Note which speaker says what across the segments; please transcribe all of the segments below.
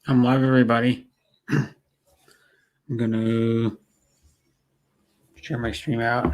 Speaker 1: I'm live, everybody. I'm gonna share my stream out.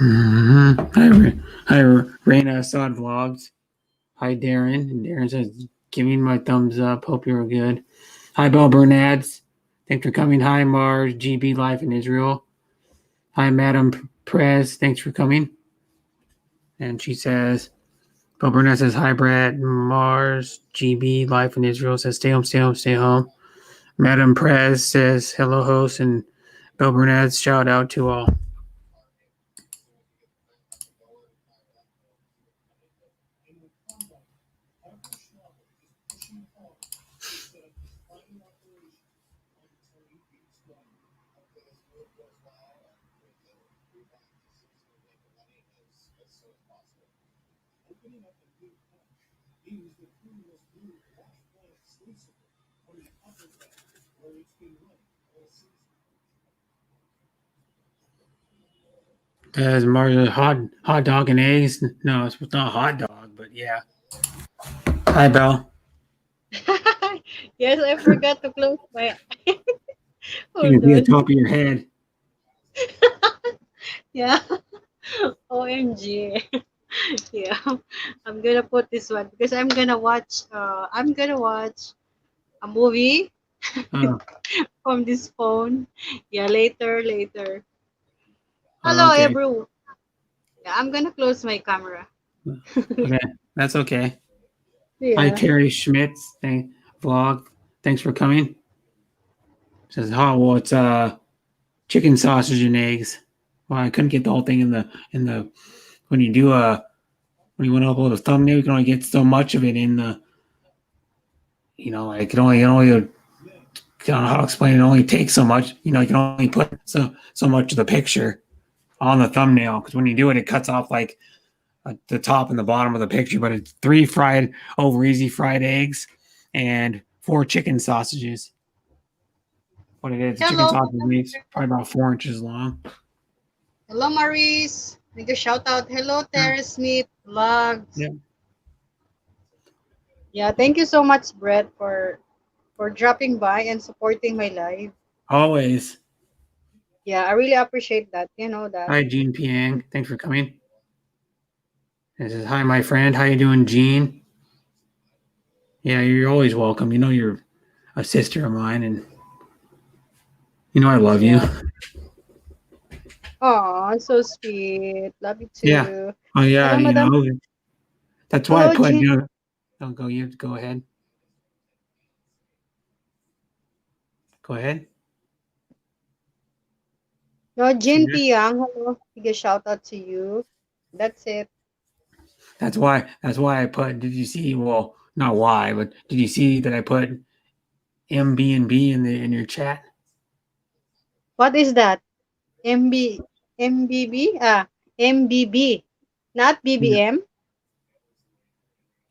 Speaker 1: Hi, Raina Assad Vlogs. Hi, Darren. And Darren says, giving my thumbs up. Hope you're good. Hi, Bell Bernads. Thanks for coming. Hi, Mars. GB Life in Israel. Hi, Madam Prez. Thanks for coming. And she says, Bell Burnett says, hi, Brad. Mars. GB Life in Israel says, stay home, stay home, stay home. Madam Prez says, hello, host. And Bell Burnett, shout out to all. Does Mario hot dog and eggs? No, it's not hot dog, but yeah. Hi, Belle.
Speaker 2: Yes, I forgot to close my.
Speaker 1: You can
Speaker 2: Hold
Speaker 1: see the
Speaker 2: on.
Speaker 1: top of your head.
Speaker 2: Yeah. OMG. Yeah. I'm gonna put this one because I'm gonna watch a movie
Speaker 1: Oh,
Speaker 2: from this phone. Yeah, later. Hello
Speaker 1: okay.
Speaker 2: everyone. Yeah, I'm gonna close my camera.
Speaker 1: Okay, that's okay. Hi,
Speaker 2: Yeah.
Speaker 1: Terry Schmitz. Vlog. Thanks for coming. Says, oh, well, it's chicken sausage and eggs. Well, I couldn't get the whole thing in the when you do when you want to upload a thumbnail, you can only get so much of it in the like it only I don't know how to explain it. It only takes so much. You can only put so much of the picture on the thumbnail because when you do it, it cuts off like the top and the bottom of the picture. But it's 3 fried over easy fried eggs and 4 chicken sausages. What it is, the chicken
Speaker 2: Hello.
Speaker 1: sausage meat's probably about 4 inches long.
Speaker 2: Hello Maurice. Make a shout out. Hello
Speaker 1: Yeah.
Speaker 2: Terry Smith Vlogs.
Speaker 1: Yeah.
Speaker 2: Yeah, thank you so much, Brett, for dropping by and supporting my live.
Speaker 1: Always.
Speaker 2: Yeah, I really appreciate that. You know that.
Speaker 1: Hi, Gene Piang. Thanks for coming. This is hi, my friend. How you doing, Gene? Yeah, you're always welcome. You're a sister of mine, and I love you.
Speaker 2: Yeah. Oh, so sweet. Love you
Speaker 1: Yeah.
Speaker 2: too.
Speaker 1: Oh yeah.
Speaker 2: Hello, Madam.
Speaker 1: That's why I
Speaker 2: Hello,
Speaker 1: put.
Speaker 2: Jean.
Speaker 1: Don't go. You go ahead. Go ahead.
Speaker 2: No, Jean
Speaker 1: Yeah.
Speaker 2: Piang. Hello. Big a shout out to you. That's it.
Speaker 1: That's why. That's why I put. Did you see? Well, not why, but did you see that I put MB&B in your chat?
Speaker 2: What is that? MB MBB? MBB. Not
Speaker 1: Yeah.
Speaker 2: BBM.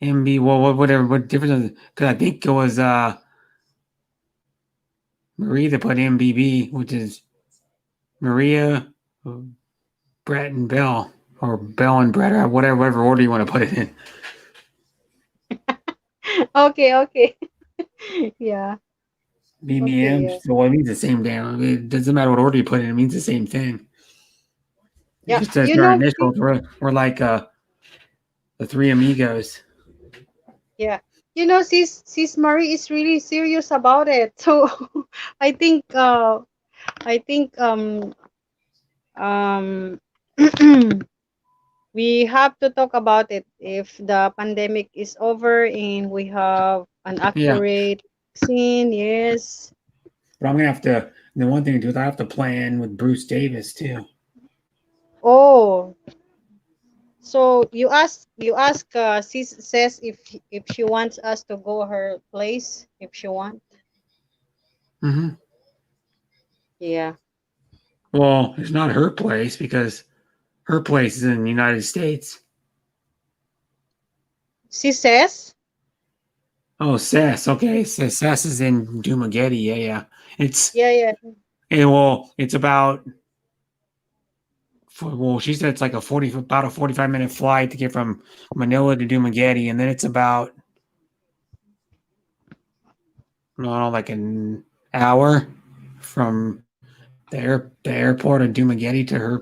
Speaker 1: MB. Well, whatever. What difference? Because I think it was Marie that put MBB, which is Maria, Brett, and Bell, or Bell and Brett, or whatever order you want to put it in.
Speaker 2: Okay. Yeah. Okay,
Speaker 1: BBM.
Speaker 2: yeah.
Speaker 1: So it means the same damn. I mean, it doesn't matter what order you put it in. It means the same thing.
Speaker 2: Yeah,
Speaker 1: Just as
Speaker 2: you
Speaker 1: our
Speaker 2: know,
Speaker 1: initials, we're like the three amigos.
Speaker 2: yeah, you know, sis Marie is really serious about it. So I think, I think, um, we have to talk about it if the pandemic is over and we have an
Speaker 1: Yeah,
Speaker 2: accurate vaccine. Yes.
Speaker 1: but I'm gonna have to. The one thing to do is I have to plan with Bruce Davis too.
Speaker 2: Oh, so you ask sis says if she wants us to go her place if she want.
Speaker 1: Hmm.
Speaker 2: Yeah.
Speaker 1: Well, it's not her place because her place is in the United States.
Speaker 2: She says?
Speaker 1: Oh, Sess. Okay, Sess is in Dumageddon. Yeah, yeah. It's
Speaker 2: Yeah, yeah.
Speaker 1: well, it's about. Well, she said it's like about a 45-minute flight to get from Manila to Dumageddon, and then it's about I don't know, like an hour from the airport of Dumageddon to her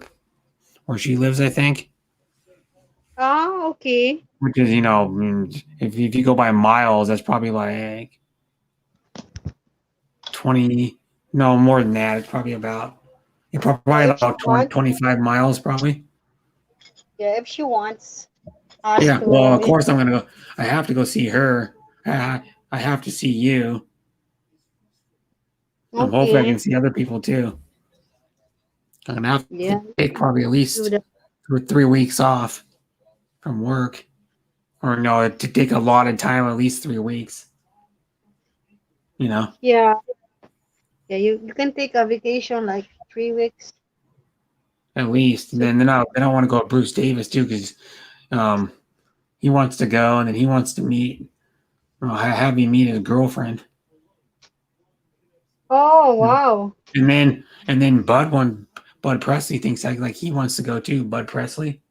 Speaker 1: where she lives, I think.
Speaker 2: Ah, okay.
Speaker 1: Which is, if you go by miles, that's probably like 20, no, more than that. It's probably
Speaker 2: Yeah,
Speaker 1: probably
Speaker 2: if she
Speaker 1: about 20,
Speaker 2: wants,
Speaker 1: 25 miles, probably.
Speaker 2: yeah, if she wants us
Speaker 1: Yeah. Well,
Speaker 2: to
Speaker 1: of
Speaker 2: visit.
Speaker 1: course, I'm going to go. I have to go see her. I have to see you. Hopefully, I
Speaker 2: Okay.
Speaker 1: can see other people too. I'm going to have
Speaker 2: Yeah,
Speaker 1: to take probably at
Speaker 2: do
Speaker 1: least
Speaker 2: that.
Speaker 1: 3 weeks off from work. Or no, to take a lot of time, at least 3 weeks, you know,
Speaker 2: Yeah, yeah, you can take a vacation like 3 weeks.
Speaker 1: at least. And
Speaker 2: So,
Speaker 1: then I want to go with Bruce Davis too, because um, he wants to go and then he wants to meet, have me meet his girlfriend.
Speaker 2: oh wow.
Speaker 1: And then Bud Presley thinks like he wants to go too. Bud Presley.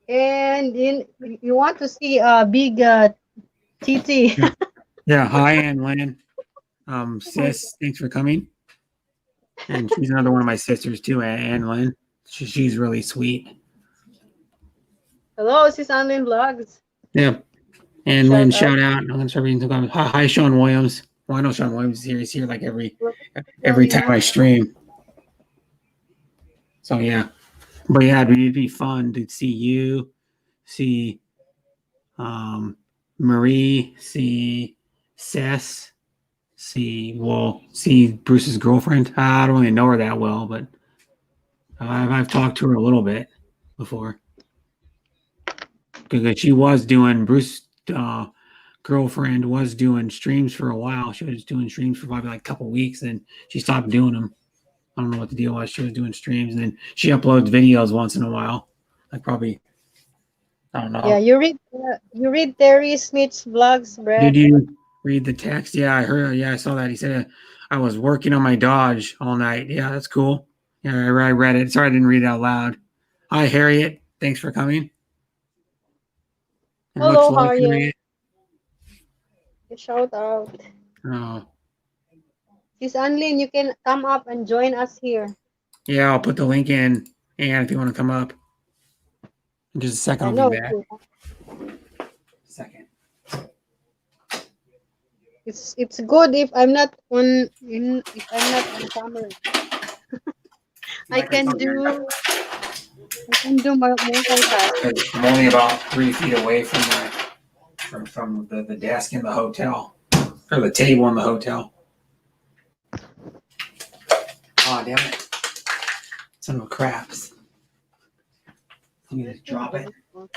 Speaker 2: And you want to see a big TT.
Speaker 1: Yeah. Yeah. Hi, Ann Lynn. Sis, thanks for coming. And she's another one of my sisters too, Ann Lynn. She's really sweet.
Speaker 2: Hello, this is Anlin Vlogs.
Speaker 1: Yeah. And Lynn,
Speaker 2: Shout out.
Speaker 1: shout out. I'm sorry, hi, Sean Williams. Well, I know Sean Williams is here. He's here like
Speaker 2: Hello,
Speaker 1: every time I
Speaker 2: William.
Speaker 1: stream. So yeah, but yeah, it'd be fun to see you, see um, Marie, see Cess, see Bruce's girlfriend. I don't really know her that well, but I've talked to her a little bit before because she was doing Bruce. Girlfriend was doing streams for a while. She was doing streams for probably like a couple weeks, and she stopped doing them. I don't know what the deal was. She was doing streams, and then she uploads videos once in a while. Like probably, I don't
Speaker 2: Yeah,
Speaker 1: know.
Speaker 2: you read Terry Smith's vlogs,
Speaker 1: Did
Speaker 2: Brad.
Speaker 1: you read the text? Yeah, I heard. Yeah, I saw that. He said I was working on my Dodge all night. Yeah, that's cool. Yeah, I read it. Sorry, I didn't read it out loud. Hi, Harriet. Thanks for coming. And much
Speaker 2: Hello, how
Speaker 1: love,
Speaker 2: are you?
Speaker 1: Harriet.
Speaker 2: Shout out.
Speaker 1: Oh,
Speaker 2: Sis Anlin, you can come up and join us here.
Speaker 1: yeah, I'll put the link in. And if you want to come up, in just a second,
Speaker 2: I
Speaker 1: I'll be
Speaker 2: know
Speaker 1: back. Second.
Speaker 2: it's good if I'm not on if I'm not on camera.
Speaker 1: You
Speaker 2: I
Speaker 1: like our
Speaker 2: can
Speaker 1: phone here?
Speaker 2: do I can do my multitask.
Speaker 1: I'm only about 3 feet away from the desk in the hotel or the table in the hotel. Oh damn it! Son of a craps! Let me just drop it.
Speaker 2: So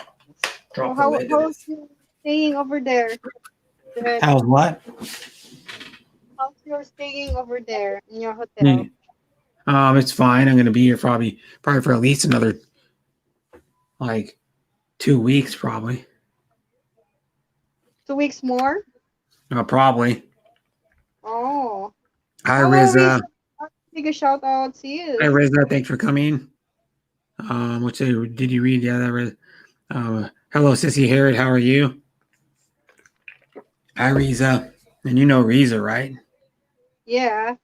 Speaker 1: Drop the lid to
Speaker 2: how's
Speaker 1: this.
Speaker 2: you staying over there? Brad?
Speaker 1: How's what?
Speaker 2: How's your staying over there in your
Speaker 1: Hmm.
Speaker 2: hotel?
Speaker 1: It's fine. I'm gonna be here probably for at least another like 2 weeks, probably.
Speaker 2: 2 weeks more?
Speaker 1: Probably.
Speaker 2: Oh.
Speaker 1: Hi,
Speaker 2: Hello, Riz.
Speaker 1: Riza.
Speaker 2: Big a shout out.
Speaker 1: Hi,
Speaker 2: Yes.
Speaker 1: Riza. Thanks for coming. Which did you read? Yeah, that was. Hello, Sissy Harriet. How are you? Hi, Riza. And you know Riza, right?
Speaker 2: Yeah.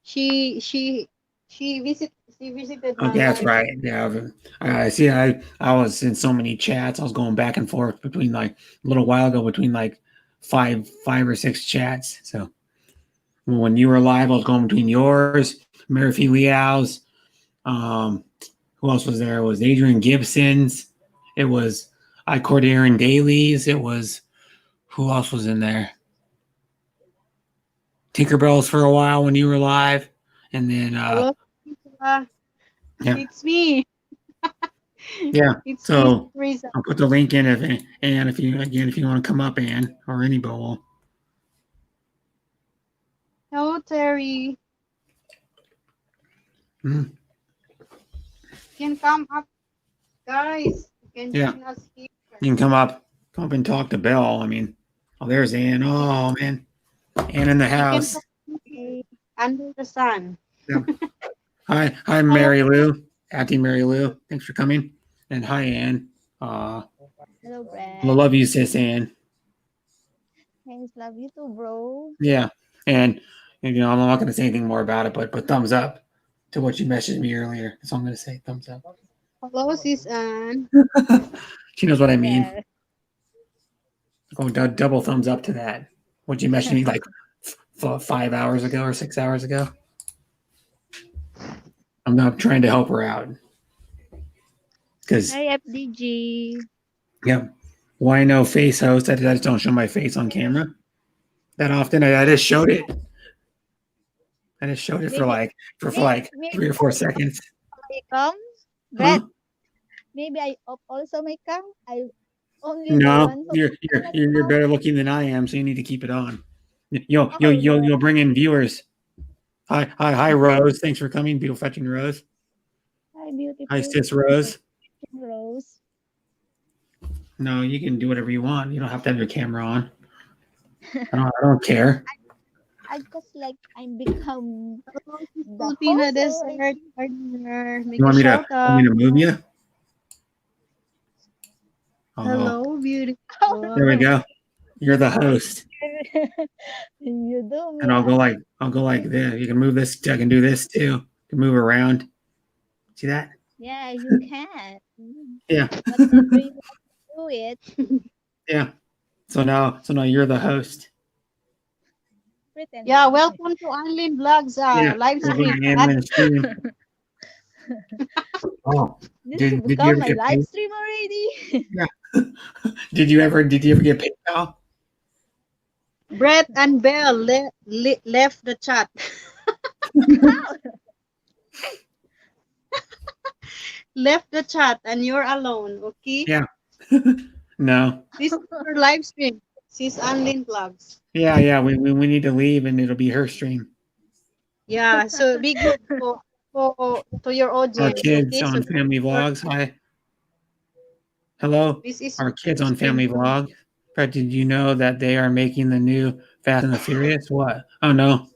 Speaker 2: She she she visit He visited my
Speaker 1: Okay, that's
Speaker 2: life.
Speaker 1: right. Yeah, I see. I was in so many chats. I was going back and forth between like a little while ago between like five or six chats. So when you were live, I was going between yours, Murphy Liao's. Um, who else was there? It was Adrian Gibson's. It was I Cordarin Dailies. It was who else was in there? Tinkerbells for a while when you were live, and then
Speaker 2: Hello,
Speaker 1: yeah,
Speaker 2: it's me.
Speaker 1: yeah.
Speaker 2: It's me,
Speaker 1: So
Speaker 2: Teresa.
Speaker 1: I'll put the link in if you again if you want to come up, Ann, or anybody will.
Speaker 2: Hello, Terry.
Speaker 1: Mm,
Speaker 2: You can come up, guys. You can
Speaker 1: yeah,
Speaker 2: join us here.
Speaker 1: you can come up and talk to Belle. I mean, oh, there's Ann. Oh man, Ann in the
Speaker 2: You can
Speaker 1: house.
Speaker 2: talk
Speaker 3: Hey,
Speaker 2: under the sun.
Speaker 1: Yeah. Hi,
Speaker 2: Hello.
Speaker 1: Mary Lou, Auntie Mary Lou. Thanks for coming, and hi, Ann. Uh,
Speaker 3: hello,
Speaker 1: I
Speaker 3: Brett.
Speaker 1: love you, sis, Ann.
Speaker 3: Thanks, love you too, bro.
Speaker 1: Yeah, and you know I'm not going to say anything more about it, but thumbs up to what you messaged me earlier. That's all I'm going to say. Thumbs up.
Speaker 2: Hello, sis Anne.
Speaker 1: She knows what I mean.
Speaker 3: Yeah.
Speaker 1: Go double thumbs up to that. What you messaged me like 5 hours ago or 6 hours ago. I'm not trying to help her out because
Speaker 3: Hi, FDG.
Speaker 1: yeah, why no face host? I just don't show my face on camera that often. I just showed it. I just showed it for
Speaker 3: Maybe,
Speaker 1: like for
Speaker 3: maybe,
Speaker 1: like
Speaker 3: maybe
Speaker 1: 3 or 4 seconds.
Speaker 3: I come.
Speaker 1: Huh?
Speaker 3: Brett, maybe I up also my cam. I only the
Speaker 1: No,
Speaker 3: one who
Speaker 1: you're
Speaker 3: cannot
Speaker 1: you're
Speaker 3: come.
Speaker 1: better looking than I am, so you need to keep it on. You'll you'll
Speaker 3: Oh,
Speaker 1: you'll
Speaker 3: no.
Speaker 1: you'll bring in viewers. Hi, Rose. Thanks for coming. Beautiful fetching Rose.
Speaker 3: Hi,
Speaker 1: Hi,
Speaker 3: beautiful
Speaker 1: sis Rose.
Speaker 3: Rose.
Speaker 1: No, you can do whatever you want. You don't have to have your camera on. I don't care.
Speaker 3: I just like I'm become
Speaker 2: Hello, sis
Speaker 3: the
Speaker 2: Filipina
Speaker 3: host already.
Speaker 2: Desert. Partner.
Speaker 1: You
Speaker 2: Make a
Speaker 1: want me to
Speaker 2: shout
Speaker 1: want
Speaker 2: out.
Speaker 1: me to move you? Oh,
Speaker 2: Hello,
Speaker 1: there we
Speaker 2: beautiful.
Speaker 1: go. You're the host,
Speaker 3: You do
Speaker 1: and
Speaker 3: me.
Speaker 1: I'll go like this. You can move this. I can do this too. You can move around. See that?
Speaker 3: Yeah, you can.
Speaker 1: Yeah,
Speaker 3: But not really do it.
Speaker 1: yeah. So now you're the host.
Speaker 2: Yeah,
Speaker 3: Pretending.
Speaker 2: welcome to Anlin Vlogs
Speaker 1: Yeah,
Speaker 2: live
Speaker 1: we're
Speaker 2: stream.
Speaker 1: going to end the stream. Oh,
Speaker 3: This will
Speaker 1: did you
Speaker 3: become
Speaker 1: ever
Speaker 3: my
Speaker 1: get
Speaker 3: live
Speaker 1: paid?
Speaker 3: stream already.
Speaker 1: Yeah. Did you ever get paid, pal?
Speaker 2: Brett and Belle left the chat. Left the chat and you're alone, okay?
Speaker 1: Yeah. No.
Speaker 2: This is your live stream. Sis Anlin Vlogs.
Speaker 1: Yeah. We need to leave, and it'll be her stream.
Speaker 2: Yeah, so be good to your
Speaker 1: Our
Speaker 2: audience,
Speaker 1: kids
Speaker 2: okay? So
Speaker 1: on Family Vlogs. Hi. Hello.
Speaker 2: this is
Speaker 1: Our kids
Speaker 2: your
Speaker 1: on
Speaker 2: stream.
Speaker 1: Family Vlog. Brett, did you know that they are making the new Fast and the Furious? What? Oh no.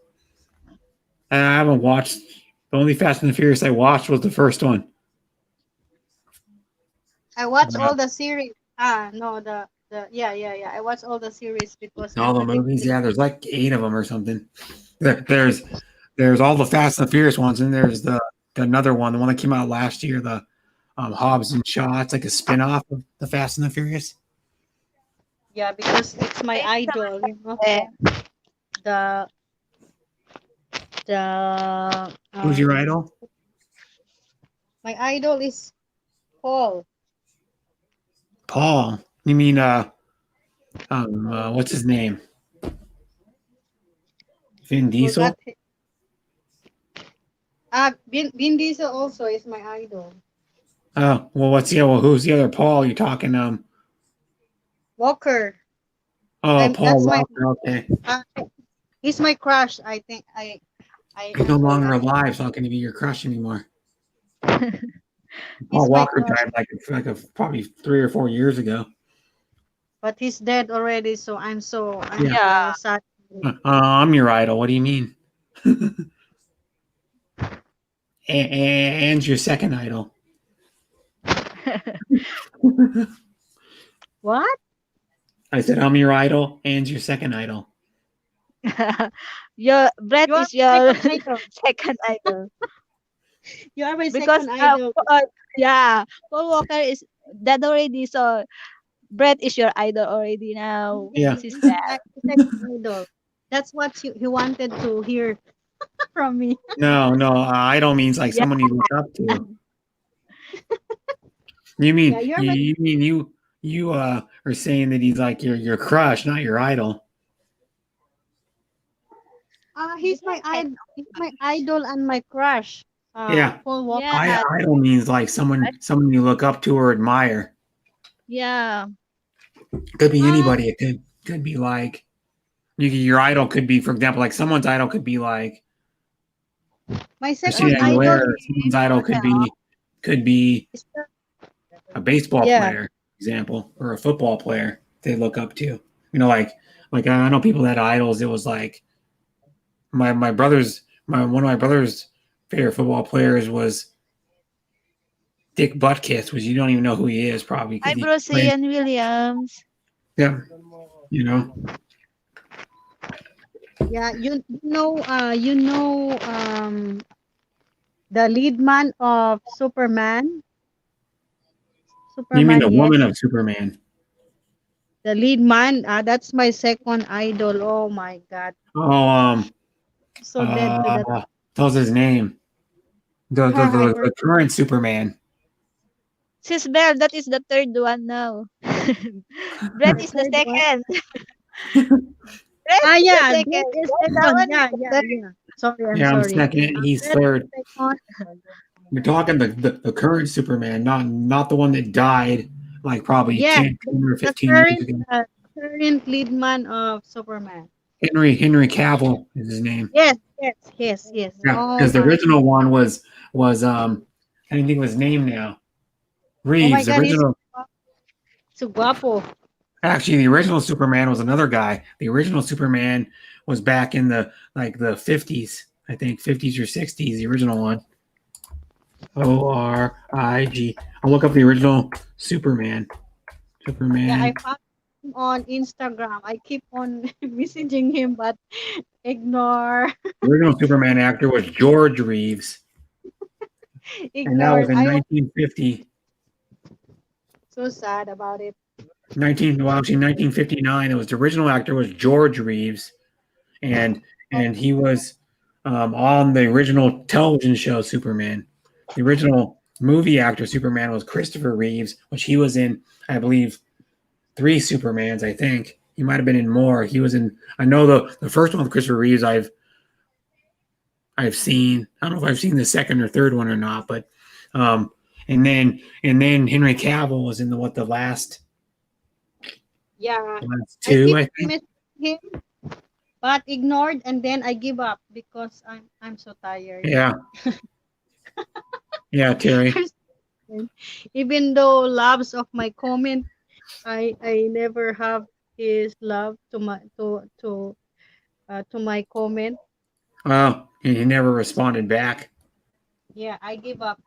Speaker 1: I haven't watched. The only Fast and the Furious I watched was the first one.
Speaker 2: I watch all the series. No, the yeah. I watch all the series because
Speaker 1: All
Speaker 2: I'm
Speaker 1: the movies.
Speaker 2: addicted.
Speaker 1: Yeah, there's like 8 of them or something. There's all the Fast and the Furious ones, and there's the another one, the one that came out last year, the Hobbs and Shaw. It's like a spin-off of the Fast and the Furious.
Speaker 2: Yeah, because it's my idol, the the
Speaker 1: Who's your idol?
Speaker 2: my idol is Paul.
Speaker 1: Paul. You mean what's his name? Vin Diesel.
Speaker 2: Forgot. Vin Diesel also is my idol.
Speaker 1: Oh well, who's the other Paul? You talking
Speaker 2: Walker.
Speaker 1: Oh, Paul
Speaker 2: That's my
Speaker 1: Walker. Okay,
Speaker 2: uh, he's my crush. I think I
Speaker 1: he's no
Speaker 2: also
Speaker 1: longer
Speaker 2: like him.
Speaker 1: alive, so not going to be your crush anymore. Paul
Speaker 2: He's my
Speaker 1: Walker
Speaker 2: crush,
Speaker 1: died probably 3 or 4 years ago.
Speaker 2: but he's dead already. So I'm
Speaker 1: Yeah,
Speaker 2: so sad.
Speaker 1: I'm your idol. What do you mean? And your second idol.
Speaker 2: What?
Speaker 1: I said I'm your idol, and your second idol.
Speaker 3: Your Brett
Speaker 2: You are
Speaker 3: is your
Speaker 2: my second idol.
Speaker 3: second idol.
Speaker 2: You are my
Speaker 3: because
Speaker 2: second idol.
Speaker 3: yeah, Paul Walker is that already. So Brett is your idol already now,
Speaker 1: Yeah.
Speaker 2: He's
Speaker 3: sister.
Speaker 2: my second idol. That's what he wanted to hear from me.
Speaker 1: No, no. Idol means like
Speaker 3: Yeah,
Speaker 1: someone you look up to. You
Speaker 2: Yeah,
Speaker 1: mean
Speaker 2: you're
Speaker 1: you,
Speaker 2: my
Speaker 1: you mean you are saying that he's like your crush, not your idol.
Speaker 2: he's my idol and my crush.
Speaker 1: Yeah.
Speaker 2: Paul Walker.
Speaker 3: yeah,
Speaker 1: Idol means like someone you look up to or admire.
Speaker 3: yeah.
Speaker 1: Could be
Speaker 2: Uh,
Speaker 1: anybody. It could be like your idol could be, for example, like someone's idol could be like
Speaker 2: my second
Speaker 1: Christina
Speaker 2: idol
Speaker 1: Aguilera. Someone's idol could be
Speaker 2: is
Speaker 1: a baseball
Speaker 2: yeah.
Speaker 1: player, for example, or a football player they look up to. You know, like I know people that had idols. It was like my brother's one of my brother's favorite football players was Dick Butkus, which you don't even know who he is probably
Speaker 3: Hi,
Speaker 1: because he
Speaker 3: Bruce
Speaker 1: played.
Speaker 3: Ian Williams.
Speaker 1: Yeah, you know.
Speaker 2: Yeah, you know the lead man of Superman.
Speaker 1: You mean
Speaker 2: Superman,
Speaker 1: the
Speaker 2: yes.
Speaker 1: woman of Superman?
Speaker 2: The lead man, that's my second idol. Oh my god.
Speaker 1: Oh,
Speaker 2: So dead to that.
Speaker 1: that was his name. The the
Speaker 2: I
Speaker 1: the,
Speaker 2: forgot.
Speaker 1: the current Superman.
Speaker 3: Sis Bell, that is the third one now. Brett
Speaker 2: The
Speaker 3: is the
Speaker 2: third one.
Speaker 3: second. Brett is the
Speaker 2: Yeah,
Speaker 3: second.
Speaker 2: that is
Speaker 3: That
Speaker 2: second.
Speaker 3: one is
Speaker 2: Yeah,
Speaker 3: the
Speaker 2: yeah,
Speaker 3: third.
Speaker 2: yeah. Sorry, I'm
Speaker 1: Yeah, I'm
Speaker 2: sorry.
Speaker 1: second. He's
Speaker 2: That is
Speaker 1: third.
Speaker 2: second.
Speaker 1: You're talking the current Superman, not the one that died like probably
Speaker 2: Yes,
Speaker 1: 10 or
Speaker 2: the
Speaker 1: 15 years ago.
Speaker 2: current lead man of Superman.
Speaker 1: Henry Cavill is his name.
Speaker 2: Yes, yes, yes, yes.
Speaker 1: Yeah,
Speaker 2: Oh
Speaker 1: because the
Speaker 2: my,
Speaker 1: original one was I don't think of his name now.
Speaker 2: oh my
Speaker 1: Reeves. The
Speaker 2: God, he's
Speaker 1: original
Speaker 2: so guapo.
Speaker 1: Actually, the original Superman was another guy. The original Superman was back in the 50s, I think 50s or 60s. The original one. ORIG. I'll look up the original Superman.
Speaker 2: Yeah, I
Speaker 1: Superman.
Speaker 2: found him on Instagram. I keep on messaging him, but ignore,
Speaker 1: The original Superman actor was George Reeves, and that was
Speaker 2: ignored.
Speaker 1: in
Speaker 2: I was
Speaker 1: 1950.
Speaker 2: so sad about it.
Speaker 1: 1959. It was the original actor was George Reeves, and
Speaker 2: Oh,
Speaker 1: and he was on the original television show Superman. The original movie actor Superman was Christopher Reeves, which he was in, I believe, 3 Supermans. I think he might have been in more. He was in. I know the first one with Christopher Reeves. I've seen. I don't know if I've seen the second or third one or not, but um, and then Henry Cavill was in the
Speaker 2: yeah.
Speaker 1: last
Speaker 2: I
Speaker 1: two,
Speaker 2: keep
Speaker 1: I think.
Speaker 2: messaging him, but ignored, and then I give up because I'm so tired.
Speaker 1: Yeah, yeah, Terry.
Speaker 2: Even though loves of my comment, I never have his love to my comment.
Speaker 1: Well, he never responded back.
Speaker 2: Yeah, I give up.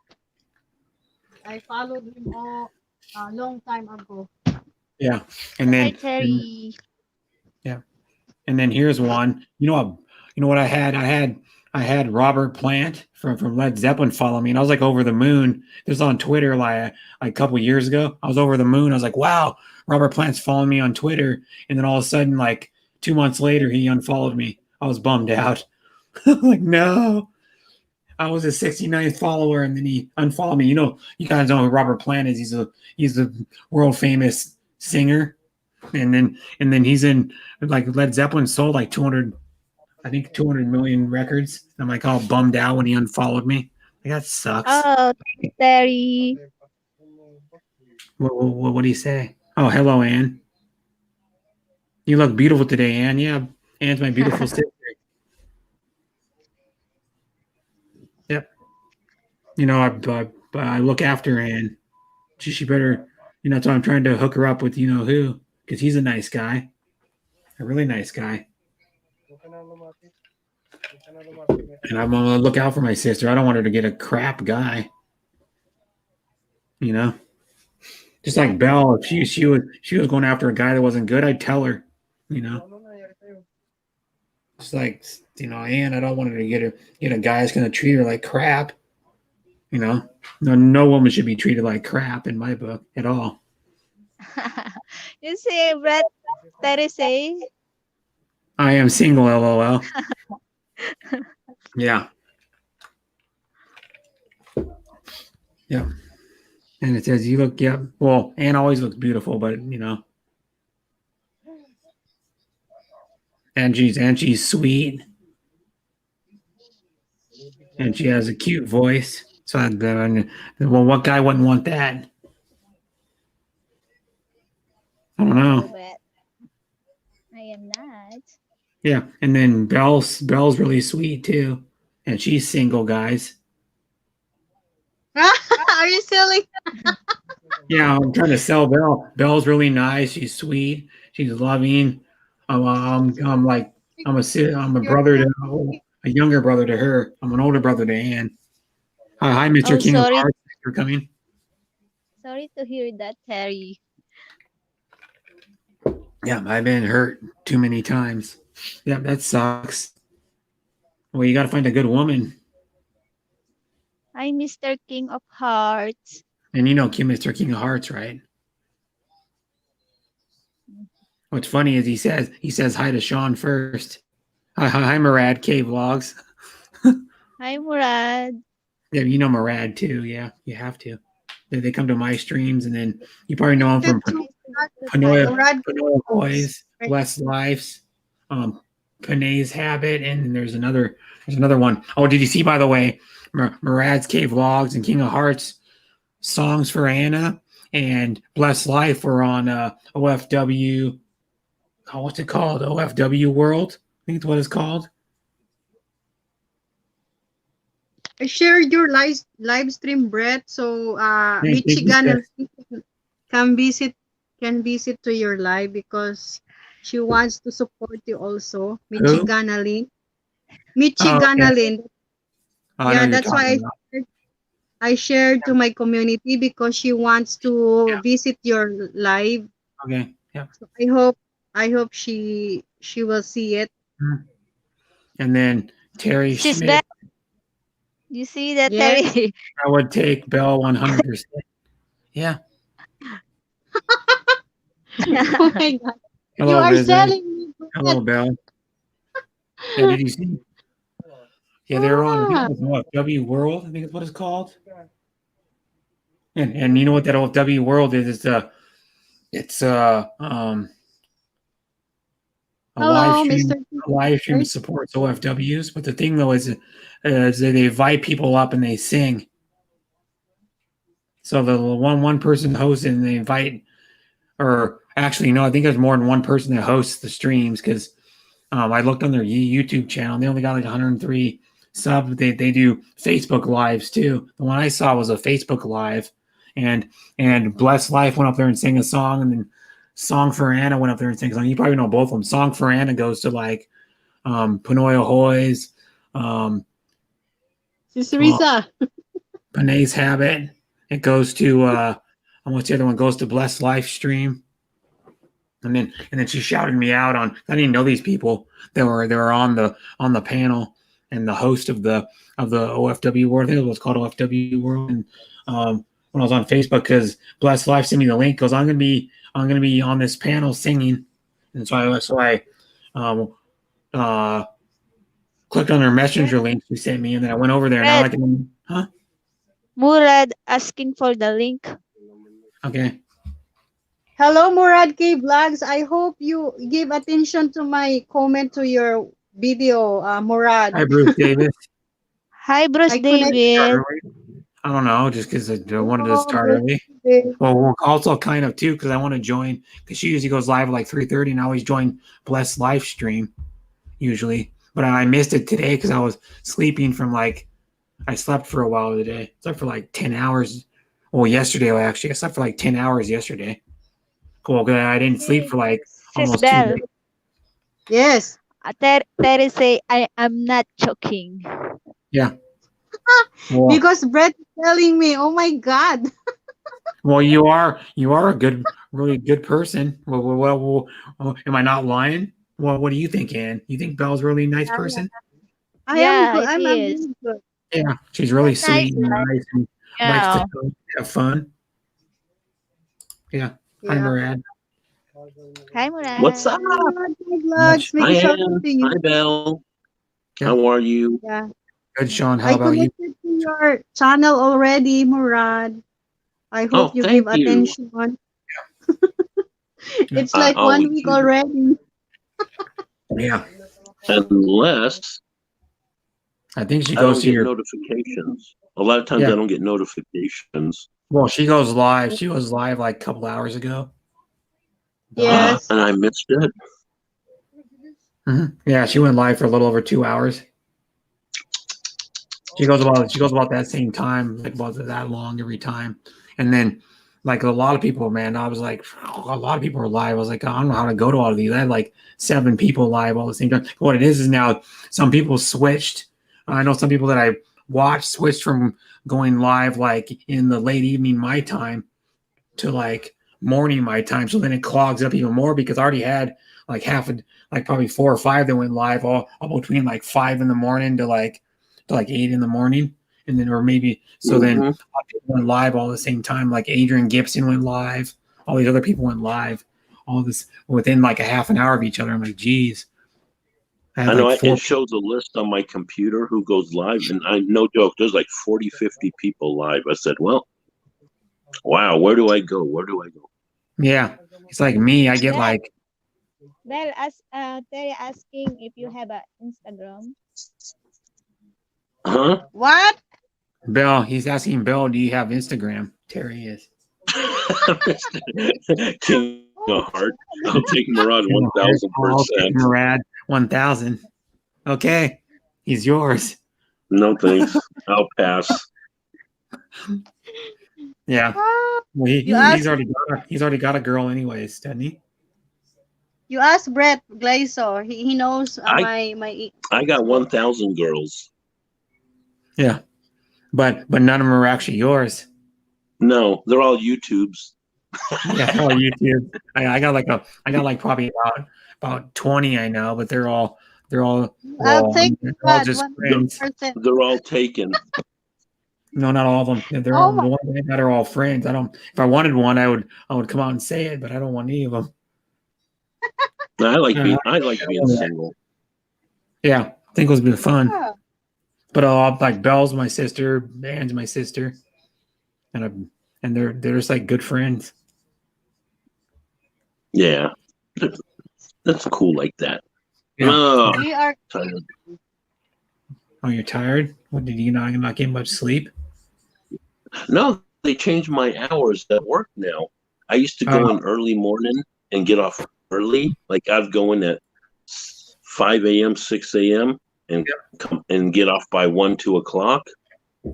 Speaker 2: I followed him all a long time ago.
Speaker 1: Yeah, and
Speaker 3: Hi,
Speaker 1: then and,
Speaker 3: Terry.
Speaker 1: yeah, and then here's one. You know what I had Robert Plant from Led Zeppelin follow me, and I was like over the moon. This was on Twitter like a couple years ago. I was over the moon. I was like, wow, Robert Plant's following me on Twitter, and then all of a sudden, like 2 months later, he unfollowed me. I was bummed out. Like, no, I was his 69th follower, and then he unfollowed me. You guys know who Robert Plant is. He's a world famous singer, and then he's in like Led Zeppelin sold like 200, I think 200 million records. I'm like all bummed out when he unfollowed me. Like, that sucks.
Speaker 3: Oh, thanks, Terry.
Speaker 1: What do you say? Oh, hello, Anne. You look beautiful today, Anne. Yeah, Anne's my beautiful sister. Yep. I look after Anne. She better, that's why I'm trying to hook her up with who, because he's a nice guy, a really nice guy. And I'm gonna look out for my sister. I don't want her to get a crap guy. You know, just
Speaker 2: Yeah,
Speaker 1: like Belle, if she was going after a guy that wasn't good, I'd tell her. You know, just like Anne, I don't want her to get a guy that's gonna treat her like crap. You know, no woman should be treated like crap in my book at all.
Speaker 3: You see, Brett, Terry say,
Speaker 1: I am single, lol. Yeah, yeah. And it says you look, yeah. Well, Anne always looks beautiful, but and she's sweet, and she has a cute voice. So, well, what guy wouldn't want that? I don't
Speaker 3: no,
Speaker 1: know.
Speaker 3: Brett, I am not.
Speaker 1: Yeah, and then Belle's really sweet too, and she's single, guys.
Speaker 2: Are you selling?
Speaker 1: Yeah, I'm trying to sell Belle. Belle's really nice. She's sweet. She's loving. I'm like I'm a
Speaker 2: You're
Speaker 1: brother
Speaker 2: selling.
Speaker 1: to a younger brother to her. I'm an older brother to Anne. Hi, Mr.
Speaker 3: Oh,
Speaker 1: King of
Speaker 3: sorry,
Speaker 1: Hearts. Thanks for coming.
Speaker 3: sorry to hear that, Terry.
Speaker 1: Yeah, I've been hurt too many times. Yeah, that sucks. Well, you got to find a good woman,
Speaker 3: I'm Mr. King of Hearts.
Speaker 1: and Mr. King of Hearts, right? What's funny is he says hi to Sean first. Hi, Murad K Vlogs.
Speaker 3: Hi, Murad.
Speaker 1: Yeah, you know Murad too. Yeah, you have to. They come to my streams, and then you probably know him from
Speaker 2: To
Speaker 3: Nice to
Speaker 1: Panoia,
Speaker 3: Tayo.
Speaker 2: Murad.
Speaker 1: Panoia Boys, Blessed Lives, Panay's Habit, and there's another one. Oh, did you see, by the way, Murad's Cave Vlogs and King of Hearts songs for Anna and Blessed Life were on OFW. Oh, what's it called? OFW World. I think it's what it's called.
Speaker 2: I shared your live stream, Brett. So
Speaker 1: Thank you,
Speaker 2: Michigan
Speaker 1: sis.
Speaker 2: can visit to your live because she wants to support you also.
Speaker 1: Who? Oh, okay.
Speaker 2: Michiganalin.
Speaker 1: Oh, I know
Speaker 2: Yeah,
Speaker 1: who you're
Speaker 2: that's why
Speaker 1: talking about.
Speaker 2: I shared to my community because she wants to
Speaker 1: Yeah.
Speaker 2: visit your live.
Speaker 1: Okay. Yeah.
Speaker 2: So I hope she will see it.
Speaker 1: Mhm. And then Terry
Speaker 3: She's
Speaker 1: Schmidt.
Speaker 3: back. You see that,
Speaker 2: Yes.
Speaker 3: Terry?
Speaker 1: I would take Bell 100%. Yeah.
Speaker 2: Oh my God. You
Speaker 1: Hello,
Speaker 2: are
Speaker 1: visitor.
Speaker 2: selling me,
Speaker 1: Hello,
Speaker 2: Brett.
Speaker 1: Bell. Yeah, did you see? Yeah, they're on, I think
Speaker 2: Ah,
Speaker 1: it was what, W World, I think is what it's called. And you know what that OFW World is? It's a live
Speaker 2: hello,
Speaker 1: stream.
Speaker 2: Mr.
Speaker 1: A live stream
Speaker 2: Teacher.
Speaker 1: supports OFWs, but the thing though is they invite people up and they sing. So the one person hosts and they invite, or actually no, I think there's more than one person that hosts the streams because I looked on their YouTube channel. They only got like 103 subs. They do Facebook lives too. The one I saw was a Facebook live, and Bless Life went up there and sang a song, and then Song for Anna went up there and sang a song. You probably know both of them. Song for Anna goes to like Panoia Hoy's,
Speaker 2: Sis
Speaker 1: uh,
Speaker 2: Risa.
Speaker 1: Panay's Habit. It goes to what's the other one? Goes to Bless Life stream. And then she shouted me out on. I didn't know these people. They were on the panel, and the host of the OFW World. I think it was called OFW World. And when I was on Facebook, because Blessed Life sent me the link, goes, I'm gonna be on this panel singing, and so I um, uh, clicked on her
Speaker 3: Brett,
Speaker 1: messenger link she sent me, and then I went over there. Now
Speaker 3: Brett,
Speaker 1: I can, huh?
Speaker 3: Murad asking for the link.
Speaker 1: Okay.
Speaker 2: Hello, Murad K Vlogs. I hope you give attention to my comment to your video, Murad.
Speaker 1: Hi, Bruce Davis.
Speaker 3: Hi, Bruce
Speaker 2: I connect.
Speaker 1: Start
Speaker 3: David.
Speaker 1: early? I don't know, just because I wanted to
Speaker 2: Hello,
Speaker 1: start
Speaker 2: Bruce.
Speaker 1: early. Well, also kind of too, because I want to join. Because she usually goes live at like 3:30, and I always join Bless live stream usually. But I missed it today because I was sleeping from like I slept for a while today. Slept for like 10 hours. Well, yesterday actually, I slept for like 10 hours yesterday. Cool. Because I didn't sleep
Speaker 3: See,
Speaker 1: for like
Speaker 3: Sis
Speaker 1: almost 2 days.
Speaker 3: Bell.
Speaker 2: Yes.
Speaker 3: Terry say, I am not joking.
Speaker 1: Yeah. Well,
Speaker 2: Because Brett is telling me, oh my God.
Speaker 1: well, you are a good, really good person. Am I not lying? Well, what do you think, Ann? You think Belle's really a nice
Speaker 2: Yeah,
Speaker 1: person?
Speaker 2: I am
Speaker 3: Yeah,
Speaker 2: good.
Speaker 3: it
Speaker 2: I'm
Speaker 3: is.
Speaker 2: really good.
Speaker 1: Yeah, she's really
Speaker 3: That's nice.
Speaker 1: sweet and nice and likes to
Speaker 3: Yeah.
Speaker 1: have fun. Yeah. Hi,
Speaker 2: Yeah.
Speaker 1: Murad.
Speaker 3: Hi,
Speaker 4: What's
Speaker 3: Murad.
Speaker 4: up?
Speaker 1: Much.
Speaker 2: Vlogs, make
Speaker 4: Hi,
Speaker 2: a shout out
Speaker 4: Ann.
Speaker 2: to
Speaker 4: Hi,
Speaker 2: you.
Speaker 4: Belle.
Speaker 1: Yeah.
Speaker 4: How are you?
Speaker 2: Yeah.
Speaker 1: Good, Sean. How
Speaker 2: I
Speaker 1: about you?
Speaker 2: connected to your channel already, Murad. I
Speaker 4: Oh,
Speaker 2: hope you
Speaker 4: thank
Speaker 2: give
Speaker 4: you.
Speaker 2: attention.
Speaker 1: Yeah.
Speaker 2: It's
Speaker 4: I
Speaker 2: like
Speaker 4: always
Speaker 2: 1 week
Speaker 4: do.
Speaker 2: already.
Speaker 1: Yeah.
Speaker 4: Unless
Speaker 1: I think she
Speaker 4: I
Speaker 1: goes
Speaker 4: don't
Speaker 1: to
Speaker 4: get
Speaker 1: your.
Speaker 4: notifications. A lot of times I
Speaker 1: Yeah.
Speaker 4: don't get notifications.
Speaker 1: Well, she goes live. She was live like a couple hours ago.
Speaker 4: And
Speaker 2: Yes.
Speaker 4: I missed it.
Speaker 1: Yeah, she went live for a little over 2 hours. She goes about that same time, like about that long every time. And then like a lot of people, man, I was like, a lot of people are live. I was like, I don't know how to go to all of these. I had like 7 people live all the same time. What it is now some people switched. I know some people that I watched switched from going live like in the late evening my time to like morning my time. So then it clogs up even more because I already had like like probably 4 or 5 that went live all between like 5 in the morning to like 8 in the morning. And then, or maybe, so then a
Speaker 4: Hmm.
Speaker 1: lot of people went live all at the same time. Like Adrian Gibson went live. All these other people went live. All this within like a half an hour of each other. I'm like, geez. I had
Speaker 4: I know
Speaker 1: like
Speaker 4: it
Speaker 1: 4.
Speaker 4: shows a list on my computer who goes live, and I no joke, there's like 40, 50 people live. I said, well, wow, where do I go? Where do I go?
Speaker 1: Yeah. It's like me. I get
Speaker 3: Belle,
Speaker 1: like,
Speaker 3: Terry asking if you have an Instagram.
Speaker 4: Huh?
Speaker 2: What?
Speaker 1: Bill. He's asking Bill, do you have Instagram? Terry is.
Speaker 4: King of Heart. I'll take Murad
Speaker 1: I'll take
Speaker 4: 1000%.
Speaker 1: Murad 1000. Okay, he's yours.
Speaker 4: No thanks. I'll pass.
Speaker 1: Yeah,
Speaker 2: Ah,
Speaker 1: well,
Speaker 2: you asked
Speaker 1: he's already got a girl anyways, doesn't he?
Speaker 2: you asked Brett Glazer. He knows
Speaker 4: I
Speaker 2: my
Speaker 4: I got
Speaker 2: Facebook.
Speaker 4: 1,000 girls.
Speaker 1: Yeah, but none of them are actually yours.
Speaker 4: No, they're all YouTubes.
Speaker 1: Yeah, they're all YouTube. I got like probably about 20 I know, but
Speaker 2: I'll take
Speaker 1: they're all
Speaker 2: Murad
Speaker 1: just
Speaker 4: They're,
Speaker 1: friends.
Speaker 2: 100%.
Speaker 4: they're all taken.
Speaker 1: No, not all of them. They're
Speaker 2: Oh
Speaker 1: all
Speaker 2: my.
Speaker 1: the ones I got are all friends. I don't. If I wanted one, I would come out and say it, but I don't want any of them.
Speaker 4: I like being single.
Speaker 1: Yeah, I think it's been fun.
Speaker 2: Ah,
Speaker 1: But like Belle's my sister, Ann's my sister, and they're just like good friends.
Speaker 4: Yeah. That's cool like that.
Speaker 1: Yeah.
Speaker 4: Oh,
Speaker 2: we are
Speaker 4: tired.
Speaker 1: Oh, you're tired? What did you not get much sleep?
Speaker 4: No, they changed my hours at work now. I used to go in early morning and get off early. Like I'd go in at 5 a.m., 6 a.m. and come and get off by 1, 2 o'clock.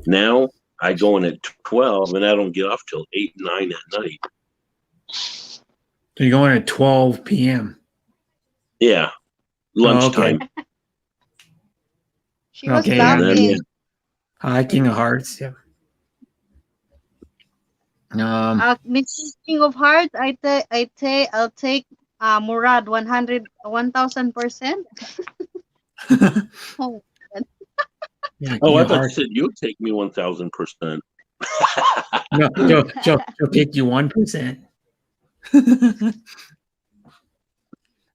Speaker 4: Now I go in at 12 and I don't get off till 8, 9 at night.
Speaker 1: So you're going at 12 p.m.
Speaker 4: Yeah.
Speaker 1: Oh, okay.
Speaker 4: Lunchtime.
Speaker 2: she was
Speaker 1: Okay, yeah.
Speaker 4: And then
Speaker 2: laughing.
Speaker 1: Hi, King of Hearts. Yeah.
Speaker 2: Mr. King of Hearts, I'll take Murad 1000%. Oh,
Speaker 1: Yeah,
Speaker 4: Oh,
Speaker 1: King
Speaker 4: I
Speaker 1: of
Speaker 4: thought you
Speaker 1: Hearts.
Speaker 4: said you'd take me 1,000%.
Speaker 1: No, she'll pick you 1%.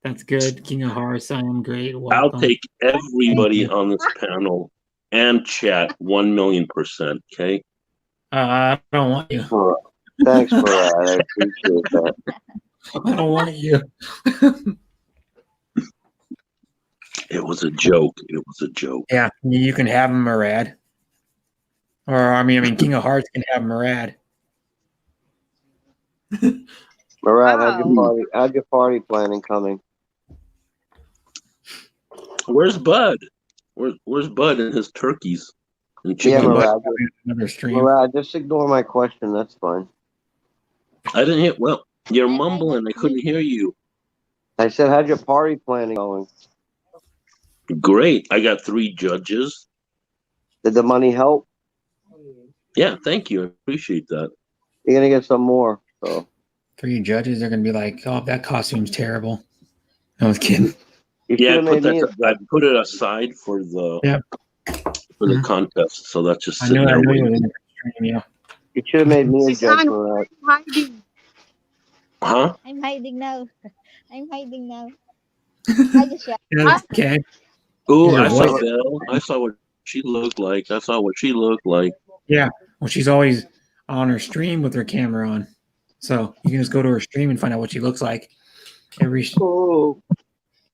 Speaker 1: That's good. King of Hearts, I am great.
Speaker 4: I'll
Speaker 1: Welcome.
Speaker 4: take
Speaker 1: Thank
Speaker 4: everybody
Speaker 1: you.
Speaker 4: on this panel and chat 1,000,000%. Okay.
Speaker 1: I don't want you.
Speaker 5: Thanks, Murad. I appreciate that.
Speaker 1: I don't want you.
Speaker 4: It was a joke. It was a joke.
Speaker 1: Yeah, you can have him, Murad. Or I mean, King of Hearts can have Murad.
Speaker 5: Murad,
Speaker 2: wow.
Speaker 5: how's your party planning coming?
Speaker 4: Where's Bud? Where's Bud and his turkeys and
Speaker 5: Yeah,
Speaker 4: chickens?
Speaker 5: Murad.
Speaker 1: Another stream.
Speaker 5: Murad, just ignore my question. That's fine.
Speaker 4: I didn't hear. Well, you're mumbling. I couldn't hear you.
Speaker 5: I said, how's your party planning going?
Speaker 4: Great. I got 3 judges.
Speaker 5: Did the money help?
Speaker 4: Yeah, thank you. I appreciate that.
Speaker 5: You're gonna get some more. So
Speaker 1: 3 judges are going to be like, oh, that costume's terrible. I was kidding.
Speaker 5: you should
Speaker 4: Yeah,
Speaker 5: have made me a
Speaker 4: I
Speaker 5: judge.
Speaker 4: put it aside for the
Speaker 1: Yeah.
Speaker 4: for the
Speaker 1: Mhm.
Speaker 4: contest, so that's just
Speaker 1: I
Speaker 4: sitting
Speaker 1: knew
Speaker 4: there
Speaker 1: you
Speaker 4: waiting.
Speaker 1: were in the stream, yeah.
Speaker 5: You should have made me a
Speaker 2: Sis
Speaker 5: judge,
Speaker 2: Ann,
Speaker 5: Murad.
Speaker 2: where are you hiding?
Speaker 4: Huh?
Speaker 3: I'm hiding now. I'm hiding now. I just shut.
Speaker 1: Yeah,
Speaker 2: Ah,
Speaker 1: that's okay.
Speaker 4: Ooh,
Speaker 1: Your
Speaker 4: I saw
Speaker 1: voice.
Speaker 4: Belle. I saw what she looked like. I saw what she looked like.
Speaker 1: Yeah. Well, she's always on her stream with her camera on. So you can just go to her stream and find out what she looks like.
Speaker 5: Oh,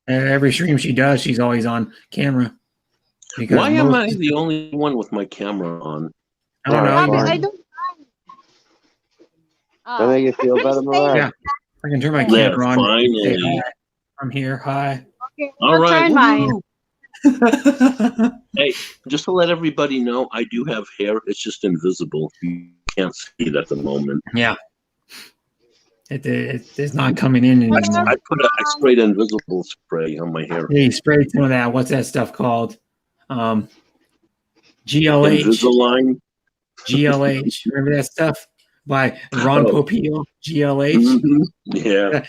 Speaker 1: Every stream she does, she's always on camera. Because
Speaker 4: Why am
Speaker 1: most,
Speaker 4: I the only one with my camera on?
Speaker 1: I don't know.
Speaker 5: Alright,
Speaker 1: You
Speaker 2: Bobby, I
Speaker 5: fine.
Speaker 2: don't.
Speaker 5: That make you feel
Speaker 3: Please
Speaker 5: better,
Speaker 3: stay
Speaker 5: Murad?
Speaker 1: Yeah. I can turn my
Speaker 3: there.
Speaker 4: There,
Speaker 1: camera on and say
Speaker 4: finally.
Speaker 1: hi. I'm here. Hi.
Speaker 2: Okay,
Speaker 4: All
Speaker 2: I'll
Speaker 4: right.
Speaker 2: turn mine.
Speaker 4: Woo. Hey, just to let everybody know, I do have hair. It's just invisible. You can't see it at the moment.
Speaker 1: Yeah. It's not coming in anymore.
Speaker 4: I sprayed invisible spray on my hair.
Speaker 1: Yeah, you sprayed some of that. What's that stuff called? GLH.
Speaker 4: Invisalign.
Speaker 1: GLH. Remember that stuff by Ron
Speaker 4: Oh.
Speaker 1: Popeil? GLH.
Speaker 4: Mhm. Yeah.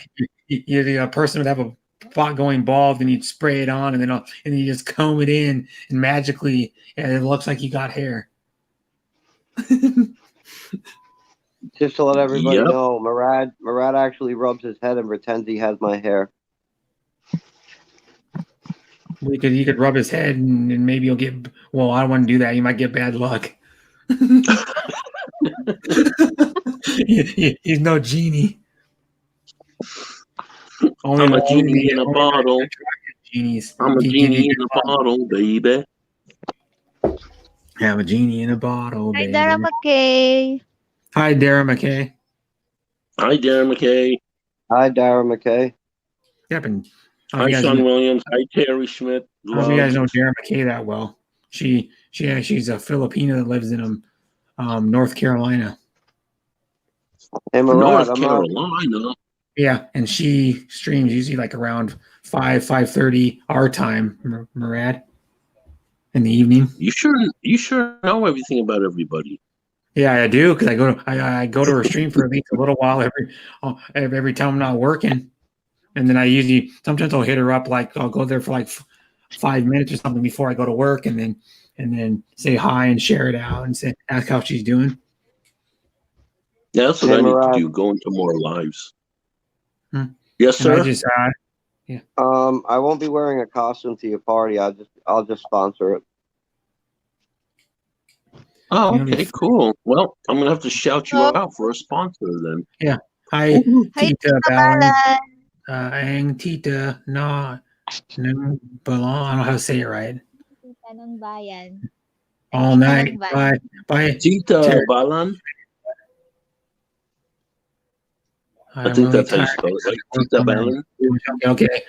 Speaker 1: You're the person would have a spot going bald, and you'd spray it on, and then you just comb it in, and magically, it looks like you got hair.
Speaker 5: Just to let everybody
Speaker 4: Yep.
Speaker 5: know, Murad actually rubs his head and pretends he has my hair.
Speaker 1: He could rub his head, and maybe you'll get. Well, I don't want to do that. You might get bad luck. He's no genie.
Speaker 4: I'm a genie in a bottle.
Speaker 1: Genies.
Speaker 4: I'm a genie in a bottle, baby.
Speaker 1: I'm a genie in a bottle,
Speaker 3: Hi,
Speaker 1: baby.
Speaker 3: Dara McKay.
Speaker 1: Hi, Dara McKay.
Speaker 4: Hi, Darren McKay.
Speaker 5: Hi, Dara McKay.
Speaker 1: Yep, and
Speaker 4: Hi, Sean Williams. Hi, Terry Schmidt.
Speaker 1: I don't know if you guys
Speaker 4: Love.
Speaker 1: know Dara McKay that well. She's a Filipino that lives in North Carolina.
Speaker 5: Hey, Murad,
Speaker 4: North Carolina.
Speaker 1: Yeah, and she streams usually like around 5:30 our time, Murad, in the evening.
Speaker 4: You sure know everything about everybody.
Speaker 1: Yeah, I do, because I go to her stream for at least a little while every time I'm not working, and then sometimes I'll hit her up, like I'll go there for like 5 minutes or something before I go to work, and then say hi and share it out and ask how she's doing.
Speaker 4: Yeah, that's what
Speaker 5: Hey,
Speaker 4: I need
Speaker 5: Murad.
Speaker 4: to do. Go into more lives.
Speaker 1: Hmm.
Speaker 4: Yes,
Speaker 1: And I
Speaker 4: sir.
Speaker 1: just
Speaker 5: I won't be wearing a costume to your party. I'll just sponsor it.
Speaker 4: Oh, okay, cool. Well, I'm gonna have to shout you out for a sponsor then.
Speaker 1: hi
Speaker 3: Hi,
Speaker 1: Tita
Speaker 3: Balan.
Speaker 1: Balan, Ang Tita no belong. I don't know how to say it right.
Speaker 3: Tita ng bayan.
Speaker 1: All
Speaker 3: Tita
Speaker 1: night.
Speaker 3: ng bayan.
Speaker 1: Bye.
Speaker 4: Tita
Speaker 1: Terry.
Speaker 4: Balan. I
Speaker 1: I'm
Speaker 4: think
Speaker 1: really
Speaker 4: that's how you
Speaker 1: tired.
Speaker 4: spell it, right? Tita Balan.
Speaker 1: Okay.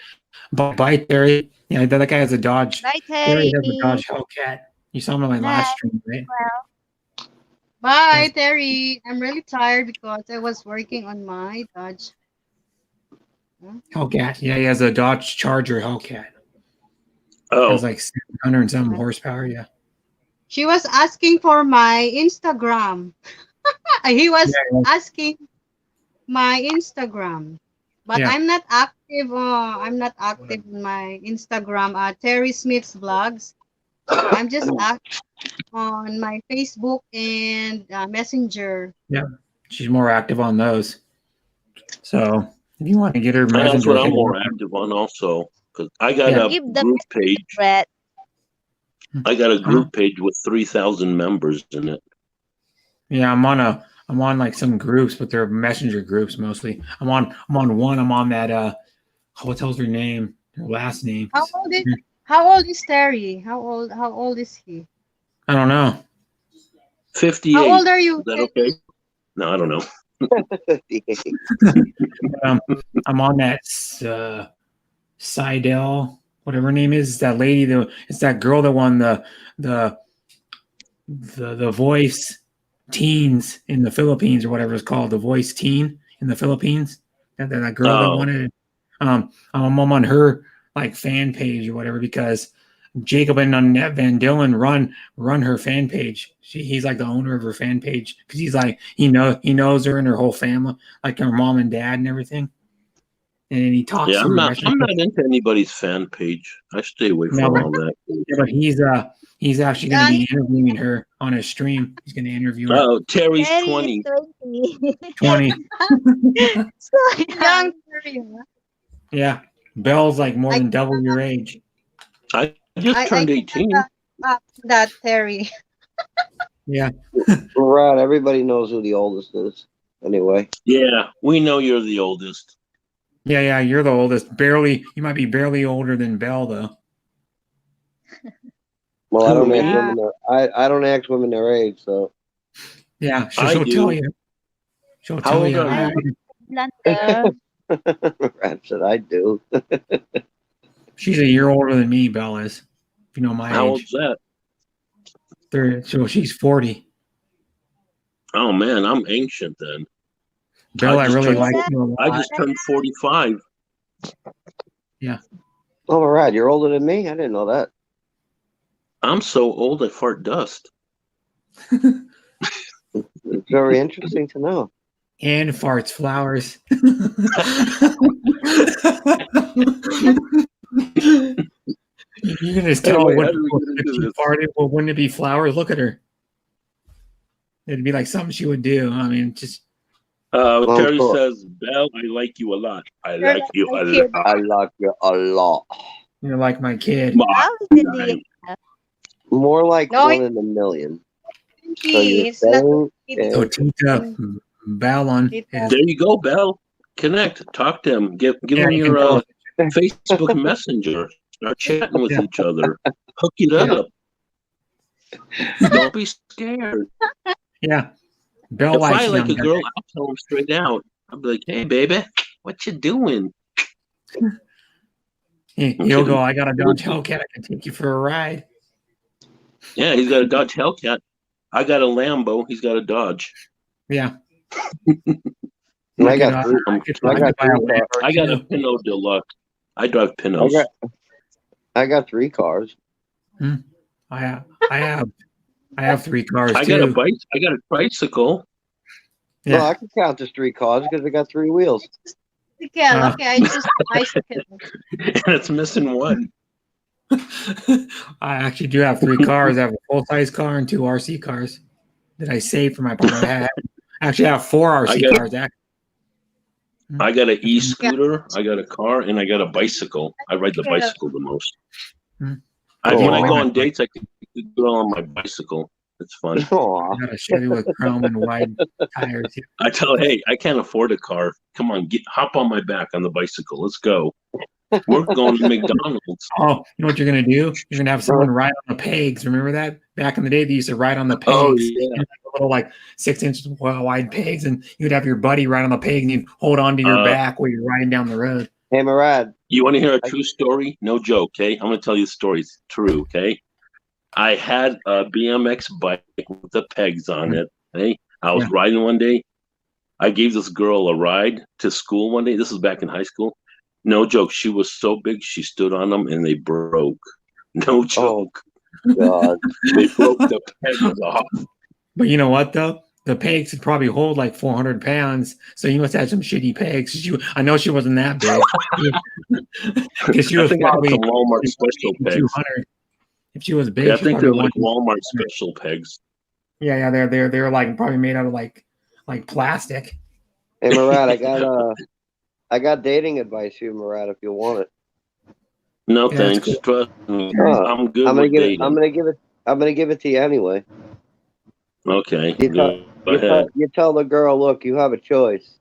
Speaker 1: Bye, Terry. Yeah, that guy has a Dodge.
Speaker 3: Bye,
Speaker 1: Terry
Speaker 3: Terry.
Speaker 1: has a Dodge Hellcat. You saw him on my last stream, right?
Speaker 2: Bye,
Speaker 1: Yes.
Speaker 2: Terry. I'm really tired because I was working on my Dodge.
Speaker 1: Hellcat. Yeah, he has a Dodge Charger Hellcat.
Speaker 4: Oh,
Speaker 1: Has like 700 and some horsepower. Yeah.
Speaker 2: She was asking for my Instagram. He was
Speaker 1: Yeah.
Speaker 2: asking my Instagram, but
Speaker 1: Yeah.
Speaker 2: I'm not active. I'm not active in my Instagram. Terry Smith's vlogs. I'm just active on my Facebook and Messenger.
Speaker 1: She's more active on those. So if you want to get her
Speaker 4: that's
Speaker 1: messenger,
Speaker 4: what I'm
Speaker 1: hit her
Speaker 4: more
Speaker 1: up.
Speaker 4: active on also. Because I got
Speaker 1: Yeah.
Speaker 4: a
Speaker 3: Give the
Speaker 4: group page.
Speaker 3: Brett.
Speaker 4: I got a group page with 3,000 members in it.
Speaker 1: Yeah, I'm on like some groups, but they're messenger groups mostly. I'm on one. I'm on that what tells her name, her last name.
Speaker 2: How old is Terry? How old is he?
Speaker 1: I don't know.
Speaker 4: 58.
Speaker 2: How old are you?
Speaker 4: Is that okay? No, I don't know.
Speaker 1: I'm on that Seidel, whatever her name is. That lady, it's that girl that won the Voice Teens in the Philippines, or whatever it's called, the Voice Teen in the Philippines. That girl that won it. I'm on her like fan page or whatever, because Jacob and Annette Van Dillen run her fan page. He's like the owner of her fan page, because he's like he knows her and her whole family, like her mom and dad and everything. And he talks.
Speaker 4: Yeah,
Speaker 1: to her
Speaker 4: I'm not into anybody's fan page. I stay away from all that.
Speaker 1: Yeah, but He's actually going to be interviewing her on his stream. He's going to interview her.
Speaker 4: Oh, Terry's
Speaker 3: Terry
Speaker 4: 20.
Speaker 3: is 20.
Speaker 1: 20.
Speaker 3: So
Speaker 2: Young Terry.
Speaker 1: Yeah. Belle's like more
Speaker 2: I-
Speaker 1: than double your age.
Speaker 4: I just turned 18.
Speaker 2: That Terry.
Speaker 1: Yeah.
Speaker 5: Right. Everybody knows who the oldest is. Anyway.
Speaker 4: Yeah, we know you're the oldest.
Speaker 1: Yeah. You're the oldest. You might be barely older than Belle, though.
Speaker 5: Well, I
Speaker 4: Who,
Speaker 5: don't
Speaker 4: me?
Speaker 5: ask women I don't ask women their age, so
Speaker 1: Yeah.
Speaker 4: I
Speaker 1: She'll
Speaker 4: do.
Speaker 1: tell you. She'll
Speaker 4: How
Speaker 1: tell
Speaker 4: old
Speaker 1: you.
Speaker 4: are you?
Speaker 3: Blunder.
Speaker 5: Rat said I do.
Speaker 1: She's a year older than me, Belle is. If you know my
Speaker 4: How old's
Speaker 1: age.
Speaker 4: that?
Speaker 1: So she's 40.
Speaker 4: Oh man, I'm ancient then.
Speaker 1: Belle, I
Speaker 4: just
Speaker 1: really
Speaker 4: turned
Speaker 1: like
Speaker 3: 40.
Speaker 1: you a
Speaker 4: I
Speaker 1: lot.
Speaker 4: just turned 45.
Speaker 5: All right, you're older than me? I didn't know that.
Speaker 4: I'm so old I fart dust.
Speaker 5: It's very interesting to know.
Speaker 1: And farts flowers. You can just tell
Speaker 4: Anyway,
Speaker 1: what
Speaker 4: how do we get
Speaker 1: if
Speaker 4: into
Speaker 1: she
Speaker 4: this?
Speaker 1: farted. Well, wouldn't it be flowers? Look at her. It'd be like something she would do. I mean, just
Speaker 4: Terry
Speaker 5: cool.
Speaker 4: says, Belle, I like you a lot. I
Speaker 2: You're
Speaker 4: like you a
Speaker 2: like
Speaker 4: lot.
Speaker 5: I like you a lot.
Speaker 1: you're like my kid.
Speaker 3: How is the
Speaker 5: More like
Speaker 2: No,
Speaker 5: one in a million. So you're
Speaker 2: It's not.
Speaker 5: saying
Speaker 2: It's
Speaker 1: So Tita Ballon is
Speaker 4: There you go, Belle. Connect. Talk to him. Give
Speaker 1: yeah,
Speaker 4: him
Speaker 1: you
Speaker 4: your
Speaker 1: can tell.
Speaker 4: Facebook Messenger. Start chatting with
Speaker 1: Yeah.
Speaker 4: each other. Hook it up. Don't be scared.
Speaker 1: Yeah. Belle
Speaker 4: If I
Speaker 1: likes
Speaker 4: like
Speaker 1: young
Speaker 4: a girl,
Speaker 1: guys.
Speaker 4: I'll tell him straight out. I'll be like, hey, baby, what you doing?
Speaker 1: He'll go, I got a Dodge Hellcat. I can take you for a ride.
Speaker 4: Yeah, he's got a Dodge Hellcat. I got a Lambo. He's got a Dodge.
Speaker 1: Yeah.
Speaker 5: And I got three.
Speaker 1: I could buy a
Speaker 5: three
Speaker 1: Lambo
Speaker 4: I got a
Speaker 1: too.
Speaker 4: Pinot Deluxe. I drive Pinos.
Speaker 5: I got 3 cars.
Speaker 1: I have 3 cars
Speaker 4: I
Speaker 1: too.
Speaker 4: got a bike. I got a tricycle.
Speaker 1: Yeah.
Speaker 5: Well, I can count as 3 cars because I got 3 wheels.
Speaker 2: bicycle. Okay, I just bicycle.
Speaker 4: And it's missing one.
Speaker 1: I actually do have 3 cars. I have a full-size car and 2 RC cars that I saved for my partner. I actually have 4 RC cars.
Speaker 4: I got an e-scooter. I got a car, and I got a bicycle. I ride the bicycle the most.
Speaker 1: Hmm.
Speaker 4: When I
Speaker 5: Oh.
Speaker 4: go on dates, I can go on my bicycle. It's fun.
Speaker 5: Aw.
Speaker 1: I got a Chevy with chrome and wide tires.
Speaker 4: I tell, hey, I can't afford a car. Come on, hop on my back on the bicycle. Let's go. We're going to McDonald's.
Speaker 1: Oh, you know what you're gonna do? You're gonna have someone ride on the pegs. Remember that? Back in the day, they used to ride on the pegs.
Speaker 4: Oh, yeah.
Speaker 1: You know, little like 6 inches wide pegs, and you'd have your buddy ride on the peg, and you'd hold on to your back while you're riding down the road.
Speaker 5: Hey, Murad.
Speaker 4: You want to hear a true story? No joke, okay? I'm going to tell you the story. It's true, okay? I had a BMX bike with the pegs on it. Okay? I was riding one day. I gave this girl a ride to school one day. This was back in high school. No joke. She was so big, she stood on them and they broke. No joke.
Speaker 5: God.
Speaker 4: They broke the pegs off.
Speaker 1: But you know what though? The pegs could probably hold like 400 pounds. So you must have some shitty pegs. I know she wasn't that big. Because she was probably
Speaker 4: some Walmart special pegs.
Speaker 1: 200. If she was big,
Speaker 4: Yeah, I
Speaker 1: she
Speaker 4: think
Speaker 1: probably
Speaker 4: they're like
Speaker 1: wanted-
Speaker 4: Walmart special pegs.
Speaker 1: Yeah, they're like probably made out of like plastic.
Speaker 5: Hey, Murad, I got dating advice for you, Murad, if you want it.
Speaker 4: No,
Speaker 1: Yeah,
Speaker 4: thanks.
Speaker 1: that's cool.
Speaker 4: Trust me.
Speaker 5: Oh,
Speaker 4: I'm good
Speaker 5: I'm gonna
Speaker 4: with
Speaker 5: give
Speaker 4: dating.
Speaker 5: it. I'm gonna give it to you anyway.
Speaker 4: Okay.
Speaker 5: You
Speaker 4: Go ahead.
Speaker 5: you tell the girl, look, you have a choice.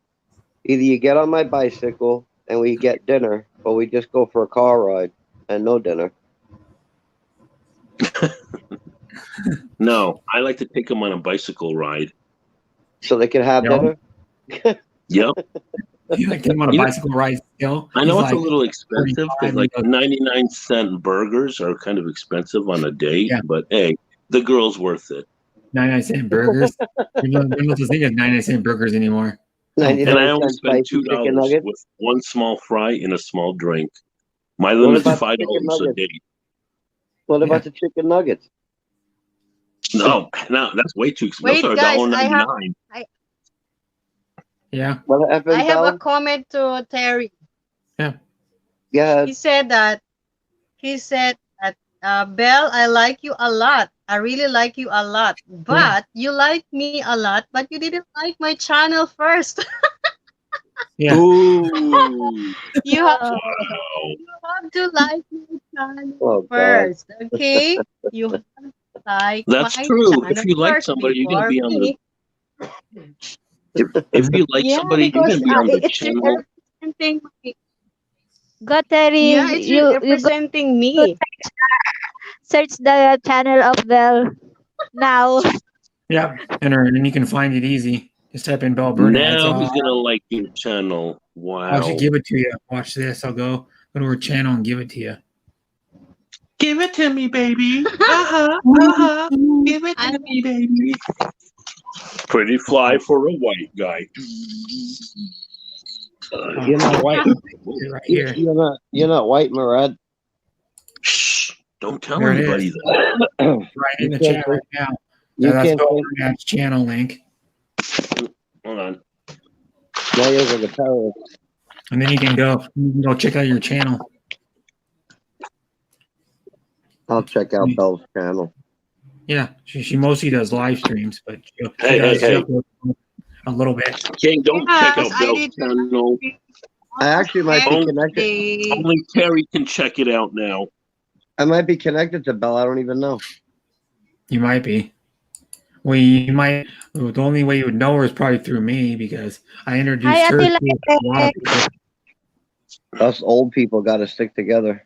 Speaker 5: Either you get on my bicycle and we get dinner, or we just go for a car ride and no dinner.
Speaker 4: No, I like to take them on a bicycle ride.
Speaker 5: So they can have
Speaker 1: Yep.
Speaker 5: dinner.
Speaker 4: Yep.
Speaker 1: You like them on a
Speaker 4: You know-
Speaker 1: bicycle ride still?
Speaker 4: I know
Speaker 1: He's
Speaker 4: it's a
Speaker 1: like,
Speaker 4: little expensive because
Speaker 1: 45,
Speaker 4: like
Speaker 1: you know.
Speaker 4: 99-cent burgers are kind of expensive on a date,
Speaker 1: Yeah.
Speaker 4: but hey, the girl's worth it.
Speaker 1: 99-cent burgers. You don't know the thing is 99-cent burgers anymore.
Speaker 5: 99
Speaker 4: And I only
Speaker 5: cents
Speaker 4: spend
Speaker 5: spicy chicken
Speaker 4: $2
Speaker 5: nuggets.
Speaker 4: with one small fry and a small drink. My
Speaker 5: What
Speaker 4: limit's
Speaker 5: about the
Speaker 4: $5
Speaker 5: chicken
Speaker 4: a
Speaker 5: nuggets?
Speaker 4: date.
Speaker 5: What about the chicken nuggets?
Speaker 4: No, that's way too expensive.
Speaker 2: Wait,
Speaker 4: Those are
Speaker 2: guys,
Speaker 4: $1.99.
Speaker 1: Yeah.
Speaker 5: What happened,
Speaker 2: I have
Speaker 5: Bella?
Speaker 2: a comment to Terry.
Speaker 5: Yeah.
Speaker 2: He said that Belle, I like you a lot. I really like you a lot. But you like me a lot, but you didn't like my channel first.
Speaker 1: Yeah.
Speaker 4: Ooh.
Speaker 2: you have
Speaker 3: Oh,
Speaker 4: Wow.
Speaker 2: you have to like my channel
Speaker 5: Oh God.
Speaker 2: first, okay? You have to like
Speaker 4: That's
Speaker 2: my
Speaker 4: true. If
Speaker 2: channel
Speaker 4: you like
Speaker 2: first
Speaker 4: somebody, you're gonna
Speaker 2: before
Speaker 4: be on the.
Speaker 2: me.
Speaker 4: If you like
Speaker 2: Yeah,
Speaker 4: somebody, you're
Speaker 2: because
Speaker 4: gonna be on the
Speaker 3: it's
Speaker 4: channel.
Speaker 2: representing my,
Speaker 3: go Terry.
Speaker 2: yeah, it's
Speaker 3: You go
Speaker 2: representing me.
Speaker 3: search the channel of Bell now.
Speaker 1: Yeah. And you can find it easy. Just type in Bell Burnett.
Speaker 4: Now he's gonna like your channel.
Speaker 1: I'll actually
Speaker 4: Wow.
Speaker 1: give it to you. Watch this. I'll go to her channel and give it to you.
Speaker 4: Give it to me, baby. Give it to me, baby. Pretty fly for a white guy.
Speaker 5: You're not white.
Speaker 1: Right here.
Speaker 5: You're not white, Murad.
Speaker 4: Shh! Don't tell
Speaker 1: There it
Speaker 4: anybody
Speaker 1: is.
Speaker 4: that.
Speaker 1: Right in the
Speaker 5: can't
Speaker 1: chat
Speaker 5: say-
Speaker 1: right now.
Speaker 5: You
Speaker 1: That's
Speaker 5: can't
Speaker 1: Bell
Speaker 5: say,
Speaker 1: Burnett's channel link.
Speaker 4: Hold on.
Speaker 5: now you look like a terrorist.
Speaker 1: And then you can go check out your channel.
Speaker 5: I'll check out Bell's channel.
Speaker 1: Yeah. She mostly does live streams, but she
Speaker 4: Hey.
Speaker 1: uploads a little bit.
Speaker 4: King, don't check
Speaker 2: Yes,
Speaker 4: out
Speaker 2: I
Speaker 4: Bell's
Speaker 2: did
Speaker 4: channel.
Speaker 5: I actually might be
Speaker 4: Only-
Speaker 5: connected.
Speaker 2: Day.
Speaker 4: Only Terry can check it out now.
Speaker 5: I might be connected to Bell. I don't even know.
Speaker 1: You might be. Well, you might. The only way you would know her is probably through me because I introduced
Speaker 3: Hi,
Speaker 1: her
Speaker 3: Ate
Speaker 1: to a lot of people.
Speaker 5: Us old people got to stick together.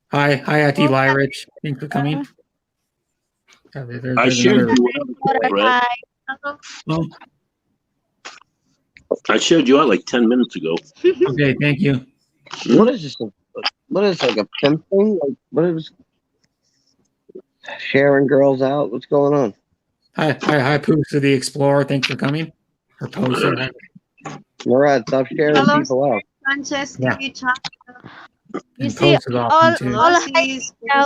Speaker 1: Hi, Ati Lyrich. Thanks for coming.
Speaker 4: I shared you out, Brett.
Speaker 3: Hi.
Speaker 1: Oh,
Speaker 4: I shared you out like 10 minutes ago.
Speaker 1: okay, thank you.
Speaker 5: What is this? What is like a pimp thing? Like what is sharing girls out? What's going on?
Speaker 1: Hi, Poosa the Explorer. Thanks for coming. Or Posa.
Speaker 5: Murad, stop sharing
Speaker 2: Hello,
Speaker 5: people out.
Speaker 2: Francesca,
Speaker 1: Yeah.
Speaker 3: You
Speaker 1: And
Speaker 3: see,
Speaker 1: Posa's awesome too.
Speaker 3: all
Speaker 2: Rosie's,
Speaker 3: now.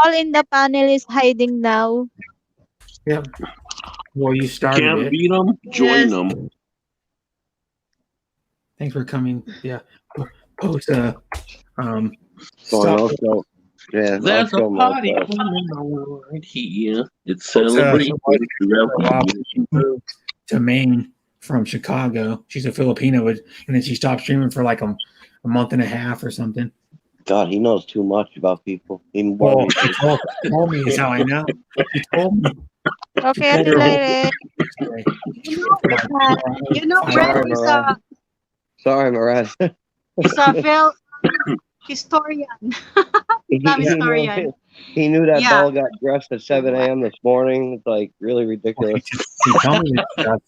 Speaker 3: All in the panel is hiding now.
Speaker 1: Yep. Well, you started
Speaker 4: Can't
Speaker 1: it.
Speaker 4: beat them, join
Speaker 2: Yes.
Speaker 4: them.
Speaker 1: Thanks for coming. Yeah. Posa.
Speaker 5: Fine,
Speaker 1: Stop.
Speaker 5: I'll show. Yeah,
Speaker 4: There's
Speaker 5: I'll
Speaker 4: a
Speaker 5: show
Speaker 4: party
Speaker 5: myself.
Speaker 4: going on right here. It's
Speaker 1: Posa,
Speaker 4: celebrating.
Speaker 1: she moved to Maine from Chicago. She's a Filipino, and then she stopped streaming for like a month and a half or something.
Speaker 5: God, he knows too much about people. Even more
Speaker 1: Well,
Speaker 5: than
Speaker 1: she told me is how I know. She told me.
Speaker 3: Okay,
Speaker 1: told
Speaker 3: Ate
Speaker 1: her whole
Speaker 3: Lyre.
Speaker 1: story.
Speaker 2: You know,
Speaker 5: Sorry,
Speaker 2: Brett is
Speaker 5: Murad. Sorry, Murad.
Speaker 2: a Phil historian. Islam historian.
Speaker 5: He knew that
Speaker 2: Yeah.
Speaker 5: Bell got dressed at 7 a.m. this morning. It's like really ridiculous.
Speaker 1: She told me this stuff.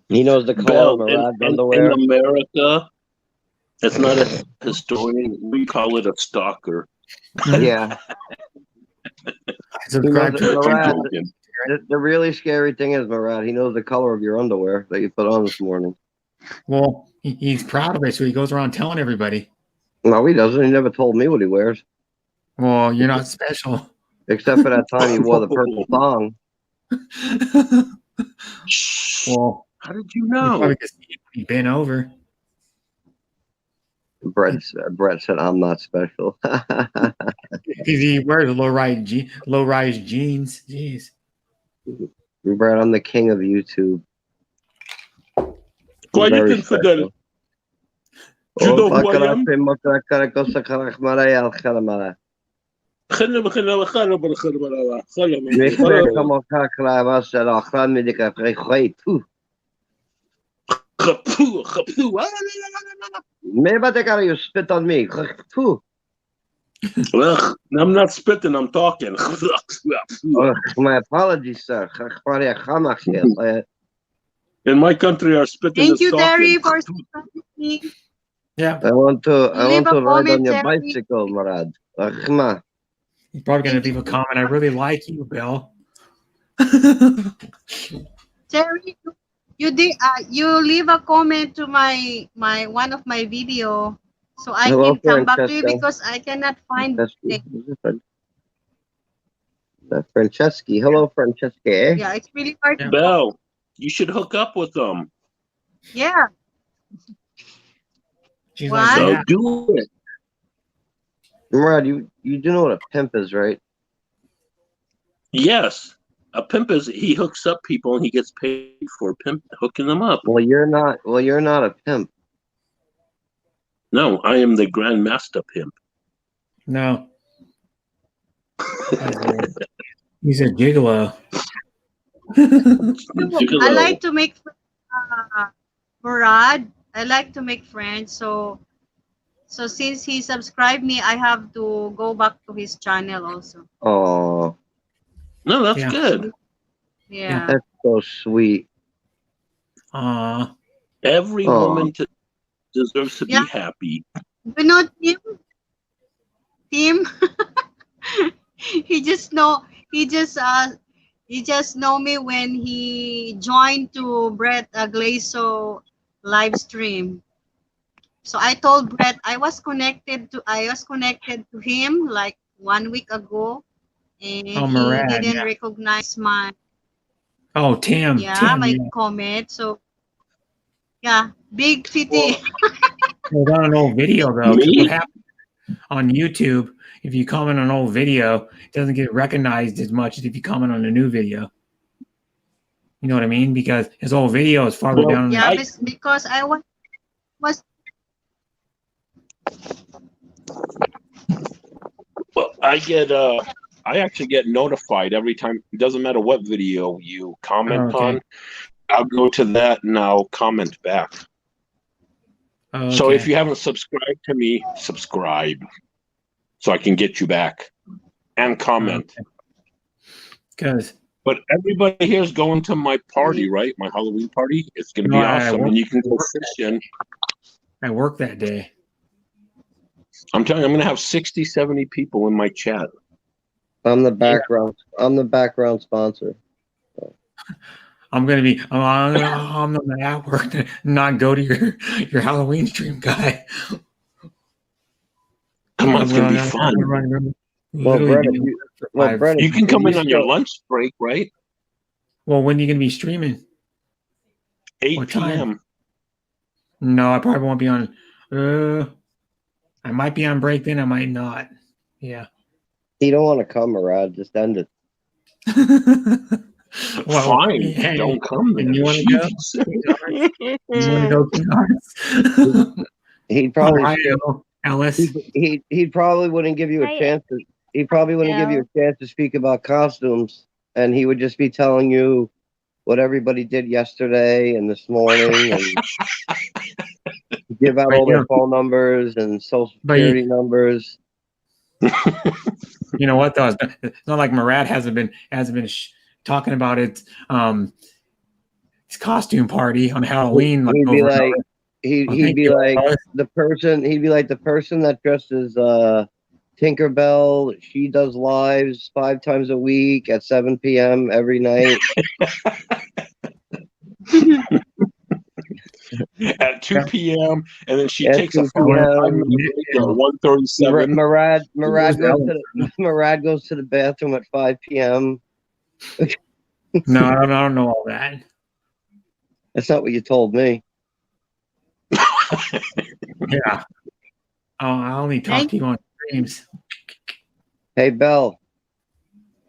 Speaker 5: He knows the color
Speaker 4: Bell,
Speaker 5: of Murad's
Speaker 4: in
Speaker 5: underwear.
Speaker 4: America, it's not a historian. We call it a stalker.
Speaker 5: Yeah.
Speaker 1: Subscribe
Speaker 5: He
Speaker 1: to
Speaker 5: knows
Speaker 1: her
Speaker 5: Murad.
Speaker 1: channel.
Speaker 5: The really scary thing is, Murad, he knows the color of your underwear that you put on this morning.
Speaker 1: Well, he's proud of it, so he goes around telling everybody.
Speaker 5: No, he doesn't. He never told me what he wears.
Speaker 1: Well, you're not special.
Speaker 5: Except for that time he wore the purple thong.
Speaker 1: Well,
Speaker 4: How did you
Speaker 1: you
Speaker 4: know?
Speaker 1: probably just he bent over.
Speaker 5: Brett said, I'm not special.
Speaker 1: Because he wears low-rise jeans. Jeez.
Speaker 5: Brett, I'm the king of YouTube.
Speaker 4: Well, you
Speaker 5: Very
Speaker 4: can forget it.
Speaker 5: special.
Speaker 4: You know who I am?
Speaker 5: You spit on me.
Speaker 4: Well, I'm not spitting, I'm talking.
Speaker 5: My apologies, sir.
Speaker 4: In my country, our spitting
Speaker 2: Thank
Speaker 4: is
Speaker 2: you,
Speaker 4: talking.
Speaker 2: Terry, for supporting me.
Speaker 1: Yeah,
Speaker 5: I want to
Speaker 2: Leave a
Speaker 5: ride on
Speaker 2: comment,
Speaker 5: your
Speaker 2: Terry.
Speaker 5: bicycle, Murad. Come on.
Speaker 1: he's probably going to leave a comment. I really like you, Bill.
Speaker 2: Terry, you did. You leave a comment to my one of my video, so I
Speaker 5: Hello,
Speaker 2: can come back to you
Speaker 5: Francesca.
Speaker 2: because I cannot find it.
Speaker 5: Franceschi. Hello, Francesca.
Speaker 2: Yeah, it's really hard.
Speaker 1: Yeah.
Speaker 4: Bell, you should hook up with them.
Speaker 2: Yeah.
Speaker 1: She's
Speaker 2: What?
Speaker 1: like,
Speaker 4: So
Speaker 1: yeah.
Speaker 4: do it.
Speaker 5: Murad, you do know what a pimp is, right?
Speaker 4: Yes, a pimp is he hooks up people and he gets paid for hooking them up.
Speaker 5: Well, you're not. Well, you're not a pimp.
Speaker 4: No, I am the Grand Master Pimp.
Speaker 1: No. He's a gigolo.
Speaker 2: I like to make Murad. I like to make friends. So since he subscribed me, I have to go back to his channel also.
Speaker 5: Oh,
Speaker 4: No, that's
Speaker 1: Yeah.
Speaker 4: good.
Speaker 2: Yeah.
Speaker 5: that's so sweet.
Speaker 1: Aw.
Speaker 4: Every
Speaker 5: Aw.
Speaker 4: woman deserves to
Speaker 2: Yeah.
Speaker 4: be happy.
Speaker 2: You know Tim? he just know he just know me when he joined to Brett Glazo live stream. So I told Brett I was connected to him like 1 week ago, and
Speaker 1: Oh,
Speaker 2: he
Speaker 1: Murad,
Speaker 2: didn't
Speaker 1: yeah.
Speaker 2: recognize my
Speaker 1: Oh, Tim. Tim,
Speaker 2: my
Speaker 1: yeah.
Speaker 2: comment. So yeah, big titty.
Speaker 1: It was on an old video, though. 'Cause
Speaker 4: Me?
Speaker 1: what happened on YouTube, if you comment on an old video, it doesn't get recognized as much as if you comment on a new video. You know what I mean? Because his old video is farther
Speaker 4: Well,
Speaker 1: down in the
Speaker 2: Yeah, because I was
Speaker 4: Well, I actually get notified every time. It doesn't matter what video you comment
Speaker 1: okay.
Speaker 4: on. I'll go to that and I'll comment back.
Speaker 1: Oh,
Speaker 4: So
Speaker 1: okay.
Speaker 4: if you haven't subscribed to me, subscribe so I can get you back and comment.
Speaker 1: Because
Speaker 4: But everybody here is going to my party, right? My Halloween party. It's going to be
Speaker 1: No, I
Speaker 4: awesome,
Speaker 1: won't.
Speaker 4: and you can go fishing.
Speaker 1: I work that day.
Speaker 4: I'm telling you, I'm going to have 60, 70 people in my chat.
Speaker 5: I'm the background. I'm the background sponsor.
Speaker 1: I'm gonna be. I'm not at work to not go to your Halloween stream, guy.
Speaker 4: Come on, it's going to be
Speaker 1: I'm
Speaker 4: fun.
Speaker 1: gonna run
Speaker 5: Well,
Speaker 1: literally
Speaker 5: Brett,
Speaker 1: be
Speaker 5: if you,
Speaker 1: for
Speaker 5: well,
Speaker 1: five-
Speaker 5: Brett,
Speaker 4: You can come in on your
Speaker 5: still-
Speaker 4: lunch break, right?
Speaker 1: Well, when are you gonna be streaming?
Speaker 4: 8
Speaker 1: What time?
Speaker 4: p.m.
Speaker 1: No, I probably won't be on. I might be on break then. I might not. Yeah.
Speaker 5: You don't want to come, Murad. Just end it.
Speaker 1: Well,
Speaker 4: Fine,
Speaker 1: hey,
Speaker 4: don't come then.
Speaker 1: and you wanna go?
Speaker 4: Jeez.
Speaker 1: You want to go, King Arts?
Speaker 5: He'd probably
Speaker 1: Ohio, Ellis.
Speaker 5: he probably wouldn't give you a
Speaker 3: Hi,
Speaker 5: chance to. He probably wouldn't give you
Speaker 3: Elle.
Speaker 5: a chance to speak about costumes, and he would just be telling you what everybody did yesterday and this morning, and give out
Speaker 1: But
Speaker 5: all
Speaker 1: you
Speaker 5: their
Speaker 1: know-
Speaker 5: phone numbers and social
Speaker 1: But you-
Speaker 5: security numbers.
Speaker 1: You know what though? It's not like Murad hasn't been talking about it. His costume party on Halloween.
Speaker 5: He'd be
Speaker 1: over and
Speaker 5: like,
Speaker 1: over.
Speaker 5: he'd
Speaker 1: Thank
Speaker 5: be
Speaker 1: you,
Speaker 5: like
Speaker 1: Ellis.
Speaker 5: the person. He'd be like the person that dresses Tinkerbell. She does lives 5 times a week at 7 p.m. every night.
Speaker 4: At 2 p.m. and then she
Speaker 5: At
Speaker 4: takes a
Speaker 5: 2
Speaker 4: phone
Speaker 5: p.m.
Speaker 4: at 1:37.
Speaker 5: Murad goes to the bathroom at 5 p.m.
Speaker 1: No, I don't know all that.
Speaker 5: That's not what you told me.
Speaker 1: Yeah. I only talk
Speaker 2: Thank-
Speaker 1: to you on streams.
Speaker 5: Hey, Belle,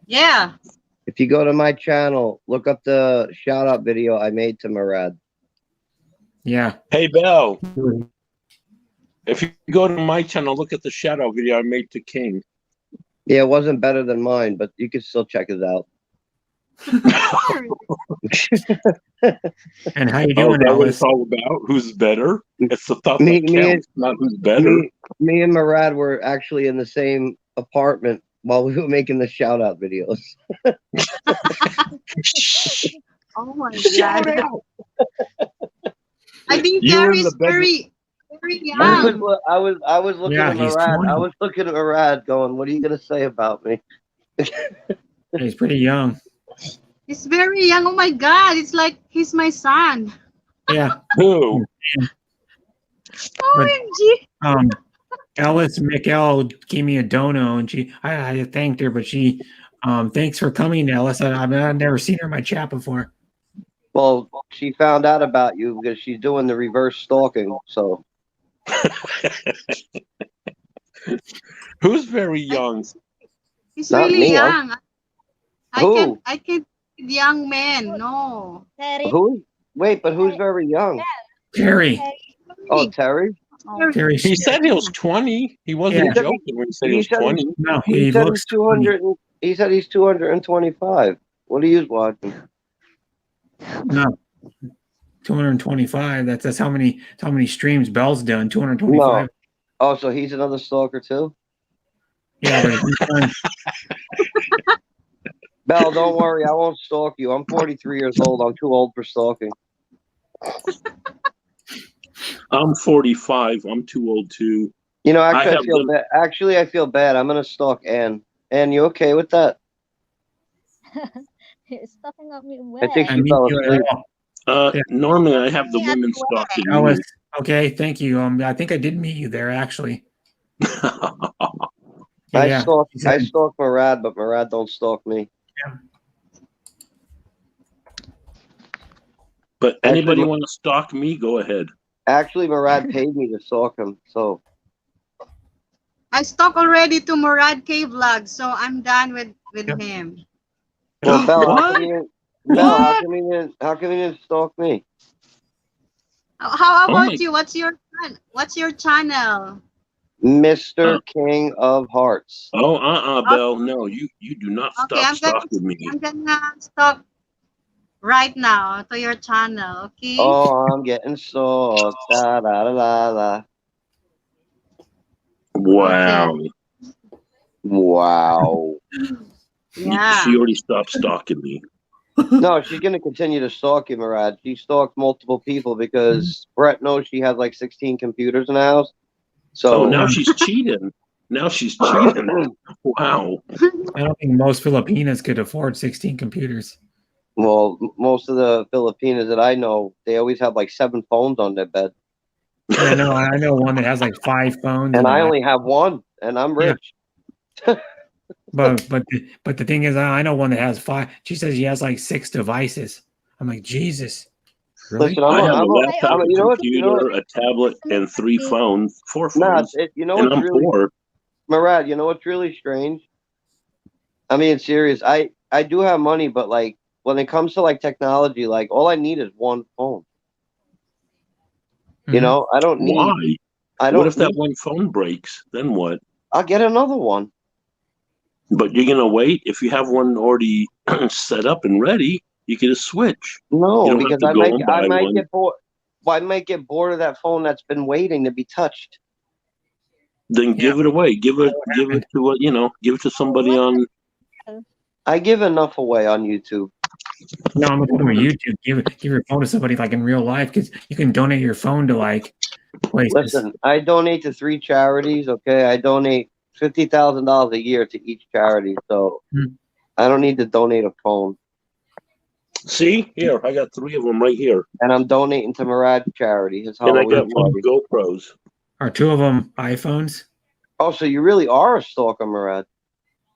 Speaker 2: Yeah.
Speaker 5: if you go to my channel, look up the shout out video I made to Murad.
Speaker 1: Yeah.
Speaker 4: Hey, Belle, if you go to my channel, look at the shadow video I made to King.
Speaker 5: Yeah, it wasn't better than mine, but you can still check it out.
Speaker 1: And how you
Speaker 4: Oh, is
Speaker 1: doing,
Speaker 4: that what
Speaker 1: Ellis?
Speaker 4: it's all about? Who's better? It's the thought
Speaker 5: Me-
Speaker 4: that
Speaker 5: me
Speaker 4: counts, not who's better.
Speaker 5: Me and Murad were actually in the same apartment while we were making the shout out videos.
Speaker 2: Oh my
Speaker 4: Shout
Speaker 2: god.
Speaker 4: out!
Speaker 2: I think
Speaker 4: You were in
Speaker 2: Gary
Speaker 4: the
Speaker 2: is
Speaker 4: bedroom.
Speaker 2: very
Speaker 5: I
Speaker 2: young.
Speaker 5: was looking
Speaker 1: Yeah,
Speaker 5: at
Speaker 1: he's
Speaker 5: Murad.
Speaker 1: 20.
Speaker 5: I was looking at Murad going, what are you gonna say about me?
Speaker 1: He's pretty young.
Speaker 2: He's very young. Oh my god. It's like he's my son.
Speaker 1: Yeah.
Speaker 4: Who?
Speaker 2: OMG.
Speaker 1: Ellis McEl gave me a dono, and I thanked her, but she, thanks for coming, Ellis. I've never seen her in my chat before.
Speaker 5: Well, she found out about you because she's doing the reverse stalking. So
Speaker 4: Who's very young?
Speaker 2: He's
Speaker 5: Not
Speaker 2: really
Speaker 5: me.
Speaker 2: young.
Speaker 5: Who?
Speaker 2: I can't with young men. No.
Speaker 3: Terry.
Speaker 5: Who? Wait, but who's very young?
Speaker 1: Terry.
Speaker 3: Terry.
Speaker 5: Oh, Terry.
Speaker 3: Oh.
Speaker 1: Terry.
Speaker 4: He said he was 20. He wasn't
Speaker 1: Yeah.
Speaker 4: joking when he said he was 20.
Speaker 1: No,
Speaker 5: He
Speaker 1: he
Speaker 5: said
Speaker 1: looks
Speaker 5: he's 200. He said he's 225. What are you watching?
Speaker 1: no 225. That's how many streams Bell's done. 225.
Speaker 5: No. Oh, so he's another stalker too?
Speaker 1: Yeah, but he's done.
Speaker 5: Bell, don't worry, I won't stalk you. I'm 43 years old. I'm too old for stalking.
Speaker 4: I'm 45. I'm too old too.
Speaker 5: You know,
Speaker 4: I
Speaker 5: actually, I
Speaker 4: have
Speaker 5: feel
Speaker 4: them-
Speaker 5: bad. Actually, I feel bad. I'm gonna stalk Ann. Ann, you okay with that?
Speaker 3: He's talking of me
Speaker 5: I think
Speaker 1: I
Speaker 5: she
Speaker 1: meet
Speaker 5: fell
Speaker 1: you
Speaker 5: asleep.
Speaker 1: at all. Yeah.
Speaker 4: Normally, I have the
Speaker 3: Yeah,
Speaker 4: women
Speaker 3: well.
Speaker 4: stalking
Speaker 1: I was
Speaker 4: me.
Speaker 1: okay. Thank you. I think I did meet you there actually.
Speaker 5: I
Speaker 1: Yeah.
Speaker 5: stalk Murad, but Murad don't stalk me.
Speaker 4: But anybody
Speaker 5: Actually-
Speaker 4: want to stalk me? Go ahead.
Speaker 5: Actually, Murad paid me to stalk him. So
Speaker 2: I stuck already to Murad K vlog, so I'm done with
Speaker 1: Yep.
Speaker 2: him.
Speaker 5: well, Bell, how
Speaker 4: What?
Speaker 5: come you didn't, Bell, how come you didn't stalk me?
Speaker 2: How
Speaker 4: Oh my-
Speaker 2: about you? What's your channel?
Speaker 5: Mr. King of Hearts.
Speaker 4: Oh, Belle. No, you do not
Speaker 2: Okay,
Speaker 4: stop
Speaker 2: I'm
Speaker 4: stalking me.
Speaker 2: gonna stalk right now to your channel. Okay.
Speaker 5: Oh, I'm getting stalked. Da da da da da.
Speaker 4: Wow.
Speaker 5: Wow.
Speaker 2: Yeah.
Speaker 4: She already stopped stalking me.
Speaker 5: No, she's gonna continue to stalk you, Murad. She stalked multiple people because Brett knows she has like 16 computers in the house. So
Speaker 4: Oh, now she's cheating. Now she's cheating. Wow.
Speaker 1: I don't think most Filipinas could afford 16 computers.
Speaker 5: well, most of the Filipinas that I know, they always have like 7 phones on their bed,
Speaker 1: Yeah, no, I know one that has like 5 phones.
Speaker 5: and I
Speaker 1: all that.
Speaker 5: only have one, and I'm
Speaker 1: Yeah.
Speaker 5: rich.
Speaker 1: But the thing is, I know one that has 5. She says she has like 6 devices. I'm like, Jesus, really?
Speaker 5: Listen,
Speaker 4: I have a
Speaker 5: I'm
Speaker 4: laptop, a
Speaker 5: you know what?
Speaker 4: computer,
Speaker 5: You know what?
Speaker 4: a tablet, and 3 phones. 4
Speaker 5: Nah,
Speaker 4: phones.
Speaker 5: you know
Speaker 4: And
Speaker 5: what's
Speaker 4: I'm
Speaker 5: really
Speaker 4: poor.
Speaker 5: Murad, you know what's really strange? I mean, serious. I do have money, but like when it comes to like technology, like all I need is one phone. You
Speaker 1: Mhm.
Speaker 5: know, I don't need.
Speaker 4: Why?
Speaker 5: I
Speaker 4: What
Speaker 5: don't.
Speaker 4: if that
Speaker 5: need-
Speaker 4: one phone breaks? Then what?
Speaker 5: I'll get another one.
Speaker 4: But you're gonna wait. If you have one already set up and ready, you can just switch. You
Speaker 5: No,
Speaker 4: don't
Speaker 5: because
Speaker 4: have to
Speaker 5: I
Speaker 4: go
Speaker 5: might
Speaker 4: and buy
Speaker 5: I might
Speaker 4: one.
Speaker 5: get bored. Well, I might get bored of that phone that's been waiting to be touched.
Speaker 4: Then give it away. Give it to give it to somebody on.
Speaker 5: I give enough away on YouTube.
Speaker 1: No, I'm talking about YouTube. Give your phone to somebody like in real life because you can donate your phone to like places.
Speaker 5: Listen, I donate to 3 charities. Okay, I donate $50,000 a year to each charity, so
Speaker 1: Hmm.
Speaker 5: I don't need to donate a phone.
Speaker 4: See here, I got 3 of them right here,
Speaker 5: And I'm donating to Murad's charity, his
Speaker 4: and I
Speaker 5: Halloween
Speaker 4: got one
Speaker 5: party.
Speaker 4: GoPros.
Speaker 1: Are 2 of them iPhones?
Speaker 5: Oh, so you really are a stalker, Murad?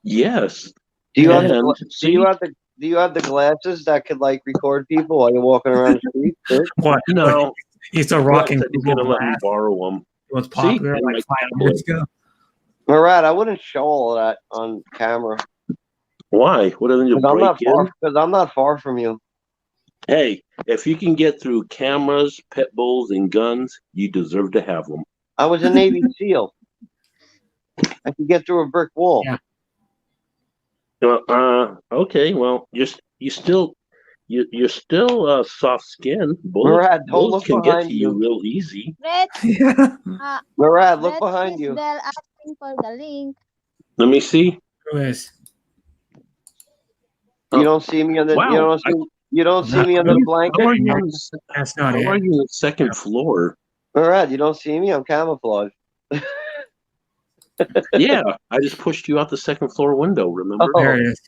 Speaker 4: Yes.
Speaker 5: Do you have
Speaker 4: And
Speaker 5: do you have the glasses that could like record people while you're walking around the street? too?
Speaker 1: What?
Speaker 4: No,
Speaker 1: He's still
Speaker 4: Brett
Speaker 1: rocking
Speaker 4: said he's
Speaker 1: Google
Speaker 4: gonna let me
Speaker 1: Glass.
Speaker 4: borrow them.
Speaker 1: It was
Speaker 4: See?
Speaker 1: popular
Speaker 4: In
Speaker 1: like
Speaker 4: my
Speaker 1: 5 years ago.
Speaker 5: Murad, I wouldn't show all that on camera
Speaker 4: Why? What are they to
Speaker 5: because
Speaker 4: break in?
Speaker 5: I'm not far from you.
Speaker 4: Hey, if you can get through cameras, pit bulls, and guns, you deserve to have them.
Speaker 5: I was a Navy SEAL. I could get through a brick wall.
Speaker 1: Yeah.
Speaker 4: Okay. Well, you're still soft skinned.
Speaker 5: Murad, don't
Speaker 4: Bullets
Speaker 5: look
Speaker 4: can get
Speaker 5: behind
Speaker 4: to you
Speaker 5: you.
Speaker 4: real easy.
Speaker 3: Brett,
Speaker 1: Yeah.
Speaker 5: Murad, look
Speaker 3: Brett
Speaker 5: behind
Speaker 3: is
Speaker 5: you.
Speaker 3: Bell asking for the link.
Speaker 4: Let me see.
Speaker 1: Who is?
Speaker 5: You don't see me on the
Speaker 4: Wow,
Speaker 5: you don't see me under the blanket.
Speaker 4: How are you on the,
Speaker 1: That's
Speaker 4: how
Speaker 1: not
Speaker 4: are
Speaker 1: it.
Speaker 4: you on the second floor?
Speaker 5: Murad, you don't see me. I'm camouflaged.
Speaker 4: Yeah, I just pushed you out the second floor window. Remember?
Speaker 5: Oh.
Speaker 1: There it is.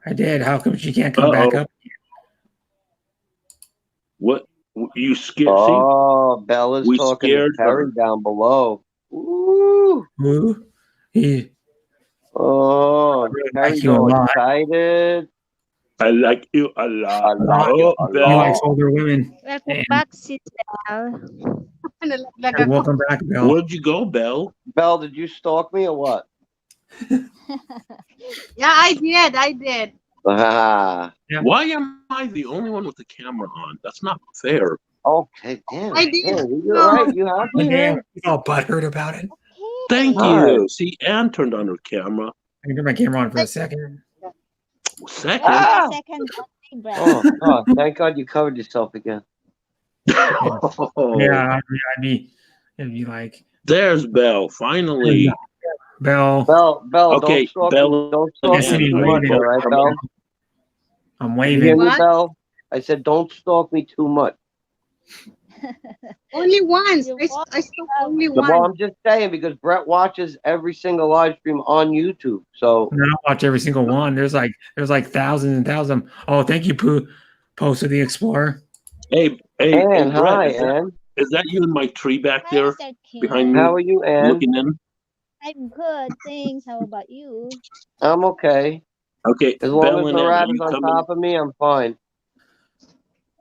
Speaker 1: I did. How come she can't come back
Speaker 4: Uh-oh.
Speaker 1: up?
Speaker 4: What you scared?
Speaker 5: Oh, Bella's
Speaker 4: We
Speaker 5: talking to
Speaker 4: scared
Speaker 5: Terry
Speaker 4: her.
Speaker 5: down below. Ooh.
Speaker 1: Who? He
Speaker 5: Oh,
Speaker 1: really
Speaker 5: Terry's
Speaker 1: like you a
Speaker 5: all
Speaker 1: lot.
Speaker 5: excited.
Speaker 4: I like you a lot.
Speaker 5: I like you
Speaker 4: Oh,
Speaker 5: a
Speaker 1: He
Speaker 4: Bell.
Speaker 1: likes
Speaker 5: lot.
Speaker 1: older women.
Speaker 3: Welcome
Speaker 1: And
Speaker 3: back, sister.
Speaker 2: Nalaglag ako.
Speaker 1: welcome back, Bill.
Speaker 4: Where'd you go, Bell?
Speaker 5: Belle, did you stalk me or what?
Speaker 2: Yeah, I did.
Speaker 5: Ah.
Speaker 1: Yeah.
Speaker 4: Why am I the only one with the camera on? That's not fair.
Speaker 5: Okay, damn.
Speaker 2: I did.
Speaker 5: Damn, you're
Speaker 2: No.
Speaker 5: right. You have me,
Speaker 1: Yeah,
Speaker 5: man.
Speaker 1: he's all butthurt about it.
Speaker 4: Thank
Speaker 5: Hi.
Speaker 4: you. See, Ann turned on her camera.
Speaker 1: I can turn my camera on for a second.
Speaker 4: Second.
Speaker 5: Ah!
Speaker 3: Second birthday, Brad.
Speaker 5: Oh, God. Thank God you covered yourself again.
Speaker 4: Oh,
Speaker 1: Yeah, it'd be like,
Speaker 4: there's Bell. Finally.
Speaker 1: Bell,
Speaker 5: Belle,
Speaker 4: Okay,
Speaker 5: don't stalk
Speaker 4: Belle
Speaker 5: me. Don't
Speaker 4: and
Speaker 5: stalk
Speaker 1: I see
Speaker 5: me
Speaker 1: me
Speaker 5: too much,
Speaker 1: waving.
Speaker 5: all right, Belle?
Speaker 1: I'm
Speaker 5: You hear
Speaker 1: waving.
Speaker 5: me,
Speaker 2: What?
Speaker 5: Belle? I said, don't stalk me too much.
Speaker 2: Only once.
Speaker 3: You
Speaker 2: I spoke only
Speaker 5: Well,
Speaker 2: once.
Speaker 5: I'm just saying because Brett watches every single live stream on YouTube. So,
Speaker 1: And I don't watch every single one. There's like thousands and thousands. Oh, thank you, Pooh. Post of the Explorer.
Speaker 4: Hey,
Speaker 5: Ann,
Speaker 4: Brett,
Speaker 5: hi,
Speaker 4: is that,
Speaker 5: Ann.
Speaker 4: is that you in my tree back
Speaker 3: Hi,
Speaker 4: there
Speaker 3: Mr. King.
Speaker 4: behind
Speaker 5: How
Speaker 4: me,
Speaker 5: are you, Ann?
Speaker 4: looking in?
Speaker 3: I'm good, thanks. How about you?
Speaker 5: I'm okay.
Speaker 4: Okay,
Speaker 5: As long
Speaker 4: Bell
Speaker 5: as
Speaker 4: and Ann, are
Speaker 5: Murad is
Speaker 4: you
Speaker 5: on
Speaker 4: coming?
Speaker 5: top of me, I'm fine.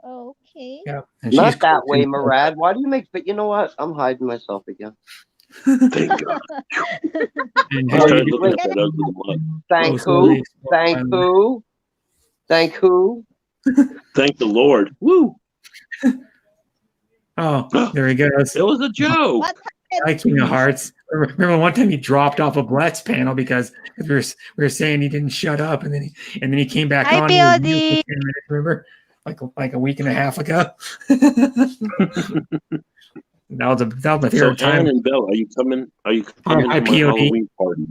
Speaker 3: Okay.
Speaker 1: Yeah, and she's
Speaker 5: Not that
Speaker 1: cool,
Speaker 5: way,
Speaker 1: too.
Speaker 5: Murad. Why do you make? But you know what? I'm hiding myself again.
Speaker 4: Thank God.
Speaker 1: And
Speaker 4: I
Speaker 1: how are you
Speaker 4: started
Speaker 1: doing?
Speaker 4: looking at that ugly mug.
Speaker 5: Thank
Speaker 1: Post of the
Speaker 5: who?
Speaker 1: Explorer,
Speaker 5: Thank
Speaker 1: by the way.
Speaker 5: who? Thank who?
Speaker 4: Thank the Lord. Woo!
Speaker 1: Oh, there he goes.
Speaker 4: It was a joke.
Speaker 3: What
Speaker 1: Hi,
Speaker 3: happened?
Speaker 1: King of Hearts. Remember one time he dropped off a Brett's panel because we were saying he didn't shut up, and then he came back
Speaker 3: Hi,
Speaker 1: on. He was mute
Speaker 3: POD.
Speaker 1: for 10 minutes, remember? Like a week and a half ago. that was my
Speaker 4: So
Speaker 1: favorite time.
Speaker 4: Ann and Bell, are you coming? Are you
Speaker 1: Hi,
Speaker 4: coming to my
Speaker 1: POD.
Speaker 4: Halloween party?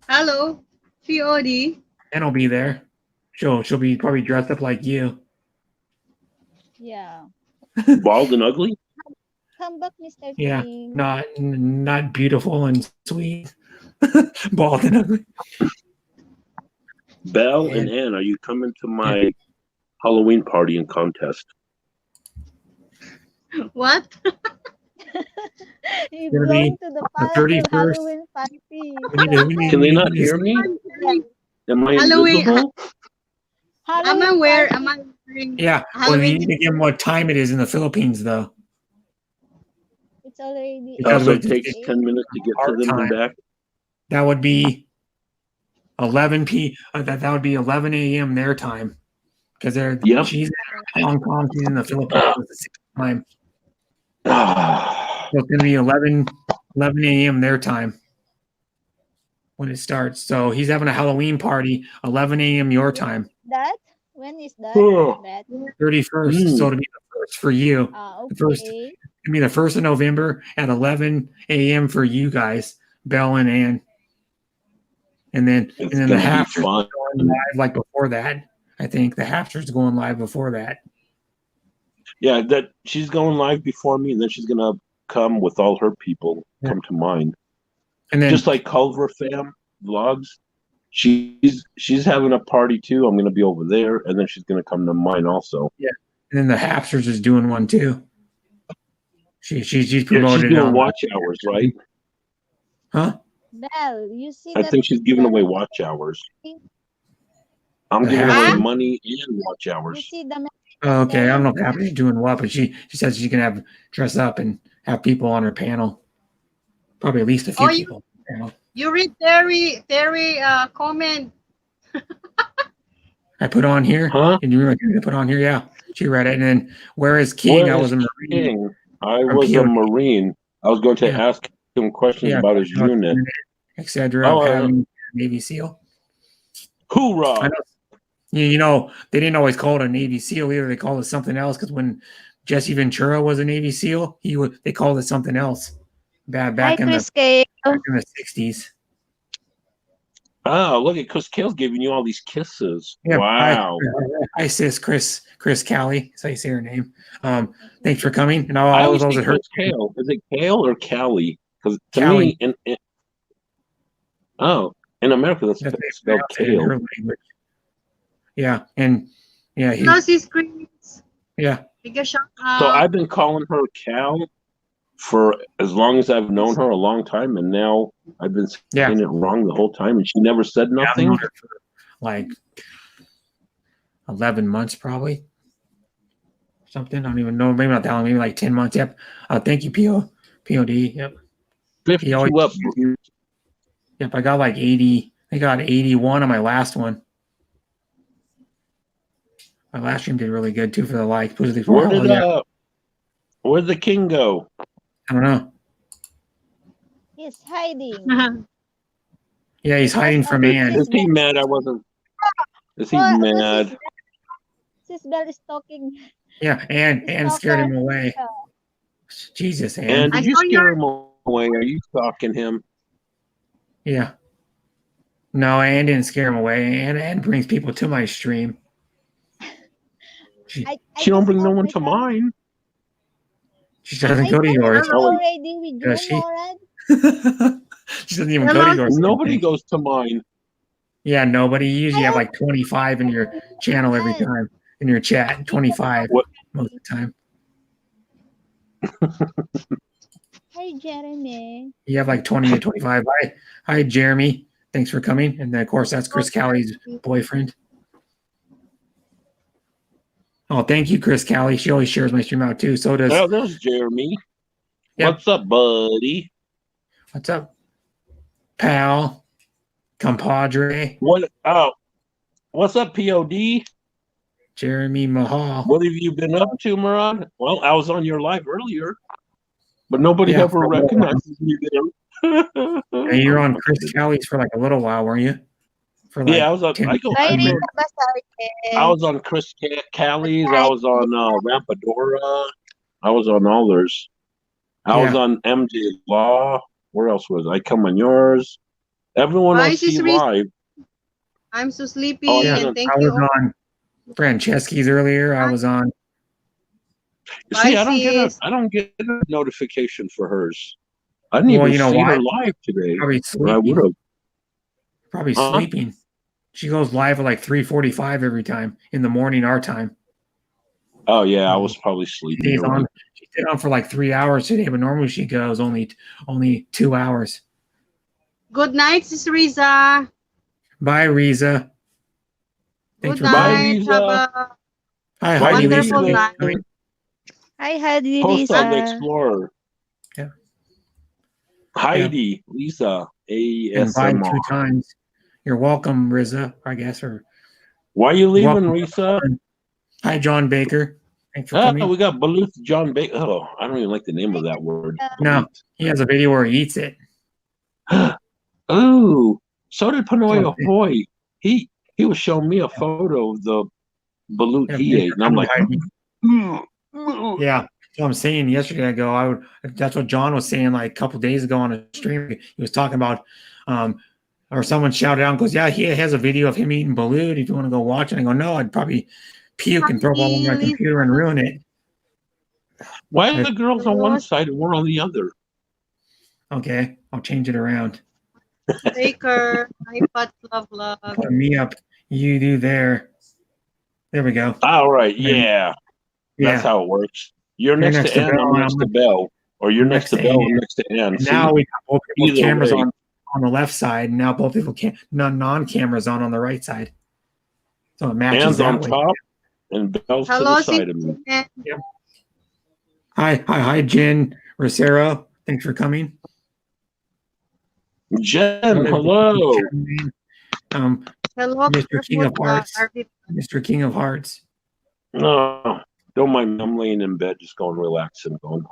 Speaker 2: Hello, POD.
Speaker 1: Ann will be there. She'll be probably dressed up like you.
Speaker 3: Yeah.
Speaker 4: Bald and ugly?
Speaker 3: Come back, Mr.
Speaker 1: Yeah,
Speaker 3: King.
Speaker 1: not beautiful and sweet, bald and ugly.
Speaker 4: Bell
Speaker 1: Yeah.
Speaker 4: and Ann, are you coming to my Halloween party and contest?
Speaker 2: What?
Speaker 3: You're
Speaker 1: Gonna
Speaker 3: going
Speaker 1: be
Speaker 3: to the
Speaker 1: the
Speaker 3: powerful
Speaker 1: 31st.
Speaker 3: Halloween party.
Speaker 4: Can they not
Speaker 1: to-
Speaker 4: hear me? Am I
Speaker 2: Halloween.
Speaker 4: invisible?
Speaker 2: Am I
Speaker 3: Halloween
Speaker 2: wearing?
Speaker 3: party.
Speaker 2: Am I wearing
Speaker 1: Yeah, well, you
Speaker 2: Halloween?
Speaker 1: need to give them what time it is in the Philippines, though.
Speaker 3: It's already
Speaker 1: Because
Speaker 4: So
Speaker 1: with
Speaker 4: it takes 10 minutes to get to
Speaker 1: our
Speaker 4: them and
Speaker 1: time,
Speaker 4: back?
Speaker 1: that would be 11 that would be 11 a.m. their time because
Speaker 4: Yep.
Speaker 1: she's in Hong Kong, she's in the Philippines at the same time.
Speaker 4: Ah,
Speaker 1: So it's gonna be 11 a.m. their time when it starts. So he's having a Halloween party 11 a.m. your time,
Speaker 3: that. When is that?
Speaker 4: Oh.
Speaker 3: That.
Speaker 1: 31st.
Speaker 4: Mm.
Speaker 1: So it'll be the first for you. The first
Speaker 3: Okay.
Speaker 1: it'll be the 1st of November at 11 a.m. for you guys, Belle and Ann. And then
Speaker 4: It's
Speaker 1: the
Speaker 4: gonna be
Speaker 1: Hafters
Speaker 4: fun.
Speaker 1: going live like before that. I think the Hafters going live before that.
Speaker 4: Yeah, that she's going live before me, and then she's gonna come with all her people,
Speaker 1: Yeah.
Speaker 4: come to mine.
Speaker 1: And then
Speaker 4: Just like Culver Fam vlogs, she's having a party too. I'm gonna be over there, and then she's gonna come to mine also.
Speaker 1: and then the Hafters is doing one too. She's
Speaker 4: Yeah, she's
Speaker 1: promoted
Speaker 4: doing
Speaker 1: on
Speaker 4: watch hours, right?
Speaker 1: Huh?
Speaker 3: Belle, you see
Speaker 4: I
Speaker 3: that?
Speaker 4: think she's giving away watch hours. I'm
Speaker 1: The
Speaker 4: giving away
Speaker 1: Hafters?
Speaker 4: money and watch
Speaker 3: You
Speaker 4: hours.
Speaker 3: see the
Speaker 1: Oh, okay, I don't know if Hafters doing what, but she says she's gonna have dress up and have people on her panel. Probably at least a few
Speaker 2: Oh, you-
Speaker 1: people. on the panel.
Speaker 2: You read Terry comment.
Speaker 1: I put on here.
Speaker 4: Huh?
Speaker 1: Did you remember I put on here? Yeah, she read it. And then where is King?
Speaker 4: Where
Speaker 1: I
Speaker 4: is
Speaker 1: was a Marine.
Speaker 4: King? I
Speaker 1: From
Speaker 4: was a
Speaker 1: POD.
Speaker 4: Marine. I was going to
Speaker 1: Yeah.
Speaker 4: ask him questions
Speaker 1: Yeah,
Speaker 4: about his unit.
Speaker 1: etc.
Speaker 4: Oh,
Speaker 1: Of
Speaker 4: I know.
Speaker 1: having Navy SEAL. I
Speaker 4: Hoorah!
Speaker 1: know. You know, they didn't always call it a Navy SEAL either. They called it something else because when Jesse Ventura was a Navy SEAL, they called it something else.
Speaker 3: Hi,
Speaker 1: Back in the
Speaker 3: Chris K.
Speaker 1: 60s.
Speaker 4: Oh, look at Chris Kale's giving you all these kisses.
Speaker 1: Yeah.
Speaker 4: Wow.
Speaker 1: Hi, sis, Chris Callie. That's how you say her name. Thanks for coming. And
Speaker 4: I
Speaker 1: all
Speaker 4: always
Speaker 1: those
Speaker 4: think
Speaker 1: that heard
Speaker 4: Chris Kale. Is it Kale or Callie? Because to
Speaker 1: Callie.
Speaker 4: me, in America, that's
Speaker 1: That's how you
Speaker 4: spelled
Speaker 1: pronounce it in her
Speaker 4: Kale.
Speaker 1: language. Yeah, and yeah,
Speaker 2: Because he screams.
Speaker 1: yeah.
Speaker 2: Because
Speaker 4: So I've been calling her Cal for as long as I've known her, a long time, and now I've been saying
Speaker 1: Yeah.
Speaker 4: it wrong the whole time, and she never said
Speaker 1: Yeah, I've
Speaker 4: nothing.
Speaker 1: known her for like 11 months probably. Something. I don't even know. Maybe not that long. Maybe like 10 months. Yep. Thank you, POD. Yep. He always,
Speaker 4: 52 up.
Speaker 1: yep. I got like 80. I got 81 on my last one. My last stream did really good too for the likes.
Speaker 4: Where'd the king go?
Speaker 1: I don't know.
Speaker 3: He's hiding.
Speaker 1: Yeah, he's hiding from Anne.
Speaker 4: Is he mad I wasn't? Is he mad?
Speaker 3: Sis Bell is talking.
Speaker 1: Yeah, Anne scared him away. Jesus, Anne.
Speaker 4: And did
Speaker 2: I
Speaker 4: you
Speaker 2: saw
Speaker 4: scare him away? Are you stalking him?
Speaker 1: Yeah. No, Anne didn't scare him away. Anne brings people to my stream. She
Speaker 4: don't bring no one to mine.
Speaker 1: She doesn't go to yours.
Speaker 3: Already with
Speaker 1: Does
Speaker 3: you,
Speaker 1: she?
Speaker 3: Morad.
Speaker 1: She doesn't even go to yours.
Speaker 4: Nobody goes to mine.
Speaker 1: Yeah, nobody. You usually have like 25 in your channel every time. In your chat, 25 most of the time.
Speaker 3: Hi, Jeremy.
Speaker 1: You have like 20 to 25. Hi, Jeremy. Thanks for coming. And then, of course, that's Chris Callie's boyfriend. Oh, thank you, Chris Callie. She always shares my stream out too. So does.
Speaker 4: Oh, there's Jeremy.
Speaker 1: Yep.
Speaker 4: What's up, buddy?
Speaker 1: What's up, pal? Compadre.
Speaker 4: What? Oh, what's up, POD?
Speaker 1: Jeremy Mahal.
Speaker 4: What have you been up to, Murad? Well, I was on your live earlier, but nobody
Speaker 1: Yeah,
Speaker 4: ever recognizes me there.
Speaker 1: Yeah, you're on Chris Callie's for like a little while, weren't you? For like
Speaker 4: I was on.
Speaker 1: 10
Speaker 4: I was on Chris Callie's. I was on Rampadora. I was on all theirs. I was on MJ Law. Where else was I? Come on yours. Everyone I see live.
Speaker 2: I'm so sleepy.
Speaker 1: Oh, yeah.
Speaker 2: And thank
Speaker 1: I
Speaker 2: you.
Speaker 1: was on Franceschi's earlier. I was on.
Speaker 4: See, I don't get a notification for hers. I didn't even see her live today.
Speaker 1: Probably sleeping.
Speaker 4: I would have.
Speaker 1: Probably sleeping. She goes live at like 3:45 every time in the morning, our time.
Speaker 4: Oh yeah, I was probably sleeping.
Speaker 1: She stayed on for like 3 hours today, but normally she goes only 2 hours.
Speaker 2: Good night, Sis Riza.
Speaker 1: Bye, Riza.
Speaker 2: Good night. Have a wonderful night.
Speaker 3: Hi, Heidi,
Speaker 4: Post on the
Speaker 3: Lisa.
Speaker 4: Explorer.
Speaker 1: Yeah.
Speaker 4: Heidi, Lisa,
Speaker 1: And bye
Speaker 4: ASMR.
Speaker 1: 2 times. You're welcome, Riza, I guess. Or
Speaker 4: why are you leaving, Risa?
Speaker 1: Hi, John Baker. Thanks for coming.
Speaker 4: We got Baluth John Baker. Oh, I don't even like the name of that word.
Speaker 1: No, he has a video where he eats it.
Speaker 4: Oh, so did Panoy Ahoy. He was showing me a photo of the balut he ate, and I'm like,
Speaker 1: yeah. So I'm saying yesterday ago, that's what John was saying like a couple days ago on a stream. He was talking about, or someone shouted out and goes, yeah, he has a video of him eating balut. If you want to go watch it, I go, no, I'd probably puke and throw it all over my computer and ruin it.
Speaker 4: Why are the girls on one side and we're on the other?
Speaker 1: Okay, I'll change it around.
Speaker 2: Baker, iPad, love.
Speaker 1: Put me up, you do there. There we go.
Speaker 4: All right, yeah. That's how it works. You're next to Ann, I'm next to Bell. Or you're next to Bell, I'm next to Ann.
Speaker 1: Now we got both people's cameras on the left side, and now both people non-cameras on the right side. So it matches
Speaker 4: Ann's
Speaker 1: that
Speaker 4: on
Speaker 1: way.
Speaker 4: top, and Bell's to the side of me.
Speaker 1: Yep. Hi, Jen Rosero. Thanks for coming.
Speaker 4: Jen, hello.
Speaker 2: Hello,
Speaker 1: Mr. King of Hearts. Mr. King of Hearts.
Speaker 4: No, don't mind me. I'm laying in bed, just going relaxing, going.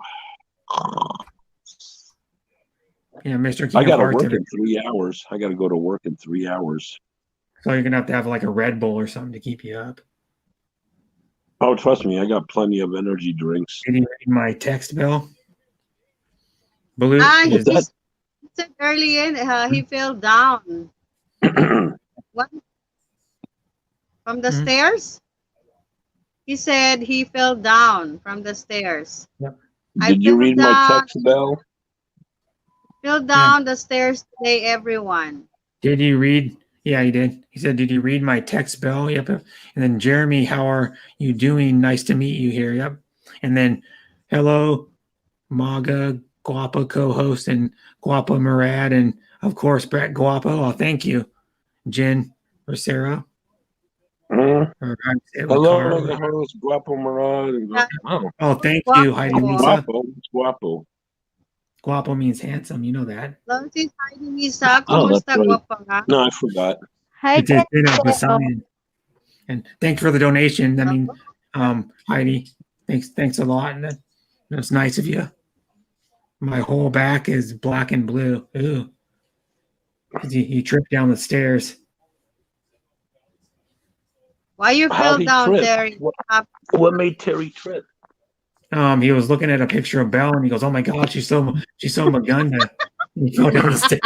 Speaker 1: Yeah, Mr. King
Speaker 4: I got
Speaker 1: of
Speaker 4: to
Speaker 1: Hearts.
Speaker 4: work in 3 hours. I got to go to work in 3 hours.
Speaker 1: So you're gonna have to have like a Red Bull or something to keep you up.
Speaker 4: Oh, trust me, I got plenty of energy drinks.
Speaker 1: Did you read my text, Bill? Blue.
Speaker 2: He said earlier he fell down. What? From the stairs? He said he fell down from the stairs.
Speaker 1: Yep.
Speaker 4: Did you read my text, Bell?
Speaker 2: Fell down the stairs today, everyone.
Speaker 1: Did you read? Yeah, he did. He said, did you read my text, Bell? Yep. And then Jeremy, how are you doing? Nice to meet you here. Yep. And then hello, Maga, Guapa co-host, and Guapa Murad, and of course Brett Guapo. Oh, thank you, Jen. or Sarah,
Speaker 4: Uh,
Speaker 1: or how do you say it with
Speaker 4: hello,
Speaker 1: Carl?
Speaker 4: Carlos Guapo Marad. And oh,
Speaker 1: Oh, thank you, Heidi
Speaker 2: Guapo.
Speaker 1: Lisa.
Speaker 4: Guapo. It's Guapo.
Speaker 1: Guapo means handsome. You know that.
Speaker 2: Hello, Sis Heidi Lisa.
Speaker 4: Oh, that's
Speaker 2: Kumusta,
Speaker 4: right.
Speaker 2: gwapa?
Speaker 4: No, I forgot.
Speaker 3: Hi,
Speaker 1: It's been a
Speaker 3: Tito.
Speaker 1: Basan. And thanks for the donation. I mean, Heidi, thanks a lot. And that's nice of you. My whole back is black and blue. Ooh. 'Cause he tripped down the stairs.
Speaker 2: Why you
Speaker 4: How
Speaker 2: fell
Speaker 4: he
Speaker 2: down
Speaker 4: tripped?
Speaker 2: there?
Speaker 4: What made Terry trip?
Speaker 1: He was looking at a picture of Belle and he goes, "Oh my God, she's so Magunda." And he fell down the stairs.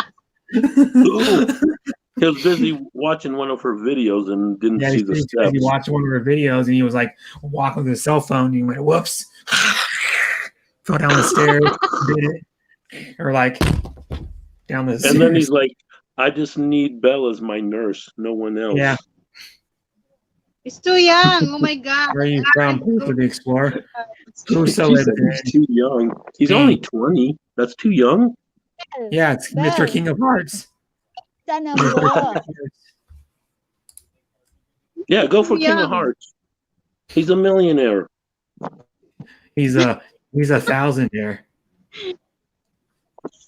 Speaker 4: He was busy watching one of her videos and didn't
Speaker 1: Yeah,
Speaker 4: see
Speaker 1: he's
Speaker 4: the
Speaker 1: busy
Speaker 4: steps.
Speaker 1: watching one of her videos and he was like walking with his cell phone and he went, "Whoops." Fell down the stairs, did it. Or like down the stairs.
Speaker 4: And then he's like, I just need Belle as my nurse, no one else.
Speaker 1: Yeah.
Speaker 2: It's too young. Oh my God.
Speaker 1: Where are you from? Who's the Explorer?
Speaker 4: She
Speaker 1: Whoso
Speaker 4: said
Speaker 1: is
Speaker 4: he's too young. He's only 20. That's too young.
Speaker 1: Yeah, it's Mr.
Speaker 3: Belle.
Speaker 1: King of Hearts.
Speaker 3: Sana
Speaker 1: Mr. King
Speaker 3: mo.
Speaker 1: of Hearts.
Speaker 4: Yeah, go for
Speaker 2: Too
Speaker 4: King of
Speaker 2: young.
Speaker 4: Hearts. He's a millionaire.
Speaker 1: He's a thousandaire.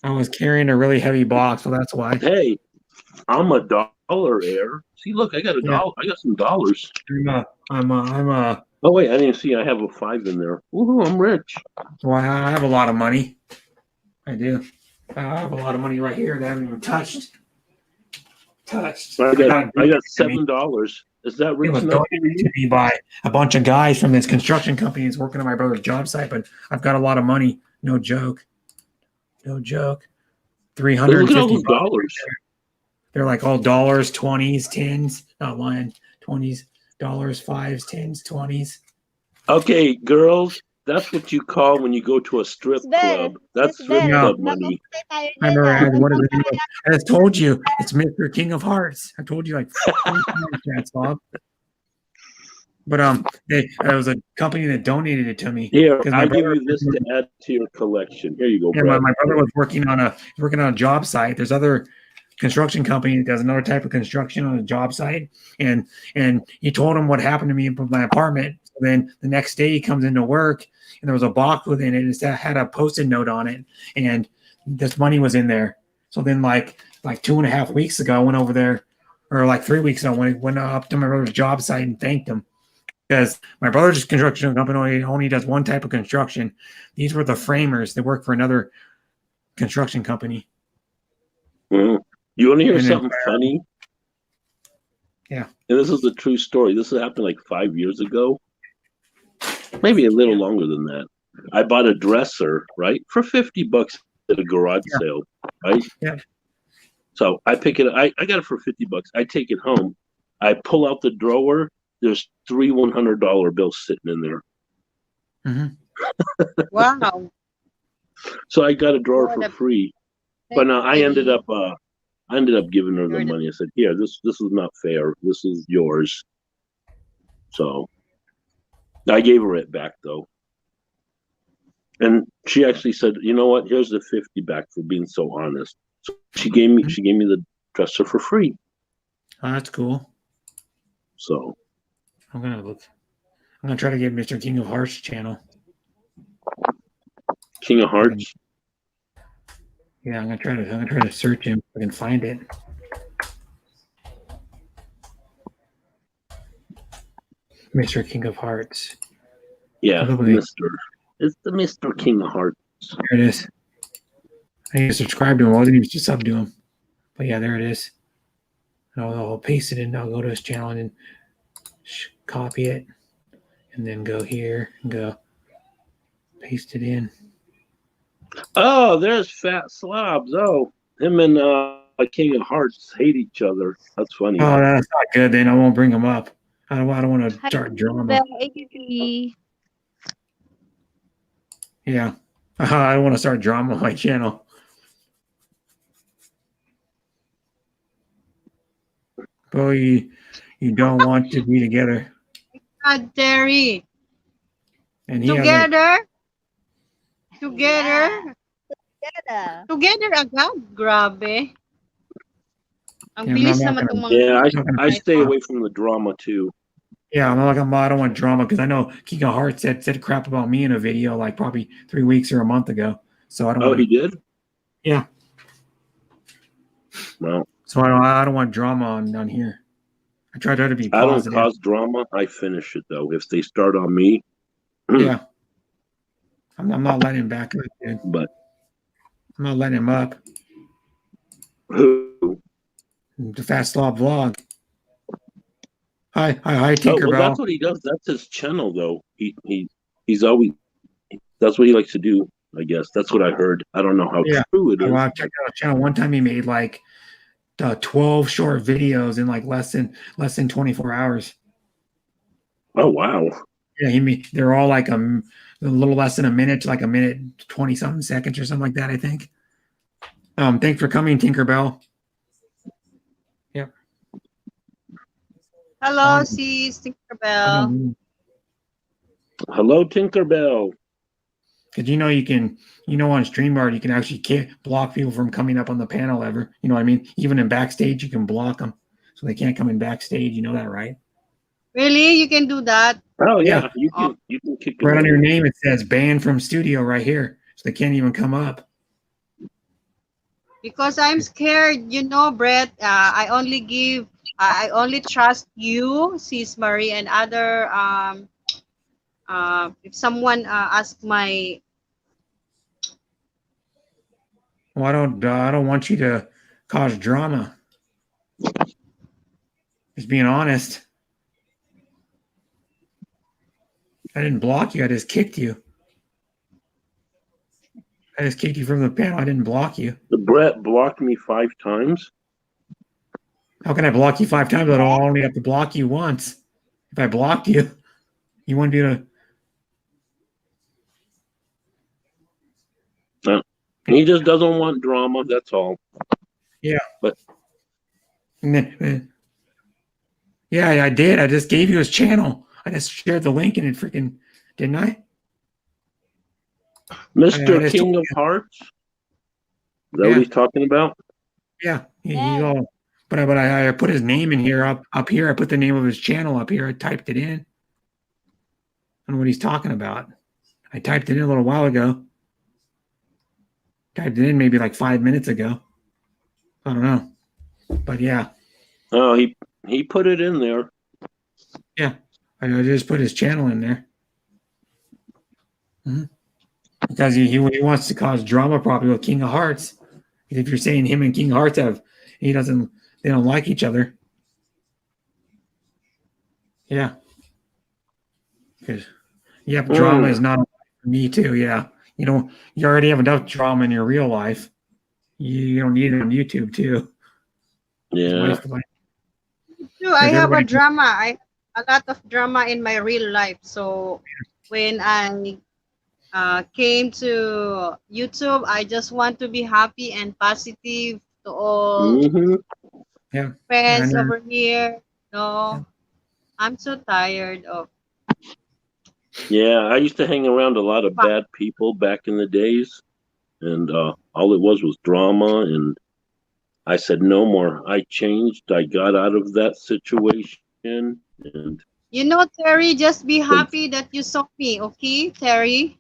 Speaker 1: I was carrying a really heavy box, so that's why.
Speaker 4: Hey, I'm a dollar heir. See, look, I got a
Speaker 1: Yeah.
Speaker 4: dollar. I got some dollars.
Speaker 1: I'm a
Speaker 4: Oh wait, I didn't see. I have a 5 in there. Woohoo! I'm rich.
Speaker 1: well, I have a lot of money. I do. I have a lot of money right here that I haven't even touched.
Speaker 4: I got $7. Is that
Speaker 1: It
Speaker 4: rich
Speaker 1: was
Speaker 4: enough for
Speaker 1: donated
Speaker 4: you?
Speaker 1: to me by a bunch of guys from this construction company that's working on my brother's job site, but I've got a lot of money. No joke. No joke.
Speaker 4: Hey, look at all
Speaker 1: $350.
Speaker 4: those dollars.
Speaker 1: They're like all dollars, 20s, 10s. Not lying. 20s, dollars, 5s, 10s, 20s.
Speaker 4: Okay, girls, that's what you call when you go to a strip
Speaker 3: Miss Belle.
Speaker 4: club. That's
Speaker 3: Miss
Speaker 4: strip
Speaker 3: Belle.
Speaker 4: club money.
Speaker 3: Magpapatay tayo
Speaker 1: I
Speaker 3: dyan,
Speaker 1: remember I
Speaker 3: ah.
Speaker 1: had one of the videos. I just told you it's Mr. King of Hearts. I told you like 4 times that, Bob. But it was a company that donated it to me.
Speaker 4: Here,
Speaker 1: 'Cause my
Speaker 4: I'll give
Speaker 1: brother-
Speaker 4: you this to add to your collection. Here you go,
Speaker 1: Yeah,
Speaker 4: Brad.
Speaker 1: my brother was working on a job site. There's other construction company that does another type of construction on a job site, and he told him what happened to me in my apartment. So then the next day he comes into work, and there was a box within it. It had a post-it note on it, and this money was in there. So then like 2.5 weeks ago, I went over there, or like 3 weeks ago, went up to my brother's job site and thanked him. Because my brother's construction company only does one type of construction. These were the framers. They work for another construction company.
Speaker 4: Mhm. You want to hear
Speaker 1: And then-
Speaker 4: something funny?
Speaker 1: Yeah.
Speaker 4: And this is a true story. This happened like 5 years ago, maybe a little longer than that. I bought a dresser, right, for $50 at a garage sale, right?
Speaker 1: Yeah.
Speaker 4: So I pick it. I got it for $50. I take it home. I pull out the drawer. There's 3 $100 bills sitting in there.
Speaker 1: Mhm.
Speaker 2: Wow.
Speaker 4: So I got a drawer
Speaker 2: What
Speaker 4: for
Speaker 2: a-
Speaker 4: free. But no, I ended
Speaker 2: Maybe.
Speaker 4: up giving her the
Speaker 2: You're the-
Speaker 4: money. I said, "Here, this is not fair. This is yours." So I gave her it back though, and she actually said, "You know what? Here's the 50 back for being so honest." So she gave me the dresser for free.
Speaker 1: Oh, that's cool.
Speaker 4: So
Speaker 1: I'm gonna try to get Mr. King of Hearts channel.
Speaker 4: King of Hearts.
Speaker 1: Yeah, I'm gonna try to search him if I can find it. Mr. King of Hearts.
Speaker 4: Yeah,
Speaker 1: Probably.
Speaker 4: Mr. It's the Mr. King of Hearts.
Speaker 1: There it is. I need to subscribe to him. I wasn't even just sub to him. But yeah, there it is. And I'll paste it in. I'll go to his channel and then copy it. And then go here and go paste it in.
Speaker 4: Oh, there's Fat Slobs. Oh, him and King of Hearts hate each other. That's funny.
Speaker 1: Oh, that's not good. Then I won't bring him up. I don't want to
Speaker 3: Hi,
Speaker 1: start drama.
Speaker 3: Belle 83.
Speaker 1: Yeah. I don't want to start drama on my channel. Boy, you don't want to be together.
Speaker 2: God, Terry.
Speaker 1: And he has like,
Speaker 2: Together.
Speaker 3: Together.
Speaker 2: Together agad. Grabe. Ang
Speaker 1: Yeah,
Speaker 2: bilis
Speaker 1: I'm not
Speaker 2: naman
Speaker 1: gonna.
Speaker 2: itong mga
Speaker 4: Yeah,
Speaker 1: I'm not gonna
Speaker 4: I
Speaker 1: be.
Speaker 4: stay away from the drama too.
Speaker 1: Yeah, I'm like I don't want drama because I know King of Hearts said crap about me in a video like probably 3 weeks or a month ago. So I don't
Speaker 4: Oh,
Speaker 1: want
Speaker 4: he
Speaker 1: to.
Speaker 4: did?
Speaker 1: Yeah.
Speaker 4: Well,
Speaker 1: So I don't want drama on here. I try to be
Speaker 4: I don't
Speaker 1: positive.
Speaker 4: cause drama. I finish it though. If they start on me,
Speaker 1: Yeah. I'm not letting him back up, dude.
Speaker 4: but
Speaker 1: I'm not letting him up.
Speaker 4: who?
Speaker 1: The Fast Law Vlog. Hi,
Speaker 4: Oh, well,
Speaker 1: Tinkerbell.
Speaker 4: that's what he does. That's his channel though. He's always that's what he likes to do. I guess that's what I heard. I don't know how
Speaker 1: Yeah.
Speaker 4: true it
Speaker 1: Well,
Speaker 4: is.
Speaker 1: I checked out his channel. One time he made like 12 short videos in like less than 24 hours.
Speaker 4: Oh wow.
Speaker 1: Yeah, they're all like a little less than a minute to like a minute 20 something seconds or something like that, I think. Thanks for coming, Tinkerbell. Yeah.
Speaker 2: Hello, sis Tinkerbell.
Speaker 4: Hello, Tinkerbell.
Speaker 1: Because you know on StreamYard you can actually block people from coming up on the panel ever. You know what I mean? Even in backstage you can block them so they can't come in backstage. You know that, right?
Speaker 2: Really? You can do that?
Speaker 4: Oh
Speaker 1: Yeah.
Speaker 4: yeah, you can kick them
Speaker 1: Right on
Speaker 4: out.
Speaker 1: your name it says banned from studio right here, so they can't even come up.
Speaker 2: Because I'm scared, Brett. I only trust you, sis Marie, and other. If someone asks my,
Speaker 1: Well, I don't want you to cause drama. Just being honest. I didn't block you. I just kicked you. I just kicked you from the panel. I didn't block you.
Speaker 4: The Brett blocked me 5 times.
Speaker 1: How can I block you 5 times? I don't only have to block you once. If I blocked you, you wouldn't be able to.
Speaker 4: He just doesn't want drama. That's all.
Speaker 1: Yeah.
Speaker 4: But
Speaker 1: And then, yeah, I did. I just gave you his channel. I just shared the link in it, freaking, didn't I?
Speaker 4: Mr. King of Hearts. Is that what he's talking about?
Speaker 1: Yeah. But I put his name in here up here. I put the name of his channel up here. I typed it in. I don't know what he's talking about. I typed it in a little while ago. Typed it in maybe like 5 minutes ago. I don't know. But yeah.
Speaker 4: Oh, he put it in there.
Speaker 1: Yeah. I just put his channel in there. Mm-hmm. Because he wants to cause drama probably with King of Hearts. If you're saying him and King of Hearts they don't like each other. Yeah. Because drama is not for me too. Yeah. You already have enough drama in your real life. You don't need it on YouTube too.
Speaker 4: Yeah.
Speaker 2: I have a drama. A lot of drama in my real life. So when I came to YouTube, I just want to be happy and positive to all friends over here. No, I'm so tired of.
Speaker 4: Yeah, I used to hang around a lot of bad people back in the days, and all it was drama. And I said no more. I changed. I got out of that situation, and
Speaker 2: Terry, just be happy that you saw me, okay, Terry?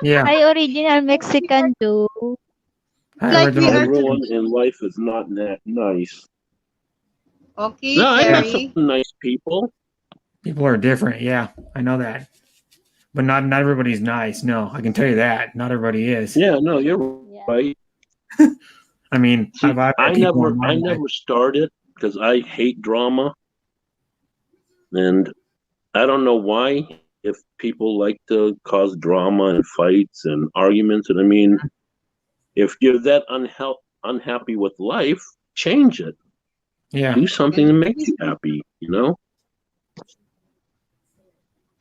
Speaker 1: Yeah.
Speaker 3: I original Mexican too.
Speaker 2: Like we are
Speaker 4: everyone in life is not that nice.
Speaker 2: Okay,
Speaker 4: no,
Speaker 2: Terry.
Speaker 4: I met some nice people.
Speaker 1: People are different. Yeah, I know that. But not everybody's nice. No, I can tell you that. Not everybody is.
Speaker 4: Yeah, no, you're right.
Speaker 1: I mean,
Speaker 4: See, I never started because I hate drama. And I don't know why, if people like to cause drama and fights and arguments. And I mean, if you're that unhappy with life, change it.
Speaker 1: Yeah.
Speaker 4: Do something to make you happy,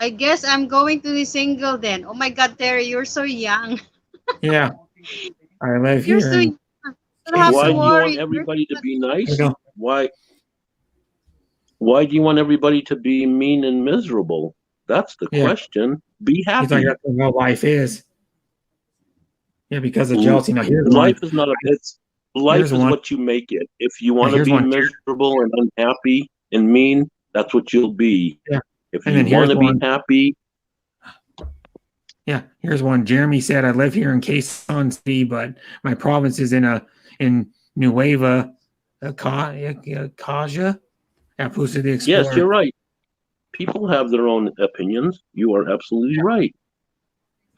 Speaker 2: I guess I'm going to be single then. Oh my God, Terry, you're so young.
Speaker 1: Yeah. I live
Speaker 2: You're
Speaker 1: here.
Speaker 2: so young. You don't have
Speaker 4: Why
Speaker 2: to
Speaker 4: do you
Speaker 2: worry.
Speaker 4: want everybody to be nice?
Speaker 1: Go.
Speaker 4: Why do you want everybody to be mean and miserable? That's the question. Be happy.
Speaker 1: That's what life is. Yeah, because of jealousy. Now here's
Speaker 4: life is not a life
Speaker 1: Here's
Speaker 4: is
Speaker 1: one.
Speaker 4: what you make it. If you want to
Speaker 1: Here's
Speaker 4: be
Speaker 1: one.
Speaker 4: miserable and unhappy and mean, that's what you'll be.
Speaker 1: Yeah.
Speaker 4: If
Speaker 1: And
Speaker 4: you
Speaker 1: then
Speaker 4: want
Speaker 1: here's
Speaker 4: to be
Speaker 1: one.
Speaker 4: happy,
Speaker 1: Yeah, here's one. Jeremy said, "I live here in Quezon City, but my province is in Nueva Ecija. Apusa the
Speaker 4: yes, you're
Speaker 1: Explorer."
Speaker 4: right. People have their own opinions. You are absolutely right.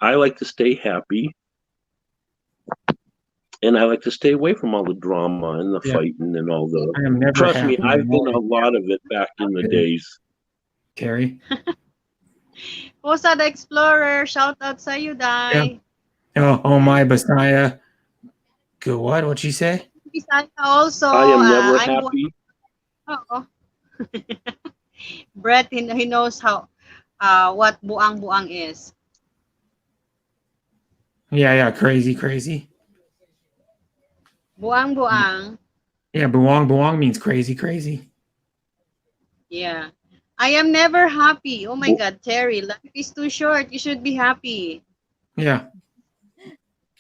Speaker 4: I like to stay happy, and I like to stay away from all the drama and the
Speaker 1: Yeah.
Speaker 4: fighting and all the.
Speaker 1: I am never
Speaker 4: Trust me,
Speaker 1: happy.
Speaker 4: I've been a lot of it back in the days.
Speaker 1: Terry.
Speaker 2: Pusa the Explorer, shout out sa'yo, Dai.
Speaker 1: Oh my Messiah. Good. What? What'd she say?
Speaker 2: Bisaya also,
Speaker 4: I am never
Speaker 2: I'm
Speaker 4: happy.
Speaker 2: oh. Brett, he knows how what buang-buang is.
Speaker 1: Yeah. Crazy.
Speaker 2: Buang-buang.
Speaker 1: Yeah, buang means crazy.
Speaker 2: Yeah. I am never happy. Oh my God, Terry, life is too short. You should be happy.
Speaker 1: Yeah.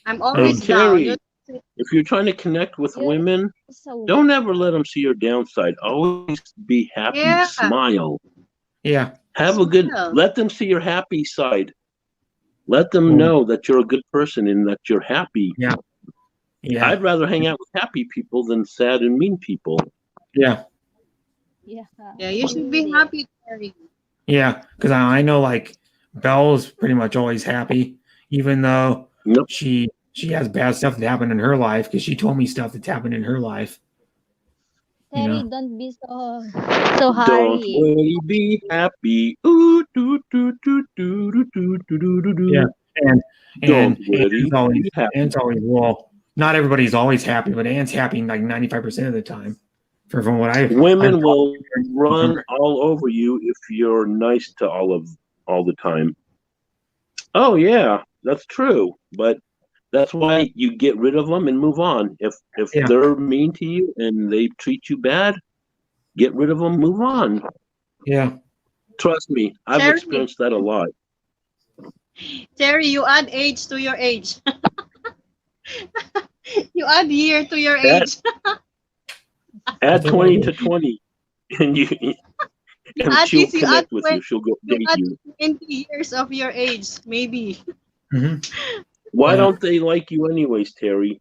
Speaker 2: I'm
Speaker 4: Hey,
Speaker 2: always down.
Speaker 4: Terry, if you're trying to connect with
Speaker 3: You're
Speaker 4: women,
Speaker 3: so
Speaker 4: don't ever let them see your downside. Always be happy.
Speaker 2: Yeah.
Speaker 4: Smile.
Speaker 1: Yeah.
Speaker 4: Have a good.
Speaker 2: Smile.
Speaker 4: Let them see your happy side. Let them know that you're a good person and that you're happy.
Speaker 1: Yeah.
Speaker 4: I'd rather hang out with happy people than sad and mean people.
Speaker 1: Yeah.
Speaker 2: Yeah, you should be
Speaker 3: Really.
Speaker 2: happy, Terry.
Speaker 1: Yeah. Because I know like Belle's pretty much always happy, even though
Speaker 4: Nope.
Speaker 1: she has bad stuff that happened in her life because she told me stuff that's happened in her life. You
Speaker 3: Terry,
Speaker 1: know?
Speaker 3: don't be so
Speaker 4: Don't
Speaker 3: hurry.
Speaker 4: worry, be happy. Ooh, do, do, do, do, do, do, do, do, do, do.
Speaker 1: Yeah. And
Speaker 4: Don't worry,
Speaker 1: Anne's
Speaker 4: be happy.
Speaker 1: always well. Not everybody's always happy, but Anne's happy like 95% of the time. From what
Speaker 4: Women
Speaker 1: I've
Speaker 4: will
Speaker 1: from
Speaker 4: run
Speaker 1: her.
Speaker 4: all over you if you're nice to all the time. Oh yeah, that's true. But that's why you get rid of them and move on. If
Speaker 1: Yeah.
Speaker 4: they're mean to you and they treat you bad, get rid of them, move on.
Speaker 1: Yeah.
Speaker 4: Trust me, I've
Speaker 2: Terry.
Speaker 4: experienced that a lot.
Speaker 2: Terry, you add age to your age. You add year to your
Speaker 4: Add-
Speaker 2: age.
Speaker 4: Add 20 to 20, and
Speaker 2: You
Speaker 4: and
Speaker 2: add
Speaker 4: she'll
Speaker 2: this, you add
Speaker 4: connect with
Speaker 2: 20,
Speaker 4: you. She'll go
Speaker 2: you
Speaker 4: date
Speaker 2: add
Speaker 4: you.
Speaker 2: 20 years of your age, maybe.
Speaker 1: hmm
Speaker 4: Why
Speaker 1: Yeah.
Speaker 4: don't they like you anyways, Terry?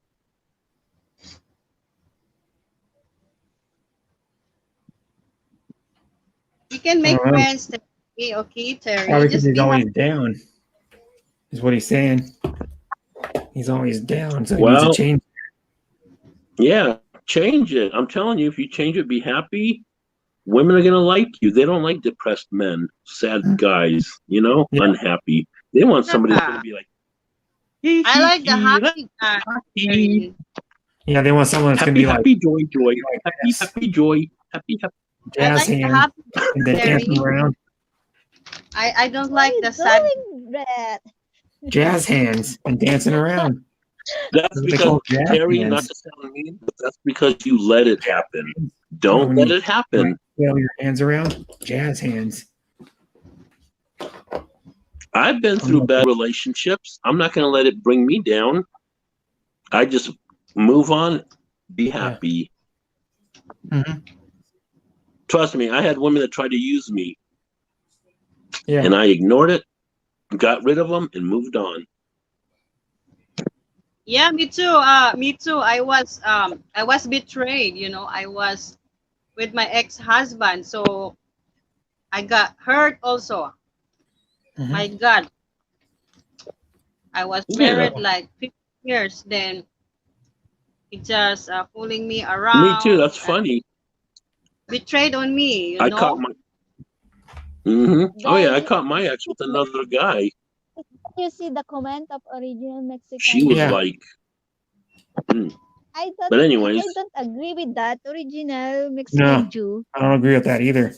Speaker 2: You can make
Speaker 1: Uh-huh.
Speaker 2: friends, Terry. Okay, Terry.
Speaker 1: Probably because
Speaker 2: Just
Speaker 1: he's
Speaker 2: be
Speaker 1: always
Speaker 2: happy.
Speaker 1: down, is what he's saying. He's always down, so he needs to
Speaker 4: Well,
Speaker 1: change.
Speaker 4: yeah, change it. I'm telling you, if you change it, be happy. Women are gonna like you. They don't like depressed men, sad guys.
Speaker 1: Yeah.
Speaker 4: Unhappy. They want somebody that's gonna be like,
Speaker 2: I like the happy guy,
Speaker 4: happy,
Speaker 2: Terry.
Speaker 1: Yeah, they want someone that's gonna
Speaker 4: happy,
Speaker 1: be like
Speaker 4: happy, joy, joy, happy,
Speaker 1: yes,
Speaker 4: happy, joy, happy, happy.
Speaker 2: I
Speaker 1: jazz
Speaker 2: like the
Speaker 1: hands
Speaker 2: happy
Speaker 1: and then
Speaker 2: Terry.
Speaker 1: dancing around.
Speaker 2: I don't
Speaker 3: What
Speaker 2: like
Speaker 3: are you
Speaker 2: the sad.
Speaker 3: doing, Brett?
Speaker 1: Jazz hands and dancing around.
Speaker 4: That's
Speaker 1: That's what they
Speaker 4: because
Speaker 1: call jazz
Speaker 4: Terry, not
Speaker 1: hands.
Speaker 4: to sound mean, but that's because you let it happen.
Speaker 1: You know,
Speaker 4: Don't
Speaker 1: when
Speaker 4: let
Speaker 1: you
Speaker 4: it happen.
Speaker 1: flail your hands around, jazz hands.
Speaker 4: I've been through bad relationships. I'm not going to let it bring me down. I just move on, be happy.
Speaker 1: hmm
Speaker 4: Trust me, I had women that tried to use me,
Speaker 1: Yeah.
Speaker 4: and I ignored it, got rid of them, and moved on.
Speaker 2: Yeah, me too. Me too. I was betrayed. I was with my ex-husband, so I got hurt also.
Speaker 1: Mhm.
Speaker 2: My God, I was
Speaker 4: Yeah.
Speaker 2: married like 50 years. Then he just fooling me
Speaker 4: Me
Speaker 2: around.
Speaker 4: too. That's funny.
Speaker 2: Betrayed on me.
Speaker 4: I caught my. Oh yeah, I
Speaker 3: Guys,
Speaker 4: caught my ex with another guy.
Speaker 3: you see the comment of original Mexican?
Speaker 4: She was
Speaker 1: Yeah.
Speaker 4: like,
Speaker 3: I don't,
Speaker 4: but anyways,
Speaker 3: I don't agree with that. Original
Speaker 1: No.
Speaker 3: Mexican Jew.
Speaker 1: I don't agree with that either.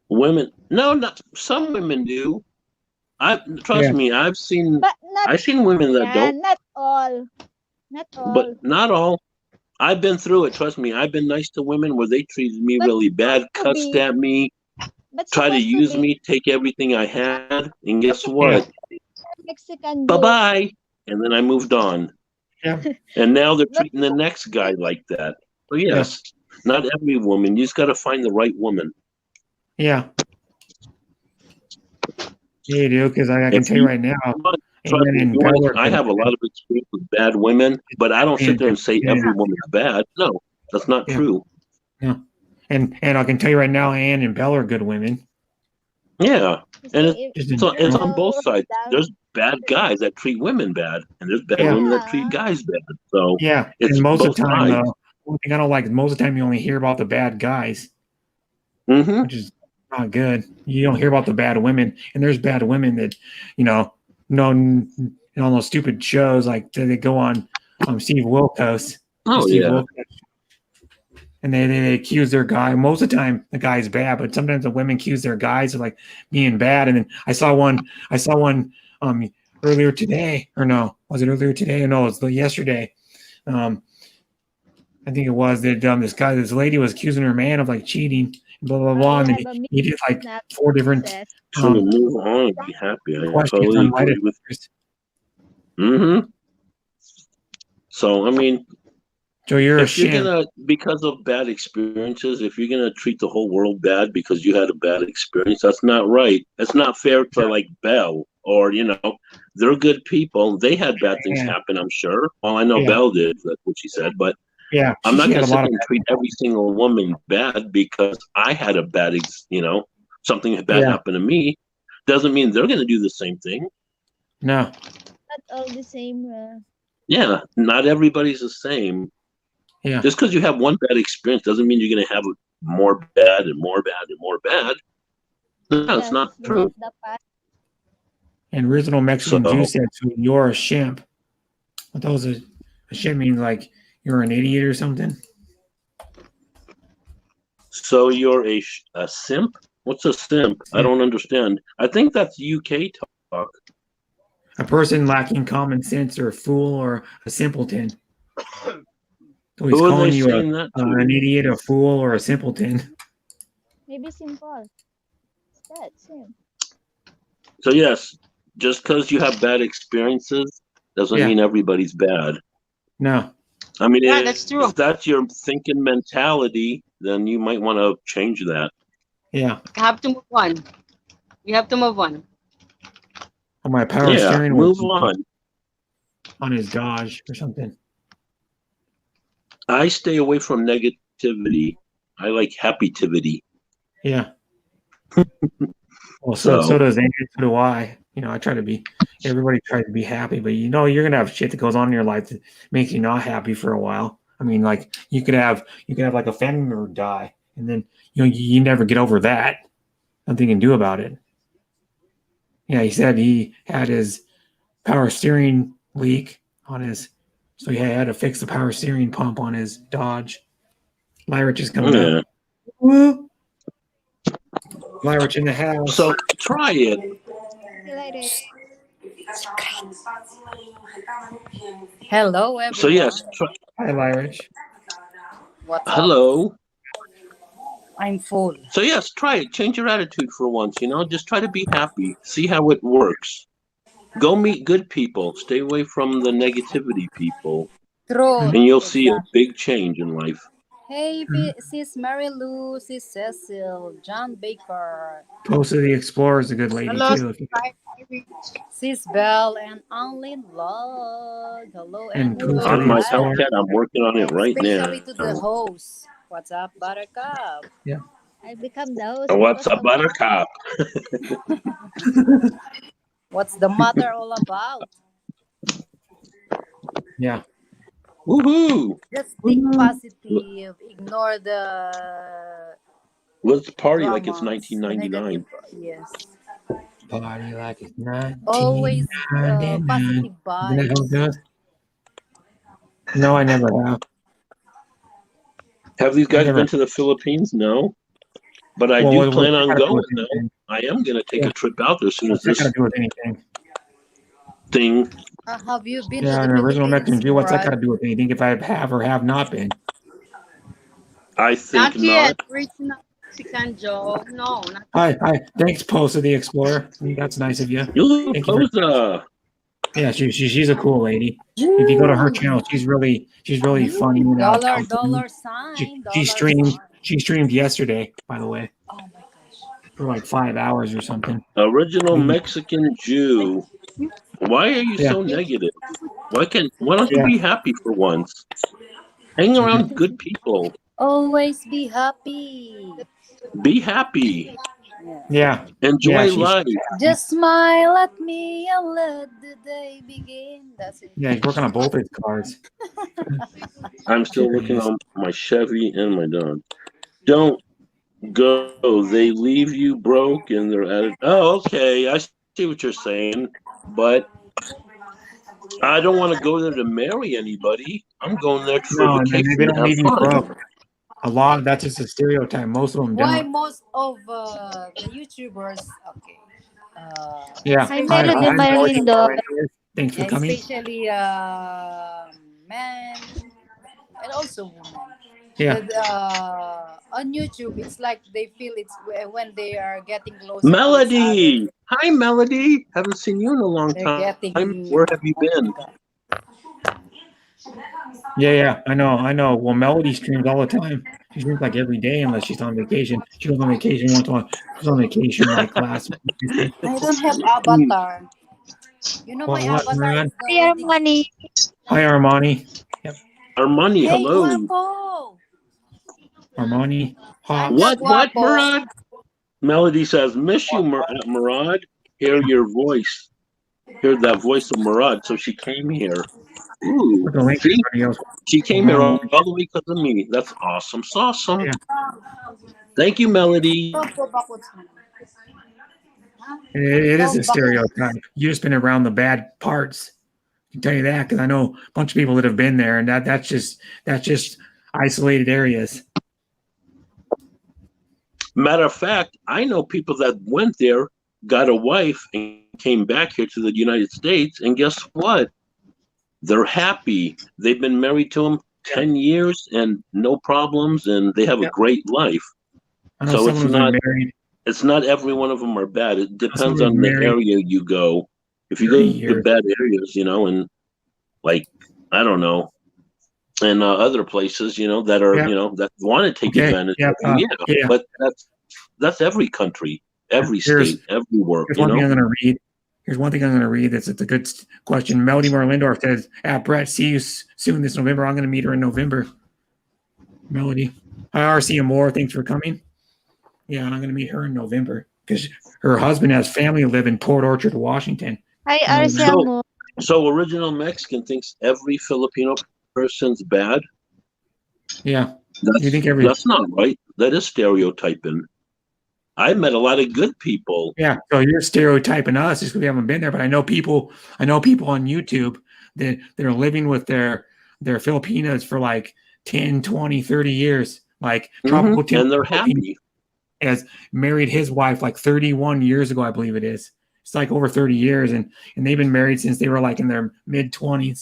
Speaker 4: women. No, not some women do. Trust
Speaker 1: Yeah.
Speaker 4: me. I've seen women that
Speaker 3: Yeah,
Speaker 4: don't,
Speaker 3: not all. Not all.
Speaker 4: but not all. I've been through it. Trust me. I've been nice to women where they treated me
Speaker 3: But
Speaker 4: really bad,
Speaker 3: supposed to
Speaker 4: cussed
Speaker 3: be-
Speaker 4: at me,
Speaker 3: But
Speaker 4: tried to
Speaker 3: supposed
Speaker 4: use
Speaker 3: be
Speaker 4: me, take everything I had, and guess what?
Speaker 3: Mexican
Speaker 4: Bye
Speaker 3: Jew.
Speaker 4: bye. And then I moved on.
Speaker 1: Yeah.
Speaker 4: And now they're
Speaker 3: But
Speaker 4: treating the next guy like that. So yes, not every woman. You just got to find the right woman.
Speaker 1: Yeah. Yeah, you do, because I can
Speaker 4: If
Speaker 1: tell you
Speaker 4: you
Speaker 1: right now,
Speaker 4: want, trust
Speaker 1: Amen
Speaker 4: me,
Speaker 1: and
Speaker 4: you want,
Speaker 1: Bella are
Speaker 4: I
Speaker 1: good
Speaker 4: have a lot
Speaker 1: women.
Speaker 4: of experience with bad women, but I don't sit there and say
Speaker 1: Yeah.
Speaker 4: every woman's bad. No, that's not
Speaker 1: Yeah.
Speaker 4: true.
Speaker 1: Yeah. And I can tell you right now, Ann and Bella are good women.
Speaker 4: Yeah,
Speaker 3: you
Speaker 4: and
Speaker 3: see, if
Speaker 1: Just in
Speaker 4: it's
Speaker 1: general.
Speaker 4: on both
Speaker 3: girl
Speaker 4: sides.
Speaker 3: does,
Speaker 4: There's bad guys that treat women bad, and there's bad
Speaker 1: Yeah.
Speaker 4: women that treat guys bad. So
Speaker 1: Yeah.
Speaker 4: it's
Speaker 1: And most of
Speaker 4: both
Speaker 1: the time,
Speaker 4: sides.
Speaker 1: one thing I don't like is most of the time you only hear about the bad guys,
Speaker 4: Hmm.
Speaker 1: which is not good. You don't hear about the bad women, and there's bad women that, no, on those stupid shows like they go on Steve Wilkos,
Speaker 4: Oh
Speaker 1: Steve
Speaker 4: yeah.
Speaker 1: Wilkos, and they accuse their guy. Most of the time, the guy's bad, but sometimes the women accuse their guys of like being bad. And then I saw one earlier today, or no, was it earlier today? Or no, it was yesterday. I think it was that this lady was accusing her man of like cheating, blah blah blah,
Speaker 3: you
Speaker 1: and then
Speaker 3: have a
Speaker 1: he did like
Speaker 3: not
Speaker 1: 4 different
Speaker 3: success.
Speaker 4: Should we move on and be happy? I
Speaker 1: questions
Speaker 4: totally
Speaker 1: on light
Speaker 4: agree with.
Speaker 1: affairs.
Speaker 4: Hmm. So I mean,
Speaker 1: So you're a
Speaker 4: if you're
Speaker 1: shimp.
Speaker 4: gonna, because of bad experiences, if you're gonna treat the whole world bad because you had a bad experience, that's not right. That's not fair to like Belle or they're good people. They had bad things
Speaker 1: Yeah,
Speaker 4: happen, I'm sure. Well, I know
Speaker 1: yeah,
Speaker 4: Belle did. That's what she said, but
Speaker 1: yeah.
Speaker 4: I'm
Speaker 1: She
Speaker 4: not
Speaker 1: had
Speaker 4: gonna
Speaker 1: a
Speaker 4: sit
Speaker 1: lot of
Speaker 4: there and treat every single woman bad because I had a bad, something bad
Speaker 1: yeah.
Speaker 4: happened to me. Doesn't mean they're gonna do the same thing.
Speaker 1: No,
Speaker 3: Not all the same.
Speaker 4: Yeah, not everybody's the same.
Speaker 1: yeah.
Speaker 4: Just because you have one bad experience doesn't mean you're going to have more bad and more bad and more bad. No, it's not
Speaker 3: Just let
Speaker 4: true.
Speaker 3: the past.
Speaker 1: And original Mexican Jew
Speaker 4: So,
Speaker 1: said, "So you're a shimp." What those a shimp means like you're an idiot or something.
Speaker 4: so you're a simp? What's a simp? I don't understand. I think that's UK talk.
Speaker 1: A person lacking common sense or a fool or a simpleton. So he's
Speaker 4: Who are they
Speaker 1: calling you
Speaker 4: saying that
Speaker 1: an
Speaker 4: to?
Speaker 1: idiot, a fool, or a simpleton.
Speaker 3: Maybe simple. That's it.
Speaker 4: So, yes, just because you have bad experiences doesn't
Speaker 1: Yeah.
Speaker 4: mean everybody's bad.
Speaker 1: No.
Speaker 4: I mean,
Speaker 2: Yeah, that's true.
Speaker 4: if that's your thinking mentality, then you might want to change that.
Speaker 1: Yeah.
Speaker 2: I have to move on. We have to move on.
Speaker 1: Or my power
Speaker 4: Yeah,
Speaker 1: steering
Speaker 4: move
Speaker 1: was
Speaker 4: on.
Speaker 1: on his Dodge or something.
Speaker 4: I stay away from negativity. I like happy-tivity.
Speaker 1: Yeah. Well, so does Andrew, so do I. I try to be. Everybody tries to be happy, but you're gonna have shit that goes on in your life that makes you not happy for a while. I mean, like you could have like a family member die, and then you never get over that. Nothing you can do about it. Yeah, he said he had his power steering leak on his, so he had to fix the power steering pump on his Dodge. Lyrich is coming up. Woo! Lyrich in the house.
Speaker 4: So try it.
Speaker 3: Later.
Speaker 6: Hello, everyone.
Speaker 4: So yes,
Speaker 1: Hi, Lyrich.
Speaker 6: What's up?
Speaker 4: hello.
Speaker 6: I'm full.
Speaker 4: So yes, try it. Change your attitude for once. Just try to be happy. See how it works. Go meet good people. Stay away from the negativity people,
Speaker 6: True.
Speaker 4: and you'll see a
Speaker 6: Exactly.
Speaker 4: big change in life.
Speaker 6: Hey, sis Mary Lou, sis Cecil, John Baker,
Speaker 1: Post of the Explorer is a good lady
Speaker 2: Hello,
Speaker 1: too.
Speaker 6: sis Belle, and Only Log. Hello,
Speaker 1: And
Speaker 6: and
Speaker 1: Post
Speaker 6: hello,
Speaker 1: of
Speaker 4: On
Speaker 1: the
Speaker 4: my
Speaker 1: Explorer.
Speaker 6: guys.
Speaker 4: Hellcat, I'm working on it
Speaker 6: And
Speaker 4: right
Speaker 6: especially
Speaker 4: now.
Speaker 6: to the host. What's up, Buttercup?
Speaker 1: Yeah.
Speaker 3: I become the host
Speaker 4: What's
Speaker 3: because
Speaker 4: up,
Speaker 3: of
Speaker 4: Buttercup?
Speaker 6: What's the mother all about?
Speaker 1: Yeah.
Speaker 4: Woohoo!
Speaker 6: Just think positive. Ignore the
Speaker 4: Let's party like it's
Speaker 6: dramas, the
Speaker 4: 1999.
Speaker 6: negative. Yes.
Speaker 1: Party like it's
Speaker 6: Always
Speaker 1: 1999.
Speaker 6: positive
Speaker 1: Isn't that how it
Speaker 6: vibes.
Speaker 1: goes? No, I never have.
Speaker 4: Have these
Speaker 1: I
Speaker 4: guys
Speaker 1: never.
Speaker 4: been to the Philippines? No. But I
Speaker 1: Well,
Speaker 4: do
Speaker 1: what's
Speaker 4: plan
Speaker 1: that
Speaker 4: on
Speaker 1: got to do
Speaker 4: going,
Speaker 1: with
Speaker 4: though.
Speaker 1: anything?
Speaker 4: I am going to take
Speaker 1: Yeah.
Speaker 4: a trip out there as soon as
Speaker 1: What's that got to
Speaker 4: this
Speaker 1: do with anything?
Speaker 4: thing.
Speaker 6: Have you been to
Speaker 1: Yeah,
Speaker 6: the
Speaker 1: an original
Speaker 6: Philippines,
Speaker 1: Mexican Jew. What's that got
Speaker 6: Brad?
Speaker 1: to do with anything? If I have or have not been.
Speaker 4: I think
Speaker 2: not yet.
Speaker 4: not.
Speaker 2: Original Mexican Joe. No, not
Speaker 1: Hi. Thanks, Post of the Explorer. That's nice of you.
Speaker 4: You
Speaker 1: Thank you very much.
Speaker 4: Posa.
Speaker 1: Yeah, she's a cool lady. If you go to her channel, she's really funny. You know,
Speaker 6: Dollar
Speaker 1: she
Speaker 6: sign,
Speaker 1: she
Speaker 6: dollar
Speaker 1: streamed
Speaker 6: sign.
Speaker 1: she streamed yesterday, by the way,
Speaker 6: Oh my gosh.
Speaker 1: for like 5 hours or something.
Speaker 4: Original Mexican Jew. Why are you
Speaker 1: Yeah,
Speaker 4: so negative? Why don't you
Speaker 1: yeah,
Speaker 4: be happy for once? Hang around good people.
Speaker 6: Always be happy.
Speaker 4: Be happy.
Speaker 6: Yeah.
Speaker 1: yeah, yeah.
Speaker 4: Enjoy life.
Speaker 6: Just smile at me and let the day begin. That's it.
Speaker 1: He's working on both his cars.
Speaker 4: I'm still working on my Chevy and my dog. Don't go. They leave you broke and they're at it. Oh, okay. I see what you're saying. But I don't want to go there to marry anybody. I'm going there for
Speaker 1: No, and
Speaker 4: vacation
Speaker 1: they
Speaker 4: to
Speaker 1: don't
Speaker 4: have
Speaker 1: leave you
Speaker 4: fun.
Speaker 1: broke. A lot. That's just a stereotype. Most of them
Speaker 6: Why
Speaker 1: don't.
Speaker 6: most of the YouTubers, okay,
Speaker 1: Yeah.
Speaker 3: Hi,
Speaker 1: Hi,
Speaker 6: especially
Speaker 3: Melody
Speaker 1: hi, Melody.
Speaker 3: Marindo.
Speaker 1: Thanks for coming.
Speaker 6: especially men and also women.
Speaker 1: Yeah.
Speaker 6: That on YouTube, it's like they feel it's when they are getting closer to each other,
Speaker 4: Melody. Hi, Melody. Haven't seen you in a long
Speaker 6: they're
Speaker 4: time.
Speaker 6: getting.
Speaker 4: Where have you
Speaker 6: Oh my
Speaker 4: been?
Speaker 6: god!
Speaker 1: Yeah. I know. Well, Melody streams all the time. She streams like every day unless she's on vacation. She was on vacation once. She was on vacation like last week.
Speaker 6: I don't have avatar. You know my
Speaker 1: What,
Speaker 6: avatar
Speaker 1: Brad?
Speaker 6: is the
Speaker 3: Hi,
Speaker 6: wedding.
Speaker 3: Armani.
Speaker 1: Hi, Armani. Yep.
Speaker 4: Armani,
Speaker 6: Hey,
Speaker 4: hello.
Speaker 6: guapo!
Speaker 1: Armani.
Speaker 6: I'm
Speaker 1: Hawks.
Speaker 6: the
Speaker 4: What,
Speaker 6: guapo.
Speaker 4: Murad? Melody says, miss you, Murad. Hear your voice. Hear that voice of Murad. So she came here. Ooh,
Speaker 1: Put the link
Speaker 4: see?
Speaker 1: in the video.
Speaker 4: She came here all the way because of me. That's awesome. Awesome.
Speaker 1: Yeah.
Speaker 4: Thank you, Melody.
Speaker 6: Guapo bakit?
Speaker 1: It is
Speaker 6: Oh,
Speaker 1: a stereotype. You just been around the bad parts. I can tell you that because I know a bunch of people that have been there, and that's just isolated areas.
Speaker 4: Matter of fact, I know people that went there, got a wife, and came back here to the United States. And guess what? They're happy. They've been married to him 10 years and no problems, and they have a
Speaker 1: Yeah.
Speaker 4: great life.
Speaker 1: I know
Speaker 4: So
Speaker 1: someone who's been married
Speaker 4: it's not every one of them are bad. It depends
Speaker 1: someone
Speaker 4: on
Speaker 1: who's
Speaker 4: the
Speaker 1: married
Speaker 4: area you go. If you
Speaker 1: 30
Speaker 4: go to
Speaker 1: years.
Speaker 4: bad areas, and like, I don't know, and other places, that are,
Speaker 1: Yeah.
Speaker 4: that want to take
Speaker 1: Okay.
Speaker 4: advantage
Speaker 1: Yeah.
Speaker 4: of them,
Speaker 1: Yeah.
Speaker 4: but that's every country, every
Speaker 1: Here's
Speaker 4: state, everywhere,
Speaker 1: here's one thing I'm going to read. Here's one thing I'm going to read. It's a good question. Melody Marlindorf says, Brett, see you soon this November. I'm going to meet her in November. Melody. Hi, RC Moore. Thanks for coming. Yeah, and I'm going to meet her in November because her husband has family who live in Port Orchard, Washington.
Speaker 3: Hi,
Speaker 1: Oh,
Speaker 3: Arsiamo.
Speaker 4: So original Mexican thinks every Filipino person's bad.
Speaker 1: Yeah.
Speaker 4: That's,
Speaker 1: You think
Speaker 4: that's not right. That is stereotyping. I met a lot of good people.
Speaker 1: Yeah, so you're stereotyping us just because we haven't been there. But I know people on YouTube that are living with their Filipinas for like 10, 20, 30 years. Like Tropical Tim
Speaker 4: And they're happy.
Speaker 1: has married his wife like 31 years ago, I believe it is. It's like over 30 years, and they've been married since they were like in their mid 20s.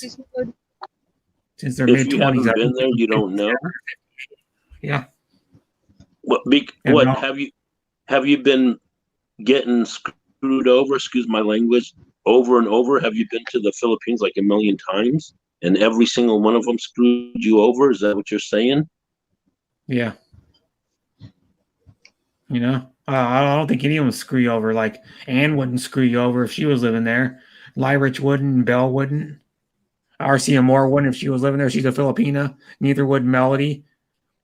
Speaker 1: Since their mid
Speaker 4: If you
Speaker 1: 20s,
Speaker 4: haven't been there, you don't know.
Speaker 1: Yeah.
Speaker 4: What have you been getting screwed over? Excuse my language. Over and over. Have you been to the Philippines like a million times, and every single one of them screwed you over? Is that what you're saying?
Speaker 1: Yeah. I don't think any of them screw you over. Like Anne wouldn't screw you over if she was living there. Lyrich wouldn't, and Belle wouldn't. RC Moore wouldn't if she was living there. She's a Filipina. Neither would Melody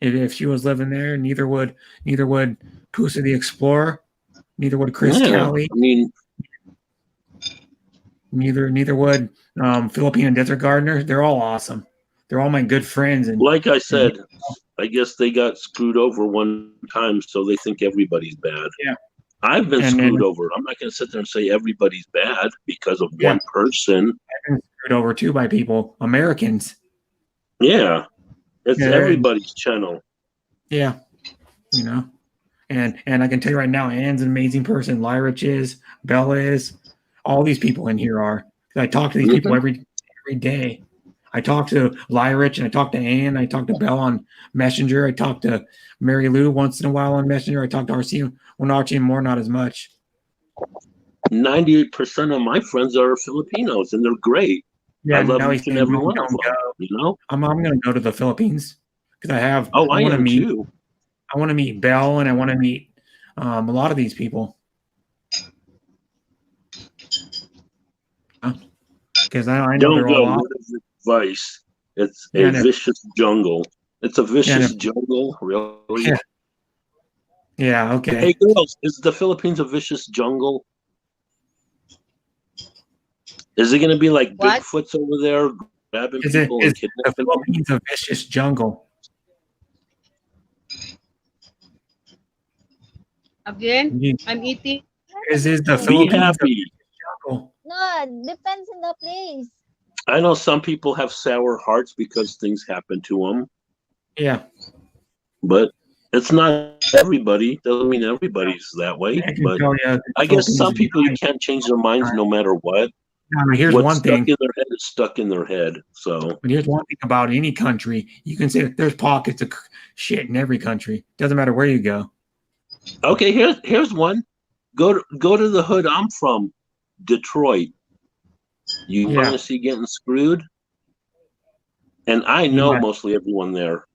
Speaker 1: if she was living there. Neither would Pusa the Explorer. Neither would Chris Cali.
Speaker 4: I mean,
Speaker 1: Neither would Filipina Desert Gardener. They're all awesome. They're all my good friends. And
Speaker 4: like I said, I guess they got screwed over one time, so they think everybody's bad.
Speaker 1: Yeah.
Speaker 4: I've been screwed over. I'm not going to sit there and say everybody's bad because of one person.
Speaker 1: I've been screwed over too by people, Americans.
Speaker 4: Yeah. It's everybody's channel.
Speaker 1: Yeah. And I can tell you right now, Anne's an amazing person. Lyrich is, Bella is, all these people in here are. I talk to these people every day. I talk to Lyrich and I talk to Anne. I talk to Bella on Messenger. I talk to Mary Lou once in a while on Messenger. I talk to RC and Moore, not as much.
Speaker 4: 98% of my friends are Filipinos, and they're great.
Speaker 1: Yeah,
Speaker 4: I love
Speaker 1: now
Speaker 4: each
Speaker 1: he's
Speaker 4: and
Speaker 1: saying
Speaker 4: every
Speaker 1: don't,
Speaker 4: one of
Speaker 1: don't
Speaker 4: them.
Speaker 1: go.
Speaker 4: You know?
Speaker 1: I'm going to go to the Philippines because
Speaker 4: Oh,
Speaker 1: I
Speaker 4: I
Speaker 1: want to
Speaker 4: am
Speaker 1: meet
Speaker 4: too.
Speaker 1: Belle, and I want to meet a lot of these people. Because I know
Speaker 4: Don't
Speaker 1: they're all
Speaker 4: go.
Speaker 1: out.
Speaker 4: Word of advice. It's
Speaker 1: Yeah,
Speaker 4: a vicious jungle. It's a vicious
Speaker 1: and
Speaker 4: jungle, really.
Speaker 1: yeah, yeah, okay.
Speaker 4: Hey, girls, is the Philippines a vicious jungle? Is it going to be like
Speaker 2: What?
Speaker 4: Bigfoots over there grabbing
Speaker 1: Is
Speaker 4: people and
Speaker 1: the
Speaker 4: kidnapping them?
Speaker 1: Philippines a vicious jungle?
Speaker 2: Again,
Speaker 1: You-
Speaker 2: I'm eating.
Speaker 1: Is the
Speaker 4: Be
Speaker 1: Philippines a
Speaker 4: happy.
Speaker 1: vicious jungle?
Speaker 3: No, depends on the place.
Speaker 4: I know some people have sour hearts because things happen to them,
Speaker 1: Yeah,
Speaker 4: but it's not everybody. Doesn't mean everybody's that way.
Speaker 1: I can
Speaker 4: But
Speaker 1: tell you, the
Speaker 4: I guess
Speaker 1: Philippines
Speaker 4: some
Speaker 1: is
Speaker 4: people you
Speaker 1: nice.
Speaker 4: can't change their minds no matter what.
Speaker 1: Here's
Speaker 4: What's
Speaker 1: one
Speaker 4: stuck
Speaker 1: thing.
Speaker 4: in their head is stuck in their head. So
Speaker 1: But here's one thing about any country. You can say that there's pockets of shit in every country. Doesn't matter where you go.
Speaker 4: okay, here's one. Go to the hood I'm from, Detroit. You
Speaker 1: Yeah.
Speaker 4: want to see getting screwed? And I
Speaker 1: You
Speaker 4: know
Speaker 1: might,
Speaker 4: mostly everyone there.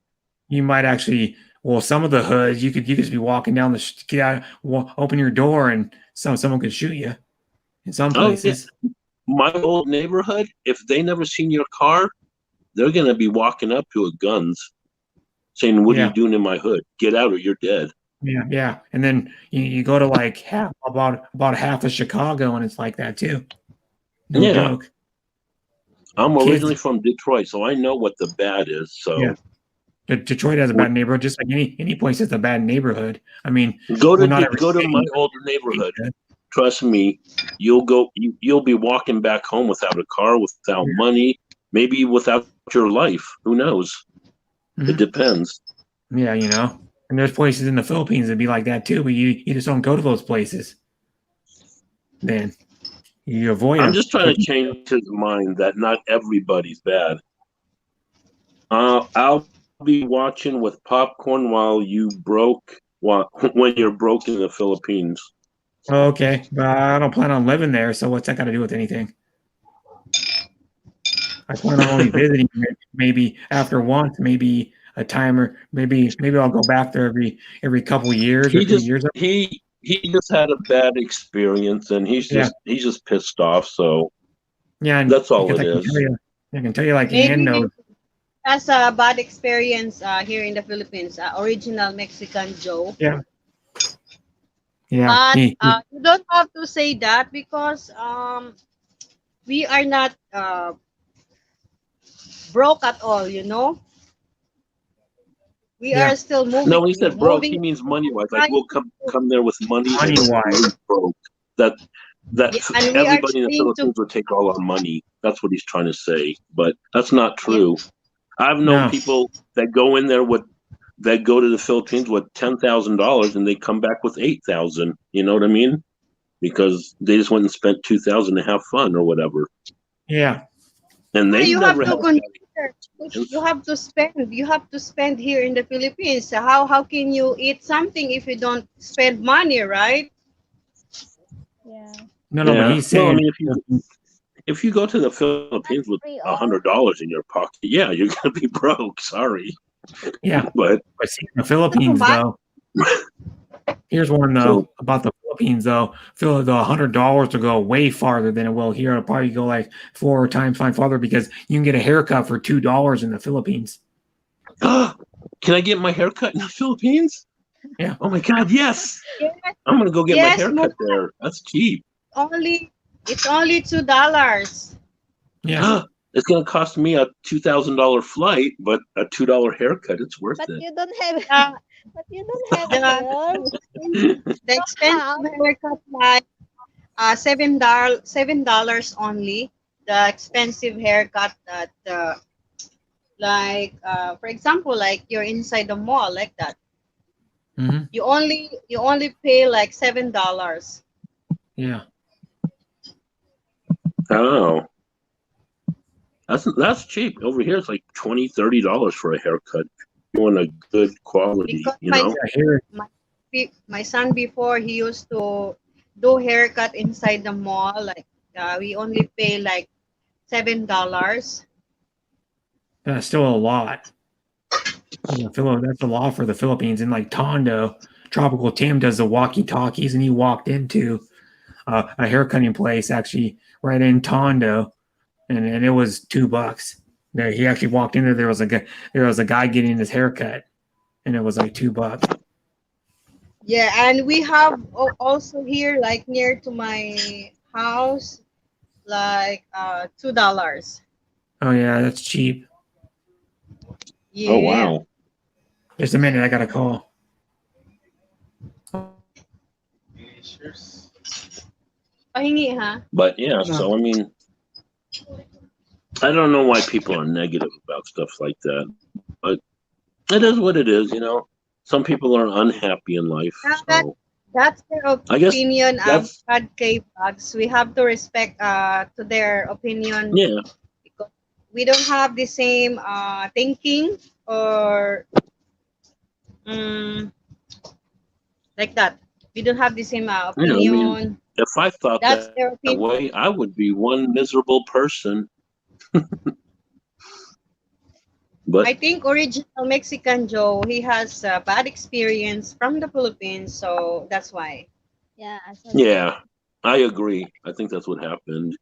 Speaker 1: you might actually. Well, some of the hoods you could just be walking down the get out, open your door, and someone could shoot you. In some
Speaker 4: Oh yeah,
Speaker 1: places.
Speaker 4: my old neighborhood. If they never seen your car, they're gonna be walking up to it guns, saying, "What are you
Speaker 1: Yeah.
Speaker 4: doing in my hood? Get out or you're dead."
Speaker 1: Yeah. And then you go to like about half of Chicago, and it's like that too. No
Speaker 4: Yeah,
Speaker 1: joke.
Speaker 4: I'm
Speaker 1: Kids.
Speaker 4: originally from Detroit, so I know what the bad is. So
Speaker 1: Yeah. Detroit has a bad neighborhood, just like any place has a bad neighborhood. I mean,
Speaker 4: go to
Speaker 1: not every
Speaker 4: go to my
Speaker 1: city.
Speaker 4: older neighborhood. Trust me, you'll be walking back home without a car, without money, maybe without your life. Who knows?
Speaker 1: Mhm.
Speaker 4: It depends.
Speaker 1: Yeah, and there's places in the Philippines that'd be like that too, but you just don't go to those places. Then you avoid
Speaker 4: I'm
Speaker 1: them.
Speaker 4: just trying to change his mind that not everybody's bad. I'll be watching with popcorn when you're broke in the Philippines.
Speaker 1: Okay, but I don't plan on living there, so what's that got to do with anything? I plan on only visiting maybe after once, maybe a time, or maybe I'll go back there every couple years or
Speaker 4: He
Speaker 1: few
Speaker 4: just
Speaker 1: years.
Speaker 4: he just had a bad experience and he's
Speaker 1: Yeah,
Speaker 4: just pissed off. So
Speaker 1: yeah, and
Speaker 4: that's all
Speaker 1: because
Speaker 4: it is.
Speaker 1: I can tell you, like Ann
Speaker 2: Maybe
Speaker 1: knows.
Speaker 2: has a bad experience here in the Philippines. Original Mexican Joe.
Speaker 1: Yeah, yeah.
Speaker 2: But you don't have to say that because we are not broke at all. We
Speaker 1: Yeah.
Speaker 2: are still
Speaker 4: No, when he said broke,
Speaker 2: moving.
Speaker 4: he means money wise. Like we'll come there with money and
Speaker 1: Money-wise.
Speaker 4: leave broke. That
Speaker 2: Yeah, and we are
Speaker 4: everybody in the
Speaker 2: trying to.
Speaker 4: Philippines would take all our money. That's what he's trying to say. But that's not true. I've known
Speaker 1: No.
Speaker 4: people that go in there that go to the Philippines with $10,000 and they come back with 8,000. You know what I mean? Because they just went and spent 2,000 to have fun or whatever.
Speaker 1: Yeah.
Speaker 4: And they've
Speaker 2: You have
Speaker 4: never
Speaker 2: to
Speaker 4: had.
Speaker 2: consider. You have to spend. You have to spend here in the Philippines. So how can you eat something if you don't spend money, right?
Speaker 3: Yeah.
Speaker 1: No, but
Speaker 4: Yeah.
Speaker 1: he's
Speaker 4: Well, I
Speaker 1: saying
Speaker 4: mean, if you go to the Philippines with
Speaker 3: Free all.
Speaker 4: $100 in your pocket, yeah, you're gonna be broke. Sorry,
Speaker 1: yeah.
Speaker 4: but
Speaker 1: But see, the Philippines
Speaker 2: But
Speaker 1: though. Here's one though about the Philippines though. Feel the $100 will go way farther than it will here. It'll probably go like 4 times farther because you can get a haircut for $2 in the Philippines.
Speaker 4: can I get my hair cut in the Philippines?
Speaker 1: Yeah.
Speaker 4: Oh my God, yes!
Speaker 2: yes,
Speaker 4: I'm gonna go get my hair cut
Speaker 2: Mo-
Speaker 4: there. That's cheap.
Speaker 2: it's only $2.
Speaker 1: Yeah.
Speaker 4: It's gonna cost me a $2,000 flight, but a $2 haircut, it's worth
Speaker 3: But
Speaker 4: it.
Speaker 3: you don't have.
Speaker 2: Uh,
Speaker 3: But you don't have
Speaker 2: the,
Speaker 3: hair.
Speaker 2: the expensive haircut like $7 only. The expensive haircut that for example, like you're inside the mall like that.
Speaker 1: Mm-hmm.
Speaker 2: You only pay like $7.
Speaker 1: Yeah.
Speaker 4: Oh, that's cheap. Over here, it's like $20-$30 for a haircut. You want a good quality,
Speaker 2: Because
Speaker 4: you know.
Speaker 1: Yeah, here.
Speaker 2: my son before he used to do haircut inside the mall. Like we only pay like $7.
Speaker 1: That's still a lot. That's a lot for the Philippines. And like Tondo, Tropical Tim does the walkie-talkies, and he walked into a haircutting place actually right in Tondo, and it was $2. He actually walked in there. There was a guy getting his haircut, and it was like $2.
Speaker 2: Yeah, and we have also here, like near to my house, like $2.
Speaker 1: Oh yeah, that's cheap.
Speaker 4: Oh
Speaker 2: Yeah.
Speaker 4: wow.
Speaker 1: Just a minute, I got a call.
Speaker 2: Pahingi, ha?
Speaker 4: But yeah, so I mean, I don't know why people are negative about stuff like that, but it is what it is, you know. Some people are unhappy in life,
Speaker 2: Now
Speaker 4: so
Speaker 2: that's their
Speaker 4: I guess
Speaker 2: opinion.
Speaker 4: that's
Speaker 2: Had K-Bugs. We have to respect to their opinion
Speaker 4: yeah,
Speaker 2: because we don't have the same thinking or um, like that. We don't have the same
Speaker 4: yeah. I mean,
Speaker 2: opinion.
Speaker 4: if I thought
Speaker 2: That's
Speaker 4: that
Speaker 2: their opinion.
Speaker 4: way, I would be one miserable person.
Speaker 2: I
Speaker 4: But
Speaker 2: think original Mexican Joe, he has a bad experience from the Philippines, so that's why.
Speaker 3: Yeah, so
Speaker 4: yeah, I agree. I think that's what happened.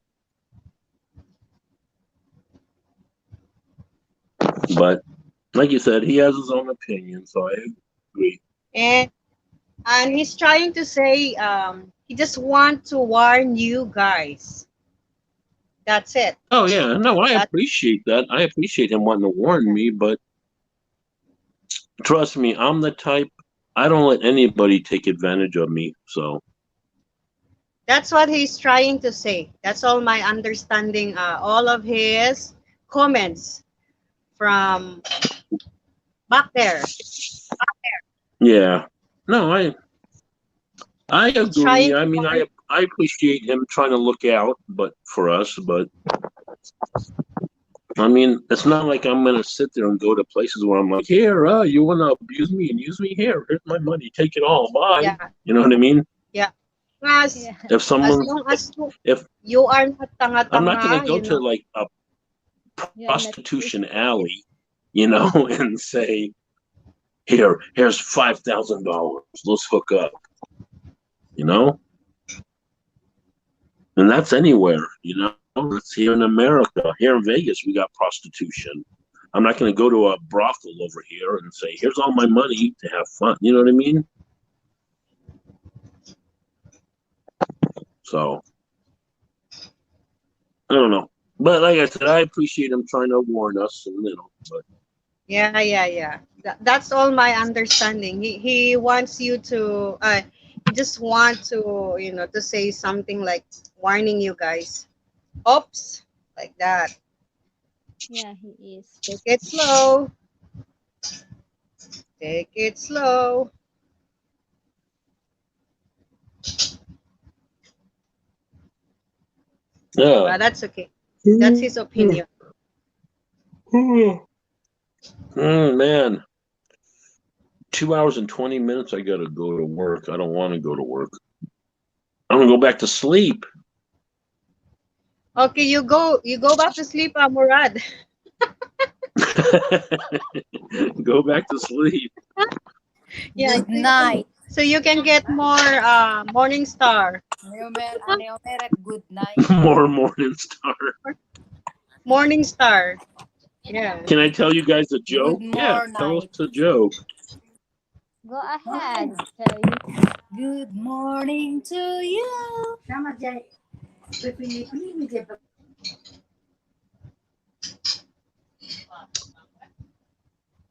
Speaker 4: But like you said, he has his own opinion, so I agree.
Speaker 2: And he's trying to say he just want to warn you guys. That's it.
Speaker 4: Oh yeah, no, I
Speaker 2: That
Speaker 4: appreciate that. I appreciate him wanting to warn me, but trust me, I'm the type I don't let anybody take advantage of me. So
Speaker 2: that's what he's trying to say. That's all my understanding. All of his comments from back there.
Speaker 4: yeah, no, I
Speaker 2: He's
Speaker 4: agree.
Speaker 2: trying
Speaker 4: I
Speaker 2: to
Speaker 4: mean,
Speaker 2: warn.
Speaker 4: I appreciate him trying to look out, but for us, but I mean, it's not like I'm gonna sit there and go to places where I'm like, here, you want to abuse me and use me? Here's my money, take it all, bye.
Speaker 2: Yeah,
Speaker 4: You know what I mean?
Speaker 2: yeah. As
Speaker 3: yeah.
Speaker 4: If
Speaker 2: as
Speaker 4: someone,
Speaker 2: long as
Speaker 4: if
Speaker 2: you are not
Speaker 4: I'm not gonna
Speaker 2: tanga-tanga,
Speaker 4: go
Speaker 2: you
Speaker 4: to
Speaker 2: know.
Speaker 4: like a
Speaker 3: You're not
Speaker 4: prostitution
Speaker 3: stupid.
Speaker 4: alley, you know, and say, here's $5,000, let's hook up, you know, and that's anywhere, you know. That's here in America. Here in Vegas, we got prostitution. I'm not going to go to a brothel over here and say, here's all my money to have fun. You know what I mean? So, I don't know. But like I said, I appreciate him trying to warn us, and you know, but
Speaker 2: Yeah, yeah, yeah. That's all my understanding. He wants you to he just want to, to say something like warning you guys. Oops, like that.
Speaker 3: Yeah, he is.
Speaker 2: Take it slow. Take it slow.
Speaker 4: yeah.
Speaker 2: But that's okay. That's his opinion.
Speaker 4: Man, 2 hours and 20 minutes. I got to go to work. I don't want to go to work. I'm gonna go back to sleep.
Speaker 2: Okay, you go back to sleep, Murad.
Speaker 4: Go back to sleep.
Speaker 2: Yeah.
Speaker 6: Good night.
Speaker 2: So you can get more morning star.
Speaker 6: Neomer, good night.
Speaker 4: More Morning Star.
Speaker 2: Morning star. Yeah.
Speaker 4: Can I tell you guys a joke?
Speaker 6: Good
Speaker 4: Yeah, tell us
Speaker 6: morning.
Speaker 4: a joke.
Speaker 3: Go ahead, Cherry.
Speaker 6: Good morning to you.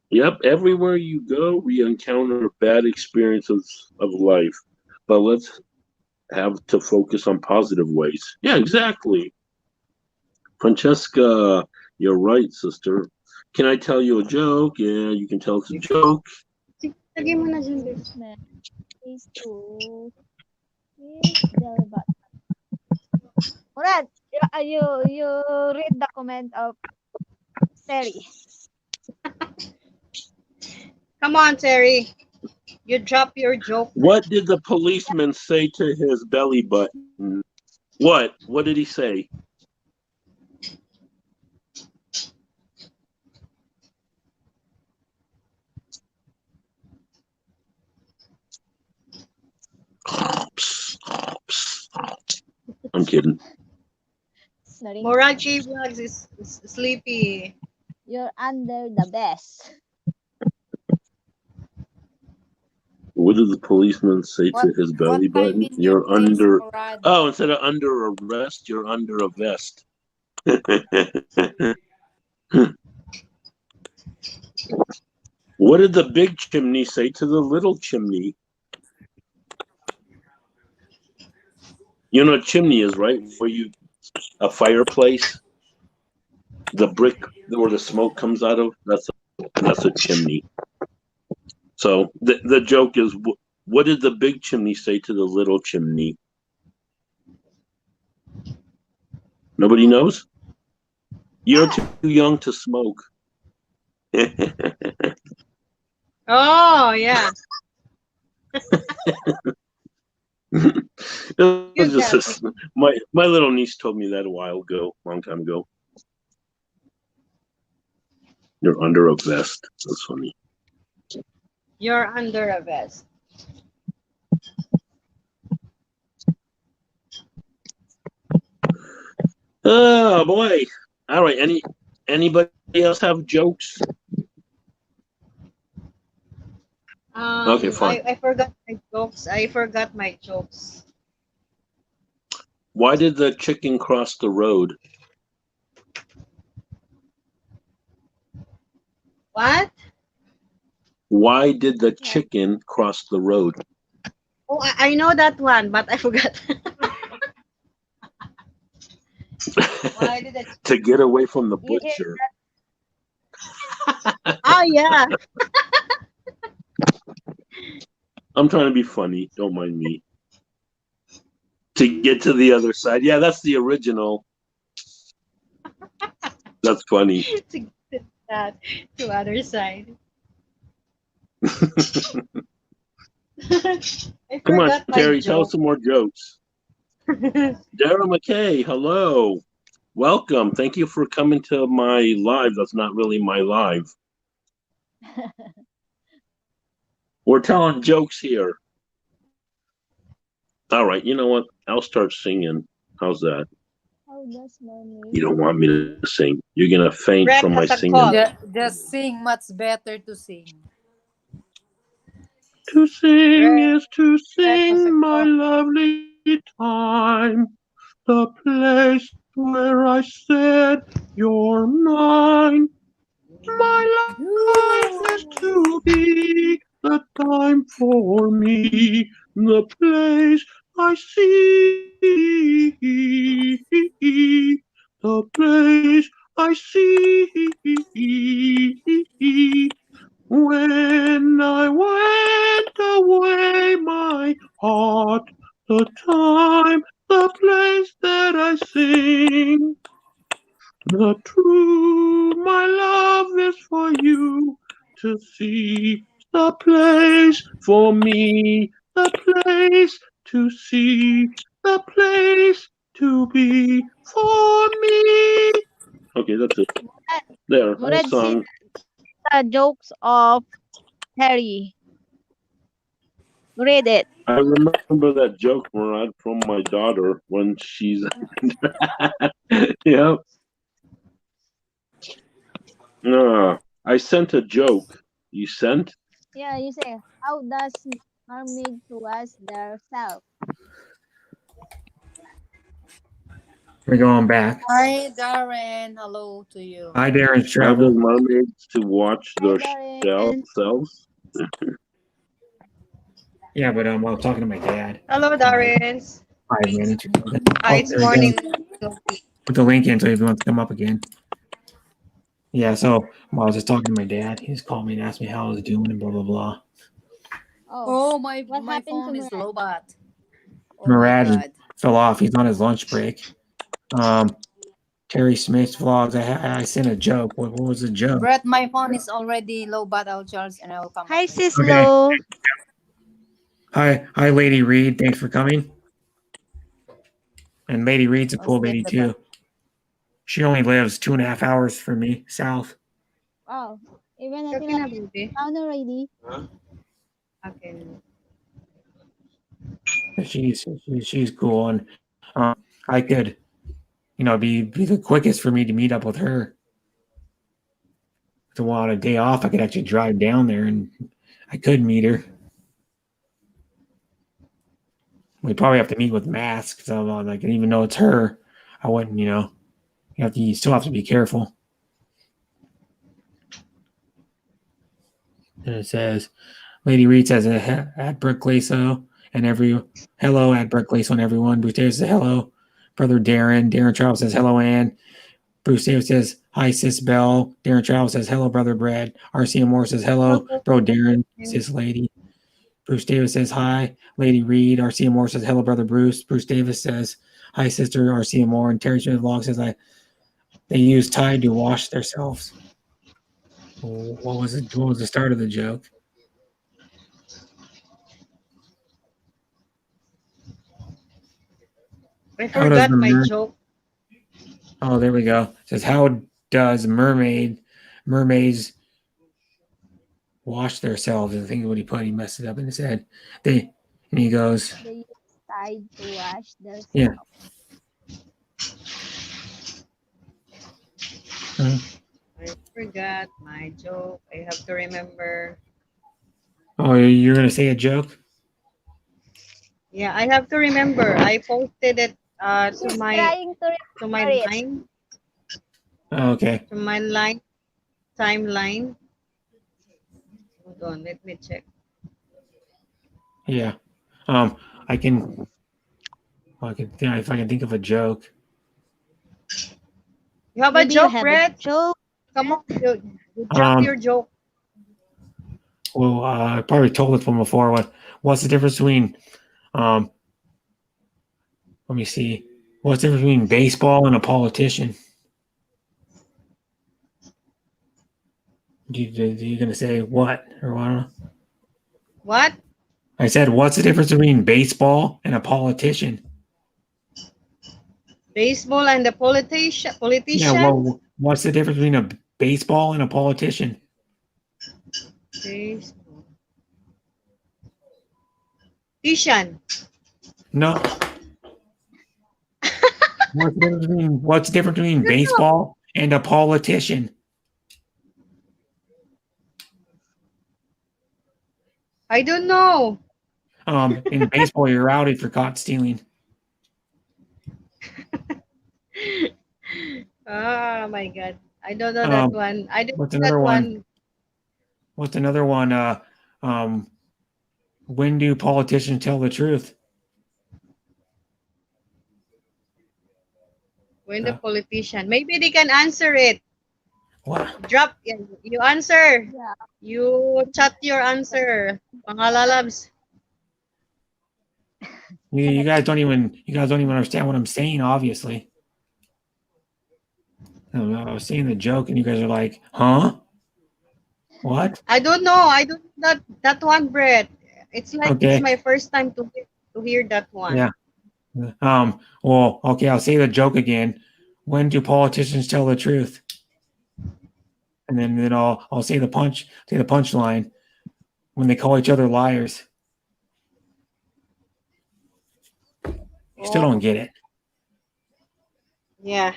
Speaker 4: Yep, everywhere you go, we encounter bad experiences of life, but let's have to focus on positive ways. Yeah, exactly. Francesca, you're right, sister. Can I tell you a joke? Yeah, you can tell us a joke.
Speaker 2: Sige, lagay mo na dyan, Bes.
Speaker 3: Is to is the button. Murad, you read the comment of Terry.
Speaker 2: Come on, Terry. You drop your joke.
Speaker 4: What did the policeman say to his belly button? What? What did he say? I'm kidding.
Speaker 3: Snoring.
Speaker 2: Morachi Vlogs is sleepy.
Speaker 3: You're under the best.
Speaker 4: What did the policeman say to his belly
Speaker 6: what time
Speaker 4: button?
Speaker 6: in your
Speaker 4: You're
Speaker 6: place,
Speaker 4: under.
Speaker 6: Murad?
Speaker 4: Oh, instead of under arrest, you're under a vest. What did the big chimney say to the little chimney? You know what chimney is, right? Where you a fireplace, the brick where the smoke comes out of. That's a chimney. So the joke is, what did the big chimney say to the little chimney? Nobody knows. You're too young to smoke.
Speaker 2: Oh yeah.
Speaker 4: It was just my little niece told me that a while ago, long time ago. You're under a vest. That's funny.
Speaker 2: You're under a vest.
Speaker 4: Oh boy! All right. Anybody else have jokes? Okay, fine.
Speaker 2: I forgot my jokes. I forgot my jokes.
Speaker 4: Why did the chicken cross the road?
Speaker 2: What?
Speaker 4: Why did the chicken cross the road?
Speaker 2: Oh, I know that one, but I forgot. Why did it?
Speaker 4: To get away from the
Speaker 3: You hear
Speaker 4: butcher.
Speaker 2: Oh yeah.
Speaker 4: I'm trying to be funny. Don't mind me. To get to the other side. Yeah, that's the original. That's funny.
Speaker 2: To get that to other side. I
Speaker 4: Come on,
Speaker 2: forgot my
Speaker 4: Terry, tell us
Speaker 2: joke.
Speaker 4: some more jokes. Dara McKay, hello. Welcome. Thank you for coming to my live. That's not really my live. We're telling jokes here. All right, you know what? I'll start singing. How's that?
Speaker 3: How does mermaid?
Speaker 4: You don't want me to sing. You're going to faint
Speaker 2: Brett
Speaker 4: from my
Speaker 2: has a
Speaker 4: singing.
Speaker 2: call.
Speaker 6: Just sing, much better to sing.
Speaker 4: To sing
Speaker 2: Brett,
Speaker 4: is to
Speaker 2: Brett has a
Speaker 4: sing, my
Speaker 2: call.
Speaker 4: lovely time. The place where I said you're mine. My life is to be the time for me. The place I see. The place I see. When I went away, my heart, the time, the place that I sing. The true, my love is for you to see. The place for me, the place to see, the place to be for me. Okay, that's it. There, I
Speaker 3: Murad, see
Speaker 4: sung.
Speaker 3: the jokes of Harry. Read it.
Speaker 4: I remember that joke, Murad, from my daughter when she's. Yeah. I sent a joke. You sent?
Speaker 3: Yeah, you say, how does mermaid wash their self?
Speaker 1: We're going back.
Speaker 6: Hi, Darren. Hello to you.
Speaker 1: Hi, Darren's
Speaker 4: How does
Speaker 1: travel.
Speaker 4: mermaids to watch their
Speaker 3: Hi, Darren.
Speaker 4: selves?
Speaker 1: Yeah, but I was talking to my dad.
Speaker 2: Hello, Darren.
Speaker 1: 5 minutes or something.
Speaker 2: Hi,
Speaker 1: Oh,
Speaker 2: it's
Speaker 1: there he
Speaker 2: morning.
Speaker 1: goes. Put the link in so if he wants to come up again. Yeah, so I was just talking to my dad. He just called me and asked me how I was doing and blah blah blah.
Speaker 3: Oh,
Speaker 6: Oh, my
Speaker 3: what happened to
Speaker 6: phone is
Speaker 3: Murad?
Speaker 6: low bat. Oh my
Speaker 1: Murad
Speaker 6: god.
Speaker 1: fell off. He's on his lunch break. Terry Smith's vlogs. I sent a joke. What was the joke?
Speaker 6: Brett, my phone is already low bat. I'll charge and I'll come
Speaker 3: Hi,
Speaker 6: back later.
Speaker 3: sis
Speaker 1: Okay.
Speaker 3: Lo.
Speaker 1: Hi, Lady Reed. Thanks for coming. And Lady Reed's a
Speaker 3: Oh,
Speaker 1: cool
Speaker 3: skip
Speaker 1: lady
Speaker 3: the bus.
Speaker 1: too. She only lives 2.5 hours from me south.
Speaker 3: Oh, even
Speaker 2: Okay
Speaker 3: until
Speaker 2: na, baby.
Speaker 3: town already.
Speaker 2: Okay.
Speaker 1: She's cool, and I could be the quickest for me to meet up with her. To want a day off, I could actually drive down there and I could meet her. We probably have to meet with masks. So like, even though it's her, I wouldn't. You still have to be careful. And it says, Lady Reed says at Brooke Laso and hello at Brooke Laso and everyone. Bruce Davis says hello, brother Darren. Darren Charles says hello, Ann. Bruce Davis says hi, sis Bell. Darren Charles says hello, brother Brad. RCM Moore says hello, bro Darren, sis Lady. Bruce Davis says hi, Lady Reed. RCM Moore says hello, brother Bruce. Bruce Davis says hi, sister RCM Moore. And Terry Smith Vlog says they use Tide to wash themselves. What was it? What was the start of the joke?
Speaker 2: I
Speaker 1: How does
Speaker 2: forgot
Speaker 1: the
Speaker 2: my joke.
Speaker 1: Oh, there we go. It says how does mermaids wash themselves? I think what he put, he messed it up in his head. And he goes,
Speaker 3: They use Tide to wash their
Speaker 1: yeah.
Speaker 2: I forgot my joke. I have to remember.
Speaker 1: Oh, you're gonna say a joke?
Speaker 2: Yeah, I have to remember. I posted it to
Speaker 3: She's
Speaker 2: my
Speaker 3: trying to remember it.
Speaker 2: line,
Speaker 1: Oh, okay.
Speaker 2: to my line timeline. Hold on, let me check.
Speaker 1: Yeah. I can. If I can think of a joke.
Speaker 2: You have a
Speaker 3: Maybe you
Speaker 2: joke,
Speaker 3: have a
Speaker 2: Brett?
Speaker 3: joke.
Speaker 2: Come on, you drop your joke.
Speaker 1: Well, I probably told it from before. What's the difference between let me see. What's the difference between baseball and a politician? You gonna say what or what?
Speaker 2: What?
Speaker 1: I said, what's the difference between baseball and a politician?
Speaker 2: Baseball and the politician.
Speaker 1: Yeah, well, what's the difference between a baseball and a politician?
Speaker 2: Baseball. Tishan.
Speaker 1: No. What's the difference between baseball and a politician?
Speaker 2: I don't know.
Speaker 1: In baseball, you're out if you're caught stealing.
Speaker 2: Oh my god. I don't know that one. I don't
Speaker 1: What's
Speaker 2: know that
Speaker 1: another one?
Speaker 2: one.
Speaker 1: What's another one? When do politicians tell the truth?
Speaker 2: When the politician. Maybe they can answer it.
Speaker 1: What?
Speaker 2: Drop. You answer.
Speaker 3: Yeah.
Speaker 2: You chat your answer. Mga lalabs.
Speaker 1: You guys don't even understand what I'm saying. Obviously, I don't know. I was saying the joke, and you guys are like, "Huh? What?"
Speaker 2: I don't know. I don't know that one, Brett. It's like it's
Speaker 1: Okay.
Speaker 2: my first time to hear that one.
Speaker 1: Yeah. Well, okay. I'll say the joke again. When do politicians tell the truth? And then I'll say the punchline when they call each other liars. You still don't get it.
Speaker 2: Yeah.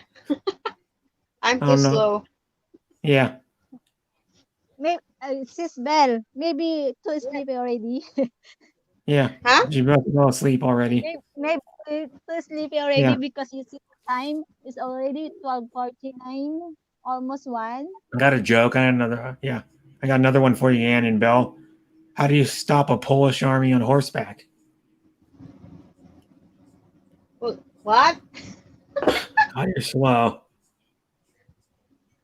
Speaker 2: I'm
Speaker 1: I
Speaker 2: too
Speaker 1: don't know.
Speaker 2: slow.
Speaker 1: Yeah.
Speaker 3: Maybe Sis Bell, maybe too sleepy already.
Speaker 1: Yeah.
Speaker 2: Huh?
Speaker 1: You about to go to sleep already.
Speaker 3: Maybe too sleepy already
Speaker 1: Yeah.
Speaker 3: because you see the time is already 12:49, almost 1.
Speaker 1: I got a joke. I got another one for you, Ann and Bell. How do you stop a Polish army on horseback?
Speaker 2: What?
Speaker 1: God, you're slow.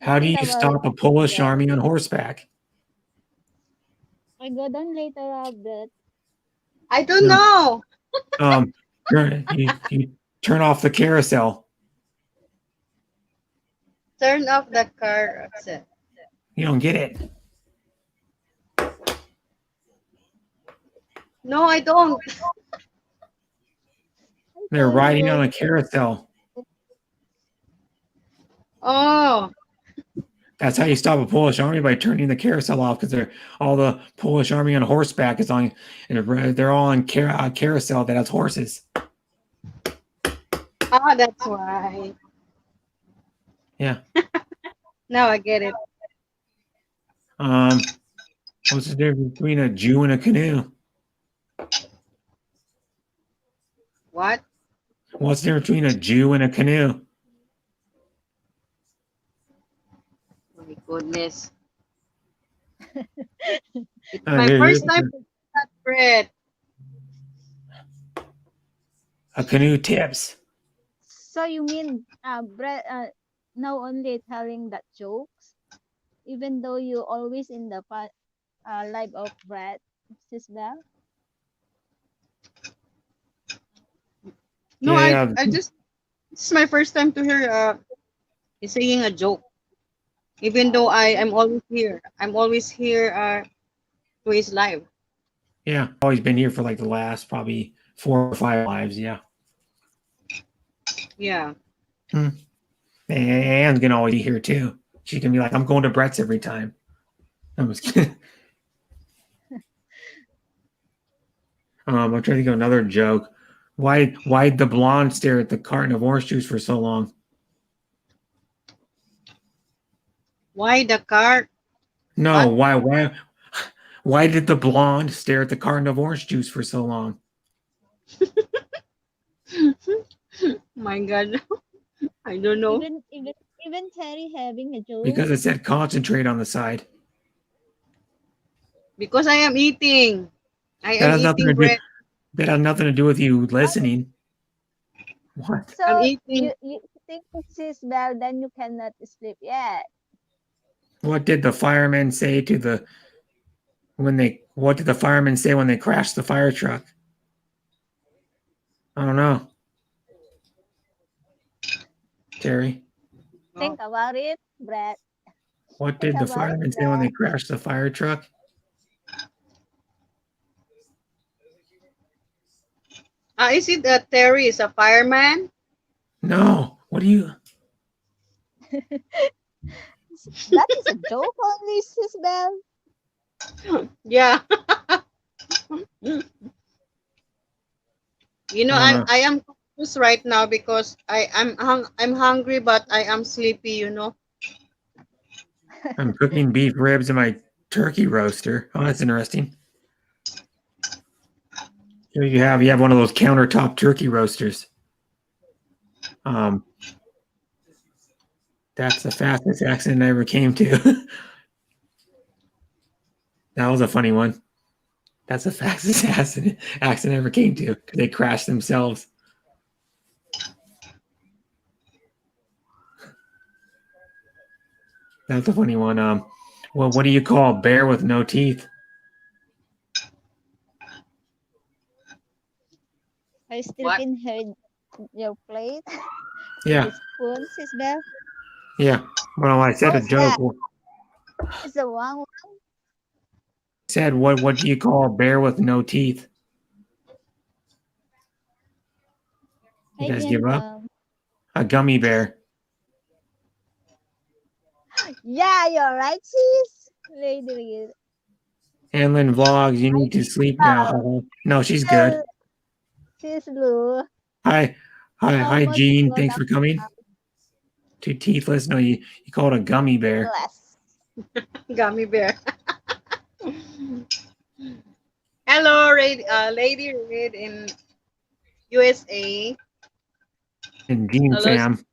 Speaker 1: How do
Speaker 3: Think
Speaker 1: you
Speaker 3: about it.
Speaker 1: stop a Polish army on horseback?
Speaker 3: I go down later a bit.
Speaker 2: I don't know.
Speaker 1: You turn off the carousel.
Speaker 2: Turn off the car.
Speaker 1: You don't get it.
Speaker 2: No, I don't.
Speaker 1: They're riding on a carousel.
Speaker 2: Oh,
Speaker 1: That's how you stop a Polish army, by turning the carousel off, because they're all the Polish army on horseback is on, and they're all on carousel that has horses.
Speaker 2: that's why.
Speaker 1: Yeah.
Speaker 2: Now I get it.
Speaker 1: What's the difference between a Jew and a canoe?
Speaker 2: What?
Speaker 1: What's the difference between a Jew and a canoe?
Speaker 2: My goodness. It's
Speaker 1: Uh,
Speaker 2: my
Speaker 1: here-
Speaker 2: first
Speaker 1: here's
Speaker 2: time to that bread.
Speaker 1: a canoe tips.
Speaker 3: So you mean Brett now only telling that jokes, even though you always in the life of Brett, Sisbel?
Speaker 2: No,
Speaker 1: Yeah,
Speaker 2: I just, this is my first time to hear he's saying a joke. Even though I'm always here. I'm always here to his live.
Speaker 1: yeah. Always been here for like the last probably 4 or 5 lives. Yeah.
Speaker 2: Yeah.
Speaker 1: And Anne's gonna always be here too. She can be like, I'm going to Brett's every time. I was kidding. I'm trying to think of another joke. Why'd the blonde stare at the carton of orange juice for so long?
Speaker 2: Why the car?
Speaker 1: No,
Speaker 2: What?
Speaker 1: why did the blonde stare at the carton of orange juice for so long?
Speaker 2: My God. I don't know.
Speaker 3: Even Terry having a joke.
Speaker 1: Because it said concentrate on the side.
Speaker 2: Because I am eating. I
Speaker 1: That
Speaker 2: am
Speaker 1: has nothing to
Speaker 2: eating
Speaker 1: do.
Speaker 2: bread.
Speaker 1: That has nothing to do with you listening. What?
Speaker 2: I'm
Speaker 3: So
Speaker 2: eating.
Speaker 3: you think Sisbel, then you cannot sleep yet.
Speaker 1: What did the firemen say to the what did the firemen say when they crashed the fire truck? I don't know. Terry,
Speaker 3: Think about it, Brett.
Speaker 1: what
Speaker 3: Think
Speaker 1: did the
Speaker 3: about it,
Speaker 1: firemen say when
Speaker 3: Brett.
Speaker 1: they crashed the fire truck?
Speaker 2: Is it that Terry is a fireman?
Speaker 1: No. What do you?
Speaker 3: That is a joke only, Sisbel.
Speaker 2: Yeah. You know,
Speaker 1: I don't know.
Speaker 2: I am confused right now because I'm hungry, but I am sleepy. You know.
Speaker 1: I'm cooking beef ribs in my turkey roaster. Oh, that's interesting. Here you have one of those countertop turkey roasters. That's the fastest accident I ever came to. That was a funny one. That's the fastest accident I ever came to, because they crashed themselves. That's a funny one. Well, what do you call a bear with no teeth?
Speaker 3: I still
Speaker 2: What?
Speaker 3: can hear your plate.
Speaker 1: Yeah,
Speaker 3: The spoon, Sisbel.
Speaker 1: yeah. Well, I said a
Speaker 3: How's
Speaker 1: joke.
Speaker 3: that? It's the one.
Speaker 1: I said, what do you call a bear with no teeth? You
Speaker 3: I
Speaker 1: guys
Speaker 3: can
Speaker 1: give up? A gummy bear.
Speaker 3: Yeah, you're right, sis. Lady.
Speaker 1: Anlin Vlogs, you need to sleep now. No, she's good.
Speaker 3: Sis Lou.
Speaker 1: Hi,
Speaker 3: Almost
Speaker 1: Jean.
Speaker 3: got
Speaker 1: Thanks
Speaker 3: up
Speaker 1: for coming. To teethless. No, you call it a gummy bear.
Speaker 3: less.
Speaker 2: Gummy bear. Hello, Lady Red in USA.
Speaker 1: And Jean
Speaker 2: Hello,
Speaker 1: Fam.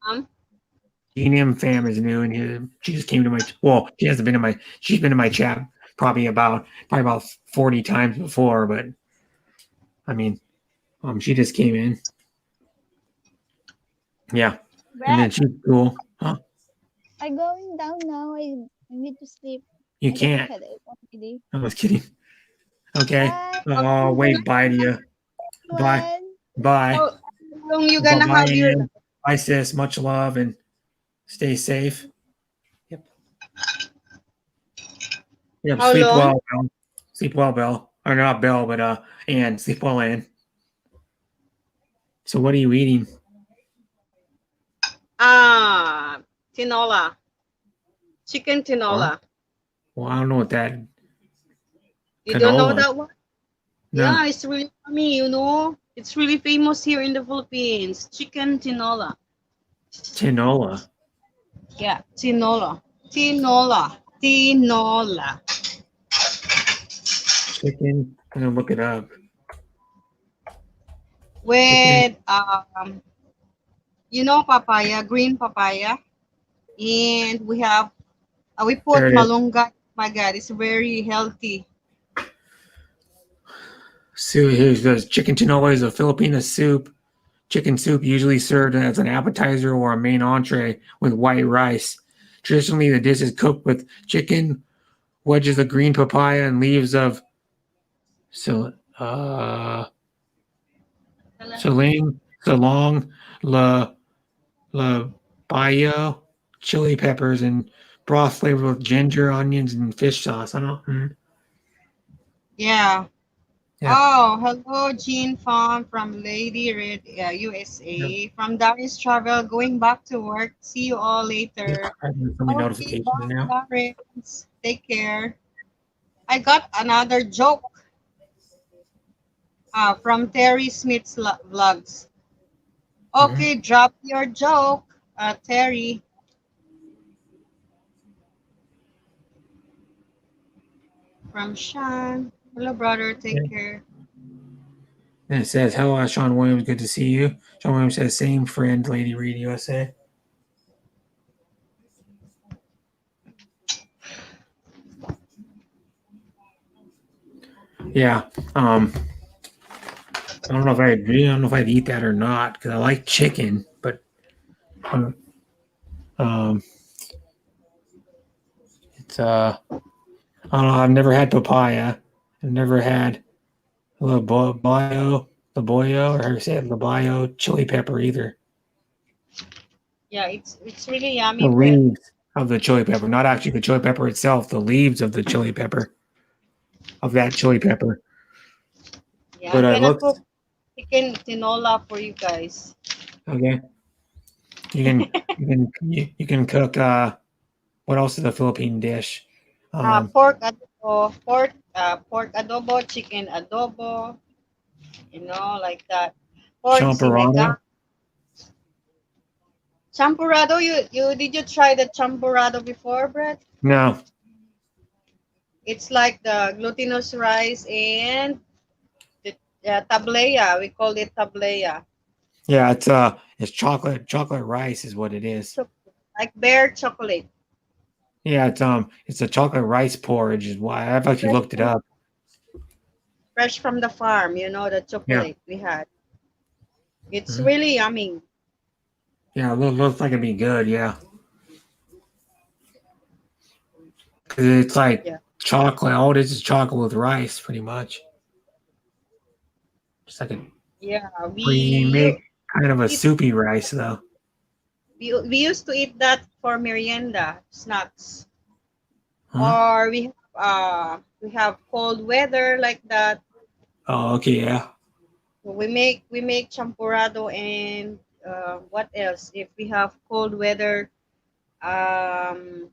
Speaker 2: Sam.
Speaker 1: Jean M Fam is new, and she just came to my. Well, she hasn't been in my. She's been in my chat probably about 40 times before, but I mean, she just came in. Yeah, and then
Speaker 3: Brett,
Speaker 1: she's cool. Huh?
Speaker 3: I'm going down now. I need to sleep.
Speaker 1: You
Speaker 3: I got
Speaker 1: can't.
Speaker 3: headache already.
Speaker 1: I was kidding. Okay.
Speaker 3: Bye.
Speaker 1: I'll wave bye to you. Bye.
Speaker 3: Everyone.
Speaker 1: Bye.
Speaker 2: How long you
Speaker 1: Bye
Speaker 2: gonna
Speaker 1: bye,
Speaker 2: have your
Speaker 1: Ann. Bye, sis. Much love and stay safe. Yep.
Speaker 2: how
Speaker 1: Sleep
Speaker 2: long?
Speaker 1: well, Belle. Sleep well, Belle. or not Belle, but Ann. Sleep well, Ann. So what are you eating?
Speaker 2: Tinola. Chicken
Speaker 1: What?
Speaker 2: tinola.
Speaker 1: Well, I don't know what that
Speaker 2: You don't know
Speaker 1: canola.
Speaker 2: that one?
Speaker 1: No,
Speaker 2: Yeah, it's really yummy, It's really famous here in the Philippines. Chicken tinola.
Speaker 1: tinola.
Speaker 2: Yeah, tinola. Tinola. Tinola.
Speaker 1: Chicken. I'm gonna look it up. Chicken.
Speaker 2: With papaya, green papaya. And we
Speaker 1: There
Speaker 2: put
Speaker 1: it is.
Speaker 2: malunggay. My God, it's very healthy.
Speaker 1: So here's the chicken tinola is a Filipino soup. Chicken soup usually served as an appetizer or a main entree with white rice. Traditionally, the dish is cooked with chicken, wedges of green papaya, and leaves of so salong, la bayo, chili peppers, and broth flavored with ginger, onions, and fish sauce. I don't know.
Speaker 2: Yeah.
Speaker 1: Yeah.
Speaker 2: Oh, hello, Jean Pham from Lady Red,
Speaker 1: Yeah.
Speaker 2: USA. From Darius Travel, going back to work. See you all later.
Speaker 1: So many
Speaker 2: Okay,
Speaker 1: notifications
Speaker 2: bye,
Speaker 1: now.
Speaker 2: Darius. Take care. I got another joke from Terry Smith's vlogs.
Speaker 1: Mhm.
Speaker 2: Okay, drop your joke, Terry. From Sean. Hello, brother.
Speaker 1: Yeah.
Speaker 2: Take care.
Speaker 1: And it says, "Hello, Sean Williams. Good to see you." Sean Williams says, "Same friend, Lady Reed USA." Yeah. I don't know if I'd eat that or not because I like chicken, but um, um, it's I don't know. I've never had papaya. I've never had the boyo, or how you say it, labayo chili pepper either.
Speaker 2: Yeah, it's really
Speaker 1: The
Speaker 2: yummy, Brett.
Speaker 1: leaves of the chili pepper, not actually the chili pepper itself. The leaves of the chili pepper of that chili pepper.
Speaker 2: Yeah,
Speaker 1: But
Speaker 2: I'm
Speaker 1: it
Speaker 2: gonna
Speaker 1: looks
Speaker 2: cook chicken tinola for you guys.
Speaker 1: okay. You can cook. What else is a Philippine dish? Um,
Speaker 2: Pork adobo, chicken adobo, like that. Pork sinigang.
Speaker 1: Champorado.
Speaker 2: Champurrado, did you try the champurrado before, Brett?
Speaker 1: No.
Speaker 2: It's like the glutinous rice and the tablea. We call it tablea.
Speaker 1: Yeah, it's chocolate rice is what it is.
Speaker 2: Like bare chocolate.
Speaker 1: Yeah, it's a chocolate rice porridge is why I've actually
Speaker 2: Fresh
Speaker 1: looked it
Speaker 2: from,
Speaker 1: up.
Speaker 2: fresh from the farm, the
Speaker 1: Yeah.
Speaker 2: chocolate we had. It's
Speaker 1: Mhm.
Speaker 2: really yummy.
Speaker 1: Yeah, looks like it'd be good, yeah. 'Cause it's like
Speaker 2: Yeah.
Speaker 1: chocolate. All it is chocolate with rice, pretty much. Just like a
Speaker 2: Yeah.
Speaker 1: pre
Speaker 2: You
Speaker 1: make kind of a
Speaker 2: eat
Speaker 1: soupy rice though.
Speaker 2: we used to eat that for merienda snacks.
Speaker 1: Huh?
Speaker 2: Or we have cold weather like that.
Speaker 1: Oh, okay, yeah.
Speaker 2: We make champurrado and what else? If we have cold weather, um,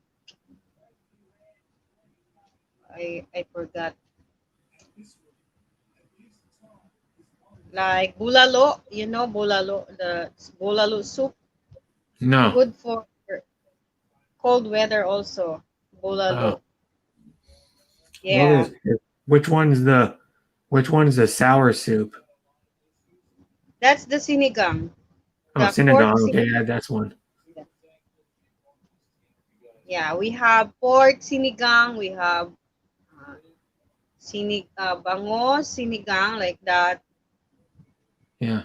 Speaker 2: I forgot. Like bulalo, bulalo, the bulalo soup,
Speaker 1: No.
Speaker 2: good for cold weather also.
Speaker 1: Oh.
Speaker 2: Bulalo,
Speaker 1: Well,
Speaker 2: yeah,
Speaker 1: which one's the sour soup?
Speaker 2: that's the sinigang,
Speaker 1: Oh,
Speaker 2: the pork
Speaker 1: sinigang. Okay,
Speaker 2: sinigang.
Speaker 1: yeah, that's one.
Speaker 2: Yeah, we have pork sinigang, we have bango sinigang like that,
Speaker 1: Yeah.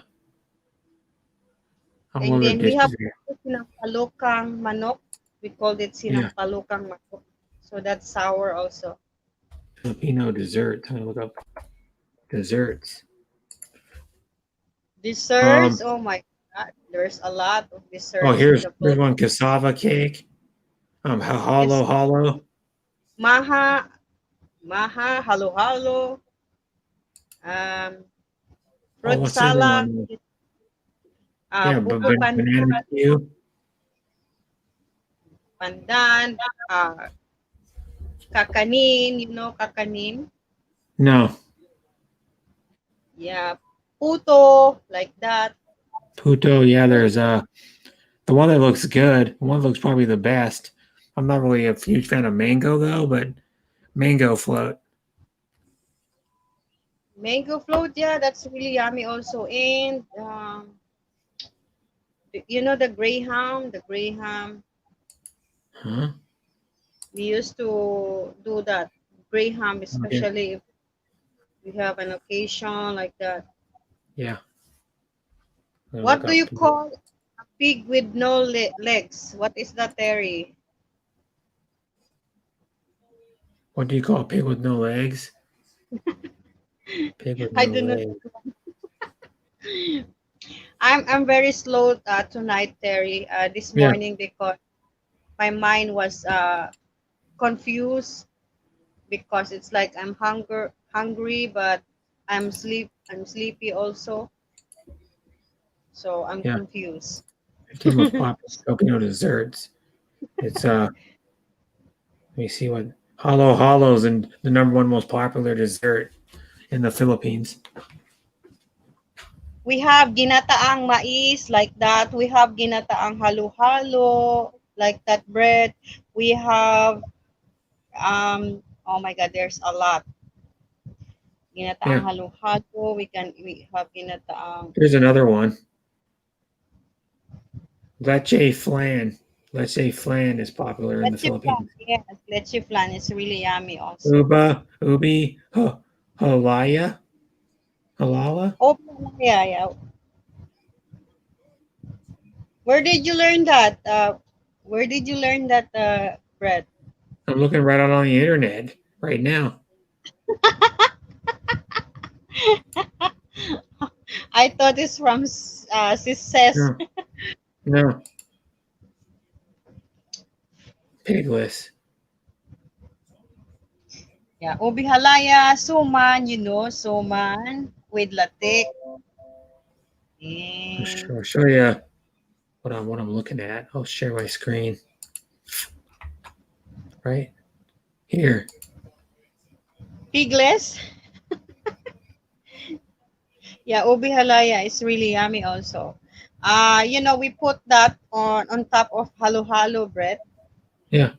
Speaker 1: All
Speaker 2: and
Speaker 1: other
Speaker 2: then we have
Speaker 1: dishes here.
Speaker 2: sinampalukang manok. We called it
Speaker 1: Yeah.
Speaker 2: sinampalukang manok. So that's sour also.
Speaker 1: Filipino desserts. I'm gonna look up desserts.
Speaker 2: Desserts,
Speaker 1: Um.
Speaker 2: oh my God, there's a lot of
Speaker 1: Oh,
Speaker 2: desserts in the
Speaker 1: here's
Speaker 2: Philippines.
Speaker 1: one cassava cake.
Speaker 2: It's
Speaker 1: Hollow.
Speaker 2: maha, maha, halo halo. Um,
Speaker 1: Oh,
Speaker 2: fruit
Speaker 1: what's the other
Speaker 2: salad,
Speaker 1: one? Yeah,
Speaker 2: buko
Speaker 1: banana
Speaker 2: pandan,
Speaker 1: Q.
Speaker 2: pandan, kakanin, kakanin.
Speaker 1: No,
Speaker 2: Yeah, puto, like that.
Speaker 1: puto. Yeah, there's
Speaker 2: Puto.
Speaker 1: the one that looks good. The one that looks probably the best. I'm not really a huge fan of mango though, but mango float.
Speaker 2: Mango float, yeah, that's really yummy also. And the graham,
Speaker 1: Huh?
Speaker 2: we used to do that. Graham,
Speaker 1: Okay.
Speaker 2: especially if we have an occasion like that.
Speaker 1: Yeah. I'm gonna
Speaker 2: What
Speaker 1: look
Speaker 2: do you
Speaker 1: up.
Speaker 2: call a pig with no legs? What is that, Terry?
Speaker 1: What do you call a pig with no legs? Pig with
Speaker 2: I
Speaker 1: no
Speaker 2: do not.
Speaker 1: legs.
Speaker 2: I'm very slow tonight, Terry. This
Speaker 1: Yeah.
Speaker 2: morning because my mind was confused because it's like I'm hungry, but I'm sleepy also, so I'm
Speaker 1: Yeah.
Speaker 2: confused.
Speaker 1: 15 most popular Filipino desserts. It's let me see what Halo's and the number one most popular dessert in the Philippines.
Speaker 2: We have ginataang mais like that. We have ginataang halo-halo like that bread. We have oh my god, there's a lot. Ginataang
Speaker 1: Yeah.
Speaker 2: halo-halo. We have ginataang
Speaker 1: Here's another one. Leche flan. Leche flan is popular in the
Speaker 2: leche flan.
Speaker 1: Philippines.
Speaker 2: Yes, leche flan is really yummy also.
Speaker 1: Ubi, halaya, halala.
Speaker 2: Oh yeah, yeah. Where did you learn that? Where did you learn that bread?
Speaker 1: I'm looking right out on the internet right now.
Speaker 2: I thought it's from Sis.
Speaker 1: No, no, pigless.
Speaker 2: Yeah, ubi halaya, suman, suman with latik. And
Speaker 1: I'll show you what I'm looking at. I'll share my screen right here.
Speaker 2: pigless. Yeah, ubi halaya is really yummy also. We put that on top of halo-halo bread.
Speaker 1: Yeah,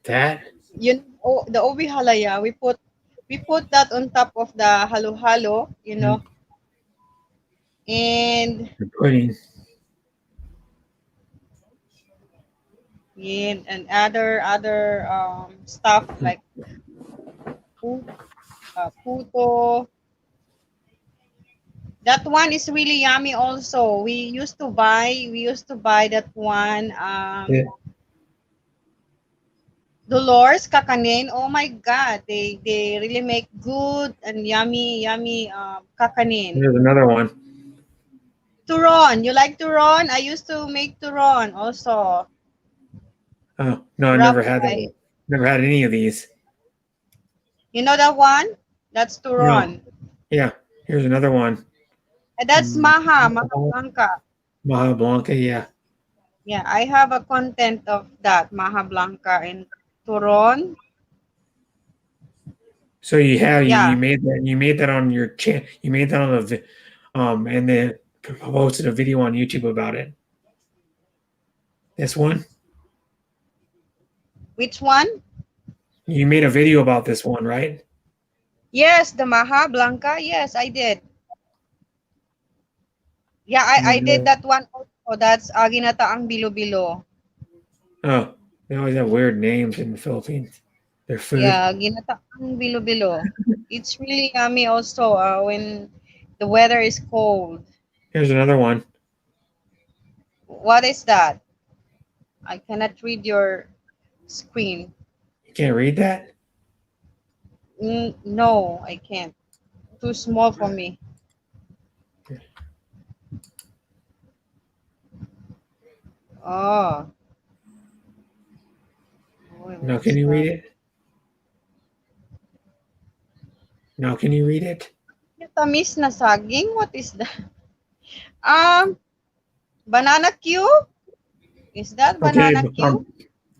Speaker 1: that.
Speaker 2: The ubi halaya, we put that on top of the halo-halo,
Speaker 1: Mm,
Speaker 2: and
Speaker 1: the pudding.
Speaker 2: and other stuff like puto. That one is really yummy also. We used to buy that one.
Speaker 1: Yeah,
Speaker 2: Dolores kakanin. Oh my God, they really make good and yummy kakanin.
Speaker 1: there's another one.
Speaker 2: Turon, you like turon? I used to make turon also.
Speaker 1: Oh no, I
Speaker 2: Wrap
Speaker 1: never had that.
Speaker 2: rice.
Speaker 1: Never had any of these.
Speaker 2: You know that one? That's
Speaker 1: No.
Speaker 2: turon.
Speaker 1: Yeah, here's another one.
Speaker 2: That's maha blanca.
Speaker 1: Maha Blanca. Yeah.
Speaker 2: Yeah, I have a content of that Maha Blanca and Turon.
Speaker 1: So you
Speaker 2: Yeah,
Speaker 1: made that on your channel. You made that on and then posted a video on YouTube about it. This one.
Speaker 2: which one?
Speaker 1: You made a video about this one, right?
Speaker 2: Yes, the Maha Blanca. Yes, I did. Yeah,
Speaker 1: And
Speaker 2: I
Speaker 1: then
Speaker 2: did that one also. That's ginataang bilo-bilo.
Speaker 1: oh, they always have weird names in the Philippines. Their food.
Speaker 2: Yeah, ginataang bilo-bilo. It's really yummy also when the weather is cold.
Speaker 1: Here's another one.
Speaker 2: What is that? I cannot read your screen.
Speaker 1: You can't read that.
Speaker 2: No, I can't. Too small for me. Oh,
Speaker 1: No,
Speaker 2: what's
Speaker 1: can you read
Speaker 2: that?
Speaker 1: it? Now, can you read it?
Speaker 2: Tamis na saging? What is that? Banana Q? Is that
Speaker 1: Okay.
Speaker 2: banana Q?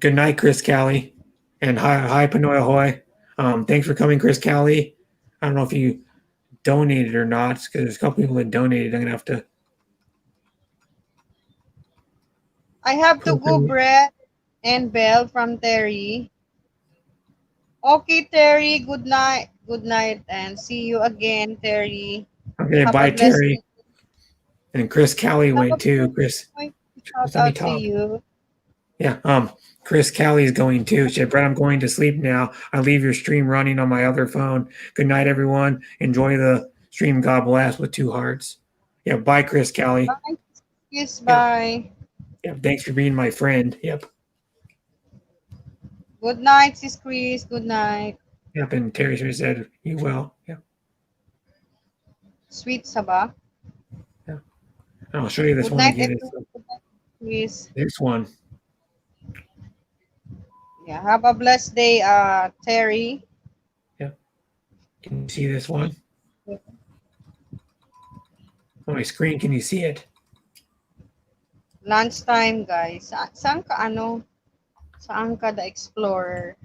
Speaker 1: Good night, Chris Callie, and hi, Panoy Hoy. Thanks for coming, Chris Callie. I don't know if you donated or not, because there's a couple people that donated. I'm gonna have to.
Speaker 2: I have to go, Brett and Belle from Terry. Okay, Terry. Good night. Good night, and see you again, Terry.
Speaker 1: Okay,
Speaker 2: Have a
Speaker 1: bye,
Speaker 2: blessed
Speaker 1: Terry. And Chris Callie
Speaker 2: Have a
Speaker 1: went too.
Speaker 2: blessed
Speaker 1: Chris,
Speaker 2: shout
Speaker 1: let me
Speaker 2: out to
Speaker 1: talk.
Speaker 2: you.
Speaker 1: Yeah. Chris Callie's going too. She said, Brett, I'm going to sleep now. I leave your stream running on my other phone. Good night, everyone. Enjoy the stream. God bless with 2 hearts. Yeah. Bye, Chris Callie.
Speaker 2: Bye. Yes,
Speaker 1: Yeah.
Speaker 2: bye.
Speaker 1: Yeah. Thanks for being my friend. Yep.
Speaker 2: Good night, Sis Chris. Good night.
Speaker 1: Yep. And Terry said, you will. Yeah.
Speaker 2: Sweet Sabah.
Speaker 1: Yeah. And I'll show you this
Speaker 2: Good
Speaker 1: one
Speaker 2: night,
Speaker 1: again. It's
Speaker 2: everyone. Good night, Chris.
Speaker 1: this one.
Speaker 2: Yeah, have a blessed day, Terry.
Speaker 1: Yeah. Can you see this one? On my screen, can you see it?
Speaker 2: Lunchtime, guys. Saan ka, Saan ka the Explorer?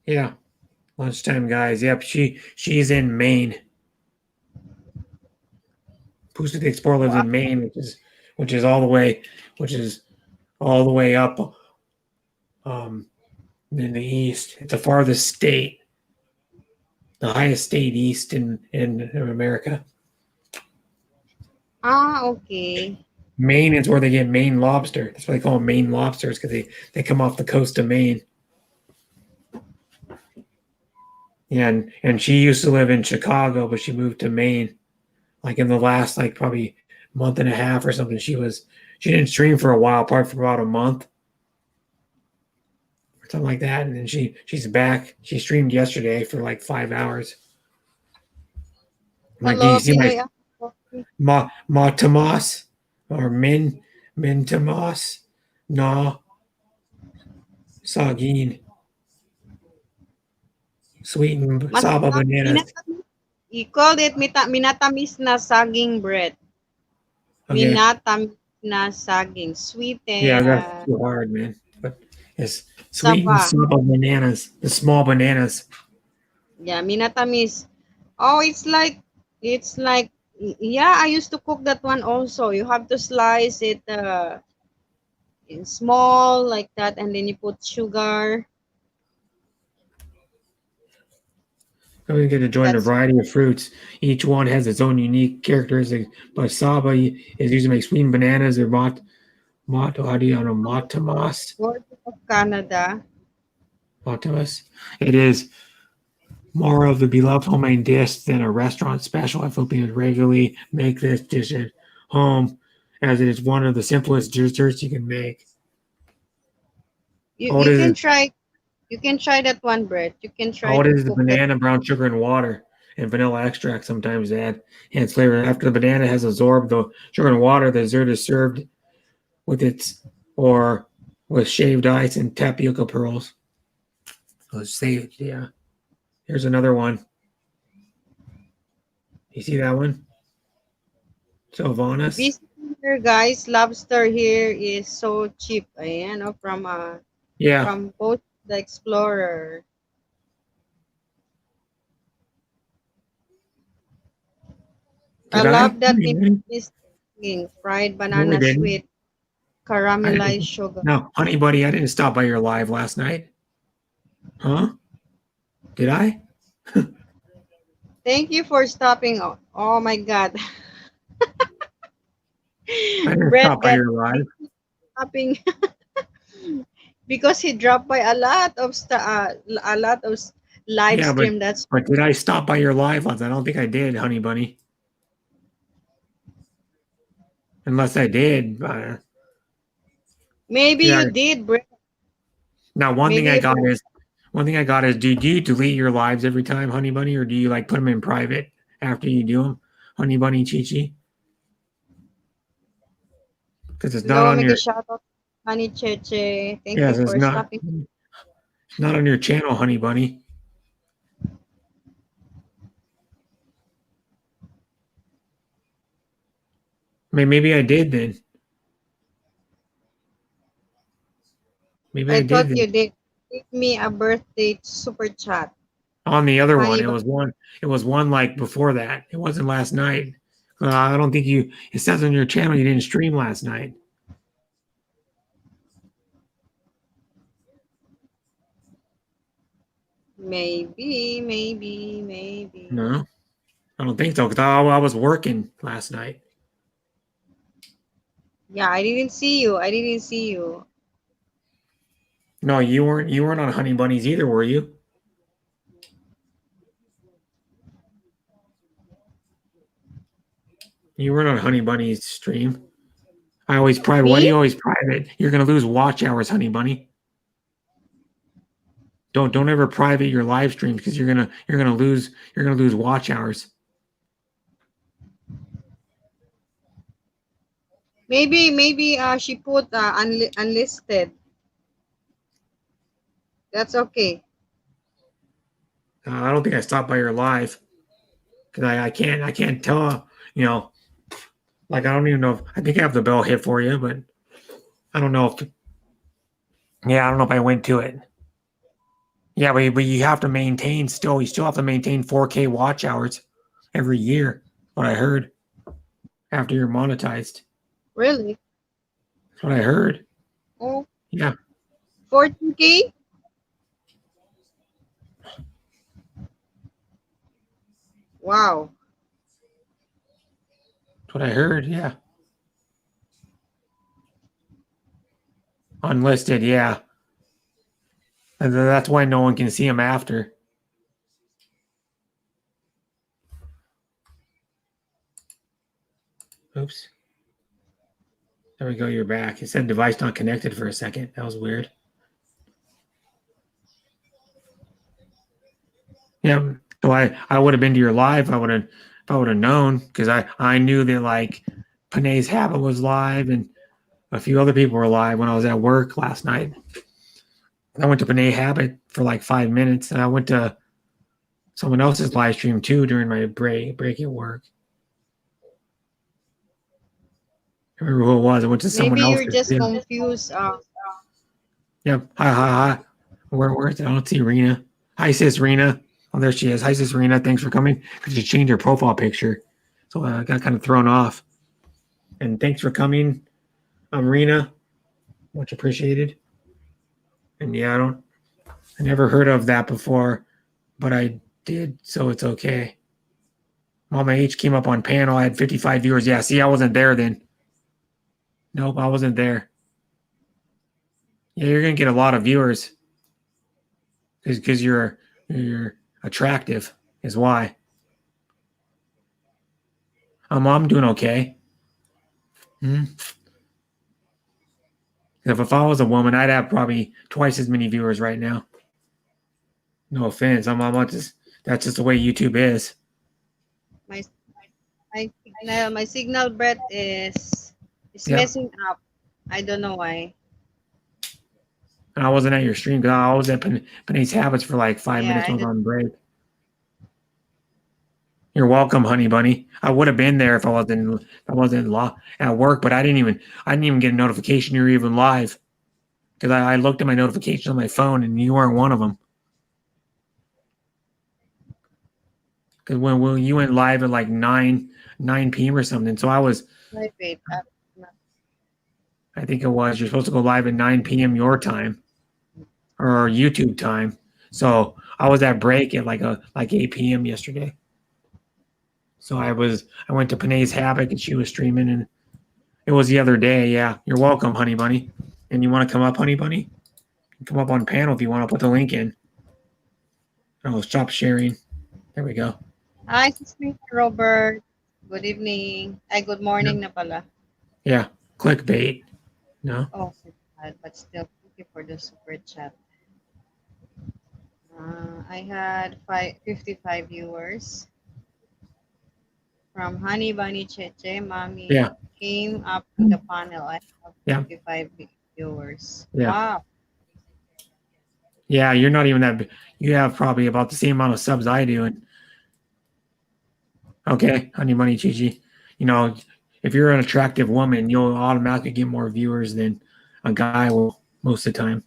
Speaker 1: Yeah. Lunchtime, guys. Yep. She's in Maine. Pussy the Explorer lives in Maine, which is all the way up in the east. It's the farthest state, the highest state east in America.
Speaker 2: Okay.
Speaker 1: Maine is where they get Maine lobster. That's why they call them Maine lobsters, because they come off the coast of Maine. Yeah, and she used to live in Chicago, but she moved to Maine. Like in the last probably month and a half or something. She didn't stream for a while, apart from about a month. Or something like that. And then she's back. She streamed yesterday for 5 hours. Do
Speaker 2: Hello,
Speaker 1: you see
Speaker 2: Pinoy.
Speaker 1: Ma Tomas or Min Tomas na sagin sweetened saba bananas.
Speaker 2: You called it minatamis na saging bread.
Speaker 1: Okay.
Speaker 2: Minatamis na saging. Sweet
Speaker 1: Yeah,
Speaker 2: and
Speaker 1: that's too hard, man. But it's sweetened saba bananas, the small bananas.
Speaker 2: Yeah, minatamis. Oh, it's like yeah, I used to cook that one also. You have to slice it in small like that, and then you put sugar.
Speaker 1: I'm going to get to join a variety of fruits. Each one has its own unique characteristics. But saba is used to make sweetened bananas or matamas.
Speaker 2: Word of Canada.
Speaker 1: Matamas. It is more of the beloved homemade dish than a restaurant special. Filipinos regularly make this dish at home, as it is one of the simplest desserts you can make.
Speaker 2: You can try that one, bread. You can try
Speaker 1: What
Speaker 2: to
Speaker 1: is the
Speaker 2: cook that.
Speaker 1: banana, brown sugar, and water, and vanilla extract sometimes add its flavor. After the banana has absorbed the sugar and water, the dessert is served with with shaved ice and tapioca pearls. Let's see. Yeah. Here's another one. You see that one? Sylvanas.
Speaker 2: This here, guys, lobster here is so cheap. Ayan, from Post the Explorer. I love that this fried banana sweet caramelized sugar.
Speaker 1: No, honey buddy, I didn't stop by your live last night. Huh? Did I?
Speaker 2: Thank you for stopping. Oh my God.
Speaker 1: I didn't stop by your live.
Speaker 2: Stopping because he dropped by a lot of live stream.
Speaker 1: But did I stop by your live once? I don't think I did, honey bunny. Unless I did.
Speaker 2: Maybe you did, Brett.
Speaker 1: Now, one thing I got is, do you delete your lives every time, honey bunny, or do you put them in private after you do them, honey bunny Chi-Chi? Because it's not on your.
Speaker 2: Shout out, honey Cheche. Thank you for stopping.
Speaker 1: It's not on your channel, honey bunny. Maybe I did then. Maybe I
Speaker 2: I
Speaker 1: did
Speaker 2: thought
Speaker 1: then.
Speaker 2: you did. Give me a birthday super chat.
Speaker 1: On the other one,
Speaker 2: Honey,
Speaker 1: it was one. It was one like before that. It wasn't last night. I don't think you. It says on your channel you didn't stream last night.
Speaker 2: maybe.
Speaker 1: No, I don't think so. Because I was working last night.
Speaker 2: Yeah, I didn't see you. I didn't see you.
Speaker 1: No, you weren't. You weren't on Honey Bunnies either, were you? You weren't on Honey Bunny's stream. I always private. Why do
Speaker 2: Me?
Speaker 1: you always private? You're gonna lose watch hours, Honey Bunny. Don't ever private your live streams because you're gonna lose watch hours.
Speaker 2: Maybe she put unlisted. That's okay.
Speaker 1: I don't think I stopped by your live because I can't tell. You know, like I don't even know if I think I have the bell hit for you, but I don't know if I don't know if I went to it. Yeah, but you have to maintain still. You still have to maintain 4K watch hours every year. What I heard after you're monetized.
Speaker 2: Really?
Speaker 1: That's what I heard.
Speaker 2: Oh,
Speaker 1: Yeah.
Speaker 2: 14K? Wow.
Speaker 1: That's what I heard. Yeah. Unlisted. Yeah. And that's why no one can see them after. Oops. There we go. You're back. It said device not connected for a second. That was weird. Yeah. So I would have been to your live. If I would have known because I knew that like Panay's Habit was live and a few other people were live when I was at work last night. I went to Panay Habit for like 5 minutes and I went to someone else's live stream too during my break at work. I remember who it was. I went to someone
Speaker 2: Maybe you're
Speaker 1: else's.
Speaker 2: just
Speaker 1: Yeah.
Speaker 2: confused.
Speaker 1: Yep. Hi. Where is it? I don't see Rena. Hi, sis Rena. Oh, there she is. Hi, sis Rena. Thanks for coming. Because you changed your profile picture. So I got kind of thrown off. And thanks for coming. I'm Rena. Much appreciated. And yeah, I never heard of that before, but I did, so it's okay. Mama H came up on panel. I had 55 viewers. Yeah, see, I wasn't there then. Nope, I wasn't there. Yeah, you're gonna get a lot of viewers because you're attractive is why. I'm doing okay. If I was a woman, I'd have probably twice as many viewers right now. No offense, I'm just that's just the way YouTube is.
Speaker 2: My signal, Brett, is
Speaker 1: Yep.
Speaker 2: messing up. I don't know why.
Speaker 1: And I wasn't at your stream because I was at Panay's Habits for like 5 minutes.
Speaker 2: Yeah,
Speaker 1: I was on break. You're welcome, honey bunny. I would have been there if I wasn't at work, but I didn't even get a notification you're even live because I looked at my notifications on my phone and you weren't one of them. Because when you went live at like 9 p.m. or something, so I was.
Speaker 2: wait.
Speaker 1: I think it was you're supposed to go live at 9 p.m. your time or YouTube time. So I was at break at like 8 p.m. yesterday. So I went to Panay's Havoc and she was streaming and it was the other day. Yeah, you're welcome, honey bunny. And you want to come up, honey bunny? Come up on panel if you want to put the link in. Oh, stop sharing. There we go.
Speaker 2: Hi, Sister Robert. Good evening. Good morning na pala.
Speaker 1: Yeah, clickbait. No.
Speaker 2: Oh, but still, thank you for the super chat. I had 55 viewers. From Honey Bunny Cheche, Mommy came up to the panel. I have 55 viewers.
Speaker 1: Yeah.
Speaker 2: Wow.
Speaker 1: Yeah, you're not even that. You have probably about the same amount of subs I do. And okay, Honey Bunny Chichi, if you're an attractive woman, you'll automatically get more viewers than a guy will most of the time.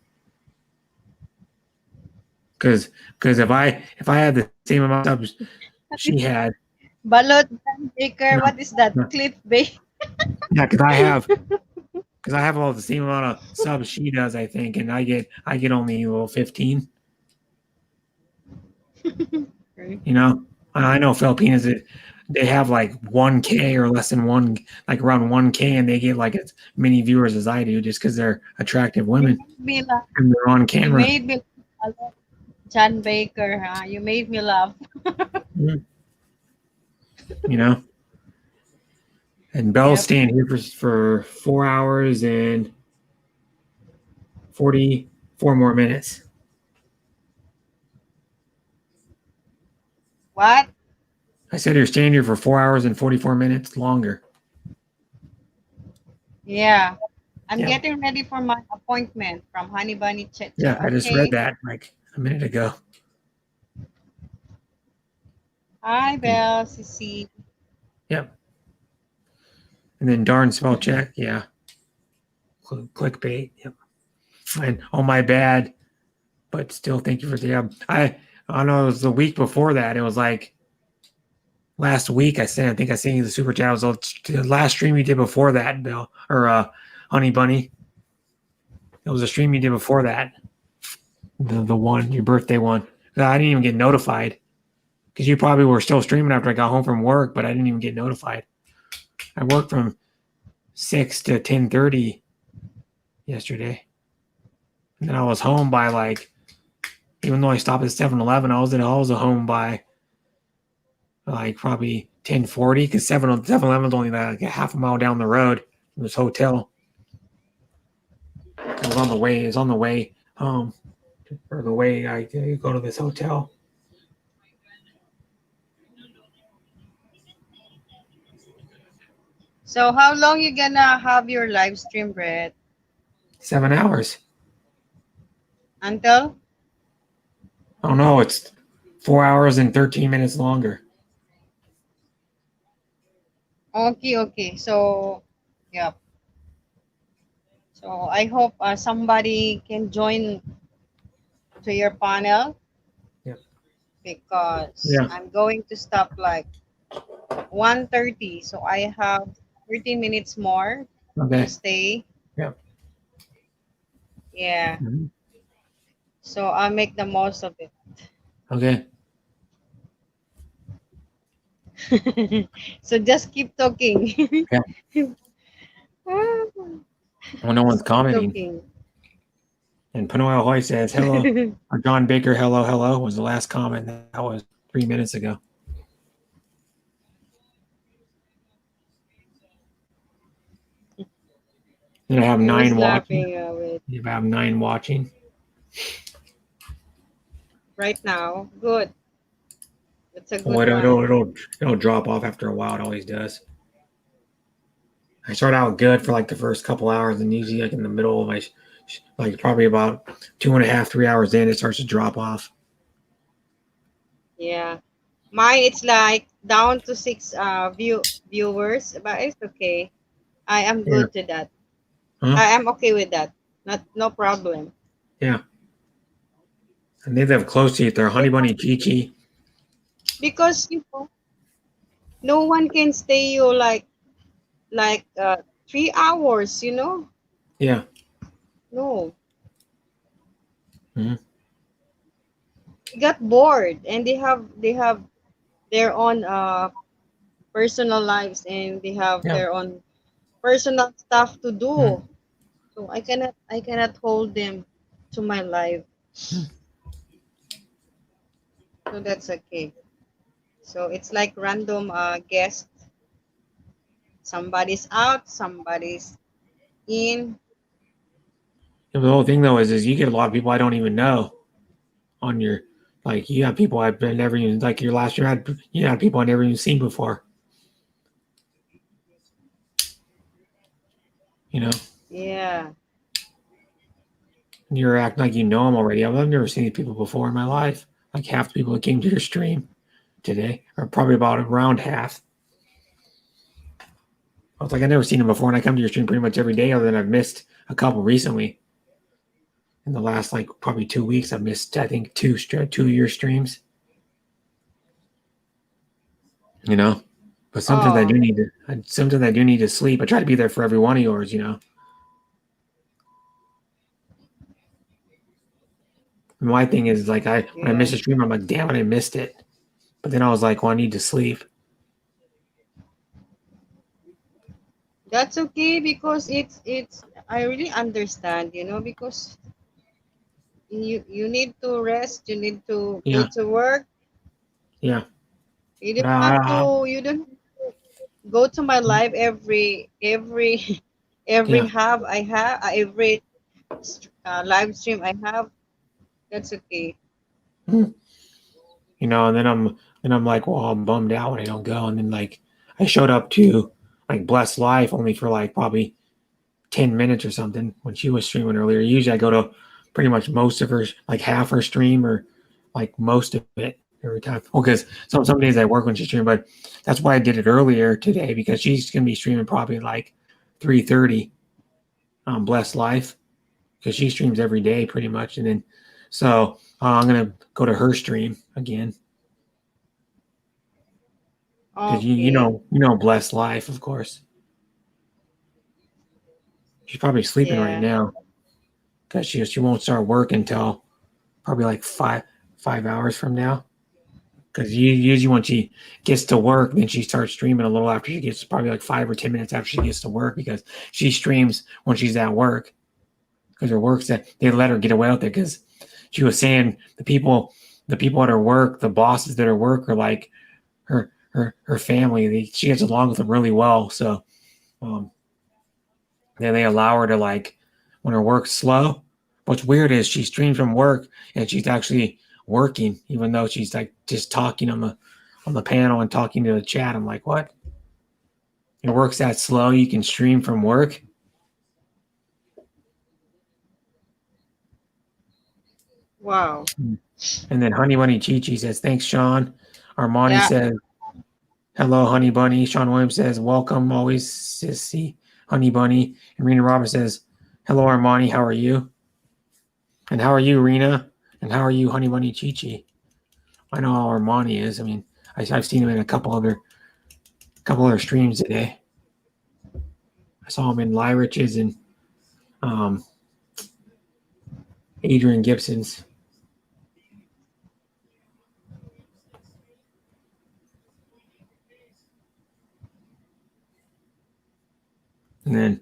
Speaker 1: Because if I had the same amount of subs she had,
Speaker 2: Balot Baker,
Speaker 1: no,
Speaker 2: what is that?
Speaker 1: no.
Speaker 2: Cliff Bay.
Speaker 1: Yeah, because I have all the same amount of subs she does, I think, and I get only 15. You know, I know Filipinos they have like 1K or less than one, like around 1K, and they get like as many viewers as I do just because they're attractive
Speaker 2: You
Speaker 1: women
Speaker 2: made me laugh.
Speaker 1: and they're on
Speaker 2: You
Speaker 1: camera.
Speaker 2: made me laugh. John Baker, huh? You made me laugh.
Speaker 1: You know, and Belle's
Speaker 2: Yep.
Speaker 1: staying here for 4 hours and 44 more minutes.
Speaker 2: What?
Speaker 1: I said you're staying here for 4 hours and 44 minutes longer.
Speaker 2: Yeah. I'm
Speaker 1: Yeah.
Speaker 2: getting ready for my appointment from Honey Bunny Checha.
Speaker 1: Yeah, I just read that like a minute ago.
Speaker 2: Hi, Belle, Sissy.
Speaker 1: Yep. And then darn spell check. Yeah. Clickbait. Yep. And oh, my bad. But still, thank you for the. I know it was the week before that. It was like last week. I think I sent you the super chat. It was the last stream you did before that, Bill, or Honey Bunny. It was a stream you did before that. The one, your birthday one. I didn't even get notified because you probably were still streaming after I got home from work, but I didn't even get notified. I worked from 6 to 10:30 yesterday. And then I was home by like, even though I stopped at 7-Eleven, I was home by like probably 10:40 because 7-Eleven's only like a half a mile down the road from this hotel. It was on the way home, or the way I go to this hotel.
Speaker 2: So how long you gonna have your live stream, Brett?
Speaker 1: 7 hours.
Speaker 2: Until?
Speaker 1: Oh no, it's 4 hours and 13 minutes longer.
Speaker 2: Okay. So, yeah. So I hope somebody can join to your panel.
Speaker 1: Yep.
Speaker 2: Because
Speaker 1: Yeah.
Speaker 2: I'm going to stop like 1:30. So I have 13 minutes more
Speaker 1: Okay.
Speaker 2: to stay.
Speaker 1: Yep.
Speaker 2: Yeah.
Speaker 1: Mm-hmm.
Speaker 2: So I'll make the most of it.
Speaker 1: Okay.
Speaker 2: So just keep talking.
Speaker 1: Yeah. Well, no one's
Speaker 2: Keep
Speaker 1: commenting.
Speaker 2: talking.
Speaker 1: And Panoil Hoy says, hello. Or John Baker, hello, was the last comment. That was 3 minutes ago. Then I have
Speaker 2: Who's
Speaker 1: 9 watching.
Speaker 2: laughing with
Speaker 1: You have 9 watching.
Speaker 2: right now? Good. That's a good
Speaker 1: Oh,
Speaker 2: one.
Speaker 1: it'll drop off after a while. It always does. I start out good for like the first couple hours, and usually like in the middle of my, like probably about 2.5, 3 hours in, it starts to drop off.
Speaker 2: Yeah. Mine it's like down to 6 viewers, but it's okay. I am good to that.
Speaker 1: Huh?
Speaker 2: I am okay with that. No problem.
Speaker 1: Yeah. And they live close to each other. Honey Bunny, Chi.
Speaker 2: Because no one can stay you like 3 hours,
Speaker 1: Yeah.
Speaker 2: No.
Speaker 1: Mm-hmm.
Speaker 2: They got bored and they have their own personal lives and they have their own personal stuff to do.
Speaker 1: Mm-hmm.
Speaker 2: So I cannot hold them to my life.
Speaker 1: Mm-hmm.
Speaker 2: So that's okay. So it's like random guest. Somebody's out, somebody's in.
Speaker 1: The whole thing though is you get a lot of people I don't even know on your, like you have people I've been never even, like your last year you had people I never even seen before.
Speaker 2: Yeah.
Speaker 1: You're acting like you know them already. I've never seen these people before in my life. Like half the people that came to your stream today, or probably about around half. I was like, I've never seen him before, and I come to your stream pretty much every day, other than I've missed a couple recently. In the last like probably 2 weeks, I've missed I think 2 year streams. You know, but sometimes I
Speaker 2: Oh,
Speaker 1: do need to. Sometimes I do need to sleep. I try to be there for every one of yours. You know. And my thing is like when I miss
Speaker 2: yeah.
Speaker 1: a stream, I'm like, damn it, I missed it. But then I was like, well, I need to sleep.
Speaker 2: That's okay because it's I really understand, because you need to rest, you need to go
Speaker 1: Yeah,
Speaker 2: to work.
Speaker 1: yeah.
Speaker 2: You
Speaker 1: But
Speaker 2: don't have to you don't go to my live every every
Speaker 1: yeah,
Speaker 2: have I have every live stream I have. That's okay.
Speaker 1: you know. And then I'm like, well, I'm bummed out when I don't go. And then like I showed up to like Blessed Life only for like probably 10 minutes or something when she was streaming earlier. Usually I go to pretty much most of her, like half her stream or like most of it every time. Well, because some days I work when she's streaming, but that's why I did it earlier today because she's gonna be streaming probably like 3:30 on Blessed Life because she streams every day pretty much, and then so I'm gonna go to her stream again because
Speaker 2: Okay.
Speaker 1: you know Blessed Life, of course. She's probably sleeping right
Speaker 2: Yeah.
Speaker 1: now because she won't start work until probably like 5 hours from now. Because usually when she gets to work, then she starts streaming a little after she gets probably like 5 or 10 minutes after she gets to work because she streams when she's at work because her work's that they let her get away with it because she was saying the people at her work, the bosses that her work are like her family. She gets along with them really well. So um, then they allow her to like when her work's slow. What's weird is she streams from work and she's actually working, even though she's like just talking on the panel and talking to the chat. I'm like, what? Your work's that slow? You can stream from work?
Speaker 2: Wow.
Speaker 1: And then Honey Bunny Chi Chi says, thanks, Sean. Armani
Speaker 2: Yeah.
Speaker 1: says, hello, Honey Bunny. Sean Williams says, welcome, always, sissy, Honey Bunny. And Rena Roberts says, hello, Armani. How are you? And how are you, Rena? And how are you, Honey Bunny Chi Chi? I know how Armani is. I mean, I've seen him in a couple other streams today. I saw him in Lyrich's and um, Adrian Gibson's. And then,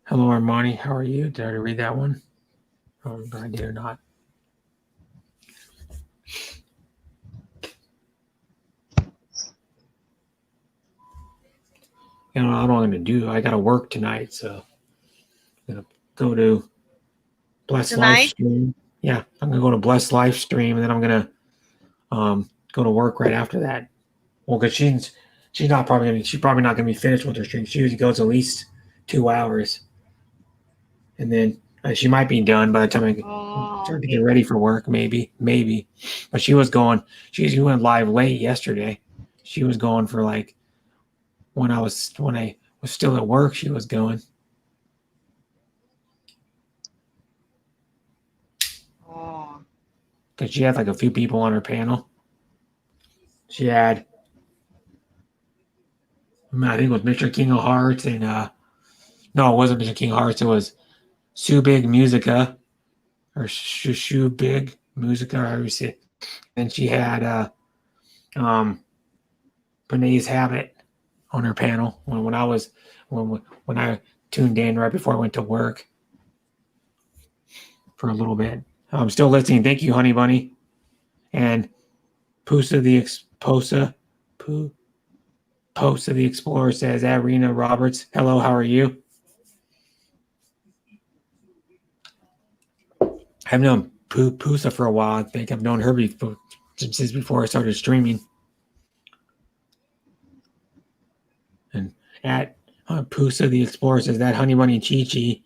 Speaker 1: hello, Armani. How are you? Did I already read that one? I don't remember if I did or not. You know, I don't know what I'm going to do. I got to work tonight, so I'm going to go to Blessed Life
Speaker 2: Tonight?
Speaker 1: stream. Yeah, I'm going to go to Blessed Life stream, and then I'm going to go to work right after that. Well, because she's not probably going to, she's probably not going to be finished with her stream. She usually goes at least 2 hours, and then she might be done by the time I
Speaker 2: Oh,
Speaker 1: start to
Speaker 2: okay.
Speaker 1: get ready for work. Maybe. But she went live late yesterday. She was going for like when I was still at work. She was going.
Speaker 2: Oh,
Speaker 1: Because she had like a few people on her panel. She had, I think it was Mr. King of Hearts and no, it wasn't Mr. King of Hearts. It was Sue Big Musica or Shoo Big Musica, or however you say it. And she had um, Benea's Habit on her panel when I tuned in right before I went to work for a little bit. I'm still listening. Thank you, Honey Bunny. And Pusa the Explorer says, Arena Roberts, hello, how are you? I've known Pusa for a while. I think I've known her since before I started streaming. And at Pusa the Explorer says that Honey Bunny Chi Chi,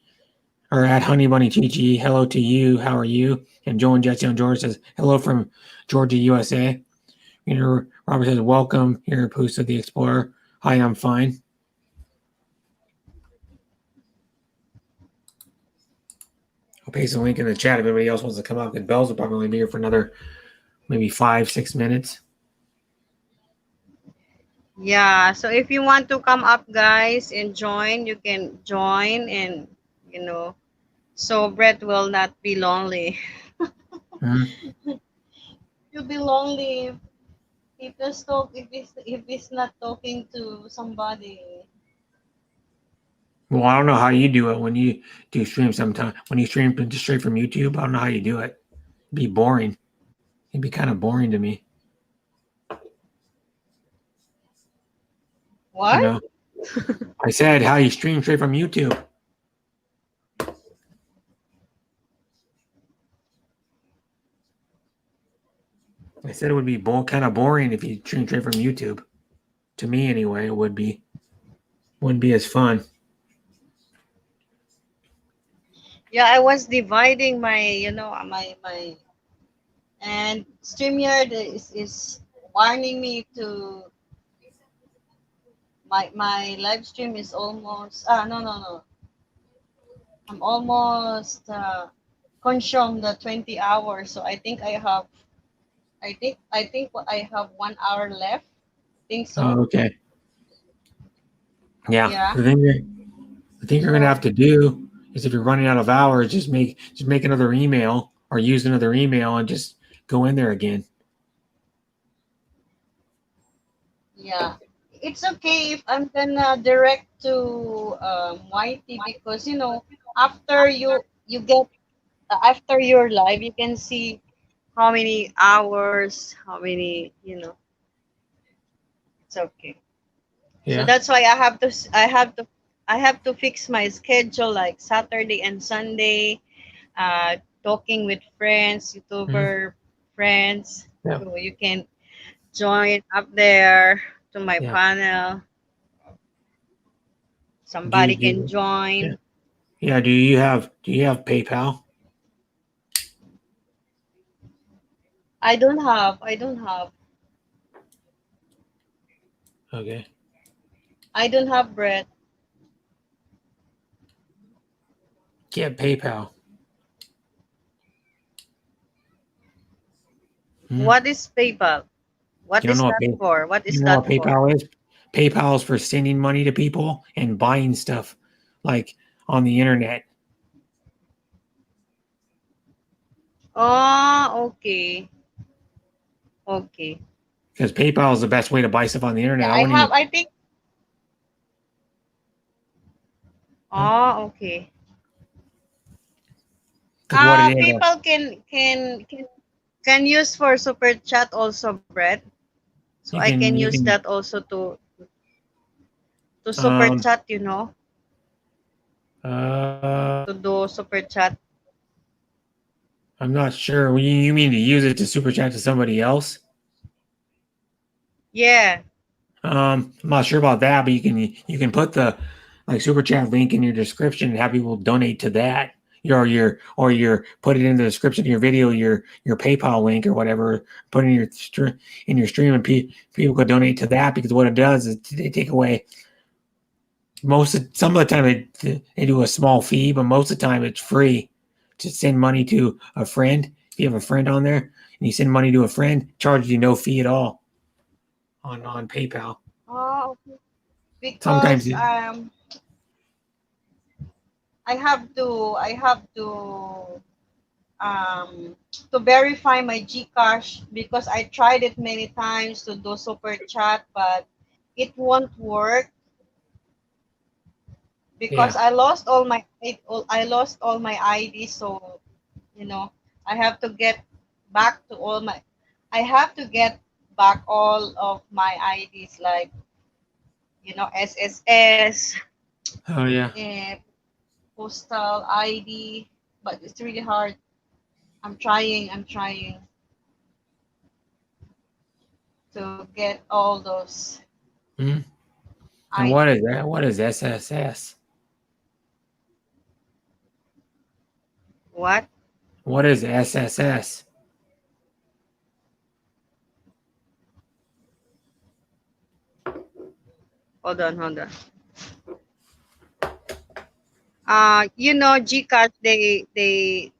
Speaker 1: or at Honey Bunny Chi Chi, hello to you. How are you? And Joe and Jesse and George says hello from Georgia, USA. You know, Robert says welcome here, Pusa the Explorer. Hi, I'm fine. I'll paste the link in the chat if anybody else wants to come up. Because Bells will probably be here for another maybe 5-6 minutes.
Speaker 2: Yeah, so if you want to come up, guys, and join, you can join, and you know, so Brett will not be lonely. You'll be lonely if he's not talking to somebody.
Speaker 1: Well, I don't know how you do it when you do stream sometime. When you stream just straight from YouTube, I don't know how you do it. It'd be boring. It'd be kind of boring to me.
Speaker 2: What?
Speaker 1: You know? I said how you stream straight from YouTube. I said it would be kind of boring if you stream straight from YouTube. To me, anyway, it would be. Wouldn't be as fun.
Speaker 2: Yeah, I was dividing my, you know, my and StreamYard is warning me to my live stream is almost no, I'm almost consumed the 20 hours, so I think I have 1 hour left. Think so.
Speaker 1: Oh, okay. Yeah.
Speaker 2: Yeah.
Speaker 1: The thing you're gonna have to do is if you're running out of hours, just make another email or use another email and just go in there again.
Speaker 2: Yeah. It's okay if I'm gonna direct to YT, because you know, after you get after your live, you can see how many hours, how many, you know. It's okay. So
Speaker 1: Yeah.
Speaker 2: that's why I have to fix my schedule, like Saturday and Sunday, talking with friends, YouTuber friends.
Speaker 1: Yeah.
Speaker 2: So you can join up there to my
Speaker 1: Yeah.
Speaker 2: panel.
Speaker 1: Do you
Speaker 2: Somebody can
Speaker 1: do? Yeah.
Speaker 2: join.
Speaker 1: Yeah. Do you have PayPal?
Speaker 2: I don't have.
Speaker 1: Okay.
Speaker 2: I don't have bread.
Speaker 1: Get PayPal.
Speaker 2: What is PayPal? What
Speaker 1: You don't
Speaker 2: is
Speaker 1: know what
Speaker 2: that for? What
Speaker 1: you
Speaker 2: is
Speaker 1: know
Speaker 2: that
Speaker 1: what
Speaker 2: for?
Speaker 1: PayPal is? PayPal is for sending money to people and buying stuff, like on the internet.
Speaker 2: Oh, okay. Okay.
Speaker 1: Because PayPal is the best way to buy stuff on the internet.
Speaker 2: Yeah,
Speaker 1: I wouldn't even.
Speaker 2: I think. Oh, okay.
Speaker 1: Because what it is.
Speaker 2: People can use for super chat also, Brett. So I can use
Speaker 1: You
Speaker 2: that
Speaker 1: can
Speaker 2: also to super chat, you know, to do super chat.
Speaker 1: I'm not sure. You mean to use it to super chat to somebody else?
Speaker 2: Yeah.
Speaker 1: I'm not sure about that, but you can put the like super chat link in your description and have people donate to that. Your put it in the description of your video, your PayPal link or whatever. Put it in your stream, and people could donate to that, because what it does is they take away some of the time they do a small fee, but most of the time it's free to send money to a friend. If you have a friend on there and you send money to a friend, charges you no fee at all on PayPal.
Speaker 2: Oh, okay.
Speaker 1: Sometimes
Speaker 2: Because I have to verify my GCash, because I tried it many times to do super chat, but it won't work because
Speaker 1: yeah.
Speaker 2: I lost all my ID. So you know, I have to get back to all my I have to get back all of my IDs, like you know, SSS,
Speaker 1: Oh yeah.
Speaker 2: postal ID, but it's really hard. I'm trying to get all those
Speaker 1: Hmm. And what is
Speaker 2: ID.
Speaker 1: that? What is SSS?
Speaker 2: What?
Speaker 1: What is SSS?
Speaker 2: Hold on, hold on. You know, Gcash, they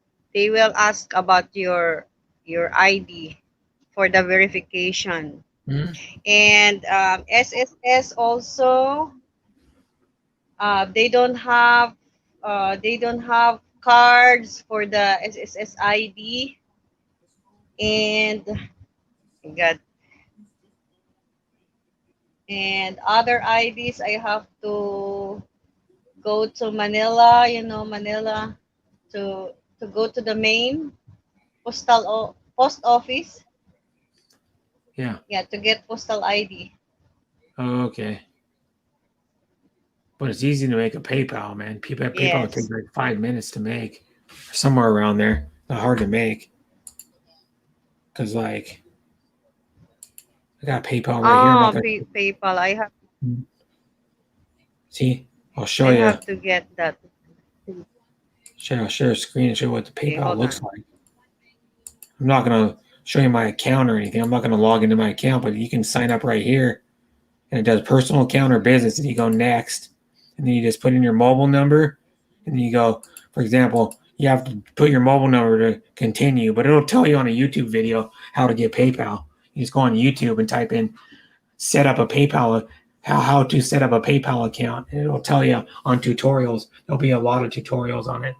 Speaker 2: will ask about your ID for the verification.
Speaker 1: Mhm.
Speaker 2: And SSS also, they don't have cards for the SSS ID. And God, and other IDs, I have to go to Manila, you know, Manila, to go to the main post office.
Speaker 1: Yeah.
Speaker 2: Yeah, to get postal ID.
Speaker 1: Okay. But it's easy to make a PayPal, man. PayPal takes
Speaker 2: Yes.
Speaker 1: like 5 minutes to make, somewhere around there. Not hard to make, cause like I got PayPal right here. I'm not
Speaker 2: Oh,
Speaker 1: gonna
Speaker 2: PayPal.
Speaker 1: see. I'll show
Speaker 2: I
Speaker 1: you.
Speaker 2: have to get that.
Speaker 1: I'll share a screen and show you what the
Speaker 2: Okay,
Speaker 1: PayPal
Speaker 2: hold
Speaker 1: looks
Speaker 2: on.
Speaker 1: like. I'm not gonna show you my account or anything. I'm not gonna log into my account, but you can sign up right here, and it does personal account or business. And you go next, and then you just put in your mobile number, and then you go. For example, you have to put your mobile number to continue, but it'll tell you on a YouTube video how to get PayPal. You just go on YouTube and type in set up a PayPal, how to set up a PayPal account, and it'll tell you on tutorials. There'll be a lot of tutorials on it.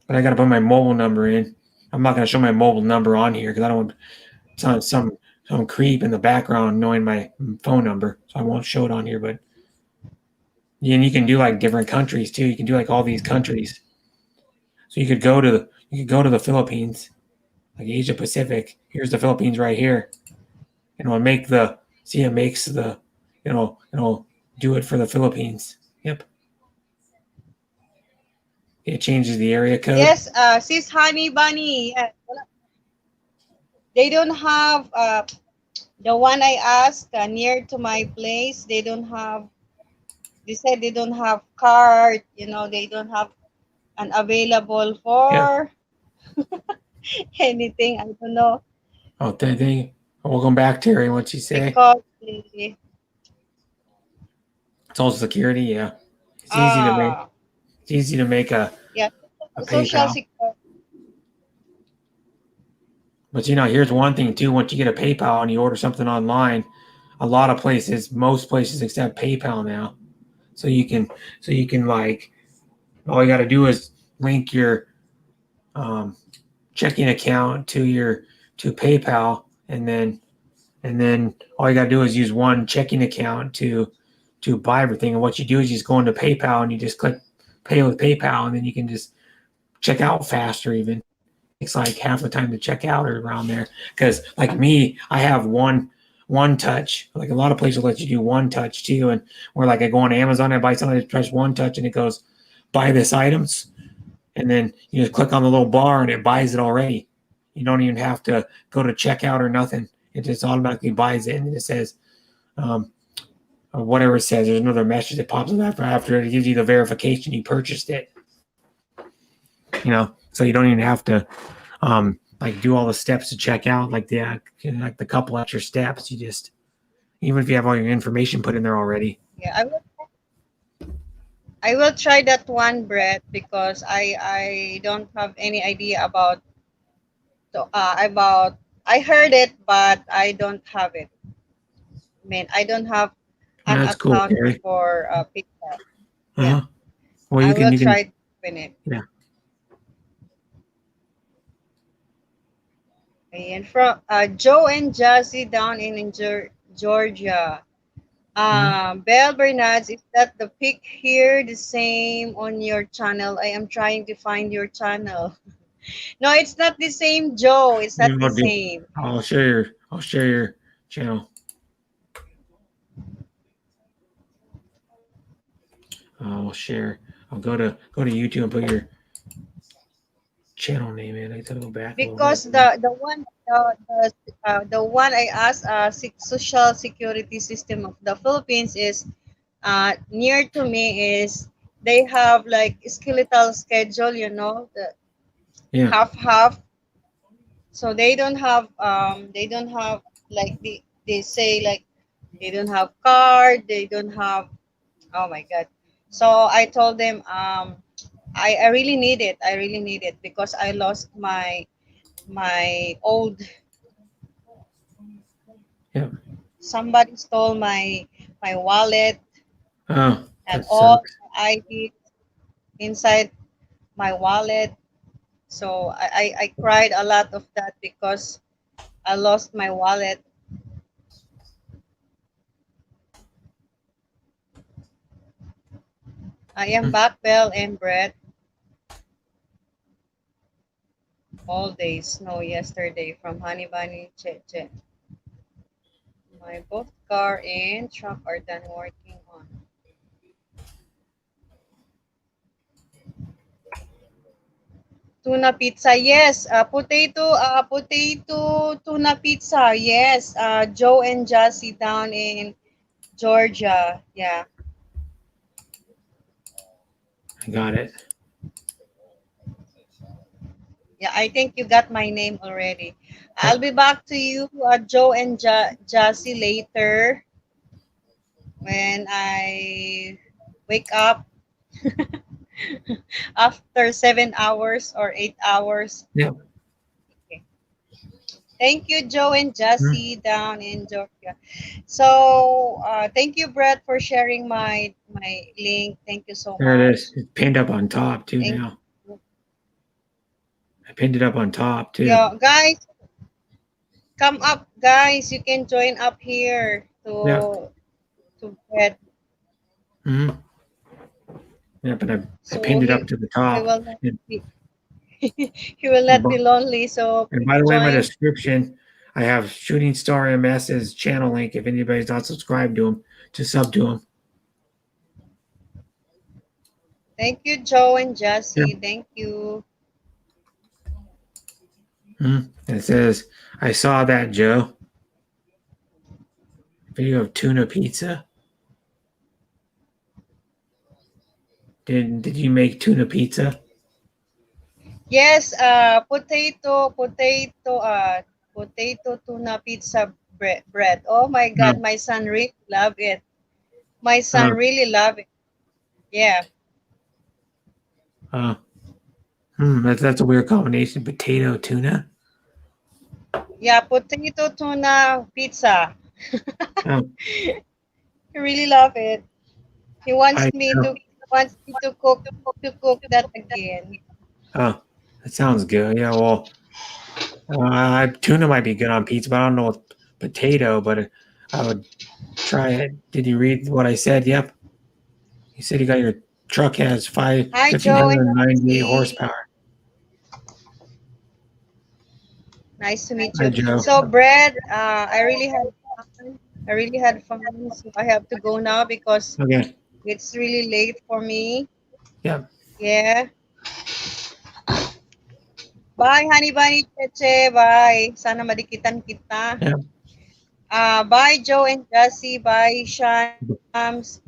Speaker 1: But I got to put my mobile number in. I'm not going to show my mobile number on here because I don't want some creep in the background knowing my phone number, so I won't show it on here. But yeah, and you can do like different countries too. You can do like all these countries. So you could go to the Philippines, like Asia Pacific. Here's the Philippines right here, and it'll make the see it makes the it'll do it for the Philippines. Yep, it changes the area code.
Speaker 2: Yes, sis Honey Bunny. Yeah. They don't have the one I asked near to my place. They don't have. They said they don't have card. You know, they don't have an available
Speaker 1: Yep.
Speaker 2: for anything. I don't know
Speaker 1: Oh, thank you. Welcome back, Terry. What'd you say?
Speaker 2: because the
Speaker 1: Social Security. Yeah, it's easy to make.
Speaker 2: uh
Speaker 1: It's easy to make
Speaker 2: yeah,
Speaker 1: a
Speaker 2: social
Speaker 1: PayPal.
Speaker 2: security.
Speaker 1: But here's one thing too. Once you get a PayPal and you order something online, a lot of places, most places accept PayPal now. So you can like, all you got to do is link your um, checking account to PayPal, and then all you got to do is use one checking account to buy everything. And what you do is you just go into PayPal and you just click pay with PayPal, and then you can just check out faster even. Takes like half the time to check out or around there. Because like me, I have one touch. Like a lot of places will let you do one touch too. And where like I go on Amazon, I buy something, I press one touch and it goes buy this items. And then you just click on the little bar and it buys it already. You don't even have to go to checkout or nothing. It just automatically buys it, and it says um, or whatever it says. There's another message that pops up after it gives you the verification you purchased it. So you don't even have to like do all the steps to check out, like the couple extra steps. You just even if you have all your information put in there already.
Speaker 2: Yeah, I will try that one, Brett, because I don't have any idea about I heard it, but I don't have it. I mean, I don't have an
Speaker 1: That's cool,
Speaker 2: account
Speaker 1: Terry.
Speaker 2: for PayPal. Yeah,
Speaker 1: Uh-huh. Well,
Speaker 2: I will
Speaker 1: you can
Speaker 2: try to open it.
Speaker 1: yeah.
Speaker 2: And from Joe and Jazzy down in Georgia.
Speaker 1: Mhm.
Speaker 2: Belle Bernards, is that the pic here the same on your channel? I am trying to find your channel. No, it's not the same, Joe. It's not the same.
Speaker 1: I'll share your channel. I'll share. I'll go to YouTube and put your channel name in. I have to go back a little bit.
Speaker 2: Because the one I asked, social security system of the Philippines is near to me is they have like skeletal schedule, you know, the
Speaker 1: Yeah.
Speaker 2: half. So they don't have like they say like they don't have card, they don't have, oh my god. So I told them, I really need it. I really need it because I lost my old.
Speaker 1: Yeah.
Speaker 2: Somebody stole my wallet
Speaker 1: Oh,
Speaker 2: and
Speaker 1: that
Speaker 2: all
Speaker 1: sucks.
Speaker 2: my ID inside my wallet. So I cried a lot of that because I lost my wallet. I am
Speaker 1: Hmm.
Speaker 2: back, Bell and Brett. All days, no yesterday from Honey Bunny Che Che. My both car and truck are done working on. Tuna pizza, yes. Potato tuna pizza, yes. Joe and Jassy down in Georgia. Yeah,
Speaker 1: I got it.
Speaker 2: yeah. I think you got my name already. I'll
Speaker 1: Yep.
Speaker 2: be back to you, Joe and Jassy later when I wake up after 7 hours or 8 hours.
Speaker 1: Yep.
Speaker 2: Okay. Thank you, Joe and
Speaker 1: Hmm.
Speaker 2: Jassy down in Georgia. So thank you, Brett, for sharing my link. Thank you so
Speaker 1: There it
Speaker 2: much.
Speaker 1: is. It's pinned up on top too
Speaker 2: Thank
Speaker 1: now.
Speaker 2: you.
Speaker 1: I pinned it up on top too.
Speaker 2: Yeah, guys, come up, guys. You can join up here
Speaker 1: Yep.
Speaker 2: to Brett.
Speaker 1: Hmm. Yep. And I
Speaker 2: So
Speaker 1: pinned it up to the
Speaker 2: he
Speaker 1: top.
Speaker 2: will not
Speaker 1: And,
Speaker 2: be he will
Speaker 1: and
Speaker 2: not be lonely. So
Speaker 1: And by
Speaker 2: please
Speaker 1: the way, in my
Speaker 2: join.
Speaker 1: description, I have Shooting Star MS's channel link. If anybody's not subscribed to him, to sub to him.
Speaker 2: Thank you, Joe and
Speaker 1: Yeah.
Speaker 2: Jassy. Thank you.
Speaker 1: And it says, I saw that, Joe. Video of tuna pizza. Did you make tuna pizza?
Speaker 2: Yes, potato tuna pizza bread. Oh my
Speaker 1: No.
Speaker 2: God, my son really love it. My son
Speaker 1: Uh,
Speaker 2: really love it. Yeah,
Speaker 1: uh, that's a weird combination. Potato tuna.
Speaker 2: yeah, potato tuna pizza.
Speaker 1: Oh,
Speaker 2: He really love it. He
Speaker 1: I
Speaker 2: wants me to cook that again.
Speaker 1: oh, that sounds good. Yeah, well, tuna might be good on pizza, but I don't know with potato. But I would try it. Did you read what I said? Yep. You said you got your truck has
Speaker 2: Hi,
Speaker 1: fifteen
Speaker 2: Joe and
Speaker 1: hundred and ninety eight
Speaker 2: Jesse.
Speaker 1: horsepower.
Speaker 2: Nice to meet
Speaker 1: Hi,
Speaker 2: you.
Speaker 1: Joe.
Speaker 2: So, Brad, I really had fun. I really had fun. So I have to go now because
Speaker 1: Okay.
Speaker 2: it's really late for me.
Speaker 1: Yep.
Speaker 2: Yeah. Bye, Honey Bunny Cheche. Bye. Sana madikitan kita.
Speaker 1: Yep.
Speaker 2: Bye, Joe and Jessie. Bye, Shams.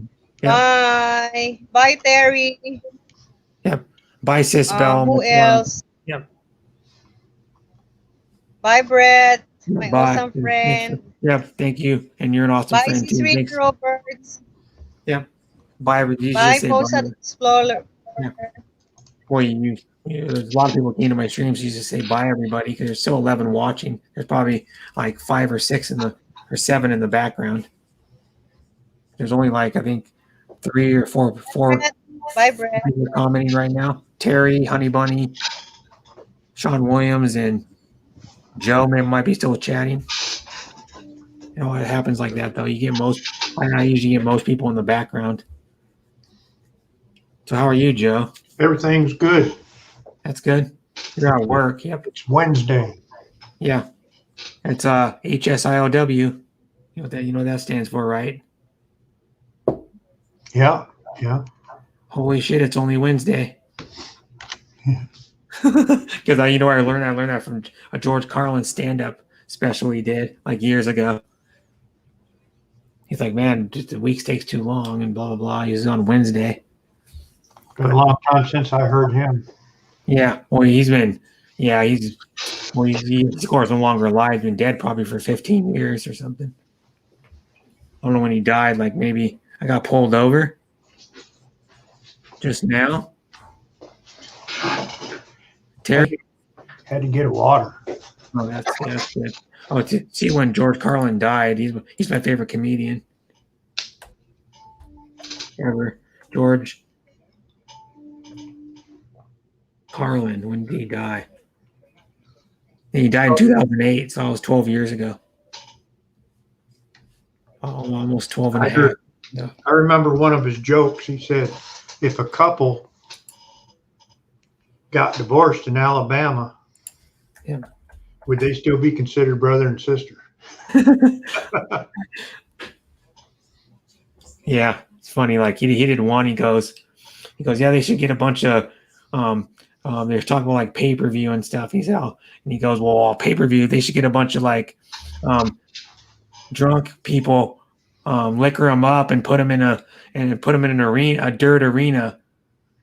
Speaker 1: Yep.
Speaker 2: Bye. Bye, Terry.
Speaker 1: Yep. Bye, Sis Bell.
Speaker 2: Who
Speaker 1: Much love.
Speaker 2: else?
Speaker 1: Yep.
Speaker 2: Bye, Brett. My
Speaker 1: Bye.
Speaker 2: awesome friend.
Speaker 1: Yep. Thank you. And you're an awesome
Speaker 2: Bye,
Speaker 1: friend
Speaker 2: Sis
Speaker 1: too.
Speaker 2: Rick
Speaker 1: Thanks.
Speaker 2: Roberts.
Speaker 1: Yep. Bye. You should
Speaker 2: Bye,
Speaker 1: just say bye.
Speaker 2: Post Explorer.
Speaker 1: Yeah. Boy, there's a lot of people came to my streams. You just say bye, everybody, because there's still 11 watching. There's probably like 5 or 6 or 7 in the background. There's only like, I think, 3 or 4
Speaker 2: Bye, Brett.
Speaker 1: people commenting right now. Terry, Honey Bunny, Sean Williams, and Joe might be still chatting. You know, it happens like that, though. I usually get most people in the background. So how are you, Joe?
Speaker 7: Everything's good.
Speaker 1: That's good. You're at work. Yep.
Speaker 7: It's Wednesday.
Speaker 1: Yeah. It's HSIOW. You know what that stands for, right?
Speaker 7: Yeah, yeah.
Speaker 1: Holy shit, it's only Wednesday. Because I learned that from a George Carlin stand-up special he did like years ago. He's like, man, just the weeks takes too long and blah blah blah. He's on Wednesday.
Speaker 7: Been a long time since I heard him.
Speaker 1: Yeah, well, he's of course no longer alive. He's been dead probably for 15 years or something. I don't know when he died. Like maybe I got pulled over. Just now, Terry.
Speaker 7: Had to get water.
Speaker 1: Oh, that's good. Oh, see when George Carlin died. He's my favorite comedian ever. George Carlin. When did he die? He died in 2008, so it was 12 years ago. Oh, almost 12 and a half. Yeah.
Speaker 7: I remember one of his jokes. He said, if a couple got divorced in Alabama,
Speaker 1: Yeah.
Speaker 7: would they still be considered brother and sister?
Speaker 1: Yeah, it's funny. Like he did one. He goes, yeah, they should get a bunch of they're talking about like pay-per-view and stuff. He said, oh, and he goes, well, pay-per-view, they should get a bunch of like drunk people, liquor them up and put them in an arena, a dirt arena,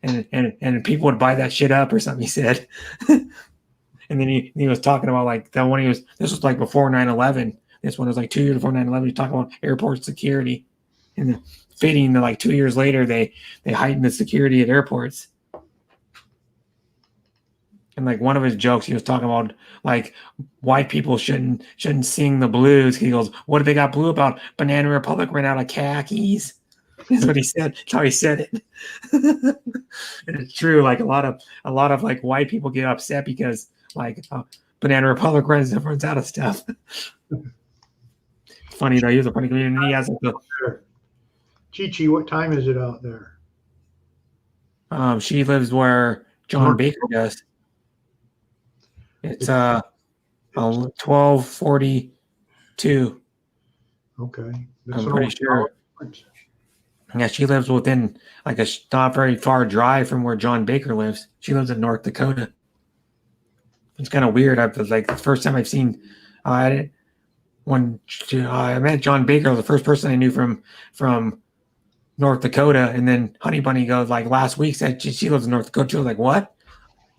Speaker 1: and people would buy that shit up or something. He said, and then he was talking about like that one. This was like before 9/11. This one was like 2 years before 9/11. He was talking about airport security, and then fitting that like 2 years later they heightened the security at airports. And like one of his jokes, he was talking about like white people shouldn't sing the blues. He goes, "What did they got blue about? Banana Republic ran out of khakis." That's what he said. That's how he said it. And it's true. Like a lot of like white people get upset because like Banana Republic runs out of stuff. Funny though, he was a funny comedian. And he has like
Speaker 7: Chi-Chi, what time is it out there?
Speaker 1: she lives where John Baker does. It's 12:42.
Speaker 7: Okay.
Speaker 1: I'm pretty sure. Yeah, she lives within like a not very far drive from where John Baker lives. She lives in North Dakota. It's kind of weird. I was like the first time I've seen when I met John Baker, the first person I knew from North Dakota, and then Honey Bunny goes like last week said she lives in North Dakota. She was like, what?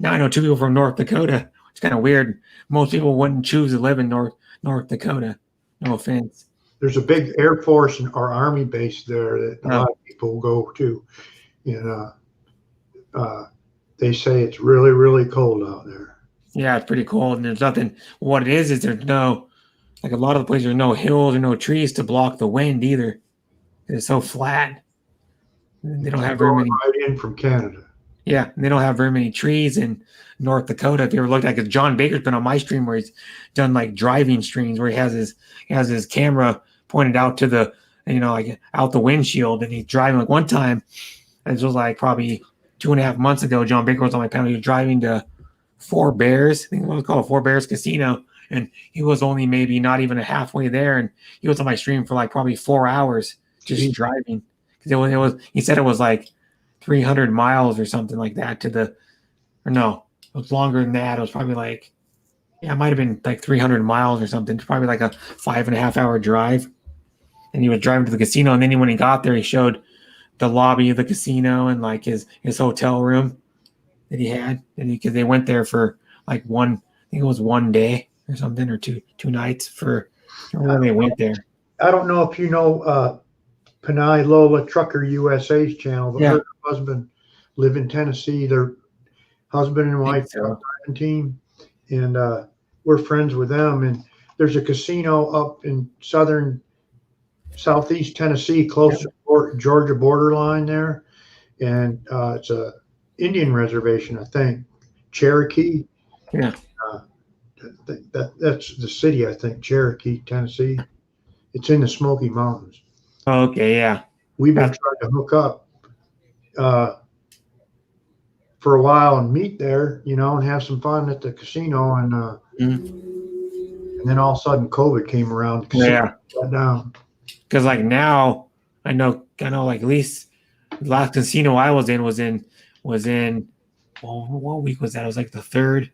Speaker 1: Now I know two people from North Dakota. It's kind of weird. Most people wouldn't choose to live in North Dakota. No offense.
Speaker 7: There's a big Air Force or Army base there that a lot of people go to. And they say it's really, really cold out there.
Speaker 1: Yeah, it's pretty cold. And there's nothing. What it is there's no, like a lot of the places, there's no hills or no trees to block the wind either. It's so flat. They don't have very many.
Speaker 7: Right in from Canada.
Speaker 1: Yeah, and they don't have very many trees in North Dakota. If you ever looked at it, John Baker's been on my stream where he's done like driving streams where he has his camera pointed out to the like out the windshield, and he's driving. Like one time, this was like probably 2.5 months ago. John Baker was on my panel. He was driving to Four Bears. I think it was called Four Bears Casino, and he was only maybe not even halfway there, and he was on my stream for like probably 4 hours just driving because it was. He said it was like 300 miles or something like that it was longer than that. It was probably like, it might have been like 300 miles or something. It's probably like a 5.5 hour drive. And he was driving to the casino. And then when he got there, he showed the lobby of the casino and like his hotel room that he had. And because they went there for like I think it was 1 day or something, or two nights for when they went there.
Speaker 7: I don't know if you know, Panay Lola Trucker USA's channel, but her husband live in Tennessee. They're husband and wife driving team, and we're friends with them. And there's a casino up in southeast Tennessee, close to Georgia borderline there, and it's a Indian reservation, I think, Cherokee.
Speaker 1: Yeah,
Speaker 7: that's the city, I think, Cherokee, Tennessee. It's in the Smoky Mountains.
Speaker 1: Oh, okay, yeah.
Speaker 7: We've been trying to hook up for a while and meet there, and have some fun at the casino. And and then all of a sudden COVID came around. The casino shut down.
Speaker 1: Because like now, I know like at least the last casino I was in was in what week was that? It was like the third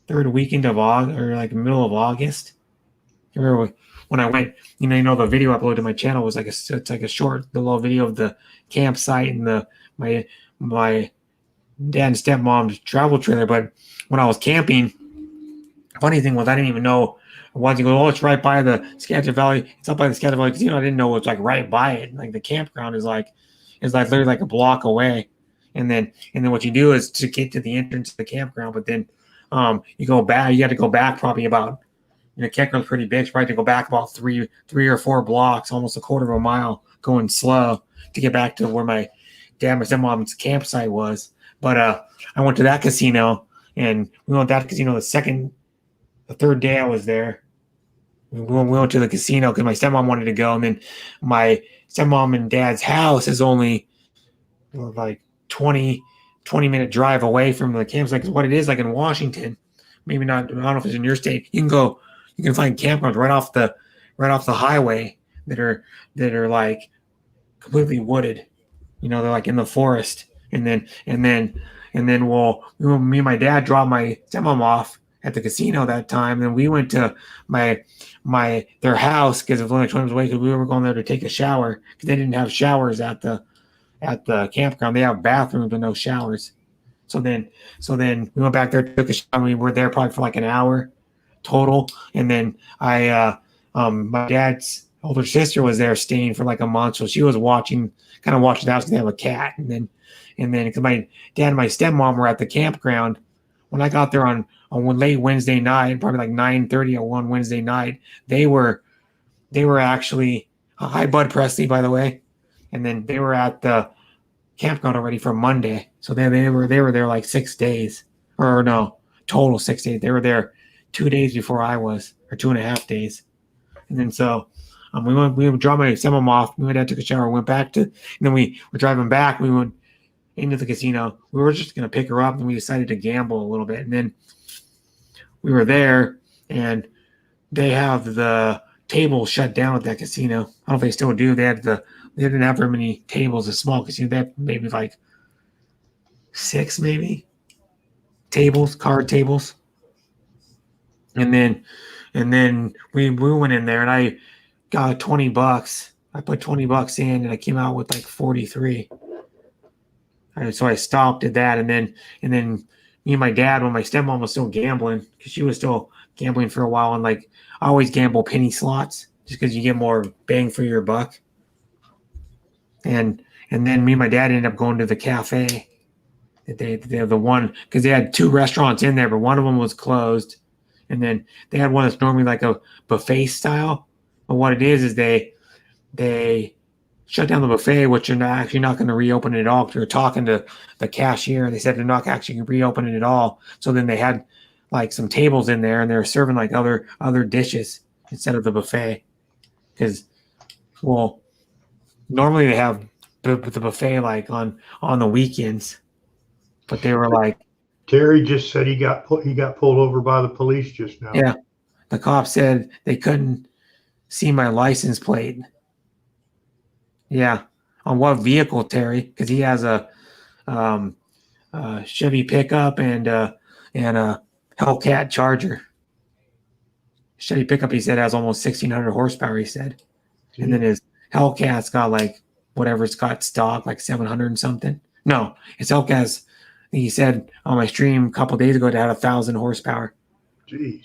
Speaker 1: weekend of August, or like middle of August. I remember when I went, the video I uploaded to my channel was it's like a short little video of the campsite and my dad and stepmom's travel trailer. But when I was camping, funny thing was I didn't even know. Once you go, it's right by the Skagit Valley. It's up by the Skagit Valley Casino. I didn't know it was like right by it. Like the campground is like literally like a block away. and then what you do is to get to the entrance of the campground, but then you go back. You got to go back probably about, campground's pretty big. So probably to go back about three or four blocks, almost a quarter of a mile, going slow to get back to where my stepmom's campsite was. But I went to that casino, and we went to that casino the third day I was there. We went to the casino because my stepmom wanted to go, and then my stepmom and dad's house is only like 20-minute drive away from the campsite. Because what it is, like in Washington, maybe not, I don't know if it's in your state, you can find campgrounds right off the highway that are like completely wooded. They're like in the forest, and then me and my dad dropped my stepmom off at the casino that time. Then we went to their house because it was only 20 minutes away, because we were going there to take a shower because they didn't have showers at the campground. They have bathrooms but no showers. So then we went back there, took a shower. We were there probably for like an hour total, and then my dad's older sister was there staying for like a month, so she was watching the house because they have a cat. And then because my dad and my stepmom were at the campground when I got there on late Wednesday night, probably like 9:30 or 1 Wednesday night. They were actually hi Bud Presley, by the way, and then they were at the campground already for Monday. So they were there like 6 days, or no, total 6 days. They were there 2 days before I was, or 2.5 days. And then so we dropped my stepmom off. We went out, took a shower, went back and then we were driving back. We went into the casino. We were just going to pick her up, and we decided to gamble a little bit. And then we were there, and they have the table shut down at that casino. I don't know if they still do. They didn't have very many tables. A small casino. They had maybe like 6 tables, card tables. And then we went in there, and I got $20. I put $20 in, and I came out with like 43. So I stopped at that, and then me and my dad, when my stepmom was still gambling, because she was still gambling for a while, and like I always gamble penny slots just because you get more bang for your buck. And then me and my dad ended up going to the cafe. They have the one, because they had 2 restaurants in there, but one of them was closed. And then they had one that's normally like a buffet style. But what it is they shut down the buffet, which you're actually not going to reopen it at all. Because we were talking to the cashier, they said they're not actually reopening it at all. So then they had like some tables in there, and they were serving like other dishes instead of the buffet. Because, well, normally they have the buffet like on the weekends, but they were like,
Speaker 7: Terry just said he got pulled over by the police just now.
Speaker 1: yeah, the cop said they couldn't see my license plate. Yeah, on what vehicle, Terry? Because he has a Chevy pickup and a Hellcat Charger. Chevy pickup, he said, has almost 1,600 horsepower. He said, and then his Hellcat's got like whatever it's got stock, like 700 and something. No, his Hellcat's, he said on my stream a couple of days ago, it had 1,000 horsepower.
Speaker 7: Jeez.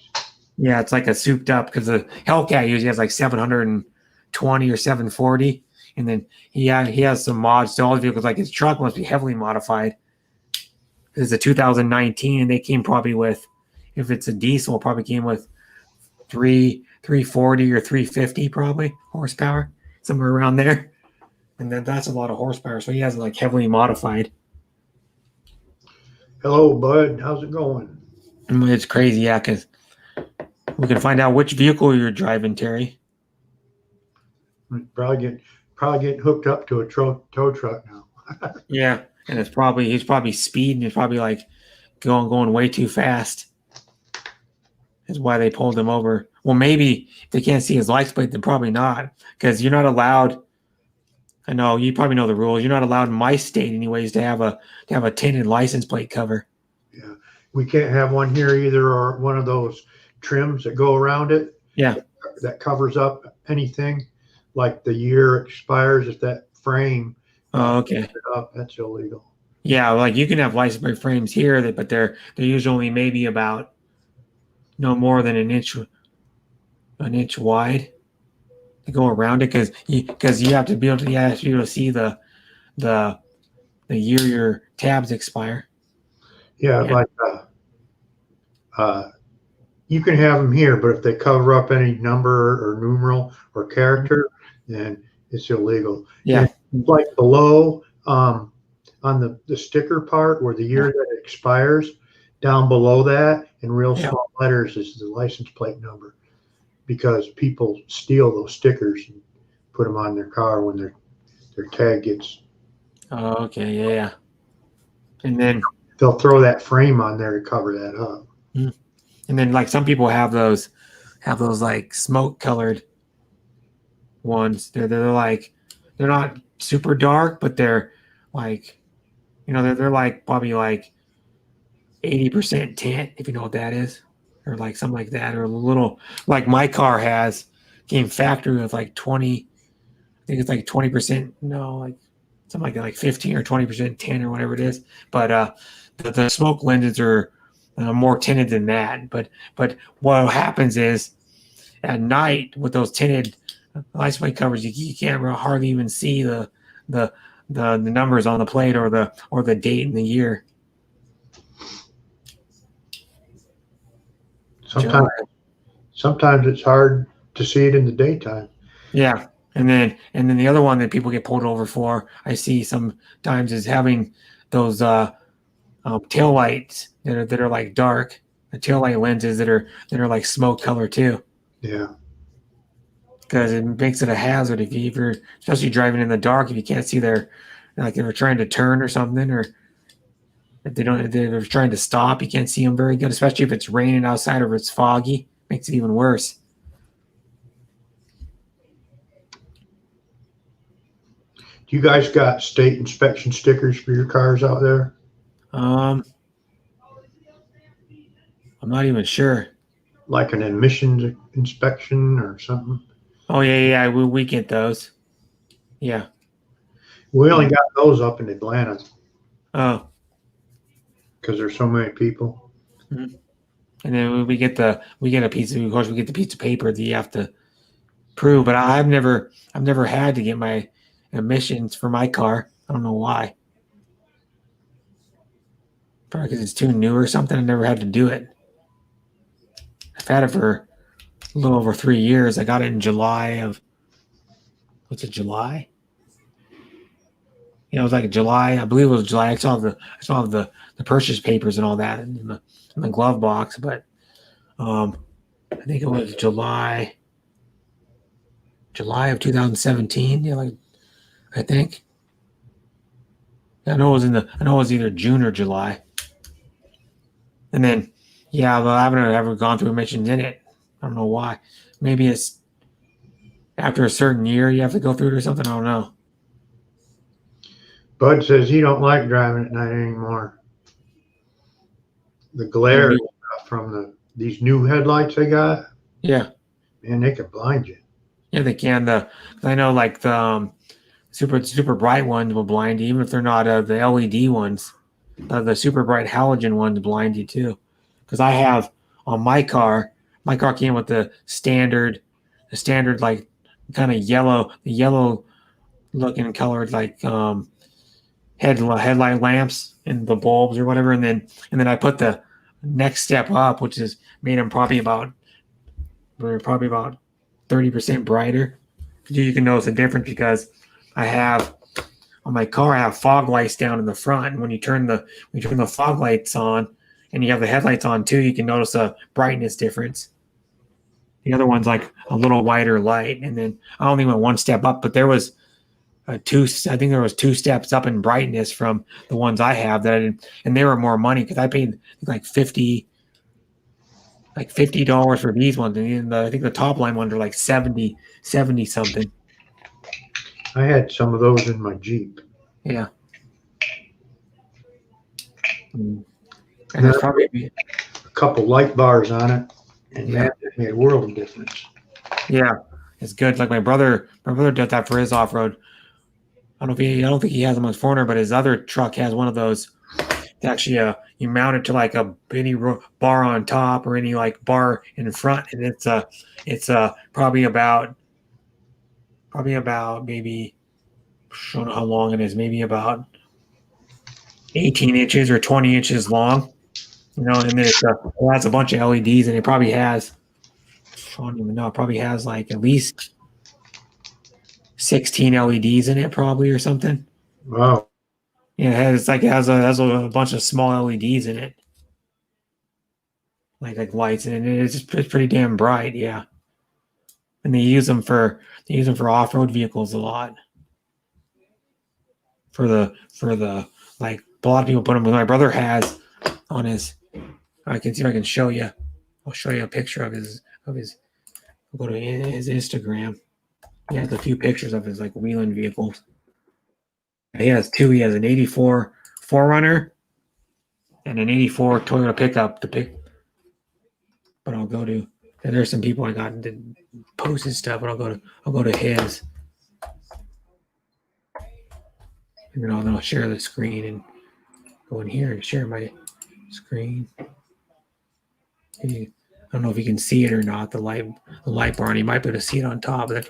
Speaker 1: Yeah, it's like a souped up, because the Hellcat usually has like 720 or 740. And then he has some mods to all the vehicles. Like his truck must be heavily modified. It's a 2019, and they came probably with, if it's a diesel, probably came with 340 or 350 probably horsepower, somewhere around there. And then that's a lot of horsepower. So he has it like heavily modified.
Speaker 7: Hello, bud. How's it going?
Speaker 1: It's crazy, yeah, because we can find out which vehicle you're driving, Terry.
Speaker 7: Probably getting hooked up to a tow truck now.
Speaker 1: Yeah, and he's probably speeding. He's probably like going way too fast. Is why they pulled him over. Well, maybe if they can't see his license plate, then probably not, because you're not allowed. I know you probably know the rules. You're not allowed in my state, anyways, to have a tinted license plate cover.
Speaker 7: Yeah, we can't have one here either, or one of those trims that go around it.
Speaker 1: Yeah,
Speaker 7: that covers up anything, like the year expires if that frame.
Speaker 1: Oh, okay.
Speaker 7: That's illegal.
Speaker 1: Yeah, like you can have license plate frames here, but they're usually only maybe about no more than an inch wide to go around it, because you have to be able to see the the year your tabs expire.
Speaker 7: Yeah,
Speaker 1: Yeah.
Speaker 7: like you can have them here, but if they cover up any number or numeral or character, then it's illegal.
Speaker 1: Yeah.
Speaker 7: And like below on the sticker part where the year that it expires, down below that in real
Speaker 1: Yeah.
Speaker 7: small letters is the license plate number, because people steal those stickers and put them on their car when their tag gets.
Speaker 1: Oh, okay. Yeah. And then
Speaker 7: They'll throw that frame on there to cover that up.
Speaker 1: like some people have those like smoke colored ones. They're like, they're not super dark, but they're like, they're like probably like 80% tint, if you know what that is, or like something like that, or a little like my car came factory with like 20, I think it's like 20%, no, like something like that, like 15 or 20% tint or whatever it is. But the smoke lenses are more tinted than that. But what happens is at night with those tinted license plate covers, you can't hardly even see the numbers on the plate or the date and the year.
Speaker 7: Sometimes it's hard to see it in the daytime.
Speaker 1: Yeah. And then the other one that people get pulled over for, I see sometimes, is having those tail lights that are like dark, the tail light lenses that are like smoke color too.
Speaker 7: Yeah.
Speaker 1: Because it makes it a hazard if you're especially driving in the dark, if you can't see they're trying to turn or something, or if they're trying to stop, you can't see them very good, especially if it's raining outside or if it's foggy. Makes it even worse.
Speaker 7: Do you guys got state inspection stickers for your cars out there?
Speaker 1: I'm not even sure.
Speaker 7: Like an emissions inspection or something?
Speaker 1: Oh yeah, we get those. Yeah.
Speaker 7: We only got those up in Atlanta
Speaker 1: Oh.
Speaker 7: because there's so many people.
Speaker 1: Mm-hmm. And then we get a piece of, course, we get the piece of paper that you have to prove. But I've never had to get my emissions for my car. I don't know why. Probably because it's too new or something. I never had to do it. I've had it for a little over 3 years. I got it in July of, what's it, July? Yeah, it was like July. I believe it was July. I saw the purchase papers and all that in the glove box, but I think it was July of 2017. Yeah, like I think. I know it was either June or July. And then, yeah, but I haven't ever gone through emissions in it. I don't know why. Maybe it's after a certain year you have to go through it or something. I don't know.
Speaker 7: Bud says he don't like driving at night anymore. The glare from these new headlights they got.
Speaker 1: Yeah.
Speaker 7: Man, they could blind you.
Speaker 1: Yeah, they can. I know like the super bright ones will blind you, even if they're not the LED ones. The super bright halogen ones blind you too. Because I have on my car came with the standard like kind of yellow looking colored like headlight lamps and the bulbs or whatever, and then I put the next step up, which is made them probably about 30% brighter. You can notice a difference because I have on my car, I have fog lights down in the front, and when you turn the fog lights on and you have the headlights on too, you can notice a brightness difference. The other one's like a little wider light, and then I only went one step up, but there was I think there was 2 steps up in brightness from the ones I have that I didn't, and they were more money because I paid like $50 for these ones, and I think the top line ones are like 70 something.
Speaker 7: I had some of those in my Jeep.
Speaker 1: Yeah. And there's probably
Speaker 7: a couple light bars on it, and man, it made a world of difference.
Speaker 1: Yeah, it's good. Like my brother did that for his off-road. I don't think he has them on his 4Runner, but his other truck has one of those. It's actually you mount it to like any bar on top or any like bar in front, and it's probably about maybe, I don't know how long it is, maybe about 18 inches or 20 inches long. You know, and then it has a bunch of LEDs, and it probably has, I don't even know, it probably has like at least 16 LEDs in it, probably, or something.
Speaker 7: Wow.
Speaker 1: Yeah, it has a bunch of small LEDs in it, like lights, and it's pretty damn bright. Yeah, and they use them for off road vehicles a lot. For the like a lot of people put them. My brother has on his. I can see if I can show you. I'll show you a picture of his. Go to his Instagram. He has a few pictures of his like wheeling vehicles. He has two. He has an '84 4Runner and an '84 Toyota pickup. But I'll go to. There's some people I got that posted stuff, but I'll go to his, and then I'll share the screen and go in here and share my screen. I don't know if you can see it or not. The light bar, and you might be able to see it on top. But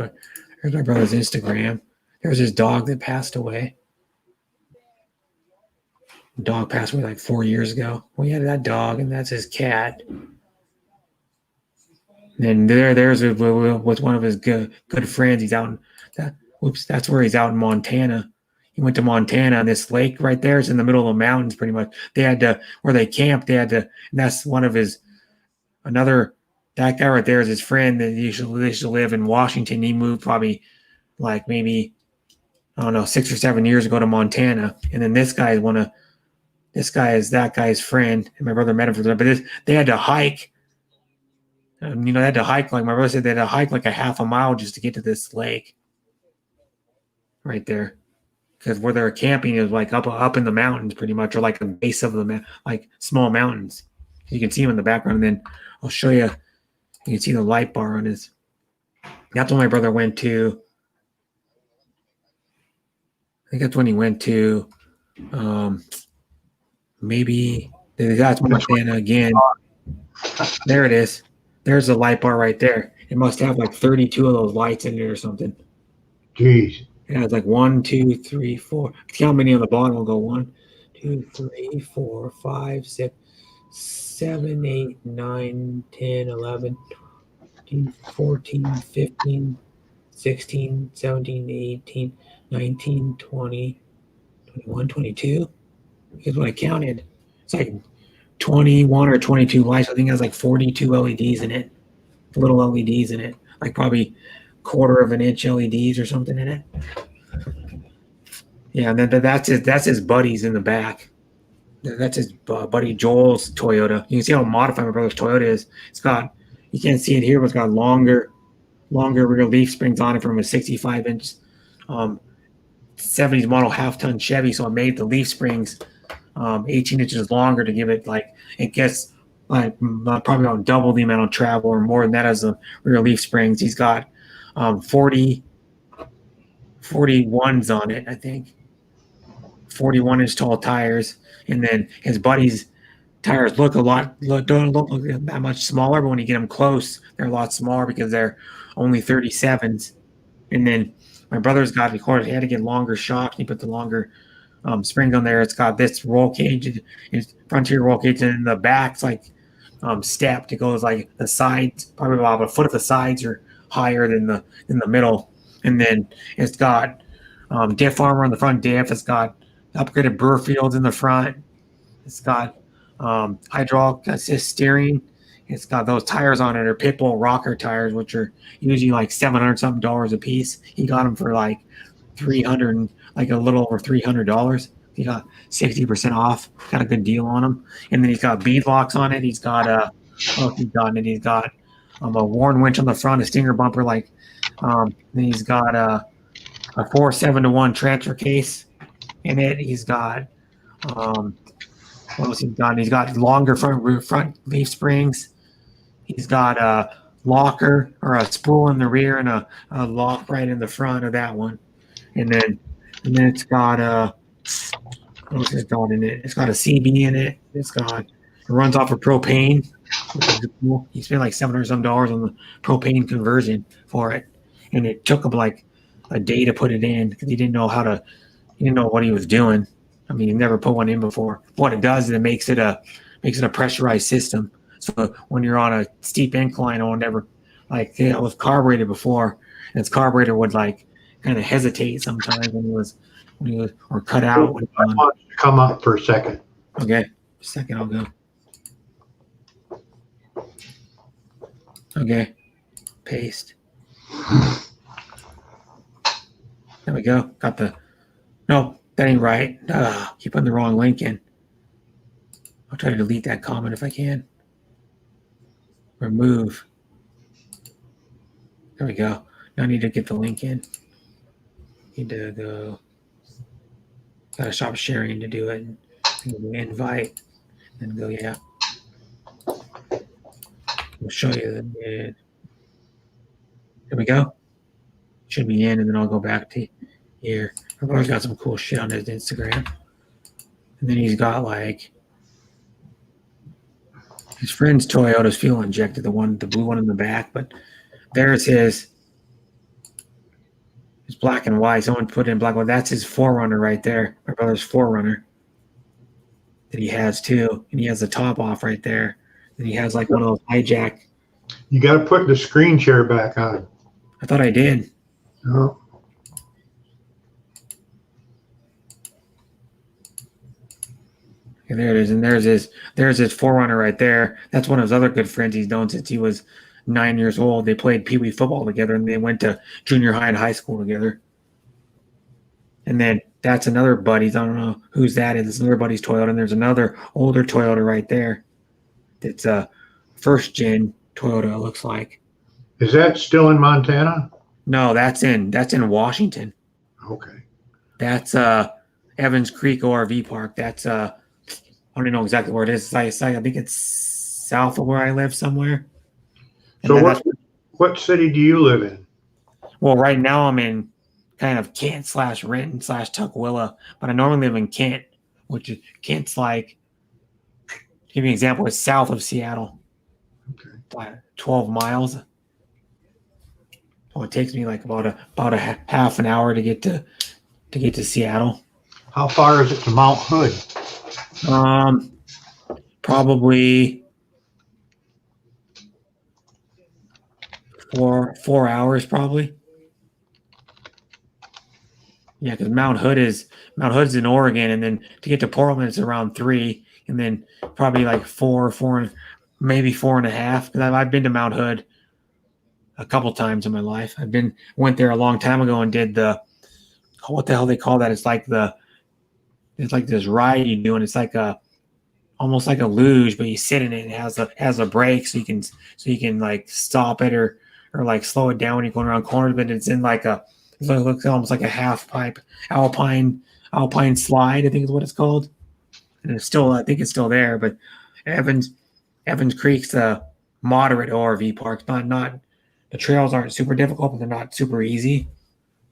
Speaker 1: there's my brother's Instagram. There's his dog that passed away. The dog passed away like 4 years ago. We had that dog, and that's his cat. And there's with one of his good friends. He's out in that's where he's out in Montana. He went to Montana, and this lake right there is in the middle of the mountains. Pretty much, they had to where they camped. They had to. And that's one of his. That guy right there is his friend that used to live in Washington. He moved probably like maybe, I don't know, 6 or 7 years ago to Montana. And then this guy is that guy's friend. And my brother met him for that. But they had to hike. They had to hike, like my brother said, they had to hike like a half a mile just to get to this lake right there. Because where they're camping is like up in the mountains pretty much, or like the base of like small mountains. You can see him in the background. And then I'll show you. You can see the light bar on his. That's when my brother went to. I think that's when he went to. Maybe that's Montana again. There it is. There's the light bar right there. It must have like 32 of those lights in it or something.
Speaker 7: Jeez.
Speaker 1: It has like 1, 2, 3, 4. See how many on the bottom will go 1, 2, 3, 4, 5, 6. 7, 8, 9, 10, 11, 13, 14, 15, 16, 17, 18, 19, 20, 21, 22. Because when I counted, it's like 21 or 22 lights. I think it has like 42 LEDs in it, little LEDs in it, like probably 1/4 of an inch LEDs or something in it. Yeah, and then that's his buddies in the back. That's his buddy Joel's Toyota. You can see how modified my brother's Toyota is. It's got, you can't see it here, but it's got longer rear leaf springs on it from a 65-inch 70s model half-ton Chevy. So I made the leaf springs 18 inches longer to give it like, it gets like probably about double the amount of travel or more than that as the rear leaf springs. He's got 41s on it, I think. 41-inch tall tires. And then his buddy's tires don't look that much smaller, but when you get them close, they're a lot smaller because they're only 37s. And then my brother's got, of course, he had to get longer shocks. He put the longer springs on there. It's got this roll cage, frontier roll cage, and in the back's like stepped. It goes like the sides, probably about a foot of the sides are higher than the middle. And then it's got diff armor on the front diff. It's got upgraded Burr fields in the front. It's got hydraulic assist steering. It's got those tires on it are Pitbull rocker tires, which are usually like $700 something a piece. He got them for like $300, like a little over $300. He got 60% off. Got a good deal on them. And then he's got bead locks on it. He's got he's got a Warn winch on the front, a Stinger bumper. Then he's got a 4-7-to-1 transfer case in it. He's got what else he's got? He's got longer front leaf springs. He's got a locker or a spool in the rear and a lock right in the front of that one. And then it's got what else is got in it? It's got a CB in it. It runs off of propane. Which is cool. He spent like $700 some on the propane conversion for it, and it took him like a day to put it in because he didn't know what he was doing. I mean, you've never put one in before. What it does is it makes it a pressurized system. So when you're on a steep incline or whatever, like it was carbureted before, and its carburetor would like kind of hesitate sometimes when he was or cut out. When
Speaker 7: I want to come up for a second.
Speaker 1: Okay, a second, I'll go. Okay, paste. There we go. Got the. No, that ain't right. Keep putting the wrong link in. I'll try to delete that comment if I can. Remove. There we go. Now I need to get the link in. Need to go. Gotta stop sharing to do it. Invite. And go, yeah. I'll show you the. There we go. Should be in, and then I'll go back to here. My brother's got some cool shit on his Instagram. And then he's got like his friend's Toyota's fuel injected, the blue one in the back, but there's his black and white. Someone put in black and white. That's his Forerunner right there. My brother's Forerunner that he has too. And he has the top off right there. And he has like one of those hijack.
Speaker 7: You got to put the screen share back on.
Speaker 1: I thought I did.
Speaker 7: No.
Speaker 1: And there it is. And there's his Forerunner right there. That's one of his other good friends he's known since he was 9 years old. They played Pee Wee football together, and they went to junior high and high school together. And then that's another buddy's. I don't know whose that is. It's another buddy's Toyota, and there's another older Toyota right there. It's a first gen Toyota. It looks like.
Speaker 7: Is that still in Montana?
Speaker 1: No, that's in Washington.
Speaker 7: Okay.
Speaker 1: That's Evans Creek ORV Park. That's I don't even know exactly where it is. I think it's south of where I live somewhere.
Speaker 7: So what city do you live in?
Speaker 1: Well, right now I'm in kind of Kent / Renton / Tukwila, but I normally live in Kent, which is Kent's like, to give you an example, it's south of Seattle.
Speaker 7: Okay.
Speaker 1: Like 12 miles. So it takes me like about a half an hour to get to Seattle.
Speaker 7: How far is it to Mount Hood?
Speaker 1: Probably 4 hours probably. Yeah, because Mount Hood's in Oregon, and then to get to Portland it's around 3, and then probably like 4, maybe 4.5. Because I've been to Mount Hood a couple times in my life. Went there a long time ago and did what the hell they call that? It's like this ride you do, and it's like almost like a luge, but you sit in it and it has a brake so you can like stop it or like slow it down when you're going around corners. But it's in like it looks almost like a half pipe alpine slide, I think is what it's called. And I think it's still there. But Evans Creek's a moderate ORV park. Not the trails aren't super difficult, but they're not super easy.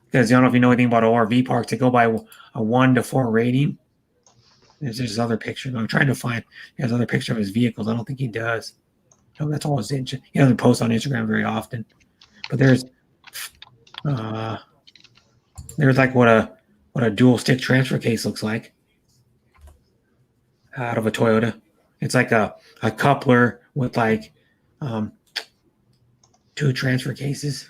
Speaker 1: Because I don't know if you know anything about ORV parks. They go by a 1 to 4 rating. There's this other picture. I'm trying to find. He has another picture of his vehicles. I don't think he does. No, that's all his. He doesn't post on Instagram very often. But there's like what a dual stick transfer case looks like out of a Toyota. It's like a coupler with like 2 transfer cases.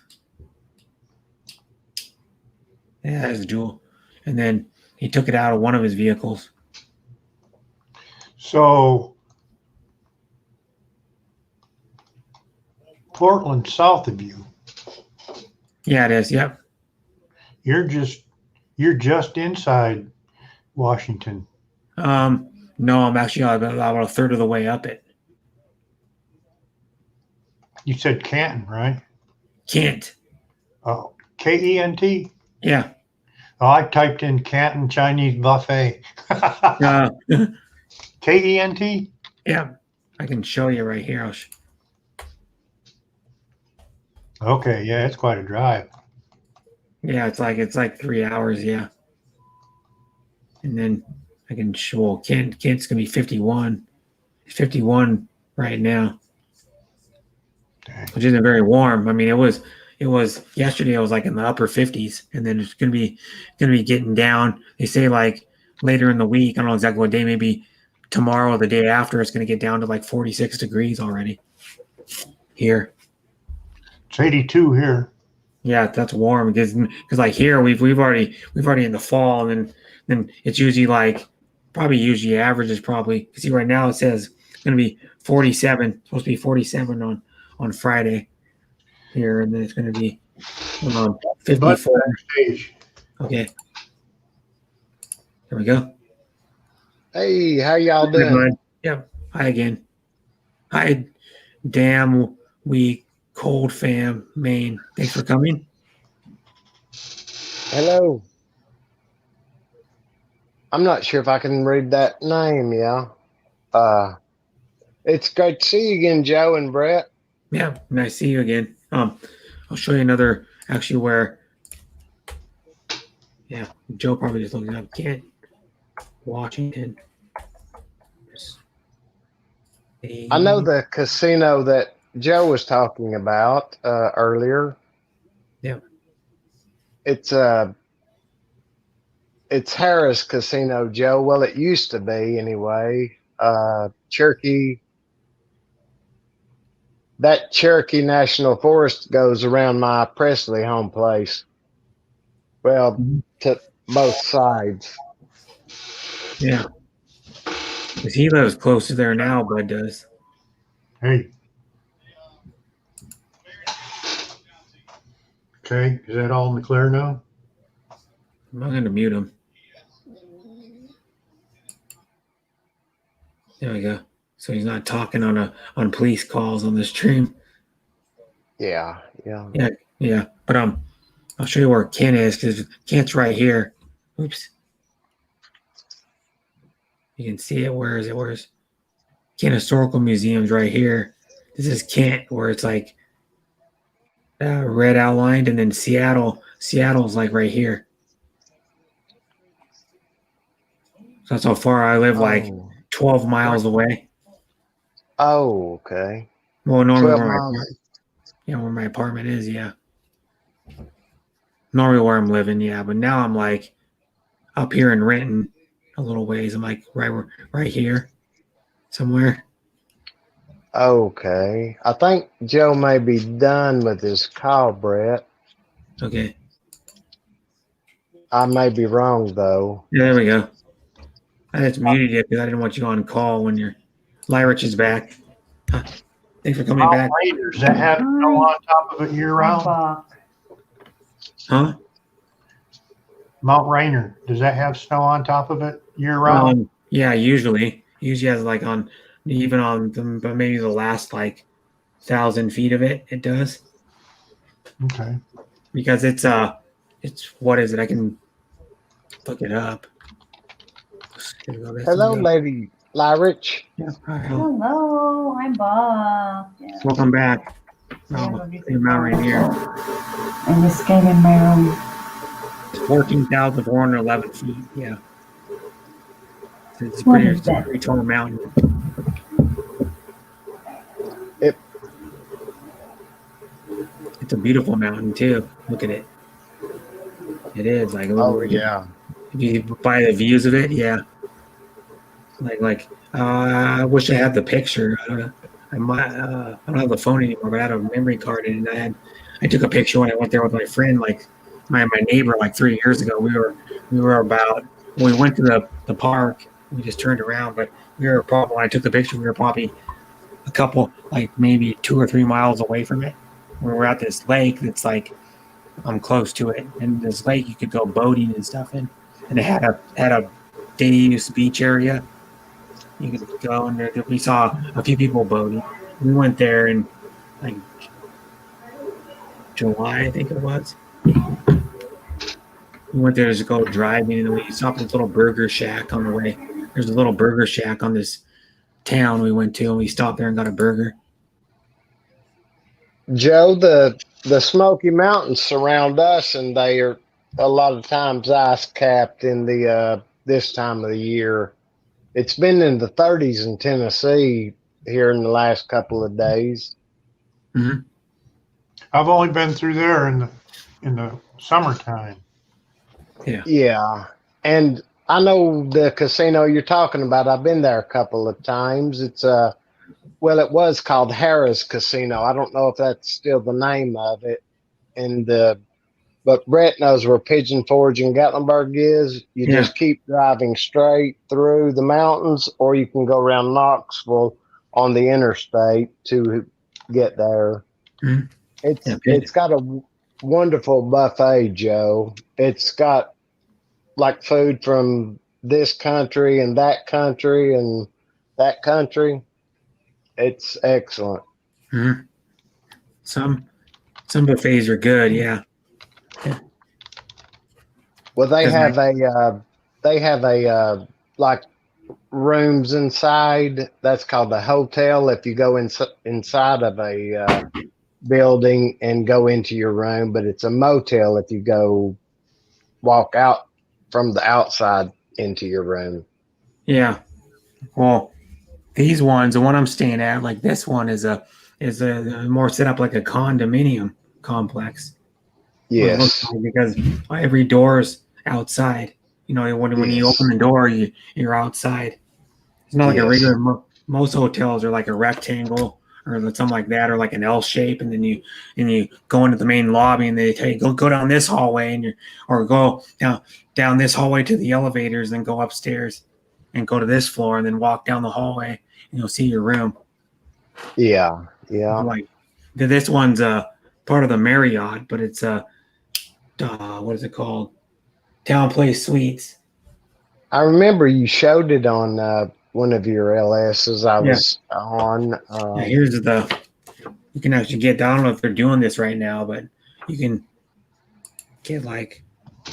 Speaker 1: Yeah, that's dual. And then he took it out of one of his vehicles.
Speaker 7: So Portland south of you.
Speaker 1: Yeah, it is. Yep.
Speaker 7: You're just inside Washington.
Speaker 1: No, I'm actually about a third of the way up it.
Speaker 7: You said Canton, right?
Speaker 1: Kent.
Speaker 7: Oh, Kent?
Speaker 1: Yeah.
Speaker 7: Oh, I typed in Canton Chinese buffet. Kent?
Speaker 1: Yeah. I can show you right here.
Speaker 7: Okay, yeah, it's quite a drive.
Speaker 1: Yeah, it's like 3 hours, yeah. And then I can show Kent's gonna be 51. It's 51 right now.
Speaker 7: Dang.
Speaker 1: Which isn't very warm. I mean, it was yesterday. It was like in the upper 50s, and then it's gonna be getting down. They say like later in the week. I don't know exactly what day. Maybe tomorrow or the day after, it's going to get down to like 46 degrees already here.
Speaker 7: It's 82 here.
Speaker 1: Yeah, that's warm because like here we've already in the fall, and then it's usually like probably usually averages probably. See, right now it says it's going to be 47, supposed to be 47 on Friday here, and then it's going to be 54.
Speaker 7: Backstage.
Speaker 1: Okay, there we go.
Speaker 8: Hey, how y'all
Speaker 1: Good
Speaker 8: doing?
Speaker 1: night. Yeah. Hi again. Hi, damn we cold fam Maine. Thanks for coming.
Speaker 8: Hello. I'm not sure if I can read that name, yeah. It's great to see you again, Joe and Brett.
Speaker 1: Yeah, nice to see you again. I'll show you another actually where yeah, Joe probably just looking up Kent, Washington.
Speaker 8: I know the casino that Joe was talking about earlier.
Speaker 1: Yeah.
Speaker 8: It's Harris Casino, Joe. Well, it used to be anyway. Cherokee. That Cherokee National Forest goes around my Presley home place. Well, to both sides.
Speaker 1: Yeah. Because he lives close to there now, Bud does.
Speaker 7: Hey. Okay, is that all in the clear now?
Speaker 1: I'm not going to mute him. There we go. So he's not talking on police calls on the stream.
Speaker 8: Yeah.
Speaker 1: Yeah. But I'll show you where Kent is because Kent's right here. Oops. You can see it. Where is it? Where's Kent Historical Museum's right here. This is Kent, where it's like red outlined, and then Seattle's like right here. So that's how far I live, like 12 miles away.
Speaker 8: Oh, okay.
Speaker 1: Well, normally
Speaker 8: 12 miles.
Speaker 1: where my apartment is, yeah. Normally where I'm living, yeah. But now I'm like up here in Renton a little ways. I'm like right here somewhere.
Speaker 8: Okay. I think Joe may be done with his call, Brett.
Speaker 1: Okay.
Speaker 8: I may be wrong, though.
Speaker 1: Yeah, there we go. I just muted you because I didn't want you on call when your Lyrich is back. Thanks for coming back.
Speaker 7: Does that have snow on top of it year round?
Speaker 1: Huh?
Speaker 7: Mount Rainier, does that have snow on top of it year round?
Speaker 1: Yeah, usually has like but maybe the last like 1,000 feet of it does.
Speaker 7: Okay.
Speaker 1: Because it's what is it? I can look it up.
Speaker 8: Hello, Lady Lyrich.
Speaker 1: Yeah.
Speaker 9: Hello, I'm Bob. Yeah.
Speaker 1: Welcome back. Mount Rainier.
Speaker 9: I just came in my room.
Speaker 1: It's 14,411 feet. Yeah. It's a pretty tall mountain. It's a beautiful mountain too. Look at it. It is like.
Speaker 8: Yeah.
Speaker 1: If you buy the views of it, yeah. I wish I had the picture. I don't have the phone anymore, but I had a memory card, and I took a picture when I went there with my friend, like my neighbor, like 3 years ago. We were about when we went to the park. We just turned around, but we were probably when I took the picture, we were probably a couple, like maybe 2 or 3 miles away from it. We were at this lake that's like I'm close to it, and this lake you could go boating and stuff in, and it had a day-use beach area. You could go in there. We saw a few people boating. We went there in like July, I think it was. We went there to go driving, and we stopped at this little burger shack on the way. There's a little burger shack on this town we went to, and we stopped there and got a burger.
Speaker 8: Joe, the Smoky Mountains surround us, and they are a lot of times ice capped in the this time of the year. It's been in the 30s in Tennessee here in the last couple of days.
Speaker 1: Mm-hmm.
Speaker 7: I've only been through there in the summertime.
Speaker 1: Yeah.
Speaker 8: Yeah, and I know the casino you're talking about. I've been there a couple of times. It's well, it was called Harrah's Casino. I don't know if that's still the name of it. And but Brett knows where Pigeon Forge and Gatlinburg is. You
Speaker 1: Yeah.
Speaker 8: just keep driving straight through the mountains, or you can go around Knoxville on the interstate to get there.
Speaker 1: Mhm. Yeah,
Speaker 8: It's got a wonderful buffet, Joe. It's got like food from this country and that country and that country. It's excellent.
Speaker 1: Mhm. Some buffets are good. Yeah.
Speaker 8: Well, they
Speaker 1: 'Cause
Speaker 8: have a like rooms inside. That's called a hotel. If you go inside of a building and go into your room, but it's a motel if you go walk out from the outside into your room.
Speaker 1: Yeah. Well, these ones, the one I'm staying at, like this one is a more set up like a condominium complex. Well, it looks
Speaker 8: Yes.
Speaker 1: like because every door's outside. You know, when you open
Speaker 8: Yes.
Speaker 1: the door, you're outside. It's not like a
Speaker 8: Yes.
Speaker 1: regular. Most hotels are like a rectangle or something like that, or like an L shape, and then you go into the main lobby, and they tell you go down this hallway, or go down this hallway to the elevators, then go upstairs, and go to this floor, and then walk down the hallway, and you'll see your room.
Speaker 8: Yeah. Yeah.
Speaker 1: Like this one's part of the Marriott, but it's what is it called? Town Place Suites.
Speaker 8: I remember you showed it on one of your LSs I
Speaker 1: Yeah.
Speaker 8: was on.
Speaker 1: Yeah, here's you can actually get, I don't know if they're doing this right now, but you can get like, I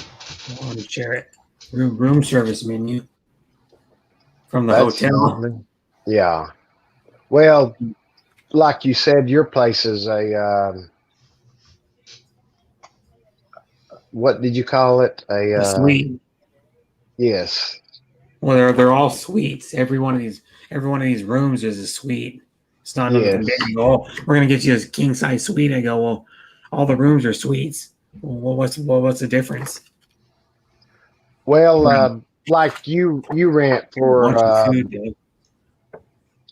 Speaker 1: want to share it, room service menu from the
Speaker 8: That's
Speaker 1: hotel.
Speaker 8: lovely. Yeah. Well, like you said, your place is a what did you call it?
Speaker 1: A suite.
Speaker 8: Yes.
Speaker 1: Well, they're all suites. Every one of these rooms is a suite. It's not nothing big.
Speaker 8: Yes.
Speaker 1: You go, oh, we're gonna get you a king size suite. I go, well, all the rooms are suites. Well, what's the difference?
Speaker 8: Well, like you rent for
Speaker 1: Bunch of food, dude.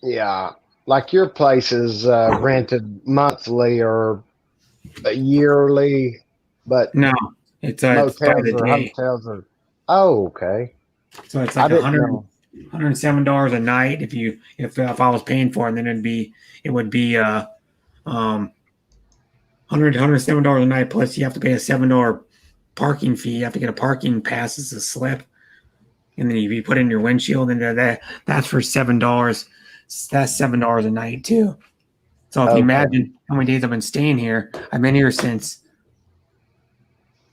Speaker 8: yeah, like your place is rented monthly or yearly, but
Speaker 1: No, it's by
Speaker 8: motels
Speaker 1: the
Speaker 8: or
Speaker 1: day.
Speaker 8: hotels are. Oh, okay.
Speaker 1: So it's
Speaker 8: I
Speaker 1: like
Speaker 8: didn't know.
Speaker 1: $107 a night if I was paying for it, and then it would be $107 a night, plus you have to pay a $7 parking fee. You have to get a parking pass as a slip, and then you put in your windshield, and that's for $7. That's $7 a night too. So if you
Speaker 8: Okay.
Speaker 1: imagine how many days I've been staying here, I've been here since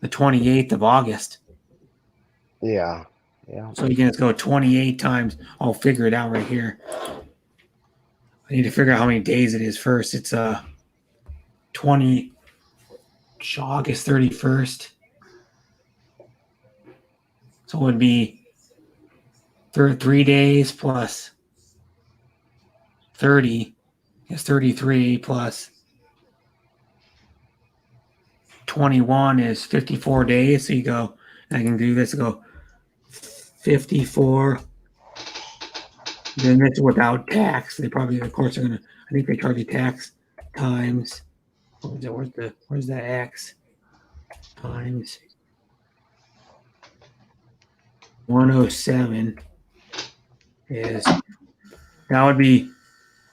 Speaker 1: the 28th of August.
Speaker 8: Yeah. Yeah.
Speaker 1: So you can just go 28 times. I'll figure it out right here. I need to figure out how many days it is first. It's 20 August 31st. So it would be 3 days plus 30 is 33 plus 21 is 54 days. So you go, and I can do this, go 54. Then this is without tax. They probably, of course, are gonna. I think they charge you tax times. Where's the X? Times 107 is, that would be,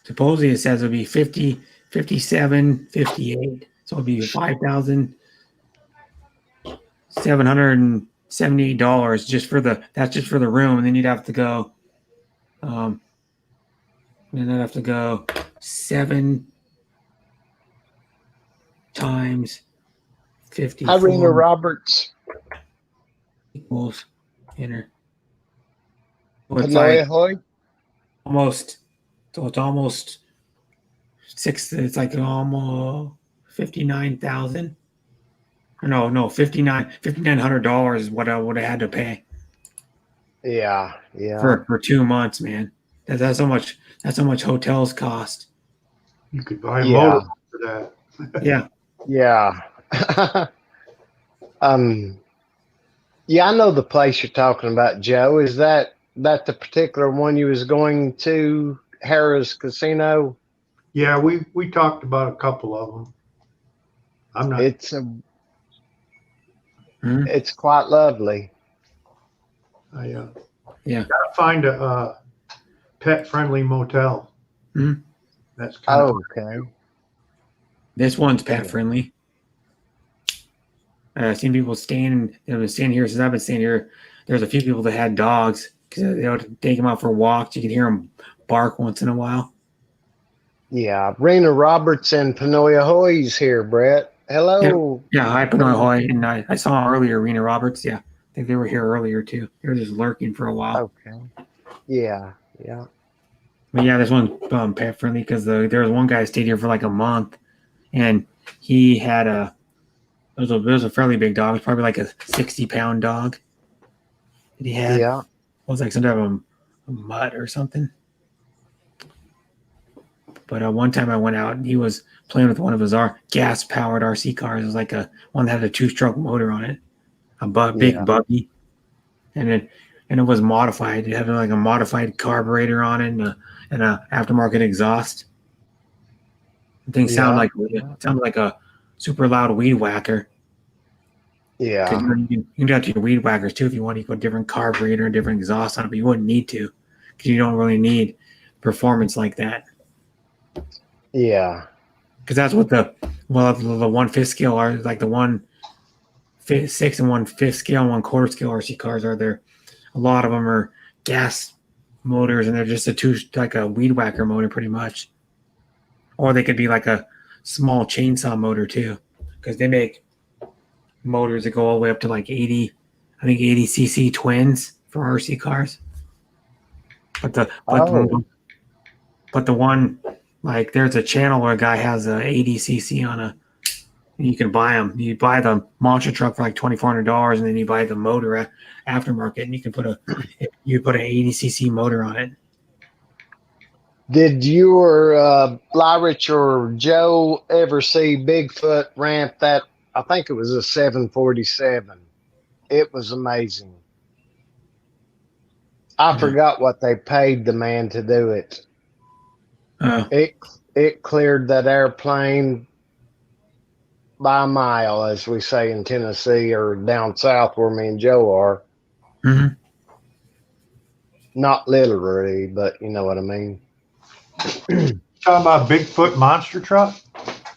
Speaker 1: supposedly it says it would be 50, 57, 58. So it would be $5,778 just for that's just for the room, and then you'd have to go. And I'd have to go 7 times 54
Speaker 8: Irina Roberts.
Speaker 1: equals enter. So it's
Speaker 8: Hanoi
Speaker 1: like
Speaker 8: Ahoy.
Speaker 1: almost. So it's almost six. It's like almost 59,000. No, $5,900 is what I would have had to pay.
Speaker 8: Yeah. Yeah.
Speaker 1: For 2 months, man. That's how much. That's how much hotels cost.
Speaker 7: You could buy a
Speaker 8: Yeah.
Speaker 7: motor for that.
Speaker 1: Yeah.
Speaker 8: Yeah. Yeah, I know the place you're talking about, Joe. Is that the particular one you was going to, Harrah's Casino?
Speaker 7: Yeah, we talked about a couple of them. I'm not.
Speaker 8: It's
Speaker 1: Hmm?
Speaker 8: it's quite lovely.
Speaker 7: I
Speaker 1: Yeah.
Speaker 7: gotta find a pet-friendly motel.
Speaker 1: Hmm?
Speaker 7: That's kind of
Speaker 8: Okay.
Speaker 1: This one's pet friendly. I've seen people staying. They've been staying here since I've been staying here. There's a few people that had dogs because they would take them out for walks. You can hear them bark once in a while.
Speaker 8: Yeah, Rena Roberts and Panoya Hoy's here, Brett. Hello.
Speaker 1: Yeah, hi, Panoy Hoy. And I saw earlier Rena Roberts. Yeah, I think they were here earlier too. They were just lurking for a while.
Speaker 8: Okay. Yeah, yeah.
Speaker 1: But yeah, this one's pet friendly because there was one guy who stayed here for like a month, and he had it was a fairly big dog. It was probably like a 60-pound dog that he had.
Speaker 8: Yeah.
Speaker 1: It was like some type of a mutt or something. But one time I went out and he was playing with one of his gas-powered RC cars. It was like one that had a 2-stroke motor on it, big buggy, and it was modified. It had like a modified carburetor on it and a aftermarket exhaust. The thing sounded like a super loud weed whacker.
Speaker 8: Yeah.
Speaker 1: You can do that to your weed whackers too if you want. You put a different carburetor, a different exhaust on it, but you wouldn't need to because you don't really need performance like that.
Speaker 8: Yeah.
Speaker 1: Because that's what the 1/5 scale are, like the 1/6 and 1/5 scale and 1/4 scale RC cars are there. A lot of them are gas motors and they're just like a weed whacker motor pretty much. Or they could be like a small chainsaw motor too, because they make motors that go all the way up to like 80 cc twins for RC cars. But the one, like there's a channel where a guy has a 80 cc and you can buy them. You buy the monster truck for like $2,400 and then you buy the motor aftermarket and you can put an 80 cc motor on it.
Speaker 8: Did you or Lyrich or Joe ever see Bigfoot ramp that? I think it was a 747. It was amazing. I forgot what they paid the man to do it. It cleared that airplane by a mile, as we say in Tennessee or down south where me and Joe are.
Speaker 1: Mm-hmm.
Speaker 8: Not literally, but you know what I mean.
Speaker 7: Talking about Bigfoot monster truck?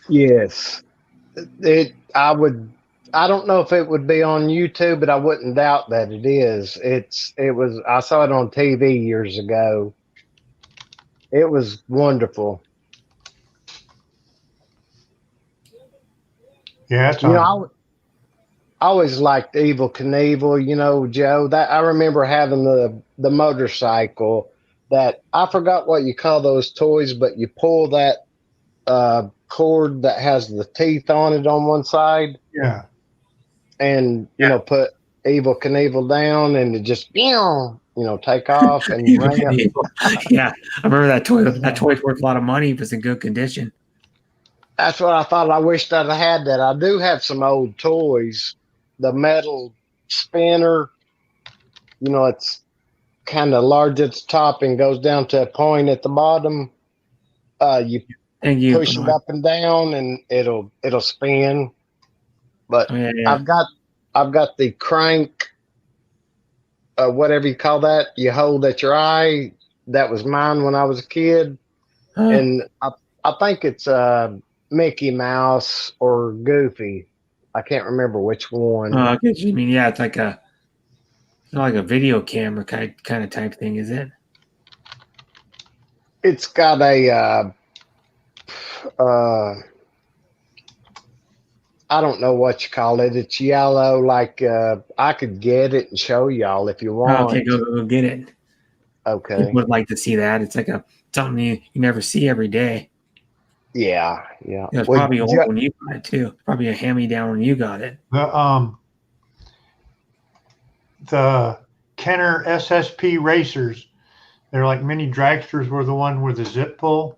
Speaker 8: Yes. I don't know if it would be on YouTube, but I wouldn't doubt that it is. I saw it on TV years ago. It was wonderful.
Speaker 7: Yeah, it's
Speaker 8: I always liked Evel Knievel, Joe. That I remember having the motorcycle that I forgot what you call those toys, but you pull that cord that has the teeth on it on one side.
Speaker 7: Yeah.
Speaker 8: And put Evel Knievel down and it just take off and
Speaker 1: Yeah, I remember that toy. That toy's worth a lot of money if it's in good condition.
Speaker 8: That's what I thought. I wished I'd had that. I do have some old toys. The metal spinner, it's kind of large at the top and goes down to a point at the bottom. You push it up and down and it'll spin. But I've got the crank, whatever you call that, you hold at your eye. That was mine when I was a kid. And I think it's Mickey Mouse or Goofy. I can't remember which one.
Speaker 1: I get you mean. Yeah, it's like not like a video camera kind of type thing, is it?
Speaker 8: It's got a I don't know what you call it. It's yellow. Like I could get it and show y'all if you want.
Speaker 1: Okay, go get it.
Speaker 8: Okay.
Speaker 1: I would like to see that. It's like something you never see every day.
Speaker 8: Yeah.
Speaker 1: It's probably old when you got it too. Probably a hand-me-down when you got it.
Speaker 7: The Kenner SSP racers, they're like mini dragsters. Were the one with the zip pull.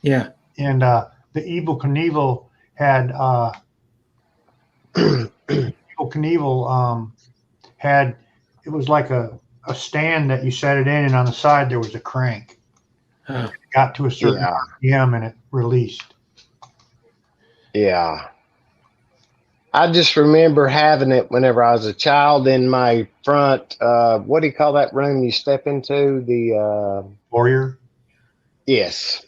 Speaker 1: Yeah.
Speaker 7: And the Evel Knievel had Evel Knievel had, it was like a stand that you set it in, and on the side there was a crank.
Speaker 1: Oh,
Speaker 7: It got to a certain RPM and it released.
Speaker 8: Yeah. I just remember having it whenever I was a child in my front, what do you call that room you step into? The
Speaker 7: Warrior.
Speaker 8: yes.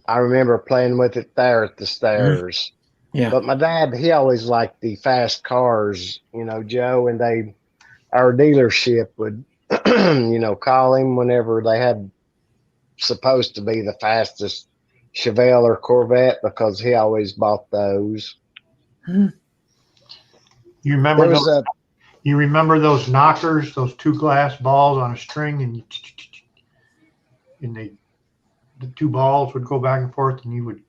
Speaker 8: I remember playing with it there at the stairs.
Speaker 1: yeah.
Speaker 8: But my dad, he always liked the fast cars, Joe, and our dealership would, call him whenever they had supposed to be the fastest Chevelle or Corvette because he always bought those.
Speaker 7: You remember
Speaker 8: There was
Speaker 7: those? You remember those knockers, those two glass balls on a string, and the two balls would go back and forth, and you would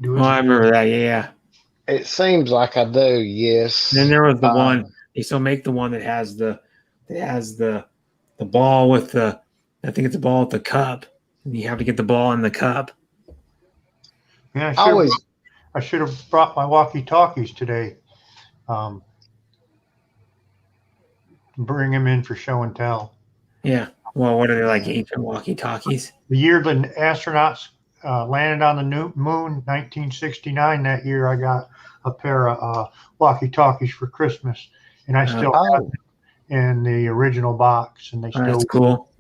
Speaker 7: do it.
Speaker 1: Oh, I remember that. Yeah.
Speaker 8: It seems like I do, yes.
Speaker 1: And then there was the one. They still make the one that has the ball with the. I think it's a ball with the cup. And you have to get the ball in the cup.
Speaker 7: Yeah,
Speaker 8: Always.
Speaker 7: I should have brought my walkie-talkies today. Bring them in for show and tell.
Speaker 1: Yeah. Well, what are they like? Ancient walkie-talkies?
Speaker 7: The year the astronauts landed on the moon, 1969. That year, I got a pair of walkie-talkies for Christmas, and I still have them in the original box, and they still.
Speaker 1: That's cool.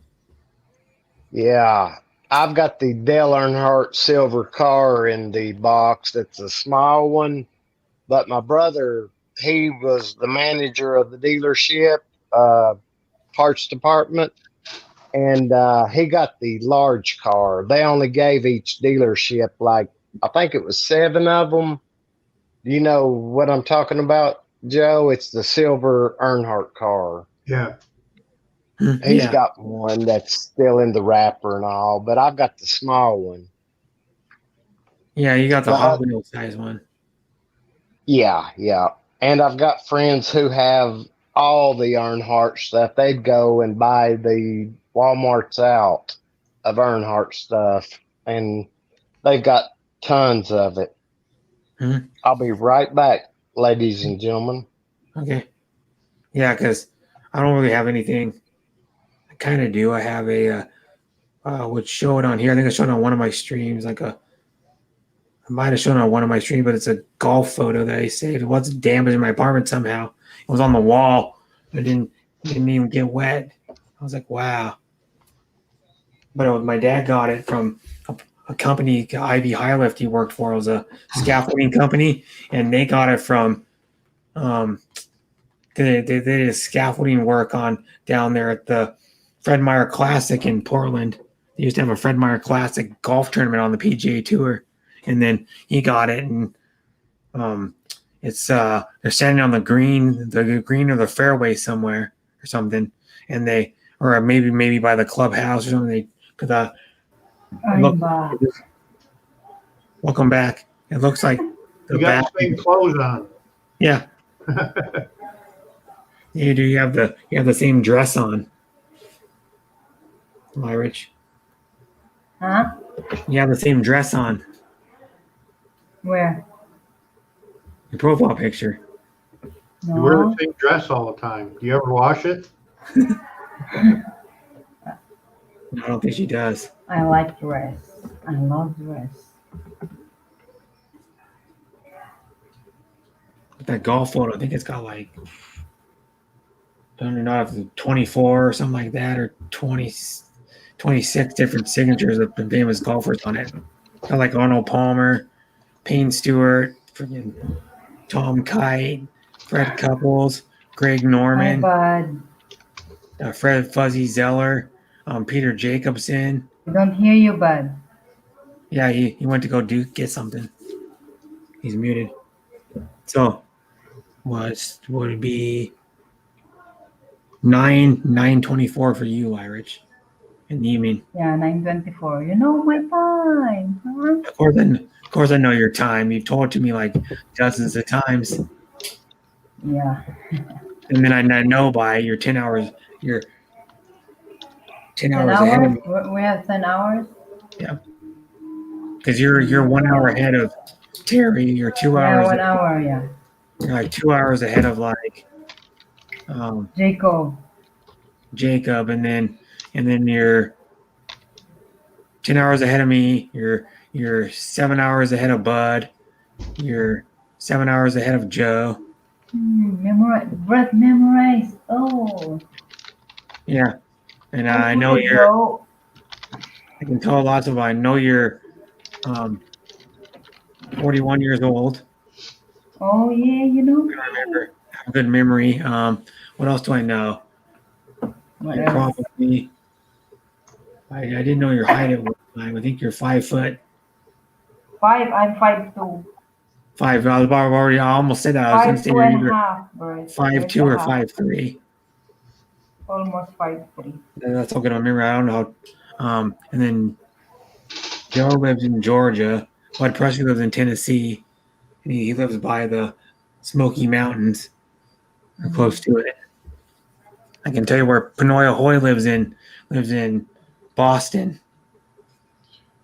Speaker 8: Yeah, I've got the Dale Earnhardt silver car in the box. That's a small one, but my brother, he was the manager of the dealership, parts department, and he got the large car. They only gave each dealership I think it was 7 of them. Do you know what I'm talking about, Joe? It's the silver Earnhardt car.
Speaker 7: Yeah.
Speaker 8: He's got one that's still in the wrapper and all, but I've got the small one.
Speaker 1: Yeah, you got the Hot Wheels size one.
Speaker 8: Yeah. And I've got friends who have all the Earnhardt stuff. They'd go and buy the Walmarts out of Earnhardt stuff, and they've got tons of it.
Speaker 1: Mm-hmm.
Speaker 8: I'll be right back, ladies and gentlemen.
Speaker 1: Okay. Yeah, because I don't really have anything. I kind of do. I have a would show it on here. I think I showed it on one of my streams. I might have shown it on one of my streams, but it's a golf photo that I saved. It wasn't damaged in my apartment somehow. It was on the wall. It didn't even get wet. I was like, wow. But my dad got it from a company, Ivy High Lift, he worked for. It was a scaffolding company, and they got it from they did scaffolding work on down there at the Fred Meyer Classic in Portland. They used to have a Fred Meyer Classic golf tournament on the PGA Tour, and then he got it, and it's they're standing on the green or the fairway somewhere or something, and or maybe by the clubhouse or something. Welcome back. It looks like
Speaker 7: you got the same clothes on.
Speaker 1: Yeah. You do. You have the same dress on. Am I rich?
Speaker 9: Huh?
Speaker 1: You have the same dress on.
Speaker 9: Where?
Speaker 1: Your profile picture.
Speaker 7: No. You wear the same dress all the time. Do you ever wash it?
Speaker 1: I don't think she does.
Speaker 9: I like dress. I love dress.
Speaker 1: That golf photo, I think it's got I don't know if it's 24 or something like that, or 26 different signatures of famous golfers on it. Got Arnold Palmer, Payne Stewart, freaking Tom Kite, Fred Couples, Greg Norman, Fred Fuzzy Zeller, Peter Jacobson.
Speaker 9: I don't hear you, bud.
Speaker 1: Yeah, he went to go get something. He's muted. So, what would it be? 9:24 for you, Irich, in the evening.
Speaker 9: Yeah, 9:24. You know my time, huh?
Speaker 1: Of course, I know your time. You've told it to me dozens of times.
Speaker 9: Yeah.
Speaker 1: And then I know by your 10 hours. You're 10 hours
Speaker 9: hours
Speaker 1: ahead.
Speaker 9: We have 10 hours.
Speaker 1: Yeah. Because you're 1 hour ahead of Terry. You're 2 hours.
Speaker 9: 1 hour. Yeah.
Speaker 1: you're like 2 hours ahead of like
Speaker 9: Jacob.
Speaker 1: Jacob, and then you're 10 hours ahead of me. You're 7 hours ahead of Bud. You're 7 hours ahead of Joe.
Speaker 9: Memorize. Brett memorize. Oh.
Speaker 1: Yeah, and
Speaker 9: How
Speaker 1: I
Speaker 9: good
Speaker 1: know
Speaker 9: it
Speaker 1: you're.
Speaker 9: go?
Speaker 1: I can tell lots of. I know you're 41 years old.
Speaker 9: Oh yeah, you know.
Speaker 1: I remember. Have a good memory. What else do I know?
Speaker 9: What
Speaker 1: You're
Speaker 9: else?
Speaker 1: probably. I didn't know your height at one time. I think you're 5 foot.
Speaker 9: 5. I'm 5'2".
Speaker 1: 5. I was already. I almost said that. I was going to say
Speaker 9: 5'2"
Speaker 1: you're
Speaker 9: and a
Speaker 1: either
Speaker 9: half, Brett.
Speaker 1: 5'2" or 5'3".
Speaker 9: Almost 5'3".
Speaker 1: That's all good to remember. I don't know. And then Joe lives in Georgia. Bud Presley lives in Tennessee. And he lives by the Smoky Mountains, or close to it. I can tell you where Panoia Hoy lives in Boston.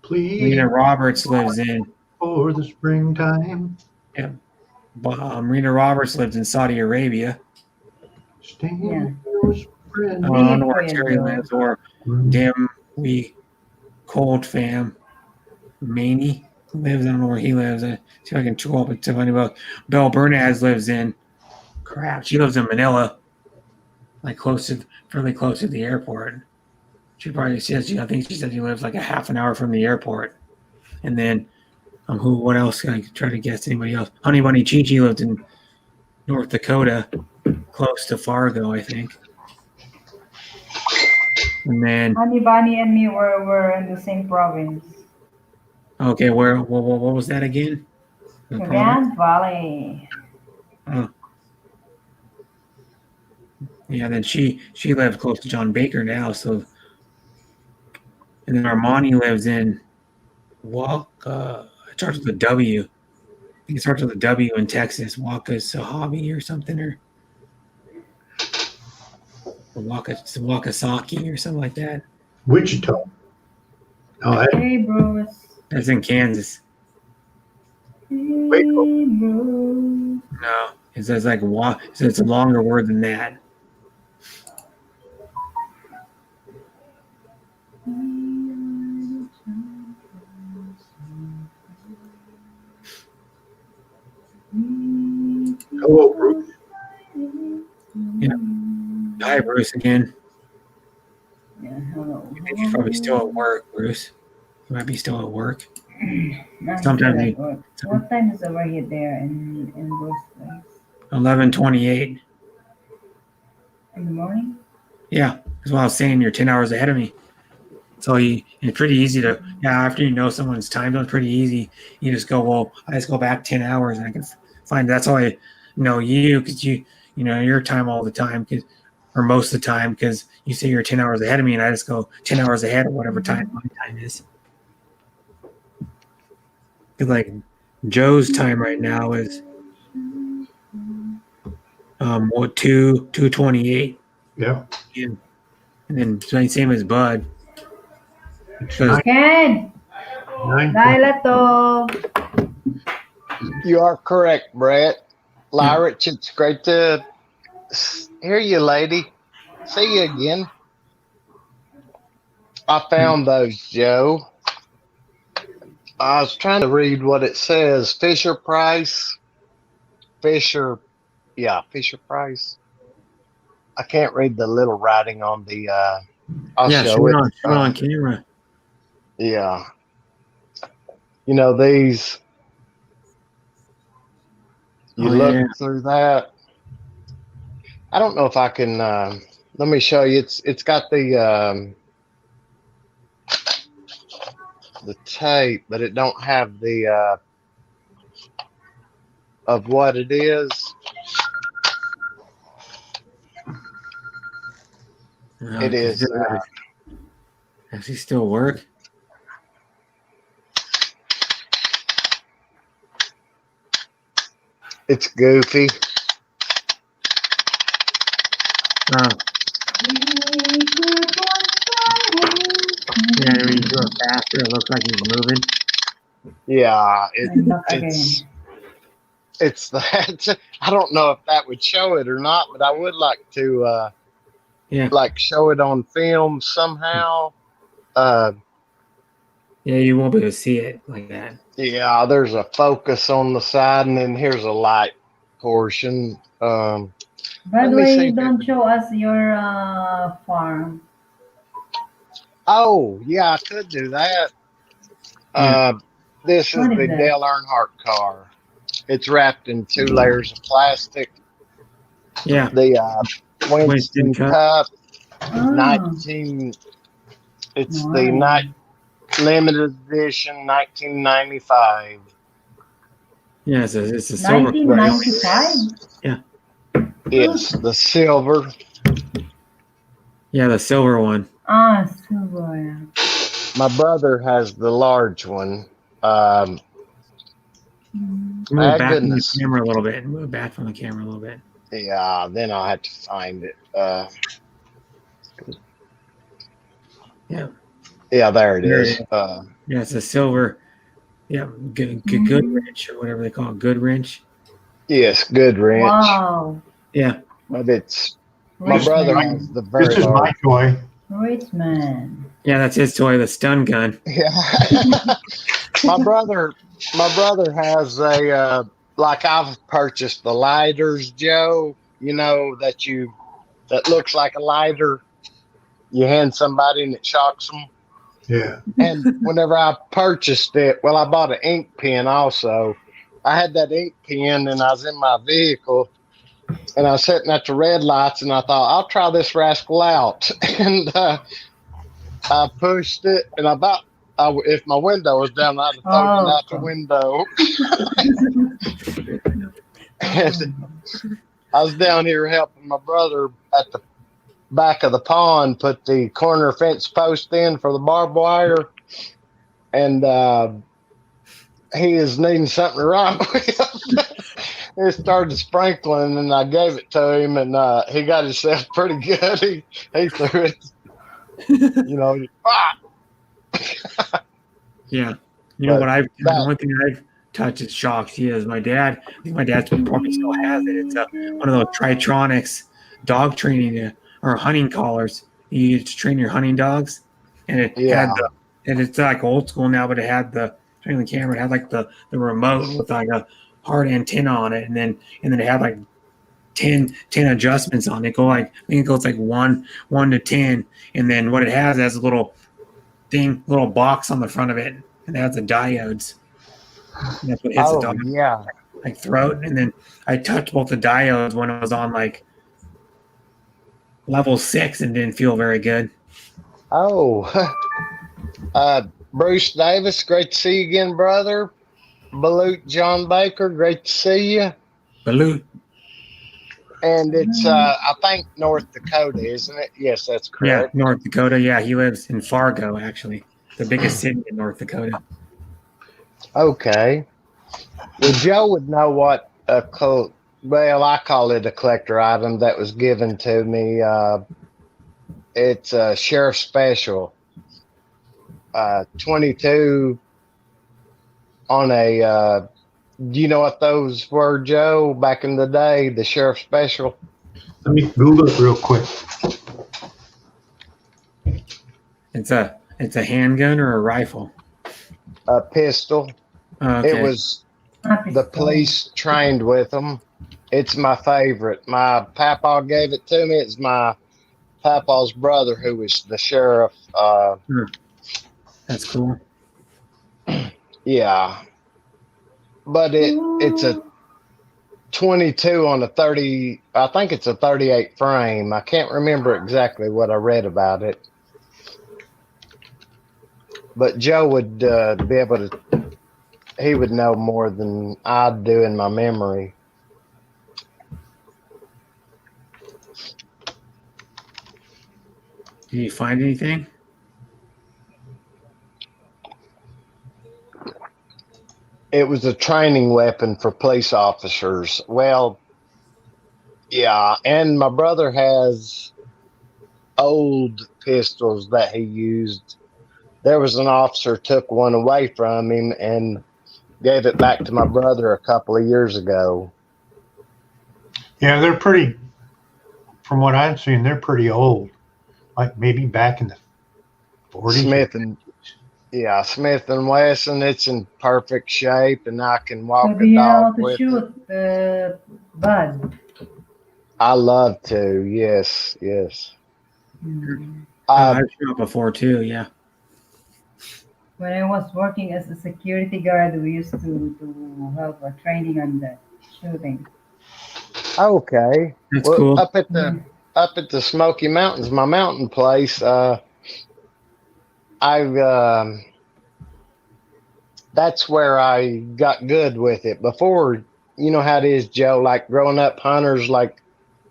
Speaker 7: Please.
Speaker 1: Rena Roberts lives in.
Speaker 7: For the springtime.
Speaker 1: Yeah. Rena Roberts lives in Saudi Arabia.
Speaker 7: Stand
Speaker 9: Yeah.
Speaker 1: I don't know where Terry
Speaker 9: Joe.
Speaker 1: lives, or Dim We Cold Fam Maney lives. I don't know where he lives. See if I can go up and tell anybody. Belle Bernaz lives in. Crap, she lives in Manila, like fairly close to the airport. She probably says, I think she said she lives like a half an hour from the airport. And then, what else can I try to guess? Anybody else? Honey Bunny Chi Chi lived in North Dakota, close to Fargo, I think. And then,
Speaker 9: Honey Bunny and me were in the same province.
Speaker 1: okay, what was that again? The province?
Speaker 9: Cagayan Valley.
Speaker 1: Oh. Yeah, then she lived close to John Baker now, so. And then Armani lives in it starts with a W. I think it starts with a W in Texas. Waka's hobby or something, or Wakasaki or something like that.
Speaker 7: Wichita. Oh,
Speaker 9: Hey, Bruce.
Speaker 1: That's in Kansas.
Speaker 9: Hey, Bruce.
Speaker 1: No, it says like so it's a longer word than that.
Speaker 7: hello, Bruce.
Speaker 1: Yeah. Hi, Bruce, again.
Speaker 9: Yeah, hello.
Speaker 1: He's probably still at work, Bruce. He might be still at work.
Speaker 9: Not
Speaker 1: Sometimes
Speaker 9: still
Speaker 1: he-
Speaker 9: at work. What time is over here there in Bruce place?
Speaker 1: 11:28.
Speaker 9: In the morning?
Speaker 1: Yeah, that's what I was saying. You're 10 hours ahead of me. So it's pretty easy to, after you know someone's time zone, it's pretty easy. You just go, well, I just go back 10 hours and I can find, that's how I know you, because you know your time all the time, or most of the time, because you say you're 10 hours ahead of me and I just go 10 hours ahead of whatever time my time is. Because like Joe's time right now is 2:28.
Speaker 7: Yeah.
Speaker 1: And then same as Bud. Because
Speaker 9: Ken!
Speaker 7: 9.
Speaker 9: Laila to.
Speaker 8: You are correct, Brett. Lyrich, it's great to hear you, lady. See you again. I found those, Joe. I was trying to read what it says. Fisher Price. Fisher Price. I can't read the little writing on the I'll show it.
Speaker 1: Show it on camera.
Speaker 8: Yeah. You know, these, you look through that. I don't know if I can, let me show you. It's got the tape, but it don't have the, of what it is. It is.
Speaker 1: Does he still work?
Speaker 8: It's goofy.
Speaker 1: Yeah, when you do it faster, it looks like he's moving.
Speaker 8: Yeah, it's that. I don't know if that would show it or not, but I would like to like show it on film somehow.
Speaker 1: Yeah, you won't be able to see it like that.
Speaker 8: Yeah, there's a focus on the side, and then here's a light portion.
Speaker 9: By
Speaker 8: Let
Speaker 9: the
Speaker 8: me
Speaker 9: way,
Speaker 8: see.
Speaker 9: you don't show us your farm.
Speaker 8: Oh, yeah, I could do that. This is
Speaker 9: What is
Speaker 8: the
Speaker 9: that?
Speaker 8: Dale Earnhardt car. It's wrapped in 2 layers of plastic.
Speaker 1: Yeah.
Speaker 8: The Winston
Speaker 1: Cup.
Speaker 8: Cup,
Speaker 9: Ah,
Speaker 8: 19. It's the
Speaker 9: nice.
Speaker 8: limited edition, 1995.
Speaker 1: Yeah, it's a silver.
Speaker 9: 1995?
Speaker 1: Yeah.
Speaker 8: Yes, the silver.
Speaker 1: Yeah, the silver one.
Speaker 9: Ah, silver. Yeah.
Speaker 8: My brother has the large one.
Speaker 1: Move back from the camera a little bit. Move back from the camera a little bit.
Speaker 8: Yeah, then I'll have to find it.
Speaker 1: Yeah.
Speaker 8: Yeah, there it is.
Speaker 1: Yeah, it's a silver. Yeah, good wrench or whatever they call it. Good wrench.
Speaker 8: Yes, good wrench.
Speaker 9: Wow.
Speaker 1: Yeah.
Speaker 8: But it's my
Speaker 9: Rich
Speaker 8: brother
Speaker 9: man.
Speaker 8: has the very
Speaker 7: This is my toy.
Speaker 9: Rich man.
Speaker 1: Yeah, that's his toy, the stun gun.
Speaker 8: Yeah. my brother has a like I've purchased the lighters, Joe. You know that looks like a lighter. You hand somebody and it shocks them.
Speaker 7: Yeah.
Speaker 8: And whenever I purchased it, well, I bought an ink pen also. I had that ink pen and I was in my vehicle and I was sitting at the red lights and I thought, I'll try this rascal out. And I pushed it and if my window was down, I'd have thrown it out the window. And I was down here helping my brother at the back of the pond put the corner fence post in for the barbed wire, and he is needing something to write with. It started sprinkling and I gave it to him and he got himself pretty good. He threw it,
Speaker 1: Yeah. You know what the only thing I've touched is shocks. My dad, I think my dad probably still has it. It's one of those Tritronics dog training or hunting collars you use to train your hunting dogs. And it had and it's like old school now, but it had the camera, it had like the remote with like a hard antenna on it, and then it had like 10 adjustments on it. I think it goes like 1 to 10, and then what it has a little box on the front of it, and it has the diodes. And that's what hits the dog.
Speaker 8: Yeah.
Speaker 1: Like throat, and then I touched both the diodes when it was on like level 6 and didn't feel very good.
Speaker 8: Oh, Bruce Davis, great to see you again, brother. Balut John Baker, great to see you.
Speaker 1: Balut.
Speaker 8: And it's, I think, North Dakota, isn't it? Yes, that's correct.
Speaker 1: Yeah, North Dakota. Yeah, he lives in Fargo, actually, the biggest city in North Dakota.
Speaker 8: Okay. Well, Joe would know what I call it a collector item that was given to me. It's a sheriff special. 22 on a, do you know what those were, Joe, back in the day, the sheriff special?
Speaker 7: Let me Google it real quick.
Speaker 1: It's a handgun or a rifle?
Speaker 8: A pistol.
Speaker 1: Okay.
Speaker 8: It was the police trained with them. It's my favorite. My papa gave it to me. It's my papa's brother who was the sheriff.
Speaker 1: That's cool.
Speaker 8: Yeah. But it's a 22 on a 30, I think it's a 38 frame. I can't remember exactly what I read about it. But Joe would be able to, he would know more than I'd do in my memory.
Speaker 1: Did you find anything?
Speaker 8: It was a training weapon for police officers. Well, yeah, and my brother has old pistols that he used. There was an officer took one away from him, and gave it back to my brother a couple of years ago.
Speaker 7: Yeah, they're pretty. From what I'm seeing, they're pretty old. Like maybe back in the 40s.
Speaker 8: Smith and Wesson. It's in perfect shape, and I can
Speaker 9: So
Speaker 8: walk
Speaker 9: do
Speaker 8: a
Speaker 9: you know how
Speaker 8: dog
Speaker 9: to
Speaker 8: with it.
Speaker 9: shoot, Bud?
Speaker 8: I love to. Yes, yes.
Speaker 1: I've shot before too. Yeah.
Speaker 9: When I was working as a security guard, we used to have a training on that shooting.
Speaker 8: Okay.
Speaker 1: That's
Speaker 8: Well,
Speaker 1: cool.
Speaker 8: up at the Smoky Mountains, my mountain place. I've that's where I got good with it. Before, you know how it is, Joe. Like growing up, hunters. Like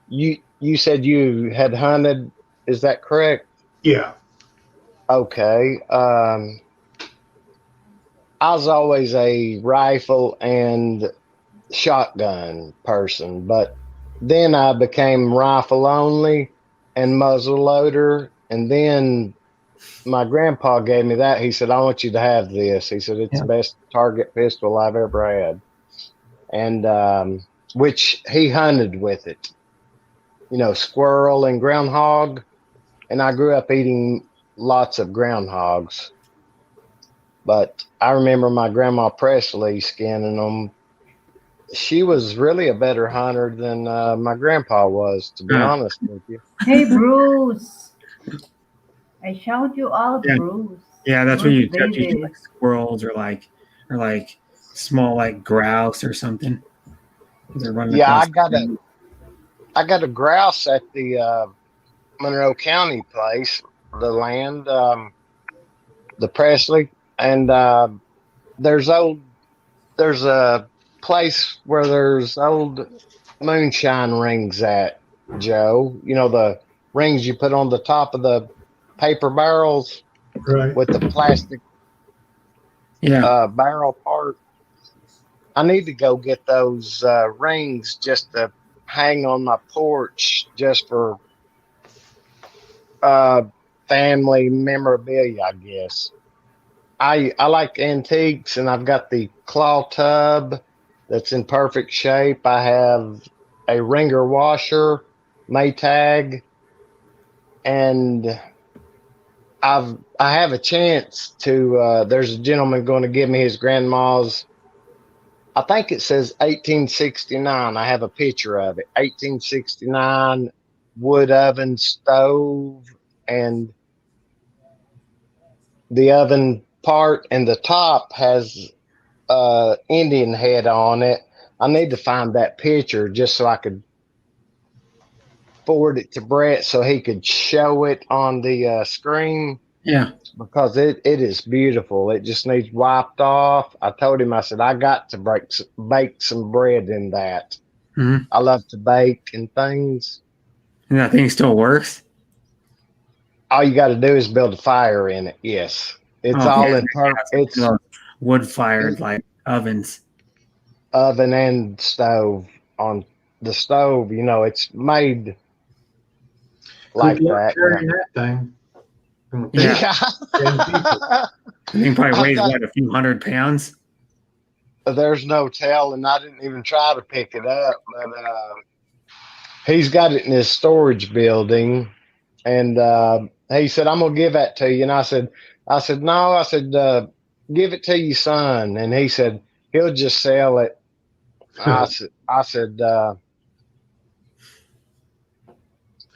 Speaker 8: you said you had hunted. Is that correct?
Speaker 7: Yeah.
Speaker 8: Okay. I was always a rifle and shotgun person, but then I became rifle only and muzzle loader, and then my grandpa gave me that. He said, "I want you to have this." He said, "It's the best target pistol I've ever had," and which he hunted with it. You know, squirrel and groundhog, and I grew up eating lots of groundhogs. But I remember my grandma Presley skinning them. She was really a better hunter than my grandpa was, to be honest with you.
Speaker 9: Hey, Bruce. I shout you out,
Speaker 1: Yeah.
Speaker 9: Bruce.
Speaker 1: Yeah, that's what
Speaker 9: Bruce
Speaker 1: you touch. You do
Speaker 9: Davis.
Speaker 1: like squirrels or like small like grouse or something. They're running
Speaker 8: Yeah,
Speaker 1: across.
Speaker 8: I got a grouse at the Monroe County place, the land, the Presley, and there's a place where there's old moonshine rings at, Joe. You know, the rings you put on the top of the paper barrels
Speaker 7: Right.
Speaker 8: with the plastic barrel part. I need to go get those rings just to hang on my porch just for family memorabilia, I guess. I like antiques, and I've got the claw tub that's in perfect shape. I have a ringer washer, Maytag, and I have a chance to. There's a gentleman going to give me his grandma's. I think it says 1869. I have a picture of it. 1869 wood oven stove, and the oven part and the top has Indian head on it. I need to find that picture just so I could forward it to Brett so he could show it on the screen.
Speaker 1: Yeah.
Speaker 8: Because it is beautiful. It just needs wiped off. I told him, I said, I got to bake some bread in that.
Speaker 1: Mm-hmm.
Speaker 8: I love to bake and things.
Speaker 1: And that thing still works?
Speaker 8: All you got to do is build a fire in it. Yes. It's all in it's
Speaker 1: wood fired like ovens.
Speaker 8: Oven and stove. On the stove, you know, it's made like that.
Speaker 7: Carrying that thing.
Speaker 8: Yeah.
Speaker 1: The thing probably weighs what, a few 100 pounds?
Speaker 8: There's no telling. I didn't even try to pick it up, but he's got it in his storage building, and he said, "I'm gonna give that to you." And I said, "No." I said, "Give it to your son." And he said, "He'll just sell it." I said,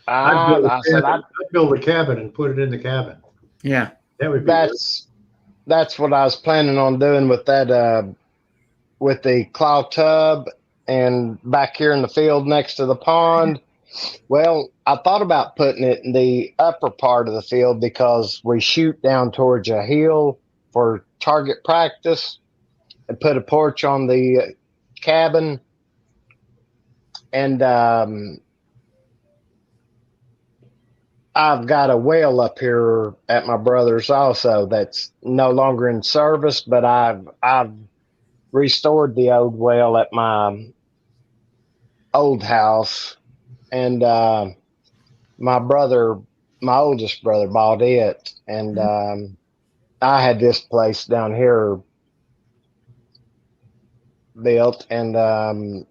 Speaker 7: I'd build a cabin and put it in the cabin.
Speaker 1: Yeah,
Speaker 7: that would be.
Speaker 8: That's what I was planning on doing with that. With the claw tub and back here in the field next to the pond. Well, I thought about putting it in the upper part of the field because we shoot down towards a hill for target practice, and put a porch on the cabin. And I've got a well up here at my brother's also that's no longer in service, but I've restored the old well at my old house, and my oldest brother bought it, and I had this place down here built, and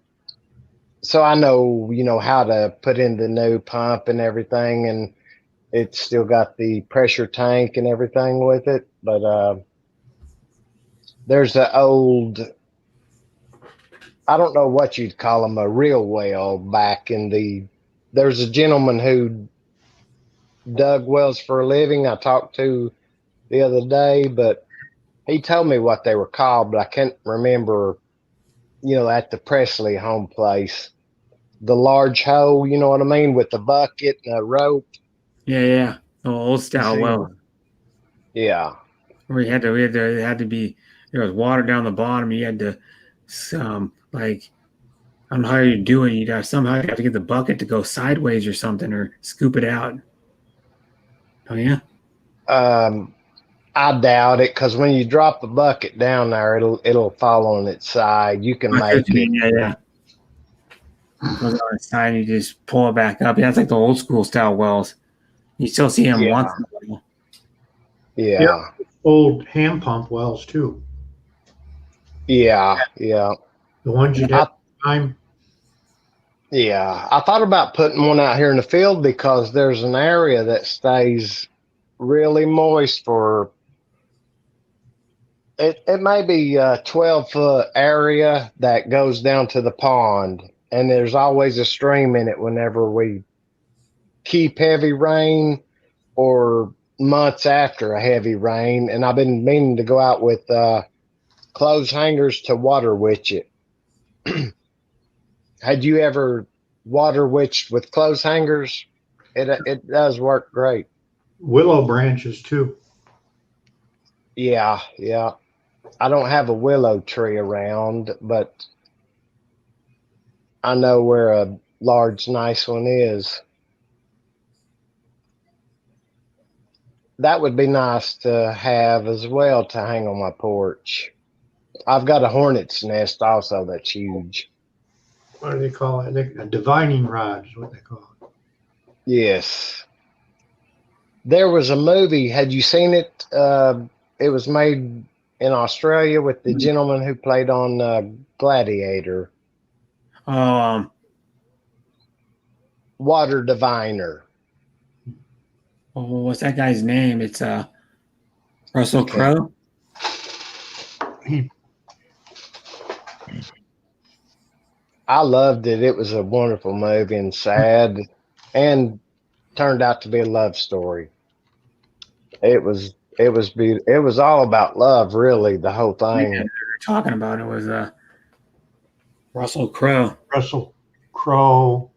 Speaker 8: so I know, how to put in the new pump and everything, and it's still got the pressure tank and everything with it. But there's an old, I don't know what you'd call them, a real well back in there's a gentleman who dug wells for a living I talked to the other day, but he told me what they were called, but I can't remember, at the Presley home place. The large hole, you know what I mean, with the bucket and a rope.
Speaker 1: Yeah. The old style well.
Speaker 8: Yeah.
Speaker 1: Where it had to be, there was water down the bottom. You had to, like, I don't know how you do it. Somehow you have to get the bucket to go sideways or something, or scoop it out. Oh yeah.
Speaker 8: I doubt it, because when you drop the bucket down there, it'll fall on its side. You can make it.
Speaker 1: Yeah. Goes on its side, and you just pull it back up. Yeah, it's like the old school style wells. You still see them once in a while.
Speaker 8: Yeah.
Speaker 7: Old hand pump wells too.
Speaker 8: Yeah.
Speaker 7: The ones you get time.
Speaker 8: Yeah, I thought about putting one out here in the field because there's an area that stays really moist for it may be a 12-foot area that goes down to the pond, and there's always a stream in it whenever we keep heavy rain or months after a heavy rain. And I've been meaning to go out with clothes hangers to water witch it. Had you ever water witched with clothes hangers? It does work great.
Speaker 7: Willow branches too.
Speaker 8: Yeah. I don't have a willow tree around, but I know where a large, nice one is. That would be nice to have as well to hang on my porch. I've got a hornet's nest also that's huge.
Speaker 7: What do they call it? A divining rod is what they call it.
Speaker 8: Yes. There was a movie. Had you seen it? It was made in Australia with the gentleman who played on Gladiator. Water Diviner.
Speaker 1: What's that guy's name? It's Russell Crowe.
Speaker 8: I loved it. It was a wonderful movie and sad, and turned out to be a love story. It was beautiful. It was all about love, really. The whole thing.
Speaker 1: Yeah, we were talking about it was Russell Crowe.
Speaker 7: Russell Crowe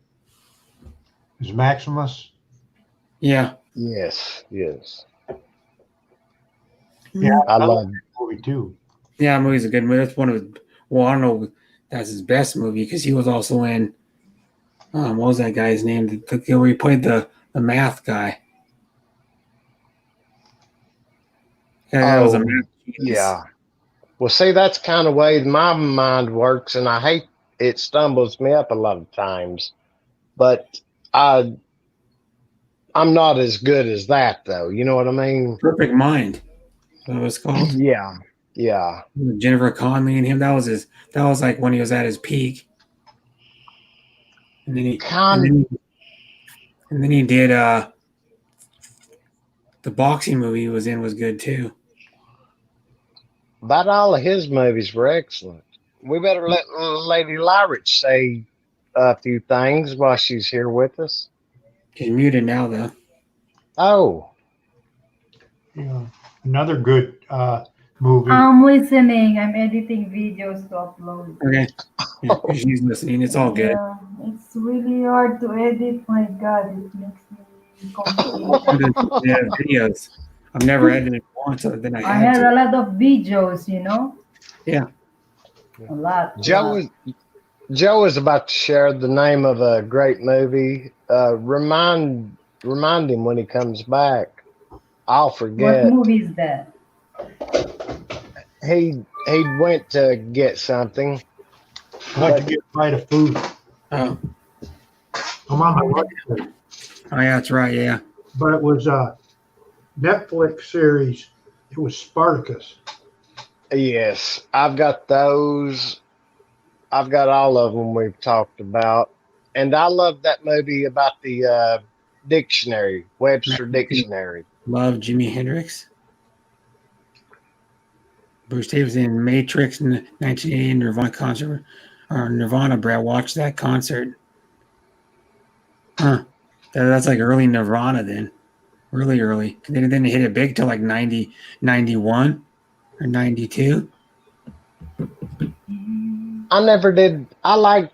Speaker 7: is Maximus.
Speaker 1: Yeah.
Speaker 8: Yes.
Speaker 7: Yeah,
Speaker 8: I love
Speaker 7: that movie too.
Speaker 1: Yeah, that movie's a good movie. That's one of his, well, I don't know, that's his best movie because he was also in what was that guy's name? Where he played the math guy. Yeah, was a math genius.
Speaker 8: Yeah. Well, see, that's kind of way my mind works, and I hate it stumbles me up a lot of times. But I'm not as good as that, though. You know what I mean?
Speaker 1: Perfect Mind. What it was called?
Speaker 8: Yeah.
Speaker 1: Jennifer Connelly and him. That was like when he was at his peak. And then he did the boxing movie he was in was good too.
Speaker 8: About all of his movies were excellent. We better let Lady Lyrich say a few things while she's here with us.
Speaker 1: She's muted now, though.
Speaker 8: Oh.
Speaker 7: Yeah. Another good movie.
Speaker 9: I'm listening. I'm editing videos to upload.
Speaker 1: Okay. Yeah, she's listening. It's all good.
Speaker 9: Yeah, it's really hard to edit. My God, it makes me complicated.
Speaker 1: Yeah, videos. I've never edited once other than
Speaker 9: I had a lot of videos,
Speaker 1: Yeah.
Speaker 9: A lot.
Speaker 8: Joe is about to share the name of a great movie. Remind him when he comes back. I'll forget.
Speaker 9: What movie is that?
Speaker 8: He went to get something.
Speaker 7: Went to get a bite of food.
Speaker 1: Oh.
Speaker 7: I'm on my way.
Speaker 1: Oh, yeah, that's right. Yeah.
Speaker 7: But it was a Netflix series. It was Spartacus.
Speaker 8: Yes, I've got those. I've got all of them we've talked about, and I love that movie about the dictionary, Webster Dictionary.
Speaker 1: Love Jimi Hendrix. Bruce Davis in Matrix in the 1980 Nirvana concert, or Nirvana. Brad, watched that concert. Huh? That's like early Nirvana then, really early. They didn't hit it big till like 90, 91 or 92.
Speaker 8: I never did. I like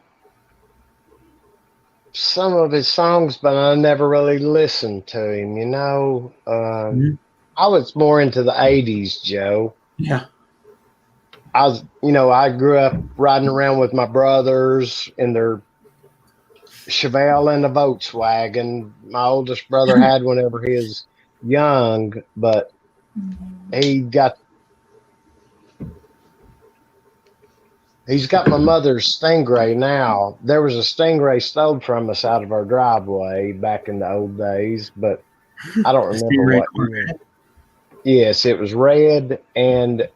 Speaker 8: some of his songs, but I never really listened to him. I was more into the '80s, Joe.
Speaker 1: Yeah.
Speaker 8: I grew up riding around with my brothers in their Chevelle and a Volkswagen. My oldest brother had one whenever he was young, but he's got my mother's Stingray now. There was a Stingray stolen from us out of our driveway back in the old days, but I don't remember what year. Yes, it was red, and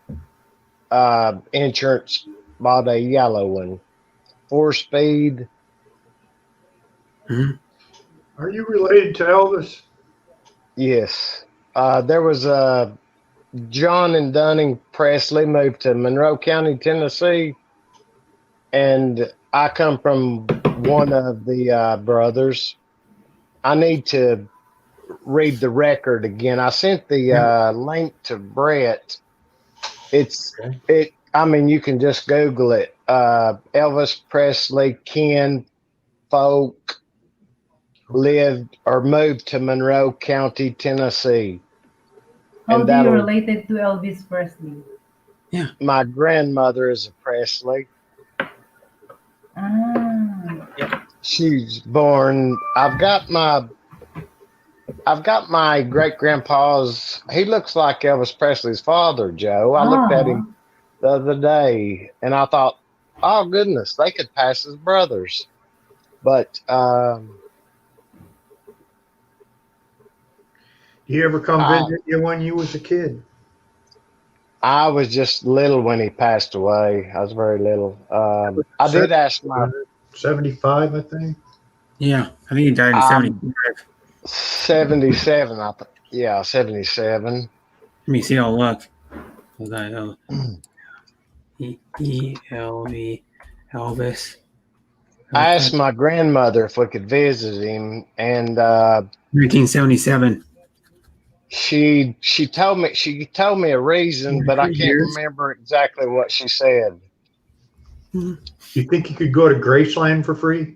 Speaker 8: insurance bought a yellow one, 4-speed.
Speaker 1: Mm-hmm.
Speaker 7: Are you related to Elvis?
Speaker 8: Yes. There was John and Dunning Presley moved to Monroe County, Tennessee, and I come from one of the brothers. I need to read the record again. I sent the link to Brett. I mean, you can just Google it. Elvis Presley, Ken Folk lived or moved to Monroe County, Tennessee.
Speaker 9: How do you related to Elvis Presley?
Speaker 1: Yeah.
Speaker 8: My grandmother is a Presley. She's born. I've got my great grandpa's. He looks like Elvis Presley's father, Joe. I looked at him the other day, and I thought, oh goodness, they could pass as brothers. But
Speaker 7: he ever come visit you when you was a kid?
Speaker 8: I was just little when he passed away. I was very little. I did ask my
Speaker 7: 75, I think.
Speaker 1: Yeah, I think he died in 75.
Speaker 8: 77. 77.
Speaker 1: Let me see. I'll look. Elvis.
Speaker 8: I asked my grandmother if we could visit him, and
Speaker 1: 1977.
Speaker 8: She told me a reason, but I can't remember exactly what she said.
Speaker 7: You think you could go to Graceland for free?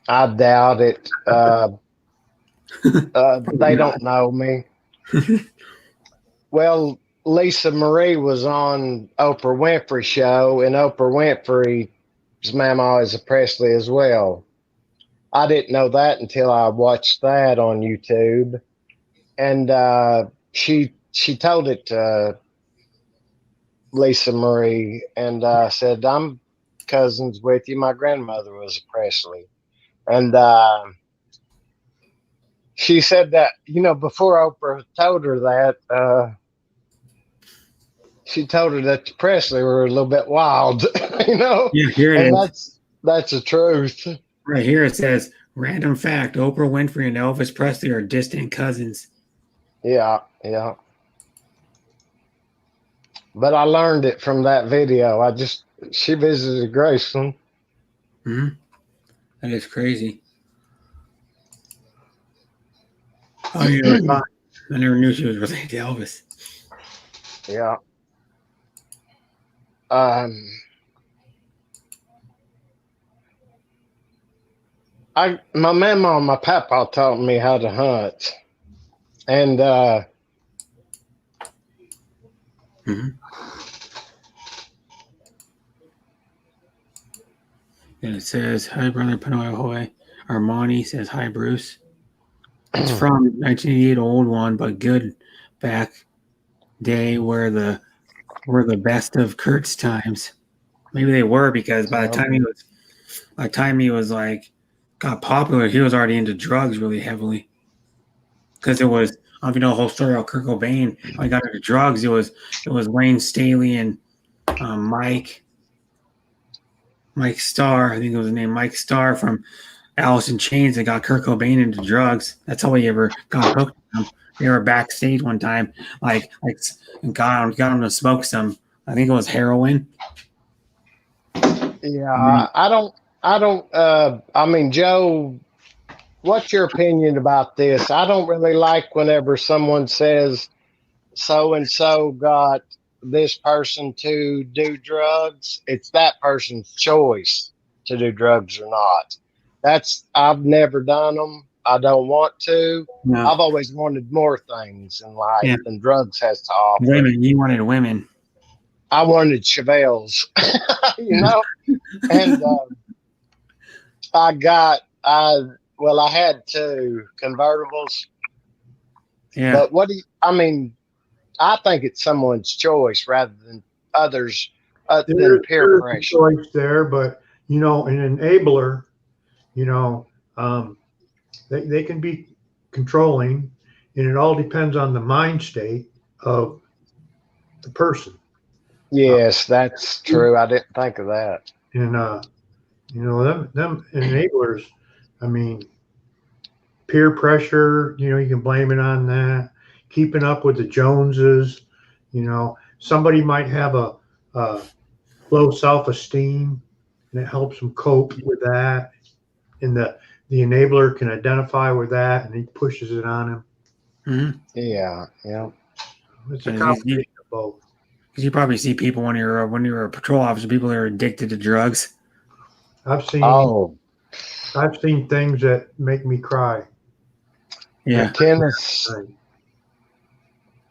Speaker 8: I doubt it. They don't know me. Well, Lisa Marie was on Oprah Winfrey show, and Oprah Winfrey's mama is a Presley as well. I didn't know that until I watched that on YouTube, and she told it to Lisa Marie, and said, "I'm cousins with you. My grandmother was a Presley," and she said that before Oprah told her that. She told her that the Presley were a little bit wild,
Speaker 1: Yeah, here it is.
Speaker 8: That's the truth.
Speaker 1: Right here it says, random fact, Oprah Winfrey and Elvis Presley are distant cousins.
Speaker 8: Yeah. But I learned it from that video. She visited Graceland.
Speaker 1: Mm-hmm. That is crazy. Oh, yeah. I never knew she was related to Elvis.
Speaker 8: Yeah. My mama and my papa taught me how to hunt, and
Speaker 1: and it says, "Hi, brother Panoy Ahoy." Armani says, "Hi, Bruce." It's from 1988, old one, but good back day where the best of Kurt's times. Maybe they were, because by the time he was like got popular, he was already into drugs really heavily. Because it was, I don't know if you know the whole story about Kurt Cobain. When he got into drugs, it was Wayne Staley and Mike Mike Starr, I think it was his name, Mike Starr from Alice in Chains, that got Kurt Cobain into drugs. That's how he ever got hooked on them. They were backstage one time, and got him to smoke some. I think it was heroin.
Speaker 8: Yeah, I mean, Joe, what's your opinion about this? I don't really like whenever someone says so and so got this person to do drugs. It's that person's choice to do drugs or not. I've never done them. I don't want to.
Speaker 1: No.
Speaker 8: I've always wanted more things in life than drugs has to offer.
Speaker 1: Women, you wanted women.
Speaker 8: I wanted Chevelles, and I had two convertibles.
Speaker 1: Yeah.
Speaker 8: But I think it's someone's choice rather than others than peer pressure.
Speaker 7: Choice there, but an enabler, they can be controlling, and it all depends on the mind state of the person.
Speaker 8: Yes, that's true. I didn't think of that.
Speaker 7: And them enablers, I mean, peer pressure, you can blame it on that. Keeping up with the Joneses, somebody might have a low self-esteem, and it helps them cope with that. And the enabler can identify with that, and he pushes it on him.
Speaker 1: Mm-hmm.
Speaker 8: Yeah.
Speaker 7: It's a combination of both.
Speaker 1: Because you probably see people when you're a patrol officer, people that are addicted to drugs.
Speaker 7: I've seen things that make me cry.
Speaker 1: Yeah.
Speaker 8: Tennis.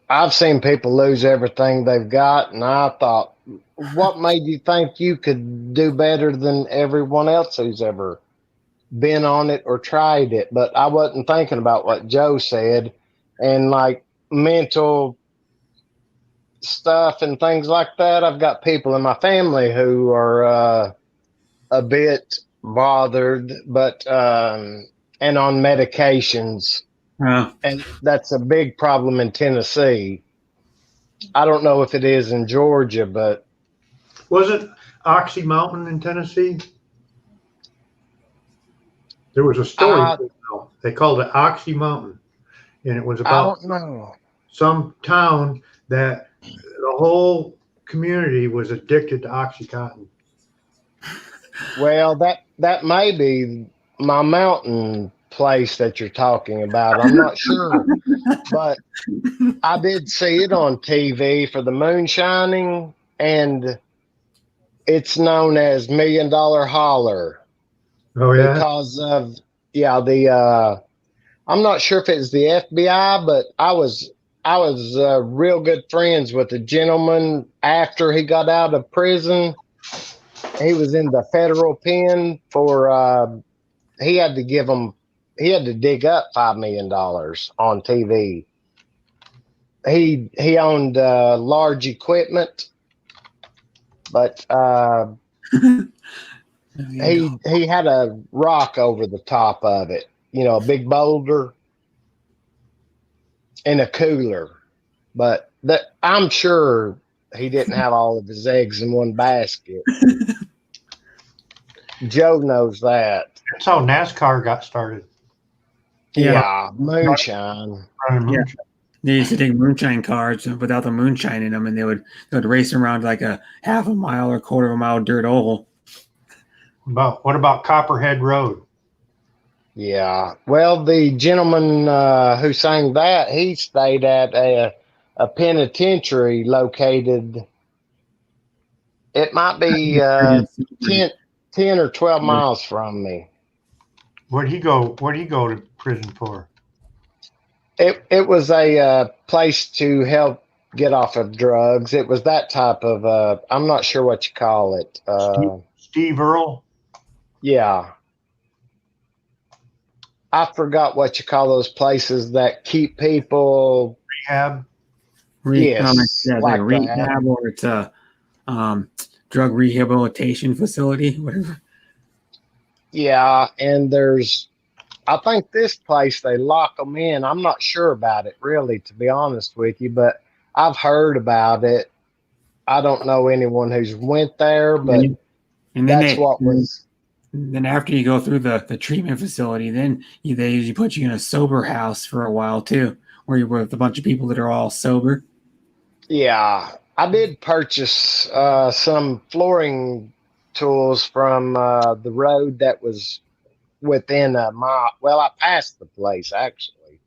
Speaker 8: I've seen people lose everything they've got, and I thought, what made you think you could do better than everyone else who's ever been on it or tried it? But I wasn't thinking about what Joe said, and like mental stuff and things like that. I've got people in my family who are a bit bothered, but and on medications. And that's a big problem in Tennessee. I don't know if it is in Georgia, but
Speaker 7: was it Oxy Mountain in Tennessee? There was a story. They called it Oxy Mountain, and it was about some town that the whole community was addicted to OxyContin.
Speaker 8: Well, that may be my mountain place that you're talking about. I'm not sure, but I did see it on TV for the moonshining, and it's known as $1 Million Holler.
Speaker 7: Oh yeah,
Speaker 8: because of I'm not sure if it's the FBI, but I was real good friends with a gentleman after he got out of prison. He was in the federal pen for he had to dig up $5 million on TV. He owned large equipment, but he had a rock over the top of it, a big boulder and a cooler. But I'm sure he didn't have all of his eggs in one basket. Joe knows that.
Speaker 7: That's how NASCAR got started.
Speaker 8: Yeah, moonshine.
Speaker 1: Yeah. They used to take moonshine cards without the moonshine in them, and they would race around like a half a mile or quarter of a mile dirt oval.
Speaker 7: What about Copperhead Road?
Speaker 8: Yeah. Well, the gentleman who sang that, he stayed at a penitentiary located. It might be 10 or 12 miles from me.
Speaker 7: Where'd he go to prison for?
Speaker 8: It was a place to help get off of drugs. It was that type of I'm not sure what you call it.
Speaker 7: Steve Earle?
Speaker 8: Yeah. I forgot what you call those places that keep people.
Speaker 7: Rehab?
Speaker 8: Yes.
Speaker 1: Like rehab, or it's a drug rehabilitation facility, whatever.
Speaker 8: Yeah, and I think this place, they lock them in. I'm not sure about it, really, to be honest with you, but I've heard about it. I don't know anyone who's went there, but
Speaker 1: And then
Speaker 8: That's what was.
Speaker 1: then after you go through the treatment facility, then they usually put you in a sober house for a while too, where you're with a bunch of people that are all sober.
Speaker 8: Yeah, I did purchase some flooring tools from the road that was within a mile. Well, I passed the place actually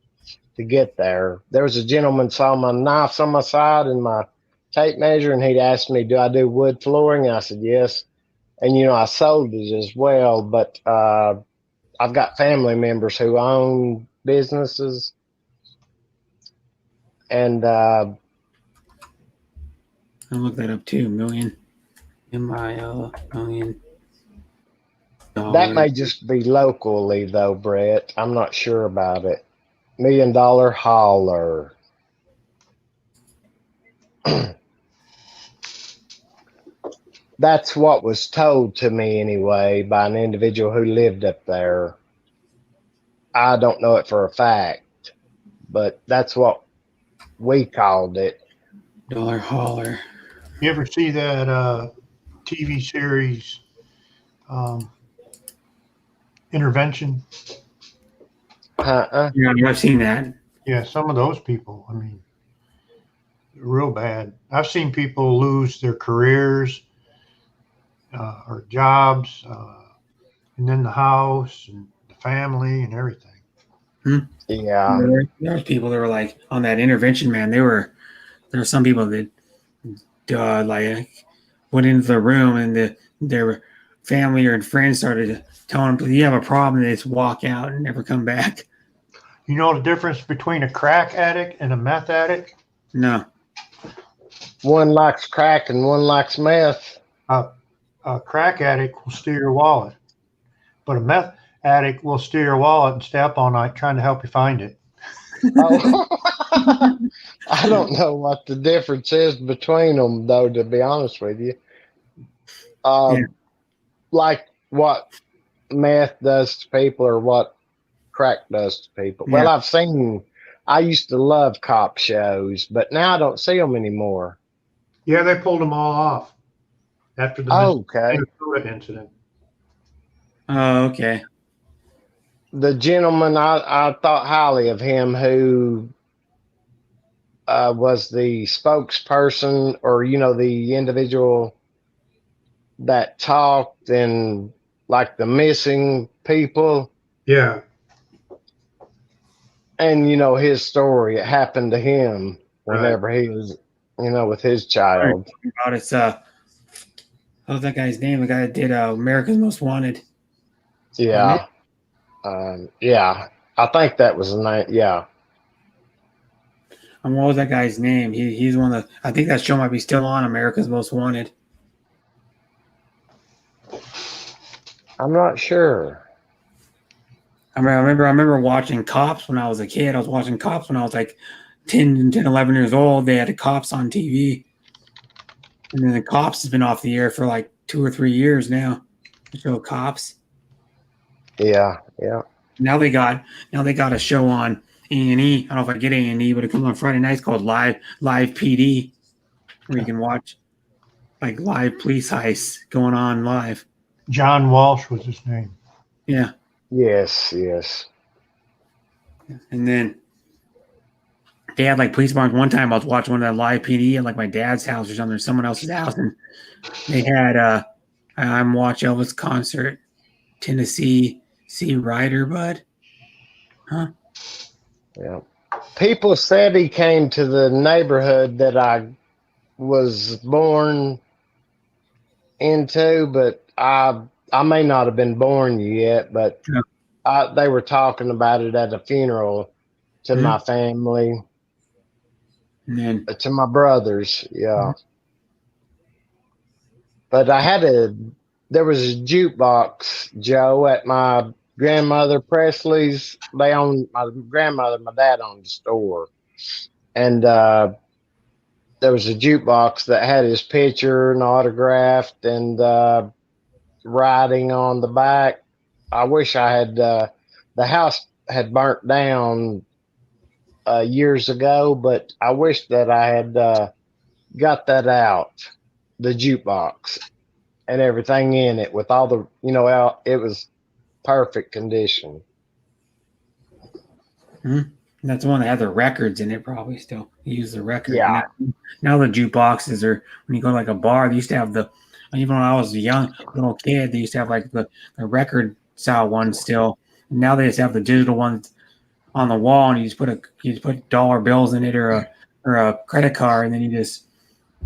Speaker 8: to get there. There was a gentleman saw my knives on my side and my tape measure, and he'd asked me, "Do I do wood flooring?" And I said, "Yes." And I sold it as well, but I've got family members who own businesses, and
Speaker 1: I'll look that up too. $1 million
Speaker 8: that may just be locally though, Brett. I'm not sure about it. $1 million hauler. That's what was told to me anyway by an individual who lived up there. I don't know it for a fact, but that's what we called it.
Speaker 1: dollar hauler.
Speaker 7: You ever see that TV series Intervention?
Speaker 8: Uh-uh.
Speaker 1: Yeah, I've seen that.
Speaker 7: Yeah, some of those people, I mean, real bad. I've seen people lose their careers or jobs, and then the house and the family and everything.
Speaker 8: Yeah.
Speaker 1: There were people that were like on that intervention, man. There were some people that like went into the room and their family or friends started telling them, "You have a problem," and they just walk out and never come back.
Speaker 7: You know the difference between a crack addict and a meth addict?
Speaker 1: No.
Speaker 8: One likes crack and one likes meth.
Speaker 7: A crack addict will steal your wallet, but a meth addict will steal your wallet and stay up all night trying to help you find it.
Speaker 8: Oh. I don't know what the difference is between them, though, to be honest with you. Like what meth does to people or what crack does to people.
Speaker 1: Yeah.
Speaker 8: Well, I used to love cop shows, but now I don't see them anymore.
Speaker 7: Yeah, they pulled them all off after the Minnesota incident.
Speaker 1: Oh, okay.
Speaker 8: The gentleman, I thought highly of him who was the spokesperson or, the individual that talked and like the missing people.
Speaker 7: Yeah.
Speaker 8: And, his story, it happened to him whenever he was, with his child.
Speaker 1: It's what's that guy's name? The guy that did America's Most Wanted.
Speaker 8: Yeah. Yeah. I think that was the name. Yeah.
Speaker 1: And what was that guy's name? He's one of the. I think that show might be still on, America's Most Wanted.
Speaker 8: I'm not sure.
Speaker 1: I remember watching Cops when I was a kid. I was watching Cops when I was like 10, 11 years old. They had the Cops on TV. And then the Cops has been off the air for like 2 or 3 years now. The show Cops.
Speaker 8: Yeah, yeah.
Speaker 1: Now they got a show on A&E. I don't know if I get A&E, but it comes on Friday nights called Live PD, where you can watch like live police heists going on live.
Speaker 7: John Walsh was his name.
Speaker 1: Yeah.
Speaker 8: Yes, yes.
Speaker 1: And then they had like police barns. One time I was watching one of that live PD at like my dad's house or something, or someone else's house, and they had I'm watch Elvis concert, Tennessee See Rider Bud. Huh?
Speaker 8: Yeah. People said he came to the neighborhood that I was born into, but I may not have been born yet, but they were talking about it at a funeral to my family,
Speaker 1: and then
Speaker 8: to my brothers. Yeah. But there was a jukebox, Joe, at my grandmother Presley's. My grandmother, my dad owned the store. And there was a jukebox that had his picture and autographed and writing on the back. I wish I had, the house had burnt down years ago, but I wish that I had got that out, the jukebox. and everything in it with all the, it was perfect condition.
Speaker 1: That's the one that had the records in it. Probably still use the record.
Speaker 8: Yeah.
Speaker 1: Now the jukeboxes are, when you go to like a bar, they used to have the, even when I was a young little kid, they used to have like the record style ones still. Now they just have the digital ones on the wall, and you just put dollar bills in it, or a credit card, and then you just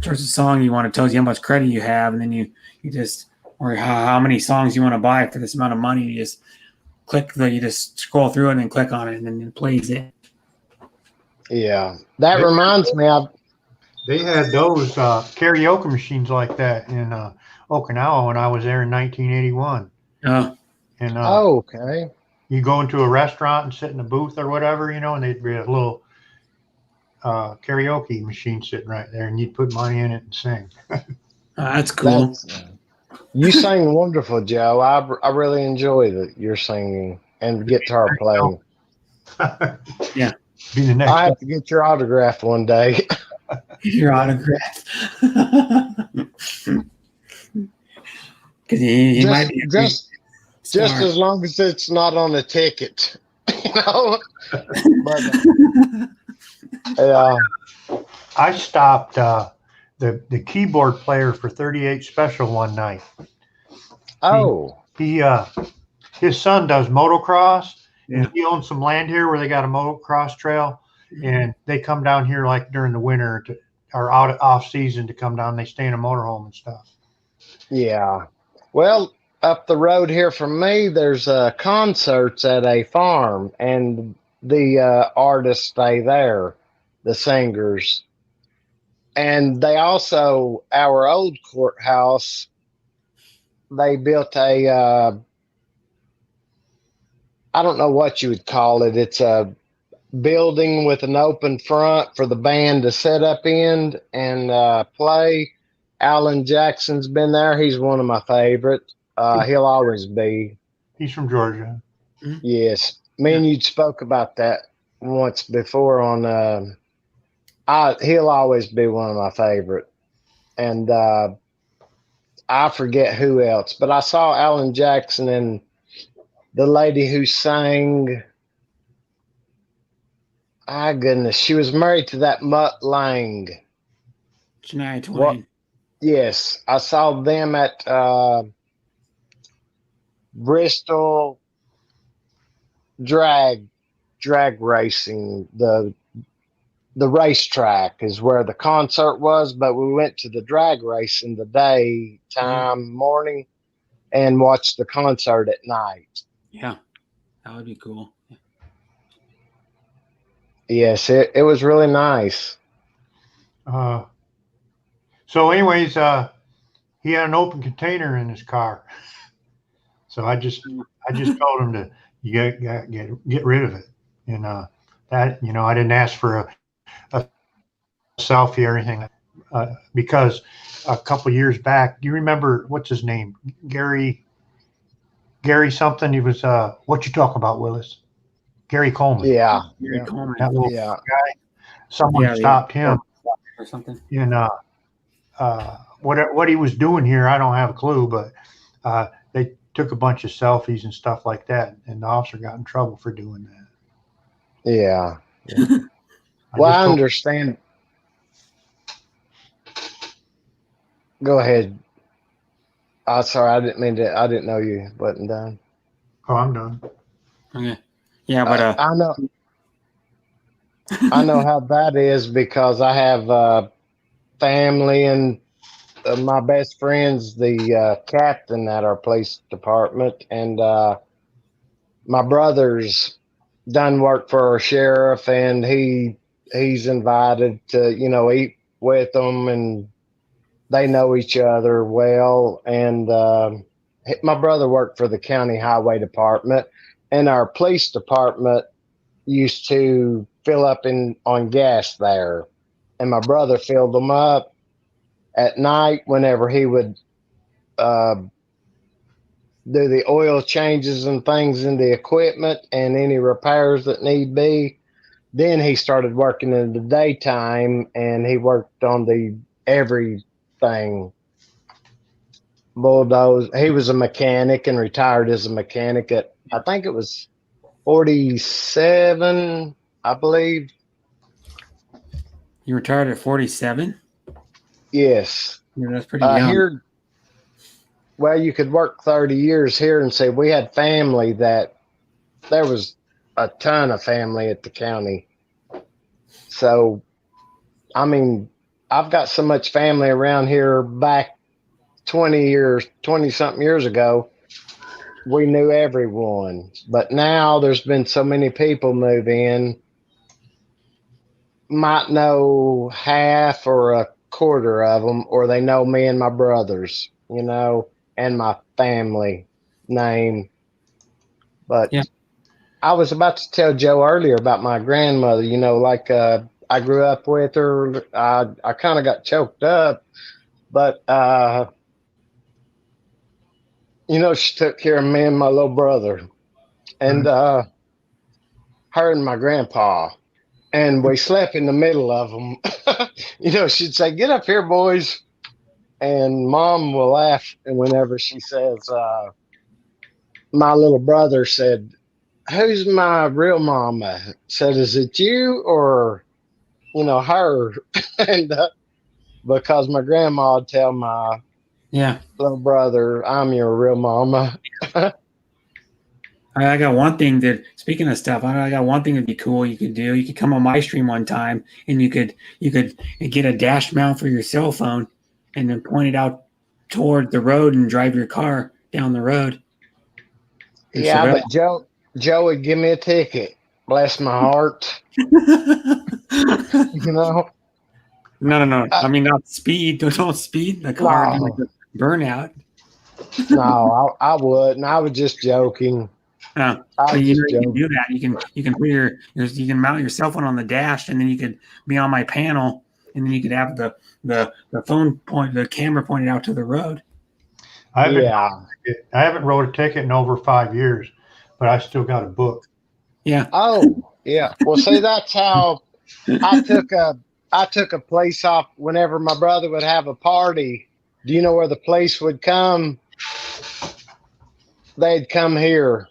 Speaker 1: choose a song you want. It tells you how much credit you have, and then you just, or how many songs you want to buy for this amount of money. You just you just scroll through it and then click on it, and then it plays it.
Speaker 8: Yeah, that reminds me of.
Speaker 7: They had those karaoke machines like that in Okinawa when I was there in 1981.
Speaker 1: Oh.
Speaker 7: And
Speaker 8: Okay.
Speaker 7: You go into a restaurant and sit in a booth or whatever, and they'd be a little karaoke machine sitting right there, and you'd put money in it and sing.
Speaker 1: That's cool.
Speaker 8: You sang wonderful, Joe. I really enjoy your singing and guitar playing.
Speaker 7: Yeah. Be the next.
Speaker 8: I have to get your autograph one day.
Speaker 1: Your autograph. Because he might be
Speaker 8: just as long as it's not on a ticket, But,
Speaker 7: I stopped the keyboard player for 38 Special one night.
Speaker 8: Oh.
Speaker 7: He his son does motocross. Yeah. And he owns some land here where they got a motocross trail, and they come down here like during the winter or off season to come down. They stay in a motorhome and stuff.
Speaker 8: Yeah. Well, up the road here from me, there's concerts at a farm, and the artists stay there, the singers. And they also, our old courthouse, they built a, I don't know what you would call it. It's a building with an open front for the band to set up in and play. Alan Jackson's been there. He's one of my favorites. He'll always be.
Speaker 7: He's from Georgia.
Speaker 8: Yes. Me and you spoke about that once before on, he'll always be one of my favorite. And I forget who else, but I saw Alan Jackson and the lady who sang, goodness, she was married to that Mutt Lang.
Speaker 1: Shania Twain.
Speaker 8: Yes, I saw them at Bristol drag racing. The racetrack is where the concert was, but we went to the drag race in the daytime, morning, and watched the concert at night.
Speaker 1: Yeah, that would be cool. Yeah.
Speaker 8: Yes, it was really nice.
Speaker 7: So anyways, he had an open container in his car. So I just told him to get rid of it. And that, I didn't ask for a selfie or anything, because a couple years back, do you remember, what's his name? Gary something. He was what you talk about, Willis? Gary Coleman.
Speaker 8: Yeah.
Speaker 1: Gary Coleman.
Speaker 7: That little guy. Someone stopped him
Speaker 1: or something.
Speaker 7: And what he was doing here, I don't have a clue, but they took a bunch of selfies and stuff like that, and the officer got in trouble for doing that.
Speaker 8: Yeah. Well, I understand. Go ahead. Sorry, I didn't know you wasn't done.
Speaker 7: Oh, I'm done.
Speaker 1: Okay. Yeah, but
Speaker 8: I know. I know how that is because I have family and my best friend's the captain at our police department, and my brother's done work for our sheriff, and he's invited to eat with them, and they know each other well. And my brother worked for the county highway department, and our police department used to fill up on gas there, and my brother filled them up at night whenever he would do the oil changes and things in the equipment and any repairs that need be. Then he started working in the daytime, and he worked on everything. bulldoze. He was a mechanic and retired as a mechanic at, I think it was 47, I believe.
Speaker 1: You retired at 47?
Speaker 8: Yes.
Speaker 1: Yeah, that's pretty young.
Speaker 8: Here, well, you could work 30 years here and say we had family that there was a ton of family at the county. So, I mean, I've got so much family around here back 20 something years ago. We knew everyone, but now there's been so many people move in, might know half or a quarter of them, or they know me and my brothers, and my family name. But
Speaker 1: Yeah.
Speaker 8: I was about to tell Joe earlier about my grandmother, I grew up with her. I kind of got choked up, but, she took care of me and my little brother and, her and my grandpa. And we slept in the middle of them. She'd say, "Get up here, boys." And Mom will laugh. And whenever she says, my little brother said, "Who's my real mama?" Said, "Is it you or, her?" And because my grandma would tell my little brother, "I'm your real mama."
Speaker 1: I got one thing that, speaking of stuff, I got one thing that'd be cool you could do. You could come on my stream one time and you could get a dash mount for your cell phone and then point it out toward the road and drive your car down the road.
Speaker 8: Yeah, but Joe would give me a ticket. Bless my heart.
Speaker 1: No. I mean, not speed. Don't speed the car.
Speaker 8: No.
Speaker 1: Like a burnout.
Speaker 8: No, I wouldn't. I was just joking.
Speaker 1: You can do that. You can put you can mount your cell phone on the dash, and then you could be on my panel, and then you could have the camera pointed out to the road.
Speaker 7: I haven't wrote a ticket in over 5 years, but I still got a book.
Speaker 1: Yeah.
Speaker 8: Oh, yeah. Well, see, that's how I took a place off whenever my brother would have a party. Do you know where the police would come? They'd come here.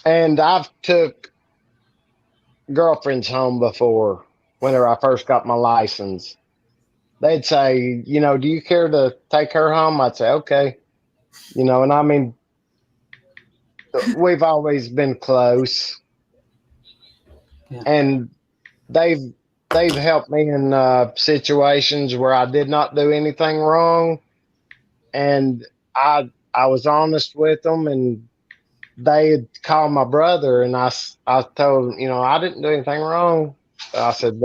Speaker 8: And I've took girlfriends home before whenever I first got my license. They'd say, "Do you care to take her home?" I'd say, "Okay." And I mean, we've always been close. Yeah. And they've helped me in situations where I did not do anything wrong. And I was honest with them, and they'd call my brother, and I told him, I didn't do anything wrong. I said,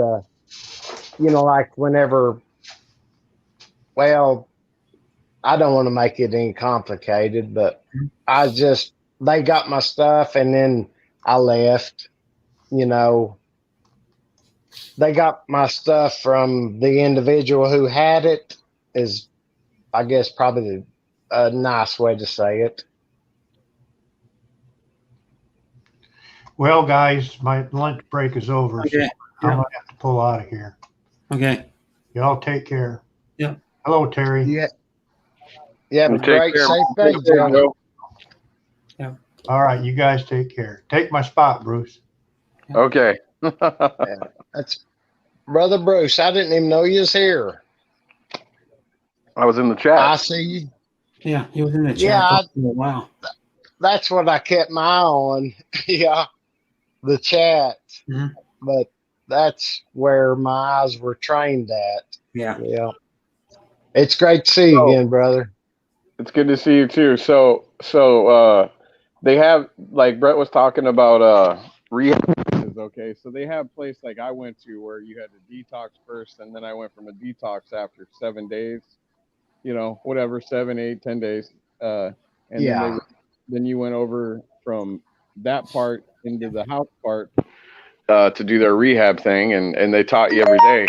Speaker 8: like whenever, well, I don't want to make it any complicated, but they got my stuff and then I left, They got my stuff from the individual who had it, is, I guess, probably a nice way to say it.
Speaker 7: Well, guys, my lunch break is over.
Speaker 1: Okay.
Speaker 7: So I'm going to have to pull out of here.
Speaker 1: Okay.
Speaker 7: Y'all take care.
Speaker 1: Yeah.
Speaker 7: Hello, Terry.
Speaker 8: Yeah. Yeah, great,
Speaker 10: care.
Speaker 8: safe day, Joe.
Speaker 1: Yeah.
Speaker 7: All right, you guys take care. Take my spot, Bruce.
Speaker 10: Okay.
Speaker 8: Yeah, that's Brother Bruce. I didn't even know you was here.
Speaker 10: I was in the chat.
Speaker 8: I see you.
Speaker 1: Yeah, he was in the chat for a while.
Speaker 8: That's what I kept my eye on. Yeah, the chat.
Speaker 1: Mm-hmm.
Speaker 8: But that's where my eyes were trained at.
Speaker 1: Yeah.
Speaker 8: Yeah. It's great to see you again, brother.
Speaker 10: It's good to see you too. So they have, like Brett was talking about, rehab. Okay, so they have a place like I went to where you had to detox first, and then I went from a detox after 7 days, whatever, 7, 8, 10 days. And then you went over from that part into the house part to do their rehab thing, and they taught you every day.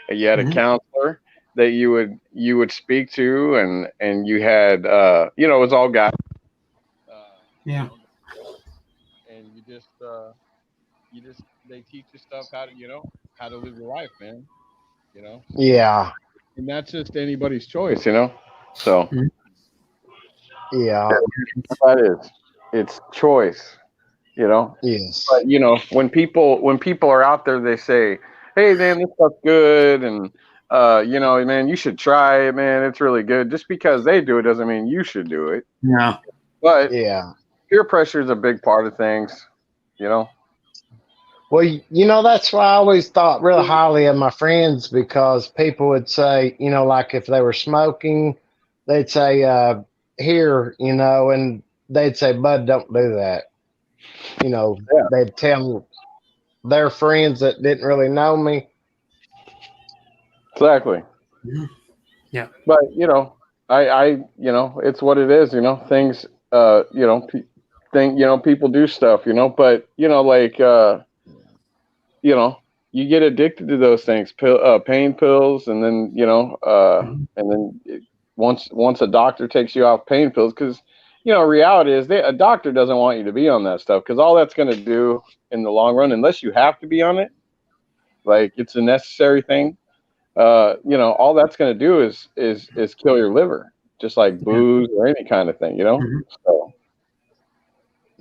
Speaker 10: And you had a counselor that you would speak to, and you had it was all guys.
Speaker 1: Yeah.
Speaker 10: And they teach you stuff how to live your life, man.
Speaker 8: Yeah.
Speaker 10: And that's just anybody's choice, So
Speaker 8: Yeah.
Speaker 10: that is, it's choice, you know.
Speaker 8: Yes.
Speaker 10: But you know, when people are out there, they say, "Hey, man, this stuff's good," and you know, man, you should try it, man. It's really good. Just because they do it doesn't mean you should do it.
Speaker 1: No.
Speaker 10: But
Speaker 8: Yeah.
Speaker 10: peer pressure is a big part of things, you know.
Speaker 8: Well, you know, that's why I always thought real highly of my friends because people would say, you know, like if they were smoking, they'd say, here, you know, and they'd say, Bud, don't do that. You know,
Speaker 10: Yeah.
Speaker 8: they'd tell their friends that didn't really know me.
Speaker 10: Exactly.
Speaker 1: Yeah.
Speaker 10: But you know, I you know, it's what it is. You know, things. You know, you know, people do stuff. You know, but you know, like you know, you get addicted to those things, pain pills, and then you know, and then once a doctor takes you off pain pills, because you know, reality is a doctor doesn't want you to be on that stuff, because all that's going to do in the long run, unless you have to be on it, like it's a necessary thing. You know, all that's going to do is kill your liver, just like booze or any kind of thing. You know, so.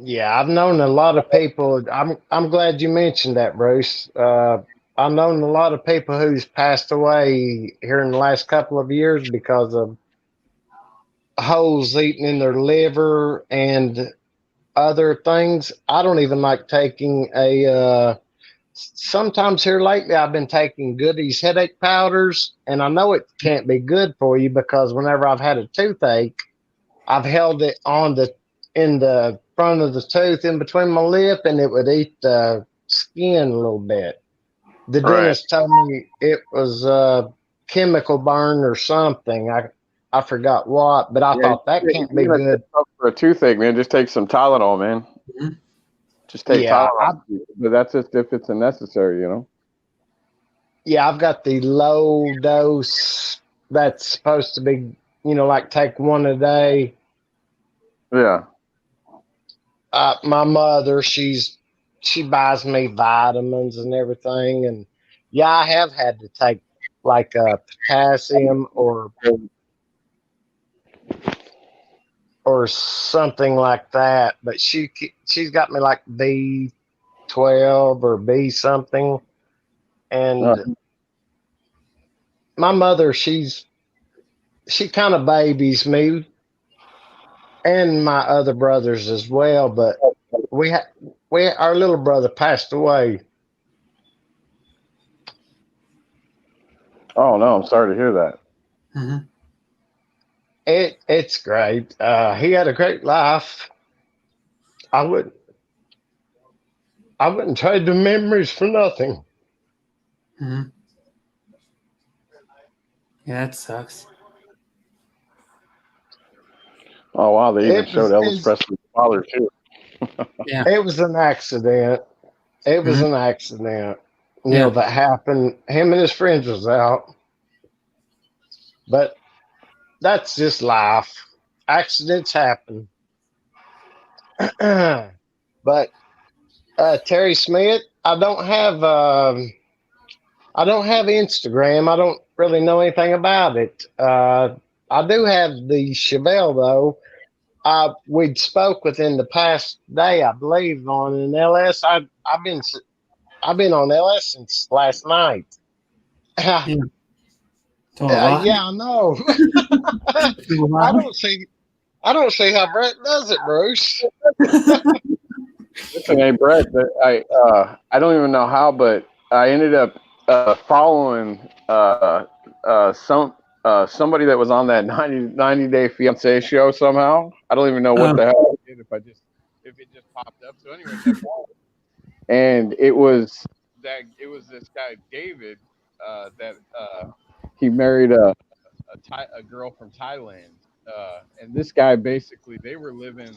Speaker 8: Yeah, I've known a lot of people. I'm glad you mentioned that, Bruce. I've known a lot of people who's passed away here in the last couple of years because of holes eating in their liver and other things. I don't even like taking sometimes here lately I've been taking Goody's headache powders, and I know it can't be good for you because whenever I've had a toothache, I've held it in the front of the tooth in between my lip, and it would eat the skin a little bit. The dentist told me it was a chemical burn or something. I forgot what, but I thought that can't be good
Speaker 10: for a toothache, man. Just take some Tylenol, man. Just take Tylenol. But that's just if it's a necessary, you know.
Speaker 8: Yeah, I've got the low dose that's supposed to be, you know, like take one a day.
Speaker 10: Yeah.
Speaker 8: My mother, she buys me vitamins and everything, and yeah, I have had to take like potassium or something like that. But she's got me like B12 or B something, and my mother, she kind of babies me and my other brothers as well. But our little brother passed away.
Speaker 10: Oh no, I'm sorry to hear that.
Speaker 8: It's great. He had a great life. I wouldn't trade the memories for nothing.
Speaker 1: Yeah, that sucks.
Speaker 10: Oh wow, they even showed Elvis Presley's father too.
Speaker 1: Yeah.
Speaker 8: It was an accident. It was an accident. You know, that happened. Him and his friends was out. But that's just life. Accidents happen. But Terry Smith, I don't have Instagram. I don't really know anything about it. I do have the Chevelle though. We'd spoke within the past day, I believe, on an LS. I've been on LS since last night. Yeah, I know. I don't see how Brett does it, Bruce.
Speaker 10: Listen, hey Brett, I don't even know how, but I ended up following somebody that was on that 90 Day Fiance show somehow. I don't even know what the hell I did if it just popped up. So anyway, and it was this guy David that he married a girl from Thailand, and this guy basically they were living.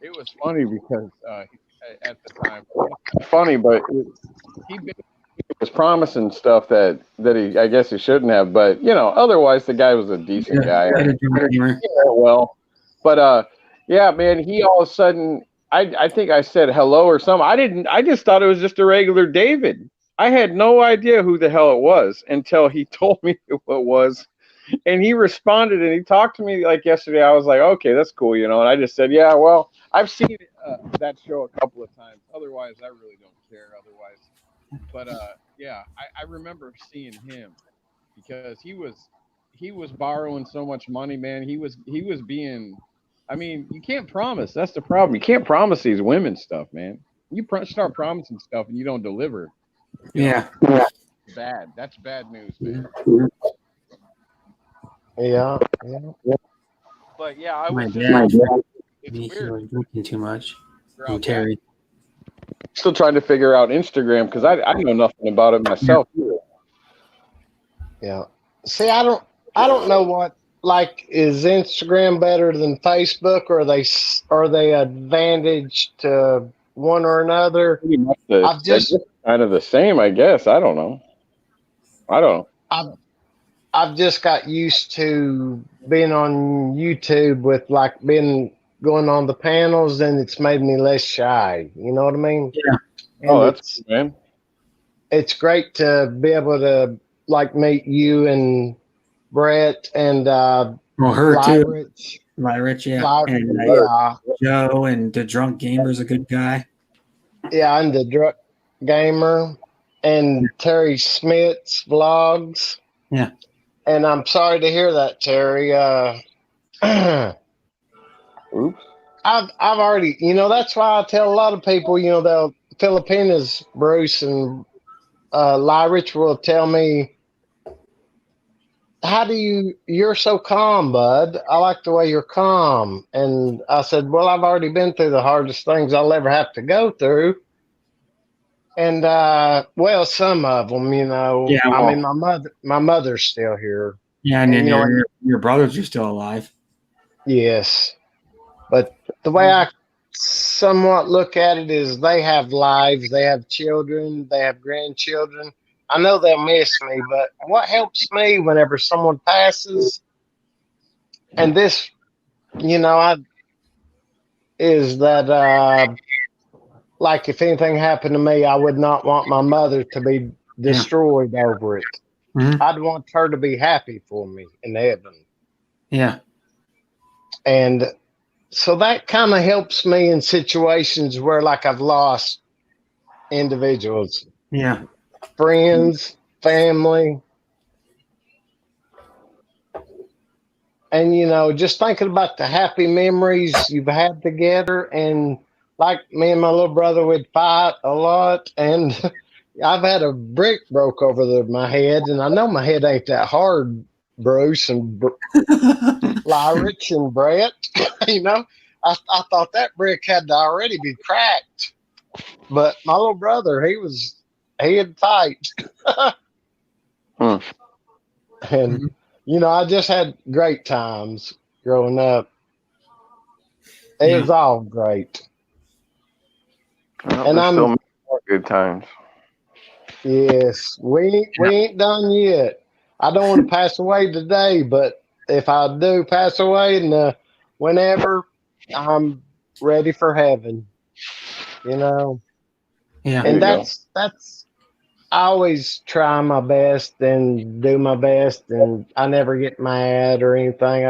Speaker 10: It was funny because at the time, funny, but he basically was promising stuff that he, I guess he shouldn't have. But you know, otherwise the guy was a decent guy. Well, but yeah, man, he all of a sudden, I think I said hello or something. I just thought it was just a regular David. I had no idea who the hell it was until he told me who it was. And he responded and he talked to me like yesterday. I was like, okay, that's cool, you know. And I just said, yeah, well, I've seen that show a couple of times. Otherwise, I really don't care. Otherwise, but yeah, I remember seeing him because he was borrowing so much money, man. He was being, I mean, you can't promise. That's the problem. You can't promise these women stuff, man. You start promising stuff and you don't deliver.
Speaker 1: Yeah.
Speaker 10: Bad. That's bad news, man.
Speaker 8: Yeah.
Speaker 10: But yeah, I
Speaker 1: My
Speaker 10: was
Speaker 1: dad,
Speaker 10: just. It's
Speaker 1: he
Speaker 10: weird.
Speaker 1: was drinking too much.
Speaker 10: Figure
Speaker 1: From
Speaker 10: out that.
Speaker 1: Terry.
Speaker 10: Still trying to figure out Instagram because I know nothing about it myself either.
Speaker 8: Yeah. See, I don't know what, like, is Instagram better than Facebook, or are they advantage to one or another?
Speaker 10: Pretty much
Speaker 8: I've just
Speaker 10: kind of the same, I guess. I don't know.
Speaker 8: I've just got used to being on YouTube with like being going on the panels, and it's made me less shy. You know what I mean?
Speaker 1: Yeah.
Speaker 10: And that's cool, man.
Speaker 8: It's great to be able to like meet you and Brett and
Speaker 1: Well, her
Speaker 8: Lyrich.
Speaker 1: too. Lyrich, yeah. And
Speaker 8: yeah.
Speaker 1: Joe and the Drunk Gamer's a good guy.
Speaker 8: Yeah, and the Drunk Gamer and Terry Smith's vlogs.
Speaker 1: Yeah.
Speaker 8: And I'm sorry to hear that, Terry.
Speaker 10: Oops.
Speaker 8: I've already, that's why I tell a lot of people, they'll Filipinas, Bruce and Lyrich will tell me, you're so calm, bud. I like the way you're calm. And I said, well, I've already been through the hardest things I'll ever have to go through. And, well, some of them,
Speaker 1: Yeah,
Speaker 8: I mean, my mother's still here.
Speaker 1: Yeah, and then your brothers are still alive.
Speaker 8: Yes. But the way I somewhat look at it is they have lives, they have children, they have grandchildren. I know they'll miss me, but what helps me whenever someone passes, and this, is that, like if anything happened to me, I would not want my mother to be destroyed over it.
Speaker 1: Mm-hmm.
Speaker 8: I'd want her to be happy for me in heaven.
Speaker 1: Yeah.
Speaker 8: And so that kind of helps me in situations where like I've lost individuals.
Speaker 1: Yeah.
Speaker 8: Friends, family. And, just thinking about the happy memories you've had together. And like me and my little brother would fight a lot. And I've had a brick broke over my head. And I know my head ain't that hard, Bruce and Lyrich and Brett. I thought that brick had to already be cracked. But my little brother, he had fight. And, I just had great times growing up. It was all great.
Speaker 10: Well,
Speaker 8: and I'm
Speaker 10: still more good times.
Speaker 8: Yes, we ain't done yet. I don't want to pass away today, but if I do pass away whenever, I'm ready for heaven.
Speaker 1: Yeah.
Speaker 8: And that's I always try my best and do my best, and I never get mad or anything.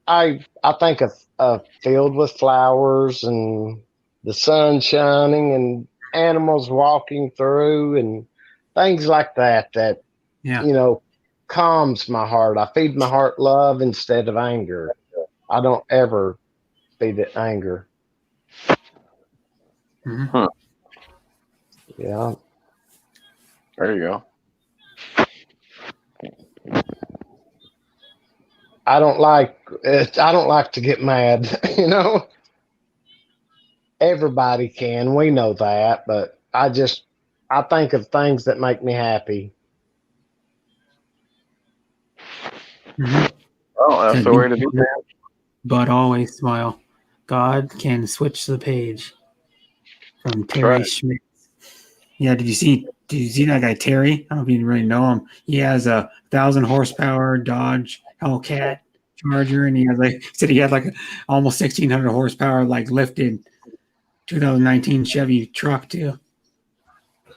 Speaker 8: I think of a field with flowers and the sun shining and animals walking through and things like that calms my heart. I feed my heart love instead of anger. I don't ever feed it anger.
Speaker 1: Mm-hmm.
Speaker 8: Yeah.
Speaker 10: There you go.
Speaker 8: I don't like to get mad, Everybody can, we know that, but I think of things that make me happy.
Speaker 1: Mm-hmm.
Speaker 10: Oh, that's the way to be.
Speaker 1: But always smile. God can switch the page. From Terry Schmidt. Yeah, did you see that guy Terry? I don't know if you really know him. He has a 1,000 horsepower Dodge Hellcat Charger, and he said he had like almost 1,600 horsepower like lifted 2019 Chevy truck too.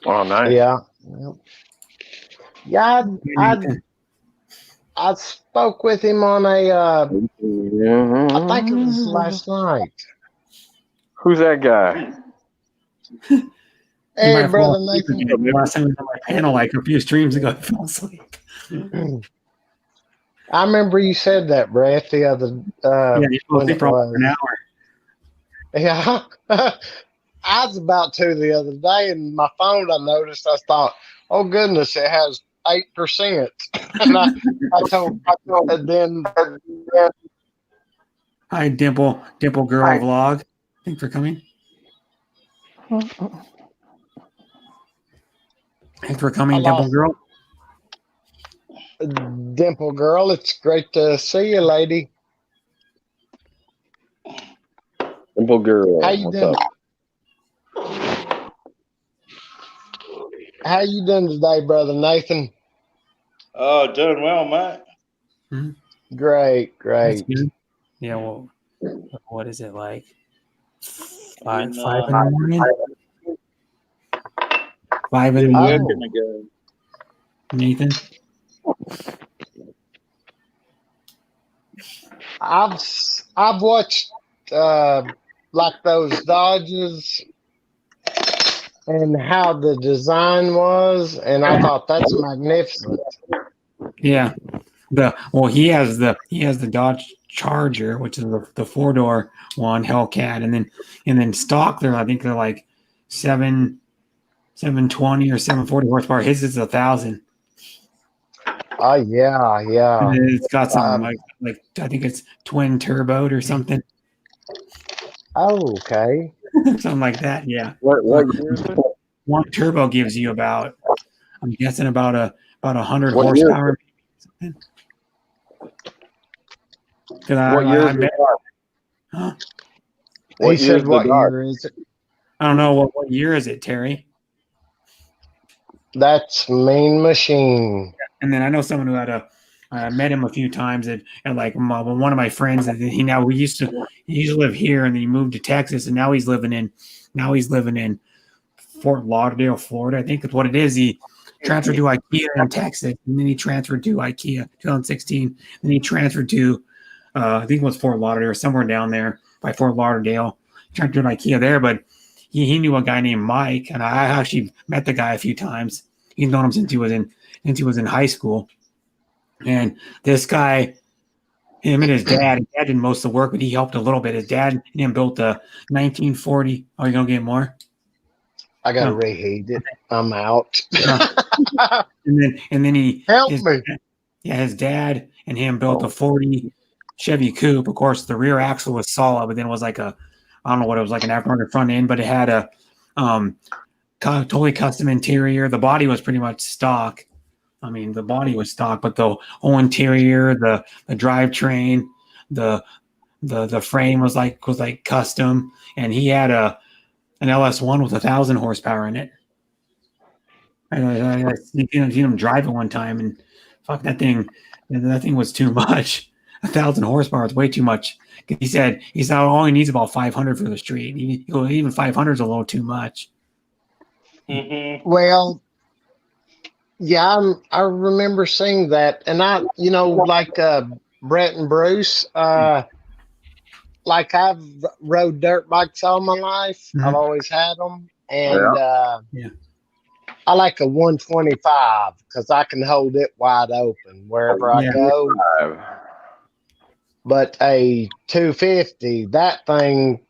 Speaker 10: Oh, nice.
Speaker 8: Yeah. Yeah, I spoke with him on a. I think it was last night.
Speaker 10: Who's that guy?
Speaker 8: Hey, brother Nathan.
Speaker 1: The last time he was on my panel, like a few streams ago, I fell asleep.
Speaker 8: I remember you said that, Brett, the other
Speaker 1: you fell
Speaker 8: when
Speaker 1: asleep
Speaker 8: it
Speaker 1: for
Speaker 8: was.
Speaker 1: an hour.
Speaker 8: Yeah. I was about to the other day, and my phone, I noticed, I thought, oh, goodness, it has 8%. And I told, and then,
Speaker 1: Hi, Dimple Girl Vlog. Thanks for coming. Thanks for coming, Dimple Girl.
Speaker 8: Dimple Girl, it's great to see you, lady.
Speaker 4: Simple girl.
Speaker 8: How you
Speaker 4: What's
Speaker 8: doing?
Speaker 4: up?
Speaker 8: How you doing today, brother Nathan?
Speaker 11: Oh, doing well, mate.
Speaker 8: Great.
Speaker 1: That's good. Yeah, well, what is it like? Five in the morning? 5 in the morning. Nathan?
Speaker 8: I've watched like those Dodges and how the design was, and I thought that's magnificent.
Speaker 1: Yeah. He has the Dodge Charger, which is the 4-door one, Hellcat, and then stock I think they're like 720 or 740 horsepower. His is 1,000.
Speaker 8: Oh yeah.
Speaker 1: And it's got some like I think it's twin turboed or something.
Speaker 8: Oh, okay.
Speaker 1: Something like that. Yeah.
Speaker 10: What year is it?
Speaker 1: One turbo gives you about, I'm guessing about 100
Speaker 10: What
Speaker 1: horsepower.
Speaker 10: What year is it?
Speaker 1: Huh?
Speaker 8: He said, "What year is it?"
Speaker 1: I don't know what year is it, Terry.
Speaker 8: That's Mean Machine.
Speaker 1: And then I know someone who I met him a few times at like one of my friends. And he used to live here, and then he moved to Texas, and now he's living in Fort Lauderdale, Florida. I think that's what it is. He transferred to IKEA in Texas, and then he transferred to IKEA 2016. Then he transferred to I think it was Fort Lauderdale or somewhere down there by Fort Lauderdale. He transferred to IKEA there, but he knew a guy named Mike, and I actually met the guy a few times. He's known him since he was in high school. And this guy, him and his dad did most of the work, but he helped a little bit. His dad and him built a 1940. Oh, you gonna get more?
Speaker 8: I gotta reheat it. I'm out.
Speaker 1: and then he
Speaker 8: help me.
Speaker 1: Yeah, his dad and him built a 40 Chevy Coupe. Of course, the rear axle was solid, but then it was like I don't know what it was, like an aftermarket front end, but it had a totally custom interior. The body was pretty much stock. I mean, the body was stock, but the whole interior, the drivetrain, the frame was like custom, and he had an LS1 with 1,000 horsepower in it. I seen him drive it one time, and fuck, that thing was too much. 1,000 horsepower is way too much. He said all he needs is about 500 for the street. Even 500 is a little too much.
Speaker 11: Mm-hmm.
Speaker 8: Well, yeah, I remember seeing that, and like Brett and Bruce, like I've rode dirt bikes all my life.
Speaker 1: Mm-hmm.
Speaker 8: I've always had them, and I like a 125 because I can hold it wide open wherever I go. But a 250, that thing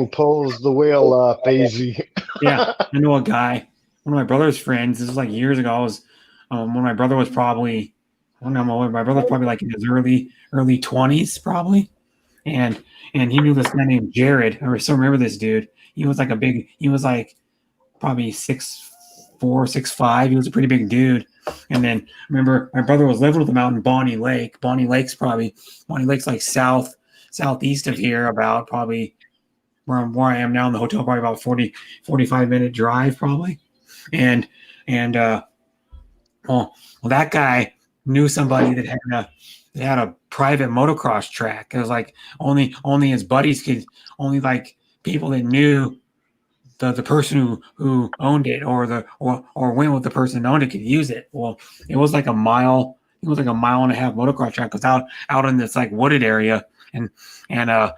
Speaker 8: pulls the wheel up easy.
Speaker 1: Yeah, I know a guy, one of my brother's friends. This was like years ago. I was when my brother was probably, I don't know, my brother's probably like in his early 20s probably, and he knew this guy named Jared. I still remember this dude. He was like probably 6'4", 6'5". He was a pretty big dude. And then I remember my brother was living with him out in Bonnie Lake. Bonnie Lake's like southeast of here, about probably where I am now in the hotel, probably about 45-minute drive probably. And well, that guy knew somebody that had a private motocross track. It was like only his buddies could, only like people that knew the person who owned it or went with the person that owned it could use it. Well, it was like a mile it was like a mile and a half motocross track. Cause out in this like wooded area, and a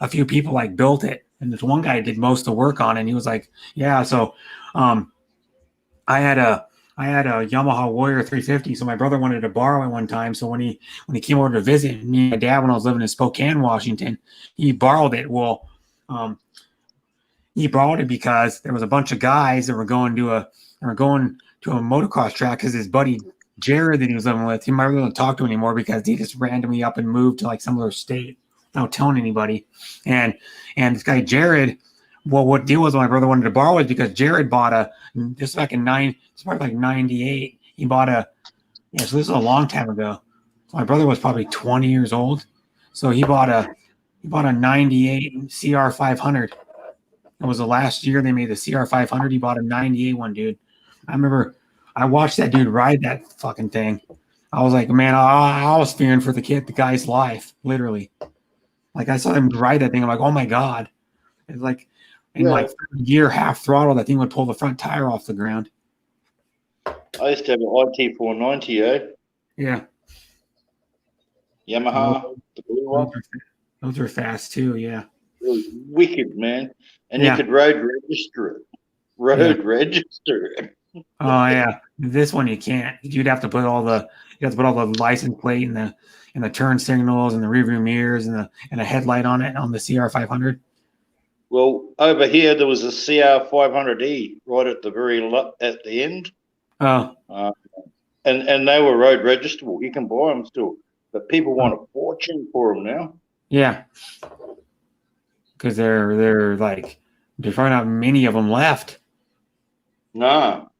Speaker 1: few people like built it, and this one guy did most of the work on it. And he was like, yeah. So, I had a Yamaha Warrior 350. So my brother wanted to borrow it one time. So when he came over to visit me and my dad when I was living in Spokane, Washington, he borrowed it. Well, he borrowed it because there was a bunch of guys that were going to a motocross track because his buddy Jared that he was living with, he might really don't talk to anymore because he just randomly up and moved to like some other state without telling anybody. And this guy Jared, well, what deal was my brother wanted to borrow it because Jared bought it's probably like 98. He bought so this is a long time ago. So my brother was probably 20 years old. So he bought a 98 CR 500. It was the last year they made the CR 500. He bought a 98 one, dude. I remember I watched that dude ride that fucking thing. I was like, man, I was fearing for the guy's life, literally. Like I saw him ride that thing. I'm like, oh my God. It's like, in like gear half throttle, that thing would pull the front tire off the ground.
Speaker 11: I used to have an IT 490, eh?
Speaker 1: Yeah.
Speaker 11: Yamaha, the blue one.
Speaker 1: Those are fast too, yeah.
Speaker 11: It was wicked, man. And you could road register it. Register it.
Speaker 1: Oh yeah. This one you can't. You'd have to put all the license plate and the turn signals and the rearview mirrors and a headlight on it on the CR 500.
Speaker 11: Well, over here there was a CR 500E right at the at the end.
Speaker 1: Oh.
Speaker 11: And they were road registerable. You can buy them still, but people want a fortune for them now.
Speaker 1: Yeah. Because there's probably not many of them left.
Speaker 11: No.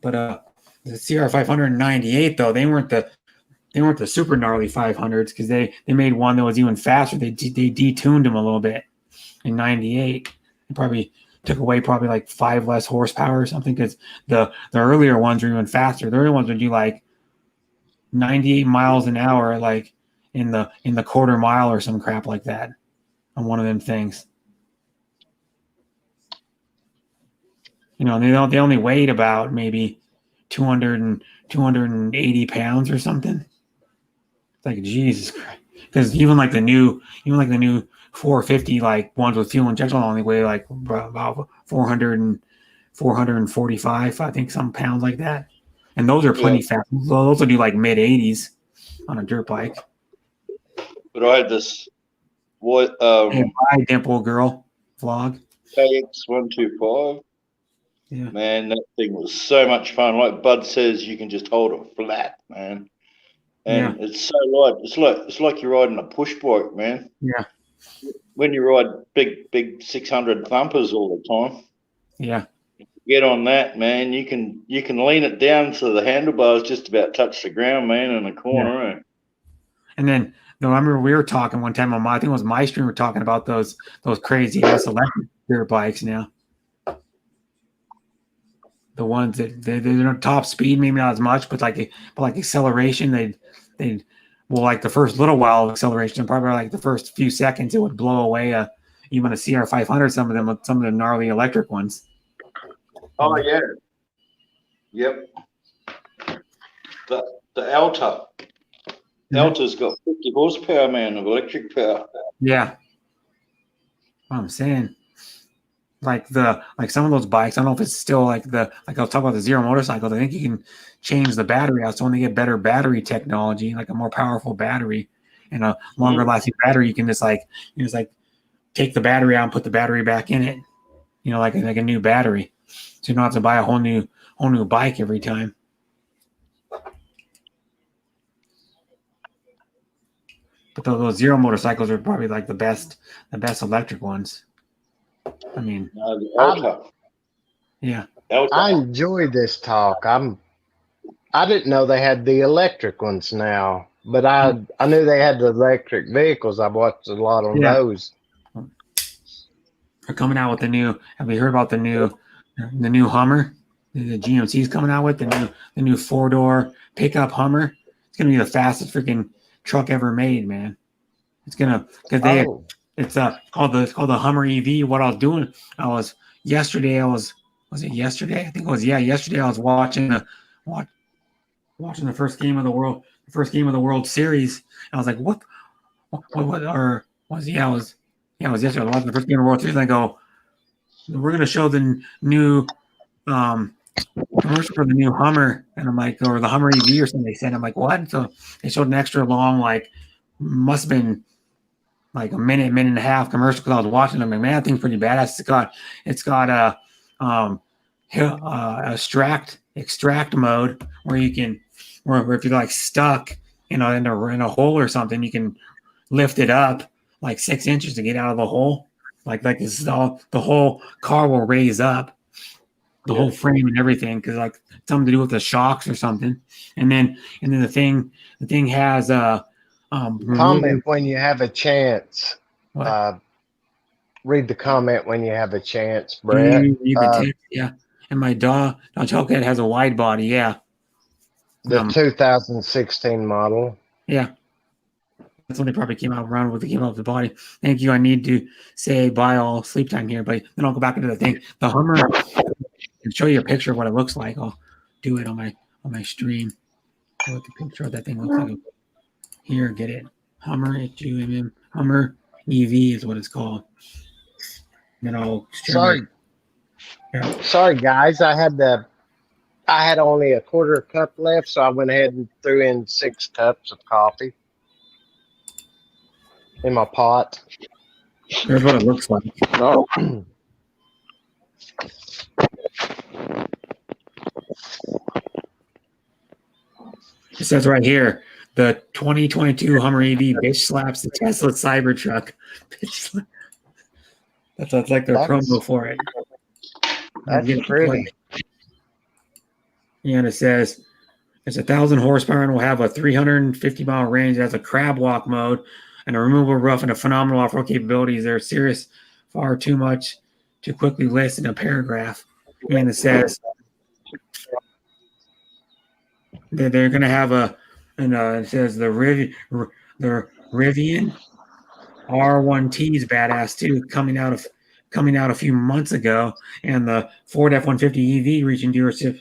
Speaker 1: But the CR 598 though, they weren't the super gnarly 500s because they made one that was even faster. They detuned them a little bit in 98. They probably took away like 5 less horsepower or something because the earlier ones were even faster. The earlier ones would do like 98 miles an hour, like in the quarter mile or some crap like that on one of them things. You know, they only weighed about maybe 280 pounds or something. It's like Jesus Christ. Because even like the new 450 like ones with fuel injection only weigh like about 445, I think, some pounds like that. And those are plenty fast. Those will do like mid 80s on a dirt bike.
Speaker 11: But I had this
Speaker 1: Hey, bye, Dimple Girl vlog.
Speaker 11: KX125.
Speaker 1: Yeah.
Speaker 11: Man, that thing was so much fun. Like Bud says, you can just hold it flat, man. And it's so light. It's like you're riding a push bike, man.
Speaker 1: Yeah.
Speaker 11: When you ride big 600 thumpers all the time.
Speaker 1: Yeah.
Speaker 11: Get on that, man. You can lean it down so the handlebars just about touch the ground, man, in the corner.
Speaker 1: Yeah. And then I remember we were talking one time on I think it was my stream, we were talking about those crazy ass electric dirt bikes now. The ones that they're top speed, maybe not as much, but like acceleration, they like the first little while of acceleration, probably like the first few seconds, it would blow away even a CR 500. Some of the gnarly electric ones.
Speaker 11: Oh yeah. Yep. The Alta. Alta's got 50 horsepower, man, of electric power.
Speaker 1: Yeah. What I'm saying. Like some of those bikes, I don't know if it's still like I'll talk about the Zero motorcycles. I think you can change the battery out so when they get better battery technology, like a more powerful battery and a longer lasting battery, you can just take the battery out and put the battery back in it. You know, like a new battery. So you don't have to buy a whole new bike every time. But those Zero motorcycles are probably like the best electric ones. I mean, yeah.
Speaker 8: I enjoy this talk. I didn't know they had the electric ones now, but I knew they had the electric vehicles. I've watched a lot on those.
Speaker 1: They're coming out with the new. Have you heard about the new Hummer? The GMC's coming out with the new 4-door pickup Hummer. It's gonna be the fastest freaking truck ever made, man. It's gonna it's called the Hummer EV. What I was doing, yesterday? I was watching watching the first game of the World Series. I was like, what? Or was it was yesterday. I was watching the first game of the World Series. And I go, we're gonna show the new commercial for the new Hummer, and I'm like, or the Hummer EV or something. They said, I'm like, what? And so they showed an extra long, like, must have been like a minute and a half commercial because I was watching them. And man, that thing's pretty badass. It's got a extract mode where you can, where if you're like stuck, in a hole or something, you can lift it up like 6 inches to get out of the hole. Like this is all, the whole car will raise up, the whole frame and everything, because like something to do with the shocks or something. And then the thing has
Speaker 8: comment when you have a chance. Read the comment when you have a chance, Brett.
Speaker 1: You can take, yeah. And my Dodge Hellcat has a wide body, yeah.
Speaker 8: The 2016 model.
Speaker 1: Yeah. That's when they probably came out around with the body. Thank you. I need to say bye all sleep time here, but then I'll go back into the thing. The Hummer, I can show you a picture of what it looks like. I'll do it on my stream. What the picture of that thing looks like. Here, get it. Hummer HUMM. Hummer EV is what it's called. And then I'll
Speaker 8: Sorry guys, I had only a quarter cup left, so I went ahead and threw in 6 cups of coffee in my pot.
Speaker 1: Here's what it looks like.
Speaker 8: Oh.
Speaker 1: It says right here, the 2022 Hummer EV bitch slaps the Tesla Cybertruck. That's like their promo for it.
Speaker 8: That's pretty.
Speaker 1: And it says it's 1,000 horsepower and will have a 350-mile range. It has a crab walk mode and a removable roof and a phenomenal off-road capabilities. They're serious, far too much to quickly list in a paragraph. And it says they're going to have it says the Rivian R1T is badass too, coming out a few months ago, and the Ford F-150 EV reaching dealership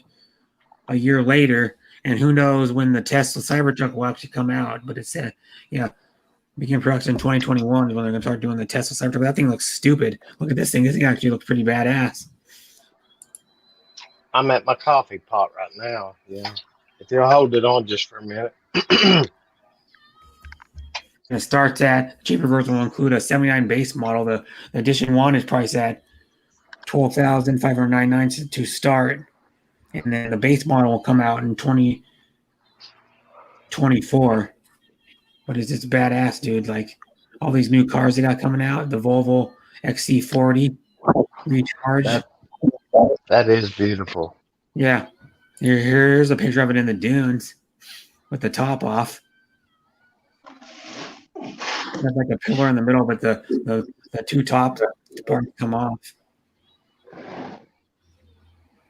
Speaker 1: a year later, and who knows when the Tesla Cybertruck will actually come out. But it said, begin production in 2021 is when they're going to start doing the Tesla Cybertruck. That thing looks stupid. Look at this thing. This thing actually looks pretty badass.
Speaker 8: I'm at my coffee pot right now. Yeah. If you'll hold it on just for a minute.
Speaker 1: It starts at, the cheaper version will include a 79 base model. The Edition 1 is priced at $12,599 to start. And then the base model will come out in 2024. But it's just badass, dude. Like all these new cars they got coming out, the Volvo XC40 Recharge.
Speaker 8: That is beautiful.
Speaker 1: Yeah. Here's a picture of it in the dunes with the top off. There's like a pillar in the middle, but the two top parts come off. I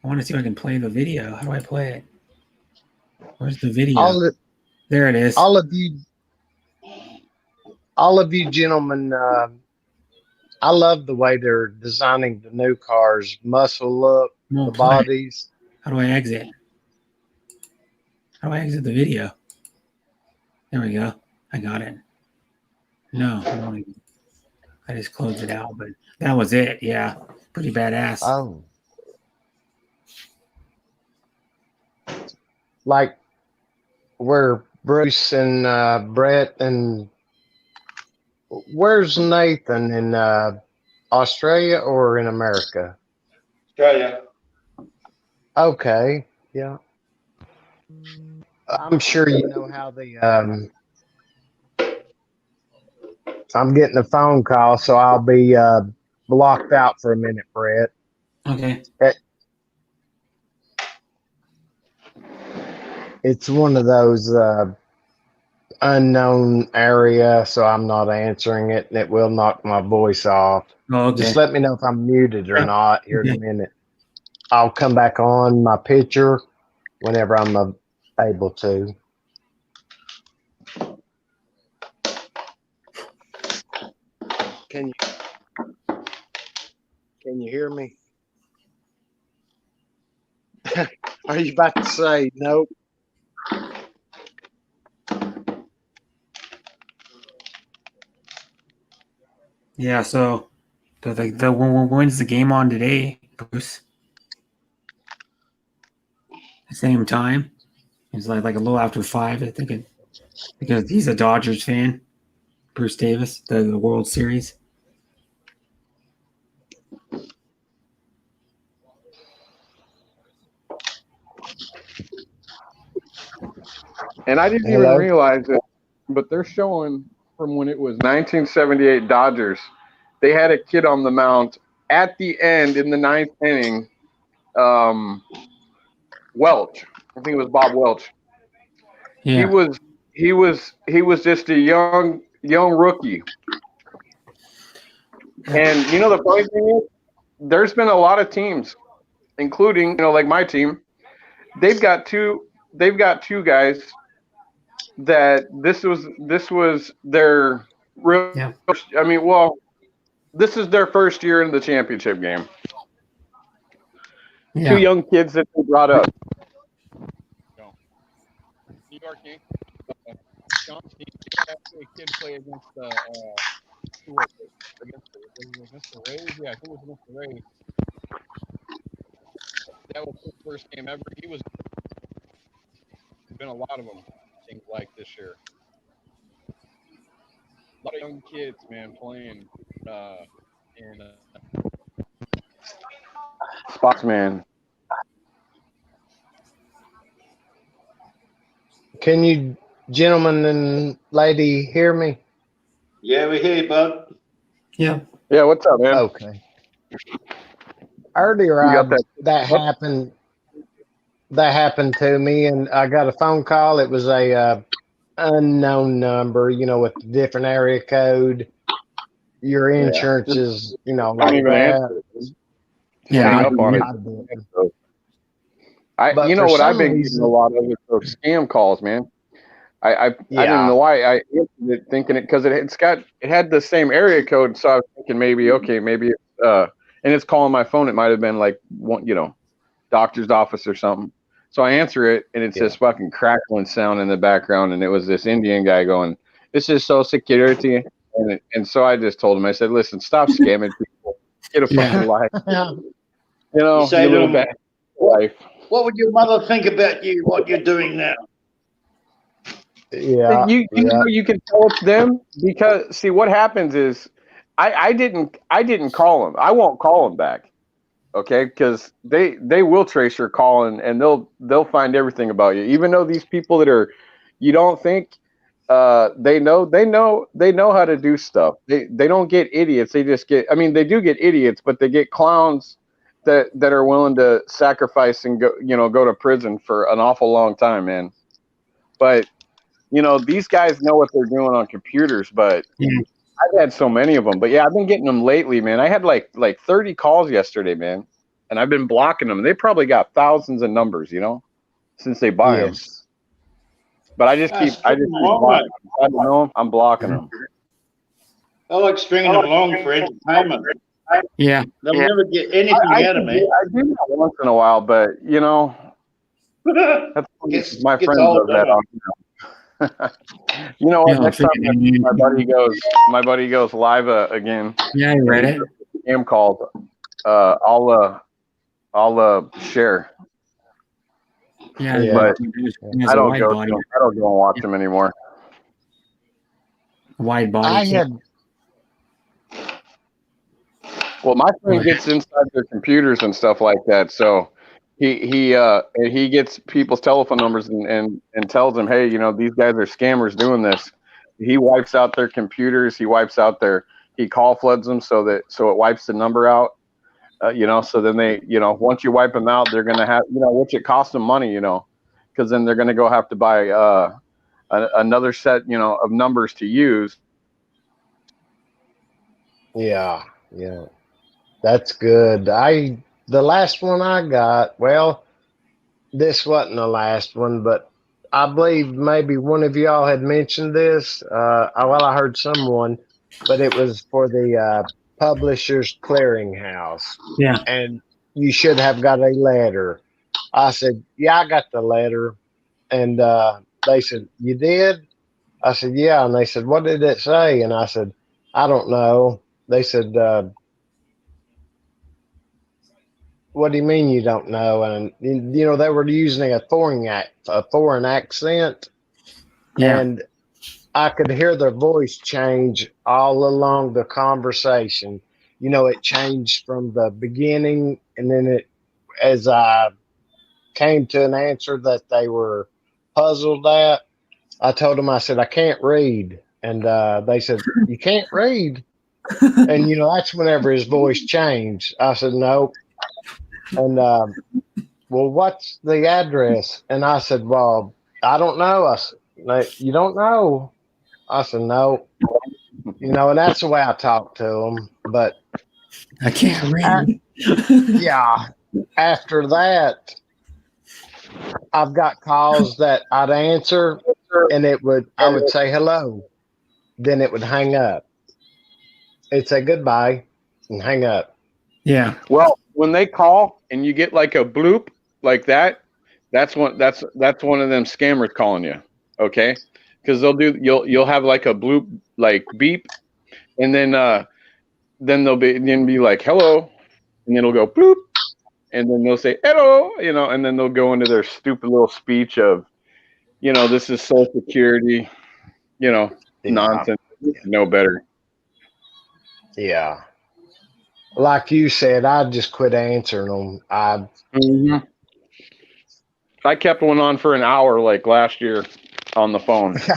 Speaker 1: want to see if I can play the video. How do I play it? Where's the video? There it is.
Speaker 8: All of you gentlemen, I love the way they're designing the new cars. Muscle look, the bodies.
Speaker 1: How do I exit? How do I exit the video? There we go. I got it. No, I just closed it out, but that was it. Yeah, pretty badass.
Speaker 8: Oh. Like where Bruce and Brett and where's Nathan, in Australia or in America?
Speaker 11: Australia.
Speaker 8: Okay, yeah. I'm sure you know how the I'm getting a phone call, so I'll be blocked out for a minute, Brett.
Speaker 1: Okay.
Speaker 8: It's one of those unknown area, so I'm not answering it, and it will knock my voice off.
Speaker 1: Oh, okay.
Speaker 8: Just let me know if I'm muted or not here in a minute. I'll come back on my picture whenever I'm able to. Can you hear me? Are you about to say nope?
Speaker 1: Yeah, so when's the game on today, Bruce? Same time. It's like a little after 5, I think. Because he's a Dodgers fan, Bruce Davis, the World Series.
Speaker 10: And I didn't even realize it, but they're showing from when it was 1978 Dodgers. They had a kid on the mound at the end in the 9th inning. Welch, I think it was Bob Welch.
Speaker 1: Yeah.
Speaker 10: He was just a young rookie. And you know the funny thing is, there's been a lot of teams, including like my team. They've got two guys that this was their real.
Speaker 1: Yeah.
Speaker 10: I mean, well, this is their first year in the championship game.
Speaker 1: Yeah.
Speaker 10: 2 young kids that they brought up. New York Yankees. John's team. Actually, a kid play against against the Rays. Yeah, I think it was against the Rays. That was his first game ever. There's been a lot of them, seems like, this year. A lot of young kids, man, playing in spots, man.
Speaker 8: Can you, gentlemen and lady, hear me?
Speaker 11: Yeah, we hear you, bud.
Speaker 1: Yeah.
Speaker 10: Yeah, what's up, man?
Speaker 8: Okay. Earlier, that happened to me, and I got a phone call. It was a unknown number, with a different area code. Your insurance is, like that.
Speaker 1: Yeah.
Speaker 10: Up on it. What I've been getting a lot of is those scam calls, man. I didn't know why I answered it, thinking it because it had the same area code, so I was thinking maybe it's and it's calling my phone. It might have been like one, doctor's office or something. So I answer it, and it's this fucking crackling sound in the background, and it was this Indian guy going, "This is Social Security," and so I just told him, I said, "Listen, stop scamming people. Get a fucking life.
Speaker 11: You say
Speaker 10: a little
Speaker 11: to
Speaker 10: bit
Speaker 11: them,
Speaker 10: life."
Speaker 11: What would your mother think about you? What you're doing now?
Speaker 8: Yeah.
Speaker 10: You can tell it's them because see what happens is I didn't call them. I won't call them back. Okay, because they will trace your call and they'll find everything about you. Even though these people that are you don't think they know how to do stuff. They don't get idiots. They just get they do get idiots, but they get clowns that are willing to sacrifice and go to prison for an awful long time, man. But these guys know what they're doing on computers, but I've had so many of them. But yeah, I've been getting them lately, man. I had like 30 calls yesterday, man, and I've been blocking them. They probably got thousands of numbers, since they buy them. But I just keep blocking them. I don't know them. I'm blocking them.
Speaker 11: I like stringing them along for entertainment.
Speaker 1: Yeah.
Speaker 11: They'll never get anything out of me.
Speaker 10: I do that once in a while, but that's my friend does that. You know what? Next time my buddy goes live again.
Speaker 1: Yeah, I read it.
Speaker 10: Scam called. I'll share.
Speaker 1: Yeah,
Speaker 10: but I don't go and watch them anymore.
Speaker 1: Wide body.
Speaker 10: Well, my friend gets inside their computers and stuff like that, so he gets people's telephone numbers and tells them, hey, these guys are scammers doing this. He wipes out their computers. He wipes out he call floods them so it wipes the number out. So then they, once you wipe them out, they're going to have, which it costs them money, because then they're going to go have to buy another set, of numbers to use.
Speaker 8: Yeah. That's good. The last one I got, well, this wasn't the last one, but I believe maybe one of y'all had mentioned this. I heard someone, but it was for the Publishers Clearinghouse.
Speaker 1: Yeah.
Speaker 8: And you should have got a letter. I said, yeah, I got the letter. And they said, you did? I said, yeah. And they said, what did it say? And I said, I don't know. they said, what do you mean you don't know? And, you know, they were using a foreign accent.
Speaker 1: Yeah.
Speaker 8: And I could hear their voice change all along the conversation. You know, it changed from the beginning, and then as I came to an answer that they were puzzled at, I told them, I said, I can't read. And they said, you can't read? And, you know, that's whenever his voice changed. I said, no. And, well, what's the address? And I said, well, I don't know. I said, "No, you don't know?" I said, no. You know, and that's the way I talk to them. But
Speaker 1: I can't read.
Speaker 8: yeah, after that, I've got calls that I'd answer, and I would say hello, then it would hang up. It'd say goodbye and hang up.
Speaker 1: Yeah.
Speaker 10: Well, when they call and you get like a bloop like that, that's one of them scammers calling you. Okay, because you'll have like a bloop, like beep, and then they'll be like hello, and then it'll go bloop, and then they'll say hello, you know, and then they'll go into their stupid little speech of, you know, this is Social Security, you know, nonsense. No better.
Speaker 8: Yeah. Like you said, I just quit answering them.
Speaker 10: I kept one on for an hour like last year on the phone to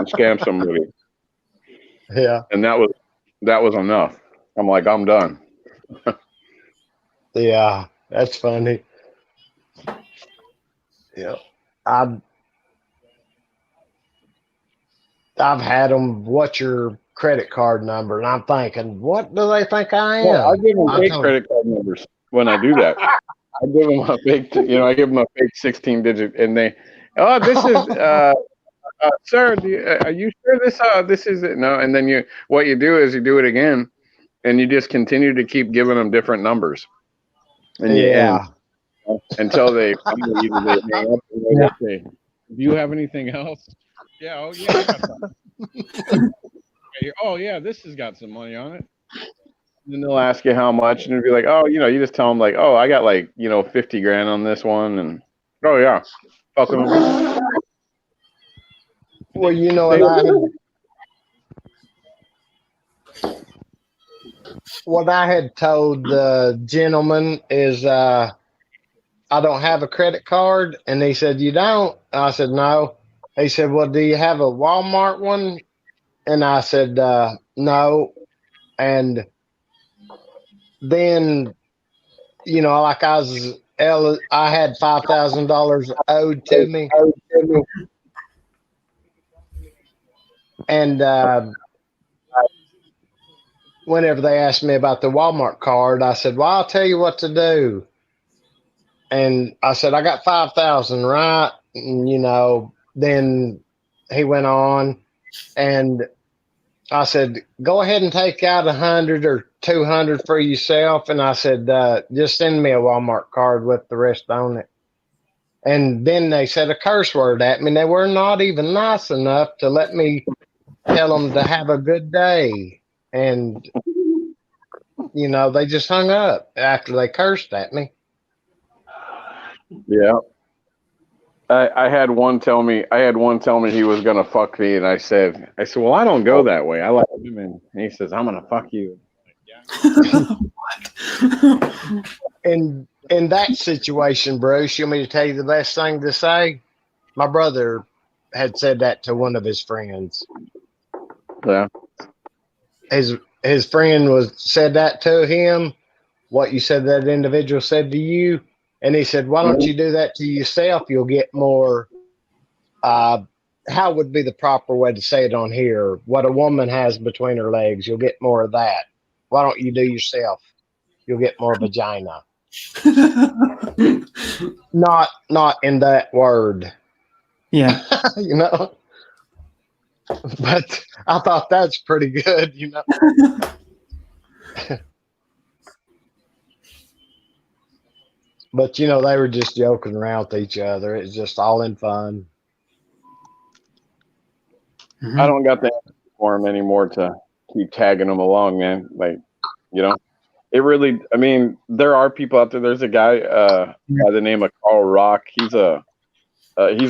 Speaker 10: scam somebody.
Speaker 8: Yeah.
Speaker 10: And that was enough. I'm like, I'm done.
Speaker 8: Yeah, that's funny. Yeah. I've had them, what's your credit card number? And I'm thinking, what do they think I am?
Speaker 10: Well, I give them fake credit card numbers when I do that. I give them a fake, I give them a fake 16-digit, and they, oh, this is, sir, are you sure this is it? No, and then what you do is you do it again, and you just continue to keep giving them different numbers, and until they finally either they hang up and they say, "Do you have anything else?" Yeah, oh yeah, I got some. Oh yeah, this has got some money on it. And then they'll ask you how much, and it'll be like, oh, you know, you just tell them like, oh, I got like, you know, 50 grand on this one, and oh yeah, fuck them.
Speaker 8: Well, you know what I had told the gentleman is I don't have a credit card, and he said, you don't? I said, no. He said, well, do you have a Walmart one? And I said, no. And then, you know, like I had $5,000 owed to me. And whenever they asked me about the Walmart card, I said, well, I'll tell you what to do. And I said, I got 5,000, right? And, you know, then he went on, and I said, go ahead and take out 100 or 200 for yourself. And I said, just send me a Walmart card with the rest on it. And then they said a curse word at me. They were not even nice enough to let me tell them to have a good day. And, you know, they just hung up after they cursed at me.
Speaker 10: Yeah. I had one tell me he was gonna fuck me, and I said, well, I don't go that way. I like women. And he says, I'm gonna fuck you.
Speaker 8: In that situation, Bruce, you want me to tell you the best thing to say? My brother had said that to one of his friends.
Speaker 10: Yeah.
Speaker 8: His friend said that to him, what you said that individual said to you. And he said, why don't you do that to yourself? You'll get more, how would be the proper way to say it on here? What a woman has between her legs, you'll get more of that. Why don't you do yourself? You'll get more vagina. Not in that word.
Speaker 1: Yeah.
Speaker 8: You know? But I thought that's pretty good, you know? But, you know, they were just joking around with each other. It's just all in fun.
Speaker 10: I don't got the answer for him anymore to keep tagging them along, man. Like, you know, it really. I mean, there are people out there. There's a guy by the name of Carl Rock. He's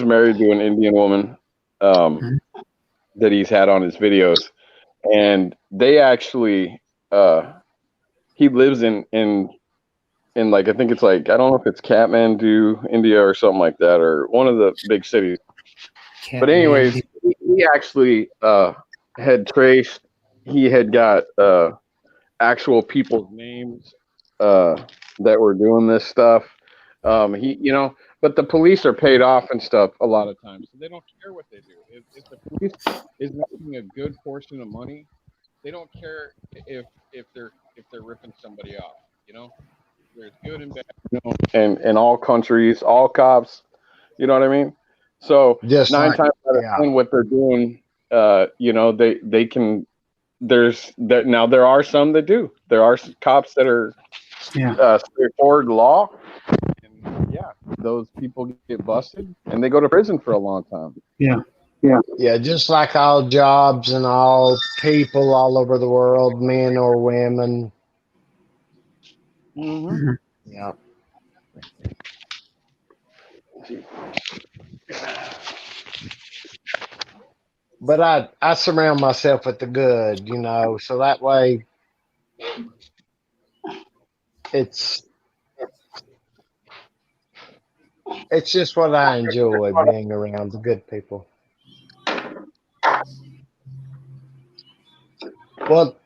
Speaker 10: married to an Indian woman that he's had on his videos, and they actually he lives in like, I think it's like, I don't know if it's Kathmandu, India, or something like that, or one of the big cities. But anyways, he actually had traced. He had got actual people's names that were doing this stuff. But the police are paid off and stuff a lot of times, so they don't care what they do. If the police is making a good portion of money, they don't care if they're ripping somebody off. You know, there's good and bad. You know, and in all countries, all cops. You know what I mean? So
Speaker 8: Just
Speaker 10: 9
Speaker 8: like,
Speaker 10: times out of 10, what they're doing, they can. There's that now. There are some that do. There are cops that are straightforward law. Yeah, those people get busted and they go to prison for a long time.
Speaker 8: Yeah, just like all jobs and all people all over the world, men or women.
Speaker 10: Mm-hmm.
Speaker 8: Yeah. But I surround myself with the good, so that way it's just what I enjoy, being around the good people. Well,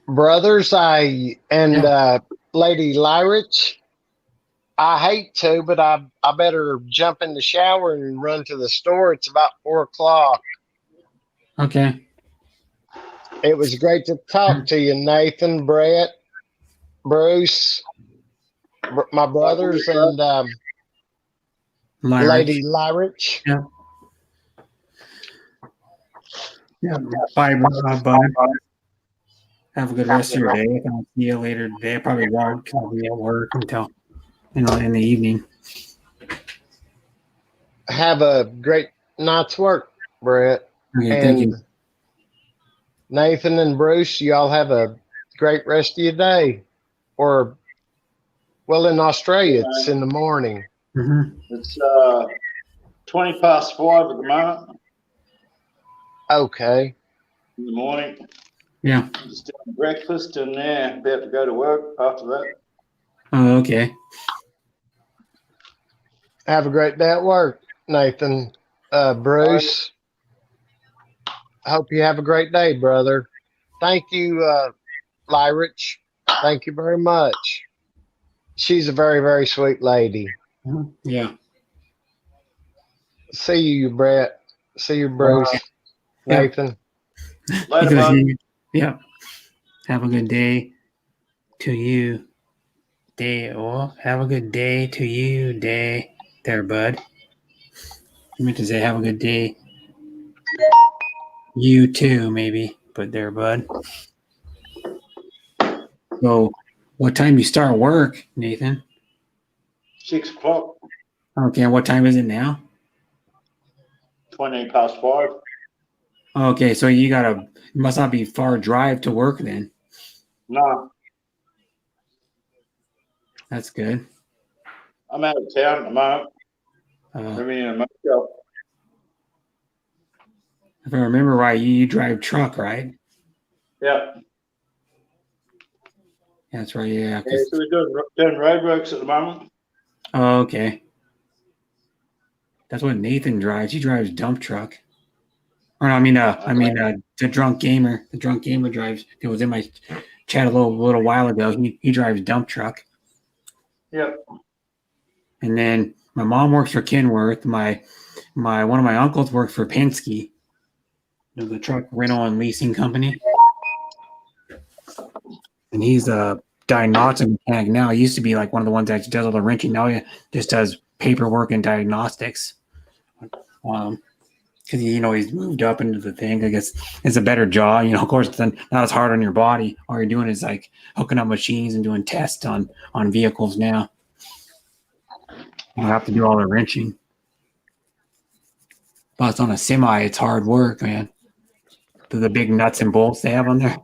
Speaker 8: brothers, Lady Lyrich, I hate to, but I better jump in the shower and run to the store. It's about 4:00.
Speaker 1: Okay.
Speaker 8: It was great to talk to you, Nathan, Brett, Bruce, my brothers, and Lady Lyrich.
Speaker 1: Yeah. Yeah. Bye, bye. Have a good rest of your day. I'll see you later today. I probably won't because I'll be at work until in the evening.
Speaker 8: Have a great night's work, Brett.
Speaker 1: Okay, thank you.
Speaker 8: Nathan and Bruce, y'all have a great rest of your day. Or, well, in Australia, it's in the morning.
Speaker 1: Mm-hmm.
Speaker 11: It's 20 past 5 at the moment.
Speaker 8: Okay.
Speaker 11: In the morning.
Speaker 1: Yeah.
Speaker 11: Just doing breakfast and about to go to work after that.
Speaker 1: Oh, okay.
Speaker 8: Have a great day at work, Nathan. Bruce, I hope you have a great day, brother. Thank you, Lyrich. Thank you very much. She's a very, very sweet lady.
Speaker 1: Yeah.
Speaker 8: See you, Brett. See you, Bruce. Nathan.
Speaker 11: Later, bud.
Speaker 1: Yeah. Have a good day to you. Have a good day to you, day. There, bud. I meant to say have a good day. You too, maybe. But there, bud. So, what time you start work, Nathan?
Speaker 11: 6 o'clock.
Speaker 1: Okay, and what time is it now?
Speaker 11: 20 past 5.
Speaker 1: Okay, so you must not be far drive to work then.
Speaker 11: No,
Speaker 1: That's good.
Speaker 11: I'm out of town at the moment. Living in a motel.
Speaker 1: If I remember right, you drive truck, right?
Speaker 11: Yeah.
Speaker 1: That's right, yeah.
Speaker 11: Yeah, so we're doing roadworks at the moment.
Speaker 1: Oh, okay. That's what Nathan drives. He drives dump truck. Or the drunk gamer. The drunk gamer drives. It was in my chat a little while ago. He drives dump truck.
Speaker 11: Yep.
Speaker 1: And then my mom works for Kenworth. My one of my uncles works for Penske. The truck rental and leasing company. And he's a diagnostic mechanic now. He used to be like one of the ones that does all the wrenching. Now he just does paperwork and diagnostics. Because he's moved up into the thing. I guess it's a better job. Of course, it's not as hard on your body. All you're doing is like hooking up machines and doing tests on vehicles now. You don't have to do all the wrenching. But it's on a semi. It's hard work, man. the big nuts and bolts they have on there.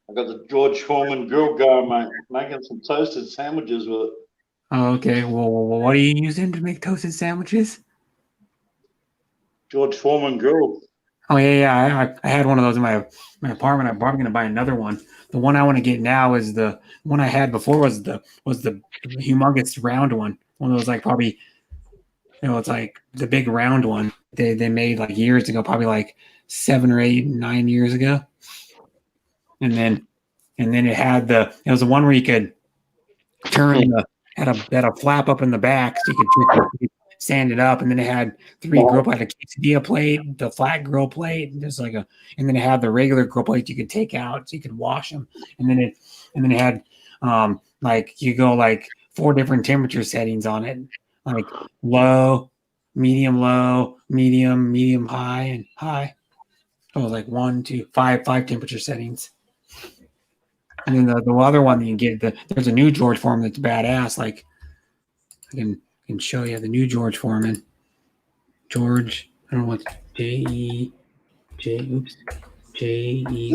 Speaker 11: I got the George Foreman grill going, mate. Making some toasted sandwiches with it.
Speaker 1: Oh, okay. Well, what are you using to make toasted sandwiches?
Speaker 11: George Foreman grill.
Speaker 1: Oh yeah. I had one of those in my apartment. I'm probably gonna buy another one. The one I want to get now is the one I had before was the humongous round one. One of those like probably it's like the big round one they made like years ago, probably like 7 or 8, 9 years ago. And then it had it was the one where you could turn had a flap up in the back so you could stand it up, and then it had 3 grill plates, like a quesadilla plate, the flat grill plate, and then it had the regular grill plate you could take out so you could wash them, and then it had like you go like 4 different temperature settings on it, like low, medium, high, and high. So it was like 1, 2, 5 temperature settings. And then the other one that you can get, there's a new George Foreman that's badass. Like I can show you the new George Foreman. George, I don't know what J-E-O.
Speaker 11: This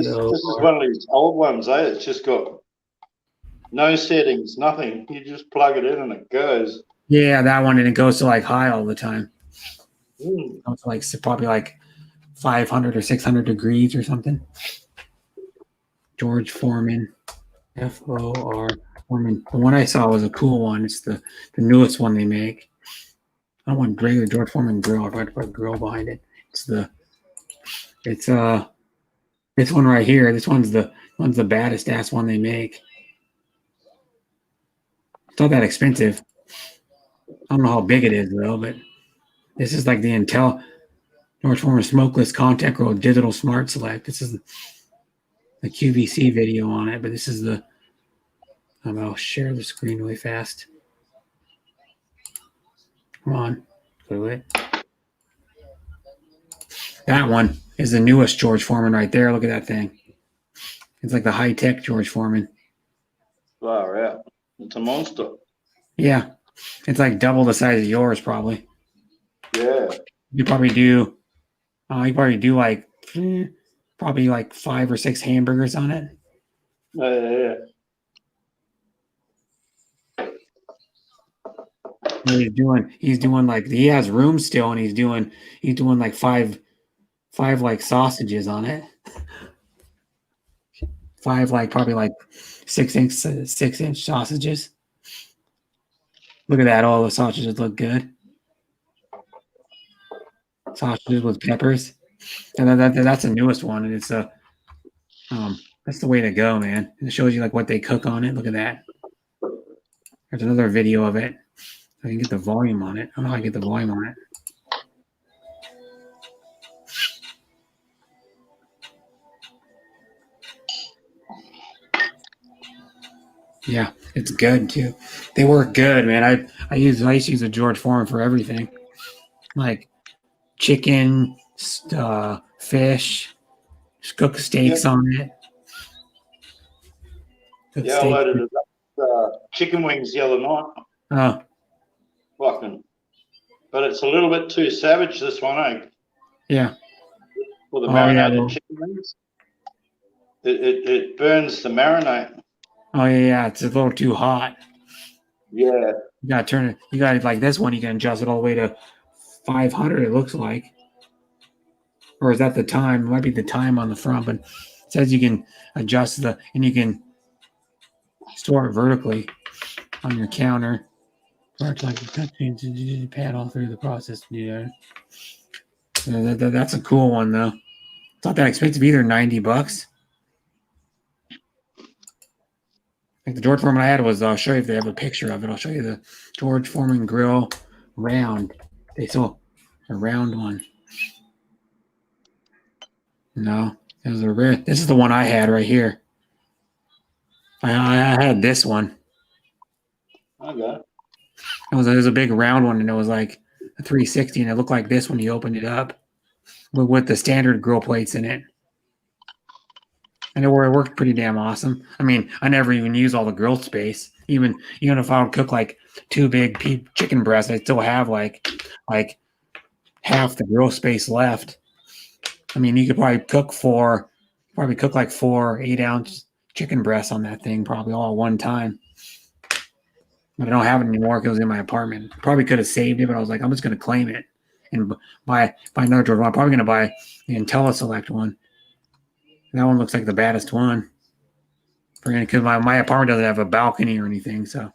Speaker 11: is one of these old ones, eh? It's just got no settings, nothing. You just plug it in and it goes.
Speaker 1: Yeah, that one, and it goes to like high all the time.
Speaker 11: Mm.
Speaker 1: It's like probably like 500 or 600 degrees or something. George Foreman, F-O-R Foreman. The one I saw was a cool one. It's the newest one they make. I don't want regular George Foreman grill. I'd put a grill behind it. It's this one right here. This one's the baddest ass one they make. It's not that expensive. I don't know how big it is though, but this is like the Intel George Foreman Smokeless Contact Grill Digital Smart Select. This is the QVC video on it, but this is I'll share the screen really fast. Come on, go to it. That one is the newest George Foreman right there. Look at that thing. It's like the high-tech George Foreman.
Speaker 11: Far out. It's a monster.
Speaker 1: Yeah. It's like double the size of yours, probably.
Speaker 11: Yeah.
Speaker 1: You probably do like probably like 5 or 6 hamburgers on it.
Speaker 11: Yeah.
Speaker 1: He's doing like, he has room still, and he's doing like five like sausages on it. 5 like probably like 6-inch sausages. Look at that. All the sausages look good. Sausages with peppers. And that's the newest one, and it's that's the way to go, man. And it shows you like what they cook on it. Look at that. There's another video of it. I can get the volume on it. I don't know how I get the volume on it. Yeah, it's good too. They work good, man. I used to use a George Foreman for everything, like chicken, fish. Just cook steaks on it.
Speaker 11: I loaded it up. Chicken wings the other night.
Speaker 1: Oh.
Speaker 11: Fucking. But it's a little bit too savage, this one, eh?
Speaker 1: Yeah.
Speaker 11: For the marinated chicken wings. It burns the marinade.
Speaker 1: Oh yeah, it's a little too hot.
Speaker 11: Yeah.
Speaker 1: You gotta turn it. You gotta like this one. You can adjust it all the way to 500. It looks like, or is that the time? It might be the time on the front, but it says you can adjust and you can store it vertically on your counter. Like a pad all through the process. Yeah, that's a cool one though. It's not that expensive either. $90. Like the George Foreman I had was. I'll show you if they have a picture of it. I'll show you the George Foreman grill round. They saw a round one. No, it was a rare. This is the one I had right here. I had this one.
Speaker 11: Okay.
Speaker 1: It was a big round one, and it was like a 360, and it looked like this when you opened it up with the standard grill plates in it. And it worked pretty damn awesome. I mean, I never even use all the grill space. Even if I would cook like 2 big chicken breasts, I still have like half the grill space left. I mean, you could probably cook like 4 8-ounce chicken breasts on that thing, probably all at one time. But I don't have it anymore because it was in my apartment. Probably could have saved it, but I was like, I'm just going to claim it and buy another George. I'm probably going to buy the IntelliSelect one. That one looks like the baddest one. Because my apartment doesn't have a balcony or anything, so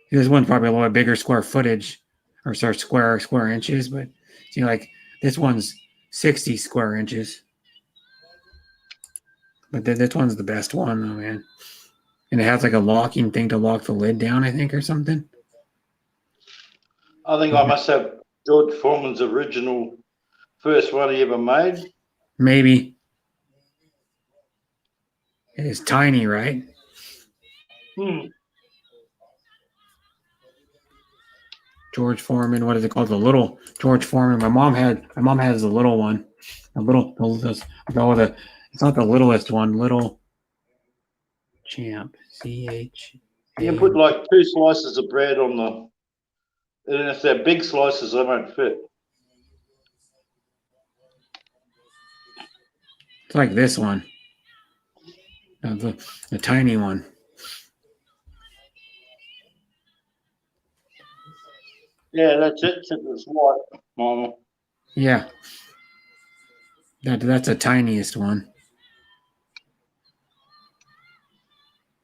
Speaker 1: this one's probably a little bit bigger square footage, or sorry, square inches. But see, like this one's 60 square inches. But this one's the best one, though, man. And it has like a locking thing to lock the lid down, I think, or something.
Speaker 11: I think I must have George Foreman's original first one he ever made.
Speaker 1: Maybe. It's tiny, right? George Foreman. What is it called? The little George Foreman. My mom has the little one. It's not the littlest one. Little Champ. CH.
Speaker 11: You can put like 2 slices of bread on the, and if they're big slices, they won't fit.
Speaker 1: It's like this one. The tiny one.
Speaker 11: Yeah, that's it. It's white, Mama.
Speaker 1: Yeah. That's the tiniest one.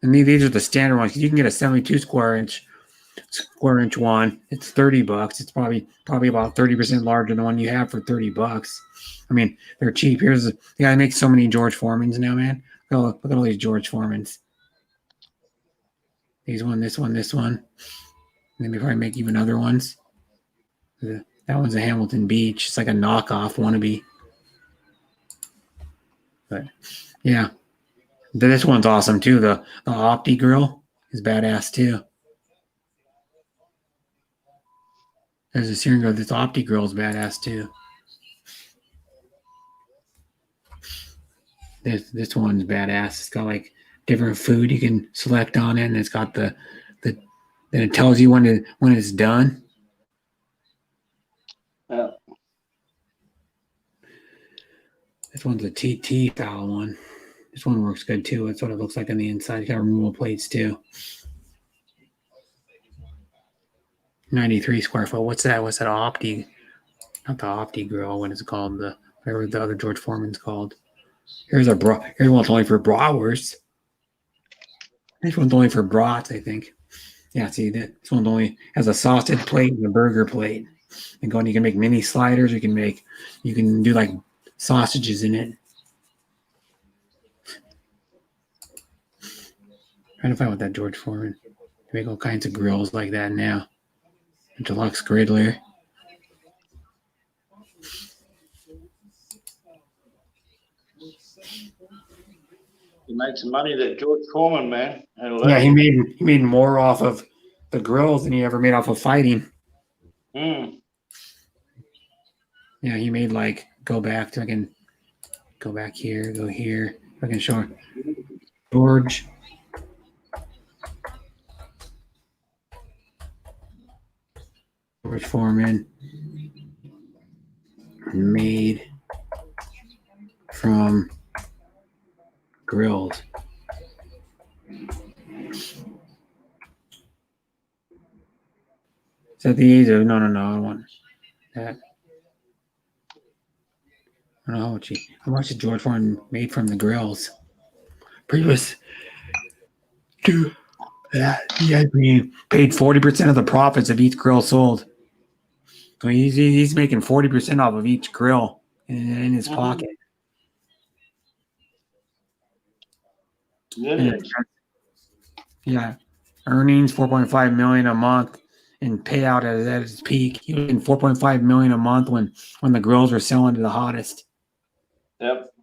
Speaker 1: And these are the standard ones. You can get a 72 square inch one. It's $30. It's probably about 30% larger than the one you have for $30. I mean, they're cheap. Here's the guy makes so many George Foremans now, man. Look at all these George Foremans. This one. And then we probably make even other ones. That one's a Hamilton Beach. It's like a knockoff wannabe. But yeah. This one's awesome too. The Opti grill is badass too. There's a searing grill. This Opti grill is badass too. This one's badass. It's got like different food you can select on it, and it's got then it tells you when it's done.
Speaker 11: Yeah.
Speaker 1: This one's a TT style one. This one works good too. That's what it looks like on the inside. You got removable plates too. 93 square foot. What's that? What's that Opti? Not the Opti grill. What is it called? Whatever the other George Foreman's called. Here's one's only for bratwurst. This one's only for brats, I think. Yeah, see, this one's only has a sausage plate and a burger plate. And you can make mini sliders. You can do like sausages in it. Trying to find what that George Foreman. They make all kinds of grills like that now. A deluxe griddler.
Speaker 11: He made some money, that George Foreman, man.
Speaker 1: Yeah, he made more off of the grills than he ever made off of fighting. Yeah, he made like go back here, go here. I can show George. George Foreman made from grills. Is that the age of? No, I don't want that. I don't know how much did George Foreman made from the grills? Previous to that, he paid 40% of the profits of each grill sold. So he's making 40% off of each grill in his pocket. Yeah, earnings $4.5 million a month, and payout at its peak. He was getting $4.5 million a month when the grills were selling to the hottest.
Speaker 11: Yep.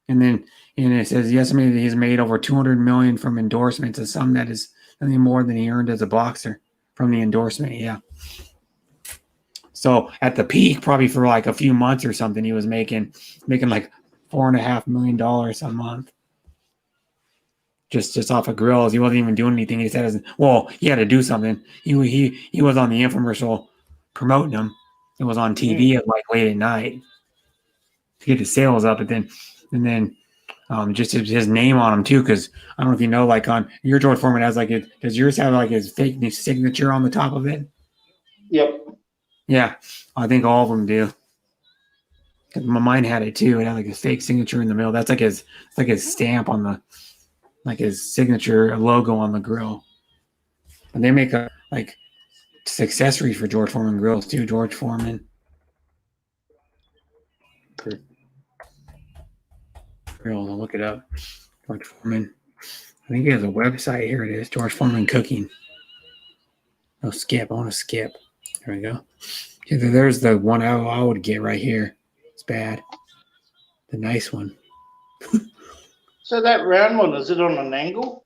Speaker 1: And then it says he estimated that he's made over 200 million from endorsements, a sum that is nothing more than he earned as a boxer from the endorsement. Yeah. So at the peak, probably for like a few months or something, he was making like $4.5 million a month. Just off of grills. He wasn't even doing anything. He said, well, he had to do something. He was on the infomercial promoting them. It was on TV at like late at night to get his sales up, and then just his name on them too. Because I don't know if you know, like on your George Foreman has like it. Does yours have like his fake signature on the top of it?
Speaker 11: Yep.
Speaker 1: Yeah, I think all of them do. Mine had it too. It had like a fake signature in the middle. That's like his stamp on the, like his signature logo on the grill. And they make like accessories for George Foreman grills too. George Foreman grill. I'll look it up. George Foreman. I think he has a website. Here it is. George Foreman Cooking. No, skip. I want to skip. There we go. There's the one I would get right here. It's bad. The nice one.
Speaker 11: So that round one, is it on an angle?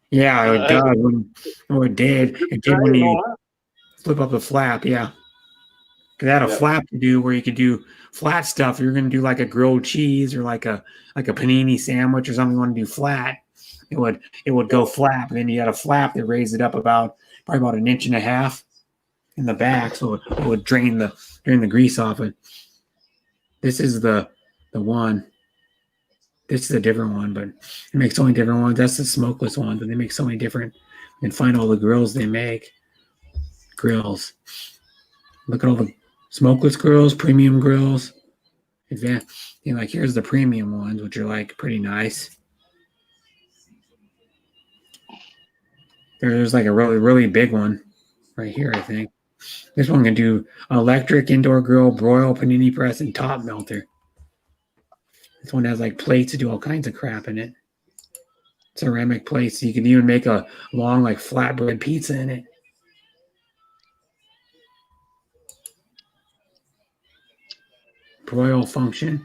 Speaker 1: Yeah, it does. It did. It did when you flip up the flap. Yeah. Because that had a flap to do where you could do flat stuff. You're going to do like a grilled cheese or like a panini sandwich or something you want to do flat. It would go flat, and then you had a flap that raised it up probably about 1.5 inches in the back, so it would drain the grease off it. This is the one. This is a different one, but it makes so many different ones. That's the smokeless one, but they make so many different. You can find all the grills they make. Grills. Look at all the smokeless grills, premium grills. Advanced. Like here's the premium ones, which are like pretty nice. There's like a really, really big one right here, I think. This one can do electric indoor grill, broil, panini press, and top melter. This one has like plates to do all kinds of crap in it. Ceramic plates. You can even make a long like flatbread pizza in it. Broil function.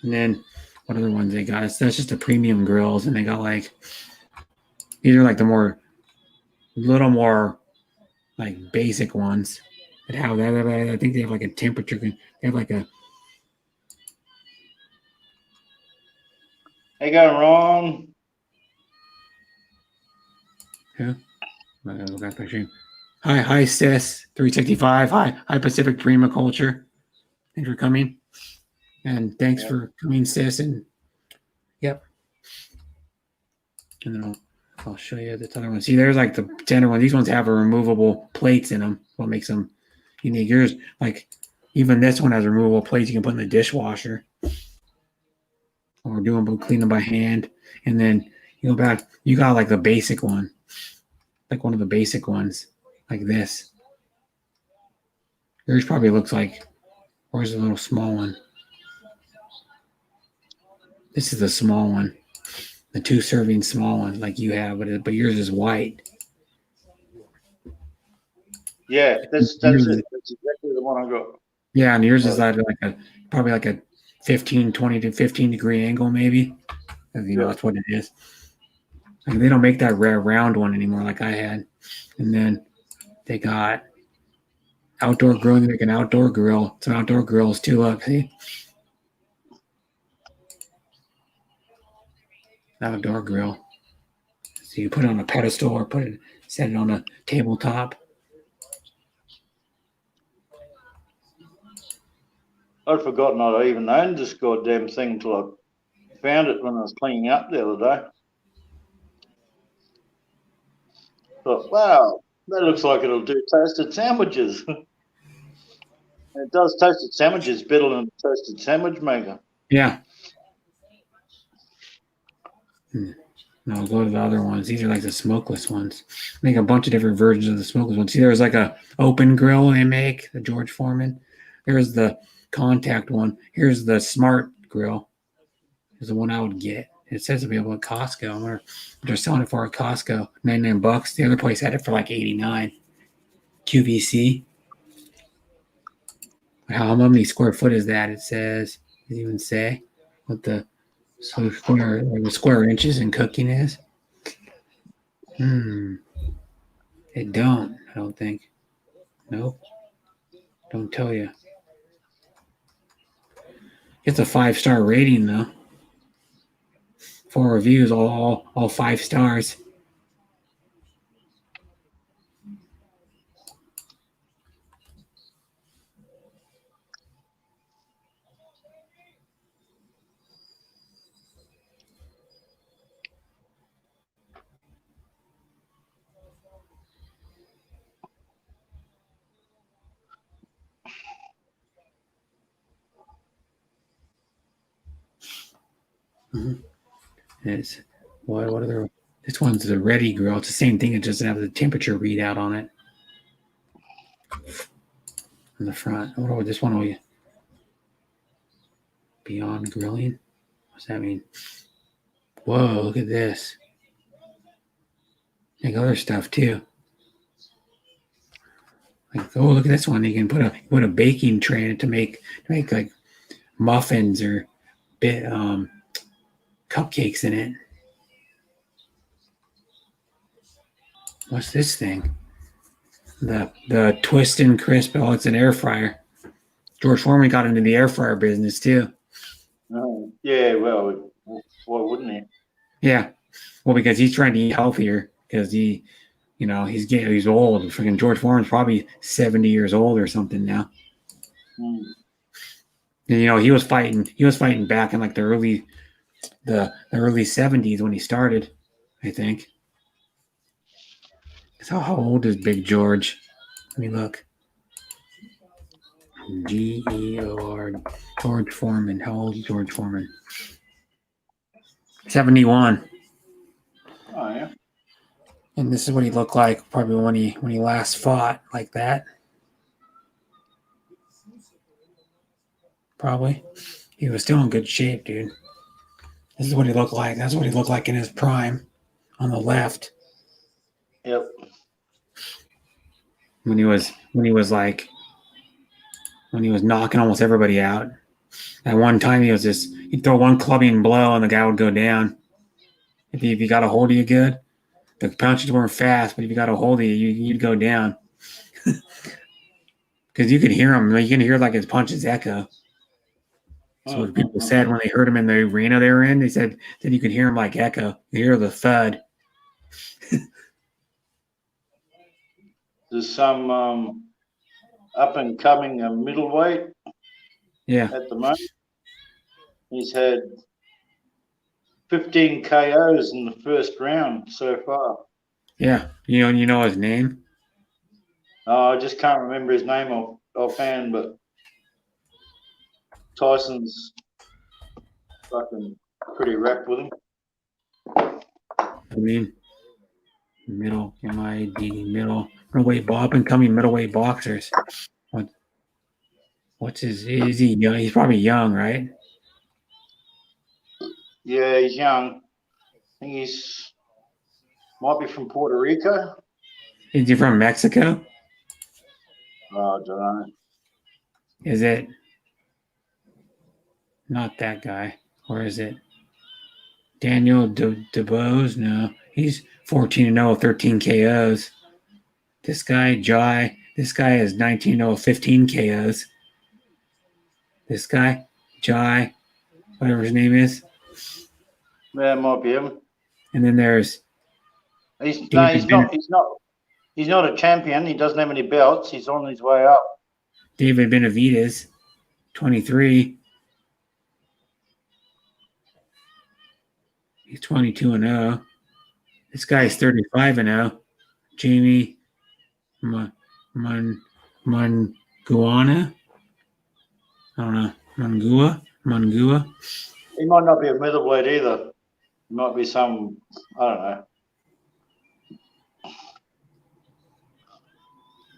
Speaker 1: And then what other ones they got? That's just the premium grills, and they got like these are like the little more like basic ones that have that. I think they have like a temperature. They have like a.
Speaker 11: Hey, going wrong.
Speaker 1: Yeah. Hi, sis. 365. Hi, Pacific Permaculture. Thanks for coming. And thanks for coming, sis. And yep. And then I'll show you the other one. See, there's like the tender one. These ones have a removable plates in them. What makes them unique? Yours, like, even this one has removable plates you can put in the dishwasher. Or clean them by hand. And then you go back, you got like the basic one. Like one of the basic ones. Like this. Yours probably looks like, where's the little small one? This is the small one. The 2-serving small one like you have, but yours is white.
Speaker 11: Yeah, that's it. That's exactly the one I got.
Speaker 1: Yeah, and yours is like probably like a 20 to 15 degree angle maybe. That's what it is. Like they don't make that rare round one anymore like I had. And then they got outdoor grilling. They make an outdoor grill. Some outdoor grills too. Look, see? Outdoor grill. So you put it on a pedestal or set it on a tabletop.
Speaker 11: I'd forgotten I even owned this goddamn thing until I found it when I was cleaning up the other day. Thought, wow, that looks like it'll do toasted sandwiches. It does toasted sandwiches better than a toasted sandwich maker.
Speaker 1: Yeah. No, go to the other ones. These are like the smokeless ones. Make a bunch of different versions of the smokeless ones. See, there's like a open grill they make, the George Foreman. There's the contact one. Here's the smart grill. Is the one I would get. It says available at Costco. They're selling it for at Costco, $99. The other place had it for like $89. QVC. How many square foot is that? It says. Does it even say what the square inches in cooking is? It don't. I don't think. Nope. Don't tell you. It's a 5-star rating though. 4 reviews, all 5 stars. It's what are there? This one's the Ready Grill. It's the same thing. It doesn't have the temperature readout on it. On the front. What this one will you? Beyond Grilling? What's that mean? Whoa, look at this. Like other stuff too. Like, oh, look at this one. You can put a baking tray in it to make like muffins or cupcakes in it. What's this thing? The twist and crisp. Oh, it's an air fryer. George Foreman got into the air fryer business too.
Speaker 11: Yeah, well, why wouldn't he?
Speaker 1: Yeah, well, because he's trying to eat healthier because he's old. Freaking George Foreman's probably 70 years old or something now. And, he was fighting back in like the early 70s when he started, I think. So how old is Big George? Let me look. GEOR, George Foreman. How old is George Foreman? 71.
Speaker 11: Oh yeah.
Speaker 1: And this is what he looked like probably when he last fought like that. Probably. He was still in good shape, dude. This is what he looked like. That's what he looked like in his prime on the left.
Speaker 11: Yep.
Speaker 1: When he was knocking almost everybody out. At one time he'd throw one clubbing blow and the guy would go down. If you got a hold of you good. The punches weren't fast, but if you got a hold of you, you'd go down. Because you could hear him. You can hear like his punches echo. So what people said when they heard him in the arena they were in, they said that you could hear him like echo. You hear the thud.
Speaker 11: There's some up and coming middleweight.
Speaker 1: Yeah.
Speaker 11: At the moment, he's had 15 KOs in the first round so far.
Speaker 1: Yeah, you know his name.
Speaker 11: I just can't remember his name offhand, but Tyson's fucking pretty wrapped with him.
Speaker 1: I mean, middleweight up and coming middleweight boxers. What's his? Is he young? He's probably young, right?
Speaker 11: Yeah, he's young. I think he's might be from Puerto Rico.
Speaker 1: Is he from Mexico?
Speaker 11: Oh, I don't know.
Speaker 1: Is it not that guy? Or is it Daniel DeBose? No, he's 14-0, 13 KOs. This guy, Jai, this guy is 19-0, 15 KOs. This guy, Jai, whatever his name is.
Speaker 11: Yeah, it might be him.
Speaker 1: And then there's
Speaker 11: he's not a champion. He doesn't have any belts. He's on his way up.
Speaker 1: David Benavidez, 23. He's 22-0. This guy is 35-0. Jamie Manguana. I don't know. Mangua.
Speaker 11: He might not be a middleweight either. Might be some, I don't know.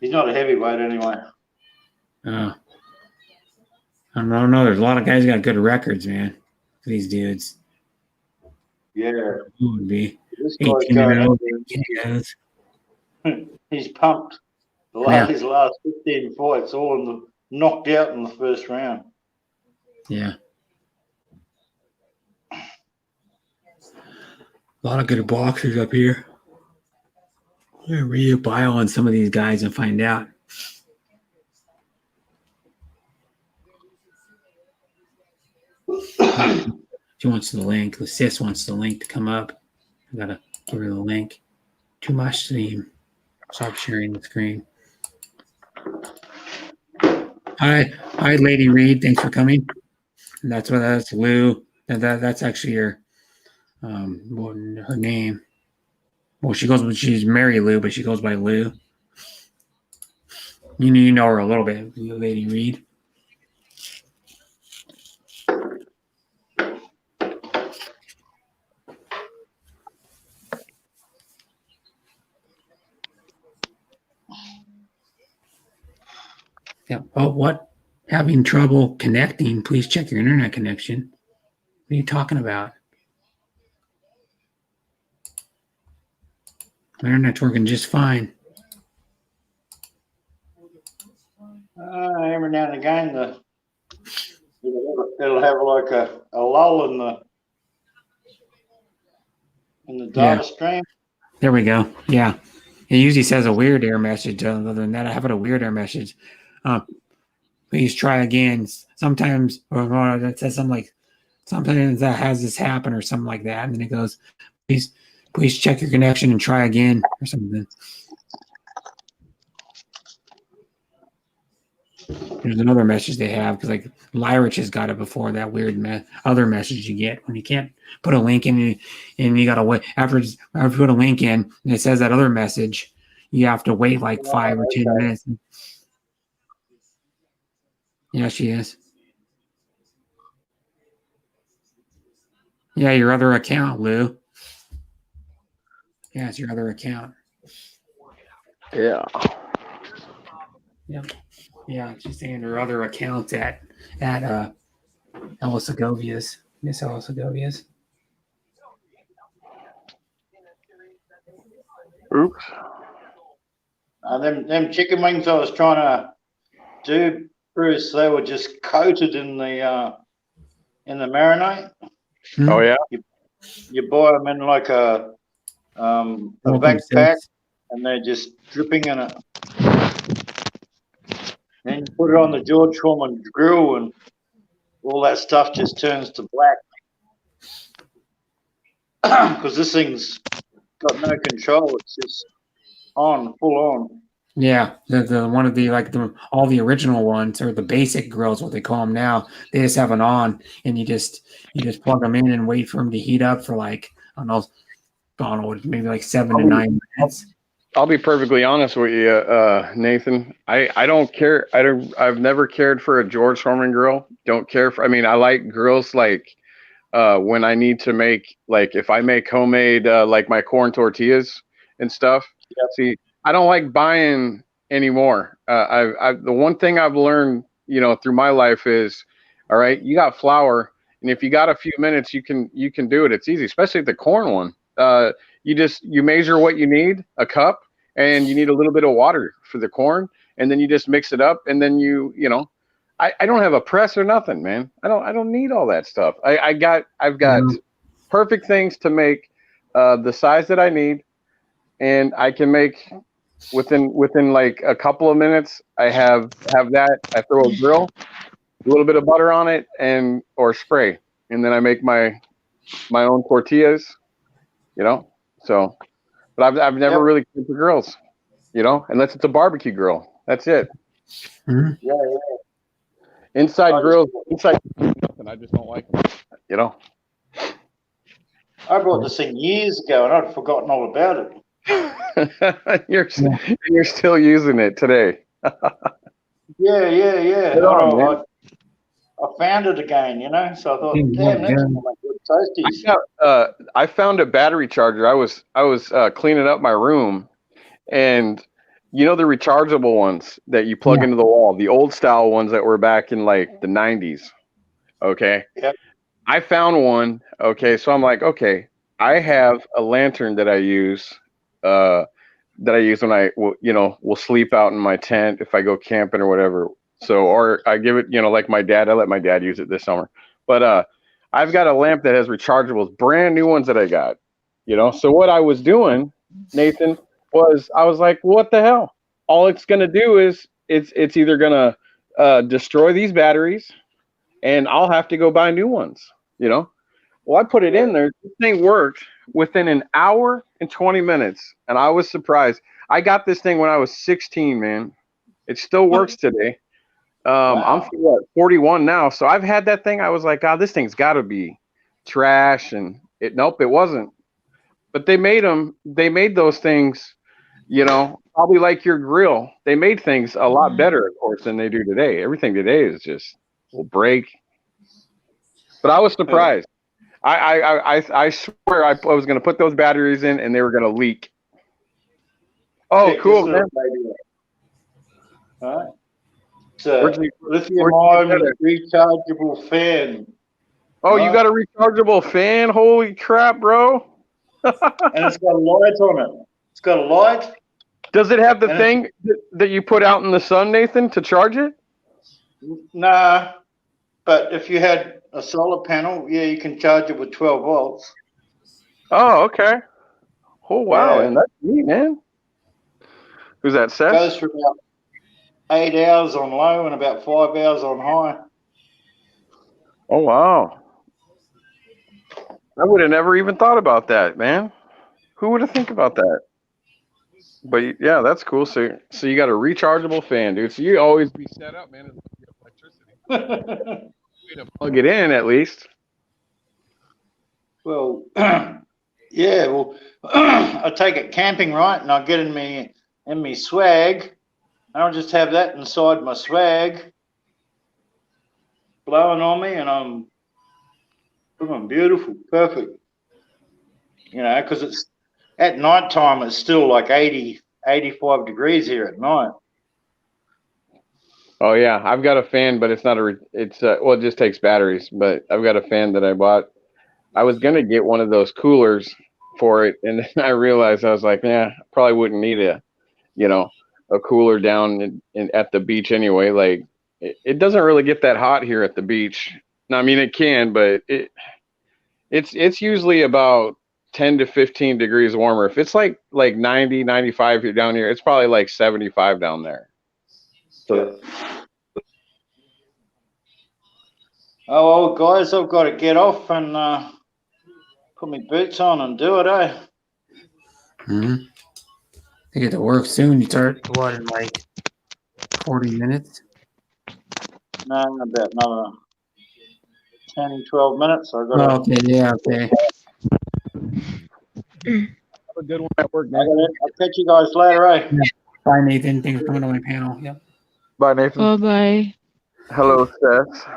Speaker 11: He's not a heavyweight anyway.
Speaker 1: I don't know. There's a lot of guys got good records, man. These dudes.
Speaker 11: Yeah.
Speaker 1: Who would be
Speaker 11: This
Speaker 1: 18
Speaker 11: guy's going
Speaker 1: and
Speaker 11: out
Speaker 1: 0.
Speaker 11: there. He's pumped. His last 15 fights, all knocked out in the first round.
Speaker 1: Yeah. A lot of good boxers up here. I'm going to read a bio on some of these guys and find out. She wants the link. The sis wants the link to come up. I got to give her the link. Too much stream. Stop sharing the screen. Hi, Lady Reed. Thanks for coming. And that's Lou. That's actually her name. Well, she's Mary Lou, but she goes by Lou. You know her a little bit, Lady Reed. Yeah. Oh, what? Having trouble connecting? Please check your internet connection. What are you talking about? My internet's working just fine.
Speaker 11: Every now and again, it'll have like a lull in the data stream.
Speaker 1: There we go. Yeah. It usually says a weird error message. Other than that, I have a weird error message. Please try again. Sometimes, or that says something like, sometimes that has this happen or something like that. And then it goes, please check your connection and try again or something. There's another message they have because like Lyrich has got it before, that weird other message you get when you can't put a link in and you got to wait after you put a link in and it says that other message, you have to wait like 5 or 10 minutes. Yeah, she is. Yeah, your other account, Lou. Yeah, it's your other account.
Speaker 10: Yeah.
Speaker 1: Yep. Yeah, she's saying her other account at Ella Segovia's, Miss Ella Segovia's.
Speaker 10: Oops.
Speaker 11: Them chicken wings I was trying to do, Bruce, they were just coated in the marinade.
Speaker 10: Oh yeah.
Speaker 11: You buy them in like a backpack, and they're just dripping in it. Then you put it on the George Foreman grill, and all that stuff just turns to black. Because this thing's got no control; it's just full on.
Speaker 1: Yeah, the one of the all the original ones, or the basic grills, what they call them now. They just have an on, and you just plug them in and wait for them to heat up for like I don't know, maybe like 7 to 9 minutes.
Speaker 10: I'll be perfectly honest with you, Nathan. I don't care. I've never cared for a George Foreman grill. Don't care for. I mean, I like grills like when I need to make, like if I make homemade like my corn tortillas and stuff.
Speaker 11: Yep.
Speaker 10: See, I don't like buying anymore. The one thing I've learned, through my life is, all right, you got flour, and if you got a few minutes, you can do it. It's easy, especially the corn one. You measure what you need, a cup, and you need a little bit of water for the corn, and then you just mix it up, and then I don't have a press or nothing, man. I don't need all that stuff. I've got perfect things to make the size that I need, and I can make within like a couple of minutes. I have that. I throw a grill, a little bit of butter on it, or spray, and then I make my own tortillas. So, but I've never really cared for grills, unless it's a barbecue grill. That's it.
Speaker 1: Mm-hmm.
Speaker 11: Yeah.
Speaker 10: Inside grills, nothing. I just don't like them.
Speaker 11: I bought this thing years ago, and I'd forgotten all about it.
Speaker 10: You're still using it today.
Speaker 11: Yeah.
Speaker 10: Good on, man.
Speaker 11: I found it again, you know. So I thought, damn, that's gonna make good toasties.
Speaker 10: I found a battery charger. I was cleaning up my room, and you know the rechargeable ones that you plug into the wall, the old style ones that were back in like the 90s. Okay.
Speaker 11: Yep.
Speaker 10: I found one. Okay, so I'm like, okay, I have a lantern that I use. That I use when I will sleep out in my tent if I go camping or whatever. So, or I give it, like my dad, I let my dad use it this summer. But I've got a lamp that has rechargeables, brand new ones that I got. So what I was doing, Nathan, was I was like, what the hell? All it's gonna do is it's either gonna destroy these batteries, and I'll have to go buy new ones. Well, I put it in there. This thing worked within an hour and 20 minutes, and I was surprised. I got this thing when I was 16, man. It still works today. I'm 41 now, so I've had that thing. I was like, God, this thing's got to be trash, and nope, it wasn't. But they made them. They made those things, probably like your grill. They made things a lot better, of course, than they do today. Everything today is just will break. But I was surprised. I swear I was going to put those batteries in and they were going to leak. Oh, cool, man.
Speaker 11: All right. So, lithium-ion rechargeable fan.
Speaker 10: Oh, you got a rechargeable fan? Holy crap, bro.
Speaker 11: And it's got a light on it. It's got a light.
Speaker 10: Does it have the thing that you put out in the sun, Nathan, to charge it?
Speaker 11: Nah, but if you had a solar panel, yeah, you can charge it with 12 volts.
Speaker 10: Oh, okay. Oh, wow.
Speaker 11: Yeah.
Speaker 10: And that's neat, man. Who's that, Seth?
Speaker 11: It goes for about 8 hours on low and about 5 hours on high.
Speaker 10: Oh, wow. I would have never even thought about that, man. Who would have think about that? But yeah, that's cool. So you got a rechargeable fan, dude. So you always be set up, man. Electricity. Way to plug it in, at least.
Speaker 11: Well, yeah. Well, I take it camping, right? And I get in me swag, and I'll just have that inside my swag, blowing on me, and I'm looking beautiful, perfect. Because it's at night time, it's still like 80, 85 degrees here at night.
Speaker 10: Oh yeah, I've got a fan, but it's not it just takes batteries. But I've got a fan that I bought. I was gonna get one of those coolers for it, and then I realized I was like, probably wouldn't need a cooler down at the beach anyway. Like it doesn't really get that hot here at the beach. No, I mean it can, but it's usually about 10 to 15 degrees warmer. If it's like 90, 95 here down here, it's probably like 75 down there. So,
Speaker 11: well, guys, I've got to get off and put my boots on and do it, eh?
Speaker 1: Mm-hmm. I get to work soon. You start in like 40 minutes?
Speaker 11: No, about another 10, 12 minutes.
Speaker 1: Okay, yeah, okay.
Speaker 10: Have a good one at work,
Speaker 11: Nathan. I'll catch you guys later, eh?
Speaker 1: Yeah. Bye, Nathan. Thanks for coming on my panel. Yep.
Speaker 10: Bye, Nathan.
Speaker 12: Bye-bye.
Speaker 10: Hello, Seth.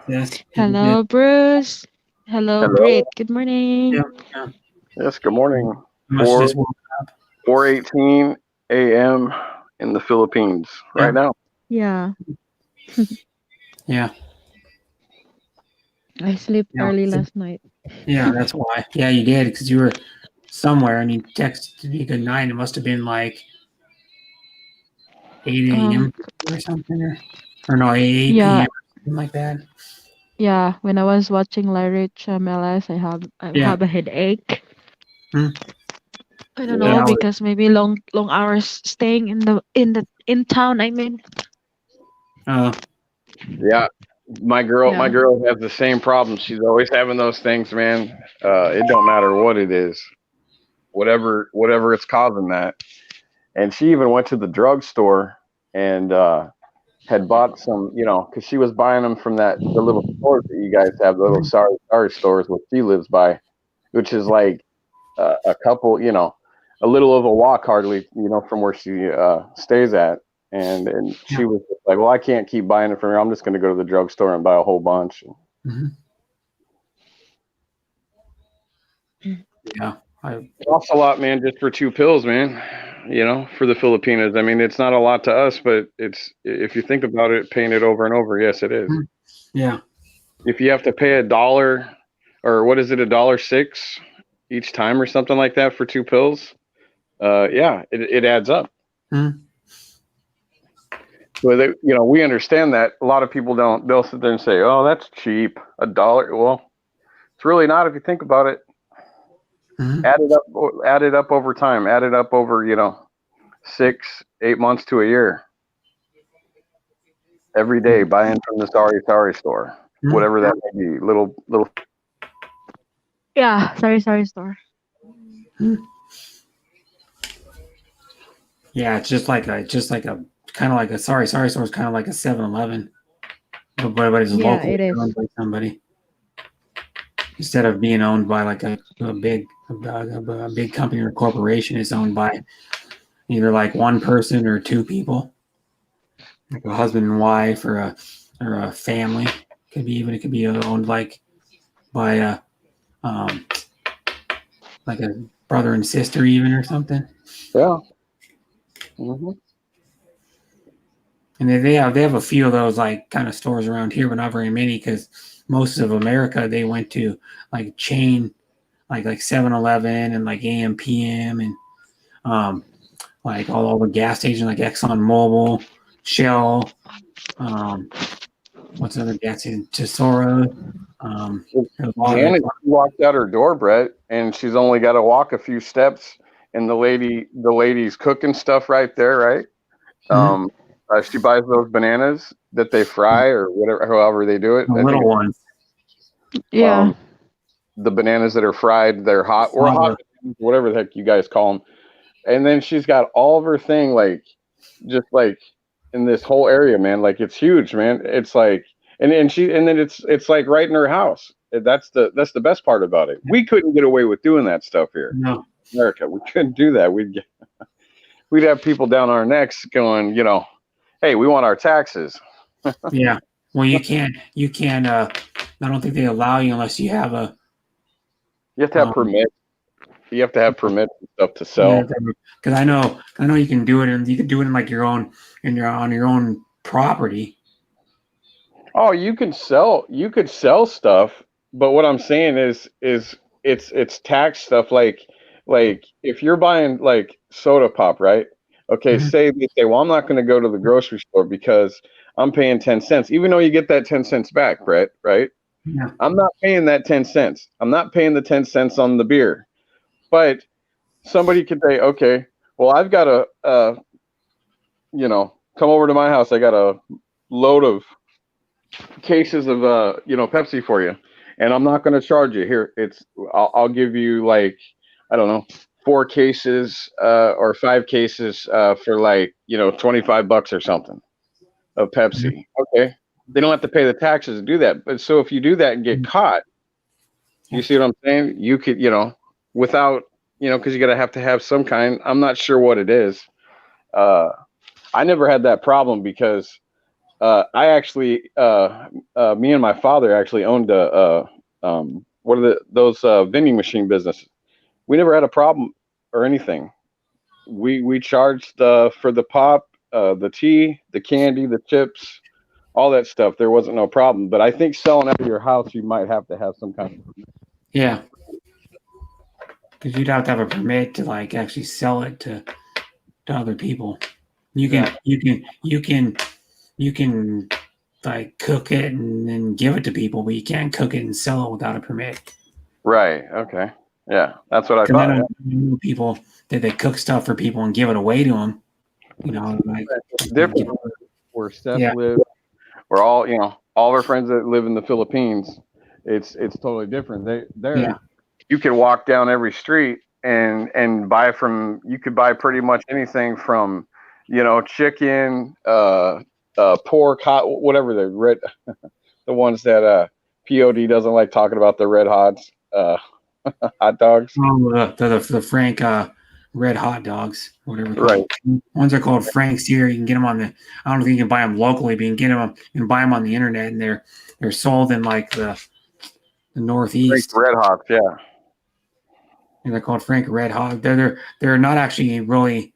Speaker 1: Yes.
Speaker 12: Hello, Bruce. Hello, Britt. Good morning.
Speaker 1: Yeah.
Speaker 10: Yes, good morning.
Speaker 1: Must just woke up.
Speaker 10: 4:18 a.m. in the Philippines right now.
Speaker 12: Yeah.
Speaker 1: Yeah.
Speaker 12: I slept early last night.
Speaker 1: Yeah, that's why. Yeah, you did, because you were somewhere and you texted me good night. It must have been like 8 a.m. or something. Or no, 8 p.m. or something like that.
Speaker 12: Yeah, when I was watching Lyrich MLS, I have a headache. I don't know, because maybe long hours staying in town, I mean.
Speaker 10: Yeah. My girl has the same problem. She's always having those things, man. It don't matter what it is. Whatever it's causing that. And she even went to the drugstore and had bought some, because she was buying them from the little stores that you guys have, the little sorry stores where she lives by, which is like a couple, a little of a walk hardly, from where she stays at. and she was like, well, I can't keep buying it from here. I'm just going to go to the drugstore and buy a whole bunch.
Speaker 1: Mm-hmm. Yeah,
Speaker 10: it costs a lot, man, just for 2 pills, man. For the Filipinas. I mean, it's not a lot to us, but it's, if you think about it, paying it over and over, yes, it is.
Speaker 1: Yeah.
Speaker 10: If you have to pay $1, or what is it, $1.06 each time or something like that for 2 pills, it adds up.
Speaker 1: Mm-hmm.
Speaker 10: So we understand that. A lot of people don't. They'll sit there and say, "Oh, that's cheap, $1." Well, it's really not if you think about it.
Speaker 1: Mm-hmm.
Speaker 10: Add it up over time. Add it up over 6-8 months to a year. Every day, buying from the sorry store, whatever that may be. Little.
Speaker 12: Yeah, sorry store.
Speaker 1: Yeah, it's just like a kind of like a sorry store is kind of like a 7-Eleven, but it's locally owned by somebody instead of being owned by like a big company or corporation. It's owned by either like one person or 2 people, like a husband and wife or a family. It could be owned like by a like a brother and sister even or something.
Speaker 10: Yeah. Mm-hmm.
Speaker 1: And they have a few of those like kind of stores around here, but not very many because most of America they went to like chain like 7-Eleven and like AM PM and like all the gas stations like Exxon Mobil, Shell, what's another gas station? Tesoro.
Speaker 10: Janet walked out her door, Brett, and she's only got to walk a few steps, and the lady's cooking stuff right there, right?
Speaker 1: Mm-hmm.
Speaker 10: She buys those bananas that they fry or whatever, however they do it.
Speaker 1: The little ones.
Speaker 12: Yeah.
Speaker 10: The bananas that are fried, they're hot or hot, whatever the heck you guys call them. And then she's got all of her thing just in this whole area, man. Like it's huge, man. It's like, and then it's like right in her house. That's the best part about it. We couldn't get away with doing that stuff here.
Speaker 1: No,
Speaker 10: America, we couldn't do that. We'd have people down our necks going, hey, we want our taxes.
Speaker 1: Yeah. Well, you can't. I don't think they allow you unless you have a.
Speaker 10: You have to have permits. You have to have permits and stuff to sell.
Speaker 1: Because I know you can do it, and you can do it in like on your own property.
Speaker 10: Oh, you could sell stuff, but what I'm saying is it's tax stuff. Like if you're buying like soda pop, right? Okay,
Speaker 1: Mm-hmm.
Speaker 10: say they say, well, I'm not going to go to the grocery store because I'm paying 10 cents, even though you get that 10 cents back, Brett, right?
Speaker 1: Yeah.
Speaker 10: I'm not paying that 10 cents. I'm not paying the 10 cents on the beer. But somebody could say, okay, well, I've got come over to my house. I got a load of cases of Pepsi for you, and I'm not going to charge you here. I'll give you like, I don't know, 4 cases or 5 cases for like $25 or something of Pepsi. Okay, they don't have to pay the taxes to do that. But so if you do that and get caught, you see what I'm saying? You could without because you got to have some kind. I'm not sure what it is. I never had that problem because I actually me and my father actually owned what are those vending machine businesses. We never had a problem or anything. We charged for the pop, the tea, the candy, the chips, all that stuff. There wasn't no problem. But I think selling out of your house, you might have to have some kind of.
Speaker 1: Yeah. Because you'd have to have a permit to like actually sell it to other people. You can like cook it and then give it to people, but you can't cook it and sell it without a permit.
Speaker 10: Right. Okay. Yeah, that's what I thought.
Speaker 1: I know people that they cook stuff for people and give it away to them. Like
Speaker 10: it's different. Where Steph lives, we're all all of our friends that live in the Philippines. It's totally different. You could walk down every street and buy from. You could buy pretty much anything from, chicken, pork, hot, whatever the red, the ones that POD doesn't like talking about, the red hots, hot dogs.
Speaker 1: The Frank red hot dogs, whatever.
Speaker 10: Right.
Speaker 1: Ones are called Frank's here. You can get them on the. I don't know if you can buy them locally, but you can get them. You can buy them on the internet, and they're sold in like the Northeast.
Speaker 10: Frank Red Hots, yeah.
Speaker 1: And they're called Frank Red Hot. They're not actually really.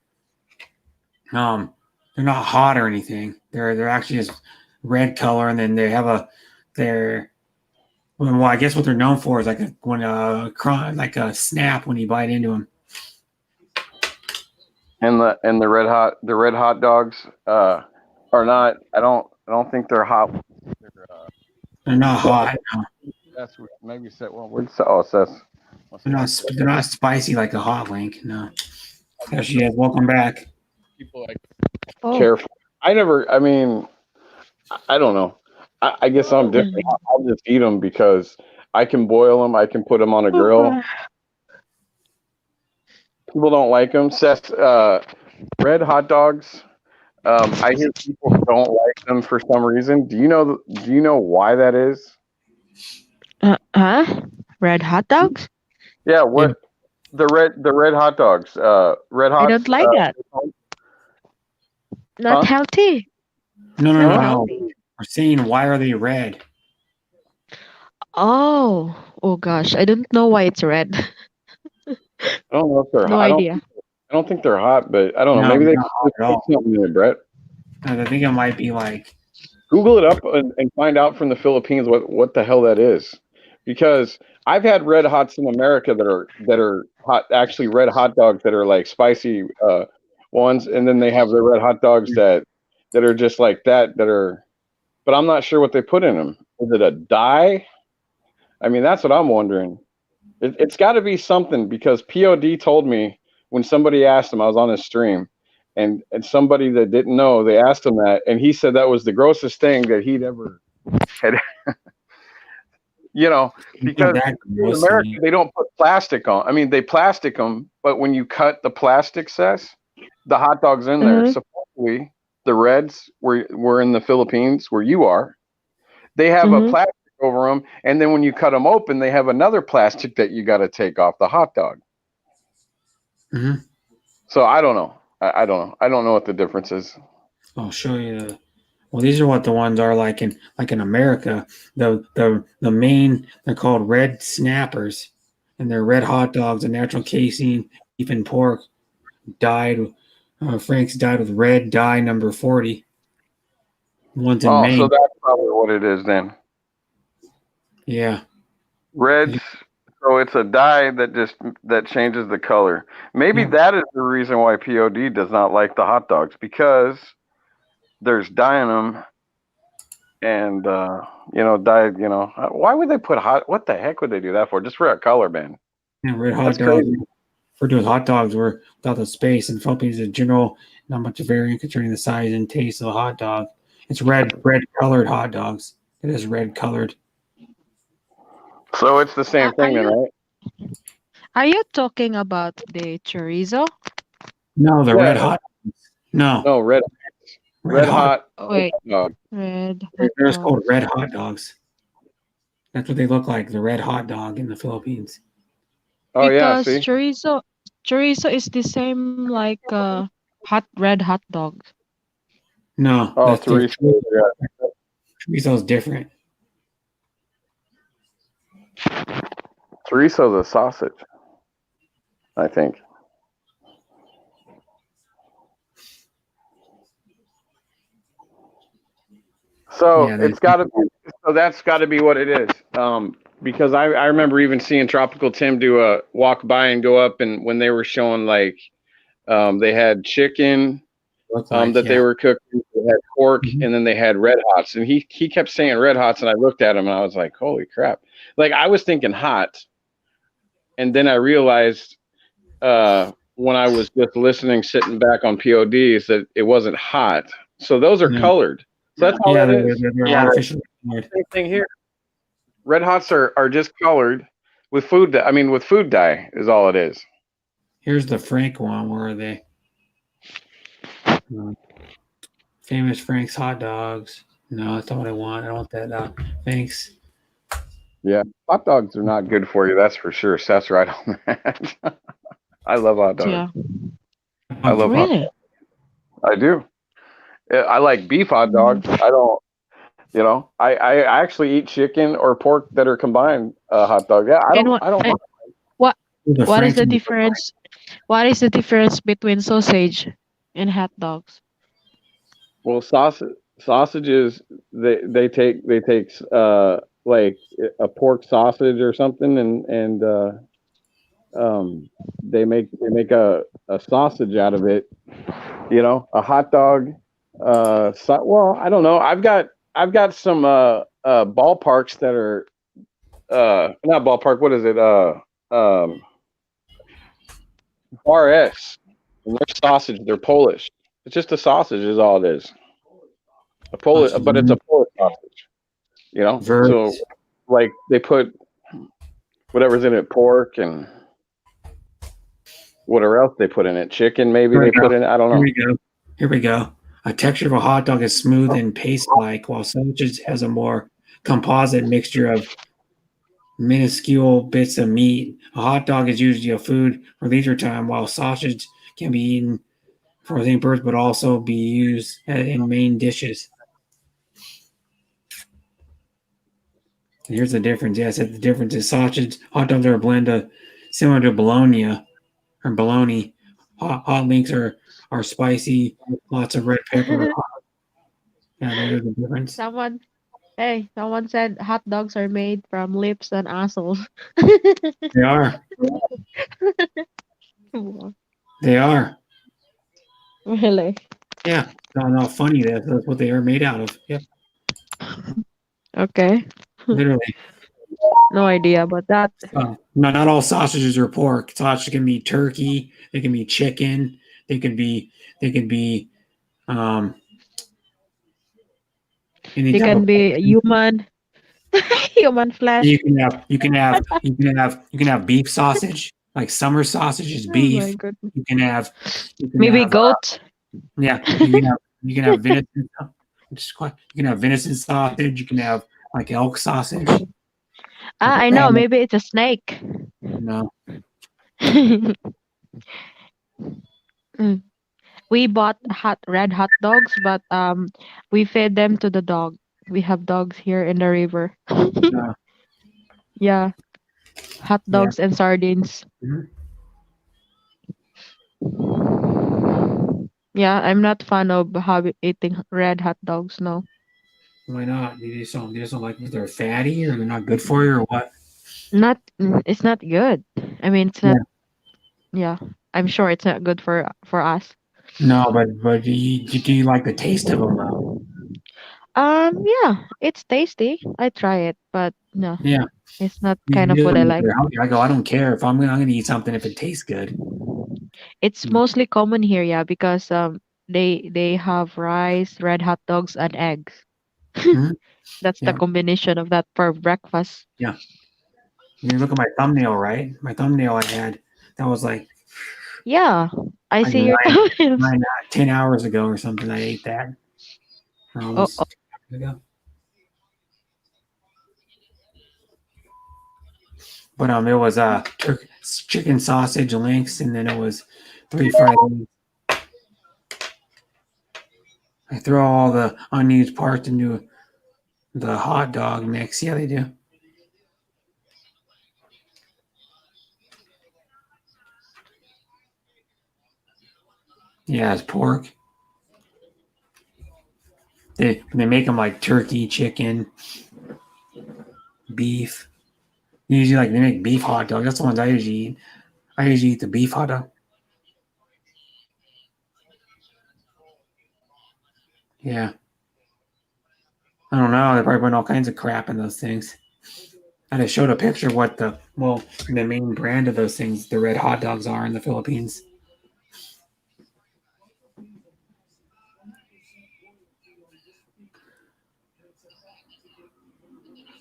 Speaker 1: They're not hot or anything. They're actually just red color, and then they have well, I guess what they're known for is like like a snap when you bite into them.
Speaker 10: And the red hot dogs are not. I don't think they're hot.
Speaker 1: They're not hot. No.
Speaker 10: That's maybe said. Well, it says.
Speaker 1: They're not spicy like a hot link. No. There she is. Welcome back.
Speaker 10: People like careful. I mean, I don't know. I guess I'm different. I'll just eat them because I can boil them. I can put them on a grill. People don't like them. Seth, red hot dogs. I hear people don't like them for some reason. Do you know why that is?
Speaker 12: Red hot dogs?
Speaker 10: Yeah. What the red hot dogs? Red hot.
Speaker 12: I don't like that. Not healthy.
Speaker 1: No. We're saying, why are they red?
Speaker 12: Oh gosh, I don't know why it's red.
Speaker 10: I don't know if they're
Speaker 12: no
Speaker 10: hot.
Speaker 12: idea.
Speaker 10: I don't think they're hot, but I don't know.
Speaker 1: No,
Speaker 10: Maybe they
Speaker 1: not hot at all.
Speaker 10: something in it, Brett.
Speaker 1: I think it might be like.
Speaker 10: Google it up and find out from the Philippines what the hell that is, because I've had red hots in America that are hot, actually red hot dogs that are like spicy ones, and then they have the red hot dogs that are just like that are. But I'm not sure what they put in them. Is it a dye? I mean, that's what I'm wondering. It's got to be something, because POD told me when somebody asked him, I was on his stream, and somebody that didn't know, they asked him that, and he said that was the grossest thing that he'd ever had. Because in America, they don't put plastic on. I mean, they plastic them, but when you cut the plastic, the hot dog's in there. Supposedly, the reds were in the Philippines, where you are. They have a plastic over them, and then when you cut them open, they have another plastic that you got to take off the hot dog.
Speaker 1: Mm-hmm.
Speaker 10: So I don't know. I don't know. I don't know what the difference is.
Speaker 1: I'll show you. Well, these are what the ones are like in America. The main, they're called red snappers, and they're red hot dogs, a natural casing, beef and pork, dyed. Frank's dyed with red dye number 40. One's in Maine.
Speaker 10: So that's probably what it is then.
Speaker 1: Yeah.
Speaker 10: Reds. So it's a dye that changes the color. Maybe that is the reason why POD does not like the hot dogs, because there's dye in them, and dye. Why would they put hot? What the heck would they do that for? Just for a color, man.
Speaker 1: Yeah, red hot dogs. For doing hot dogs, were without the space. In Philippines, in general, not much variant concerning the size and taste of the hot dog. It's red colored hot dogs. It is red colored.
Speaker 10: So it's the same thing, then, right?
Speaker 12: Are you talking about the chorizo?
Speaker 1: No, the red hot. No,
Speaker 10: red hot.
Speaker 12: Wait, red.
Speaker 1: They're just called red hot dogs. That's what they look like. The red hot dog in the Philippines.
Speaker 10: Oh
Speaker 12: because
Speaker 10: yeah, see?
Speaker 12: Chorizo is the same like red hot dog.
Speaker 1: No,
Speaker 10: that's
Speaker 1: chorizo. Chorizo is different.
Speaker 10: Chorizo's a sausage, I think. So it's got to be. So that's got to be what it is. Because I remember even seeing Tropical Tim do a walk by and go up, and when they were showing like they had chicken they were cooking, they had pork, and then they had red hots, and he kept saying red hots, and I looked at him and I was like, holy crap. Like I was thinking hot, and then I realized when I was just listening, sitting back on PODs, that it wasn't hot. So those are colored. So that's all that is. Same thing here. Red hots are just colored with food. With food dye is all it is.
Speaker 1: Here's the Frank one. Where are they? Famous Frank's hot dogs. No, that's not what I want. I don't want that. Thanks.
Speaker 10: Yeah, hot dogs are not good for you. That's for sure. Seth's right on that. I love hot dogs.
Speaker 12: Yeah.
Speaker 10: I love hot.
Speaker 12: Really?
Speaker 10: I do. I like beef hot dogs.
Speaker 12: Mm.
Speaker 10: I don't. I actually eat chicken or pork that are combined hot dog. Yeah, I
Speaker 12: And
Speaker 10: don't. I don't.
Speaker 12: what
Speaker 1: The
Speaker 12: what is
Speaker 1: French
Speaker 12: the
Speaker 1: one.
Speaker 12: difference? What is the difference between sausage and hot dogs?
Speaker 10: Well, sausages they take like a pork sausage or something and they make a sausage out of it. A hot dog. Well, I don't know. I've got some ballparks that are not ballpark. What is it? Bar S. And they're sausage. They're Polish. It's just a sausage, is all it is. But it's a Polish sausage. So like they put whatever's in it, pork and whatever else they put in it, chicken maybe they put in it. I don't know.
Speaker 1: Here we go. A texture of a hot dog is smooth and paste-like, while sausage has a more composite mixture of minuscule bits of meat. A hot dog is usually a food for leisure time, while sausage can be eaten for the same purpose, but also be used in main dishes. And here's the difference. Yeah, I said the difference is sausage. Hot dogs are a blend of similar to bologna or bologna. Hot links are spicy, lots of red pepper. Yeah, there's the difference.
Speaker 12: Someone said hot dogs are made from lips and assholes.
Speaker 1: They are. They are.
Speaker 12: Really?
Speaker 1: Yeah. Not funny. That's what they are made out of. Yep.
Speaker 12: Okay.
Speaker 1: Literally.
Speaker 12: No idea about that.
Speaker 1: Not all sausages are pork. Sausage can be turkey. They can be chicken. They can be. Any
Speaker 12: They
Speaker 1: type
Speaker 12: can
Speaker 1: of
Speaker 12: be human. Human flesh.
Speaker 1: You can have beef sausage, like summer sausage is
Speaker 12: Oh my
Speaker 1: beef.
Speaker 12: goodness.
Speaker 1: You can have
Speaker 12: Maybe goat.
Speaker 1: Yeah, you can have venison. You can have venison sausage. You can have like elk sausage.
Speaker 12: I know. Maybe it's a snake.
Speaker 1: No.
Speaker 12: Mm. We bought red hot dogs, but we fed them to the dog. We have dogs here in the river.
Speaker 1: No.
Speaker 12: Yeah, hot
Speaker 1: Yeah.
Speaker 12: dogs and sardines.
Speaker 1: Mhm.
Speaker 12: Yeah, I'm not fan of eating red hot dogs. No,
Speaker 1: Why not? You just don't like if they're fatty or they're not good for you or what?
Speaker 12: not. It's not good. I mean, it's not. Yeah, I'm sure it's not good for us.
Speaker 1: No, but do you like the taste of them though?
Speaker 12: Yeah, it's tasty. I try it, but no,
Speaker 1: Yeah.
Speaker 12: it's not
Speaker 1: You
Speaker 12: kind of food I like.
Speaker 1: I go, I don't care if I'm gonna eat something if it tastes good.
Speaker 12: It's mostly common here, yeah, because they have rice, red hot dogs, and eggs.
Speaker 1: Mhm.
Speaker 12: That's the
Speaker 1: Yeah.
Speaker 12: combination of that for breakfast.
Speaker 1: Yeah. You look at my thumbnail, right? My thumbnail I had that was like
Speaker 12: Yeah, I
Speaker 1: like
Speaker 12: see your thumbnails.
Speaker 1: 10 hours ago or something. I ate that. Or almost 2 hours ago. But it was chicken sausage links, and then it was 3 fried eggs. I throw all the unused parts into the hot dog mix. Yeah, they do. Yeah, it's pork. They make them like turkey, chicken, beef. Usually, like they make beef hot dogs. That's the ones I usually eat. I usually eat the beef hot dog. Yeah. I don't know. They probably put all kinds of crap in those things. I just showed a picture of what the main brand of those things, the red hot dogs, are in the Philippines.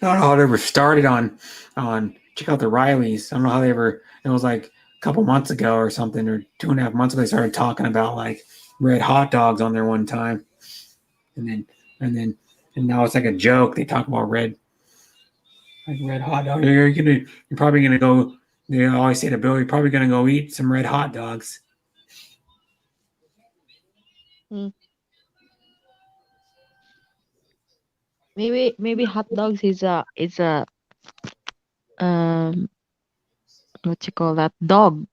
Speaker 1: I don't know how it ever started on check out the Rileys. I don't know how they ever. It was like a couple months ago or something, or 2.5 months ago. They started talking about like red hot dogs on there one time, and now it's like a joke. They talk about red hot dog. You're probably gonna go They always say to Bill, "You're probably gonna go eat some red hot dogs."
Speaker 12: Mm. Maybe hot dogs is a um what you call that dog.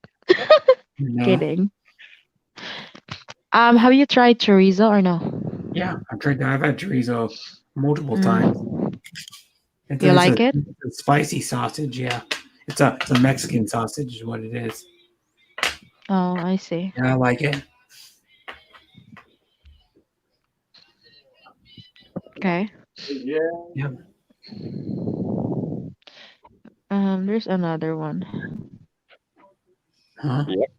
Speaker 1: No.
Speaker 12: Kidding. Have you tried chorizo or no?
Speaker 1: Yeah, I've tried that. I've had chorizo multiple times.
Speaker 12: Mm.
Speaker 1: It's
Speaker 12: You
Speaker 1: a, it's
Speaker 12: like
Speaker 1: a,
Speaker 12: it?
Speaker 1: it's a spicy sausage. Yeah, it's a Mexican sausage is what it is.
Speaker 12: Oh, I see.
Speaker 1: Yeah, I like it.
Speaker 12: Okay.
Speaker 1: Yeah.
Speaker 12: There's another one.
Speaker 1: Huh?
Speaker 4: Yep.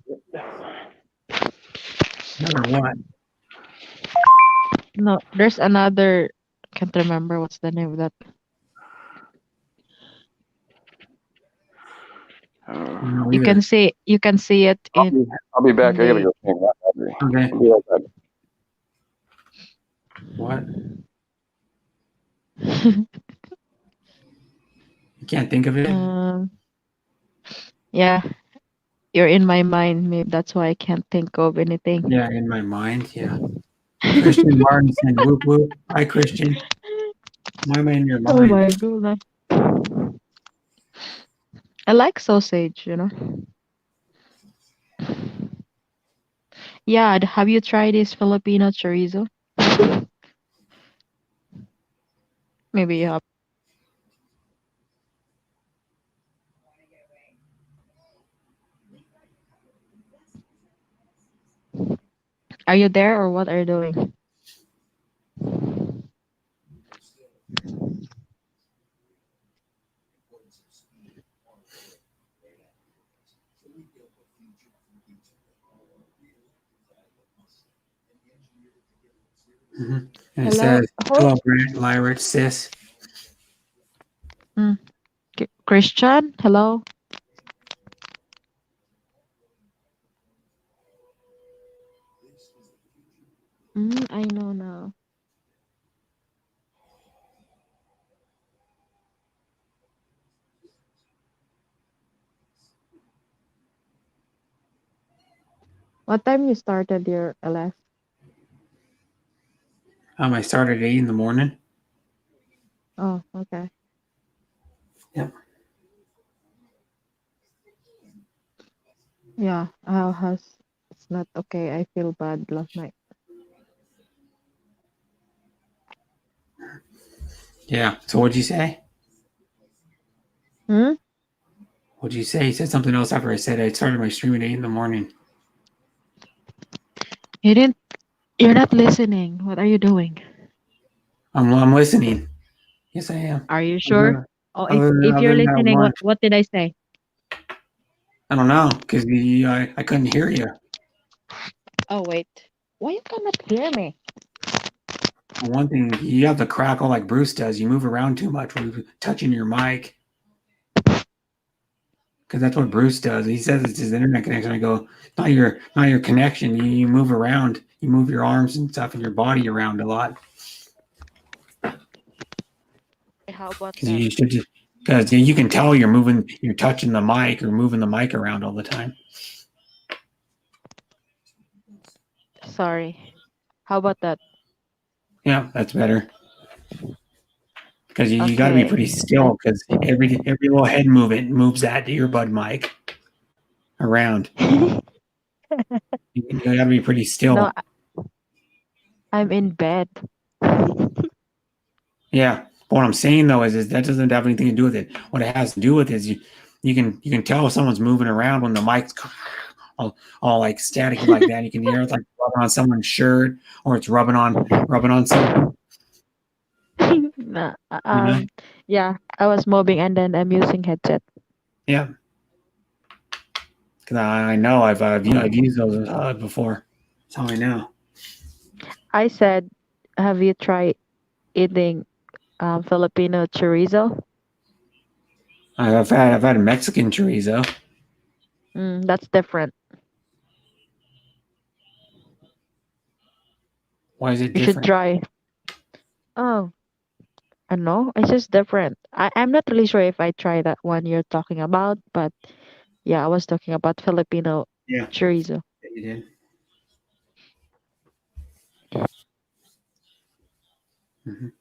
Speaker 1: Another what?
Speaker 12: No, there's another. Can't remember what's the name of that.
Speaker 1: No,
Speaker 12: You
Speaker 1: either.
Speaker 12: can see it
Speaker 10: I'll be back.
Speaker 12: in
Speaker 10: I gotta
Speaker 12: the
Speaker 10: go change my battery.
Speaker 1: Okay.
Speaker 10: I'll be right back.
Speaker 1: What? You can't think of it?
Speaker 12: yeah, you're in my mind. Maybe that's why I can't think of anything.
Speaker 1: Yeah, in my mind. Yeah. Christian Martin said, "Whoop whoop." Hi, Christian. Why am I in your
Speaker 12: Oh
Speaker 1: mind?
Speaker 12: my goodness. I like sausage, you know. Yeah, have you tried this Filipino chorizo? Maybe you have. Are you there or what are you doing?
Speaker 1: And it
Speaker 12: Hello?
Speaker 1: says, "Hello, Grant, Lyra, sis."
Speaker 12: Christian? Hello? I know now. What time you started your LS?
Speaker 1: I started at 8 in the morning.
Speaker 12: Oh, okay.
Speaker 1: Yep.
Speaker 12: Yeah, it's not okay. I feel bad last night.
Speaker 1: Yeah. So what'd you say?
Speaker 12: Hmm?
Speaker 1: What'd you say? You said something else after I said I started my stream at 8 in the morning.
Speaker 12: You're not listening. What are you doing?
Speaker 1: I'm listening. Yes, I am.
Speaker 12: Are you sure? Oh, if
Speaker 1: Other
Speaker 12: you're
Speaker 1: than that
Speaker 12: listening,
Speaker 1: one,
Speaker 12: what did I say?
Speaker 1: I don't know because I couldn't hear you.
Speaker 12: Oh, wait. Why you cannot hear me?
Speaker 1: One thing, you have to crackle like Bruce does. You move around too much when you're touching your mic. Because that's what Bruce does. He says it's his internet connection. I go, not your connection. You move around. You move your arms and stuff and your body around a lot.
Speaker 12: How about
Speaker 1: Because
Speaker 12: that?
Speaker 1: you should just, because you can tell you're touching the mic or moving the mic around all the time.
Speaker 12: Sorry. How about that?
Speaker 1: Yeah, that's better. Because you got to be
Speaker 12: Okay.
Speaker 1: pretty still. Because every little head movement moves that earbud mic around. You got to be pretty still.
Speaker 12: No, I'm in bed.
Speaker 1: Yeah. But what I'm saying though is that doesn't have anything to do with it. What it has to do with is you can tell if someone's moving around when the mic's all like static like that. You can hear it's like rubbing on someone's shirt or it's rubbing on something.
Speaker 12: Nah,
Speaker 1: You know?
Speaker 12: yeah, I was mobbing and then I'm using headset.
Speaker 1: Yeah. Because I know I've used those before. That's how I know.
Speaker 12: I said, have you tried eating Filipino chorizo?
Speaker 1: I've had a Mexican chorizo.
Speaker 12: That's different.
Speaker 1: Why is it
Speaker 12: You should
Speaker 1: different?
Speaker 12: try. Oh, I don't know. It's just different. I'm not really sure if I try that one you're talking about, but Yeah, I was talking about Filipino
Speaker 1: Yeah,
Speaker 12: chorizo.
Speaker 1: you did. Mhm.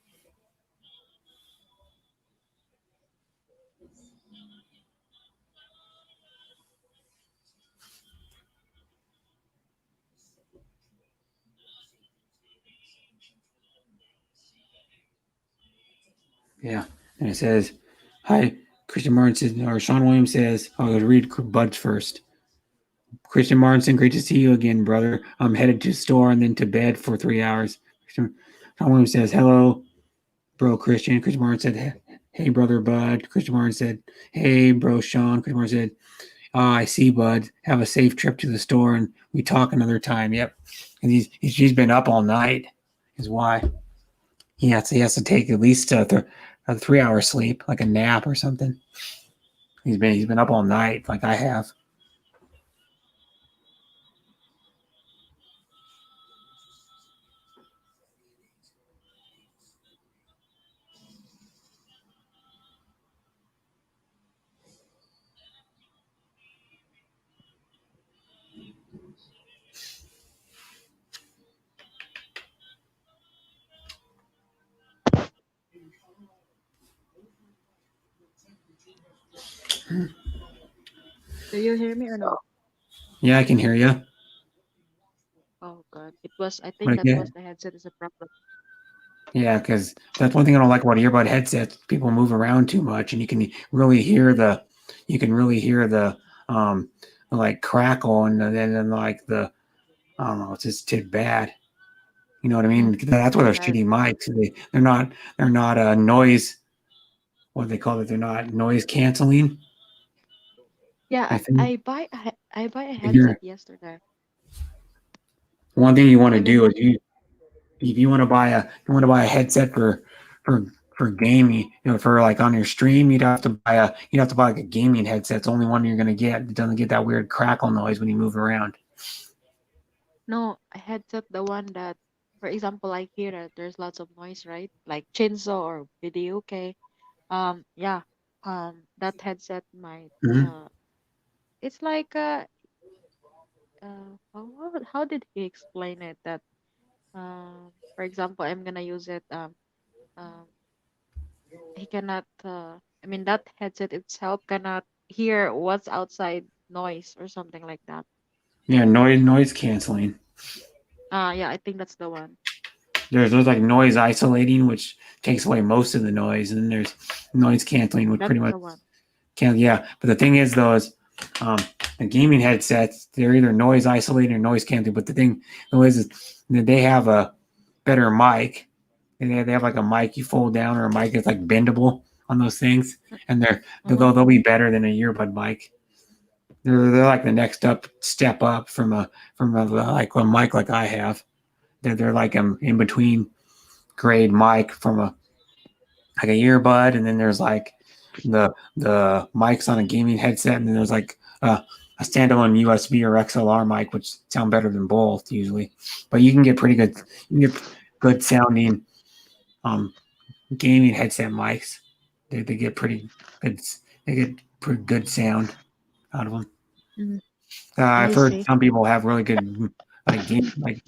Speaker 1: Yeah, and it says, "Hi." Christian Martin says, or Sean Williams says, "I'll read Bud's first." Christian Martinson, great to see you again, brother. I'm headed to the store and then to bed for 3 hours. Sean Williams says, "Hello, bro, Christian." Christian Martin said, "Hey, brother, Bud." Christian Martin said, "Hey, bro, Sean." Christian Martin said, I see, Bud. Have a safe trip to the store, and we talk another time." Yep, and he's been up all night. Is why he has to take at least a 3 hour sleep, like a nap or something. He's been up all night, like I have.
Speaker 12: Do you hear me or no?
Speaker 1: Yeah, I can hear you.
Speaker 12: Oh God, it was. I think
Speaker 1: But
Speaker 12: that
Speaker 1: yeah,
Speaker 12: was the headset is a problem.
Speaker 1: yeah, because that's one thing I don't like about earbud headsets. People move around too much, and you can really hear the like crackle, and then like the I don't know, it's just too bad. You know what I mean? That's why they're
Speaker 12: Right.
Speaker 1: shitty mics. They're not a noise. What do they call it? They're not noise canceling. I
Speaker 12: Yeah,
Speaker 1: think
Speaker 12: I buy a
Speaker 1: if you're
Speaker 12: headset yesterday.
Speaker 1: one thing you want to
Speaker 12: Even
Speaker 1: do
Speaker 12: though
Speaker 1: is if you want to buy a headset for for gaming, for like on your stream, you'd have to buy like a gaming headset. It's the only one you're gonna get. It doesn't get that weird crackle noise when you move around.
Speaker 12: no a headset, the one that, for example, like here, there's lots of noise, right? Like chainsaw or video. Okay. Yeah. That headset might.
Speaker 1: Hmm.
Speaker 12: Uh, it's like how did he explain it? That for example, I'm gonna use it. Um, he cannot. I mean, that headset itself cannot hear what's outside noise or something like that.
Speaker 1: Yeah, noise canceling.
Speaker 12: Yeah, I think that's the one.
Speaker 1: There's like noise isolating, which takes away most of the noise, and then there's noise canceling, which
Speaker 12: That's
Speaker 1: pretty much
Speaker 12: the one.
Speaker 1: can, yeah. But the thing is, though, is um, the gaming headsets, they're either noise isolating or noise canceling. But the thing though is that they have a better mic, and they have like a mic you fold down, or a mic that's like bendable on those things, and
Speaker 12: Mm-hmm.
Speaker 1: they'll be better than a earbud mic. They're like the next up step up from like a mic like I have. They're like in between grade mic from a like a earbud, and then there's like the mics on a gaming headset, and then there's like a standalone USB or XLR mic, which sound better than both usually. But you can get pretty good, you can get good sounding um, gaming headset mics. They get pretty good. They get pretty good sound out of them.
Speaker 12: Mm,
Speaker 1: I've
Speaker 12: I
Speaker 1: heard
Speaker 12: see.
Speaker 1: some people have really good like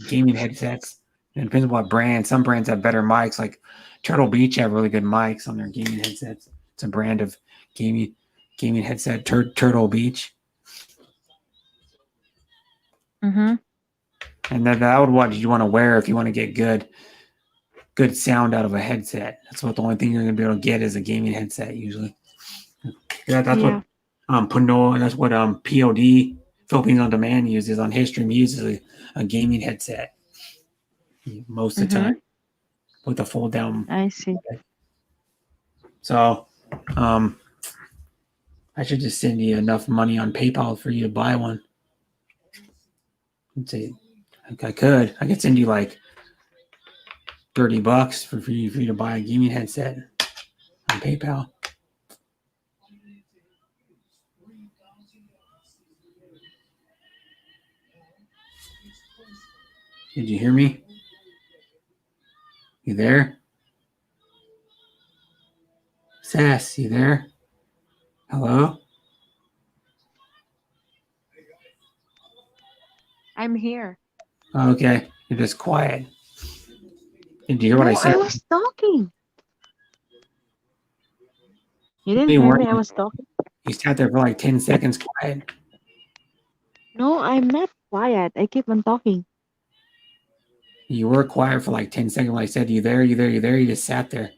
Speaker 1: gaming headsets. It depends on what brand. Some brands have better mics. Like Turtle Beach have really good mics on their gaming headsets. It's a brand of gaming headset. Turtle Beach,
Speaker 12: Mm-hmm.
Speaker 1: and that would what you want to wear if you want to get good sound out of a headset. That's what the only thing you're gonna be able to get is a gaming headset usually. Yeah, that's what
Speaker 12: Yeah.
Speaker 1: Pano. That's what POD Philippines on Demand uses on his stream. He uses a gaming headset most of the
Speaker 12: Mm-hmm.
Speaker 1: time with a fold down.
Speaker 12: I see.
Speaker 1: So, um, I should just send you enough money on PayPal for you to buy one. Let's see, I could send you like $30 for you to buy a gaming headset on PayPal. Did you hear me? You there? Sass, you there? Hello?
Speaker 12: I'm here.
Speaker 1: Okay, you're just quiet. Did you hear what I
Speaker 12: No, I
Speaker 1: said?
Speaker 12: was talking. You didn't
Speaker 1: You
Speaker 12: hear
Speaker 1: weren't.
Speaker 12: me? I was talking.
Speaker 1: You sat there for like 10 seconds quiet.
Speaker 12: No, I'm not quiet. I keep on talking.
Speaker 1: You were quiet for like 10 seconds when I said, you there, you there, you there. You just sat there.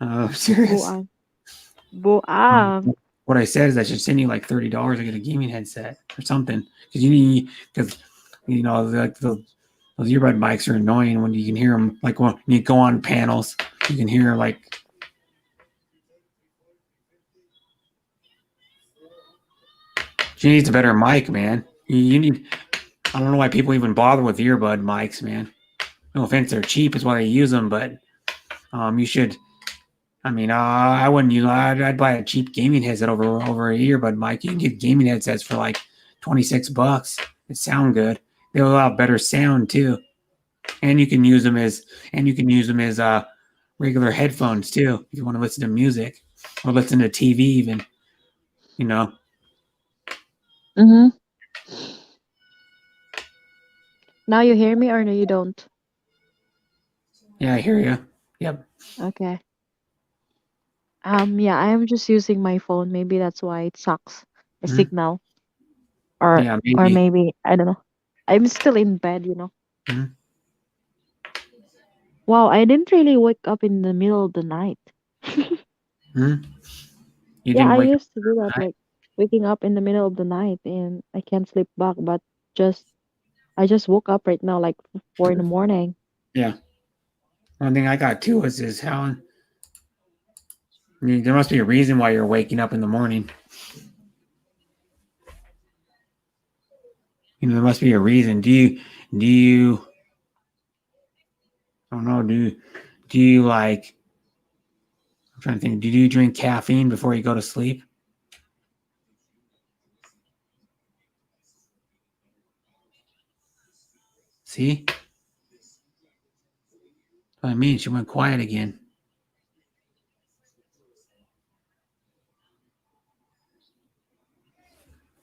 Speaker 1: Oh, I'm serious.
Speaker 12: Buang. Buang.
Speaker 1: What I said is I should send you like $30 to get a gaming headset or something. Because you need, because, you know, those earbud mics are annoying when you can hear them. Like when you go on panels, you can hear like. She needs a better mic, man. You need. I don't know why people even bother with earbud mics, man. No offense, they're cheap, is why they use them, but you should. I mean, I wouldn't use. I'd buy a cheap gaming headset over a earbud mic. You can get gaming headsets for like $26. It sound good. They will have better sound too, and you can use them as regular headphones too if you want to listen to music or listen to TV even. You know.
Speaker 12: Mm-hmm. Now you hear me or no, you don't?
Speaker 1: Yeah, I hear you. Yep.
Speaker 12: Okay. Yeah, I'm just using my phone. Maybe that's why it sucks the
Speaker 1: Hmm.
Speaker 12: signal,
Speaker 1: Yeah,
Speaker 12: or
Speaker 1: maybe.
Speaker 12: maybe I don't know. I'm still in bed.
Speaker 1: Hmm.
Speaker 12: Wow, I didn't really wake up in the middle of the night.
Speaker 1: Hmm. You
Speaker 12: Yeah,
Speaker 1: didn't
Speaker 12: I
Speaker 1: wake up
Speaker 12: used to do that,
Speaker 1: tonight?
Speaker 12: like waking up in the middle of the night and I can't sleep back. But just I just woke up right now, like 4 in the morning.
Speaker 1: Yeah. One thing I got too is Helen. I mean, there must be a reason why you're waking up in the morning. You know, there must be a reason. Do you I don't know, do you like I'm trying to think, do you drink caffeine before you go to sleep? See? That's what I mean, she went quiet again.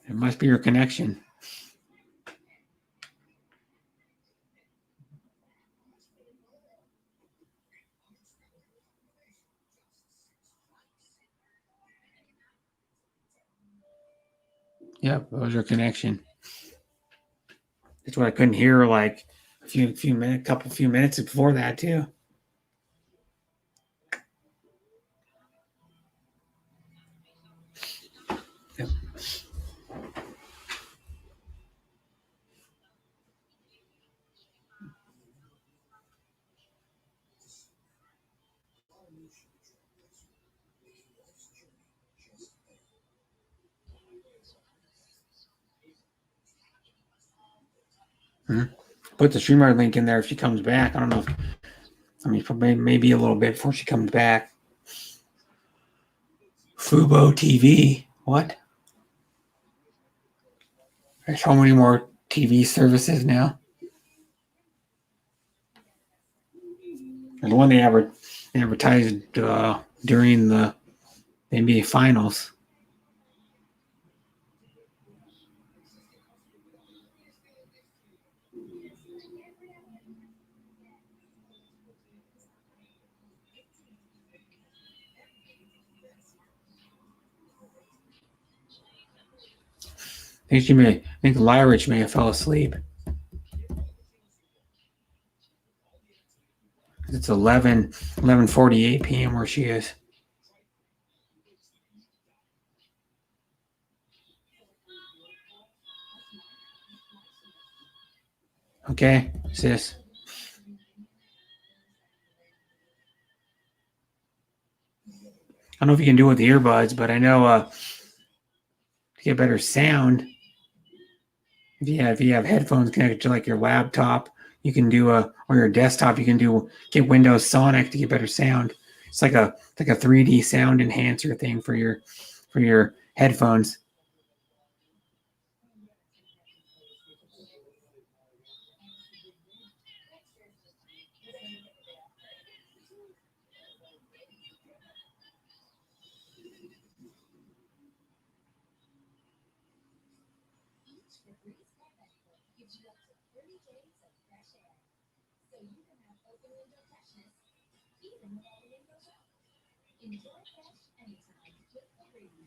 Speaker 1: It must be your connection. Yep, it was your connection. That's why I couldn't hear her like few minutes before that too. Yep. Hmm. Put the streamer link in there if she comes back. I don't know if I mean maybe a little bit before she comes back. Fubo TV. What? There's so many more TV services now. There's one they advertised during the NBA Finals. I think Lyrich may have fell asleep. It's 11:48 p.m. where she is. Okay, sis. I don't know if you can do it with the earbuds, but I know to get better sound, if you have headphones connected to like your laptop, you can do or your desktop, you can get Windows Sonic to get better sound. It's like a 3D sound enhancer thing for your headphones.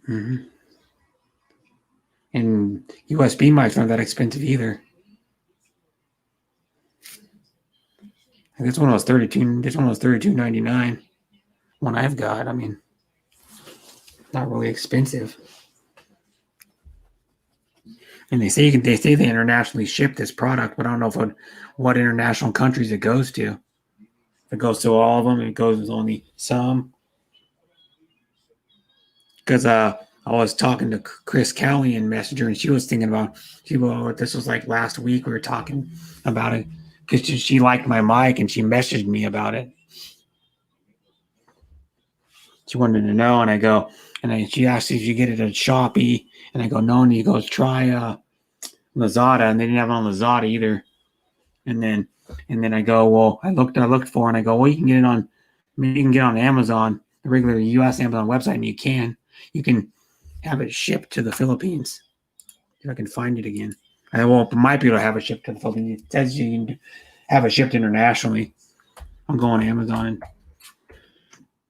Speaker 1: Mm-hmm. And USB mics aren't that expensive either. And this one was $32. This one was $32.99. One I've got, I mean, not really expensive. And they say they internationally ship this product, but I don't know what international countries it goes to. If it goes to all of them, it goes with only some. Because I was talking to Chris Kelly in Messenger, and she was thinking about this was like last week. We were talking about it because she liked my mic and she messaged me about it. She wanted to know, and I go, she asked if you get it at Shopee, and I go no, and he goes try Lazada, and they didn't have it on Lazada either. And then I go, well, I looked for it, and I go, well, you can get it on, maybe you can get it on Amazon, the regular U.S. Amazon website, and you can have it shipped to the Philippines. If I can find it again. I might be able to have it shipped to the Philippines. It says you can have it shipped internationally. I'm going to Amazon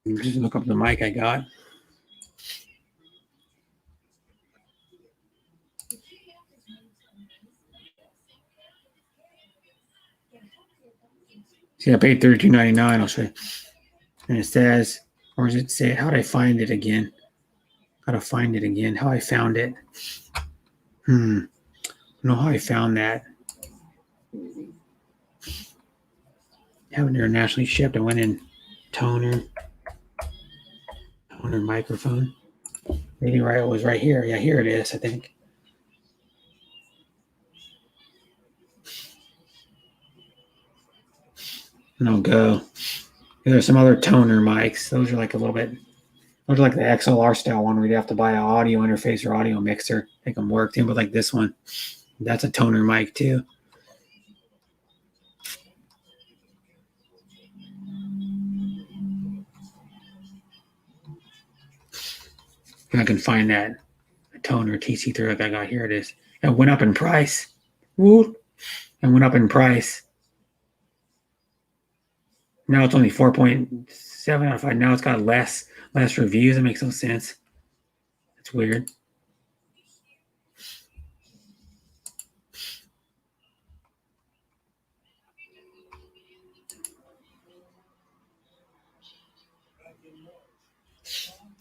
Speaker 1: and just look up the mic I got. See, I paid $32.99. I'll show you. And it says, or does it say, how did I find it again? Gotta find it again. How I found it. I don't know how I found that. Have it internationally shipped. I went in toner microphone. Maybe it was right here. Yeah, here it is, I think. And I'll go. There's some other toner mics. Those are like a little bit, those are like the XLR style one where you have to buy an audio interface or audio mixer. Make them work. Same with like this one. That's a toner mic too. If I can find that toner TC3 like I got here, it is. It went up in price. Woo! It went up in price. Now it's only 4.7 out of 5. Now it's got less reviews. It makes no sense. It's weird.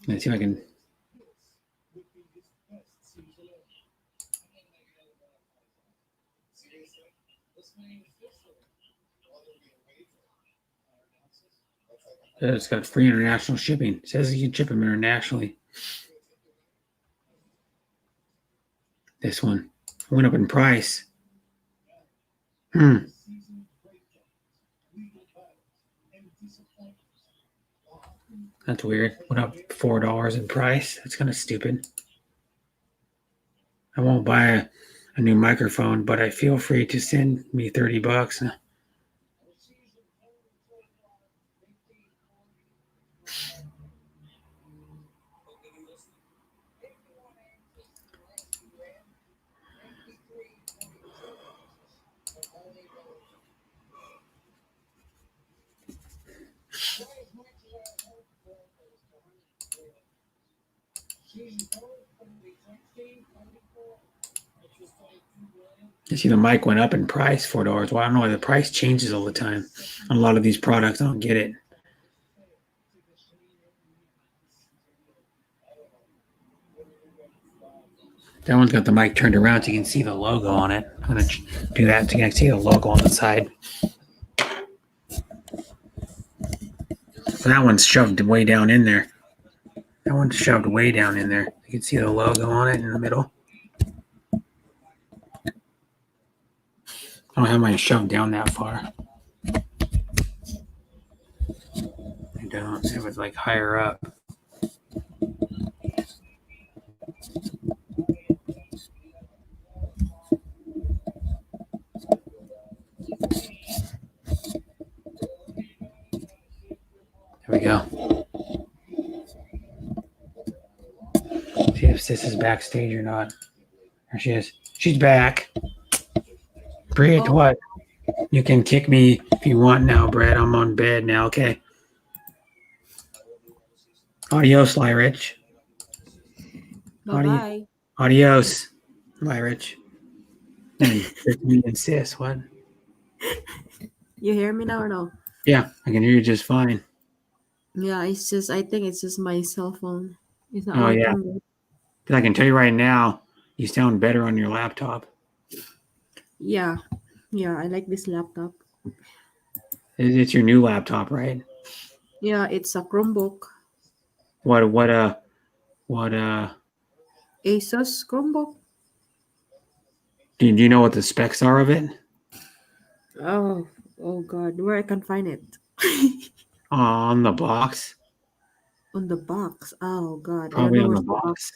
Speaker 1: Let's see if I can. It's got free international shipping. It says you can ship them internationally. This one went up in price. That's weird. Went up $4 in price. That's kind of stupid. I won't buy a new microphone, but I feel free to send me $30. You see the mic went up in price, $4. Well, I don't know why the price changes all the time on a lot of these products. I don't get it. That one's got the mic turned around so you can see the logo on it. I'm going to do that so you can see the logo on the side. So that one's shoved way down in there. That one's shoved way down in there. You can see the logo on it in the middle. I don't have mine shoved down that far. I don't have it like higher up. There we go. See if this is backstage or not. There she is. She's back. Brit,
Speaker 6: Oh.
Speaker 1: what? You can kick me if you want now, Brett. I'm on bed now, okay? Adios, Lyrich.
Speaker 6: Bye-bye.
Speaker 1: Adios, Lyrich. And me and sis, what?
Speaker 13: You hear me now or no?
Speaker 1: Yeah, I can hear you just fine.
Speaker 13: Yeah, it's just I think it's just my cell phone. It's not
Speaker 1: Oh,
Speaker 13: working.
Speaker 1: yeah.
Speaker 13: Right.
Speaker 1: 'Cause I can tell you right now, you sound better on your laptop.
Speaker 13: Yeah, I like this laptop.
Speaker 1: It's your new laptop, right?
Speaker 13: Yeah, it's a Chromebook.
Speaker 1: What
Speaker 13: Asus Chromebook.
Speaker 1: do you know what the specs are of it?
Speaker 13: Oh God, where I can find it?
Speaker 1: On the box?
Speaker 13: On the box. Oh God, I don't
Speaker 1: Probably
Speaker 13: know
Speaker 1: on
Speaker 13: where's
Speaker 1: the
Speaker 13: the box.
Speaker 1: box.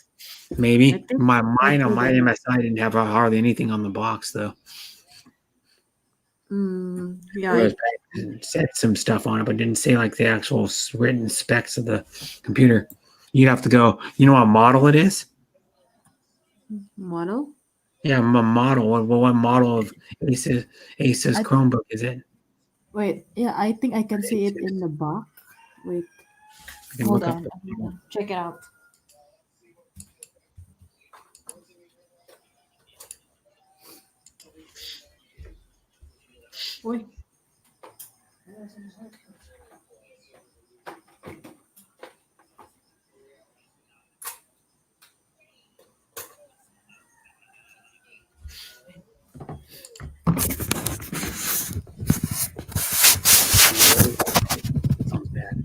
Speaker 1: Maybe.
Speaker 13: I think
Speaker 1: Mine on
Speaker 13: hold
Speaker 1: my
Speaker 13: on.
Speaker 1: MSI didn't have hardly anything on the box though.
Speaker 13: Yeah,
Speaker 1: It said some stuff on it, but didn't say like the actual written specs of the computer. You'd have to go. You know what model it is?
Speaker 13: model.
Speaker 1: Yeah, a model. What model of Asus Chromebook is it?
Speaker 13: Wait, yeah, I think I can see it in the box. Wait,
Speaker 1: I can
Speaker 13: hold
Speaker 1: look up
Speaker 13: on.
Speaker 1: the
Speaker 13: I'm gonna check it out. Wait.
Speaker 1: Sounds bad.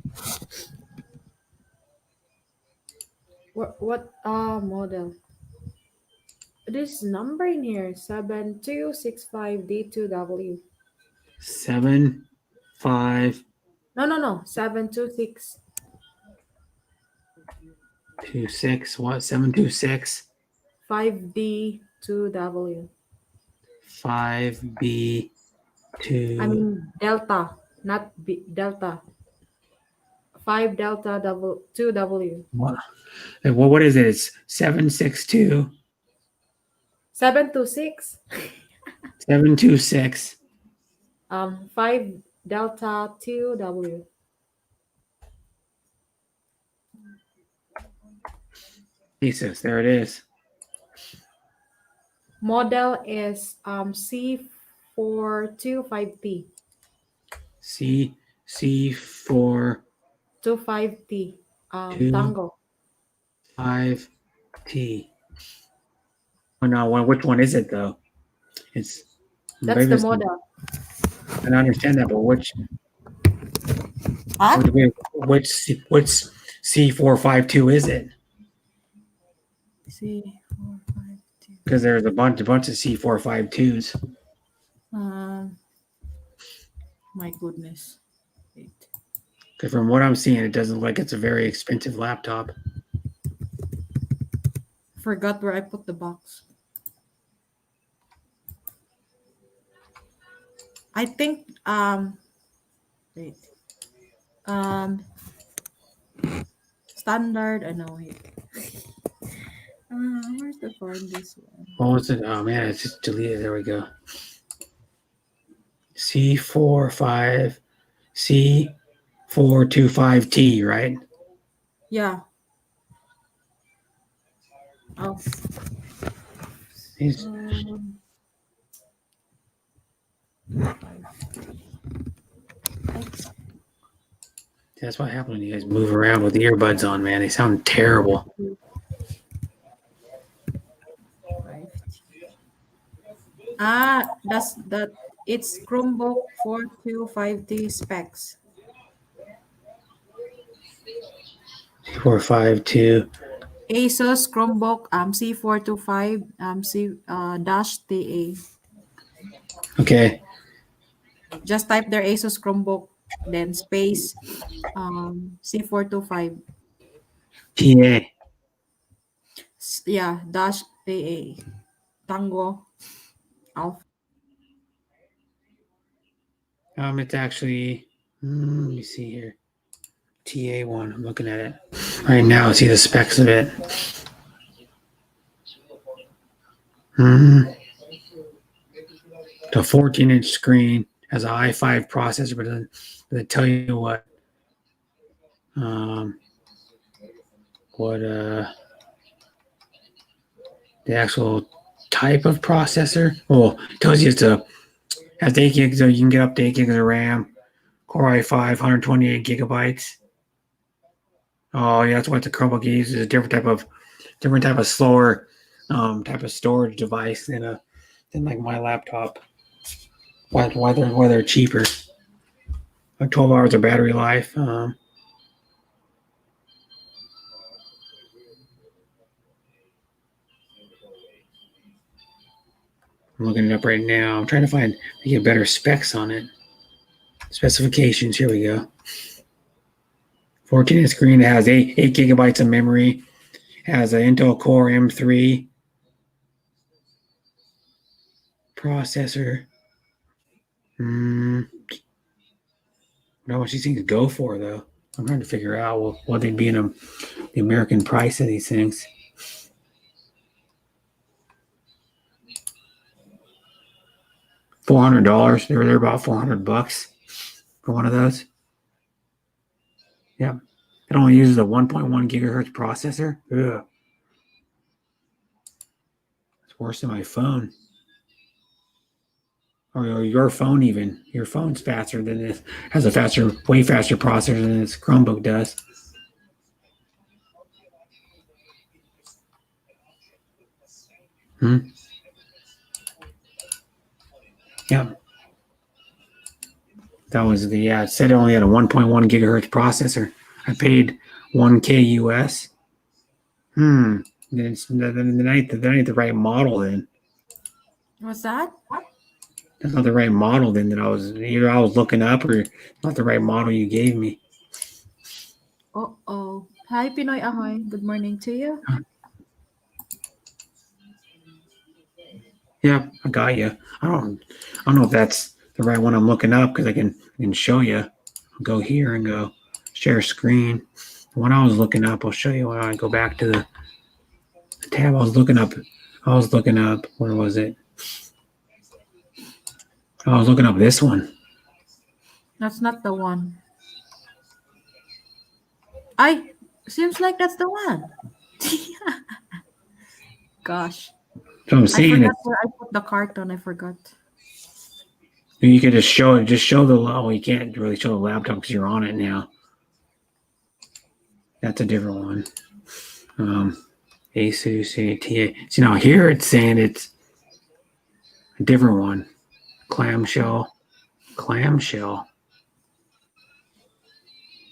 Speaker 13: What model? This number in here 7265D2W.
Speaker 1: 7, 5,
Speaker 13: No 726.
Speaker 1: 2, 6. What? 726
Speaker 13: 5D2W.
Speaker 1: 5B 2.
Speaker 13: I mean Delta, not B, Delta. 5 Delta double 2W.
Speaker 1: What? What is it? It's 762
Speaker 13: 726.
Speaker 1: 726
Speaker 13: 5 Delta 2W.
Speaker 1: Asus. There it is.
Speaker 13: Model is C425T.
Speaker 1: C4
Speaker 13: 25T.
Speaker 1: 2
Speaker 13: Tango.
Speaker 1: 5T. Oh no, which one is it though? It's
Speaker 13: That's the model.
Speaker 1: I don't understand that, but which
Speaker 13: Huh?
Speaker 1: which C452 is it?
Speaker 13: C452.
Speaker 1: Because there's a bunch of C452s.
Speaker 13: My goodness. Wait.
Speaker 1: Because from what I'm seeing, it doesn't look like it's a very expensive laptop.
Speaker 13: Forgot where I put the box. I think wait. Standard. I know it. Where's the find this one?
Speaker 1: What was it? Oh man, it's just deleted. There we go. C425T, right?
Speaker 13: Yeah. Oh.
Speaker 1: That's what happens when you guys move around with earbuds on, man. They sound terrible.
Speaker 13: That's that. It's Chromebook 425D specs.
Speaker 1: 452.
Speaker 13: Asus Chromebook C425 C dash TA.
Speaker 1: Okay.
Speaker 13: Just type their Asus Chromebook, then space C425.
Speaker 1: TA.
Speaker 13: Yeah, dash TA. Tango. Alpha.
Speaker 1: It's actually, let me see here. TA1. I'm looking at it right now. See the specs of it. Mm-hmm. The 14-inch screen has an i5 processor, but it doesn't tell you what the actual type of processor. Well, it tells you has 8 gigs, so you can get up to 8 gigs of RAM. Core i5, 128 gigabytes. Oh, yeah, that's what the Chromebook uses. A different type of slower type of storage device than like my laptop. Why they're cheaper? Like 12 hours of battery life. I'm looking it up right now. I'm trying to get better specs on it. Specifications. Here we go. 14-inch screen. It has 8 gigabytes of memory. Has an Intel Core M3 processor. How much these things go for, though? I'm trying to figure out what they'd be in the American price of these things. $400. They're about $400 for one of those. Yeah. It only uses a 1.1 gigahertz processor. Ugh. It's worse than my phone. Or your phone even. Your phone's faster than this. Has a way faster processor than this Chromebook does. Yeah. That was it said it only had a 1.1 gigahertz processor. I paid $1K US. Then ain't the right model then.
Speaker 13: What's that?
Speaker 1: That's not the right model then that I was looking up, or not the right model you gave me.
Speaker 13: Oh. Hi, Pinoy Ahoy. Good morning to you.
Speaker 1: Yeah, I got you. I don't know if that's the right one I'm looking up, because I can show you. I'll go here and go share screen. The one I was looking up, I'll show you when I go back to the tab I was looking up. Where was it? I was looking up this one.
Speaker 13: That's not the one. Seems like that's the one. Gosh.
Speaker 1: So I'm saying,
Speaker 13: I forgot where I put the carton. I forgot.
Speaker 1: You could just show it. Just show you can't really show the laptop because you're on it now. That's a different one. Asus ATA. See, now here it's saying it's a different one. Clamshell.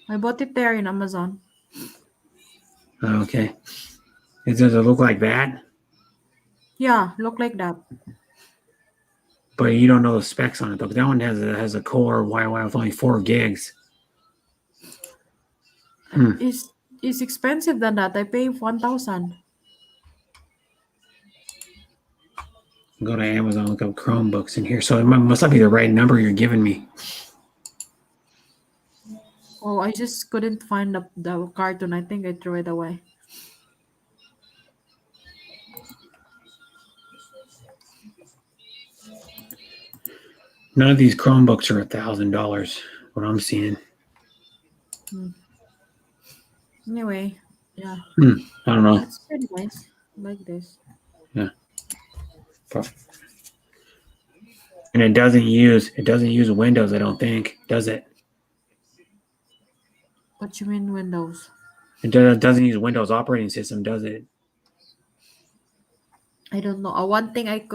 Speaker 13: I bought it there in Amazon.
Speaker 1: Okay. Does it look like that?
Speaker 13: Yeah, look like that.
Speaker 1: But you don't know the specs on it, though. That one has a core YY with only 4 gigs.
Speaker 13: It's expensive than that. I pay 1,000.
Speaker 1: Go to Amazon, look up Chromebooks in here. So it must not be the right number you're giving me.
Speaker 13: Oh, I just couldn't find the carton. I think I threw it away.
Speaker 1: None of these Chromebooks are $1,000. What I'm seeing.
Speaker 13: Anyway, yeah.
Speaker 1: I don't know.
Speaker 13: It's pretty nice. I like this.
Speaker 1: Yeah. And it doesn't use Windows, I don't think, does it?
Speaker 13: What you mean Windows?
Speaker 1: It doesn't use Windows operating system, does it?
Speaker 13: I don't know. One thing I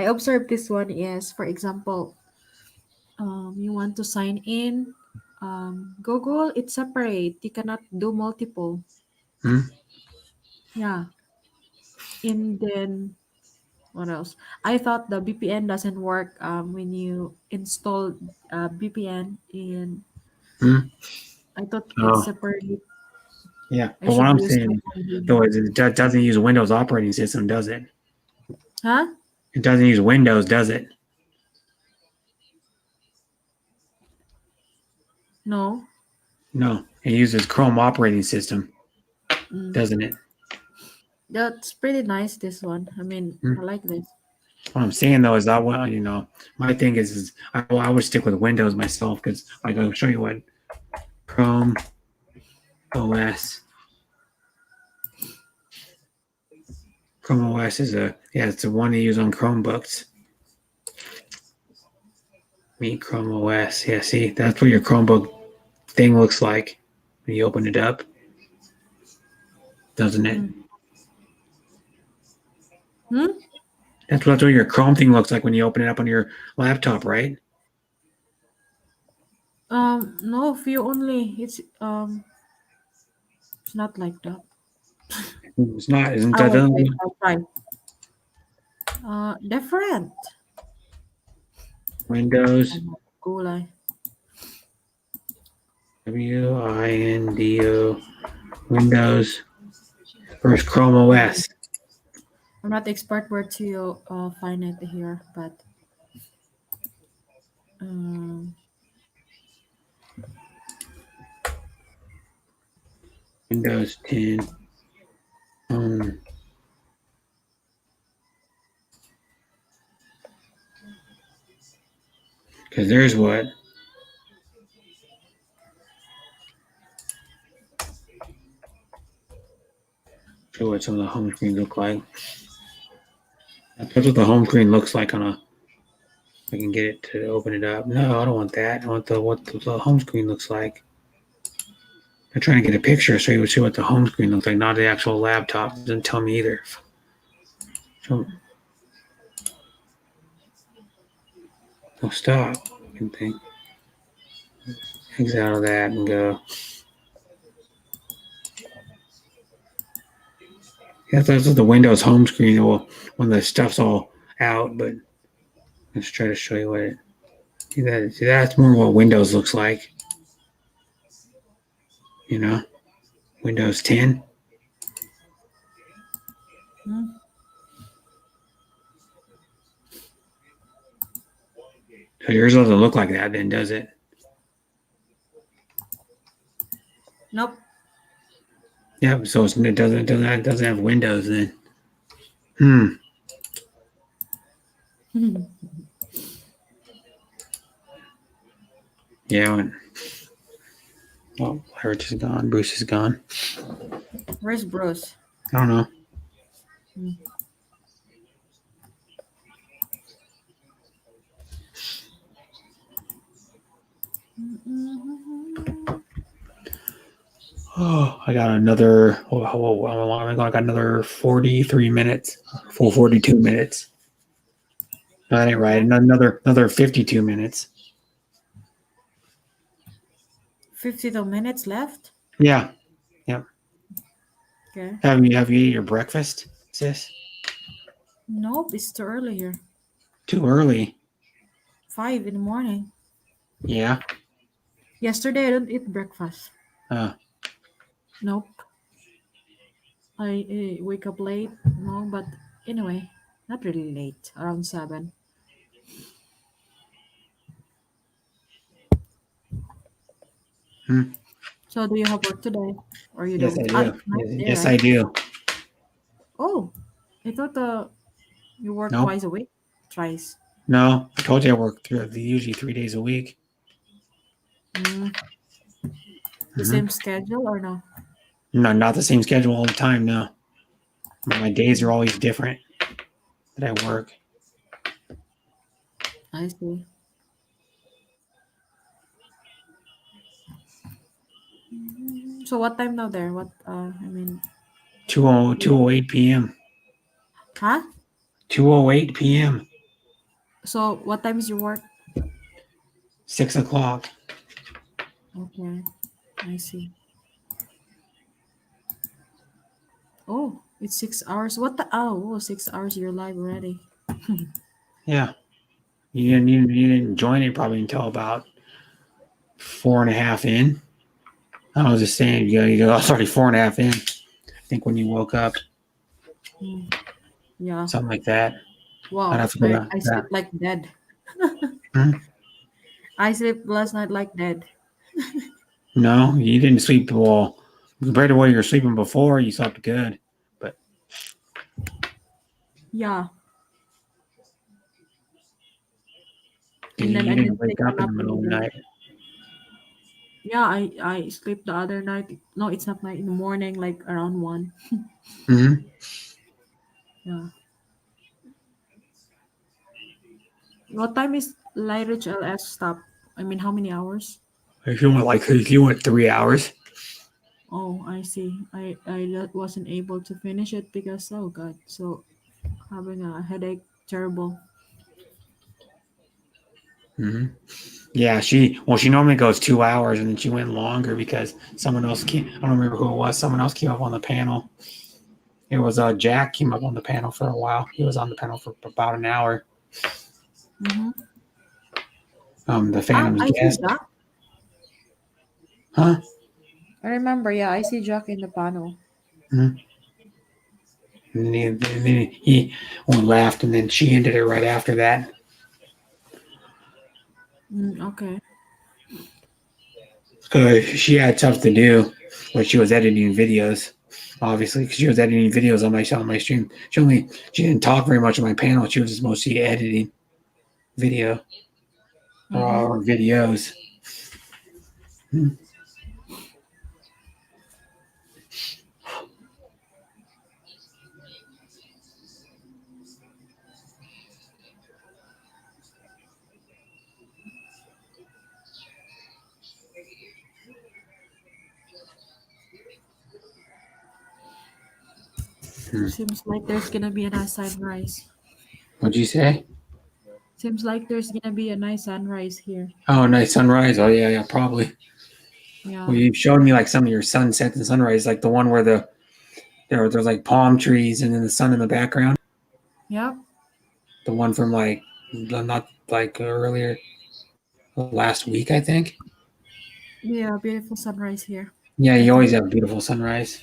Speaker 13: observed this one is, for example, you want to sign in, Google, it's separate. You cannot do multiple. Yeah. And then what else? I thought the VPN doesn't work when you install VPN, and I thought it's separate.
Speaker 1: Yeah, but what I'm saying, though, is it doesn't use Windows operating system, does it?
Speaker 13: Huh?
Speaker 1: It doesn't use Windows, does it?
Speaker 13: No.
Speaker 1: No, it uses Chrome operating system, doesn't it?
Speaker 13: That's pretty nice. This one. I mean, I like this.
Speaker 1: What I'm saying though is that my thing is I would stick with Windows myself because like I'll show you what Chrome OS. Chrome OS is it's the one they use on Chromebooks. Meet Chrome OS. Yeah, see, that's what your Chromebook thing looks like when you open it up, doesn't it? That's what your Chrome thing looks like when you open it up on your laptop, right?
Speaker 13: No, view only. It's not like that.
Speaker 1: It's not. Isn't
Speaker 13: I'll
Speaker 1: that?
Speaker 13: try. Different.
Speaker 1: Windows.
Speaker 13: Cool.
Speaker 1: WINDO. Windows. First Chrome OS.
Speaker 13: I'm not expert where to find it here, but
Speaker 1: Windows 10. Because there's what. Show what some of the home screen look like. That's what the home screen looks like on a. I can get it to open it up. No, I don't want that. I want what the home screen looks like. I'm trying to get a picture so you would see what the home screen looks like, not the actual laptop. It doesn't tell me either. So, oh, stop. Good thing. Exit out of that and go. Yeah, that's the Windows home screen. Well, when the stuff's all out, but let's try to show you what it. See, that's more what Windows looks like. Windows 10. So yours doesn't look like that, then, does it?
Speaker 13: Nope.
Speaker 1: Yeah, so it doesn't have Windows then. Yeah. Oh, Heritage is gone. Bruce is gone.
Speaker 13: Where's Bruce?
Speaker 1: I don't know. Oh, I got another. How long am I going? I got another 43 minutes. Full 42 minutes. No, that ain't right. Another 52 minutes.
Speaker 13: 52 minutes left.
Speaker 1: Yeah. Yep.
Speaker 13: Okay.
Speaker 1: Have you eaten your breakfast, sis?
Speaker 13: Nope, it's too early here.
Speaker 1: Too early.
Speaker 13: 5 in the morning.
Speaker 1: Yeah.
Speaker 13: Yesterday I didn't eat breakfast. Nope. I wake up late. No, but anyway, not really late. Around 7. So do you have work today, or you
Speaker 1: Yes,
Speaker 13: don't?
Speaker 1: I do. Yes, I do.
Speaker 13: Oh, I thought you work
Speaker 1: Nope.
Speaker 13: twice a week. Twice.
Speaker 1: No, I told you I work usually 3 days a week.
Speaker 13: The same schedule or no?
Speaker 1: No, not the same schedule all the time. No, my days are always different that I work.
Speaker 13: I see. So what time now there? What I mean
Speaker 1: 2:08 p.m.
Speaker 13: Huh?
Speaker 1: 2:08 p.m.
Speaker 13: So what time is your work?
Speaker 1: 6 o'clock.
Speaker 13: Okay. I see. Oh, it's 6 hours. What the 6 hours you're live already.
Speaker 1: Yeah. You didn't join it probably until about 4.5 in. I was just saying, you was already 4.5 in. I think when you woke up.
Speaker 13: Yeah.
Speaker 1: Something like that.
Speaker 13: Wow.
Speaker 1: I'd have to go back
Speaker 13: I
Speaker 1: to
Speaker 13: sleep
Speaker 1: that.
Speaker 13: like dead. I slept last night like dead.
Speaker 1: No, you didn't sleep well. Compared to what you were sleeping before, you slept good. But
Speaker 13: Yeah.
Speaker 1: You
Speaker 13: And then I
Speaker 1: didn't
Speaker 13: didn't take
Speaker 1: wake
Speaker 13: a
Speaker 1: up in
Speaker 13: nap
Speaker 1: the
Speaker 13: in
Speaker 1: middle
Speaker 13: the
Speaker 1: of the
Speaker 13: day.
Speaker 1: night.
Speaker 13: Yeah, I slept the other night. No, it's not night. In the morning, like around 1.
Speaker 1: Mm-hmm.
Speaker 13: Yeah. What time is Lightridge LS stop? I mean, how many hours?
Speaker 1: If you went 3 hours.
Speaker 13: Oh, I see. I wasn't able to finish it because, oh god, so having a headache, terrible.
Speaker 1: Mm-hmm. Yeah, she normally goes 2 hours, and then she went longer because someone else came. I don't remember who it was. Someone else came up on the panel. It was Jack came up on the panel for a while. He was on the panel for about an hour.
Speaker 13: Mm-hmm.
Speaker 1: The
Speaker 13: Ah,
Speaker 1: Phantom's
Speaker 13: I see
Speaker 1: guest.
Speaker 13: Jack.
Speaker 1: Huh?
Speaker 13: I remember. Yeah, I see Jack in the panel.
Speaker 1: Mm-hmm. And then he laughed, and then she ended it right after that.
Speaker 13: Okay.
Speaker 1: She had stuff to do, but she was editing videos. Obviously, because she was editing videos on my stream. She didn't talk very much on my panel. She was just mostly editing video
Speaker 13: Mm-hmm.
Speaker 1: or videos. Hmm.
Speaker 13: Seems like there's gonna be a nice sunrise.
Speaker 1: What'd you say?
Speaker 13: Seems like there's gonna be a nice sunrise here.
Speaker 1: Oh, nice sunrise. Oh, yeah, probably. Well,
Speaker 13: Yeah.
Speaker 1: you showed me like some of your sunsets and sunrise, like the one where there's like palm trees and then the sun in the background.
Speaker 13: Yep.
Speaker 1: The one from like not like earlier last week, I think.
Speaker 13: Yeah, beautiful sunrise here.
Speaker 1: Yeah,
Speaker 13: I
Speaker 1: you
Speaker 13: can.
Speaker 1: always have a beautiful sunrise.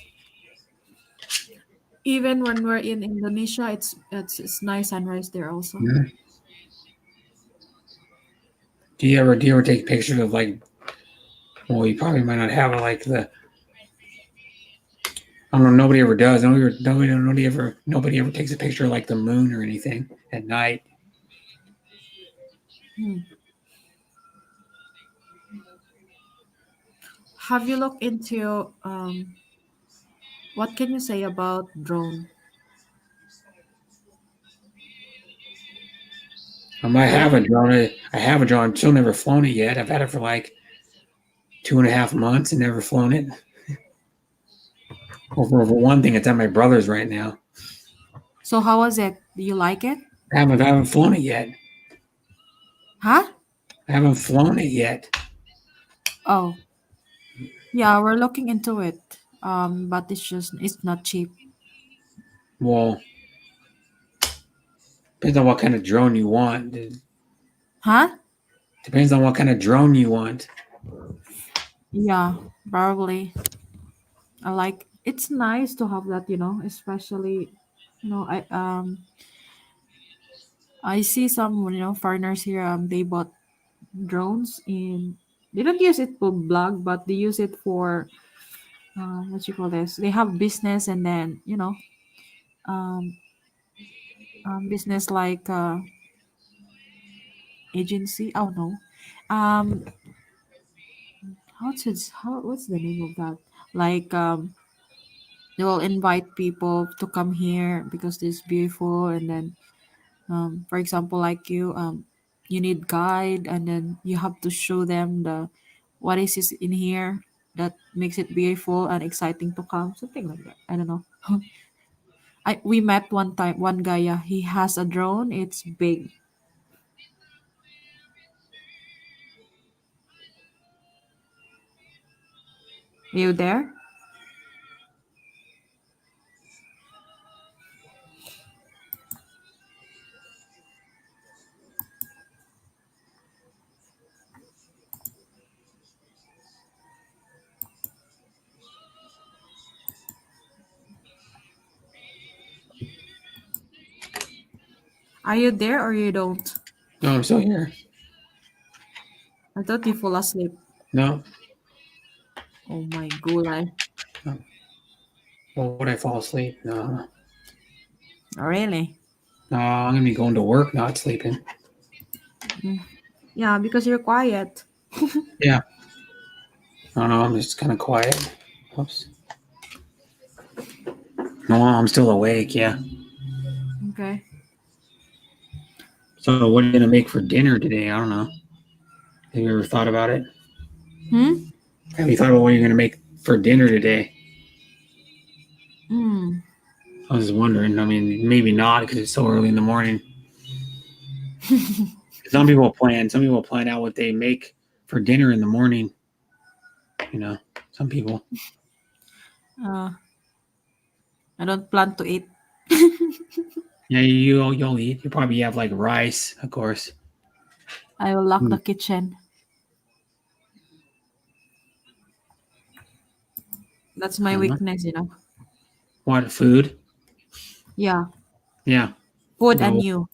Speaker 13: Even when we're in Indonesia, it's nice sunrise there also.
Speaker 1: Mhm. Do you ever take pictures of like? Well, you probably might not have it like the. I don't know. Nobody ever does. Nobody ever takes a picture of like the moon or anything at night.
Speaker 13: Hmm. Have you looked into what can you say about drone?
Speaker 1: I might
Speaker 13: Like
Speaker 1: have a drone. I have a drone. Still never flown it yet. I've had it for like 2.5 months and never flown it. For one thing, it's at my brother's right now.
Speaker 13: so how was it? Do you like it?
Speaker 1: I haven't flown it yet.
Speaker 13: Huh?
Speaker 1: I haven't flown it yet.
Speaker 13: Oh, yeah, we're looking into it. But it's not cheap.
Speaker 1: Well, depends on what kind of drone you want.
Speaker 13: Huh?
Speaker 1: Depends on what kind of drone you want.
Speaker 13: Yeah, probably. I like it's nice to have that, especially I see some foreigners here they bought drones and they don't use it for blog but they use it for what you call this they have business and then um, business like agency oh no um what's the name of that like they will invite people to come here because it's beautiful and then for example like you need guide and then you have to show them the what is in here that makes it beautiful and exciting to come something like that I don't know we met one time one guy yeah he has a drone it's big. You there? Are you there or you don't?
Speaker 1: No, I'm still here.
Speaker 13: I thought you fall asleep.
Speaker 1: No.
Speaker 13: Oh my god.
Speaker 1: Well, would I fall asleep? No.
Speaker 13: Really?
Speaker 1: I'm gonna be going to work, not sleeping.
Speaker 13: Yeah, because you're quiet.
Speaker 1: Yeah. I don't know. I'm just kind of quiet. Oops. No, I'm still awake. Yeah.
Speaker 13: Okay.
Speaker 1: So, what are you gonna make for dinner today? I don't know. Have you ever thought about it? Have you thought about what you're gonna make for dinner today? I was wondering. I mean, maybe not because it's so early in the morning. Some people plan. Some people plan out what they make for dinner in the morning. You know, some people.
Speaker 13: I don't plan to eat.
Speaker 1: Yeah, you'll eat. You probably have like rice, of course.
Speaker 13: I will lock the kitchen. That's my weakness, you know.
Speaker 1: What food?
Speaker 13: Yeah.
Speaker 1: Yeah.
Speaker 13: Food and you.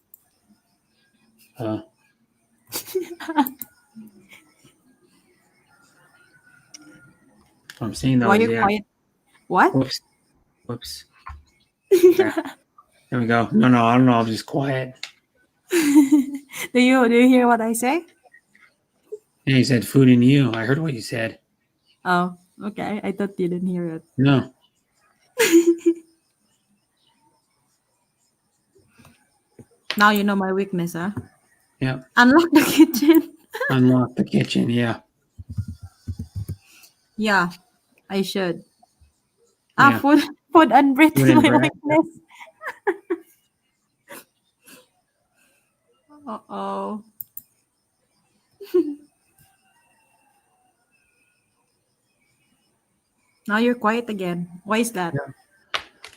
Speaker 1: I'm saying though.
Speaker 13: Why you quiet? What?
Speaker 1: Whoops. There we go. No, I don't know. I'm just quiet.
Speaker 13: do you hear what I say?
Speaker 1: Yeah, you said food and you. I heard what you said.
Speaker 13: Oh, okay. I thought you didn't hear it.
Speaker 1: No.
Speaker 13: Now you know my weakness, huh?
Speaker 1: Yeah.
Speaker 13: Unlock the kitchen.
Speaker 1: Unlock the kitchen. Yeah.
Speaker 13: Yeah, I should.
Speaker 1: Yeah.
Speaker 13: Food and bread is my weakness. Uh-oh. Now you're quiet again. Why is that?
Speaker 1: Yeah.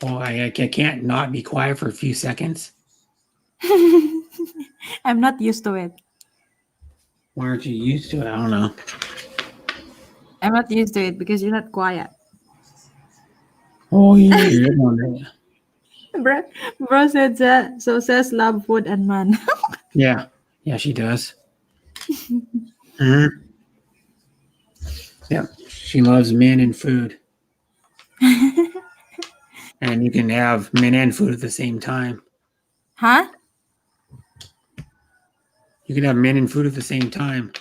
Speaker 1: Oh, I can't not be quiet for a few seconds.
Speaker 13: I'm not used to it.
Speaker 1: Why aren't you used to it? I don't know.
Speaker 13: I'm not used to it because you're not quiet.
Speaker 1: Oh, you're one.
Speaker 13: Bro said that. So says love food and man.
Speaker 1: Yeah. Yeah, she does. Mm-hmm. Yeah. She loves men and food. And you can have men and food at the same time.
Speaker 13: Huh?
Speaker 1: You can have men and food at the same time.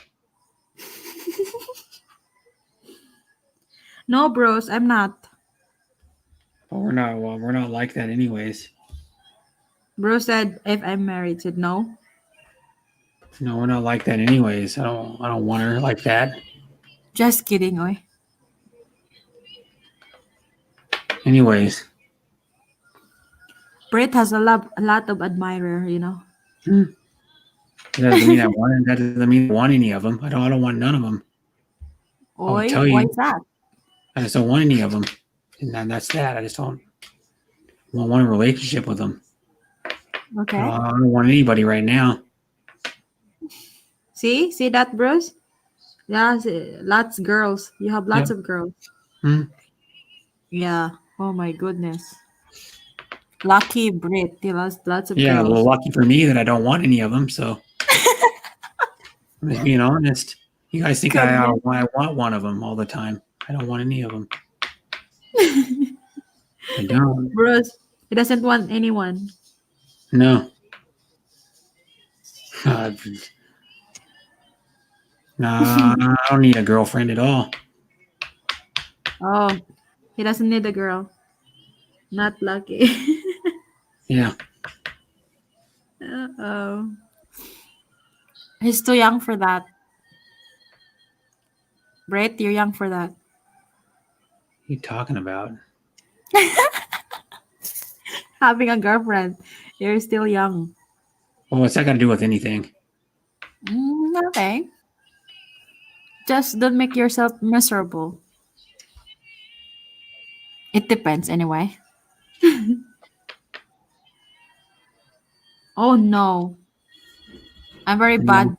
Speaker 13: No, bros, I'm not.
Speaker 1: But we're not. Well, we're not like that, anyways.
Speaker 13: Bro said if I'm married, said no.
Speaker 1: No, we're not like that, anyways. I don't want her like that.
Speaker 13: Just kidding, oi.
Speaker 1: Anyways.
Speaker 13: Brett has a lot of admirer, you know.
Speaker 1: That doesn't mean I want. That doesn't mean I want any of them. I don't want none of them.
Speaker 13: Oi,
Speaker 1: I'll tell you.
Speaker 13: why is that?
Speaker 1: I just don't want any of them, and that's that. I just don't want a relationship with them.
Speaker 13: Okay.
Speaker 1: I don't want anybody right now.
Speaker 13: See that, bros? Yeah, lots of girls. You have lots of girls. Yeah. Oh my goodness. Lucky Brit. He has lots of
Speaker 1: Yeah,
Speaker 13: girls.
Speaker 1: well, lucky for me that I don't want any of them. So I'm just being honest. You guys think I want one of them all the time. I don't want any of them. I don't.
Speaker 13: Bros, he doesn't want anyone.
Speaker 1: No. Nah, I don't need a girlfriend at all.
Speaker 13: Oh, he doesn't need a girl. Not lucky.
Speaker 1: Yeah.
Speaker 13: Uh-oh. He's too young for that. Brett, you're young for that.
Speaker 1: What are you talking about?
Speaker 13: Having a girlfriend. You're still young.
Speaker 1: Well, what's that got to do with anything?
Speaker 13: Nothing. Just don't make yourself miserable. It depends anyway. Oh no. I'm very bad,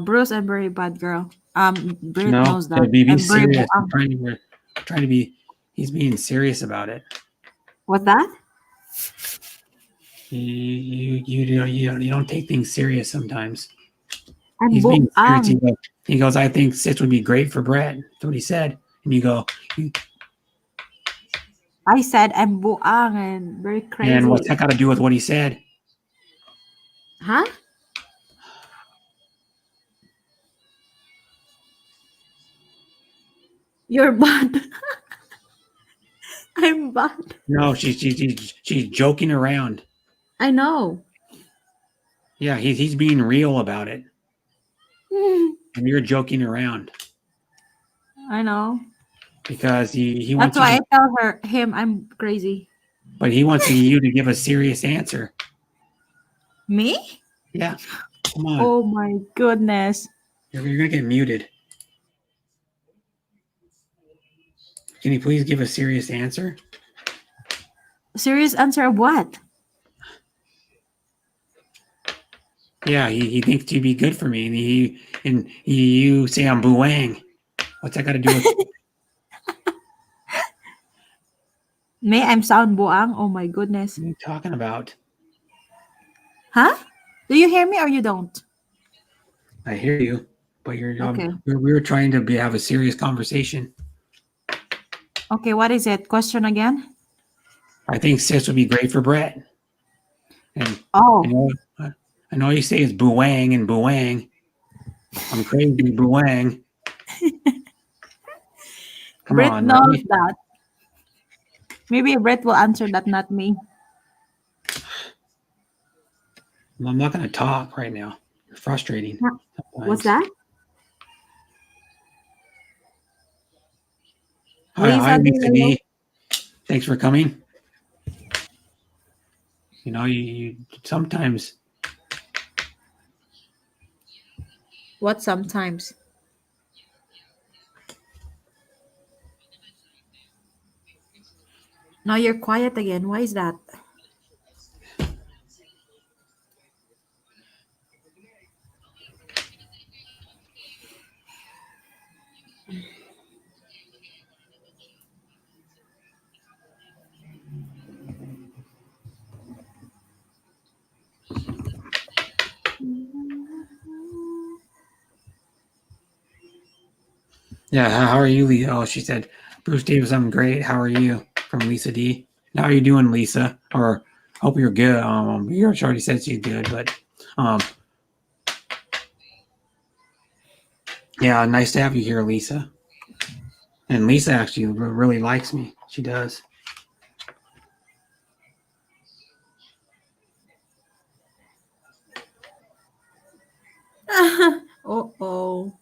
Speaker 13: Bruce. I'm very bad girl. Brett knows that.
Speaker 1: Be serious. I'm trying to be. He's being serious about it.
Speaker 13: What's that?
Speaker 1: You don't take things serious sometimes.
Speaker 13: He's being serious.
Speaker 1: He goes, I think Stitch would be great for Brett. That's what he said. And you go,
Speaker 13: I said I'm buang and very crazy.
Speaker 1: And what's that got to do with what he said?
Speaker 13: Huh? You're bad. I'm bad.
Speaker 1: No, she's joking around.
Speaker 13: I know.
Speaker 1: Yeah, he's being real about it, and you're joking around
Speaker 13: I know.
Speaker 1: because he
Speaker 13: That's
Speaker 1: wants you
Speaker 13: why I
Speaker 1: to,
Speaker 13: tell him I'm crazy.
Speaker 1: but he wants you to give a serious answer.
Speaker 13: Me?
Speaker 1: Yeah, come on,
Speaker 13: Oh my goodness.
Speaker 1: you're gonna get muted. Can you please give a serious answer?
Speaker 13: Serious answer of what?
Speaker 1: Yeah, he thinks you'd be good for me, and you say I'm buang. What's that got to do with?
Speaker 13: Me? I'm sound buang? Oh my goodness.
Speaker 1: What are you talking about?
Speaker 13: Huh? Do you hear me or you don't?
Speaker 1: I hear you, but you're
Speaker 13: Okay.
Speaker 1: we were trying to have a serious conversation.
Speaker 13: Okay, what is it? Question again?
Speaker 1: I think sis would be great for Brett. And
Speaker 13: Oh.
Speaker 1: I know you say it's buang and buang. I'm crazy buang. Come
Speaker 13: Brett
Speaker 1: on,
Speaker 13: knows
Speaker 1: right?
Speaker 13: that. Maybe Brett will answer that, not me.
Speaker 1: I'm not going to talk right now. You're frustrating.
Speaker 13: What's that?
Speaker 1: Hi, Lisa
Speaker 13: hello.
Speaker 1: D. Thanks for coming. You know, you sometimes.
Speaker 13: What sometimes? Now you're quiet again. Why is that?
Speaker 1: Yeah, how are you, Lisa? Oh, she said, Bruce Davis, I'm great. How are you? From Lisa D. How are you doing, Lisa? Or hope you're good. You already said she's good, but yeah, nice to have you here, Lisa. And Lisa actually really likes me. She does.
Speaker 13: Oh.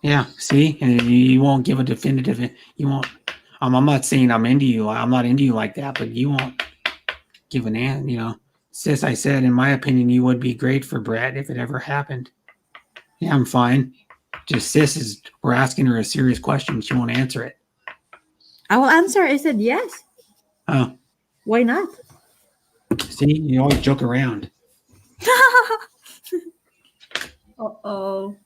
Speaker 1: Yeah, see, and you won't give a definitive. You won't. I'm not saying I'm into you. I'm not into you like that, but you won't give an answer. You know, sis, I said, in my opinion, you would be great for Brett if it ever happened. Yeah, I'm fine. Just sis is. We're asking her a serious question. She won't answer it.
Speaker 13: I will answer. I said yes.
Speaker 1: Oh,
Speaker 13: why not?
Speaker 1: See, you always joke around.
Speaker 13: Uh-oh.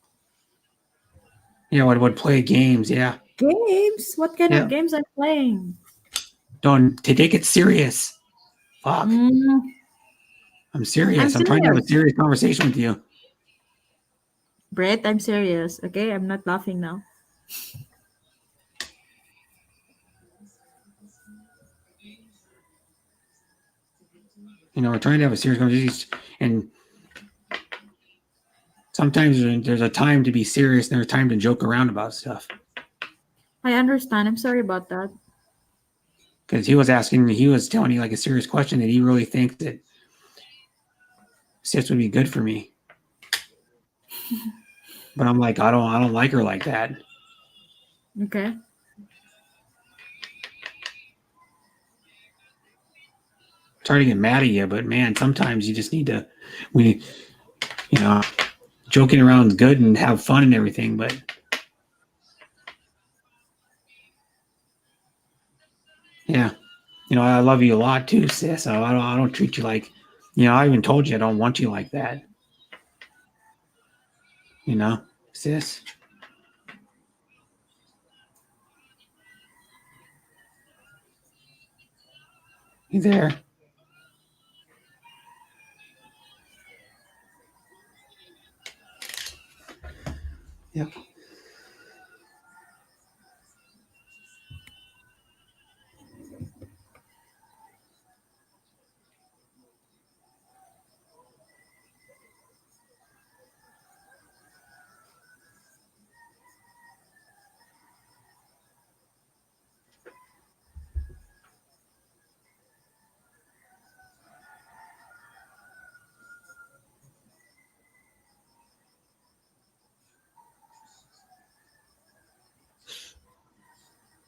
Speaker 1: Yeah, would play games. Yeah.
Speaker 13: Games? What kind
Speaker 1: Yeah.
Speaker 13: of games I'm playing?
Speaker 1: Don't take it serious. Fuck. I'm serious. I'm trying to have a serious conversation with you.
Speaker 13: Brett, I'm serious. Okay, I'm not laughing now.
Speaker 1: You know, we're trying to have a serious conversation, and sometimes there's a time to be serious, and there's time to joke around about stuff.
Speaker 13: I understand. I'm sorry about that.
Speaker 1: Because he was telling you like a serious question that he really thinks that sis would be good for me. But I'm like, I don't like her like that.
Speaker 13: Okay.
Speaker 1: Try to get mad at you, but man, sometimes you just need to, you know, joking around is good and have fun and everything, but yeah, you know, I love you a lot too, sis. So I don't treat you like, you know, I even told you I don't want you like that. You know, sis. You there? Yep.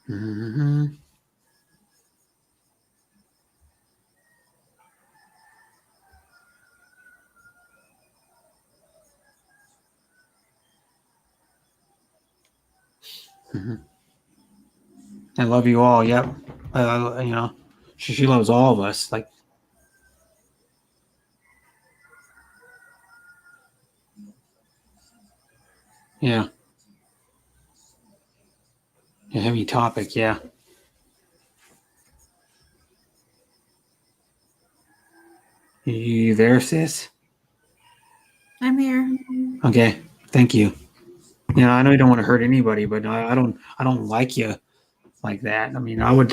Speaker 1: Hmm. Hmm. I love you all. Yep. You know, she loves all of us. Like, yeah, a heavy topic. Yeah. You there, sis?
Speaker 13: I'm here.
Speaker 1: Okay. Thank you. You know, I know you don't want to hurt anybody, but I don't like you like that. I mean, I would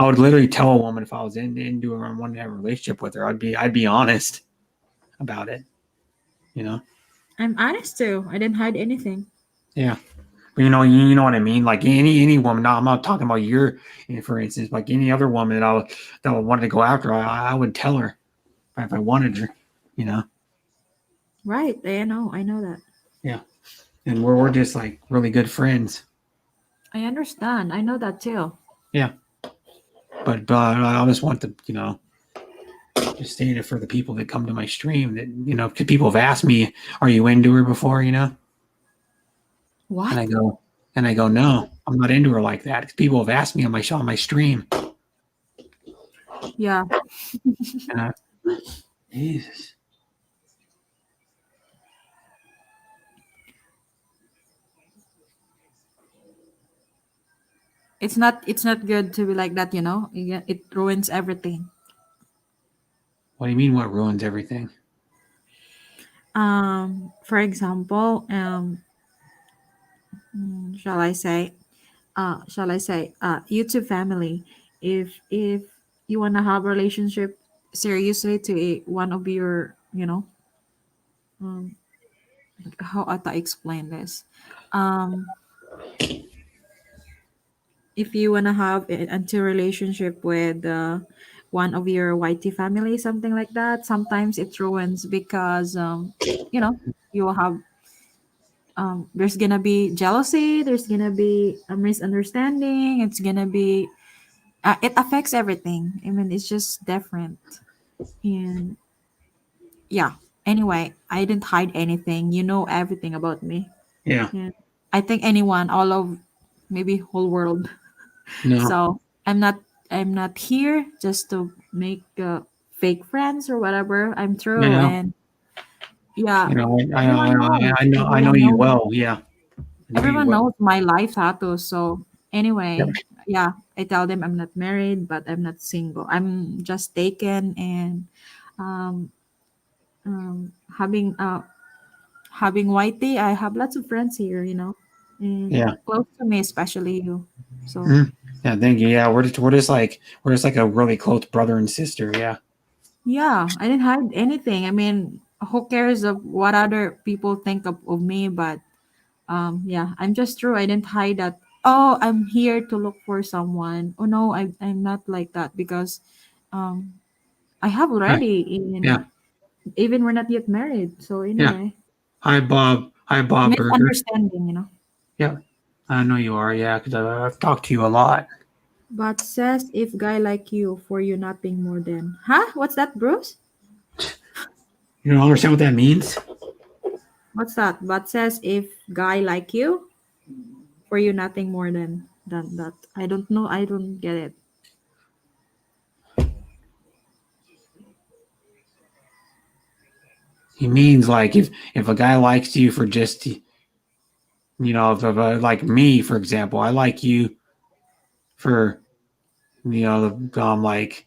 Speaker 1: literally tell a woman if I was into a one to have a relationship with her. I'd be honest about it. You know?
Speaker 13: I'm honest too. I didn't hide anything.
Speaker 1: Yeah. But you know what I mean. Like any woman. No, I'm not talking about your, for instance, like any other woman that would want to go after. I would tell her if I wanted her. You know?
Speaker 13: Right. I know that.
Speaker 1: Yeah. And we're just like really good friends.
Speaker 13: I understand. I know that too.
Speaker 1: Yeah. But I just want to, just saying it for the people that come to my stream that, 'cause people have asked me, are you into her before,
Speaker 13: What?
Speaker 1: And I go, no, I'm not into her like that. 'Cause people have asked me on my stream.
Speaker 13: Yeah.
Speaker 1: And Jesus.
Speaker 13: It's not good to be like that, It ruins everything.
Speaker 1: What do you mean what ruins everything?
Speaker 13: For example, shall I say, YouTube family. If you wanna have a relationship seriously to one of your, um, how I explain this, um, if you wanna have an anti relationship with one of your YT family, something like that, sometimes it ruins because you know you will have there's gonna be jealousy, there's gonna be a misunderstanding, it's gonna be it affects everything. I mean, it's just different. And yeah, anyway, I didn't hide anything. You know everything about me.
Speaker 1: Yeah.
Speaker 13: And I think anyone, all of maybe whole world.
Speaker 1: No.
Speaker 13: So I'm not here just to make fake friends or whatever. I'm
Speaker 1: I
Speaker 13: true.
Speaker 1: know.
Speaker 13: And yeah,
Speaker 1: I
Speaker 13: everyone knows.
Speaker 1: know
Speaker 13: Everyone
Speaker 1: you
Speaker 13: knows.
Speaker 1: well. Yeah. I know you
Speaker 13: Everyone
Speaker 1: well.
Speaker 13: knows my life status. So
Speaker 1: Yep.
Speaker 13: anyway, yeah, I tell them I'm not married, but I'm not single. I'm just taken and um, having having whitey. I have lots of friends here, and
Speaker 1: Yeah.
Speaker 13: close to me, especially you. So
Speaker 1: Mhm. Yeah. Thank you. Yeah. We're just like a really close brother and sister. Yeah.
Speaker 13: yeah, I didn't hide anything. I mean, who cares of what other people think of me? But yeah, I'm just true. I didn't hide that. Oh, I'm here to look for someone. Oh no, I'm not like that because um I have
Speaker 1: Hi.
Speaker 13: already
Speaker 1: Yeah.
Speaker 13: in even we're not yet married. So
Speaker 1: Yeah.
Speaker 13: anyway,
Speaker 1: Hi, Bob. Hi, Bob Burger.
Speaker 13: misunderstanding.
Speaker 1: Yeah. I know you are. Yeah. Because I've talked to you a lot.
Speaker 13: But says if guy like you for you nothing more than huh? What's that, Bruce?
Speaker 1: You don't understand what that means?
Speaker 13: What's that? But says if guy like you for you nothing more than that. I don't know. I don't get it.
Speaker 1: He means like if a guy likes you for just like me, for example, I like you for like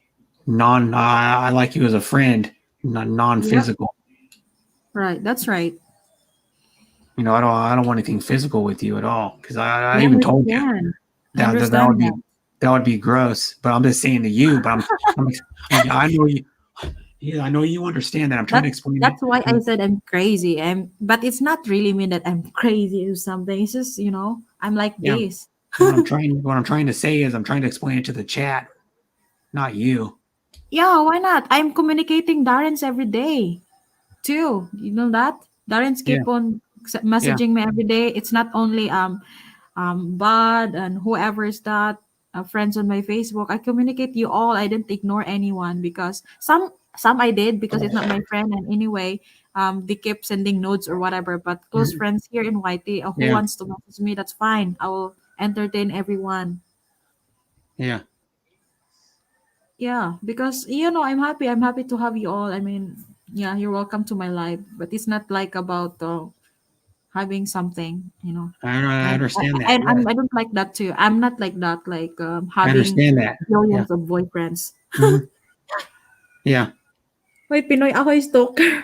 Speaker 1: I like you as a friend,
Speaker 13: Yep.
Speaker 1: non-physical.
Speaker 13: Right. That's right.
Speaker 1: I don't want anything physical with you at all because I
Speaker 13: I
Speaker 1: even told you
Speaker 13: understand. I
Speaker 1: that would
Speaker 13: understand
Speaker 1: be
Speaker 13: that.
Speaker 1: gross. But I'm just saying to you. But I know you. Yeah, I know you understand that. I'm trying to
Speaker 13: That's
Speaker 1: explain it.
Speaker 13: that's why I said I'm crazy. But it's not really mean that I'm crazy or something. It's just, I'm like
Speaker 1: Yeah,
Speaker 13: this.
Speaker 1: what I'm trying to say is I'm trying to explain it to the chat, not you.
Speaker 13: Yeah, why not? I'm communicating Darren's every day too. You know that? Darren's
Speaker 1: Yeah,
Speaker 13: keep on
Speaker 1: yeah,
Speaker 13: messaging me every day. It's not only Bud and whoever is that, friends on my Facebook. I communicate you all. I didn't ignore anyone because some I did because it's not my friend, and anyway, they kept sending notes or whatever. But close friends here in YT, who
Speaker 1: Yeah.
Speaker 13: wants to message me, that's fine. I will entertain everyone.
Speaker 1: Yeah.
Speaker 13: Yeah, because I'm happy. I'm happy to have you all. I mean, yeah, you're welcome to my life, but it's not like about having something,
Speaker 1: I
Speaker 13: And
Speaker 1: understand that.
Speaker 13: and
Speaker 1: Yes.
Speaker 13: I don't like that too. I'm not like that, like
Speaker 1: I
Speaker 13: having
Speaker 1: understand that. Yeah.
Speaker 13: millions of boyfriends.
Speaker 1: Mhm. Yeah.
Speaker 13: Wait, Pinoy ako stalker.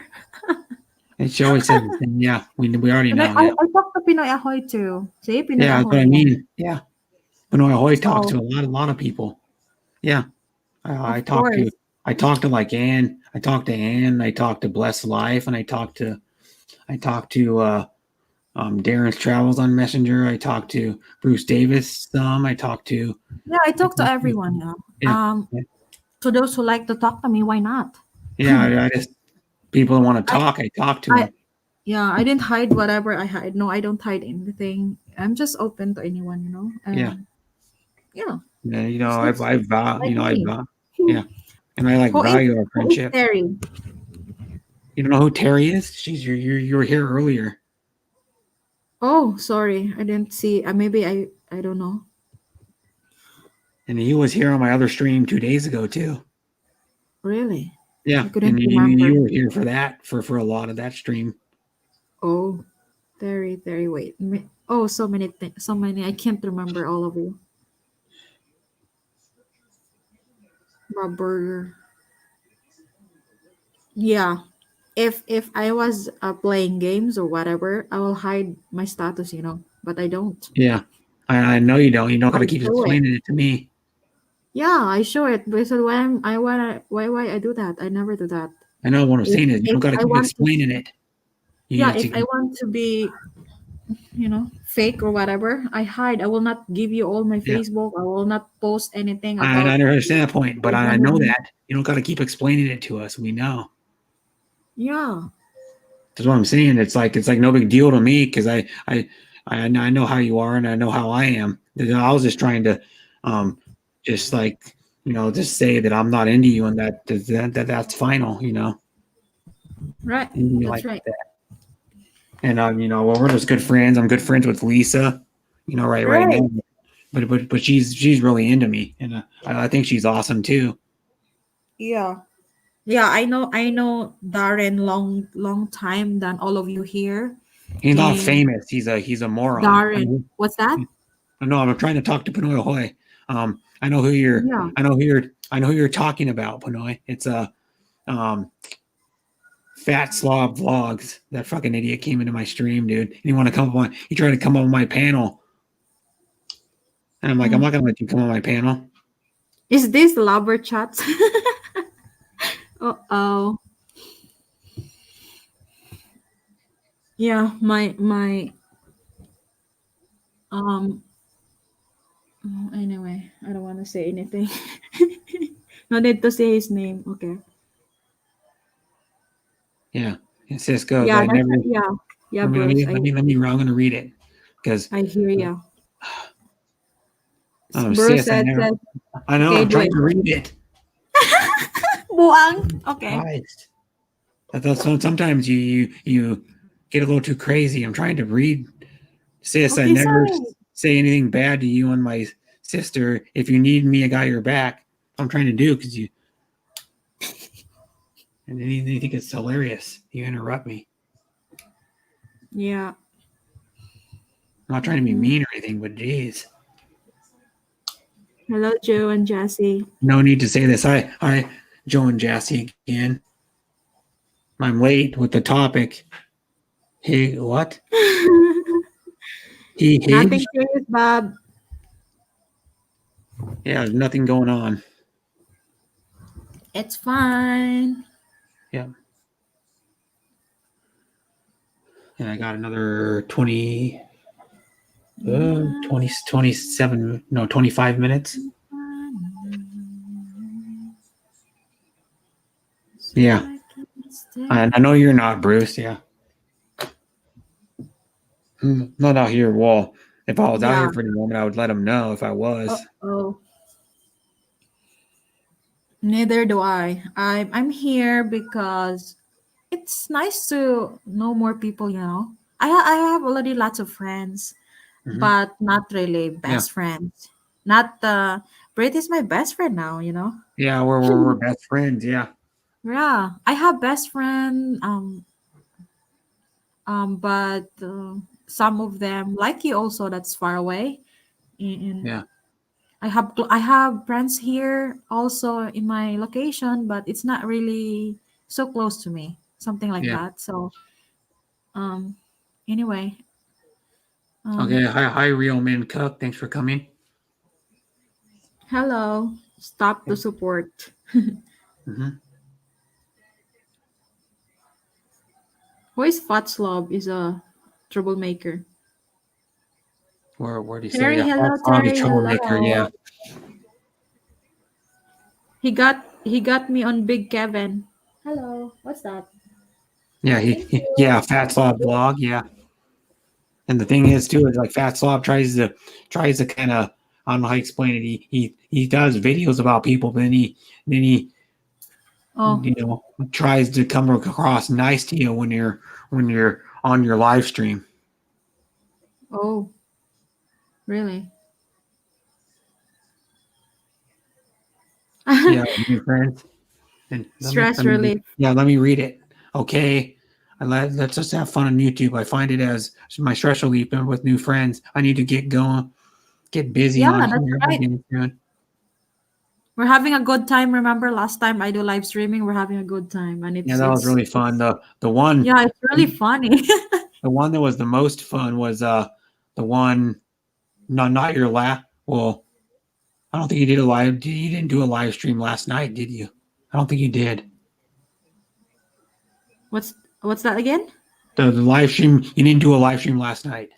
Speaker 1: And she always says the same. Yeah. We already
Speaker 13: And I,
Speaker 1: know
Speaker 13: I,
Speaker 1: that.
Speaker 13: I talk to Pinoy Ahoy too. See, Pinoy
Speaker 1: Yeah, that's what I
Speaker 13: Ahoy.
Speaker 1: mean. Yeah. Benoit Hoy talks
Speaker 13: So,
Speaker 1: to a lot of people. Yeah. I
Speaker 13: of
Speaker 1: talk to
Speaker 13: course.
Speaker 1: like Ann. I talk to Ann. I talk to Blessed Life, and I talk to Darren's Travels on Messenger. I talk to Bruce Davis some. I talk to
Speaker 13: Yeah, I talk to everyone,
Speaker 1: yeah.
Speaker 13: To those who like to talk to me, why not?
Speaker 1: Yeah, I just people want to
Speaker 13: I,
Speaker 1: talk. I talk to
Speaker 13: I,
Speaker 1: them.
Speaker 13: yeah, I didn't hide whatever I hide. No, I don't hide anything. I'm just open to anyone.
Speaker 1: Yeah.
Speaker 13: Yeah,
Speaker 1: Yeah,
Speaker 13: it's
Speaker 1: I vow,
Speaker 13: like
Speaker 1: I
Speaker 13: me.
Speaker 1: vow. Yeah. And I like
Speaker 13: Who is
Speaker 1: value our
Speaker 13: who is
Speaker 1: friendship.
Speaker 13: Terry?
Speaker 1: You don't know who Terry is? She's you were here earlier.
Speaker 13: Oh, sorry, I didn't see. Maybe I don't know.
Speaker 1: And he was here on my other stream 2 days ago too.
Speaker 13: Really,
Speaker 1: Yeah.
Speaker 13: I couldn't
Speaker 1: And
Speaker 13: remember.
Speaker 1: you were here for that for a lot of that stream.
Speaker 13: Oh, Terry, wait. Oh, so many things, so many. I can't remember all of you. Bob Burger. Yeah. If I was playing games or whatever, I will hide my status, but I don't.
Speaker 1: Yeah. I know you don't. You don't
Speaker 13: I
Speaker 1: gotta keep
Speaker 13: show it.
Speaker 1: explaining it to me.
Speaker 13: Yeah, I show it because why I do that? I never do that.
Speaker 1: I know what I'm
Speaker 13: If
Speaker 1: saying is you
Speaker 13: if
Speaker 1: don't gotta
Speaker 13: I
Speaker 1: keep
Speaker 13: want to,
Speaker 1: explaining it. You
Speaker 13: yeah,
Speaker 1: need
Speaker 13: if I
Speaker 1: to
Speaker 13: want to be, fake or whatever, I hide. I will not give you all my
Speaker 1: yeah.
Speaker 13: Facebook. I will not post anything
Speaker 1: I
Speaker 13: about
Speaker 1: understand that point, but I know
Speaker 13: someone.
Speaker 1: that. You don't gotta keep explaining it to us. We know.
Speaker 13: Yeah.
Speaker 1: That's what I'm saying. It's like no big deal to me because I know how you are and I know how I am. I was just trying to just like just say that I'm not into you and that's final.
Speaker 13: Right.
Speaker 1: And you
Speaker 13: That's
Speaker 1: like
Speaker 13: right.
Speaker 1: that. And well, we're just good friends. I'm good friends with Lisa, right
Speaker 13: Right.
Speaker 1: now. But she's really into me, and I think she's awesome too.
Speaker 13: Yeah. Yeah, I know Darren long time than all of you here.
Speaker 1: He's not
Speaker 13: And
Speaker 1: famous. He's a moron.
Speaker 13: Darren, what's that?
Speaker 1: I know. I'm trying to talk to Pinoy Hoy. I know who you're.
Speaker 13: Yeah.
Speaker 1: I know who you're talking about, Pinoy. It's um, Fat Slob Vlogs. That fucking idiot came into my stream, dude. And he tried to come on my panel, and I'm like, I'm not gonna let you come on my panel.
Speaker 13: Is this lover chat? Uh-oh. Yeah, my um anyway, I don't want to say anything. No need to say his name. Okay.
Speaker 1: Yeah. And sis goes,
Speaker 13: Yeah,
Speaker 1: I never.
Speaker 13: yeah,
Speaker 1: Let me
Speaker 13: Bruce.
Speaker 1: I'm gonna read it because
Speaker 13: I hear you. Bruce
Speaker 1: sis,
Speaker 13: said,
Speaker 1: I know.
Speaker 13: okay,
Speaker 1: I'm
Speaker 13: do
Speaker 1: trying
Speaker 13: it.
Speaker 1: to read it.
Speaker 13: Buang. Okay.
Speaker 1: Christ. Sometimes you get a little too crazy. I'm trying to read. Sis, I
Speaker 13: Okay,
Speaker 1: never
Speaker 13: sorry.
Speaker 1: say anything bad to you and my sister. If you need me, I got your back. I'm trying to do because you. And then you think it's hilarious. You interrupt me.
Speaker 13: Yeah.
Speaker 1: I'm not trying to be mean or anything, but geez.
Speaker 13: Hello, Joe and Jassy.
Speaker 1: No need to say this. Hi, Joe and Jassy again. I'm late with the topic. Hey, what?
Speaker 13: Nothing serious, Bob.
Speaker 1: Yeah, there's nothing going on.
Speaker 13: It's fine.
Speaker 1: Yeah. And I got another 27, no, 25 minutes. Yeah. I know you're not, Bruce. Yeah. Not out here. Well, If I was out
Speaker 13: Yeah.
Speaker 1: here for any moment, I would let them know if I was.
Speaker 13: Oh, neither do I. I'm here because it's nice to know more people. I have already lots of friends,
Speaker 1: Hmm.
Speaker 13: but not really
Speaker 1: Yeah.
Speaker 13: best friends. Not Brit is my best friend now.
Speaker 1: Yeah, we're best friends. Yeah.
Speaker 13: Yeah, I have best friend. But some of them, like you, also that's far away. And
Speaker 1: Yeah.
Speaker 13: I have friends here also in my location, but it's not really so close to me. Something like
Speaker 1: Yeah.
Speaker 13: that. So um, anyway,
Speaker 1: Okay.
Speaker 13: um,
Speaker 1: Hi, Real Man Cook. Thanks for coming.
Speaker 13: hello. Stop the support.
Speaker 1: Hmm.
Speaker 13: Who is Fat Slob is a troublemaker.
Speaker 1: Where do you say
Speaker 13: Terry,
Speaker 1: that?
Speaker 13: hello,
Speaker 1: That's Bobby
Speaker 13: Terry,
Speaker 1: Troublemaker. Yeah.
Speaker 13: hello. He got me on Big Kevin. Hello, what's that?
Speaker 1: Yeah.
Speaker 13: Thank
Speaker 1: Yeah.
Speaker 13: you.
Speaker 1: Fat Slob blog. Yeah. And the thing is too is like Fat Slob tries to kind of, I don't know how to explain it. He does videos about people, but then he
Speaker 13: Oh,
Speaker 1: tries to come across nice to you when you're on your live stream.
Speaker 13: oh, really?
Speaker 1: Yeah, new friends. And
Speaker 13: Stress relief.
Speaker 1: let me read it. Okay. And let's just have fun on YouTube. I find it as my stress relief and with new friends. I need to get busy
Speaker 13: Yeah,
Speaker 1: on
Speaker 13: that's
Speaker 1: here
Speaker 13: right.
Speaker 1: again soon.
Speaker 13: We're having a good time. Remember last time I do live streaming, we're having a good time, and
Speaker 1: Yeah,
Speaker 13: it's
Speaker 1: that was
Speaker 13: it's
Speaker 1: really fun. The one
Speaker 13: yeah, it's really funny.
Speaker 1: the one that was the most fun was the one, not your last. Well, I don't think you did a live. You didn't do a live stream last night, did you? I don't think you did.
Speaker 13: What's that again?
Speaker 1: The live stream. You didn't do a live stream last night.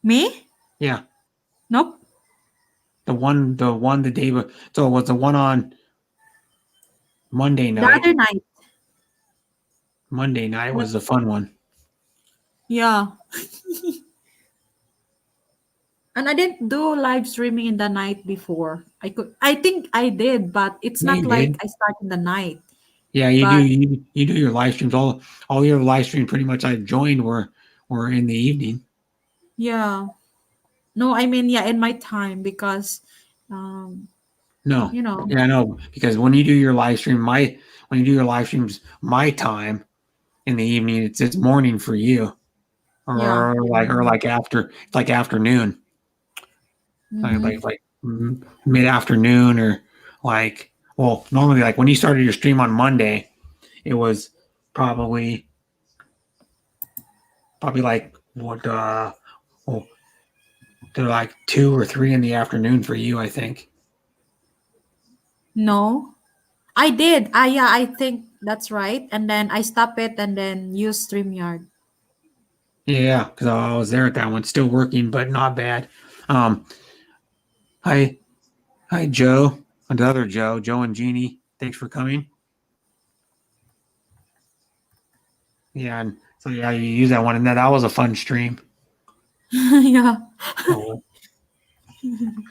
Speaker 13: Me?
Speaker 1: Yeah,
Speaker 13: Nope.
Speaker 1: the one the day. So it was the one on Monday
Speaker 13: The
Speaker 1: night.
Speaker 13: other night.
Speaker 1: Monday night
Speaker 13: What?
Speaker 1: was the fun one.
Speaker 13: Yeah. And I didn't do live streaming in the night before. I think I did, but it's
Speaker 1: Yeah,
Speaker 13: not
Speaker 1: you
Speaker 13: like
Speaker 1: did.
Speaker 13: I start in the night.
Speaker 1: Yeah, you do.
Speaker 13: But
Speaker 1: You do your live streams. All your live streams pretty much I joined were in the evening.
Speaker 13: yeah. No, I mean yeah, in my time because um,
Speaker 1: No.
Speaker 13: you know,
Speaker 1: Yeah, I know because when you do your live stream, when you do your live streams, my time in the evening, it's morning for you,
Speaker 13: yeah.
Speaker 1: or like after it's like afternoon,
Speaker 13: Mm-hmm.
Speaker 1: like mid afternoon or like normally like when you started your stream on Monday, it was probably like what well they're like 2 or 3 in the afternoon for you, I think.
Speaker 13: No. I did. Yeah, I think that's right. And then I stop it and then use StreamYard.
Speaker 1: Yeah, because I was there at that one, still working, but not bad. Um, hi, hi, Joe, the other Joe and Jeannie. Thanks for coming. Yeah, and so yeah, you use that one, and that was a fun stream.
Speaker 13: Yeah.
Speaker 1: Oh,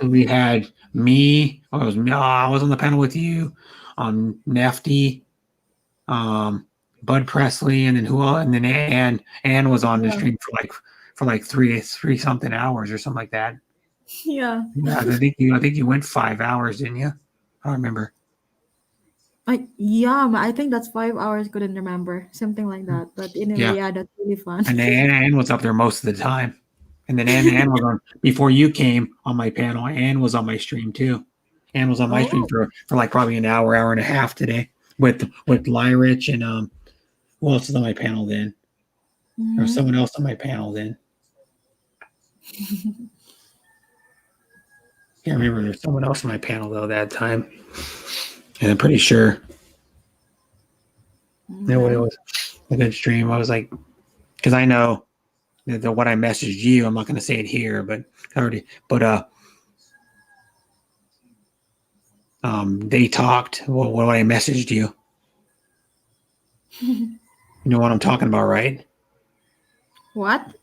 Speaker 1: we had me. Oh, it was me. I was on the panel with you, Nefty, um, Bud Presley, and then who else? And then Ann was on the
Speaker 13: Yeah.
Speaker 1: stream for like three something hours or something like that.
Speaker 13: Yeah.
Speaker 1: Yeah, I think you went 5 hours, didn't you? I don't remember.
Speaker 13: I think that's 5 hours. Couldn't remember something like that. But anyway,
Speaker 1: Yeah,
Speaker 13: yeah, that's really fun.
Speaker 1: and Ann was up there most of the time, and then Ann was on before you came on my panel. Ann was on my stream too. Ann was on my stream
Speaker 13: Oh.
Speaker 1: for like probably an hour and a half today with Lyrich and who else was on my panel then? There was
Speaker 13: Hmm.
Speaker 1: someone else on my panel then. Can't remember. There's someone else on my panel though that time, and I'm pretty sure it was a good stream. I was like, because I know what I messaged you. I'm not going to say it here, but I already. But they talked. What I messaged you. You know what I'm talking about, right?
Speaker 13: What?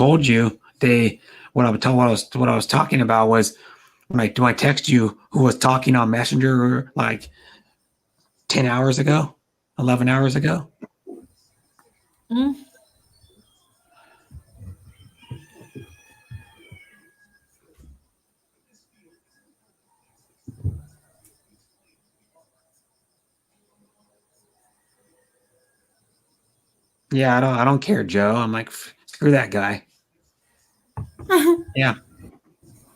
Speaker 1: told you what I was talking about was when I text you who was talking on Messenger like 10 hours ago, 11 hours ago.
Speaker 13: Mm.
Speaker 1: Yeah, I don't care, Joe. I'm like, screw that guy. Yeah.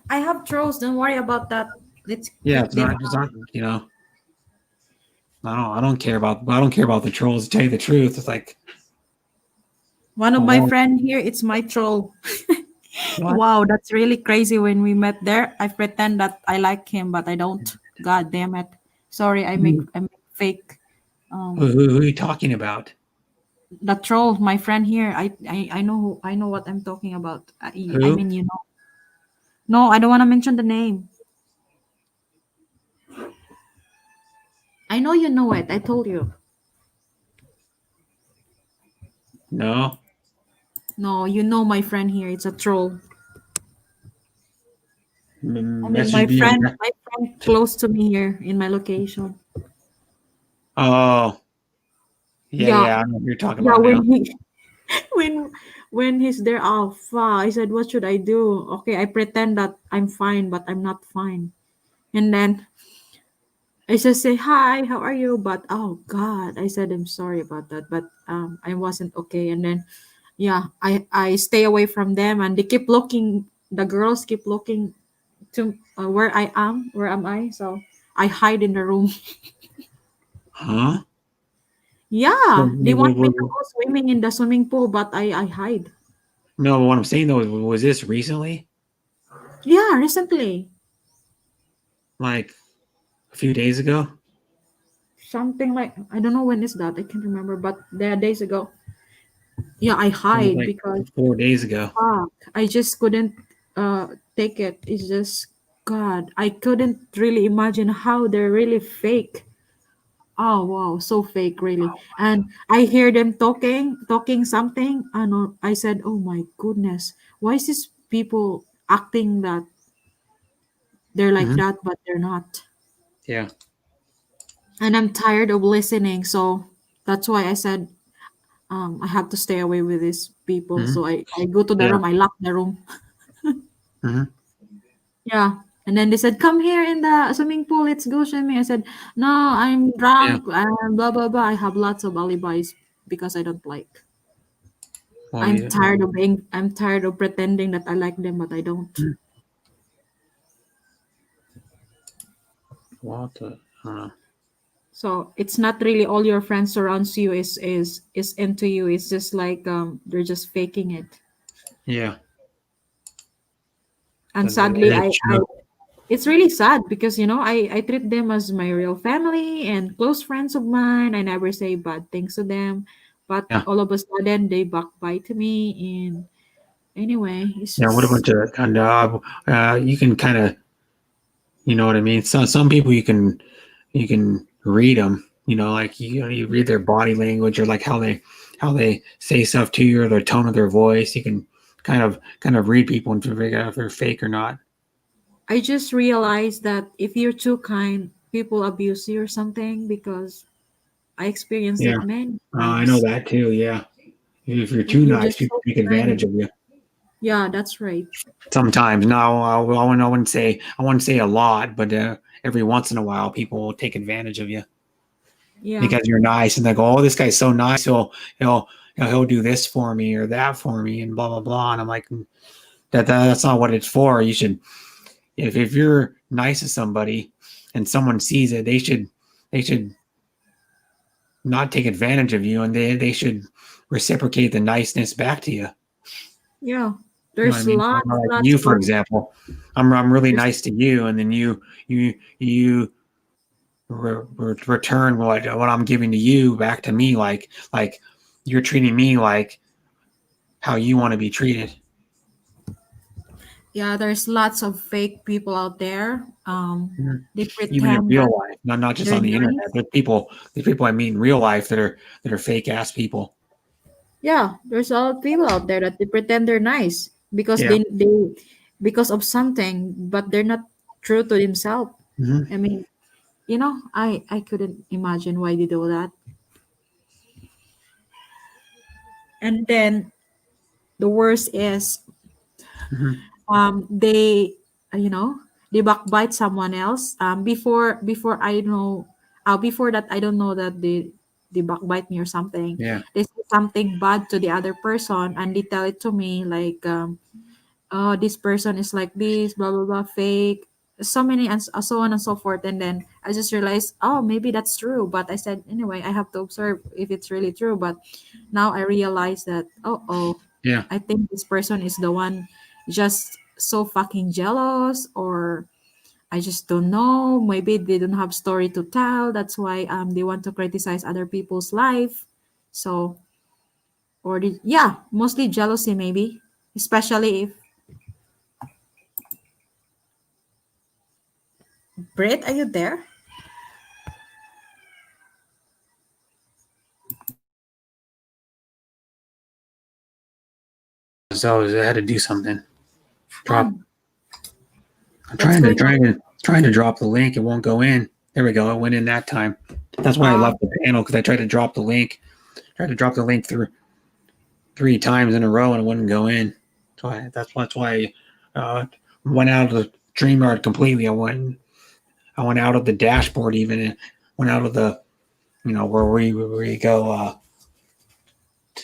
Speaker 13: I have trolls. Don't worry about that. Let's
Speaker 1: Yeah,
Speaker 13: keep them.
Speaker 1: it's not, you know. I don't care about the trolls, to tell you the truth. It's like
Speaker 13: One of
Speaker 1: I
Speaker 13: my
Speaker 1: won't.
Speaker 13: friend here, it's my troll.
Speaker 1: What?
Speaker 13: Wow, that's really crazy. When we met there, I pretend that I like him, but I don't. God damn it. Sorry, I make fake.
Speaker 1: Who are you talking about?
Speaker 13: The troll, my friend here. I know what I'm talking about. I
Speaker 1: Who?
Speaker 13: mean, you know. No, I don't want to mention the name. I know you know it. I told you.
Speaker 1: No.
Speaker 13: No, you know my friend here. It's a troll. I mean,
Speaker 1: Message me on that.
Speaker 13: my friend close to me here in my location.
Speaker 1: Oh,
Speaker 13: Yeah,
Speaker 1: I know what you're talking
Speaker 13: yeah.
Speaker 1: about now.
Speaker 13: When he, when when he's there, alpha. I said, what should I do? Okay, I pretend that I'm fine, but I'm not fine. And then I just say hi, how are you? But oh God, I said I'm sorry about that, but I wasn't okay. And then yeah, I stay away from them, and they keep looking. The girls keep looking to where I am. Where am I? So I hide in the room.
Speaker 1: Huh?
Speaker 13: Yeah, they want me to go swimming in the swimming pool, but I hide.
Speaker 1: No, what I'm saying though was this recently?
Speaker 13: Yeah, recently.
Speaker 1: Like a few days ago?
Speaker 13: Something like I don't know when is that. I can't remember, but there are days ago. Yeah, I
Speaker 1: It was
Speaker 13: hide
Speaker 1: like
Speaker 13: because
Speaker 1: 4 days ago.
Speaker 13: fuck, I just couldn't take it. It's just God, I couldn't really imagine how they're really fake. Oh wow, so fake really. And I hear them talking something, and I said, "Oh my goodness, why is this people acting that they're like
Speaker 1: Hmm.
Speaker 13: that, but they're not?"
Speaker 1: Yeah.
Speaker 13: And I'm tired of listening, so that's why I said I have to stay away with these people.
Speaker 1: Hmm.
Speaker 13: So I go to the
Speaker 1: Yeah.
Speaker 13: room, I lock the room.
Speaker 1: Hmm.
Speaker 13: Yeah. And then they said, come here in the swimming pool, let's go swimming. I said, no, I'm
Speaker 1: Yeah.
Speaker 13: drunk, blah, blah, blah. I have lots of alibis because I don't like.
Speaker 1: Well, yeah.
Speaker 13: I'm tired of pretending that I like them, but I don't.
Speaker 1: What the?
Speaker 13: So it's not really all your friends surrounds you is into you. It's just like they're just faking it.
Speaker 1: Yeah.
Speaker 13: And
Speaker 1: That
Speaker 13: sadly,
Speaker 1: is
Speaker 13: I
Speaker 1: true.
Speaker 13: it's really sad because I treat them as my real family and close friends of mine. I never say bad things to them, but
Speaker 1: Yeah.
Speaker 13: all of a sudden they backbite to me. And anyway, it's
Speaker 1: Yeah. What a
Speaker 13: just
Speaker 1: bunch of kind of you can kind of, you know what I mean? Some people you can read them, like you read their body language or like how they say stuff to you or the tone of their voice. You can kind of read people and figure out if they're fake or not.
Speaker 13: I just realized that if you're too kind, people abuse you or something because I experienced
Speaker 1: Yeah.
Speaker 13: it many
Speaker 1: I know
Speaker 13: times.
Speaker 1: that too. Yeah. If you're
Speaker 13: If
Speaker 1: too
Speaker 13: you're
Speaker 1: nice,
Speaker 13: just
Speaker 1: people
Speaker 13: so
Speaker 1: take
Speaker 13: kind,
Speaker 1: advantage of you.
Speaker 13: yeah, that's right.
Speaker 1: Sometimes. No, I wouldn't say a lot, but every once in a while, people will take advantage of you
Speaker 13: Yeah,
Speaker 1: because you're nice, and they go, "Oh, this guy's so nice. He'll he'll do this for me or that for me, and blah blah blah." And I'm like, that's not what it's for. You should, if you're nice to somebody, and someone sees it, they should not take advantage of you, and they should reciprocate the niceness back to you.
Speaker 13: yeah.
Speaker 1: You know what I
Speaker 13: There's
Speaker 1: mean? Like
Speaker 13: lots
Speaker 1: you, for
Speaker 13: of
Speaker 1: example, I'm really
Speaker 13: there's
Speaker 1: nice to you, and then you return what I'm giving to you back to me, like you're treating me like how you want to be treated.
Speaker 13: yeah, there's lots of fake people out there.
Speaker 1: Mhm.
Speaker 13: They
Speaker 1: Even in
Speaker 13: pretend
Speaker 1: real
Speaker 13: that
Speaker 1: life, not just
Speaker 13: they're
Speaker 1: on the internet.
Speaker 13: nice.
Speaker 1: There's people I meet in real life that are fake ass people.
Speaker 13: Yeah, there's a lot of people out there that they pretend they're nice because
Speaker 1: Yeah.
Speaker 13: they because of something, but they're not true to themselves.
Speaker 1: Hmm.
Speaker 13: I mean, I couldn't imagine why they do that. And then the worst is
Speaker 1: Hmm.
Speaker 13: they you know they backbite someone else before I know before that I don't know that they backbite me or something.
Speaker 1: Yeah.
Speaker 13: They say something bad to the other person and they tell it to me like oh, this person is like this, blah blah blah, fake, so many and so on and so forth. And then I just realized, oh, maybe that's true. But I said anyway, I have to observe if it's really true. But now I realize that, oh,
Speaker 1: Yeah.
Speaker 13: I think this person is the one just so fucking jealous, or I just don't know. Maybe they don't have story to tell. That's why they want to criticize other people's life. So, yeah, mostly jealousy maybe, especially if Brett, are you there?
Speaker 1: So I had to do something. Drop.
Speaker 13: Oh,
Speaker 1: I'm
Speaker 13: what's going on?
Speaker 1: trying to drop the link. It won't go in. There we go. It went in that time. That's why I left the panel because I tried to drop the link. Tried to drop the link through 3 times in a row and it wouldn't go in. So that's why I went out of the StreamYard completely. I went out of the dashboard even. And went out of the where we go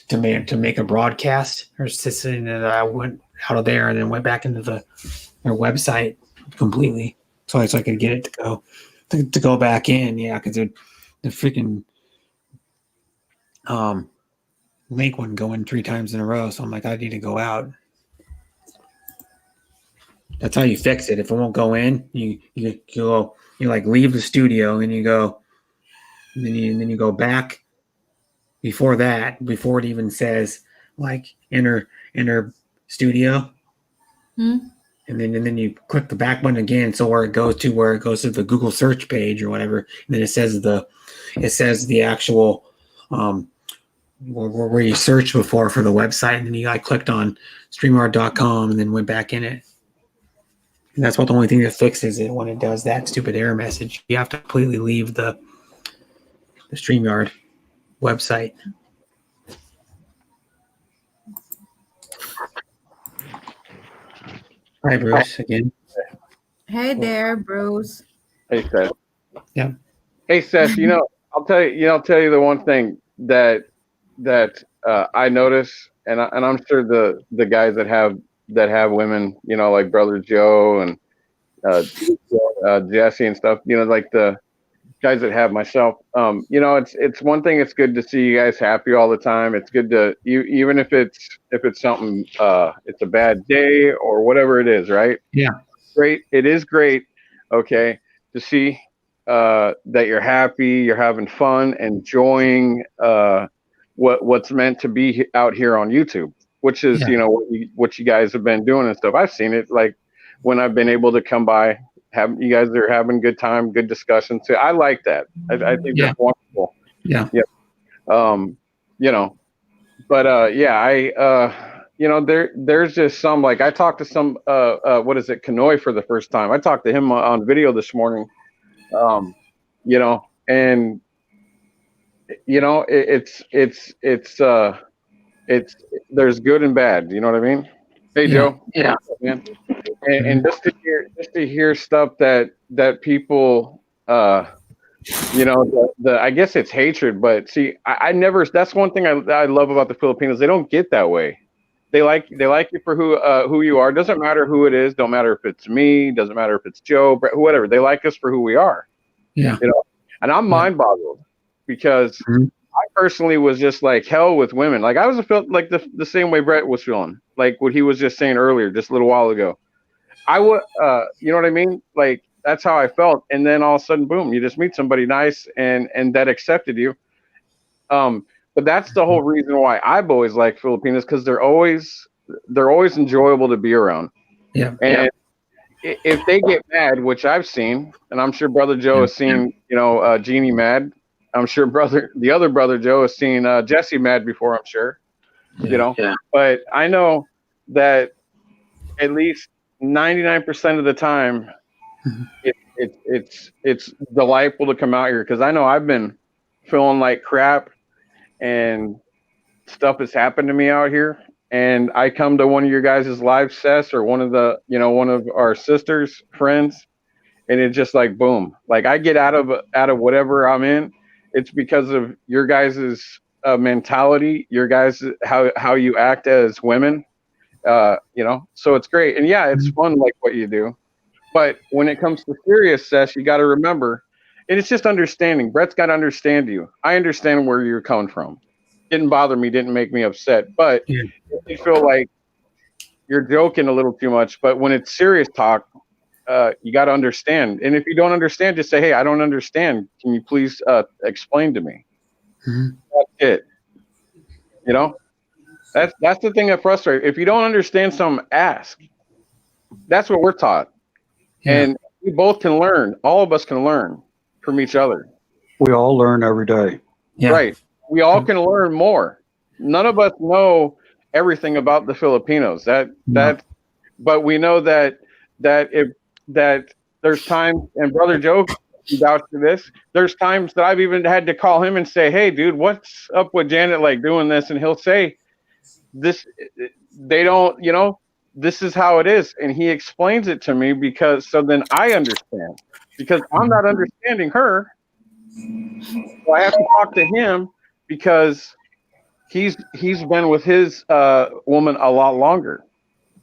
Speaker 1: to make a broadcast or sitting. And I went out of there and then went back into their website completely, so I could get it to go back in. Yeah, because the freaking link wouldn't go in 3 times in a row. So I'm like, I need to go out. That's how you fix it. If it won't go in, you go, you like leave the studio and you go, and then you go back before it even says like enter studio. And then you click the back button again. So where it goes to the Google search page or whatever. And then it says the actual where you searched before for the website. And then I clicked on StreamYard.com and then went back in it. And that's what the only thing that fixes it when it does that stupid error message. You have to completely leave the StreamYard website. Hi, Bruce, again.
Speaker 13: Hey there, bros.
Speaker 10: Hey, Seth.
Speaker 1: Yeah.
Speaker 10: Hey, Seth. I'll tell you the one thing that I notice, and I'm sure the guys that have women, like Brother Joe and Jesse and stuff, like the guys that have myself, it's one thing. It's good to see you guys happy all the time. It's good to even if it's something, it's a bad day or whatever it is, right?
Speaker 1: Yeah.
Speaker 10: Great. It is great. Okay. To see that you're happy, you're having fun, enjoying what's meant to be out here on YouTube, which is what you guys have been doing and stuff. I've seen it like when I've been able to come by. You guys are having good time, good discussion. So I like that. I think that's wonderful.
Speaker 1: Yeah.
Speaker 10: Yeah. But there's just some, like I talked to some what is it, Kanoi for the first time. I talked to him on video this morning. And it's there's good and bad. You know what I mean? Hey, Joe.
Speaker 1: Yeah.
Speaker 10: Man. And just to hear stuff that people I guess it's hatred, but see, I never. That's one thing I love about the Filipinos. They don't get that way. They like you for who you are. Doesn't matter who it is. Don't matter if it's me. Doesn't matter if it's Joe, Brett, whatever. They like us for who we are.
Speaker 1: Yeah.
Speaker 10: And I'm mind boggled because I personally was just like hell with women. Like I was like the same way Brett was feeling. Like what he was just saying earlier, just a little while ago. I would, you know what I mean? Like that's how I felt. And then all of a sudden, boom, you just meet somebody nice and that accepted you. But that's the whole reason why I've always liked Filipinos, because they're always enjoyable to be around.
Speaker 1: Yeah.
Speaker 10: And if they get mad, which I've seen, and I'm sure Brother Joe has seen, Jeannie mad. I'm sure the other Brother Joe has seen Jesse mad before, I'm sure. you know. But I know that at least 99% of the time, it's delightful to come out here, because I know I've been feeling like crap and stuff has happened to me out here, and I come to one of your guys' live sets or one of our sisters' friends, and it's just like boom, like I get out of whatever I'm in. It's because of your guys' mentality, your guys how you act as women, you know. So it's great, and yeah, it's fun like what you do. But when it comes to serious sess, you got to remember, and it's just understanding. Brett's got to understand you. I understand where you're coming from. Didn't bother me, didn't make me upset, but you feel like you're joking a little too much. But when it's serious talk, you got to understand. And if you don't understand, just say, "Hey, I don't understand. Can you please explain to me?" That's it. You know, that's the thing that frustrates. If you don't understand something, ask. That's what we're taught. And we both can learn. All of us can learn from each other.
Speaker 14: We all learn every day.
Speaker 10: Right. We all can learn more. None of us know everything about the Filipinos. But we know that there's times, and Brother Joe can vouch for this, there's times that I've even had to call him and say, "Hey dude, what's up with Janet like doing this?" And he'll say, "This, they don't, you know, this is how it is." And he explains it to me, because so then I understand, because I'm not understanding her. So I have to talk to him, because he's been with his woman a lot longer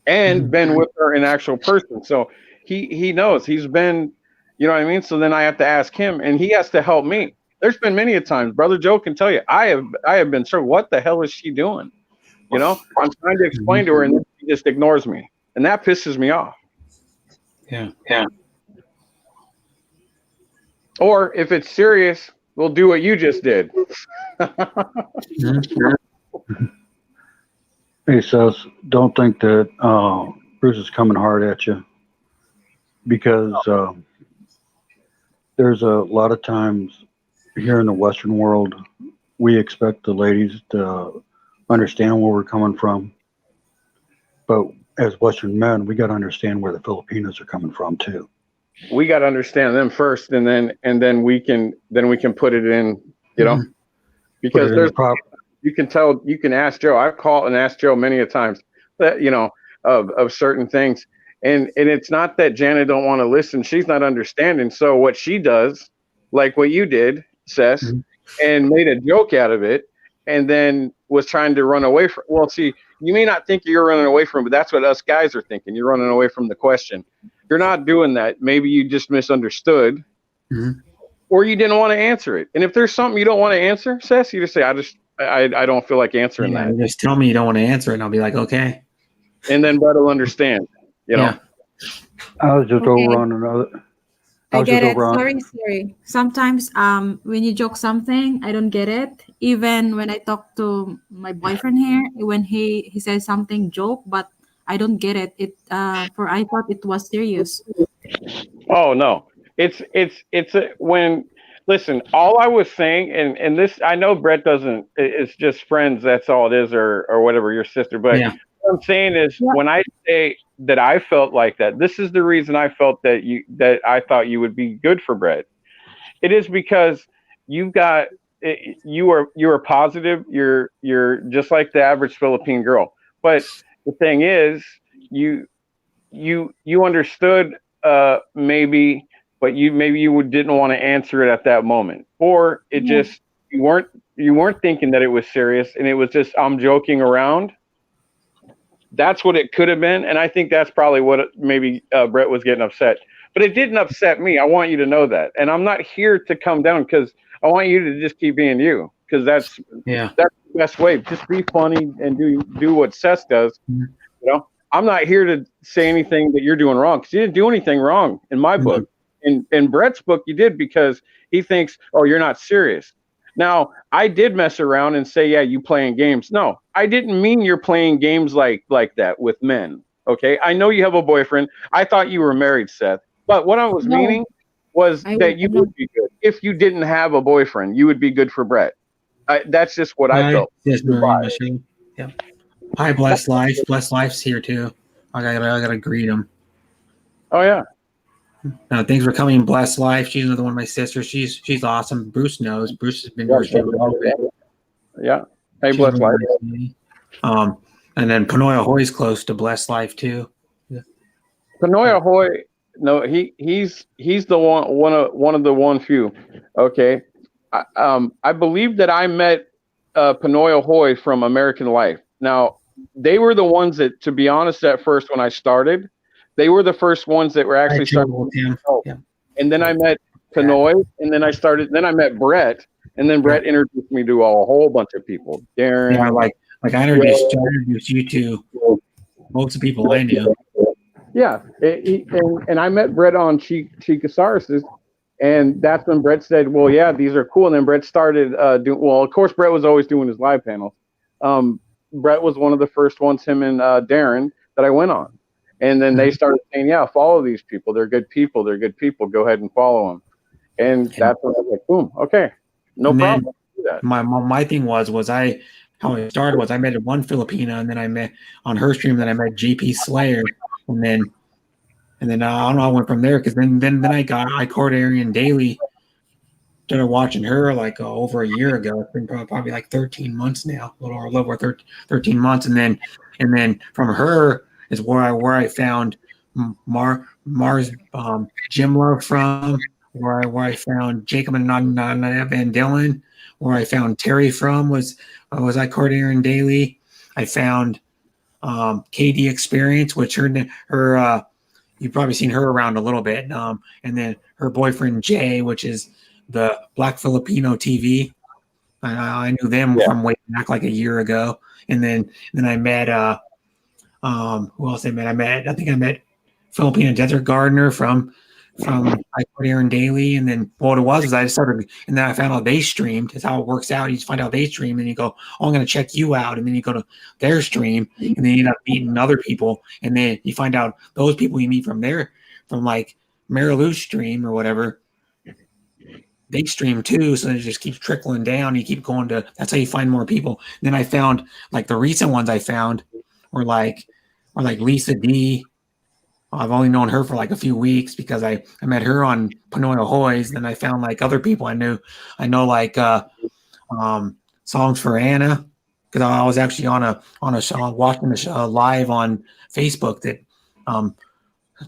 Speaker 10: and been with her in actual person. So he knows, he's been, you know what I mean? So then I have to ask him, and he has to help me. There's been many a times, Brother Joe can tell you, I have been sure, what the hell is she doing? You know, I'm trying to explain to her, and then she just ignores me, and that pisses me off.
Speaker 1: Yeah.
Speaker 10: Or if it's serious, we'll do what you just did.
Speaker 14: Hey, Seth, don't think that Bruce is coming hard at you, because there's a lot of times here in the Western world, we expect the ladies to understand where we're coming from. But as Western men, we got to understand where the Filipinos are coming from too.
Speaker 10: We got to understand them first, and then we can put it in, you know, because you can tell, you can ask Joe. I've called and asked Joe many a times that, you know, of certain things, and it's not that Janet don't want to listen. She's not understanding. So what she does, like what you did, Seth, and made a joke out of it, and then was trying to run away from. Well, see, you may not think you're running away from, but that's what us guys are thinking. You're running away from the question. You're not doing that. Maybe you just misunderstood, or you didn't want to answer it. And if there's something you don't want to answer, Seth, you just say, I don't feel like answering that.
Speaker 1: Just tell me you don't want to answer it, and I'll be like, okay.
Speaker 10: And then Brett will understand, you know.
Speaker 14: I was just over on another.
Speaker 13: I get it. Sorry. Sometimes when you joke something, I don't get it. Even when I talk to my boyfriend here, when he says something joke, but I don't get it. I thought it was serious.
Speaker 10: Oh no. Listen, all I was saying, and this, I know Brett doesn't, it's just friends, that's all it is, or whatever, your sister, but what I'm saying is, when I say that I felt like that, this is the reason I felt that I thought you would be good for Brett. It is because you are positive, you're just like the average Philippine girl. But the thing is, you understood maybe, but you didn't want to answer it at that moment, or it just you weren't thinking that it was serious, and it was just, I'm joking around. That's what it could have been, and I think that's probably what maybe Brett was getting upset. But it didn't upset me. I want you to know that, and I'm not here to come down, because I want you to just keep being you, because that's the best way. Just be funny and do what Seth does. You know, I'm not here to say anything that you're doing wrong, because you didn't do anything wrong in my book. In Brett's book, you did, because he thinks, oh, you're not serious. Now, I did mess around and say, yeah, you playing games. No, I didn't mean you're playing games like that with men. Okay, I know you have a boyfriend. I thought you were married, Seth. But what I was meaning was that you would be good. If you didn't have a boyfriend, you would be good for Brett. That's just what I felt.
Speaker 1: Yep. Hi, Blessed Life. Blessed Life's here too. I gotta greet him.
Speaker 10: Oh yeah.
Speaker 1: Thanks for coming, Blessed Life. She's another one of my sisters. She's awesome. Bruce knows. Bruce has been to her stream a little bit.
Speaker 10: Yeah. Hey,
Speaker 1: She's
Speaker 10: Blessed
Speaker 1: really
Speaker 10: Life.
Speaker 1: nice lady. And then Panoya Hoy's close to Blessed Life too. Yeah.
Speaker 10: Panoya Hoy, no, he's the one of the one few. Okay, I believe that I met Panoya Hoy from American Life. Now they were the ones that, to be honest, at first when I started, they were the first ones that were actually starting.
Speaker 1: Yeah.
Speaker 10: And then I met Panoy, and then I met Brett, and then Brett introduced me to a whole bunch of people. Darren,
Speaker 1: Yeah, like I introduced you to most of the people I knew.
Speaker 10: Yeah, and I met Brett on Chicasaurus, and that's when Brett said, "Well, yeah, these are cool." And then Brett started doing. Well, of course, Brett was always doing his live panels. Brett was one of the first ones, him and Darren, that I went on, and then they started saying, "Yeah, follow these people. They're good people. They're good people. Go ahead and follow them." And that's when I was like, "Boom, okay, no problem." Do that.
Speaker 1: My thing was how I started was I met one Filipina, and then I met on her stream. Then I met JP Slayer, and then I don't know how I went from there because then I court Arian daily. Started watching her like over a year ago. It's been probably like 13 months now, a little over 13 months, and then from her is where I found Mars Gym Love from, where I found Jacob and Van Dillen, where I found Terry from was I court Aaron Daly. I found KD Experience, which her you've probably seen her around a little bit, and then her boyfriend Jay, which is the Black Filipino TV. I knew them from way back like a year ago, and then I met who else I met? I think I met Filipino Desert Gardener from I put Aaron Daly, and then what it was I started, and then I found out they streamed. Is how it works out. You just find out they stream, and you go, "Oh, I'm going to check you out," and then you go to their stream, and then you end up meeting other people, and then you find out those people you meet from like Mary Lou's stream or whatever. They stream too, so it just keeps trickling down. You keep going to. That's how you find more people. And then I found like the recent ones I found were like Lisa D. I've only known her for like a few weeks because I met her on Panoya Hoy's. Then I found like other people I knew. I know like Songs for Anna because I was actually on a show, watching the show live on Facebook that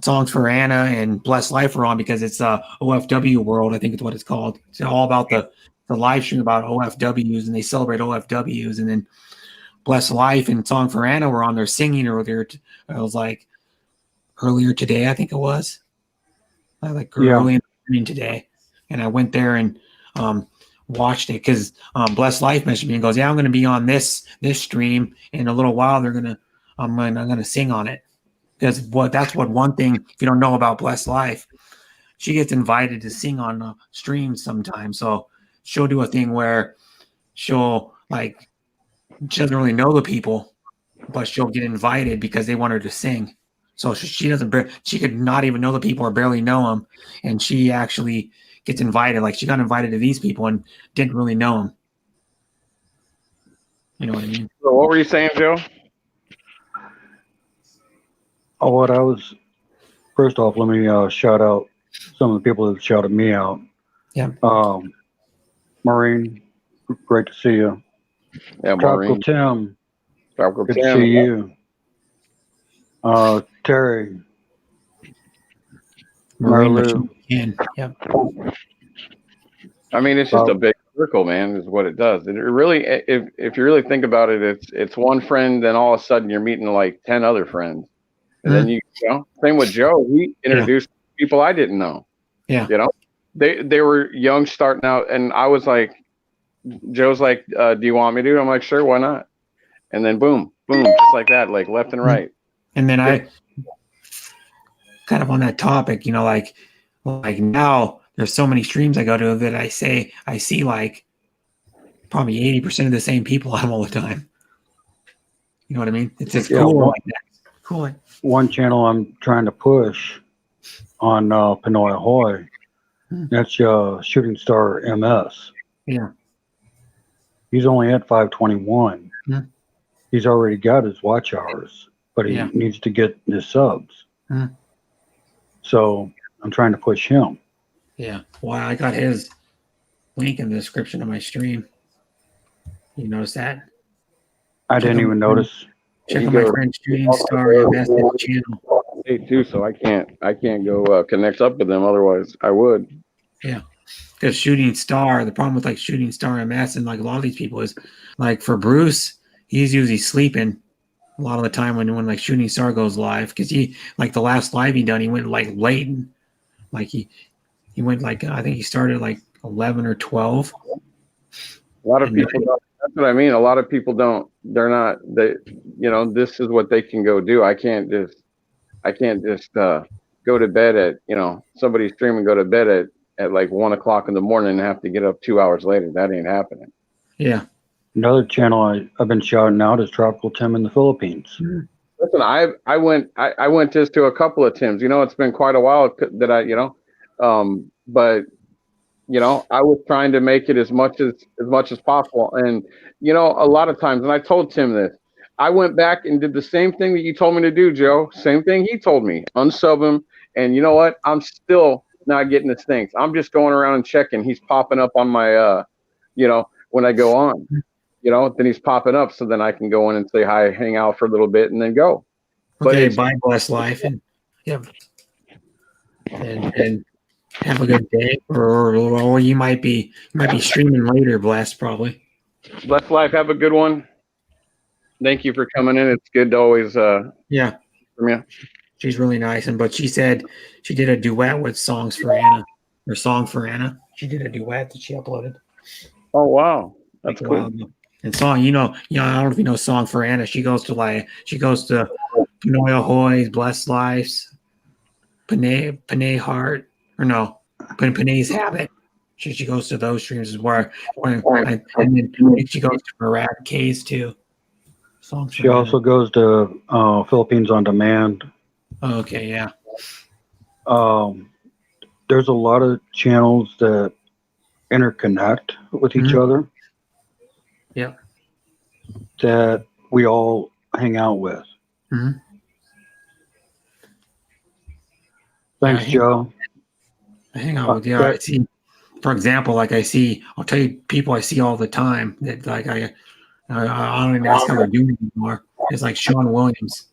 Speaker 1: Songs for Anna and Blessed Life are on because it's OFW World, I think it's what it's called. It's all about the live stream about OFWs, and they celebrate OFWs. And then Blessed Life and Song for Anna were on there singing earlier. It was like earlier today, I think it was. Early in the morning today. And I went there and watched it because Blessed Life messaged me and goes, "Yeah, I'm going to be on this stream in a little while. I'm gonna sing on it." Because that's one thing, if you don't know about Blessed Life, she gets invited to sing on streams sometimes. So she'll do a thing where she doesn't really know the people, but she'll get invited because they want her to sing. So she could not even know the people or barely know them. And she actually gets invited. Like she got invited to these people and didn't really know them. You know what I mean?
Speaker 10: So what were you saying, Joe?
Speaker 14: Oh, what I was, first off, let me shout out some of the people that shouted me out.
Speaker 1: Yeah.
Speaker 14: Maureen, great to see you.
Speaker 10: Yeah,
Speaker 14: Tropical
Speaker 10: Maureen.
Speaker 14: Tim,
Speaker 10: Tropical
Speaker 14: good
Speaker 10: Tim.
Speaker 14: to see you. Terry.
Speaker 1: Maureen. Yeah.
Speaker 10: I mean, it's just a big circle, man, is what it does. It really, if you really think about it, it's one friend, then all of a sudden you're meeting like 10 other friends. And then you know, same with Joe. He introduced people I didn't know.
Speaker 1: Yeah.
Speaker 10: You know, they were young starting out, and I was like, Joe's like, "Do you want me to?" I'm like, "Sure, why not?" And then boom, just like that, like left and right.
Speaker 1: And then I kind of on that topic, you know, like now there's so many streams I go to that I see like probably 80% of the same people on all the time. You know what I mean? It's just cool like that. Cool.
Speaker 14: One channel I'm trying to push on Panoya Hoy, that's Shooting Star MS.
Speaker 1: Yeah.
Speaker 14: He's only at 521. He's already got his watch hours, but he needs to get his subs. So I'm trying to push him.
Speaker 1: Yeah. Well, I got his link in the description of my stream. You notice that?
Speaker 14: I didn't even notice.
Speaker 1: Check out my friend Shooting Star MS channel.
Speaker 10: Hey, too, so I can't go connect up with them. Otherwise, I would.
Speaker 1: Yeah, because Shooting Star, the problem with like Shooting Star MS and like a lot of these people is like for Bruce, he's usually sleeping a lot of the time when like Shooting Star goes live, because he like the last live he done, he went like late, and like he went like I think he started like 11 or 12.
Speaker 10: A lot of people don't. That's what I mean. A lot of people don't. They're not. They, this is what they can go do. I can't just go to bed at somebody's stream and go to bed at like 1 o'clock in the morning and have to get up 2 hours later. That ain't happening.
Speaker 1: Yeah.
Speaker 14: Another channel I've been shouting out is Tropical Tim in the Philippines.
Speaker 10: Listen, I went just to a couple of Tims. It's been quite a while that but I was trying to make it as much as possible. And a lot of times, and I told Tim this, I went back and did the same thing that you told me to do, Joe. Same thing he told me. Unsub him. And you know what? I'm still not getting his things. I'm just going around and checking. He's popping up on my when I go on. Then he's popping up, so then I can go in and say hi, hang out for a little bit, and then go.
Speaker 1: Okay, bye, bless life, and and have a good day, or you might be streaming later, bless probably.
Speaker 10: Bless life, have a good one. Thank you for coming in. It's good to always from you.
Speaker 1: She's really nice, but she said she did a duet with Songs for Anna, or Song for Anna. She did a duet that she uploaded.
Speaker 10: Oh wow, that's cool.
Speaker 1: And Song, I don't know if you know Song for Anna. She goes to Panoya Hoy's, Blessed Lives, Panay Heart, or no, Panay's Habit. She goes to those streams and then she goes to Murad K's too.
Speaker 14: She also goes to Philippines on Demand.
Speaker 1: Okay, yeah.
Speaker 14: There's a lot of channels that interconnect with each other.
Speaker 1: Yeah.
Speaker 14: That we all hang out with. Thanks, Joe.
Speaker 1: I hang out with you. I see, for example, like I'll tell you people I see all the time that like I don't even ask how they're doing anymore. It's like Sean Williams.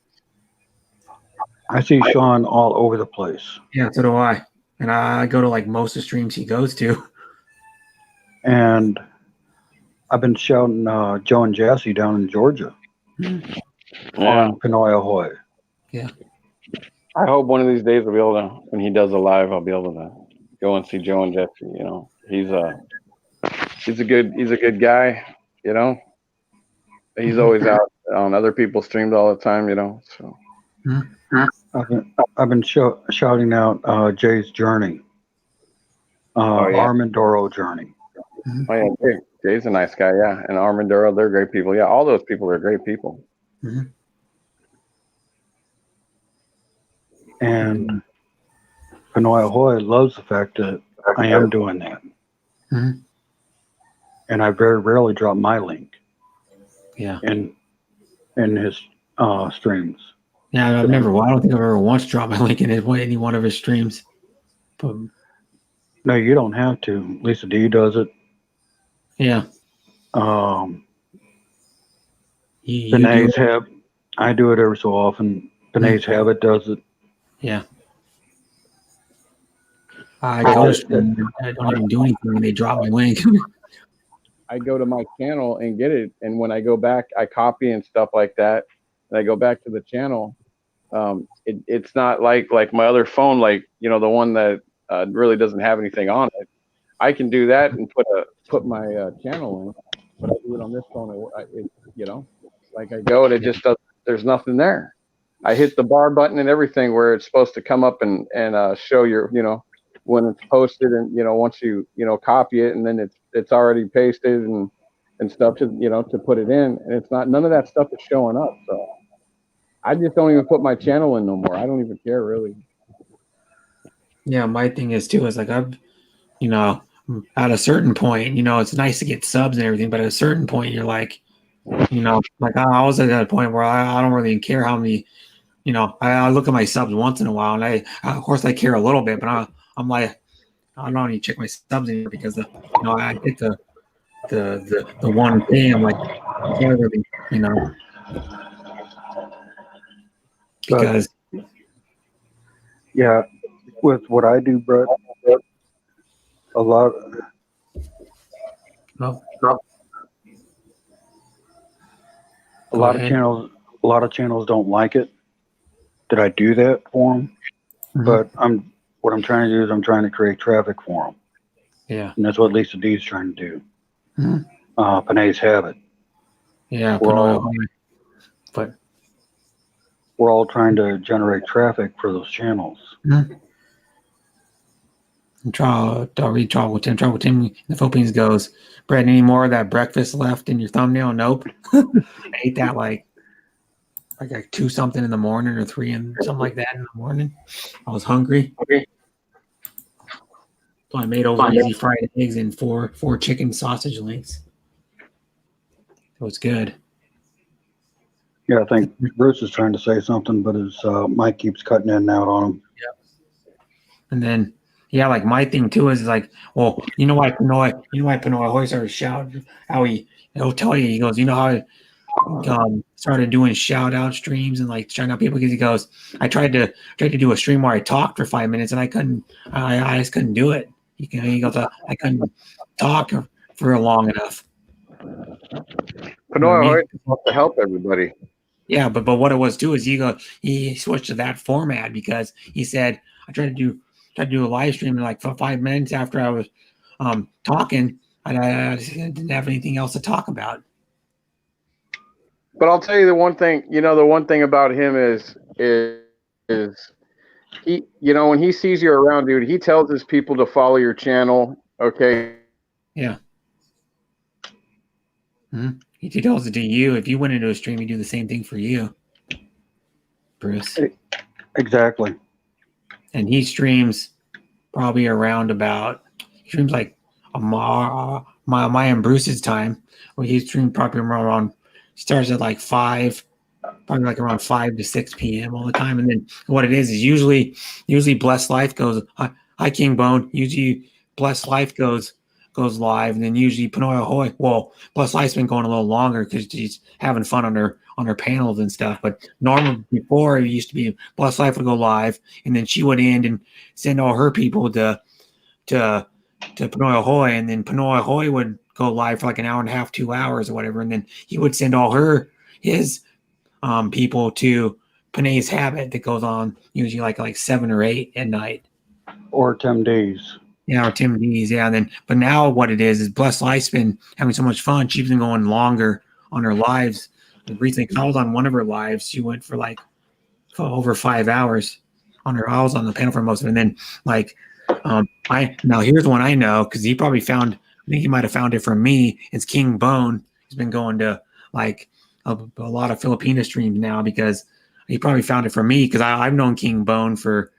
Speaker 14: I see Sean all over the place.
Speaker 1: Yeah, so do I. And I go to like most of the streams he goes to.
Speaker 14: And I've been shouting Joe and Jassy down in Georgia on Panoya Hoy.
Speaker 1: Yeah.
Speaker 10: I hope one of these days I'll be able to, when he does a live, I'll be able to go and see Joe and Jesse. He's a good guy. He's always out on other people's streams all the time. So.
Speaker 14: I've been shouting out Jay's Journey, Armandoro Journey.
Speaker 10: Oh yeah, Jay's a nice guy. Yeah, and Armandoro, they're great people. Yeah, all those people are great people.
Speaker 14: And Panoya Hoy loves the fact that I am doing that. And I very rarely drop my link.
Speaker 1: Yeah.
Speaker 14: In his streams.
Speaker 1: Yeah, I don't think I've ever once dropped my link in any one of his streams. But
Speaker 14: no, you don't have to. Lisa D does it.
Speaker 1: Yeah.
Speaker 14: Panay's Habit. I do it every so often. Panay's Habit does it.
Speaker 1: Yeah. I don't even do anything when they drop my link.
Speaker 10: I go to my channel and get it, and when I go back, I copy and stuff like that. And I go back to the channel. It's not like my other phone, like the one that really doesn't have anything on it. I can do that and put my channel in, but I do it on this phone. Like I go and it just does. There's nothing there. I hit the bar button and everything where it's supposed to come up and show your when it's posted, and once you copy it, and then it's already pasted and stuff to put it in, and it's not, none of that stuff is showing up. So I just don't even put my channel in no more. I don't even care really.
Speaker 1: Yeah, my thing is too, is like I've at a certain point, it's nice to get subs and everything, but at a certain point you're like, You know, like I was at that point where I don't really care how many. You know, I look at my subs once in a while, and of course I care a little bit, but I'm like I don't even check my subs anymore because I get the one thing. I'm like I can't really
Speaker 14: But
Speaker 1: because
Speaker 14: yeah, with what I do, Brett, a lot,
Speaker 1: oh,
Speaker 14: a
Speaker 1: go
Speaker 14: lot of
Speaker 1: ahead.
Speaker 14: channels, a lot of channels don't like it that I do that for them. But what I'm trying to do is I'm trying to create traffic for them,
Speaker 1: Yeah.
Speaker 14: and that's what Lisa D is trying to do.
Speaker 1: Mhm.
Speaker 14: Panay's Habit.
Speaker 1: Yeah, but
Speaker 14: we're all trying to generate traffic for those channels.
Speaker 1: Travel with Tim in the Philippines goes, Brad, any more of that breakfast left in your thumbnail? Nope. I ate that like 2 something in the morning or 3 and something like that in the morning. I was hungry. So I made over easy fried eggs and four chicken sausage links. It was good.
Speaker 14: Yeah, I think Bruce is trying to say something, but his mic keeps cutting in and out on him.
Speaker 1: And then, yeah, like my thing too is like, well, you know why Pinoy always started shouting how he'll tell you, he goes, you know how I started doing shout out streams and like shouting out people because he goes, I tried to do a stream where I talked for 5 minutes and I just couldn't do it. He goes, I couldn't talk for long enough.
Speaker 10: Panoy always wants to help everybody.
Speaker 1: Yeah, but what it was too is he switched to that format because he said I tried to do a live stream in like for 5 minutes after I was talking, and I just didn't have anything else to talk about.
Speaker 10: But I'll tell you the one thing. The one thing about him is he. When he sees you around, dude, he tells his people to follow your channel. Okay.
Speaker 1: Yeah. Mm-hmm. He tells it to you. If you went into a stream, he'd do the same thing for you, Bruce.
Speaker 14: Exactly.
Speaker 1: And he streams probably around he streams like my and Bruce's time, where he streamed probably around starts at like 5, probably like around 5 to 6 p.m. all the time. And then what it is usually Blessed Life goes, hi King Bone. Usually Blessed Life goes live, and then usually Panoy Ahoy. Well, Blessed Life's been going a little longer because she's having fun on her panels and stuff. But normally before it used to be Blessed Life would go live, and then she would end and send all her people to Panoy Ahoy, and then Panoy Ahoy would go live for like an hour and a half, 2 hours or whatever, and then he would send all his people to Panay's Habit that goes on usually like 7 or 8 at night.
Speaker 14: Or Tim D's.
Speaker 1: Yeah, or Tim D's, yeah. And then, but now what it is Blessed Life's been having so much fun. She's been going longer on her lives. Recently, because I was on one of her lives, she went for over 5 hours on her. I was on the panel for most of it. And then, now here's one I know because he probably found. I think he might have found it from me. It's King Bone. He's been going to a lot of Filipino streams now because he probably found it from me because I've known King Bone for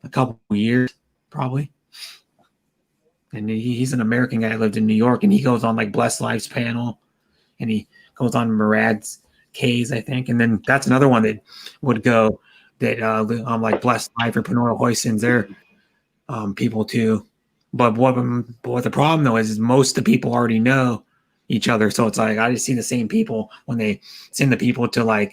Speaker 1: a couple of years probably. And he's an American guy that lived in New York, and he goes on like Blessed Life's panel, and he goes on Murad's K's, I think. And then that's another one that would go that like Blessed Life or Panoy Ahoy sends their people too. But what the problem though is most of the people already know each other, so it's like I just see the same people when they send the people to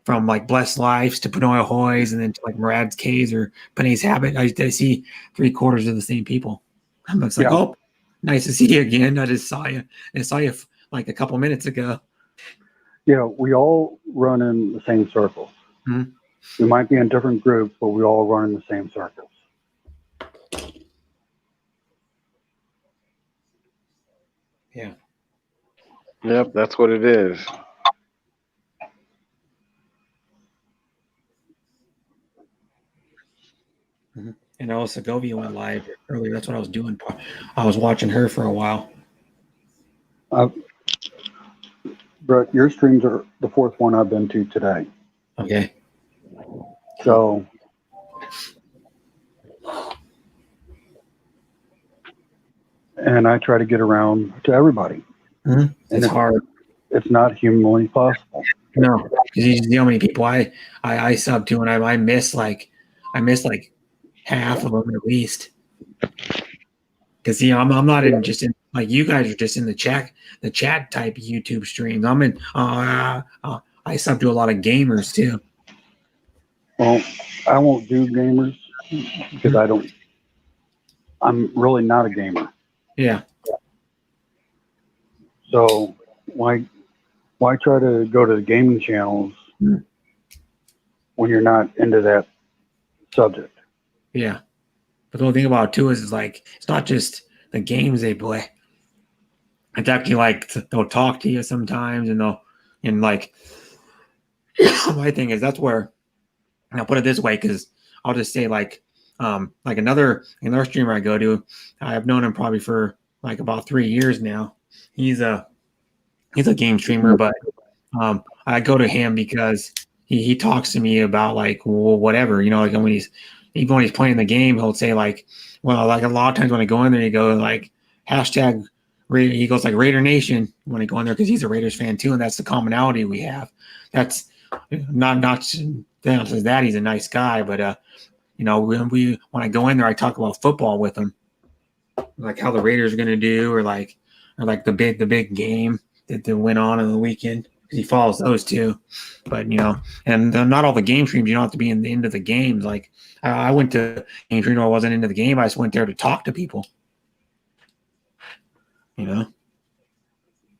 Speaker 1: from Blessed Lives to Panoy Ahoy's and then to like Murad's K's or Panay's Habit. I see 3/4 of the same people. I'm just like, oh, nice to see you again. I just saw you. I saw you like a couple minutes ago.
Speaker 14: Yeah, we all run in the same circles.
Speaker 1: Mm-hmm.
Speaker 14: We might be in different groups, but we all run in the same circles.
Speaker 1: Yeah.
Speaker 10: Yep, that's what it is.
Speaker 1: Mm-hmm. And also Segovia went live earlier. That's what I was doing. I was watching her for a while.
Speaker 14: Brett, your streams are the 4th one I've been to today.
Speaker 1: Okay.
Speaker 14: So and I try to get around to everybody.
Speaker 1: Mm-hmm. It's hard.
Speaker 14: it's not humanly possible.
Speaker 1: No, because you see how many people I sub to, and I miss like half of them at least. Because I'm not in just in like you guys are just in the chat type YouTube streams. I'm in I sub to a lot of gamers too.
Speaker 14: Well, I won't do gamers because I'm really not a gamer.
Speaker 1: Yeah.
Speaker 14: So why try to go to the gaming channels when you're not into that subject?
Speaker 1: Yeah. But the only thing about it too is like it's not just the games they play. It's actually like they'll talk to you sometimes, and like my thing is that's where, and I'll put it this way because I'll just say like another streamer I go to, I've known him probably for like about 3 years now. He's a game streamer, but I go to him because he talks to me about like whatever, like when he's playing the game, he'll say like, well, like a lot of times when I go in there, he goes like hashtag he goes like Raider Nation when I go in there because he's a Raiders fan too, and that's the commonality we have. That's not says that he's a nice guy, but when I go in there, I talk about football with him, like how the Raiders are going to do, or the big game that went on the weekend. He follows those too, but and not all the game streams. You don't have to be into the games. Like I went to game stream, I wasn't into the game. I just went there to talk to people.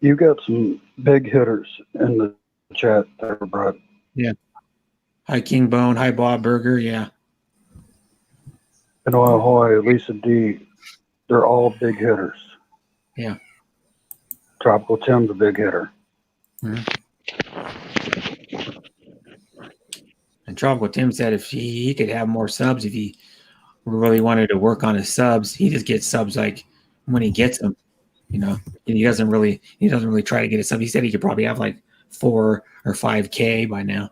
Speaker 14: You got some big hitters in the chat there, Brett.
Speaker 1: Yeah. Hi, King Bone. Hi, Bob Burger. Yeah.
Speaker 14: And Ahoy, Lisa D. They're all big hitters.
Speaker 1: Yeah.
Speaker 14: Tropical Tim's a big hitter.
Speaker 1: Mm-hmm. And Tropical Tim said if he could have more subs, if he really wanted to work on his subs, he just gets subs like when he gets them. He doesn't really try to get a sub. He said he could probably have like 4 or 5K by now.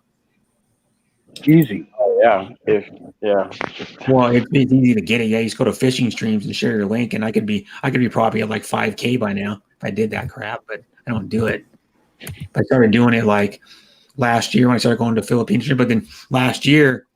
Speaker 14: Easy.
Speaker 10: Oh, yeah.
Speaker 1: Well, it's easy to get it. Yeah, you just go to fishing streams and share your link, and I could be probably at like 5K by now if I did that crap, but I don't do it. I started doing it like last year when I started going to Filipino streams, but then last year,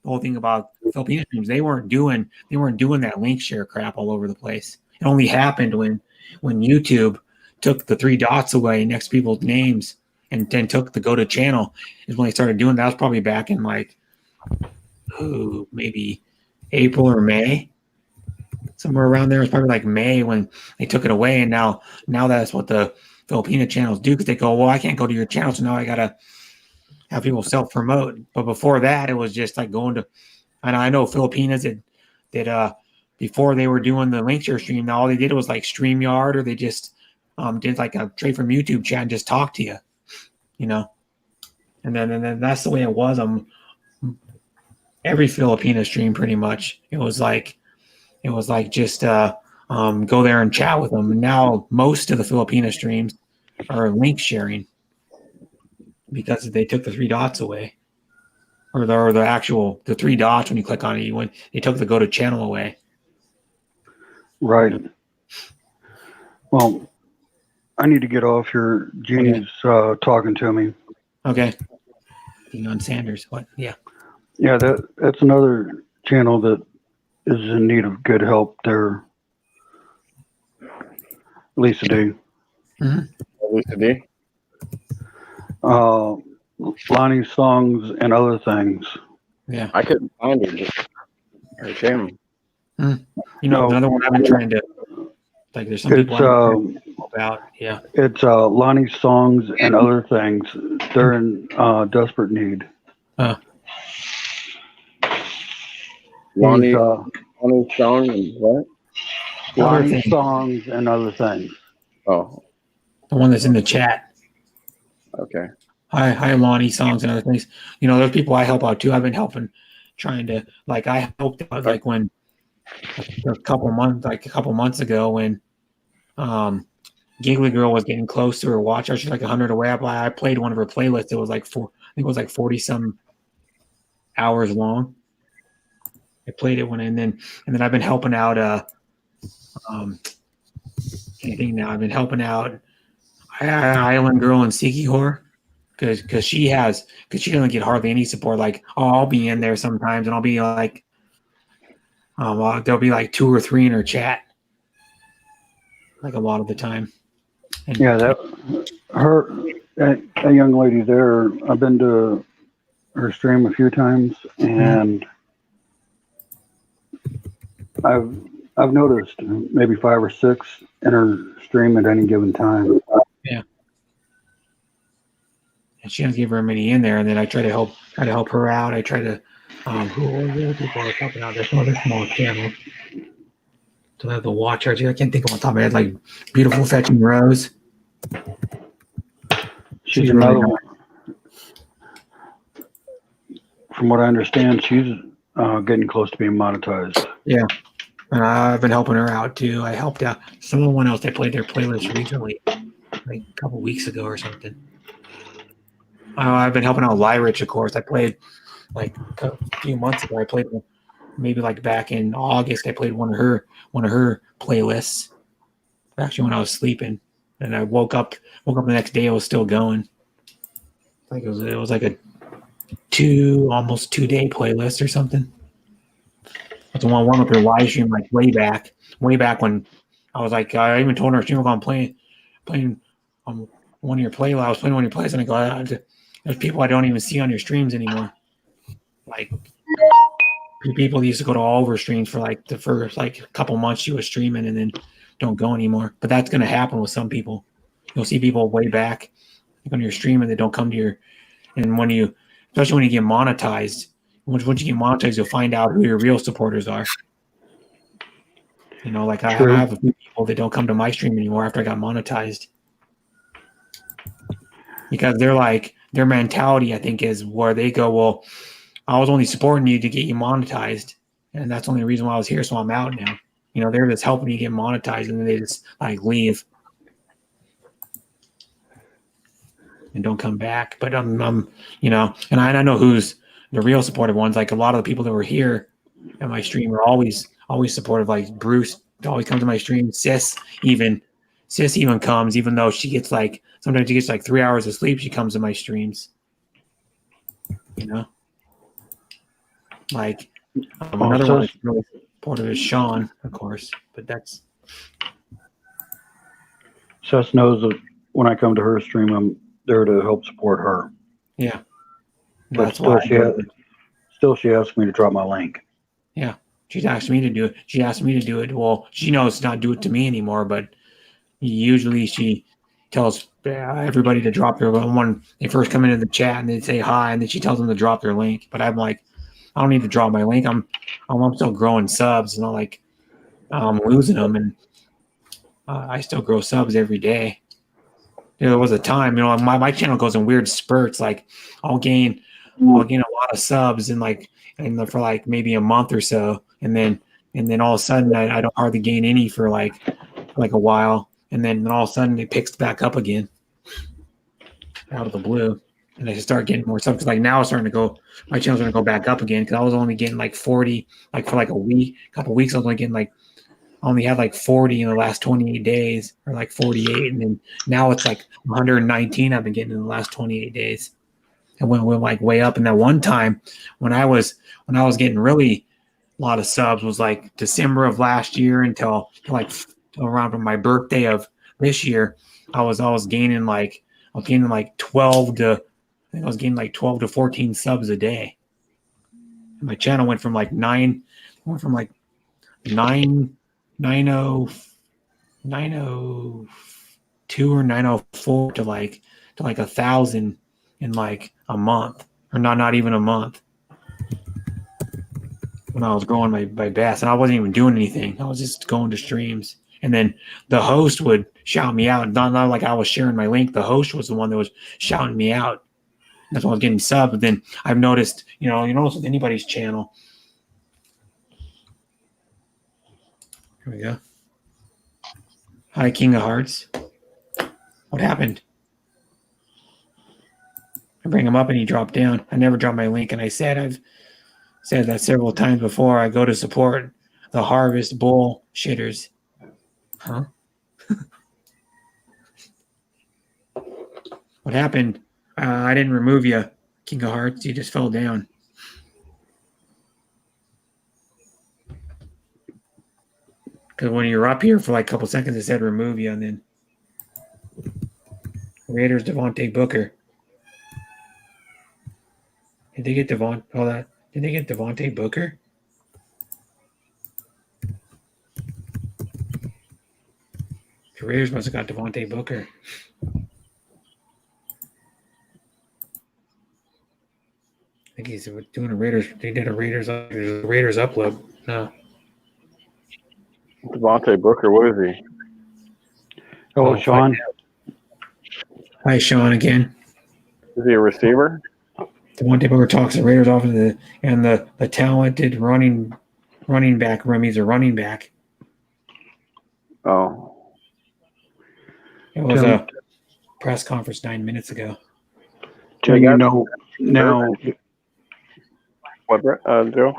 Speaker 1: the whole thing about Filipino streams, they weren't doing that link share crap all over the place. It only happened when YouTube took the 3 dots away next to people's names and then took the go to channel is when they started doing that. Was probably back in like maybe April or May, somewhere around there. It was probably like May when they took it away, and now that's what the Filipino channels do because they go, well, I can't go to your channel, so now I gotta have people self promote. But before that, it was just like going to, and I know Filipinas that before they were doing the link share stream, all they did was like StreamYard, or they just did like a straight from YouTube chat and just talk to you, and then that's the way it was. Every Filipino stream pretty much. It was like just go there and chat with them. And now most of the Filipino streams are link sharing because they took the 3 dots away, or the 3 dots when you click on it. They took the go to channel away.
Speaker 14: Right. Well, I need to get off here. Jeannie's talking to me.
Speaker 1: Okay. On Sanders. What? Yeah.
Speaker 14: Yeah, that's another channel that is in need of good help there. Lisa D.
Speaker 1: Mm-hmm.
Speaker 10: Lisa D.
Speaker 14: Lonnie's songs and other things.
Speaker 1: Yeah.
Speaker 10: I couldn't find her channel.
Speaker 1: Another one I've been trying to, like, there's some people about. Yeah.
Speaker 14: It's Lonnie's songs and other things. They're in desperate need.
Speaker 10: Lonnie's song and what?
Speaker 14: Lonnie's songs and other things.
Speaker 10: Oh.
Speaker 1: The one that's in the chat.
Speaker 10: Okay.
Speaker 1: Hi, Lonnie songs and other things. There's people I help out too. I've been helping, trying to, like, I helped out like when a couple months ago when Giggly Girl was getting close to her watch. She's like 100 away. I played one of her playlists. It was like 40 some hours long. I played it and then I've been helping out. Anything now? I've been helping out. Island Girl and Siki Horror, because she doesn't get hardly any support. Like, I'll be in there sometimes, and I'll be like, there'll be like 2 or 3 in her chat, like a lot of the time. And
Speaker 14: Yeah, that young lady there. I've been to her stream a few times, and I've noticed maybe 5 or 6 in her stream at any given time.
Speaker 1: Yeah. And she doesn't give very many in there, and then I try to help her out. I try to who are the other people I was helping out? There's some other small channels. So I have the watcher. I can't think of on top of my head, like Beautiful Fetching Rose.
Speaker 14: She's another one. From what I understand, she's getting close to being monetized.
Speaker 1: Yeah. And I've been helping her out too. I helped out someone else. I played their playlist recently, like a couple weeks ago or something. I've been helping out Lyrich, of course. I played like a few months ago. I played maybe like back in August. I played one of her playlists. Actually, when I was sleeping, and I woke up the next day. It was still going. Like it was like a almost 2-day playlist or something. That's the one with her live stream, like way back when I was like, I even told her she was going playing one of your playlists. I was playing one of your playlists, and I go, there's people I don't even see on your streams anymore. Like people used to go to all of her streams for like the first like couple months she was streaming, and then don't go anymore. But that's going to happen with some people. You'll see people way back on your stream, and they don't come to your. And especially when you get monetized, once you get monetized, you'll find out who your real supporters are. You know, like I have a few people that don't come to my stream anymore after I got monetized, because they're like, their mentality, I think, is where they go, well, I was only supporting you to get you monetized, and that's the only reason why I was here, so I'm out now. You know, they're just helping you get monetized, and then they just like leave and don't come back. But you know, and I know who's the real supportive ones. Like a lot of the people that were here at my stream are always supportive. Like Bruce always comes to my stream. Sis even comes, even though she gets like, sometimes she gets like 3 hours of sleep. She comes to my streams. You know, like another one that's really supportive is Sean, of course. But that's
Speaker 14: Seth knows that when I come to her stream, I'm there to help support her.
Speaker 1: Yeah.
Speaker 14: But still she asks me to drop my link.
Speaker 1: Yeah. She's asked me to do it. She asked me to do it. Well, she knows not do it to me anymore, but usually she tells everybody to drop their link when they first come into the chat, and they say hi, and then she tells them to drop their link. But I'm like, I don't need to drop my link. I'm still growing subs, and I'm losing them, and I still grow subs every day. There was a time, you know, my channel goes in weird spurts. Like I'll gain a lot of subs for like maybe a month or so, and then all of a sudden I don't hardly gain any for like a while, and then all of a sudden it picks back up again out of the blue, and I just start getting more subs. Like now it's starting to go, my channel's going to go back up again, because I was only getting like 40, like for like a couple weeks I was only getting like, I only had like 40 in the last 28 days, or like 48, and then now it's like 119 I've been getting in the last 28 days. And went like way up. And that one time when I was getting really a lot of subs was like December of last year until around my birthday of this year. I was gaining like 12 to 14 subs a day. And my channel went from like 902 or 904 to like 1,000 in like a month, or not even a month, when I was growing my bass, and I wasn't even doing anything. I was just going to streams, and then the host would shout me out. Not like I was sharing my link. The host was the one that was shouting me out. That's why I was getting subs. But then I've noticed, you notice with anybody's channel. Here we go. Hi, King of Hearts. What happened? I bring him up and he dropped down. I never dropped my link, and I've said that several times before. I go to support the Harvest Bull shitters. Huh? What happened? I didn't remove you, King of Hearts. You just fell down. Because when you were up here for like a couple seconds, it said remove you, and then Raiders Devontae Booker. Did they get Did they get Devontae Booker? The Raiders must have got Devontae Booker. I think he's doing a Raiders. They did a Raiders upload. No.
Speaker 10: Devontae Booker, what is he?
Speaker 14: Hello, Sean.
Speaker 1: Hi, Sean again.
Speaker 10: Is he a receiver?
Speaker 1: Devontae Booker talks the Raiders off and the talented running back. Remy's a running back.
Speaker 10: Oh.
Speaker 1: It was a press conference 9 minutes ago.
Speaker 14: Tim, you know now.
Speaker 10: What, Joe?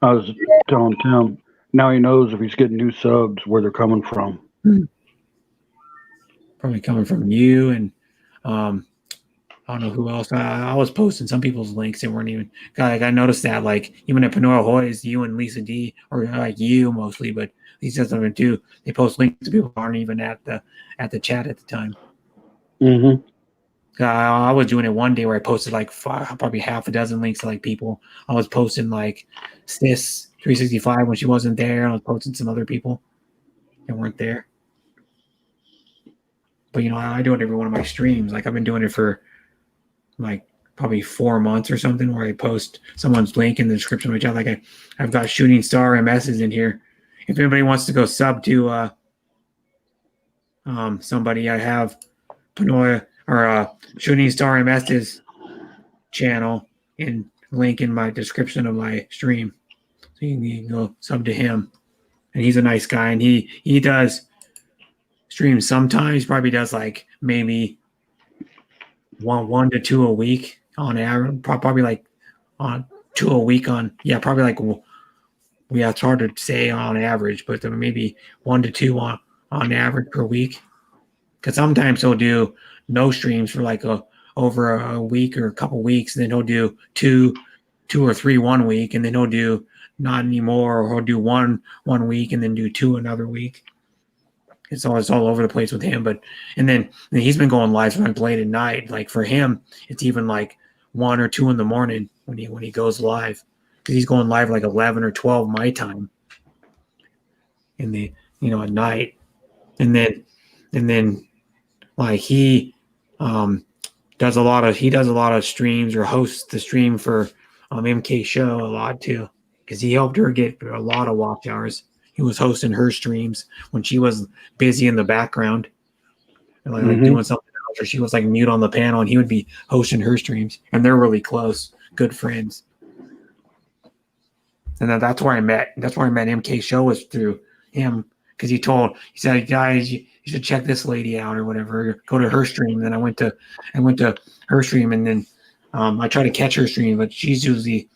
Speaker 14: I was telling Tim. Now he knows if he's getting new subs where they're coming from.
Speaker 1: Probably coming from you and I don't know who else. I was posting some people's links that weren't even. I noticed that like even at Panora Hoy's, you and Lisa D, or like you mostly, but these doesn't do. They post links to people who aren't even at the chat at the time.
Speaker 14: Mm-hmm.
Speaker 1: I was doing it one day where I posted like probably half a dozen links to like people. I was posting like Sis 365 when she wasn't there. I was posting some other people that weren't there. But I do it every one of my streams. Like I've been doing it for like probably 4 months or something, where I post someone's link in the description of my chat. Like I've got Shooting Star MS's in here. If anybody wants to go sub to somebody, I have Panoia or Shooting Star MS's channel in link in my description of my stream. So you can go sub to him. And he's a nice guy, and he does streams sometimes. Probably does like maybe one to two a week on average. Probably like on 2 a week on probably like it's hard to say on average, but maybe 1 to 2 on average per week. Because sometimes he'll do no streams for like over a week or a couple weeks, and then he'll do two or three 1 week, and then he'll do not anymore, or he'll do one week and then do 2 another week. It's all over the place with him. But and then he's been going live like late at night. Like for him, it's even like 1 or 2 in the morning when he goes live, because he's going live like 11 or 12 my time in the at night. And then like he does a lot of streams, or hosts the stream for MK Show a lot too, because he helped her get a lot of watch hours. He was hosting her streams when she was busy in the background, like doing something else, or she was like mute on the panel, and he would be hosting her streams. And they're really close, good friends. And that's where I met MK Show, was through him, because he said, guys, you should check this lady out or whatever. Go to her stream. And then I went to her stream, and then I try to catch her stream, but she's usually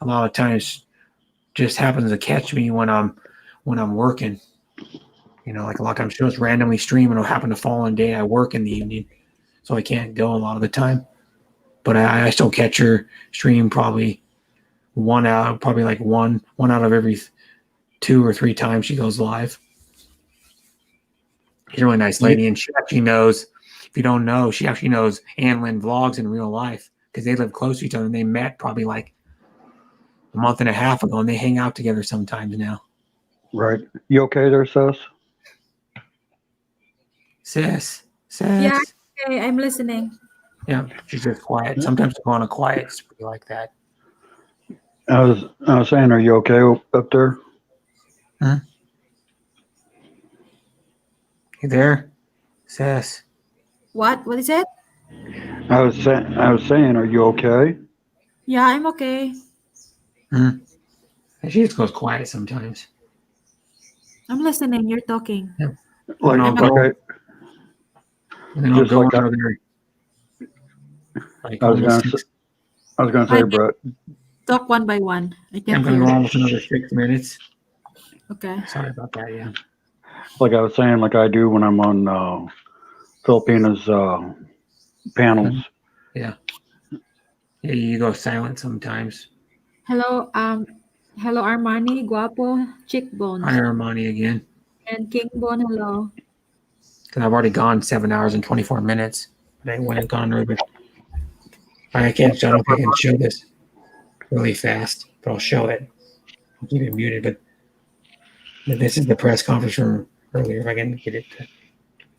Speaker 1: a lot of times just happens to catch me when I'm working. Like a lot of times she'll just randomly stream, and it'll happen to fall on a day I work in the evening, so I can't go a lot of the time. But I still catch her stream probably one out of every 2 or 3 times she goes live. She's a really nice lady, and she actually knows. If you don't know, she actually knows Ann Lynn Vlogs in real life, because they live close to each other, and they met probably like a month and a half ago, and they hang out together sometimes now.
Speaker 14: Right. You okay there, Sis?
Speaker 1: Sis.
Speaker 13: Yeah, okay, I'm listening.
Speaker 1: Yeah, she's just quiet. Sometimes to go on a quiet spree like that.
Speaker 14: I was saying, are you okay up there?
Speaker 1: Huh? You there, Sis?
Speaker 13: What is it?
Speaker 14: I was saying, are you okay?
Speaker 13: Yeah, I'm okay.
Speaker 1: And she just goes quiet sometimes.
Speaker 13: I'm listening. You're talking.
Speaker 1: Yeah.
Speaker 14: Like, okay.
Speaker 1: And then I'll
Speaker 14: Just
Speaker 1: go
Speaker 14: like
Speaker 1: another. Like
Speaker 14: I was gonna say, Brett.
Speaker 13: Talk one by one. I can't
Speaker 1: I'm gonna
Speaker 13: hear.
Speaker 1: go almost another 6 minutes.
Speaker 13: Okay.
Speaker 1: Sorry about that. Yeah.
Speaker 14: Like I was saying, like I do when I'm on Filipinas panels.
Speaker 1: Yeah. Yeah, you go silent sometimes.
Speaker 13: Hello, Armani, Guapo, Cheekbones,
Speaker 1: Hi, Armani again.
Speaker 13: and King Bon. Hello.
Speaker 1: Because I've already gone 7 hours and 24 minutes. But I went and gone over. I don't know if I can show this really fast, but I'll show it. I'll keep it muted, but this is the press conference from earlier. If I can get it to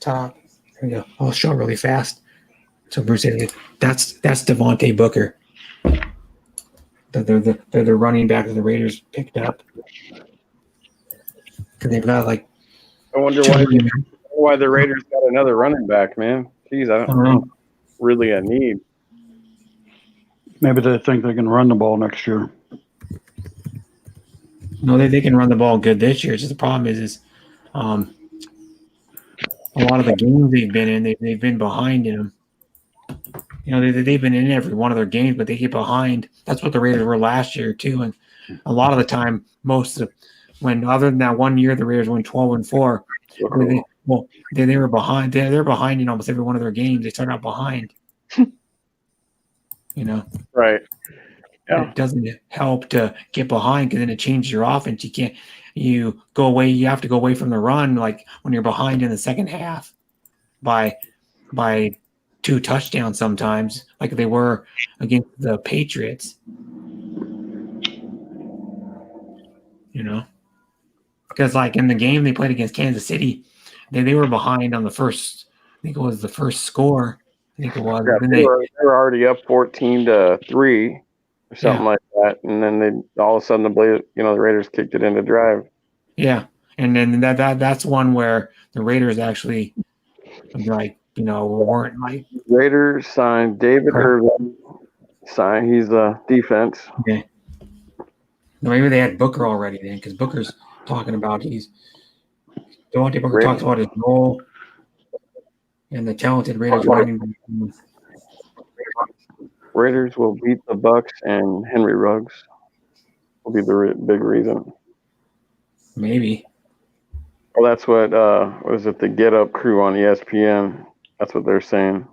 Speaker 1: top. There we go. I'll show it really fast. So Bruce said, that's Devontae Booker. They're the running back that the Raiders picked up. Because they've got like.
Speaker 10: I wonder why the Raiders got another running back, man. Jeez, I don't know. Really a need.
Speaker 14: Maybe they think they can run the ball next year.
Speaker 1: No, they can run the ball good this year. It's just the problem is a lot of the games they've been in, they've been behind in them. You know, they've been in every one of their games, but they get behind. That's what the Raiders were last year too. And a lot of the time, other than that one year, the Raiders went 12-4. They were behind. They're behind in almost every one of their games. They start out behind. You know,
Speaker 10: right?
Speaker 1: Yeah. It doesn't help to get behind because then it changes your offense. You go away. You have to go away from the run, like when you're behind in the second half by 2 touchdowns sometimes, like they were against the Patriots. You know, because like in the game they played against Kansas City, they were behind on the first. I think it was the first score. I think it was.
Speaker 10: Yeah, they were already up 14-3 or something like that, and then all of a sudden the Raiders kicked it into drive.
Speaker 1: Yeah, and then that's one where the Raiders actually weren't like.
Speaker 10: Raiders signed David Irving. He's a defense.
Speaker 1: Okay. Maybe they had Booker already then, because Booker's talking about Devontae Booker talks about his role and the talented Raiders running back.
Speaker 10: Raiders will beat the Bucks, and Henry Ruggs will be the big reason.
Speaker 1: Maybe.
Speaker 10: Well, that's what was it? The Get Up crew on ESPN. That's what they're saying.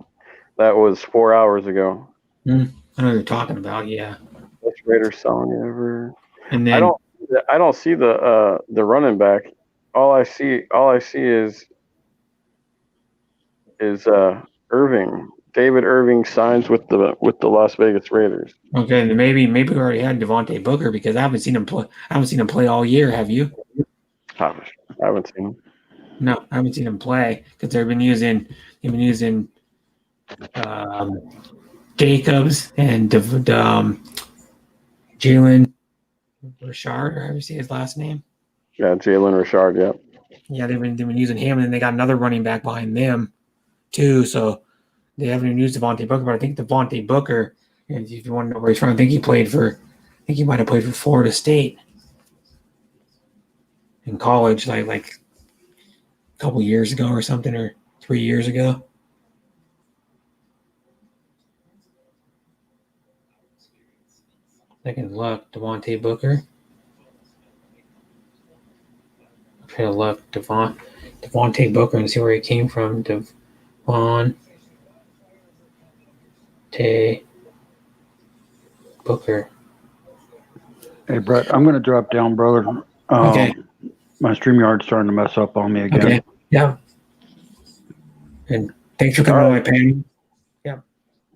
Speaker 10: That was 4 hours ago.
Speaker 1: I know what you're talking about. Yeah.
Speaker 10: Best Raiders song ever.
Speaker 1: And then
Speaker 10: I don't see the running back. All I see is Irving. David Irving signs with the Las Vegas Raiders.
Speaker 1: Okay, then maybe we already had Devontae Booker because I haven't seen him play all year. Have you?
Speaker 10: I haven't seen him.
Speaker 1: No, I haven't seen him play because they've been using Jacobs and Jalen Richard, or how do you say his last name?
Speaker 10: Yeah, Jalen Richard. Yeah.
Speaker 1: Yeah, they've been using him, and then they got another running back behind them too. So they haven't even used Devontae Booker, but I think Devontae Booker, if you want to know where he's from, I think he might have played for Florida State in college, like a couple years ago or something, or 3 years ago. I can look Devontae Booker. I'm trying to look Devontae Booker and see where he came from. Devontae Booker.
Speaker 14: Hey, Brett, I'm going to drop down, brother.
Speaker 1: Okay.
Speaker 14: My StreamYard's starting to mess up on me again.
Speaker 1: Okay. Yeah. And thanks for coming on my panel. Yeah.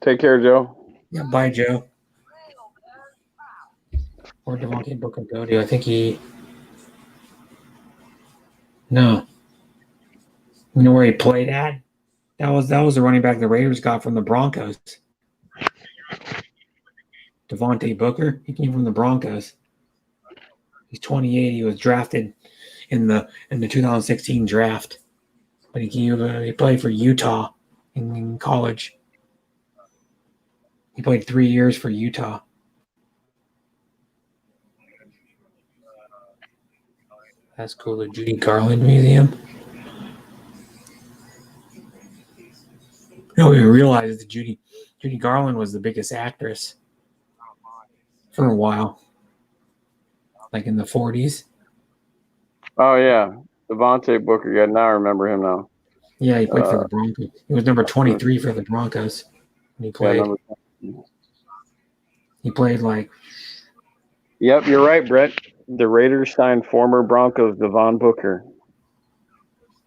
Speaker 10: Take care, Joe.
Speaker 1: Yeah. Bye, Joe. Where Devontae Booker go to? I think no. You know where he played at? That was the running back the Raiders got from the Broncos. Devontae Booker. He came from the Broncos. He's 28. He was drafted in the 2016 draft, but he played for Utah in college. He played 3 years for Utah. That's cool. The Judy Garland Museum. No, we realized that Judy Garland was the biggest actress for a while, like in the 40s.
Speaker 10: Oh yeah, Devontae Booker. Yeah, now I remember him now.
Speaker 1: Yeah, he played for the Broncos. He was number 23 for the Broncos when he played. He played like.
Speaker 10: Yep, you're right, Brett. The Raiders signed former Broncos Devon Booker.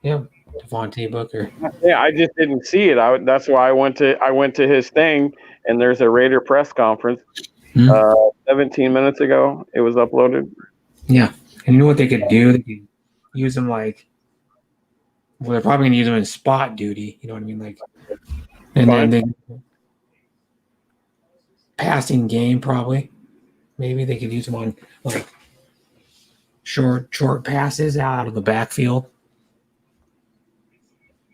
Speaker 1: Yeah, Devontae Booker.
Speaker 10: Yeah, I just didn't see it. That's why I went to his thing, and there's a Raider press conference. 17 minutes ago, it was uploaded.
Speaker 1: Yeah, and you know what they could do? They could use him like. Well, they're probably gonna use him in spot duty. You know what I mean? Like, and then they passing game probably. Maybe they could use him on like short passes out of the backfield.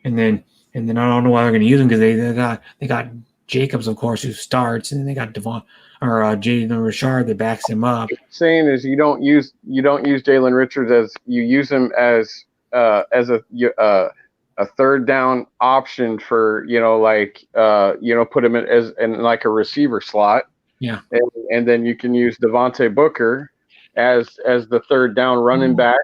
Speaker 1: And then I don't know why they're going to use him because they got Jacobs, of course, who starts, and then they got Jalen Richard that backs him up.
Speaker 10: What I'm saying is you don't use Jalen Richards as you use him as a third down option for put him in like a receiver slot.
Speaker 1: Yeah,
Speaker 10: and then you can use Devontae Booker as the third down running back.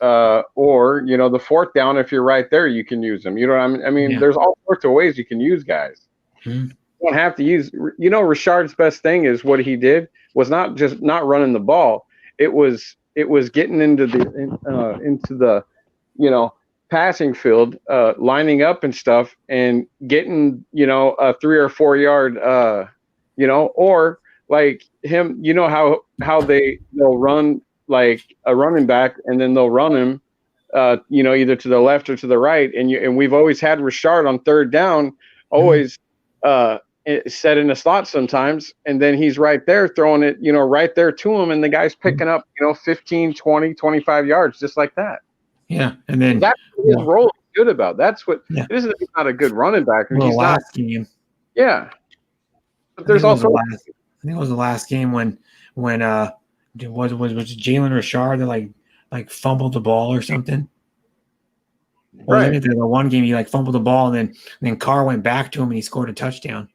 Speaker 10: Or the fourth down, if you're right there, you can use them. You know what I mean? There's all sorts of ways you can use guys.
Speaker 1: Mm-hmm.
Speaker 10: You don't have to use. Richard's best thing is what he did was not just not running the ball. It was getting into the passing field, lining up and stuff, and getting a 3 or 4 yard or like him. How they'll run like a running back, and then they'll run him, either to the left or to the right. And we've always had Richard on third down, always set in a slot sometimes, and then he's right there throwing it, right there to him, and the guy's picking up, 15, 20, 25 yards just like that.
Speaker 1: Yeah, and then
Speaker 10: that's what his role is good about. That's what it isn't. He's not a good running back. He's not.
Speaker 1: Game.
Speaker 10: Yeah, but there's also.
Speaker 1: I think it was the last game when was Jalen Richard that like fumbled the ball or something?
Speaker 10: Right.
Speaker 1: Wasn't it the one game he like fumbled the ball and then Carr went back to him and he scored a touchdown?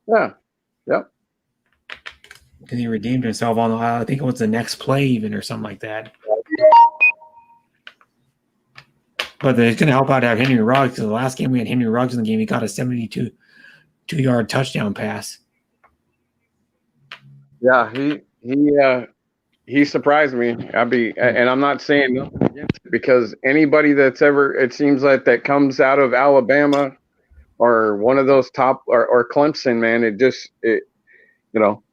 Speaker 10: Yeah. Yep.
Speaker 1: Because he redeemed himself on I think it was the next play even or something like that. But it's going to help out to have Henry Ruggs because the last game we had Henry Ruggs in the game, he got a 72-yard touchdown pass.
Speaker 10: Yeah, he surprised me. And I'm not saying nothing against it because anybody that's ever, it seems like that comes out of Alabama or one of those top or Clemson, man,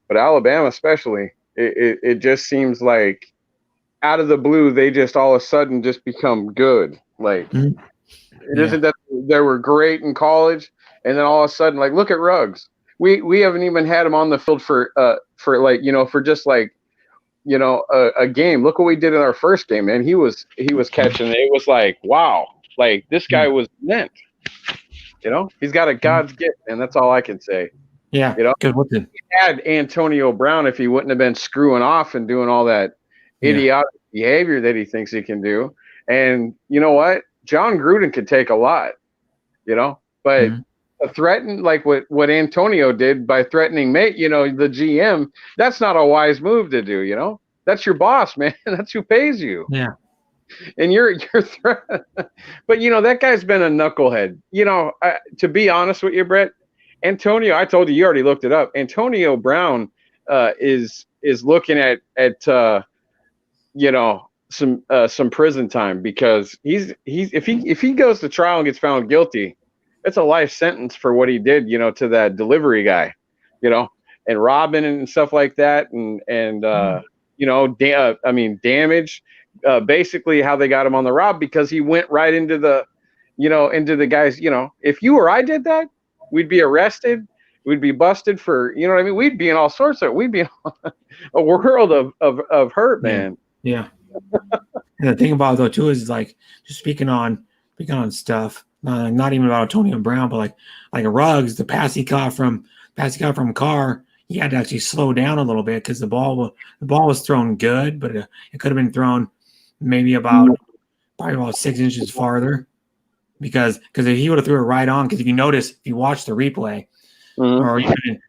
Speaker 10: but Alabama especially, it just seems like out of the blue, they just all of a sudden just become good. Like it isn't that they were great in college, and then all of a sudden, like look at Ruggs. We haven't even had him on the field for just like a game. Look what we did in our first game, man. He was catching. It was like wow, like this guy was meant. He's got a God's gift, and that's all I can say.
Speaker 1: Yeah, good with him.
Speaker 10: He had Antonio Brown if he wouldn't have been screwing off and doing all that idiotic behavior that he thinks he can do. And you know what? John Gruden could take a lot, but a threaten like what Antonio did by threatening the GM, that's not a wise move to do, That's your boss, man. That's who pays you.
Speaker 1: Yeah.
Speaker 10: And you're but that guy's been a knucklehead. To be honest with you, Brett, Antonio, I told you, you already looked it up. Antonio Brown is looking at some prison time because he's if he goes to trial and gets found guilty, it's a life sentence for what he did, to that delivery guy, and robbing and stuff like that, and damage. Basically, how they got him on the rob because he went right into the guys. If you or I did that, we'd be arrested. We'd be busted for, we'd be in all sorts of. We'd be in a world of hurt, man.
Speaker 1: Yeah. And the thing about it though too is like just speaking on stuff, not even about Antonio Brown, but like Ruggs, the pass he caught from Carr, he had to actually slow down a little bit because the ball was thrown good, but it could have been thrown maybe probably about 6 inches farther because if he would have threw it right on, because if you notice, if you watch the replay, or even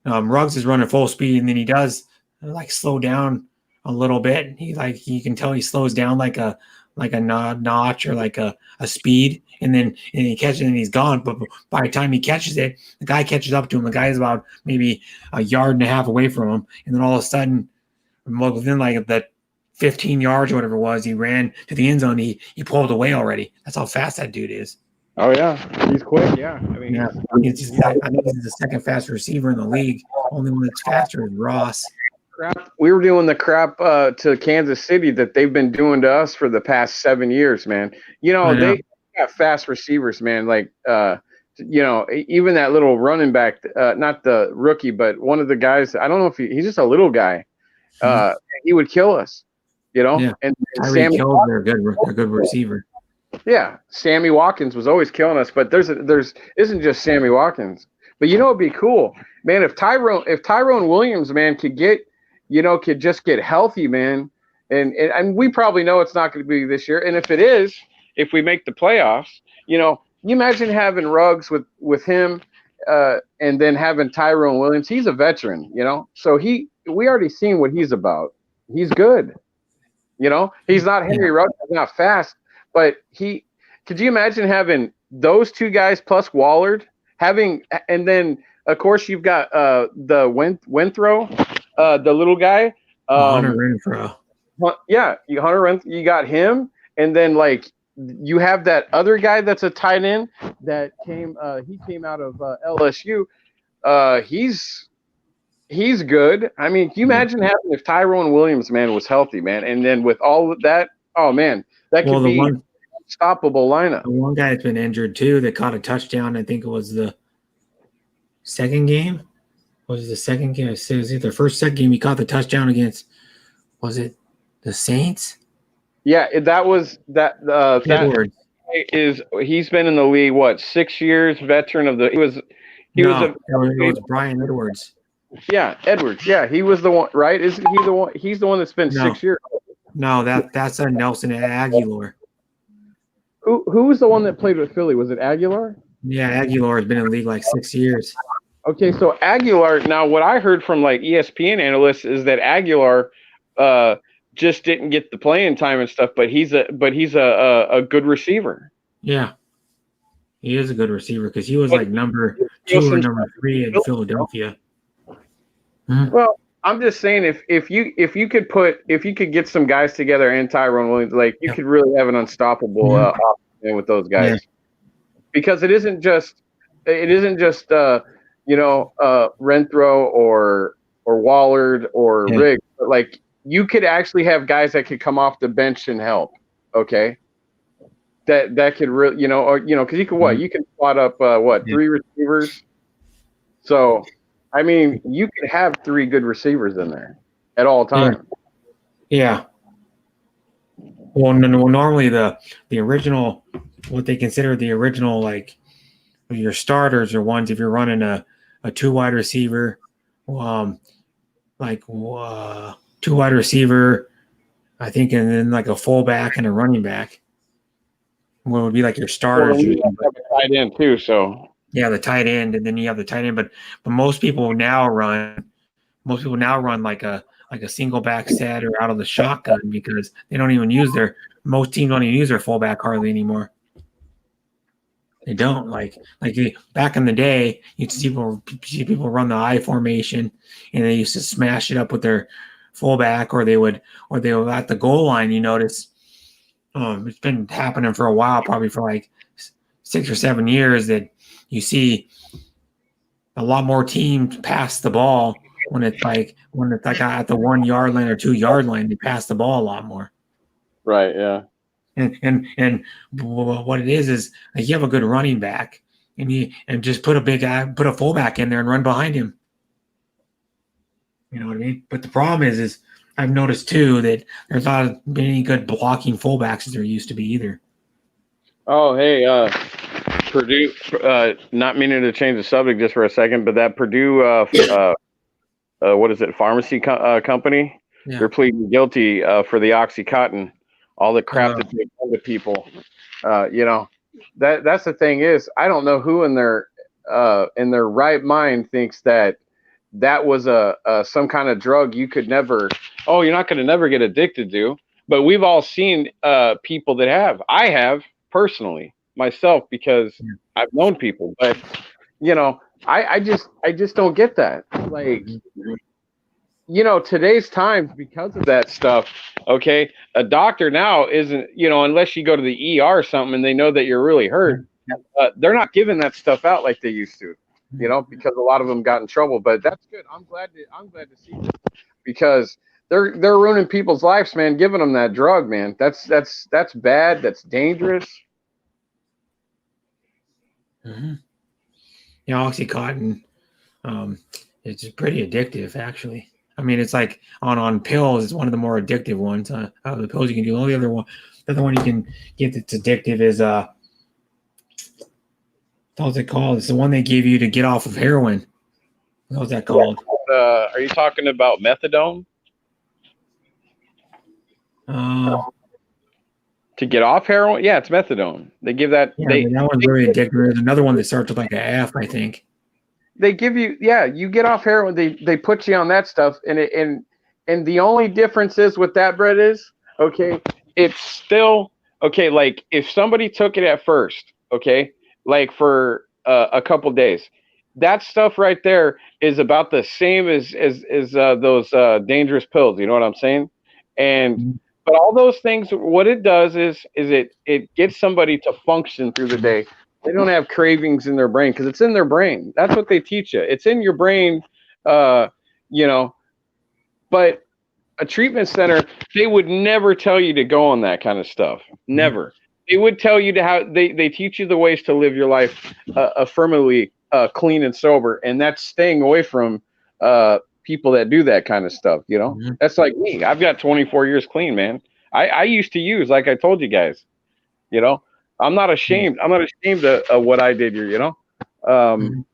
Speaker 1: Ruggs is running full speed and then he does like slow down a little bit. You can tell he slows down like a notch or like a speed, and he catches it and he's gone. But by the time he catches it, the guy catches up to him. The guy is about maybe a yard and a half away from him, and then all of a sudden, within like the 15 yards or whatever it was, he ran to the end zone. He pulled away already. That's how fast that dude is.
Speaker 10: Oh yeah, he's quick. Yeah, I mean,
Speaker 1: yeah, I think he's the second fastest receiver in the league. Only one that's faster is Ross.
Speaker 10: We were doing the crap to Kansas City that they've been doing to us for the past 7 years, man. You know, they got fast receivers, man. Like, you know, even that little running back, not the rookie, but one of the guys. I don't know if he's just a little guy. He would kill us, you know.
Speaker 1: Yeah.
Speaker 10: And
Speaker 1: Sammy Kills are a good receiver.
Speaker 10: Yeah, Sammy Watkins was always killing us, but there's isn't just Sammy Watkins. But you know, it'd be cool, man, if Tyrone Williams, man, could just get healthy, man, and we probably know it's not going to be this year. And if it is, if we make the playoffs, you know, you imagine having Ruggs with him, and then having Tyrone Williams. He's a veteran, you know, so we already seen what he's about. He's good, you know. He's not Henry Ruggs, he's not fast. But could you imagine having those two guys plus Wallard, and then of course you've got the Winthrow, the little guy,
Speaker 1: Hunter Renfrow.
Speaker 10: Yeah, you got him, and then like you have that other guy that's a tight end that came out of LSU. He's good. I mean, can you imagine having if Tyrone Williams, man, was healthy, man, and then with all of that, oh man. That could be an unstoppable lineup.
Speaker 1: The one guy that's been injured too that caught a touchdown. I think it was the second game. Was it the second game? It was either second game. He caught the touchdown against. Was it the Saints?
Speaker 10: Yeah, that was that.
Speaker 1: Edwards.
Speaker 10: He's been in the league 6 years? Veteran of the. It was
Speaker 1: Brian Edwards.
Speaker 10: Yeah, Edwards. Yeah, he was the one, right? Isn't he the one? He's the one that's been 6 years.
Speaker 1: No, that's a Nelson Aguilar.
Speaker 10: Who was the one that played with Philly? Was it Aguilar?
Speaker 1: Yeah, Aguilar has been in the league like 6 years.
Speaker 10: Okay, so Aguilar. Now, what I heard from like ESPN analysts is that Aguilar just didn't get the playing time and stuff, but he's a good receiver.
Speaker 1: Yeah, he is a good receiver because he was like number 2 or number 3 in Philadelphia.
Speaker 10: Well, I'm just saying if you could get some guys together and Tyrone Williams, like you could really have an unstoppable offense with those guys, because it isn't just Renthrow or Wallard or Riggs, but like you could actually have guys that could come off the bench and help. Okay, that could really because you could you can spot up 3 receivers, so. I mean, you could have 3 good receivers in there at all times.
Speaker 1: Yeah. Well, normally the original, what they consider the original, like your starters are ones if you're running a 2 wide receiver, 2 wide receiver, I think, and then like a fullback and a running back. What would be like your starters?
Speaker 10: Well, you have a tight end too, so.
Speaker 1: Yeah, the tight end, and then you have the tight end. But most people now run like a single back set or out of the shotgun because they don't even use most teams don't even use their fullback hardly anymore. They don't like back in the day. You'd see people run the I formation, and they used to smash it up with their fullback, or they would at the goal line. You notice it's been happening for a while, probably for like 6 or 7 years that. You see a lot more teams pass the ball when it's like at the 1 yard line or 2 yard line, they pass the ball a lot more.
Speaker 10: Right. Yeah.
Speaker 1: And what it is like you have a good running back and just put a fullback in there and run behind him. You know what I mean? But the problem is I've noticed too that there's not been any good blocking fullbacks as there used to be either.
Speaker 10: Oh, hey, Purdue, not meaning to change the subject just for a second, but that Purdue, what is it, pharmacy company? Yeah. They're pleading guilty for the Oxycontin, all the crap that they've done to people. That's the thing is, I don't know who in their right mind thinks that was some kind of drug you could never, you're not going to never get addicted to. but we've all seen people that have. I have personally myself because I've known people, but you know, I just don't get that. Like, you know, today's times because of that stuff. Okay, a doctor now isn't, you know, unless you go to the ER or something and they know that you're really hurt, they're not giving that stuff out like they used to. You know, because a lot of them got in trouble. But that's good. I'm glad to see this because they're ruining people's lives, man. Giving them that drug, man. That's bad. That's dangerous.
Speaker 1: Mm-hmm. You know, Oxycontin, it's pretty addictive, actually. I mean, it's like on pills. It's one of the more addictive ones. The pills you can do. The only other one, the other one you can get that's addictive is what's it called? It's the one they give you to get off of heroin. What's that called?
Speaker 10: Are you talking about methadone? To get off heroin? Yeah, it's methadone. They give that.
Speaker 1: Yeah, that one's really addictive. There's another one that starts with like an F, I think.
Speaker 10: They give you, yeah, you get off heroin. They put you on that stuff, and the only difference is with that, Brett, is okay. It's still okay. Like if somebody took it at first, okay, like for a couple days, that stuff right there is about the same as those dangerous pills. You know what I'm saying? And but all those things, what it does is it gets somebody to function through the day. They don't have cravings in their brain because it's in their brain. That's what they teach you. It's in your brain, you know. But a treatment center, they would never tell you to go on that kind of stuff. Never. They would tell you to how they teach you the ways to live your life affirmatively, clean and sober, and that's staying away from people that do that kind of stuff. You know, that's like me. I've got 24 years clean, man. I used to use, like I told you guys, you know. I'm not ashamed. I'm not ashamed of what I did here, you know. I'm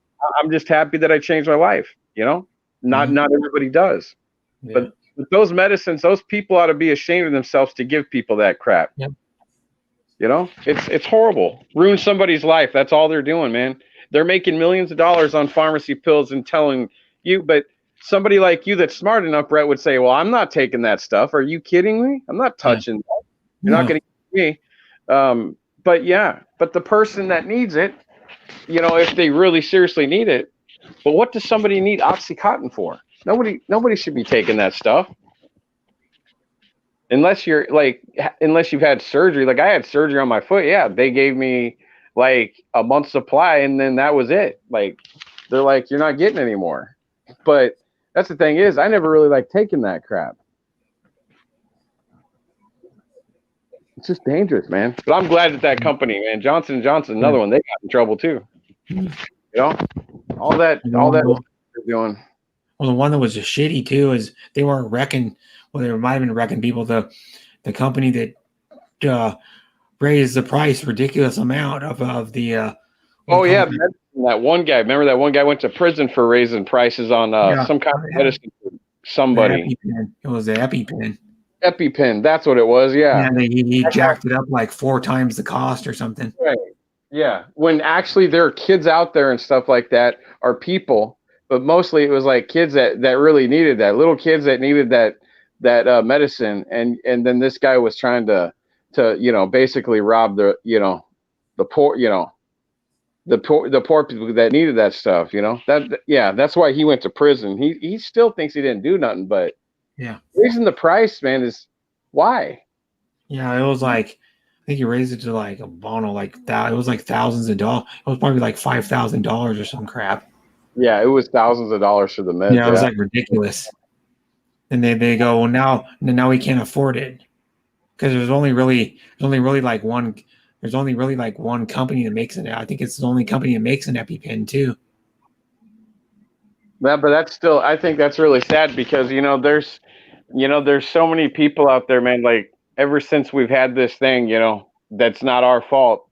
Speaker 10: just happy that I changed my life, you know. Not everybody does.
Speaker 1: Yeah.
Speaker 10: But with those medicines, those people ought to be ashamed of themselves to give people that crap.
Speaker 1: Yep.
Speaker 10: You know, it's horrible. Ruin somebody's life. That's all they're doing, man. They're making millions of dollars on pharmacy pills and telling you, but somebody like you that's smart enough, Brett, would say, well, I'm not taking that stuff. Are you kidding me? I'm not touching that. You're not going to get me. But yeah, but the person that needs it, you know, if they really seriously need it, but what does somebody need Oxycontin for? Nobody should be taking that stuff. Unless you've had surgery. Like I had surgery on my foot. Yeah, they gave me like a month's supply and then that was it. Like they're like, you're not getting any more. But that's the thing is, I never really like taking that crap. It's just dangerous, man. But I'm glad that company, man, Johnson & Johnson, another one, they got in trouble too. You know, all that they're doing.
Speaker 1: Well, the one that was just shitty too is they weren't wrecking. Well, they might have been wrecking people. The company that raised the price ridiculous amount of the.
Speaker 10: Oh yeah, that one guy. Remember that one guy went to prison for raising prices on some kind of medicine for somebody.
Speaker 1: It was the EpiPen.
Speaker 10: EpiPen, that's what it was. Yeah.
Speaker 1: Yeah, he jacked it up like 4 times the cost or something.
Speaker 10: Right. Yeah. When actually there are kids out there and stuff like that, are people, but mostly it was like kids that really needed that, little kids that needed that medicine, and then this guy was trying to you know, basically rob the, you know, the poor, you know, the poor people that needed that stuff, you know. That's why he went to prison. He still thinks he didn't do nothing, but
Speaker 1: yeah,
Speaker 10: raising the price, man, is why.
Speaker 1: Yeah, it was like, I think he raised it to like a bono, like that. It was like thousands of dollars. It was probably like $5,000 or some crap.
Speaker 10: Yeah, it was thousands of dollars for the meds.
Speaker 1: Yeah, it was like ridiculous. And they go, well, now we can't afford it because there's only really like one. There's only really like one company that makes it. I think it's the only company that makes an EpiPen too.
Speaker 10: Yeah, but that's still, I think that's really sad because, you know, there's so many people out there, man, like ever since we've had this thing, you know, that's not our fault.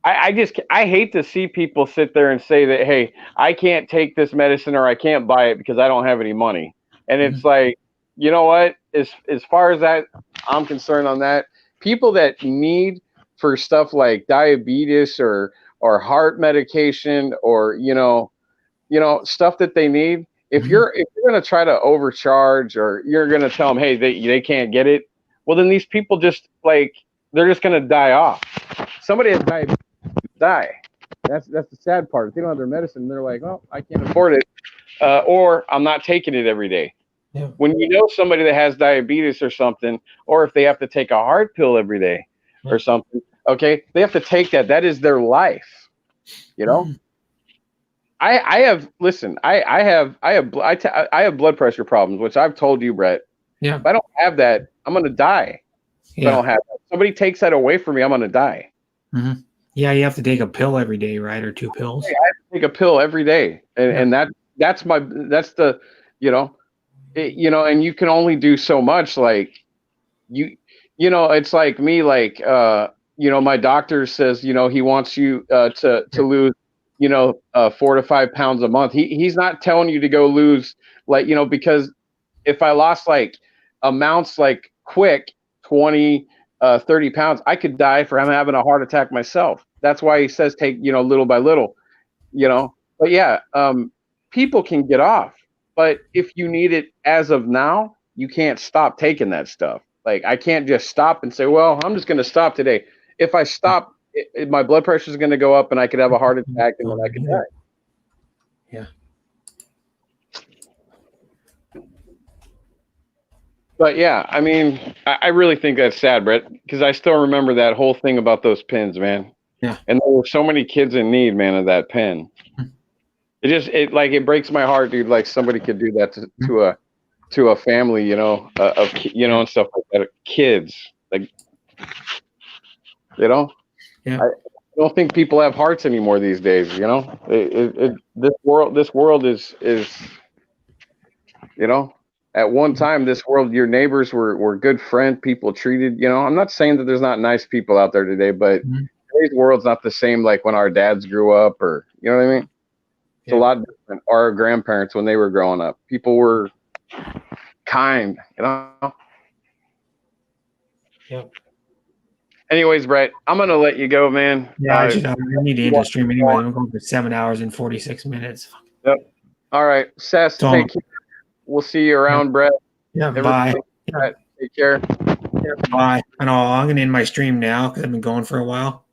Speaker 10: I hate to see people sit there and say that, hey, I can't take this medicine or I can't buy it because I don't have any money. And it's like, you know what, as far as that, I'm concerned on that, people that need for stuff like diabetes or heart medication or, you know, stuff that they need, If you're gonna try to overcharge, or you're gonna tell them, hey, they can't get it, well then these people just they're just gonna die off. Somebody has diabetes, die. That's the sad part. If they don't have their medicine, they're like, oh, I can't afford it, or I'm not taking it every day.
Speaker 1: Yeah.
Speaker 10: When you know somebody that has diabetes or something, or if they have to take a heart pill every day or something, okay, they have to take that. That is their life, you know. I have blood pressure problems, which I've told you, Brett.
Speaker 1: Yeah.
Speaker 10: If I don't have that, I'm gonna die. If I don't have that, somebody takes that away from me, I'm gonna die.
Speaker 1: Mm-hmm. Yeah, you have to take a pill every day, right, or 2 pills.
Speaker 10: I have to take a pill every day, and that's the and you can only do so much. Like it's like me, my doctor says, he wants you to lose 4 to 5 pounds a month. He's not telling you to go lose because if I lost amounts quick 20 30 pounds, I could die from having a heart attack myself. That's why he says take little by little, but yeah, people can get off, but if you need it as of now, you can't stop taking that stuff. I can't just stop and say, well, I'm just going to stop today. If I stop, my blood pressure is going to go up and I could have a heart attack and then I could die.
Speaker 1: Yeah.
Speaker 10: But yeah, I mean, I really think that's sad, Brett, because I still remember that whole thing about those pins, man.
Speaker 1: Yeah.
Speaker 10: And there were so many kids in need, man, of that pen. It breaks my heart, dude. Like somebody could do that to a family, and stuff like that. Kids,
Speaker 1: Yeah.
Speaker 10: I don't think people have hearts anymore these days. This world is at one time, this world, your neighbors were good friend, people treated, I'm not saying that there's not nice people out there today, but today's world's not the same like when our dads grew up, or, you know what I mean? It's a lot different. Our grandparents, when they were growing up, people were kind,
Speaker 1: Yep.
Speaker 10: Anyways, Brett, I'm going to let you go, man.
Speaker 1: Yeah, I need to end the stream anyway. I'm going for 7 hours and 46 minutes.
Speaker 10: Yep. All right. Seth, take care. We'll see you around, Brett.
Speaker 1: Yeah, bye.
Speaker 10: Take care.
Speaker 1: Bye. I know I'm going to end my stream now because I've been going for a while.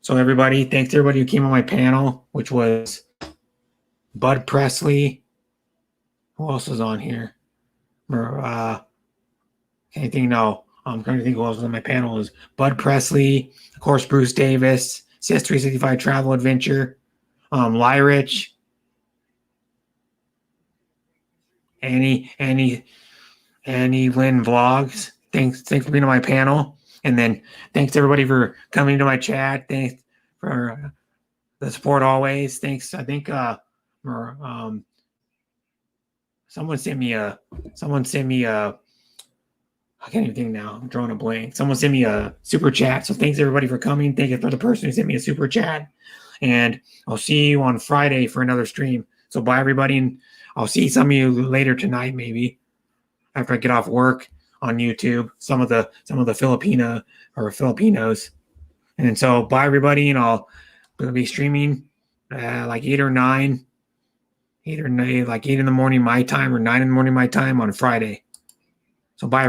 Speaker 1: So everybody, thanks to everybody who came on my panel, which was Bud Presley. Who else was on here? Can't think. No, I'm trying to think who else was on my panel. Is Bud Presley, of course, Bruce Davis, CS365 Travel Adventure, Lyrich, Annie Lynn Vlogs. Thanks for being on my panel. And then thanks everybody for coming to my chat. Thanks for the support always. Thanks. I think someone sent me a I can't even think now. I'm drawing a blank. Someone sent me a super chat. So thanks everybody for coming. Thank you for the person who sent me a super chat. And I'll see you on Friday for another stream. So bye everybody, and I'll see some of you later tonight, maybe after I get off work on YouTube. Some of the Filipinos. And so bye everybody, and I'll be streaming like 8 or 9, like 8 in the morning my time or 9 in the morning my time on Friday. So bye.